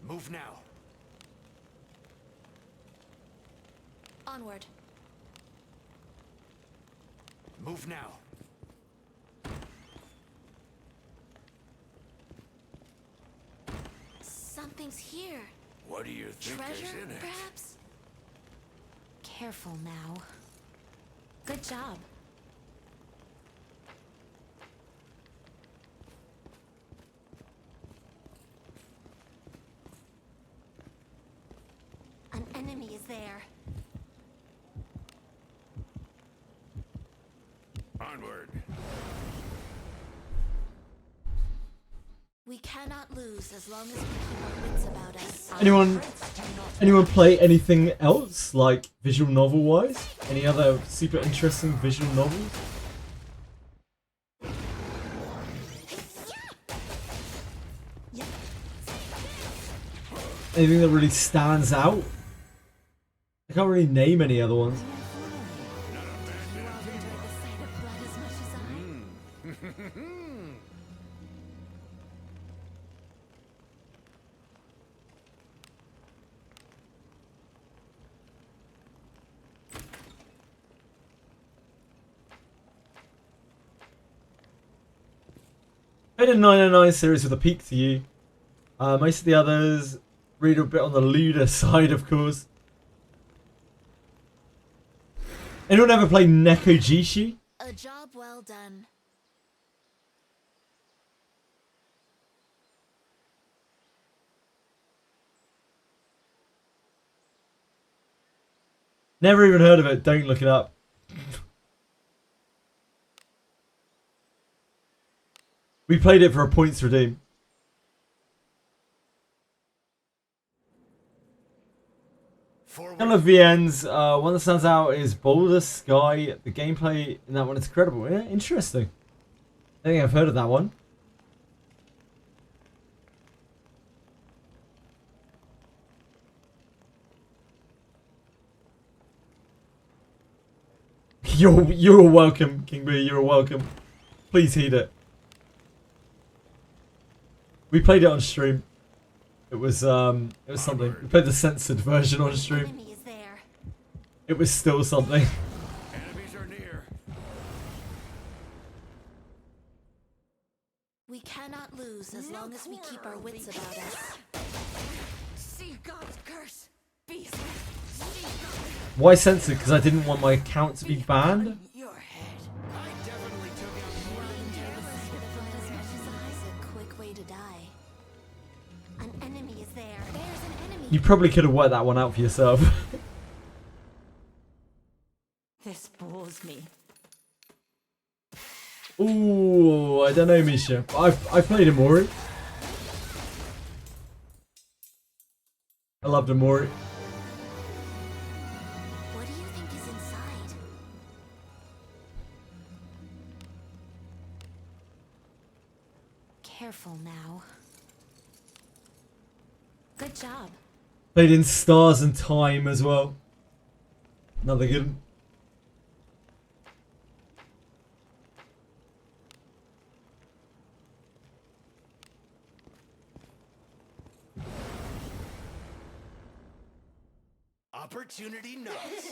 Move now. Onward. Move now. Something's here. What do you think is Treasure, in it? perhaps? Careful now. Good job. An enemy is there. Onward. We cannot lose as long as we keep our wits about us. Anyone play anything else, like visual novel wise? Any other super interesting visual novels? Anything that really stands out? I can't really name any other ones. You all enjoyed the sight of blood as much as I. Played a 909 series with a peak to you. Most of the others read a bit on the lewder side, of course. Anyone ever play Nekojishi? A job well done. Never even heard of it. Don't look it up. We played it for a points redeem. Couple of VNs. One that stands out is Boulder Sky. The gameplay in that one is incredible. Yeah, interesting. I think I've heard of that one. You're welcome, King B. You're welcome. Please heed it. We played it on stream. It was something. We played the censored version on stream. Enemy is there. It was still something. Enemies are near. We cannot lose as long as we keep our wits about us. See God's curse. Beast. See God. Why censored? Because I didn't want my account to be banned. Your head. I definitely took out You all enjoy the sight of blood as much as I. It's a quick way to die. An enemy is there. There's an enemy. You probably could have worked that one out for yourself. This bores me. Ooh, I don't know, Misha. I've played Amori. I loved Amori. What do you think is inside? Careful now. Good job. Played in Stars and Time as well. Another good one. Opportunity knocks.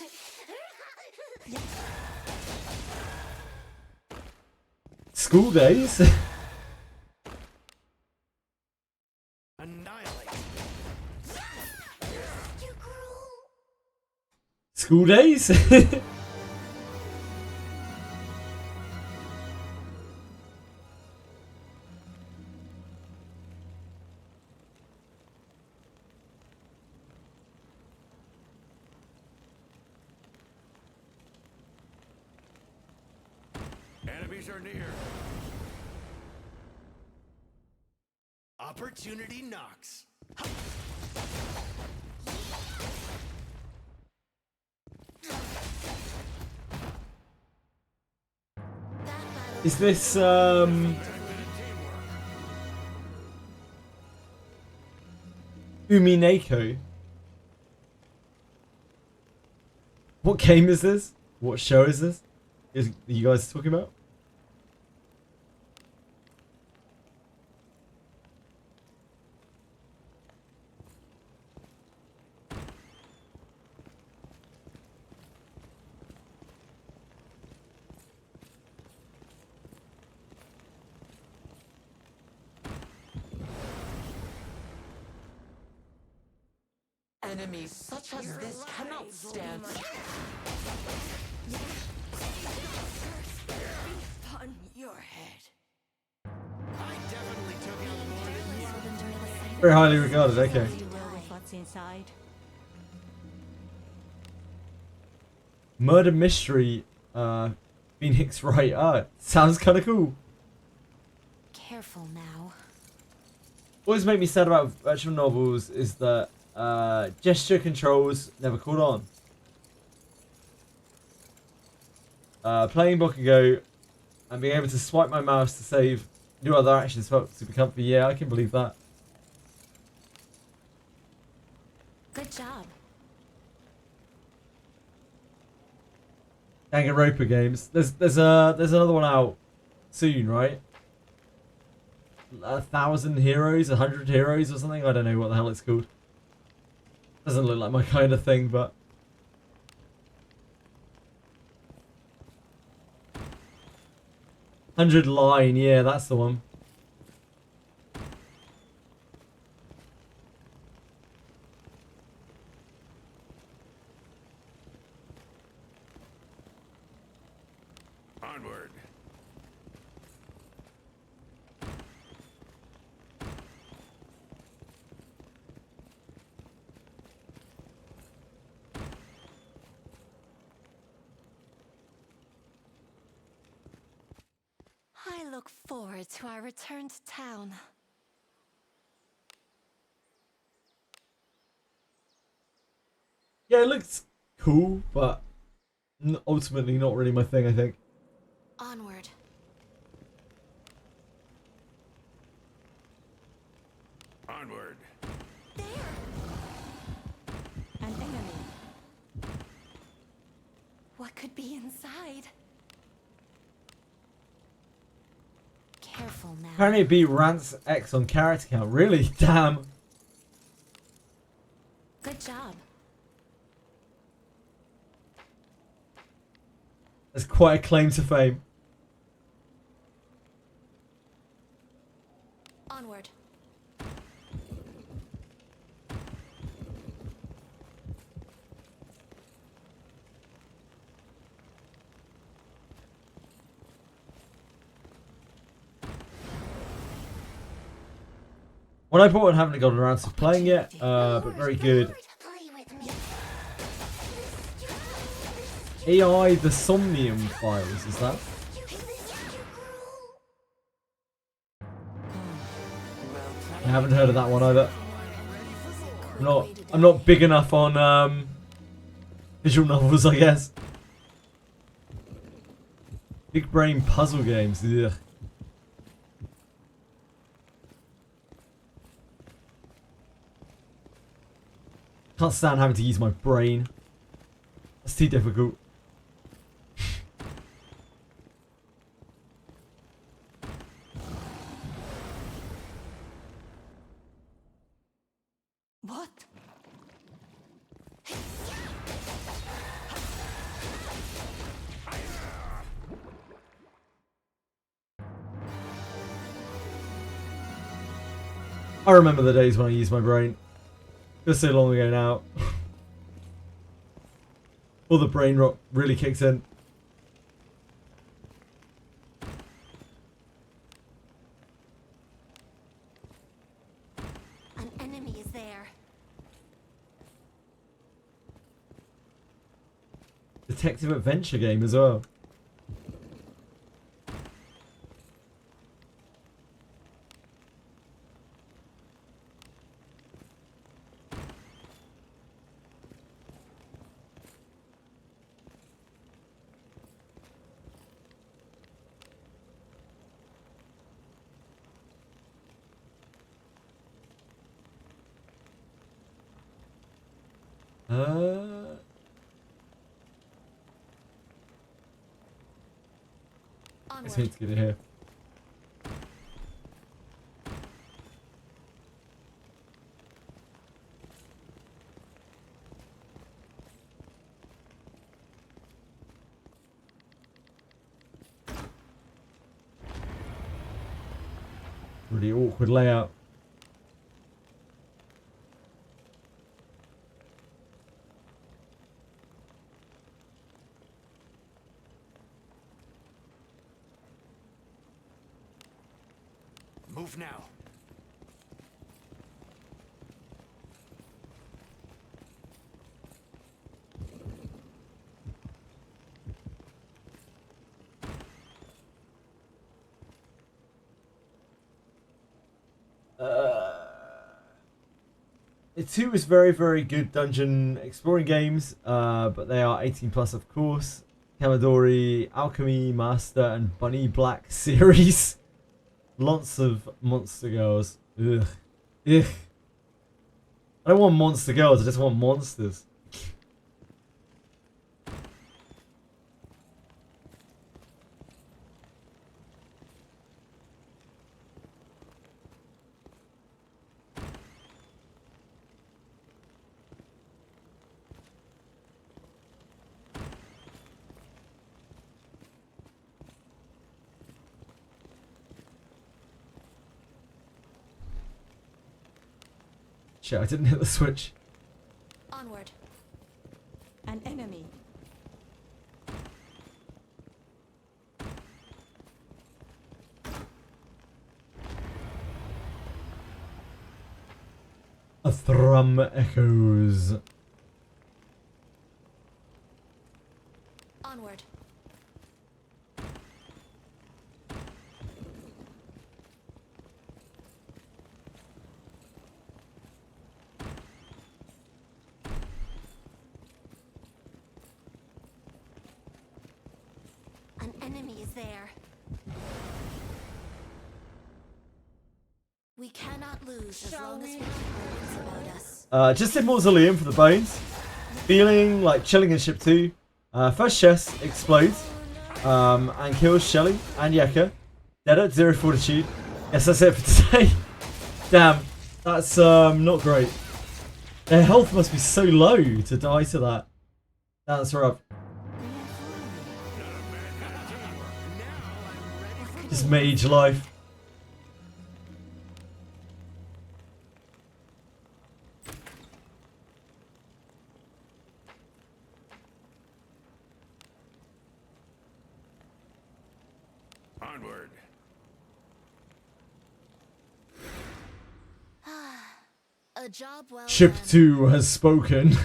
School days. Annihilate. School days. Enemies are near. Opportunity knocks. Is this Umineko? What game is this? What show is this? Is you guys talking about? Enemies such as this cannot stand. Upon your head. I definitely took out more than you. Very highly regarded. Okay. You will with what's inside. Murder mystery. Phoenix Wright art. Sounds kind of cool. Careful now. Always make me sad about virtual novels is that gesture controls never caught on. Playing Bakugo and being able to swipe my mouse to save do other actions felt super comfy. Yeah, I can believe that. Good job. Danganronpa games. There's another one out soon, right? 1,000 heroes, 100 heroes or something. I don't know what the hell it's called. Doesn't look like my kind of thing, but 100 line. Yeah, that's the one. Onward. I look forward to our return to town. Yeah, it looks cool, but ultimately not really my thing, I think. Onward. Onward. There! An enemy. What could be inside? Careful now. Apparently it beat Rance X on character count. Really? Damn. Good job. That's quite a claim to fame. Onward. When I bought it, I haven't gotten around to playing yet, but very good. AI the Somnium Files, is that? I haven't heard of that one either. I'm not big enough on visual novels, I guess. Big brain puzzle games. Ugh. Can't stand having to use my brain. That's too difficult. What? I remember the days when I used my brain. Just so long ago now. All the brain rot really kicks in. An enemy is there. Detective adventure game as well. I just need to get it here. Really awkward layout. Move now. The 2 is very, very good dungeon exploring games, but they are 18 plus, of course. Kamadori, Alchemy Master, and Bunny Black series. Lots of monster girls. Ugh. Ugh. I don't want monster girls, I just want monsters. Shit, I didn't hit the switch. Onward. An enemy. A thrum echoes. Onward. An enemy is there. We cannot lose as long as we keep words about us. Just did Mausoleum for the bones. Feeling like chilling in ship 2. First chest explodes. And kills Shelly and Yeka. Dead at 0 fortitude. Yes, that's it for today. Damn. That's not great. Their health must be so low to die to that. That's rough. Just mage life. Onward. A job well Ship done. 2 has spoken.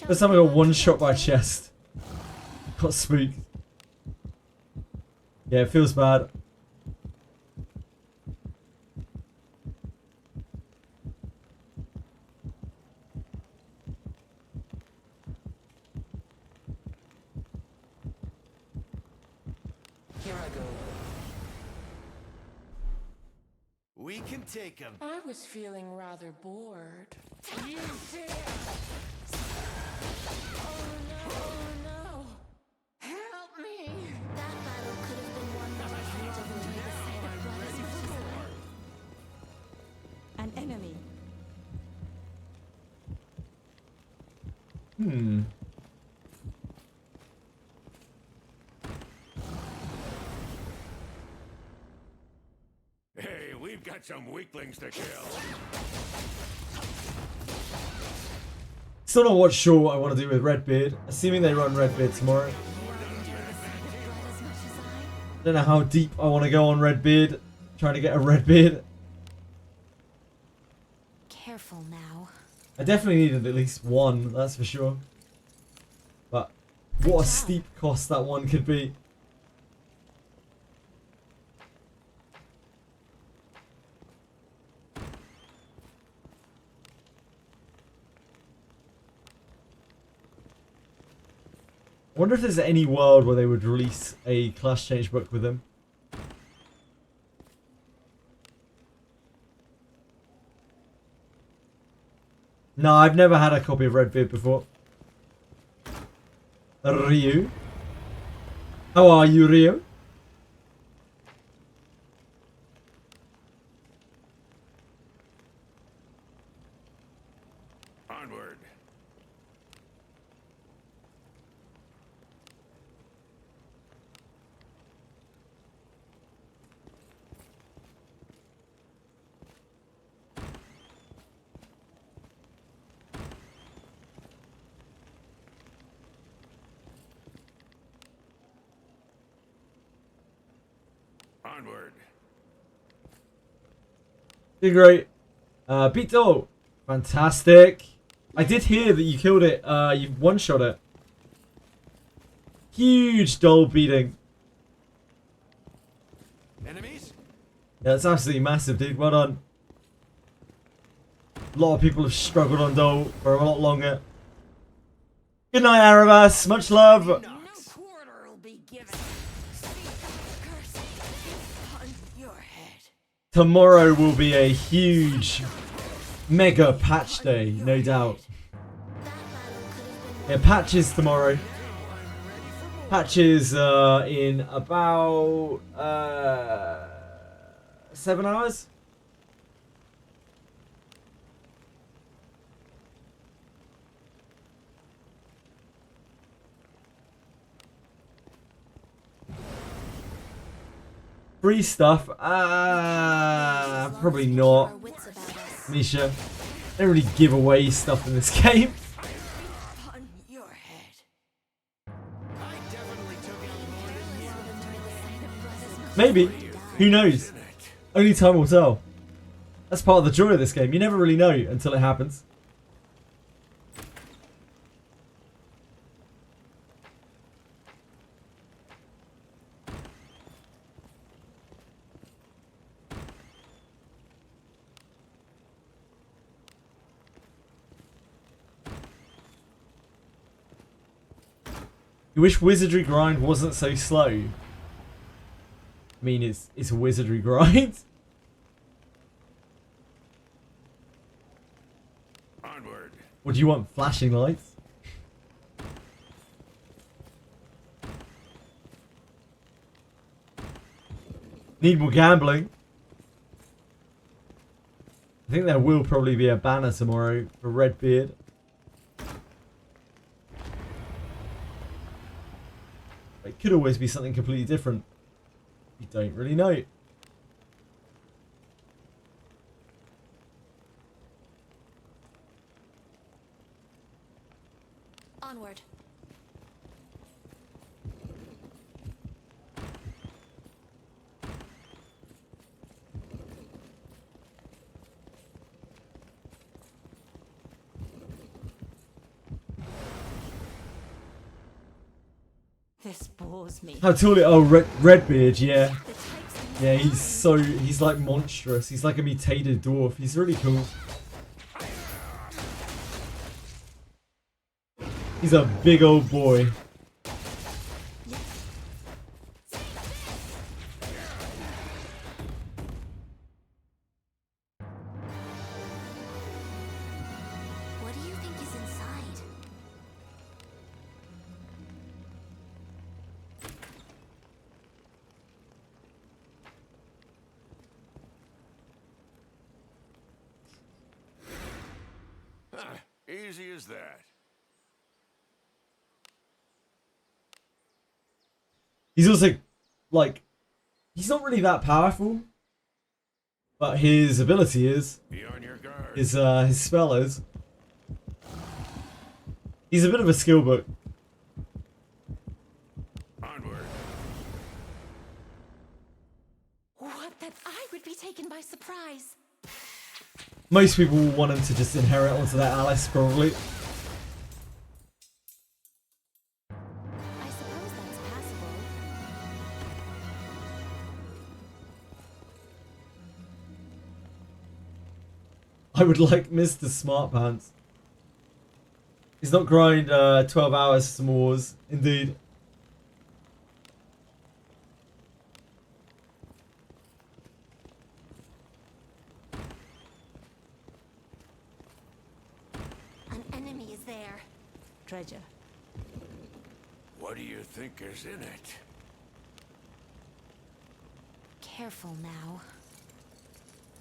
First time I got one shot by chest. Got spooked. Yeah, it feels bad. Here I go. We can take him. I was feeling rather bored. You did! Oh no! Help me! That battle could have been won by a hand of enjoy the sight of blood as much as An enemy. Hey, we've got some weaklings to kill. Still not sure what I want to do with Redbeard. Assuming they run Redbeard tomorrow. Don't know how deep I want to go on Redbeard. Trying to get a Redbeard. Careful now. I definitely needed at least one, that's for sure. But what a steep cost that one could be. I wonder if there's any world where they would release a class change book with them. No, I've never had a copy of Redbeard before. Ryu? How are you, Ryu? Onward. Onward. You're great. Pito. Fantastic. I did hear that you killed it. You one-shot it. Huge doll beating. Enemies? Yeah, that's absolutely massive, dude. Well done. A lot of people have struggled on Dole for a lot longer. Good night, Arabas. Much love. No quarter will be given. See God's curse upon your head. Tomorrow will be a huge, mega patch day, no doubt. Yeah, patches tomorrow. Patches in about 7 hours. Free stuff? Probably not. Misha, they don't really give away stuff in this game. Upon your head. Maybe. Who knows? Only time will tell. That's part of the joy of this game. You never really know until it happens. You wish Wizardry grind wasn't so slow. I mean, it's a Wizardry grind. Onward. What do you want? Flashing lights? Need more gambling. I think there will probably be a banner tomorrow for Redbeard. It could always be something completely different. You don't really know. Onward. This bores me. How tall it? Oh, Redbeard, yeah. Yeah, he's like monstrous. He's like a mutated dwarf. He's really cool. He's a big old boy. What do you think is inside? Easy as that. He's also, like, he's not really that powerful, but his ability is. Be on your guard. His spell is. He's a bit of a skill book. Onward. What, that I would be taken by surprise? Most people want him to just inherit onto their Alice, probably. I suppose that's passable. I would like Mr. Smart Pants. He's not grind 12 hours for some wars, indeed. An enemy is there. Treasure. What do you think is in it? Careful now.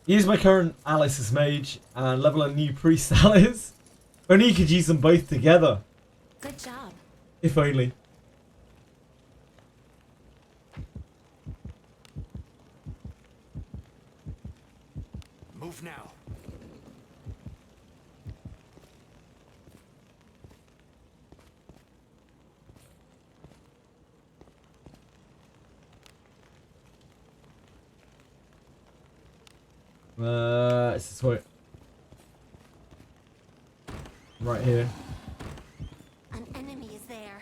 Use my current Alice as mage and level a new priest Alice. Only you could use them both together. Good job. If only. Move now. It's this way. Right here. An enemy is there.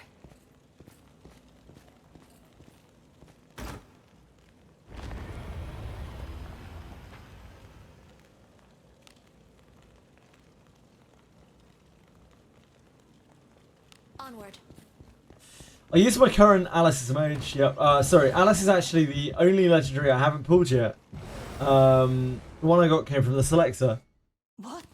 Onward. I use my current Alice as a mage. Yep. Sorry, Alice is actually the only legendary I haven't pulled yet. The one I got came from the selector. What?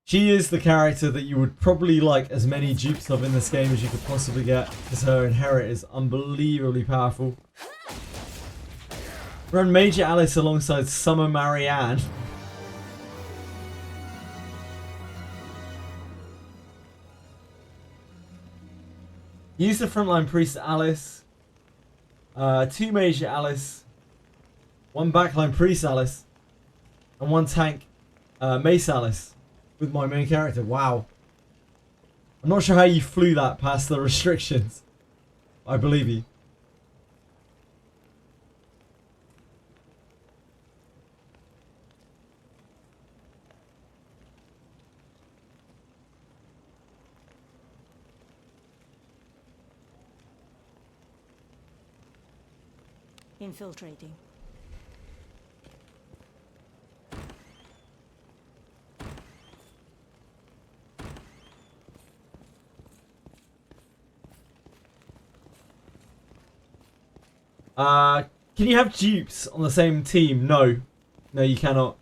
She is the character that you would probably like as many dupes of in this game as you could possibly get, because her inherit is unbelievably powerful. Run Major Alice alongside Summer Marianne. Use the frontline priest Alice, 2 Major Alice, 1 backline priest Alice, and 1 tank Mace Alice with my main character. Wow. I'm not sure how you flew that past the restrictions. I believe you. Infiltrating. Can you have dupes on the same team? No. No, you cannot.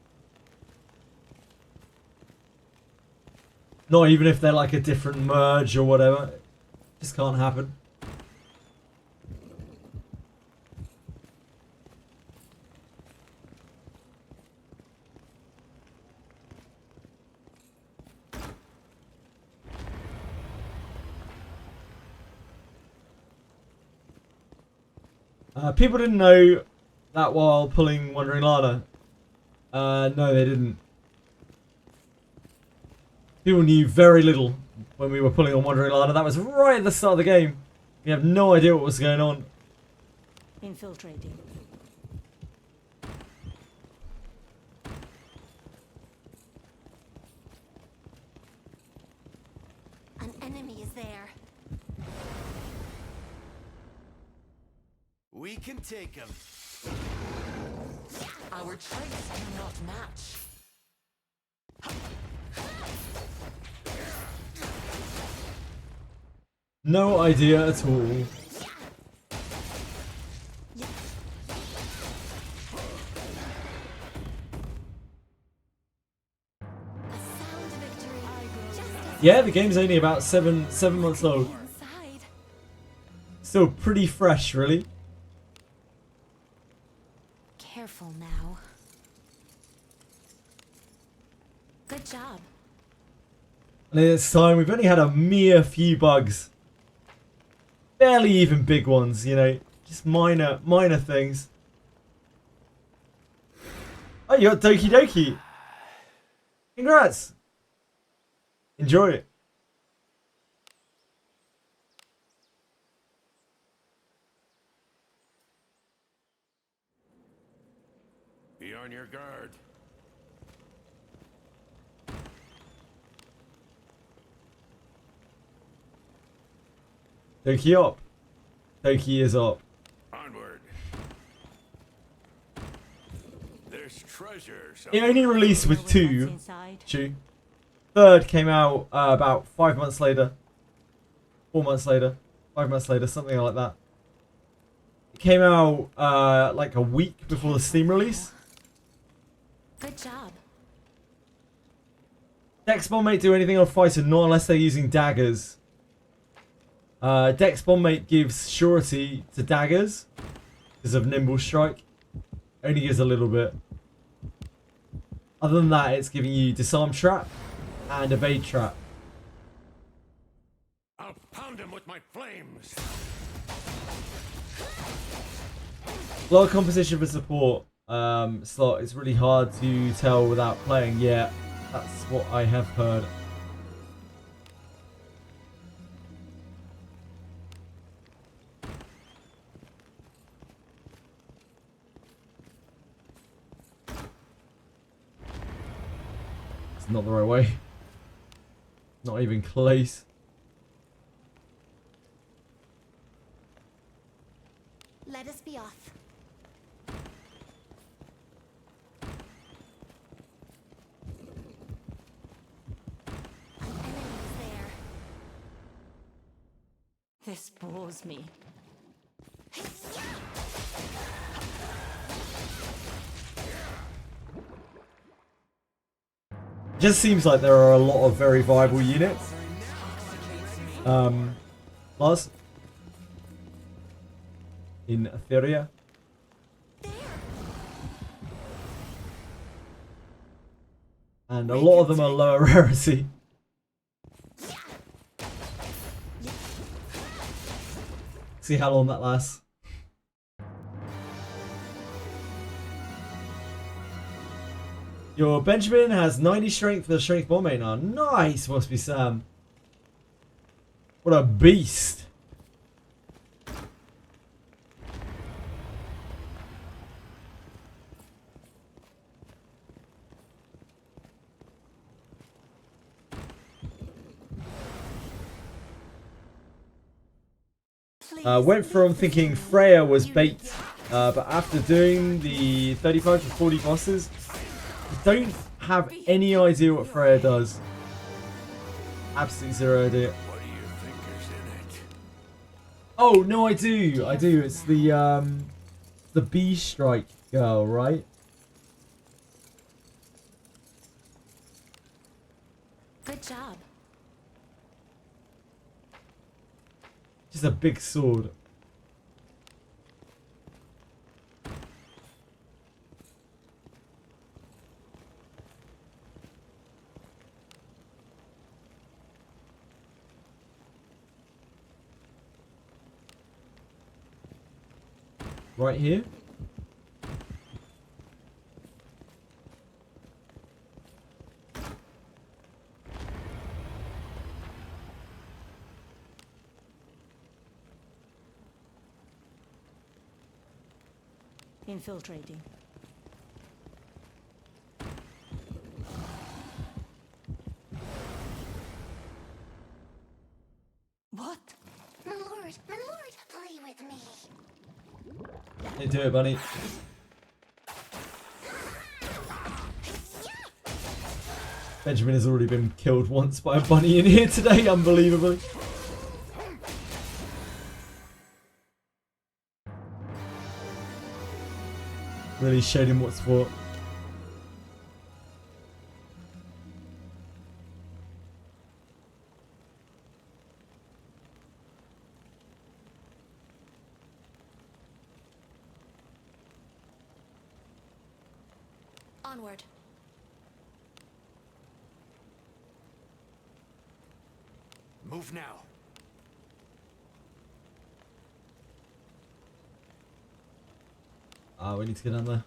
Not even if they're like a different merge or whatever. Just can't happen. People didn't know that while pulling Wandering Lana. No, they didn't. People knew very little when we were pulling on Wandering Lana. That was right at the start of the game. We have no idea what was going on. Infiltrating. An enemy is there. We can take him. Our traits do not match. No idea at all. Yeah, the game's only about seven months old. Still pretty fresh, really. Careful now. Good job. And it's time. We've only had a mere few bugs. barely even big ones, you know, just minor things. Oh, you got Doki Doki. Congrats. Enjoy it. Be on your guard. Doki up. Doki is up. Onward. There's treasure. It only released with What's 2. inside? True. Third came out about 5 months later. 4 months later. 5 months later, something like that. It came out like a week before the Steam release. Good job. Dex Bomb Mate do anything on fighter, not unless they're using daggers. Dex Bomb Mate gives surety to daggers because of Nimble Strike. Only gives a little bit. Other than that, it's giving you Disarm Trap and Evade Trap. I'll pound him with my flames. A lot of composition for support slot. It's really hard to tell without playing. Yeah, that's what I have heard. It's not the right way. Not even close. Let us be off. An enemy is there. This bores me. Just seems like there are a lot of very viable units. Lars? In Etheria. And a lot of them are lower rarity. See how long that lasts. Your Benjamin has 90 strength for the strength bomb mate now. Nice, must be Sam. What a beast. Went from thinking Freya was bait, but after doing the 35 to 40 bosses, I don't have any idea what Freya does. Absolutely zero idea. What do you think is in it? Oh no, I do. It's the bee strike girl, right? Good job. Just a big sword. Right here. Infiltrating. What? My lord, play with me. Hey, do it, bunny. Benjamin has already been killed once by a bunny in here today, unbelievably. Really showed him what's what. Onward. Move now. Ah, we need to get down there.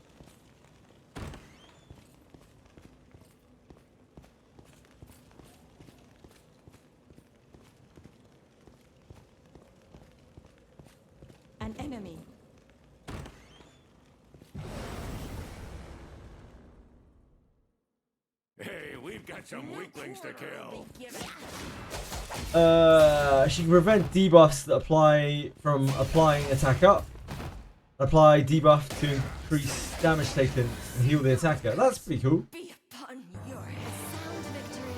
An enemy. Hey, we've got some weaklings to kill. She can prevent debuffs that apply from applying attack up. Apply debuff to increase damage taken and heal the attacker. That's pretty cool. Be upon your head. Sound victory.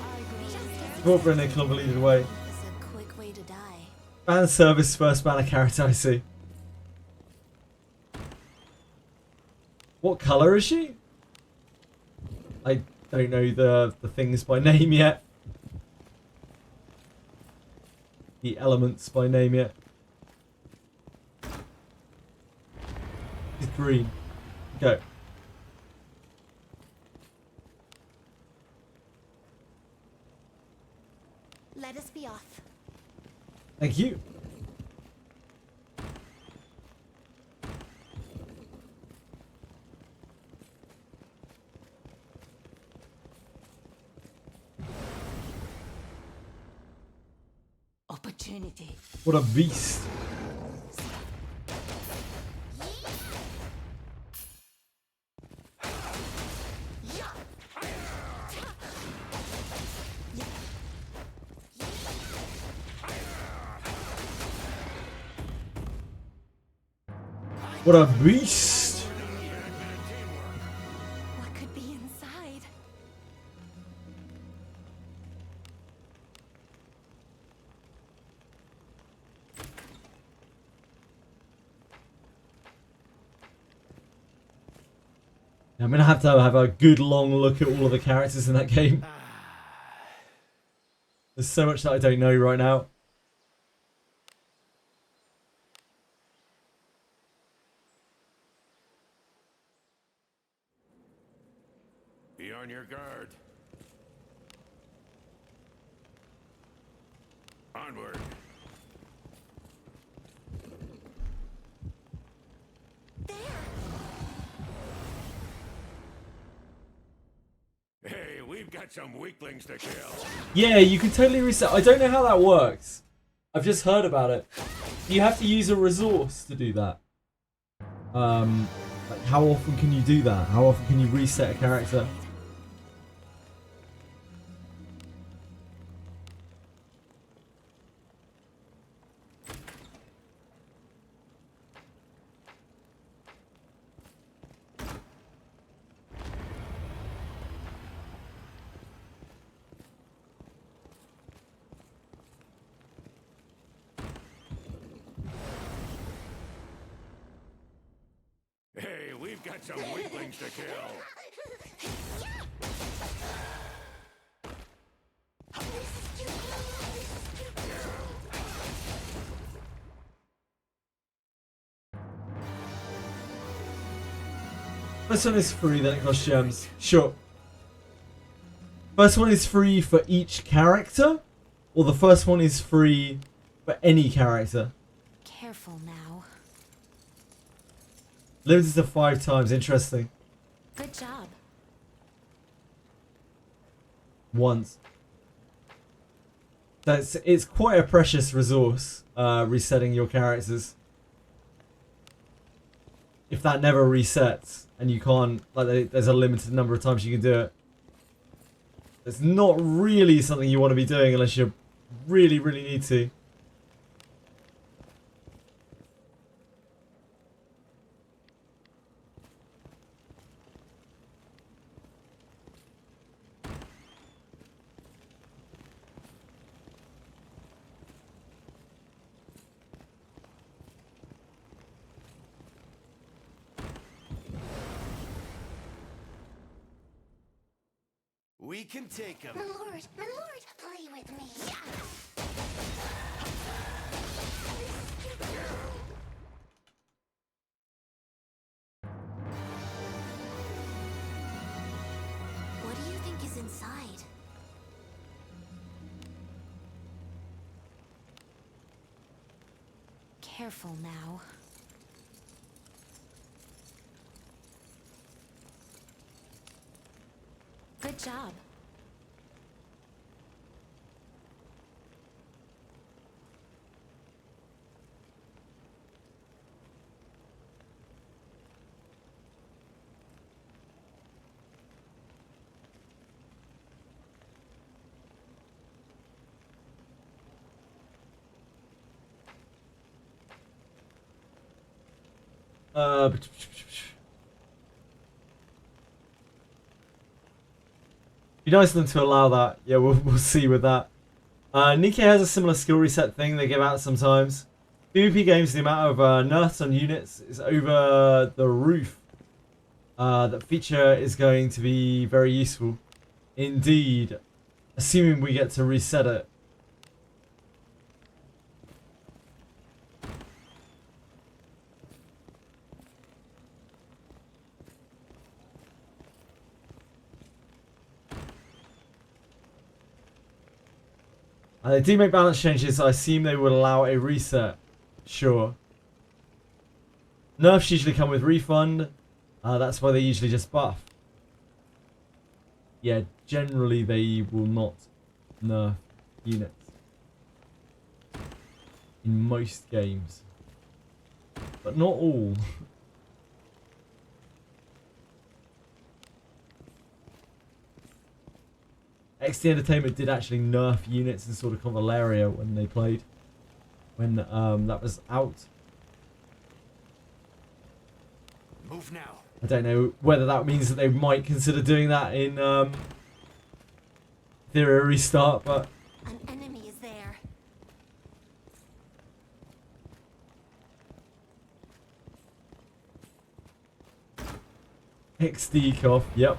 Incorporate in a convoluted way. It's a quick way to die. Fan service first banner character, I see. What colour is she? I don't know the things by name yet. The elements by name yet. She's green. Go. Let us be off. Thank you. Opportunity. What a beast. What a beast. What could be inside? I'm gonna have to have a good long look at all of the characters in that game. There's so much that I don't know right now. Be on your guard. Onward. Hey, we've got some weaklings to kill. Yeah, you can totally reset. I don't know how that works. I've just heard about it. You have to use a resource to do that. Like how often can you do that? How often can you reset a character? Hey, we've got some weaklings to kill. First one is free, then it costs gems. Sure. First one is free for each character? Or the first one is free for any character? Careful now. Limited to 5 times. Interesting. Good job. Once. It's quite a precious resource, resetting your characters. If that never resets, and you can't, like, there's a limited number of times you can do it. It's not really something you want to be doing unless you really, really need to. We can take him. My lord, play with me. What do you think is inside? Careful now. Good job. Be nice of them to allow that. Yeah, we'll see with that. Nikkei has a similar skill reset thing they give out sometimes. PvP games, the amount of nerfs on units is over the roof. That feature is going to be very useful. Indeed. Assuming we get to reset it. They do make balance changes, so I assume they would allow a reset. Sure. Nerfs usually come with refund. That's why they usually just buff. Yeah, generally they will not nerf units. In most games. But not all. XT Entertainment did actually nerf units in sort of Convaleria when they played. When that was out. Move now. I don't know whether that means that they might consider doing that in Theory Restart, but... An enemy is there. XD cough, yep.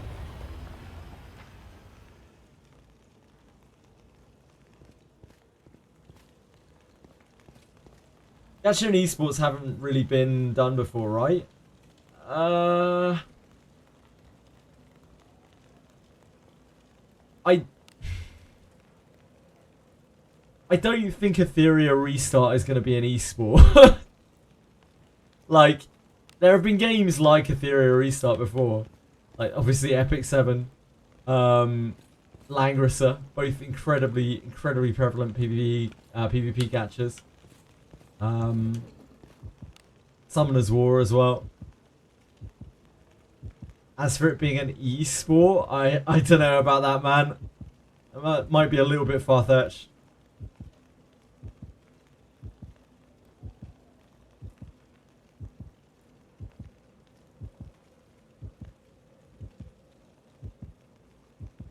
Gacha and esports haven't really been done before, right? I don't think Etheria Restart is going to be an esport. Like, there have been games like Etheria Restart before. Like, obviously Epic 7, Langrissa, both incredibly prevalent PvP gachas. Summoner's War as well. As for it being an e-sport, I don't know about that, man. That might be a little bit far-fetched.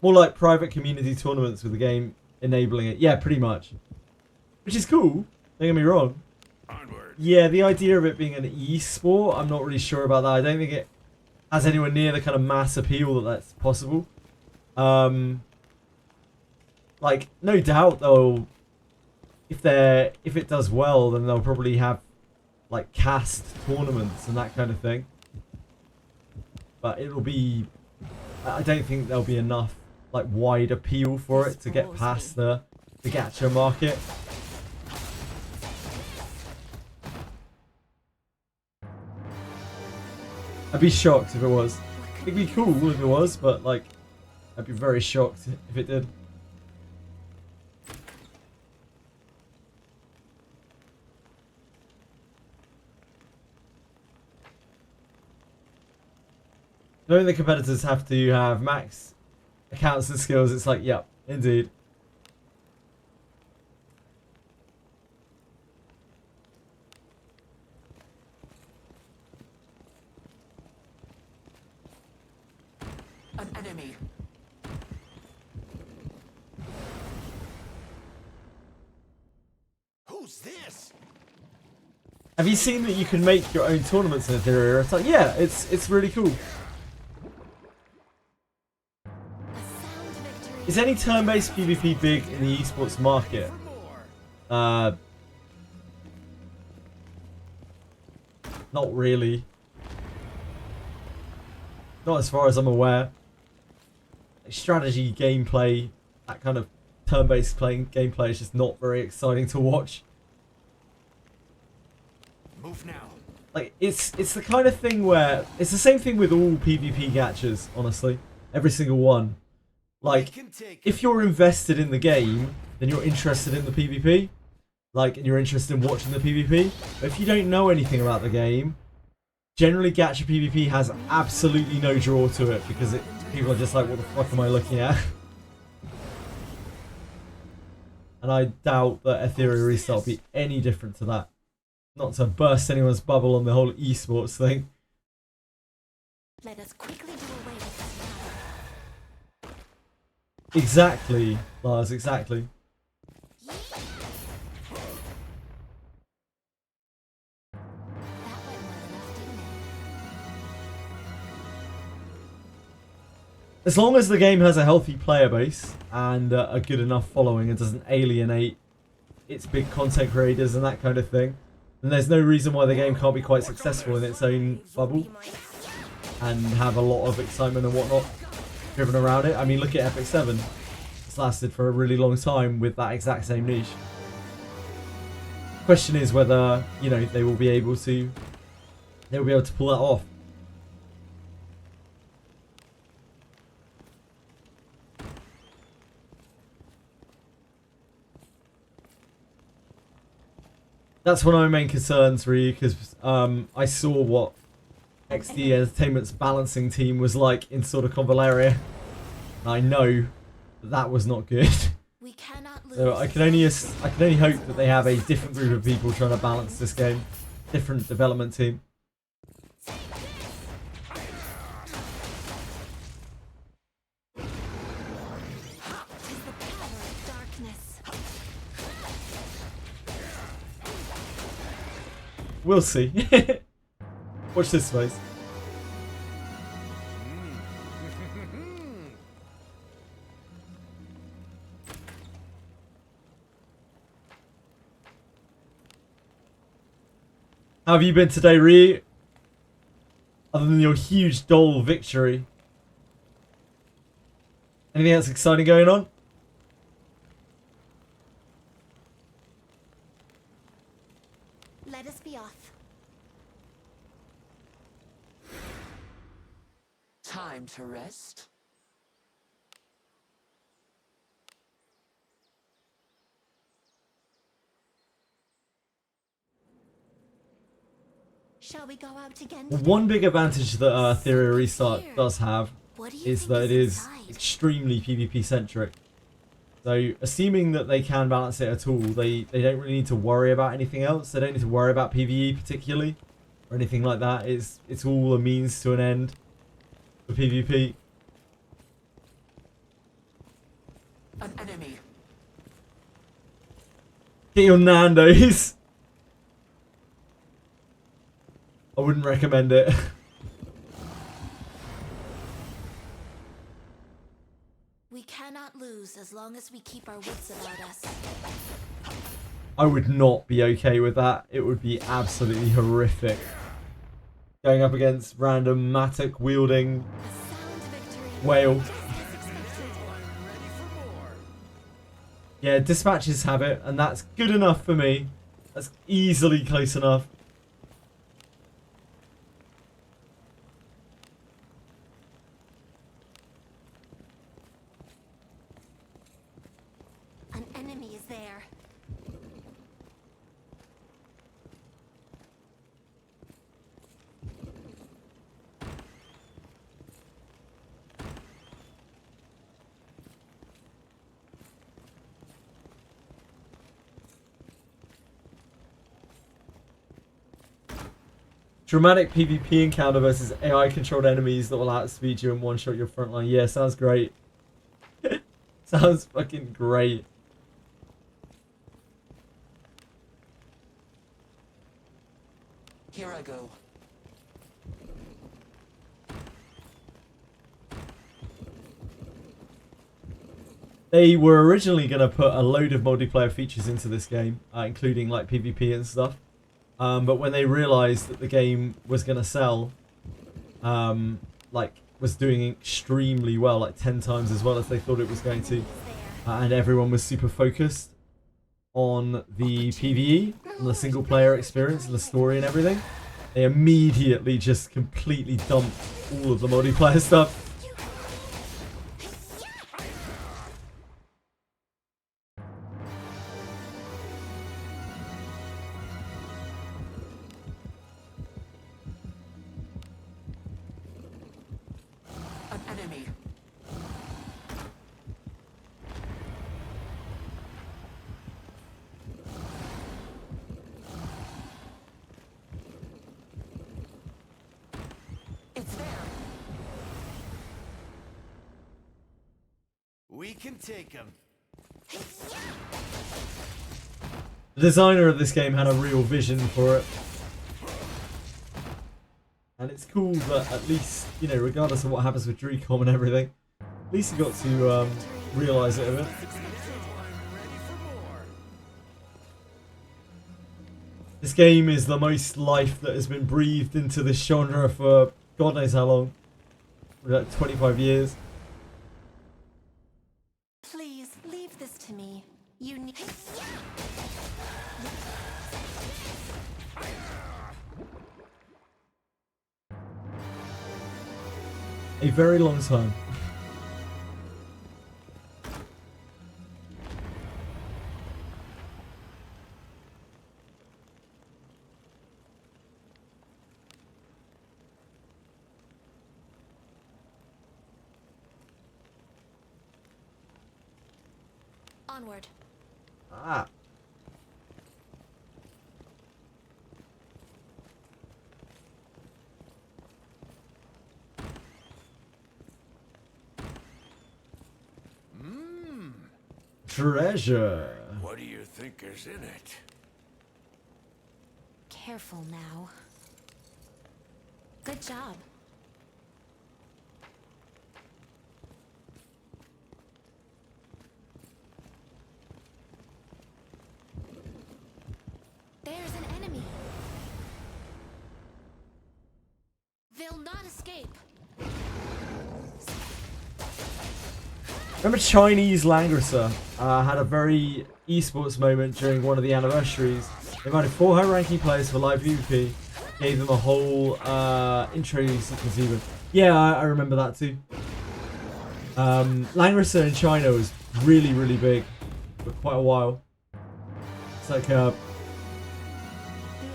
More like private community tournaments with the game enabling it. Yeah, pretty much. Which is cool, don't get me wrong. Onward. Yeah, the idea of it being an e-sport, I'm not really sure about that. I don't think it has anywhere near the kind of mass appeal that that's possible. Like, no doubt though, if it does well, then they'll probably have like cast tournaments and that kind of thing. But it'll be, I don't think there'll be enough like wide appeal for it to get past the gacha market. I'd be shocked if it was. It'd be cool if it was, but like, I'd be very shocked if it did. Knowing the competitors have to have max accounts and skills, it's like, yep, indeed. An enemy. Who's this? Have you seen that you can make your own tournaments in Etheria? It's like, yeah, it's really cool. Is any turn-based PvP big in the esports market? Not really. Not as far as I'm aware. Like, strategy gameplay, that kind of turn-based gameplay is just not very exciting to watch. Move now. Like, it's the kind of thing where it's the same thing with all PvP gachas, honestly. Every single one. Like, if you're invested in the game, then you're interested in the PvP. Like, and you're interested in watching the PvP. But if you don't know anything about the game, generally gacha PvP has absolutely no draw to it because people are just like, what the fuck am I looking at? And I doubt that Ethereal Restart will be any different to that. Not to burst anyone's bubble on the whole esports thing. Let us quickly do away with this matter. Exactly, Lars, exactly. As long as the game has a healthy player base and a good enough following and doesn't alienate its big content creators and that kind of thing, then there's no reason why the game can't be quite successful in its own bubble and have a lot of excitement and whatnot driven around it. I mean, look at Epic 7. It's lasted for a really long time with that exact same niche. Question is whether, you know, they will be able to pull that off. That's one of my main concerns, really, because I saw what XD Entertainment's balancing team was like in sort of Convalaria. And I know that was not good. We cannot lose. So I can only hope that they have a different group of people trying to balance this game, different development team. We'll see. Watch this space. How have you been today, Ree? Other than your huge Dole victory. Anything else exciting going on? Let us be off. Time to rest. Shall we go out again? One big advantage that Theory Restart does have is that it is extremely PvP centric. So, assuming that they can balance it at all, they don't really need to worry about anything else. They don't need to worry about PvE particularly, or anything like that. It's all a means to an end for PvP. An enemy. Get your Nando's. I wouldn't recommend it. We cannot lose as long as we keep our wits about us. I would not be okay with that. It would be absolutely horrific. Going up against random Matic wielding whale. Yeah, dispatches have it, and that's good enough for me. That's easily close enough. An enemy is there. Dramatic PvP encounter versus AI controlled enemies that will outspeed you and one shot your front line. Yeah, sounds great. Sounds fucking great. Here I go. They were originally going to put a load of multiplayer features into this game, including like PvP and stuff. But when they realized that the game was going to sell, like was doing extremely well, like 10 times as well as they thought it was going to, and everyone was super focused on the PvE, on the single player experience, and the story and everything, they immediately just completely dumped all of the multiplayer stuff. an enemy. It's there. We can take him. The designer of this game had a real vision for it. And it's cool that at least, you know, regardless of what happens with DreamCom and everything, at least you got to realise it a bit. This game is the most life that has been breathed into this genre for God knows how long. Like 25 years. Please leave this to me. You need. A very long time. Onward. Ah. Treasure. What do you think is in it? Careful now. Good job. There's an enemy. They'll not escape. Remember Chinese Langrisser had a very esports moment during one of the anniversaries. They invited 4 high-ranking players for live PvP, gave them a whole intro sequence even. Yeah, I remember that too. Langrisser in China was really, really big for quite a while. It's like a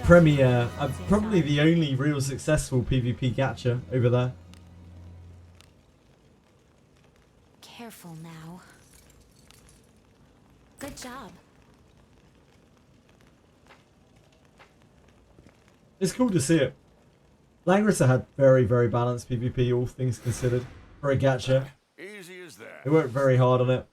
premier, probably the only real successful PvP gacha over there. Careful now. Good job. It's cool to see it. Langrisser had very, very balanced PvP, all things considered, for a gacha. Easy as that. They worked very hard on it.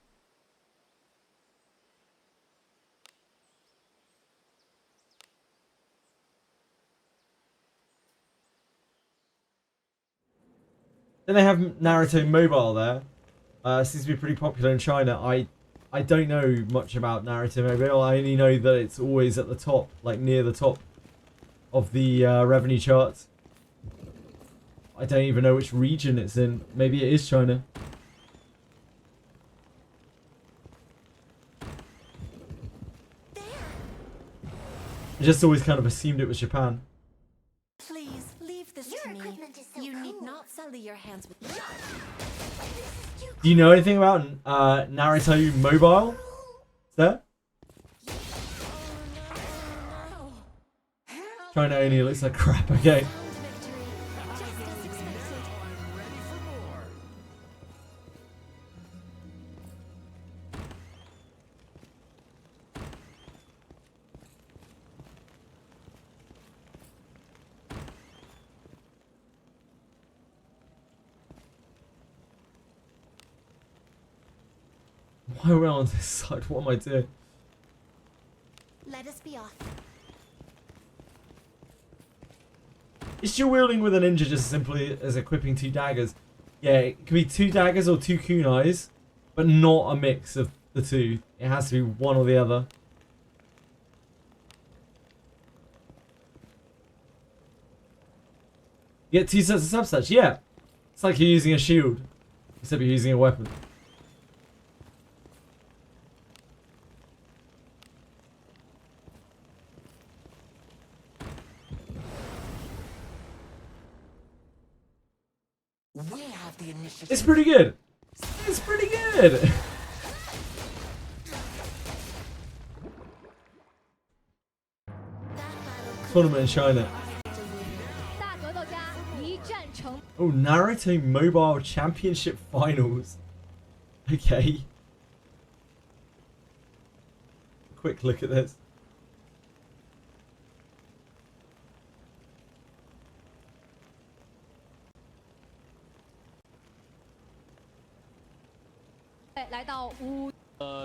Then they have Naruto Mobile there. Seems to be pretty popular in China. I don't know much about Naruto Mobile. I only know that it's always at the top, like near the top of the revenue charts. I don't even know which region it's in. Maybe it is China. I just always kind of assumed it was Japan. Please leave this to me. You need not sully your hands with. Do you know anything about Naruto Mobile? Sir? China only looks like crap, okay. Why are we on this side? What am I doing? Let us be off. Is dual wielding with a ninja just as simply as equipping 2 daggers? Yeah, it can be 2 daggers or 2 kunais, but not a mix of the two. It has to be one or the other. You get 2 sets of substats, yeah. It's like you're using a shield, except you're using a weapon. We have the initiative. It's pretty good. It's pretty good. Tournament in China. Oh, Naruto Mobile Championship Finals. Okay. Quick look at this.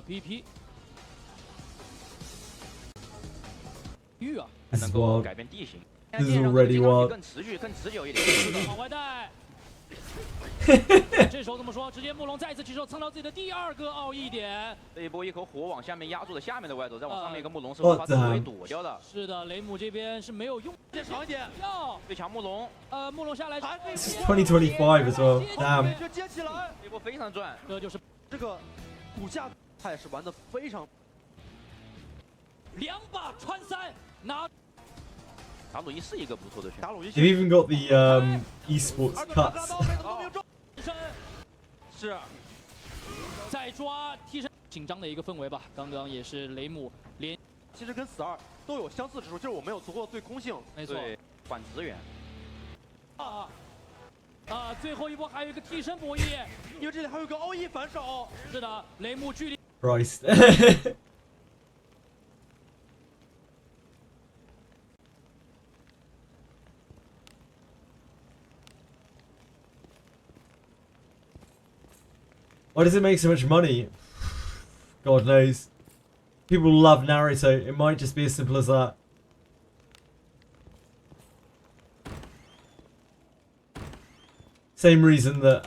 PP 能 能 够 够 改改变地形， This is already wild. 更持续、更持久一点。往外带。这时候怎么说？直接慕容再次起手蹭到自己的第2个奥义点。这一波一口火往下面压住了下面的歪走，再往上面一个慕容是无法自为躲掉的。是的，雷姆这边是没有用。再长一点。要最强慕容。慕容下来。 This is 2025 as well. Damn. 接起来，这波非常赚。这就是这个骨架态是玩的非常。2把穿3拿。 达鲁伊是一个不错的选择。 They've even got the esports cuts. 是，再抓替身，紧张的一个氛围吧。刚刚也是雷姆连，其实跟死2都有相似之处，就是我们有足够的对空性。没错，缓资源。最后一波还有一个替身博弈，因为这里还有个奥义反手。是的，雷姆距离。Christ. Why does it make so much money? God knows. People love Naruto. It might just be as simple as that. Same reason that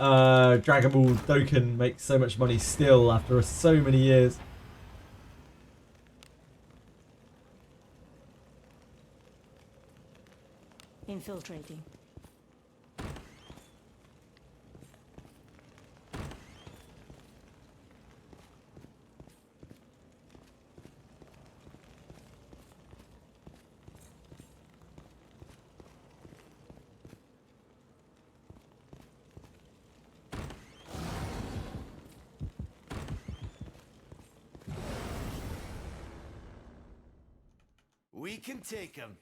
Dragon Ball Dokkan makes so much money still after so many years. Infiltrating. We can take him.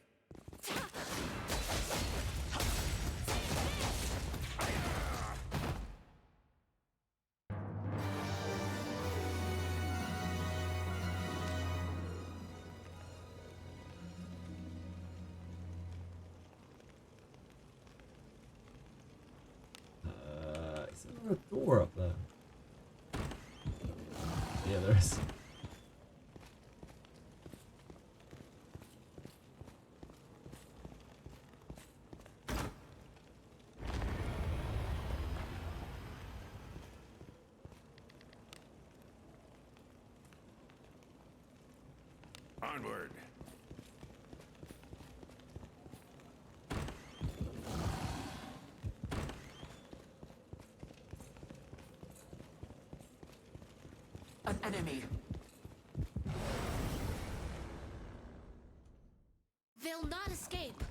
Is there a door up there? Yeah, there is. Onward. An enemy. They'll not escape.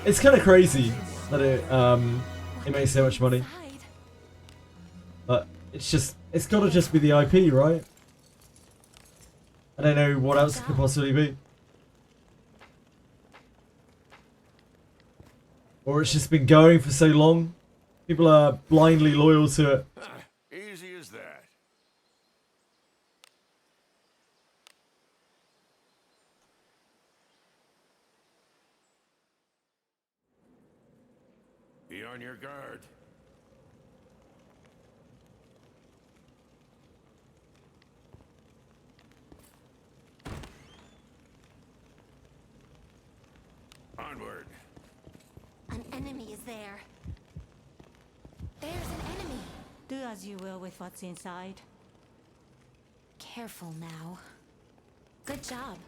It's kind of crazy that it makes so much money. But it's gotta just be the IP, right? I don't know what else it could possibly be. Or it's just been going for so long. People are blindly loyal to it. Easy as that. Be on your guard. Onward. An enemy is there. There's an enemy. Do as you will with what's inside. Careful now. Good job.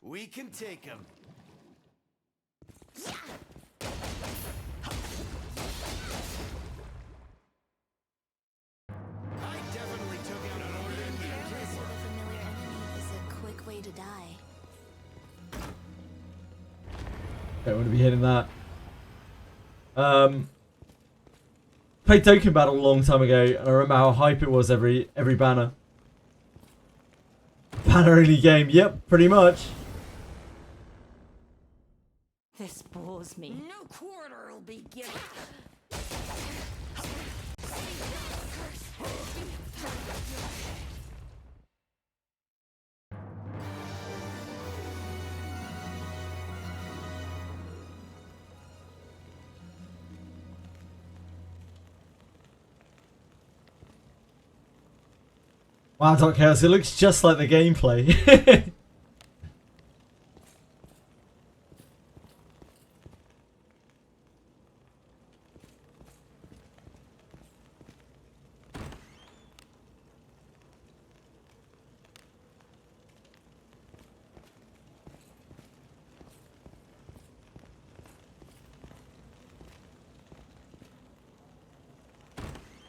We can take him. die. Don't want to be hitting that. Played Token Battle a long time ago, and I remember how hype it was every banner. Banner only game, yep, pretty much. This bores me. No quarter will be given. Wow, Dark Chaos, it looks just like the gameplay.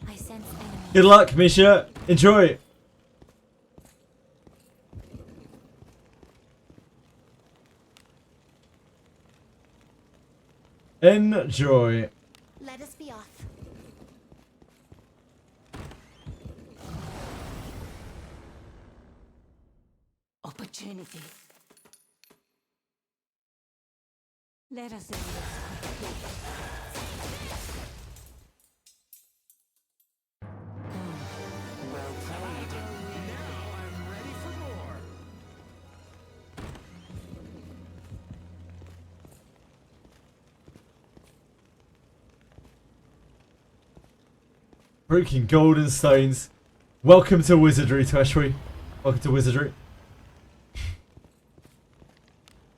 I sense enemies. Good luck, Misha. Enjoy. Enjoy. Let us be off. Opportunity. Let us in this quickly. Well played. Now I'm ready for more. Broken golden stones. Welcome to Wizardry, Tweshwe. Welcome to Wizardry.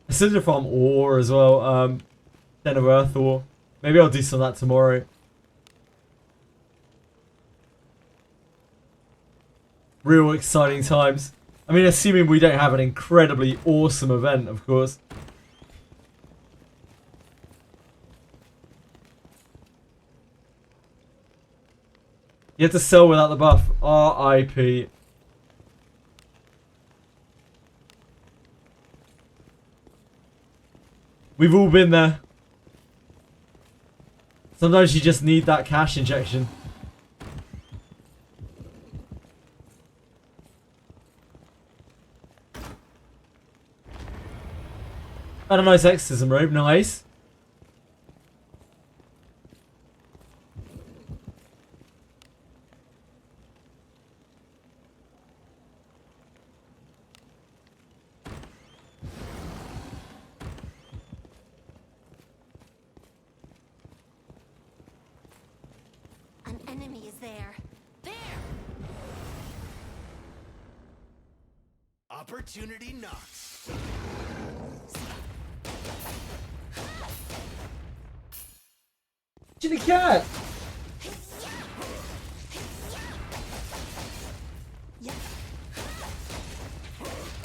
I still to farm ore as well. Den of Earth ore. Maybe I'll do some of that tomorrow. Real exciting times. I mean, assuming we don't have an incredibly awesome event, of course. You have to sell without the buff. RIP. We've all been there. Sometimes you just need that cash injection. And a nice exorcism robe, nice. An enemy is there. There! Opportunity knocks. Chili cat!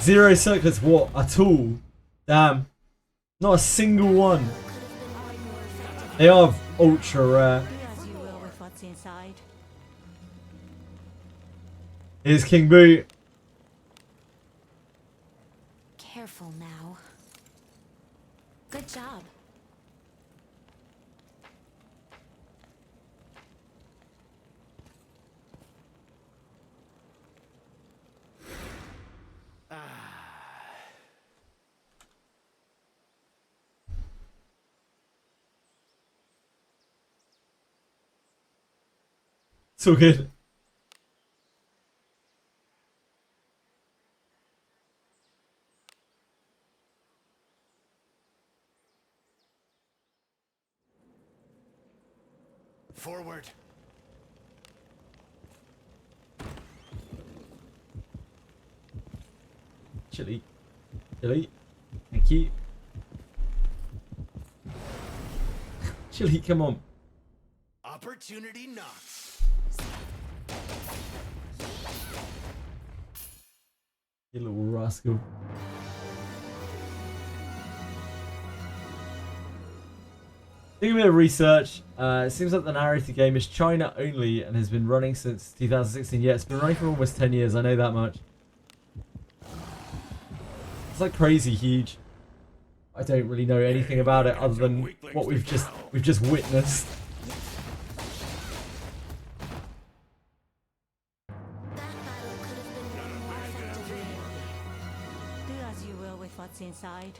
Zero circlets, what? At all? Damn. Not a single one. They are ultra rare. Do as you will with what's inside. Here's King Boo. Careful now. Good job. It's all good. Forward. Chili. Chili. Thank you. Chili, come on. Opportunity knocks. You little rascal. Doing a bit of research, it seems like the narrative game is China only and has been running since 2016. Yeah, it's been running for almost 10 years, I know that much. like crazy huge. I don't really know anything about it other than what we've just witnessed. Do as you will with what's inside.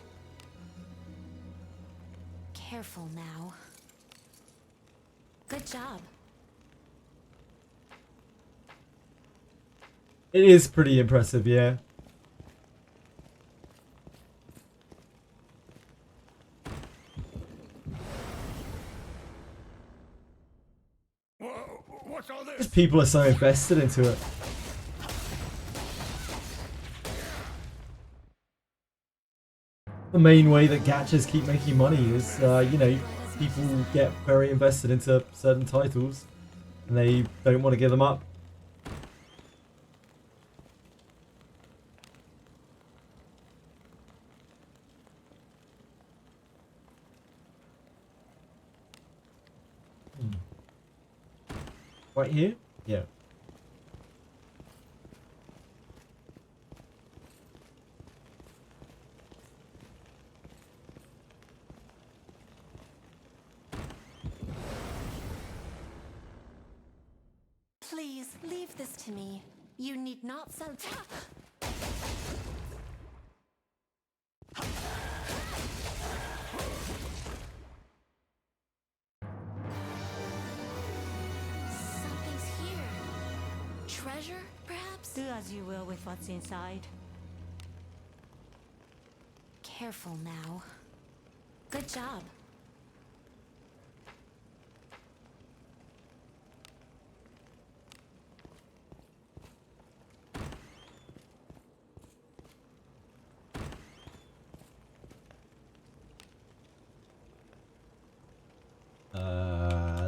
Careful now. Good job. It is pretty impressive, yeah. What's all this? Just people are so invested into it. The main way that gachas keep making money is, you know, people get very invested into certain titles and they don't want to give them up. Right here? Yeah. Please leave this to me. You need not sell. Something's here. Treasure, perhaps? Do as you will with what's inside. Careful now. Good job.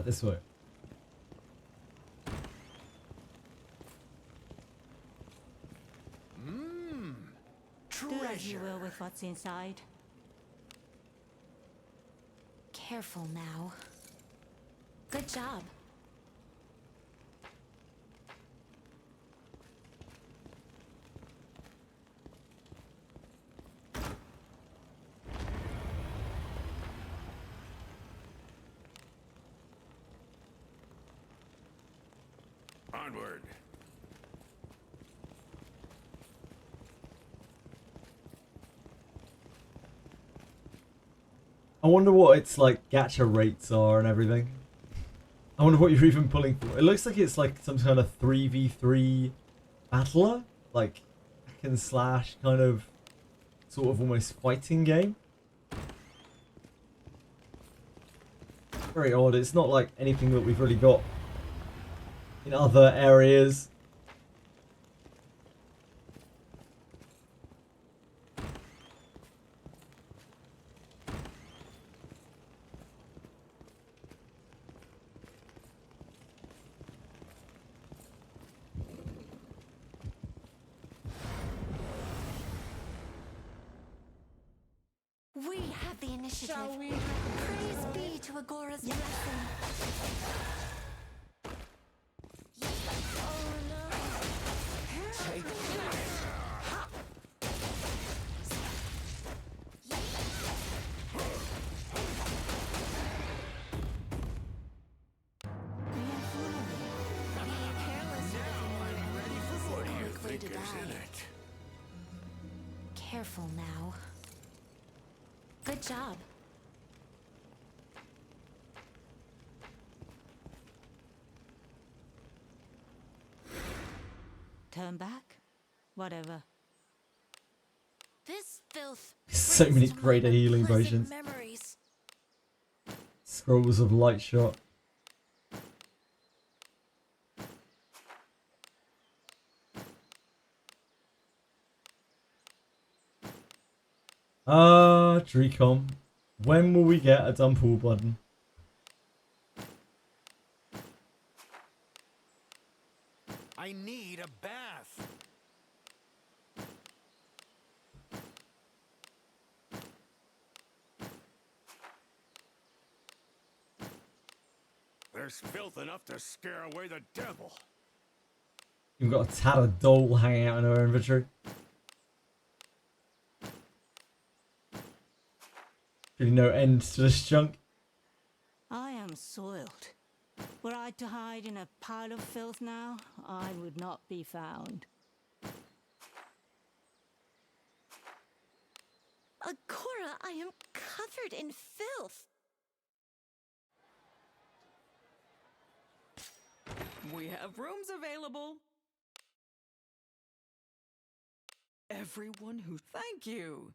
This way. Do as you will with what's inside. Careful now. Good job. Onward. I wonder what its like gacha rates are and everything. I wonder what you're even pulling for. It looks like it's like some kind of 3v3 battler, like hack and slash kind of sort of almost fighting game. Very odd. It's not like anything that we've really got in other areas. We have the initiative. Shall we? Praise be to Agora's blessing. Oh no. Take What do you think is in it? Careful now. Good job. Turn back? Whatever. This filth. So many greater healing potions. Memories. Scrolls of light shot. Dricom. When will we get a dump all button? I need a bath. There's filth enough to scare away the devil. You've got a tattered doll hanging out in our inventory. Really no end to this junk. I am soiled. Were I to hide in a pile of filth now, I would not be found. Cora, I am covered in filth. We have rooms available. Everyone who thank you.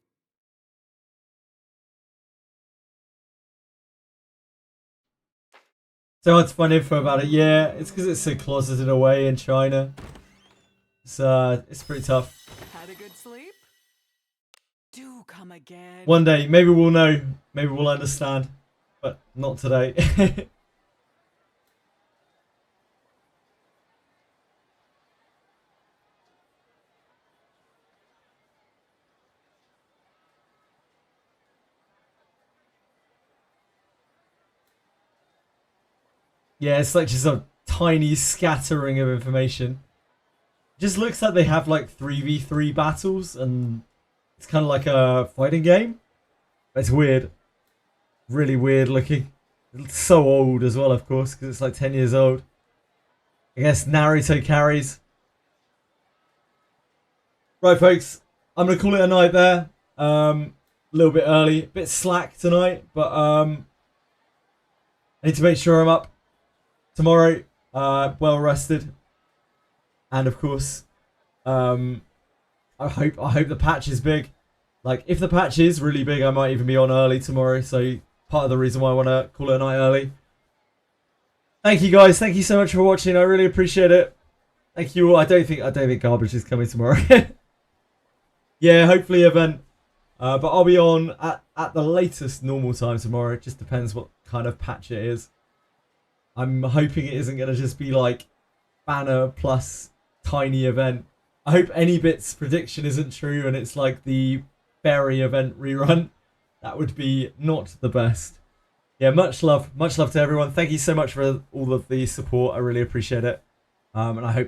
So hard to find info about it. Yeah, it's because it's so closeted away in China. It's pretty tough. Had a good sleep? Do come again. One day, maybe we'll know. Maybe we'll understand. But not today. Yeah, it's like just a tiny scattering of information. Just looks like they have like 3v3 battles and it's kind of like a fighting game. It's weird. Really weird looking. It's so old as well, of course, because it's like 10 years old. I guess Naruto carries. Right, folks. I'm going to call it a night there. A little bit early. A bit slack tonight, but I need to make sure I'm up tomorrow, well rested, and of course, I hope the patch is big. Like, if the patch is really big, I might even be on early tomorrow. So part of the reason why I want to call it a night early. Thank you guys. Thank you so much for watching. I really appreciate it. Thank you all. I don't think garbage is coming tomorrow. Yeah, hopefully event. But I'll be on at the latest normal time tomorrow. It just depends what kind of patch it is. I'm hoping it isn't going to just be like banner plus tiny event. I hope Anybit's prediction isn't true and it's like the fairy event rerun. That would be not the best. Yeah, much love to everyone. Thank you so much for all of the support. I really appreciate it. And I hope